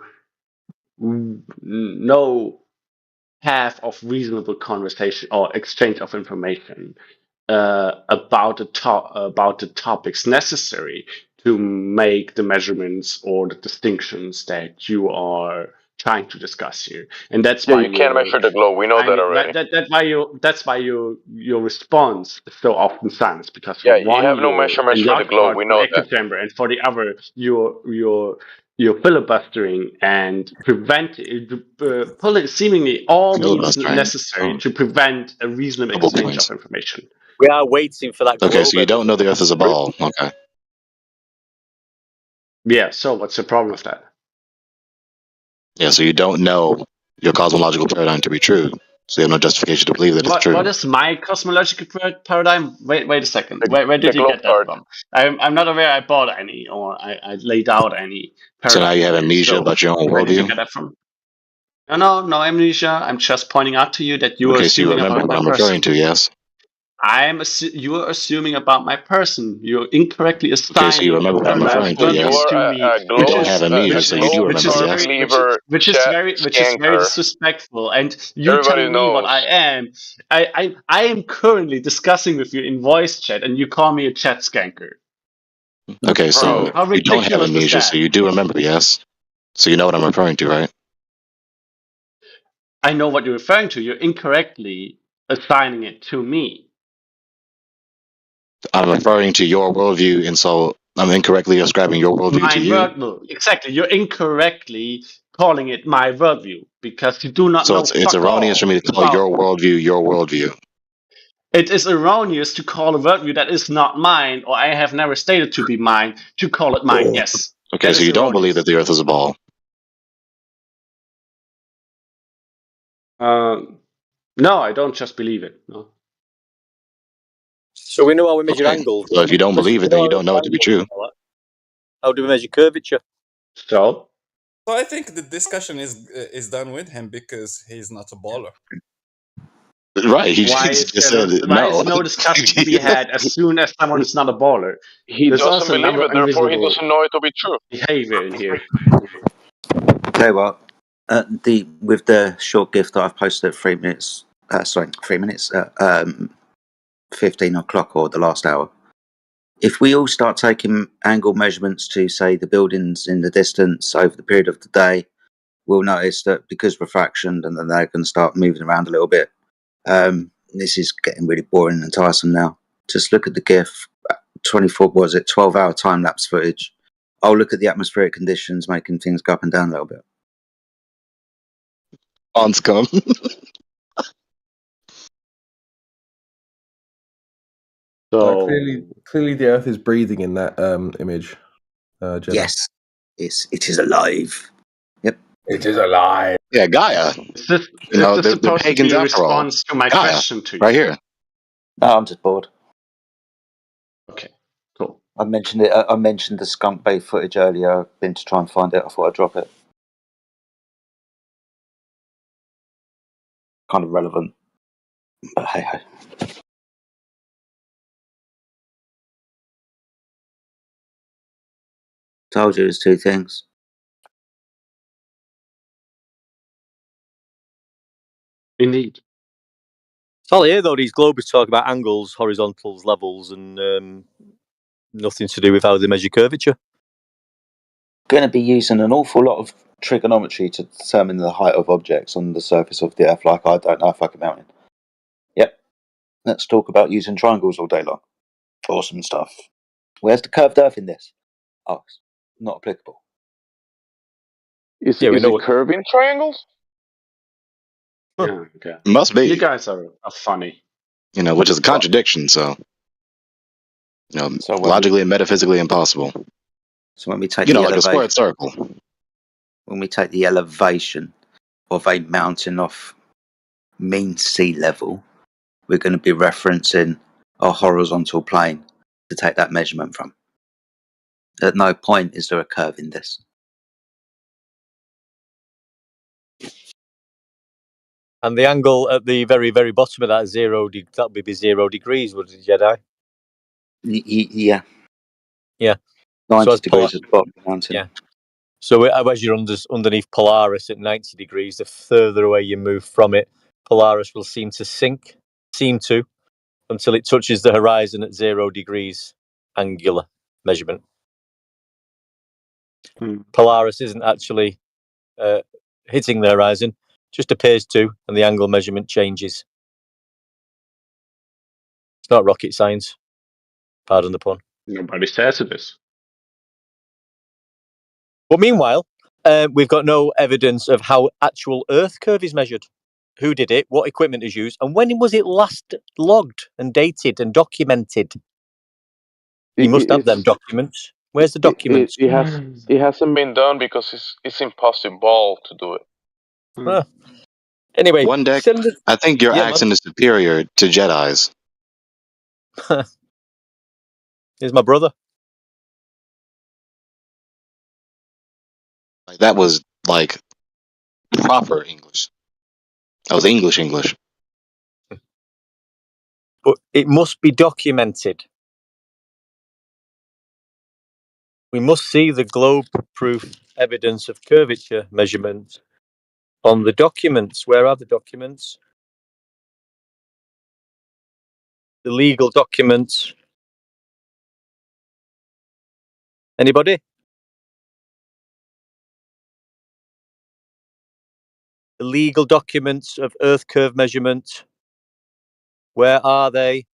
path of reasonable conversation or exchange of information about the topics necessary to make the measurements or the distinctions that you are trying to discuss here, and that's why you can't measure the globe. We know that already. That's why your response is so often silence, because for Yeah, you one, have no you're measurements in for the large globe. part We an know echo that. chamber, and for the other, you're filibustering and pulling seemingly all means Filibustering. necessary to prevent a reasonable Couple exchange points. of information. We are waiting for that globe. Okay, so you don't know the Earth is a ball. Okay. Yeah, so what's the problem with that? Yeah, so you don't know your cosmological paradigm to be true. So you have no justification to believe that it's true. What is my cosmological paradigm? Wait a second. Where did you get that from? I'm not aware I bought any, or I laid out any paradigm. So now you have amnesia So about your own where did you worldview? get that from? No amnesia. I'm just pointing out to you that you are Okay, so you assuming remember about what my I'm person. referring to, yes? You are assuming about my person. You're incorrectly assigning Okay, so you remember what I'm referring to, worldviews yes? to me, You don't have amnesia, so you do remember, yes? which is very disrespectful. And you Everybody tell me what knows. I am. I am currently discussing with you in voice chat, and you call me a chat skanker. Okay, so How you don't have ridiculous is amnesia, that? so you do remember, yes? So you know what I'm referring to, right? I know what you're referring to. You're incorrectly assigning it to me. I'm referring to your worldview, and so I'm incorrectly ascribing your worldview to you. No, exactly. You're incorrectly calling it my worldview because you do not So know. it's erroneous for me to call about your worldview. It is erroneous to call a worldview that is not mine, or I have never stated to be mine, to call it mine. Yes. Okay, that so is you don't erroneous. believe that the Earth is a ball. No, I don't just believe it. No. So we know how we measure Okay. angles. So if you don't believe it, then you don't know it to be true. How do we measure curvature? So I think the discussion is done with him because he's not a baller. Right, he why just is said no. no discussion to be had as soon as someone is not a baller? He There's doesn't also believe another it, therefore he invisible doesn't know it to be true. behavior in here. Tell you what, with the short gift that I've posted at 3 minutes, 15 o'clock or the last hour. If we all start taking angle measurements to, say, the buildings in the distance over the period of the day, we'll notice that because refraction, and then they can start moving around a little bit. This is getting really boring and tiresome now. Just look at the GIF, 12-hour time-lapse footage. I'll look at the atmospheric conditions making things go up and down a little bit. On scum. So clearly, the Earth is breathing in that image. Jedi. Yes, it is alive. Yep, it is alive. Yeah, Gaia. Is this they're supposed to pagans be a after all. response to my Gaia, question to you? right here. No, I'm just bored. Okay, cool. I mentioned it. I mentioned the Skunk Bay footage earlier. I've been to try and find it. I thought I'd drop it. Kind of relevant, but hey ho. Told you it was two things. Indeed. It's all here though. These globers talk about angles, horizontals, levels, and nothing to do with how they measure curvature. Going to be using an awful lot of trigonometry to determine the height of objects on the surface of the Earth, like I don't know, fucking mountain. Yep. Let's talk about using triangles all day long. Awesome stuff. Where's the curved Earth in this? Oh, it's not applicable. Is it curving triangles? Yeah, okay. Must be. You guys are funny. Which is a contradiction, so logically and metaphysically impossible. So when we take like a squared circle. When we take the elevation of a mountain off mean sea level, we're going to be referencing a horizontal plane to take that measurement from. At no point is there a curve in this. And the angle at the very, very bottom of that that would be 0 degrees, would it, Jedi? Yeah. Yeah. 90 as degrees is the bottom of the mountain. Yeah. So as you're underneath Polaris at 90 degrees, the further away you move from it, Polaris will seem to, until it touches the horizon at 0 degrees angular measurement. Polaris isn't actually hitting the horizon, just appears to, and the angle measurement changes. It's not rocket science. Pardon the pun. Nobody says it is. But meanwhile, we've got no evidence of how actual Earth curve is measured. Who did it? What equipment is used? And when was it last logged and dated and documented? You must have them documents. Where's the documents? It hasn't been done because it's impossible to do it. Anyway, One deck. I think your accent is superior to Jedi's. Here's my brother. That was like proper English. That was English. But it must be documented. We must see the globe-proof evidence of curvature measurements on the documents. Where are the documents? The legal documents. Anybody? The legal documents of Earth curve measurement. Where are they?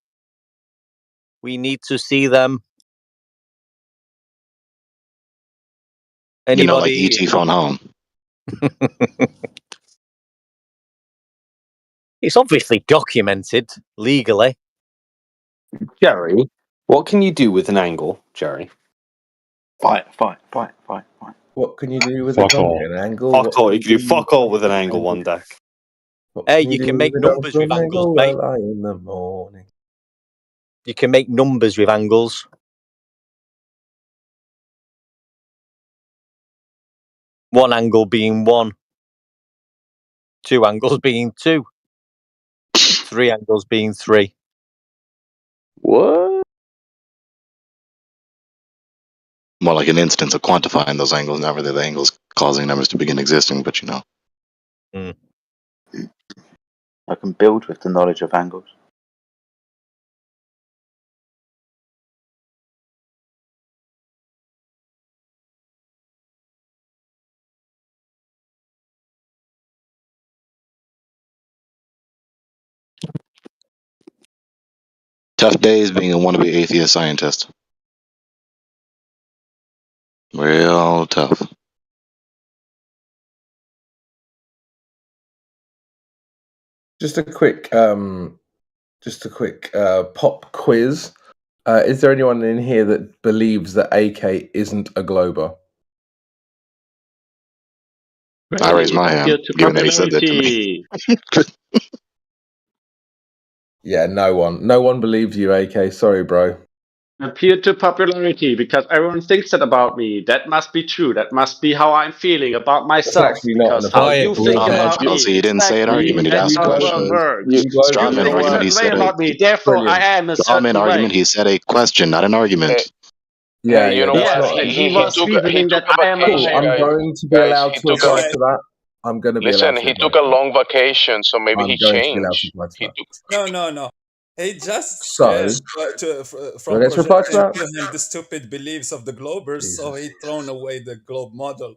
We need to see them. Anybody? You know, like ET Phone Home. It's obviously documented legally. Jerry, what can you do with an angle, Jerry? Fight. What can you do with Fuck all. an angle? Fuck all. You can do fuck all with an angle one deck. Hey, you can make numbers with angles, mate. In the morning. You can make numbers with angles. One angle being 1. 2 angles being 2. 3 angles being 3. What? More like an instance of quantifying those angles, not really the angles causing numbers to begin existing, but you know. I can build with the knowledge of angles. Tough days being a wannabe atheist scientist. Real tough. Just a quick pop quiz. Is there anyone in here that believes that AK isn't a glober? I raised my hand, given that he said that to me. Yeah, no one believes you, AK. Sorry, bro. Appeal to popularity because everyone thinks that about me. That must be true. That must be how I'm feeling about myself. actually not Because an how opinion. you think about me. Also, he didn't say an argument. He'd asked a question. Strawman argument. He said about me. Therefore, I am a certain Strawman argument. way. He said a question, not an argument. Yeah, you know Yes, what? and he was reasoning that I am a Cool. I'm guys. going to be Guys, allowed he to took apply a- to that. I'm going to be Listen, allowed to he apply took a to that. long vacation, so maybe I'm he going to be allowed to changed. apply to He that. No. He just So, from let's reply to projecting that. to him the stupid beliefs of the Globers, so he thrown away the Globe model.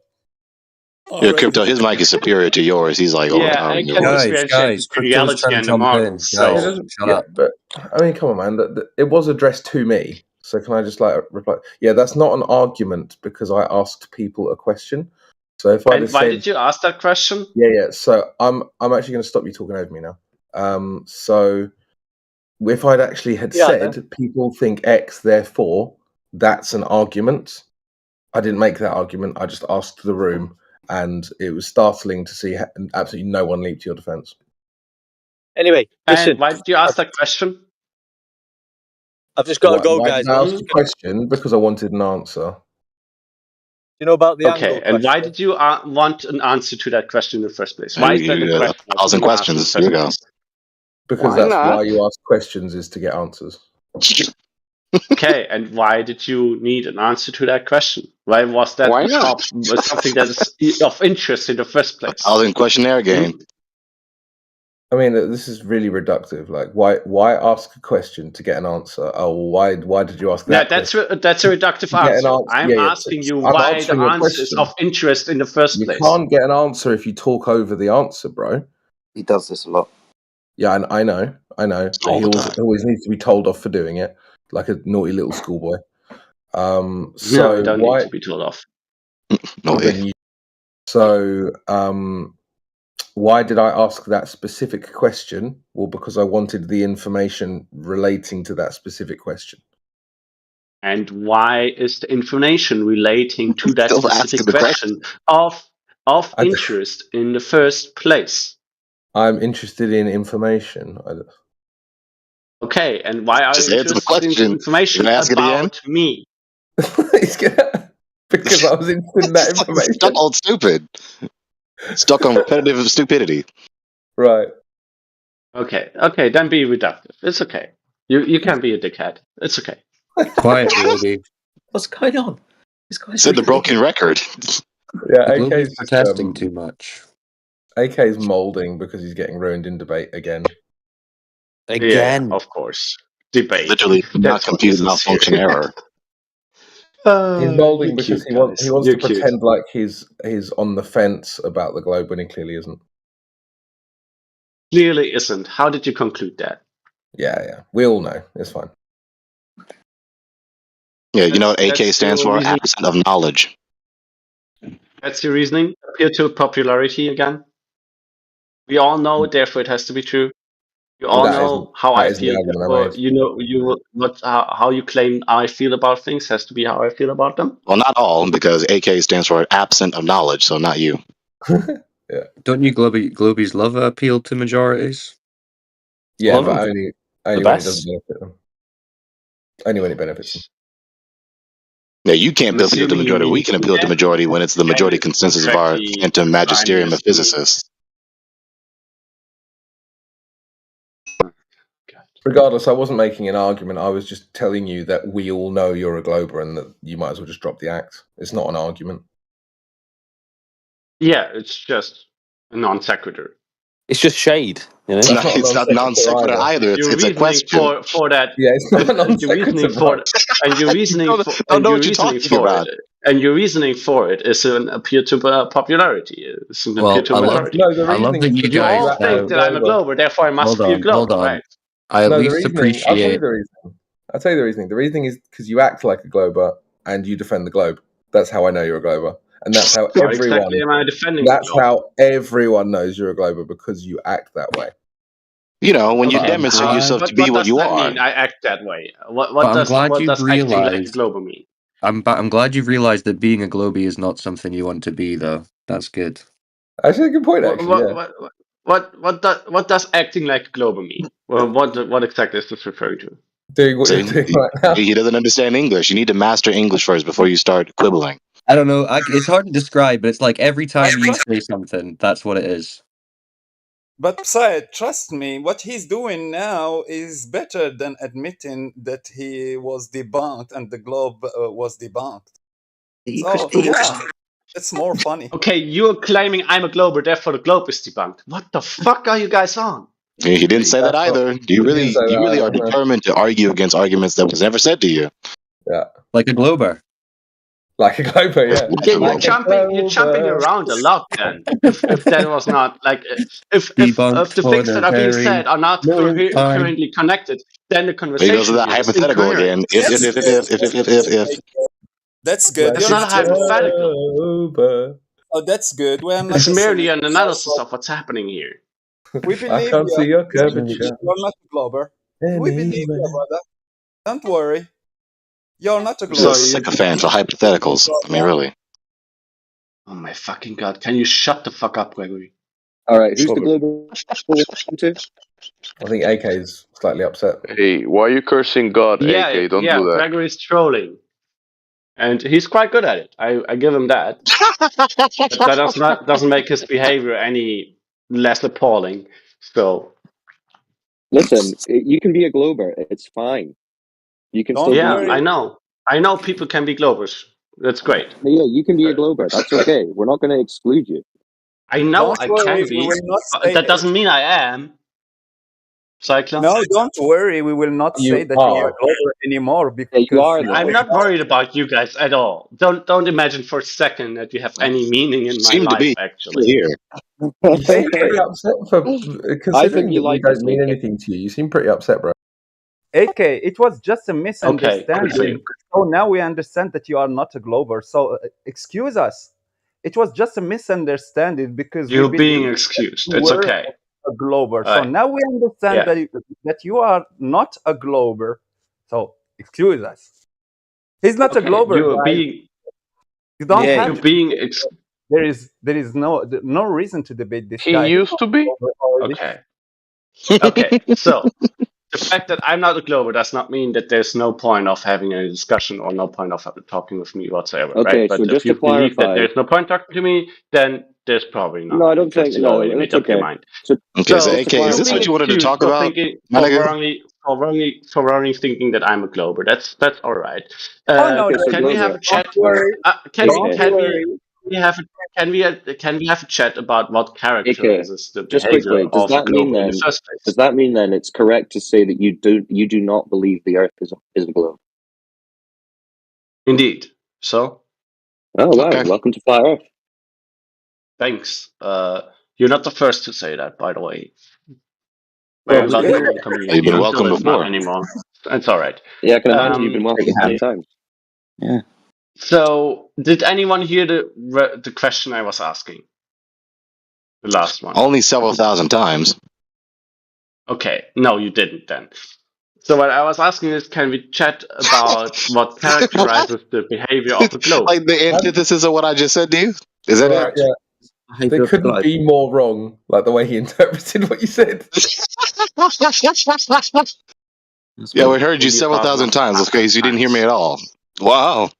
Yeah, Crypto, his mic is superior to yours. He's like overpowering yours. Guys, Crypto's trying to jump in. Guys, shut up. But I mean, come on, man. It was addressed to me, so can I just reply? Yeah, that's not an argument because I asked people a question. So if I And just why said, did you ask that question? Yeah. So I'm actually going to stop you talking over me now. So if I'd actually had said people think X, therefore that's an argument. I didn't make that argument. I just asked the room, and it was startling to see absolutely no one leap to your defense. Anyway, listen. And why did you ask that question? I've just got to go, Why guys. did I I'm ask just a gonna... question? Because I wanted an answer. You know about the Okay, angle and why question? did you want an answer to that question in the first place? Why You, is that a you got question that you 1,000 want to ask in the questions. Here first we go. place? Because Why that's not? why you ask questions, is to get answers. Okay, and why did you need an answer to that question? Why was that Why not? something that is of interest in the first place? 1,000 questionnaire game. I mean, this is really reductive. Like, why ask a question to get an answer? Oh, why did you ask that question? That's a reductive To get an answer. answer. I'm Yeah, asking you I'm why the answering your answer is question. of interest in the first You place. can't get an answer if you talk over the answer, bro. He does this a lot. Yeah, I know. But All he the time. always needs to be told off for doing it, like a naughty little schoolboy. No, So you don't why? need to be told off. No Well, way. then why did I ask that specific question? Well, because I wanted the information relating to that specific question. And why is the information relating to that Still specific asking the question of interest in the first place? I'm interested in information. Okay, and why are Just you answer the interested in question. information You gonna ask it again? about me? Because I was interested in that information. Stuck on stupid. Stuck on repetitive stupidity. Right. Okay, then be reductive. It's okay. You can be a dickhead. It's okay. Quiet, Globy. What's going on? This guy's Said the broken record. Yeah, Globy's AK's protesting too much. AK's molding because he's getting ruined in debate again. Yeah, of course. Debate. Literally not That's what compute this is malfunction here. error. He's molding you're because cute, he wants guys. to You're cute. pretend like he's on the fence about the globe when he clearly isn't. Clearly isn't. How did you conclude that? Yeah. We all know. It's fine. Yeah, you know what AK That's stands your for? reasoning? Absent of knowledge. That's your reasoning? Appeal to popularity again? We all know it, therefore it has to be true. You all know how I isn't the feel, argument I therefore made. you know how you claim I feel about things has to be how I feel about them. Well, not all, because AK stands for absent of knowledge, so not you. Yeah. Don't you Globies love appeal to majorities? Yeah, Love but them. only The when it best. doesn't benefit them. Only when it benefits them. Yeah, you can't I'm appeal to the assuming you majority. mean We can appeal to the majority when it's the majority consensus of our correctly quantum magisterium define of physicists. Regardless, I wasn't making an argument. I was just telling you that we all know you're a glober and that you might as well just drop the act. It's not an argument. Yeah, it's just a non sequitur. It's just shade, you know. It's not non sequitur either. Your It's a reasoning question. for that. Yeah, it's not non Your reasoning for and your reasoning don't for know and what your you're reasoning talking for about. it and your reasoning for it is an appeal to popularity. It's an Well, appeal to I love, majority. No, the I love reasoning that is you because You guys all act now. like think a that I'm a glober. glober, therefore I must be a glober, right? I at No, the least reasoning. I'll tell you appreciate. the reasoning. I'll tell you the reasoning. The reasoning is because you act like a glober and you defend the globe. That's how I know you're a glober, and that's how How everyone. exactly am I defending the That's globe? how everyone knows you're a glober because you act that way. You know, when you Okay, demonstrate yourself to be what what does you that are. mean? I act that way. But I'm glad What you've does acting like a realized. glober mean? I'm glad you've realized that being a Globie is not something you want to be, though. That's good. Actually, a good point. Actually, yeah. What does acting like a glober mean? Well, what exactly is this referring to? Doing what See, you're doing right now. he doesn't understand English. You need to master English first before you start quibbling. I don't know. It's hard to describe, but it's like every time you say something, that's what it is. But Psy, trust me, what he's doing now is better than admitting that he was debunked and the globe was debunked. So yeah, it's more funny. Okay, you're claiming I'm a glober, therefore the globe is debunked. What the fuck are you guys on? He didn't say that either. You really are determined to argue against arguments that was never said to you. Yeah. Like a glober. Like a glober, yeah. You're jumping around a lot then. If that was not like if the things that are being said are not coherently connected, then the He conversation goes to that here is hypothetical incoherent. again. If. That's good. It's not a hypothetical. Oh, that's good. We're not It's merely an analysis of what's happening here. We believe I can't see your curvature. You're not a glober. We believe you, brother. Don't worry. You're not a He's a glober. sycophant for hypotheticals. I mean, really. Oh my fucking god! Can you shut the fuck up, Gregory? All right, who's the global we're talking to? I think AK is slightly upset. Hey, why are you cursing God, Yeah, AK? Don't yeah, do that. Gregory's trolling, and he's quite good at it. I give him that. But that doesn't make his behavior any less appalling. So Listen, you can be a Glober. It's fine. You can still Don't be. yeah, worry. I know. I know people can be Glovers. That's great. Yeah, you can be a Glober. That's okay. We're not going to exclude you. I know Don't I worry. can We be, will not but say that doesn't mean I am. Cyclone? no. Don't worry. We will not say You that you are are. a Glover anymore Yeah, you because are now I'm though. we not know. worried about you guys at all. Don't imagine for a second that you have any meaning in my Seem to life, be actually. here. You seem pretty upset for I think considering you that we like us, don't mean AK. anything to you. You seem pretty upset, bro. AK, it was just a Okay, misunderstanding. quickly. So now we understand that you are not a Glober. So excuse us. It was just a misunderstanding because we You're being believe that excused. you It's were okay. a Glober. So Alright. now we understand Yeah. that you are not a Glober. So excuse us. He's not a Okay. Glober, You're guys. being You don't you're have to. being There is no reason to debate this He guy. He's used not to a be. Glober already. okay. Okay. So the fact that I'm not a Glober does not mean that there's no point of having a discussion or no point of talking with me whatsoever, right? Okay, so But if just you to believe that clarify, there's no point talking to me, then there's probably no, not, I don't because think. you No, already made that's up your okay. mind. So Okay, so So just to AK, is you're this being what you wanted to excused talk for about, thinking my nigga? for wrongly thinking that I'm a Glober. That's all right. Oh no, okay, so Can we have Glober, a chat? don't worry. Can AK, we have a chat about what AK. characterizes the Just behavior quickly, of a Glober in the first place? does that mean then it's correct to say that you do not believe the Earth is a globe? Indeed. So Oh wow! Okay. Welcome to Flat Earth. thanks. You're not the first to say that, by the way. Well, Very welcome in the You've community been until welcome it's not before. anymore. It's all right. yeah, I can imagine you've been welcome Yeah. many times. Yeah. So, did anyone hear the question I was asking? The last one. Only several thousand times. Okay. No, you didn't then. So what I was asking is, can we chat about what characterizes the behavior of a globe? Like the antithesis of what I just said to you? Is that Right, it? yeah. They couldn't be more wrong, like the way he interpreted what you said. Yeah, we heard you Maybe several about thousand times. Okay, so you didn't hear me times. at all. Wow.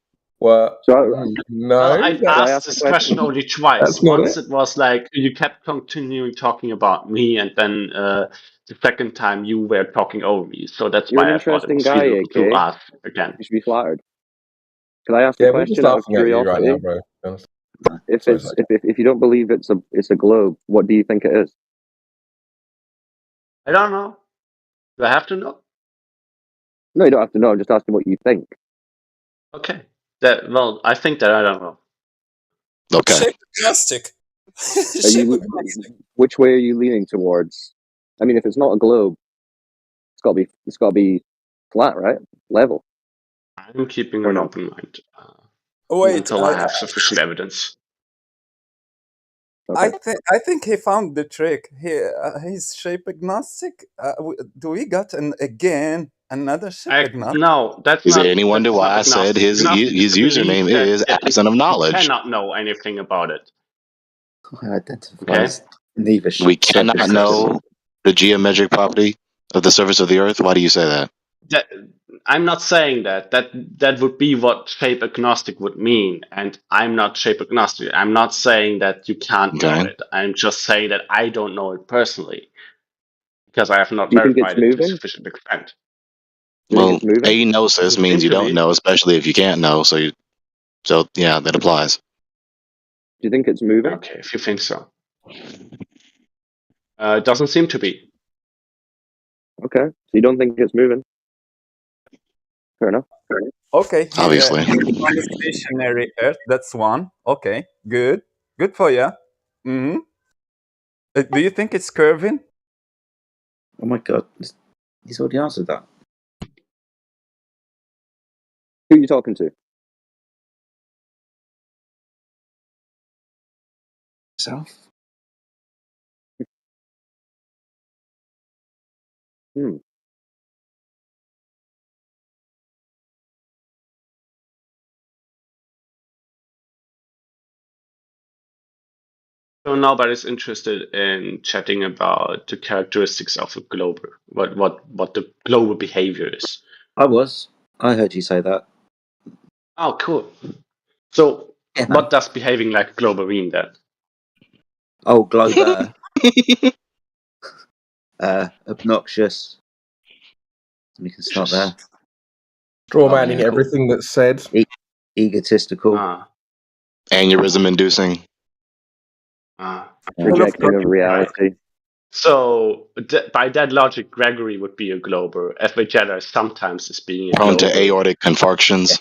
Well, Well, no. I Should I asked ask a this question question? only twice. That's not Once it. it was like you kept continuing talking about me, and then the second time you were talking over me. So that's You're an why I thought it interesting was guy, feasible to AK. ask again. You should be flattered. Can I ask a Yeah, we're just question out of laughing at you right now, curiosity? bro. to be honest. If Sorry, it's Zach. if you don't believe it's a globe, what do you think it is? I don't know. Do I have to know? No, you don't have to know. I'm just asking what you think. Okay. Well, I think that I don't know. Okay. Shape agnostic. Are Shape you agnostic. which way are you leaning towards? I mean, if it's not a globe, it's got to be flat, right? Level I'm keeping or an not? open mind Wait, until I have sufficient evidence. Okay. I think he found the trick. He's shape agnostic. Do we got another shape agnostic? No, that's Is there not any wonder why I said agnostic. his Agnostic is the belief username that is absent of you knowledge? cannot know anything about it. Identifies neither We cannot surface. know the geometric property of the surface of the Earth. Why do you say that? I'm not saying that. That would be what shape agnostic would mean, and I'm not shape agnostic. I'm not saying that you can't know Okay. it. I'm just saying that I don't know it personally because I have not Do you think it's verified it to a moving? sufficient extent. Do you think Well, it's moving? agnosis It means seems you to don't be. know, especially if you can't know. So yeah, that applies. Do you think it's moving? Okay, if you think so. It doesn't seem to be. Okay, so you don't think it's moving? Fair enough. Okay, Obviously. on a stationary Earth. That's one. Okay, good for you. Hmm. Do you think it's curving? Oh my god, he's already answered that. Who are you talking to? Self? Hmm. So nobody's interested in chatting about the characteristics of a glober, what the global behavior is. I was. I heard you say that. Oh, cool. So, Yeah, man. what does behaving like a glober mean then? Oh, Glober. Obnoxious. We can start there. Straw manning everything that's said. Egotistical. Aneurysm inducing. Rejecting of reality. So, by that logic, Gregory would be a glober. F.A. Jeddah sometimes is being a Prone glober. to aortic infarctions.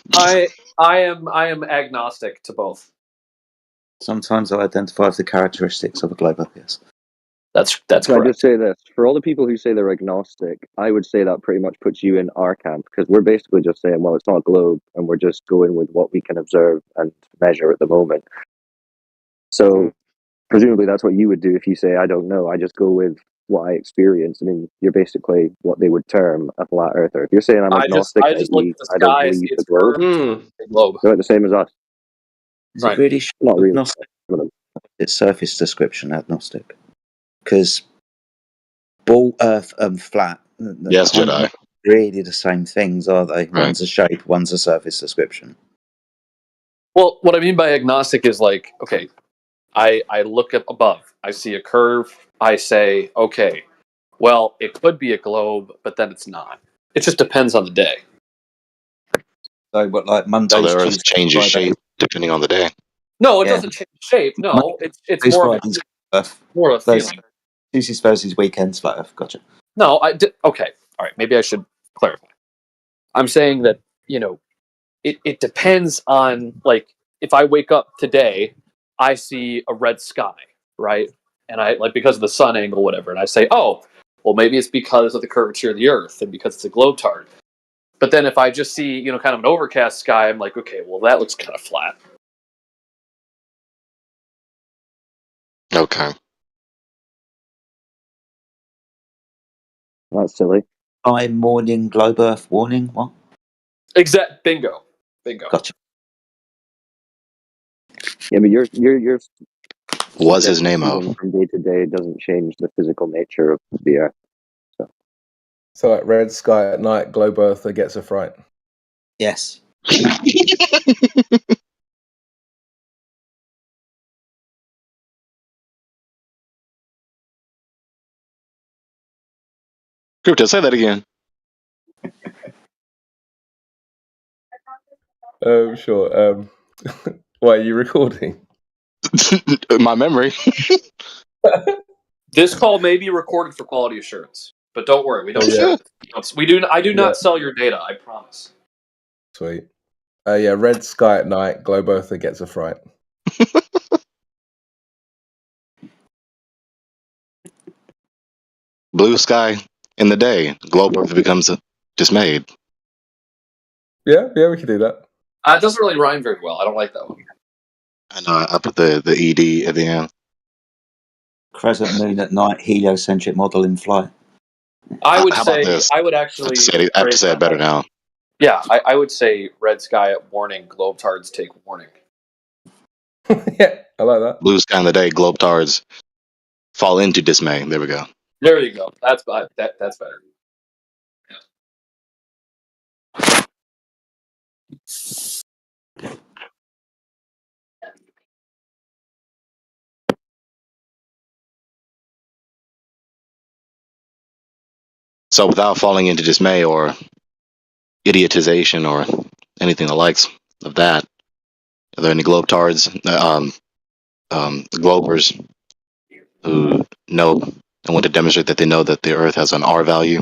I am agnostic to both. Sometimes I identify with the characteristics of a glober, yes. That's Can I correct. just say this? For all the people who say they're agnostic, I would say that pretty much puts you in our camp, because we're basically just saying, well, it's not a globe, and we're just going with what we can observe and measure at the moment. So presumably that's what you would do if you say, I don't know, I just go with what I experience. I mean, you're basically what they would term a flat earther. If you're saying I'm agnostic, I just look at the I don't sky, believe see the it's globe, curved, a globe. they're the same as us. Is it really Not really. agnostic? It's surface description agnostic. Because ball, earth, and flat, Yes, kind Jedi. of really the same things, are they? One's a shape, one's a surface description. Well, what I mean by agnostic is like, okay, I look up above, I see a curve, I say, okay, well, it could be a globe, but then it's not. It just depends on the day. So, what, like So Mondays, the Earth Tuesdays, changes Fridays? shape depending on the day. No, it Yeah. doesn't change shape. No, Monday, it's Tuesdays, more of Fridays, a, Earth. more of a Thursdays, feeling. Tuesdays, Thursdays, weekends, flat Earth. Gotcha. No, okay, all right. Maybe I should clarify. I'm saying that it depends on, like, if I wake up today, I see a red sky, right? And I, like, because of the sun angle, whatever, and I say, oh, well, maybe it's because of the curvature of the Earth and because it's a globetard. But then if I just see, kind of an overcast sky, I'm like, okay, well, that looks kind of flat. Okay. That's silly. Morning globe Earth warning. What? Bingo. Gotcha. Yeah, but your Was his name even of? from day to day doesn't change the physical nature of the Earth. So like red sky at night, globe earther gets a fright. Yes. Crypto, say that again. Sure. Why are you recording? My memory. This call may be recorded for quality assurance, but don't worry, we don't share. I do not sell your data. I promise. Sweet. Yeah, red sky at night, globe earther gets a fright. Blue sky in the day, globe earth becomes dismayed. Yeah, we can do that. It doesn't really rhyme very well. I don't like that one. I know. I put the ed at the end. Crescent moon at night, heliocentric model in flight. I would How about say this? I would actually. I have to say it better now. Yeah, I would say red sky at warning, globetards take warning. Yeah, I like that. Blue sky in the day, globetards fall into dismay. There we go. There you go. That's better. So without falling into dismay or idiotization or anything the likes of that, are there any globetards, globers who know and want to demonstrate that they know that the Earth has an R value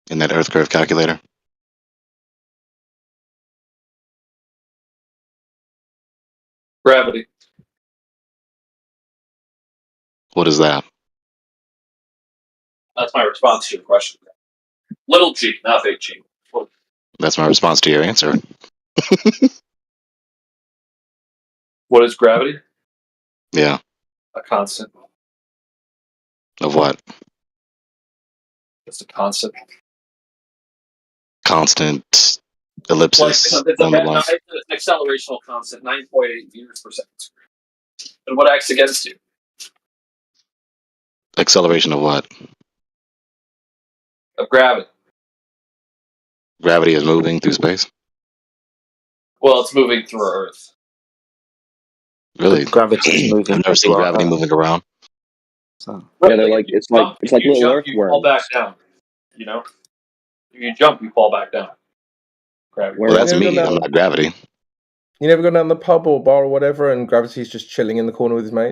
in that Earth curve calculator? Gravity. What is that? That's my response to your question. Little g, not big G. That's my response to your answer. What is gravity? Yeah. A constant. Of what? Just a constant. Constant ellipsis. It's an accelerational constant, 9.8 meters per second. And what acts against you? Acceleration of what? Of gravity. Gravity is moving through space. Well, it's moving through Earth. Really? Gravity's moving I've never seen through our gravity Earth. moving around. So, Yeah, they're like it's like If you little jump, you fall earthworms. back down. You know, if you jump, you fall back down. Gravity. Well, that's me. I'm not gravity. You never go down the pub or bar or whatever, and Gravity's just chilling in the corner with his mate.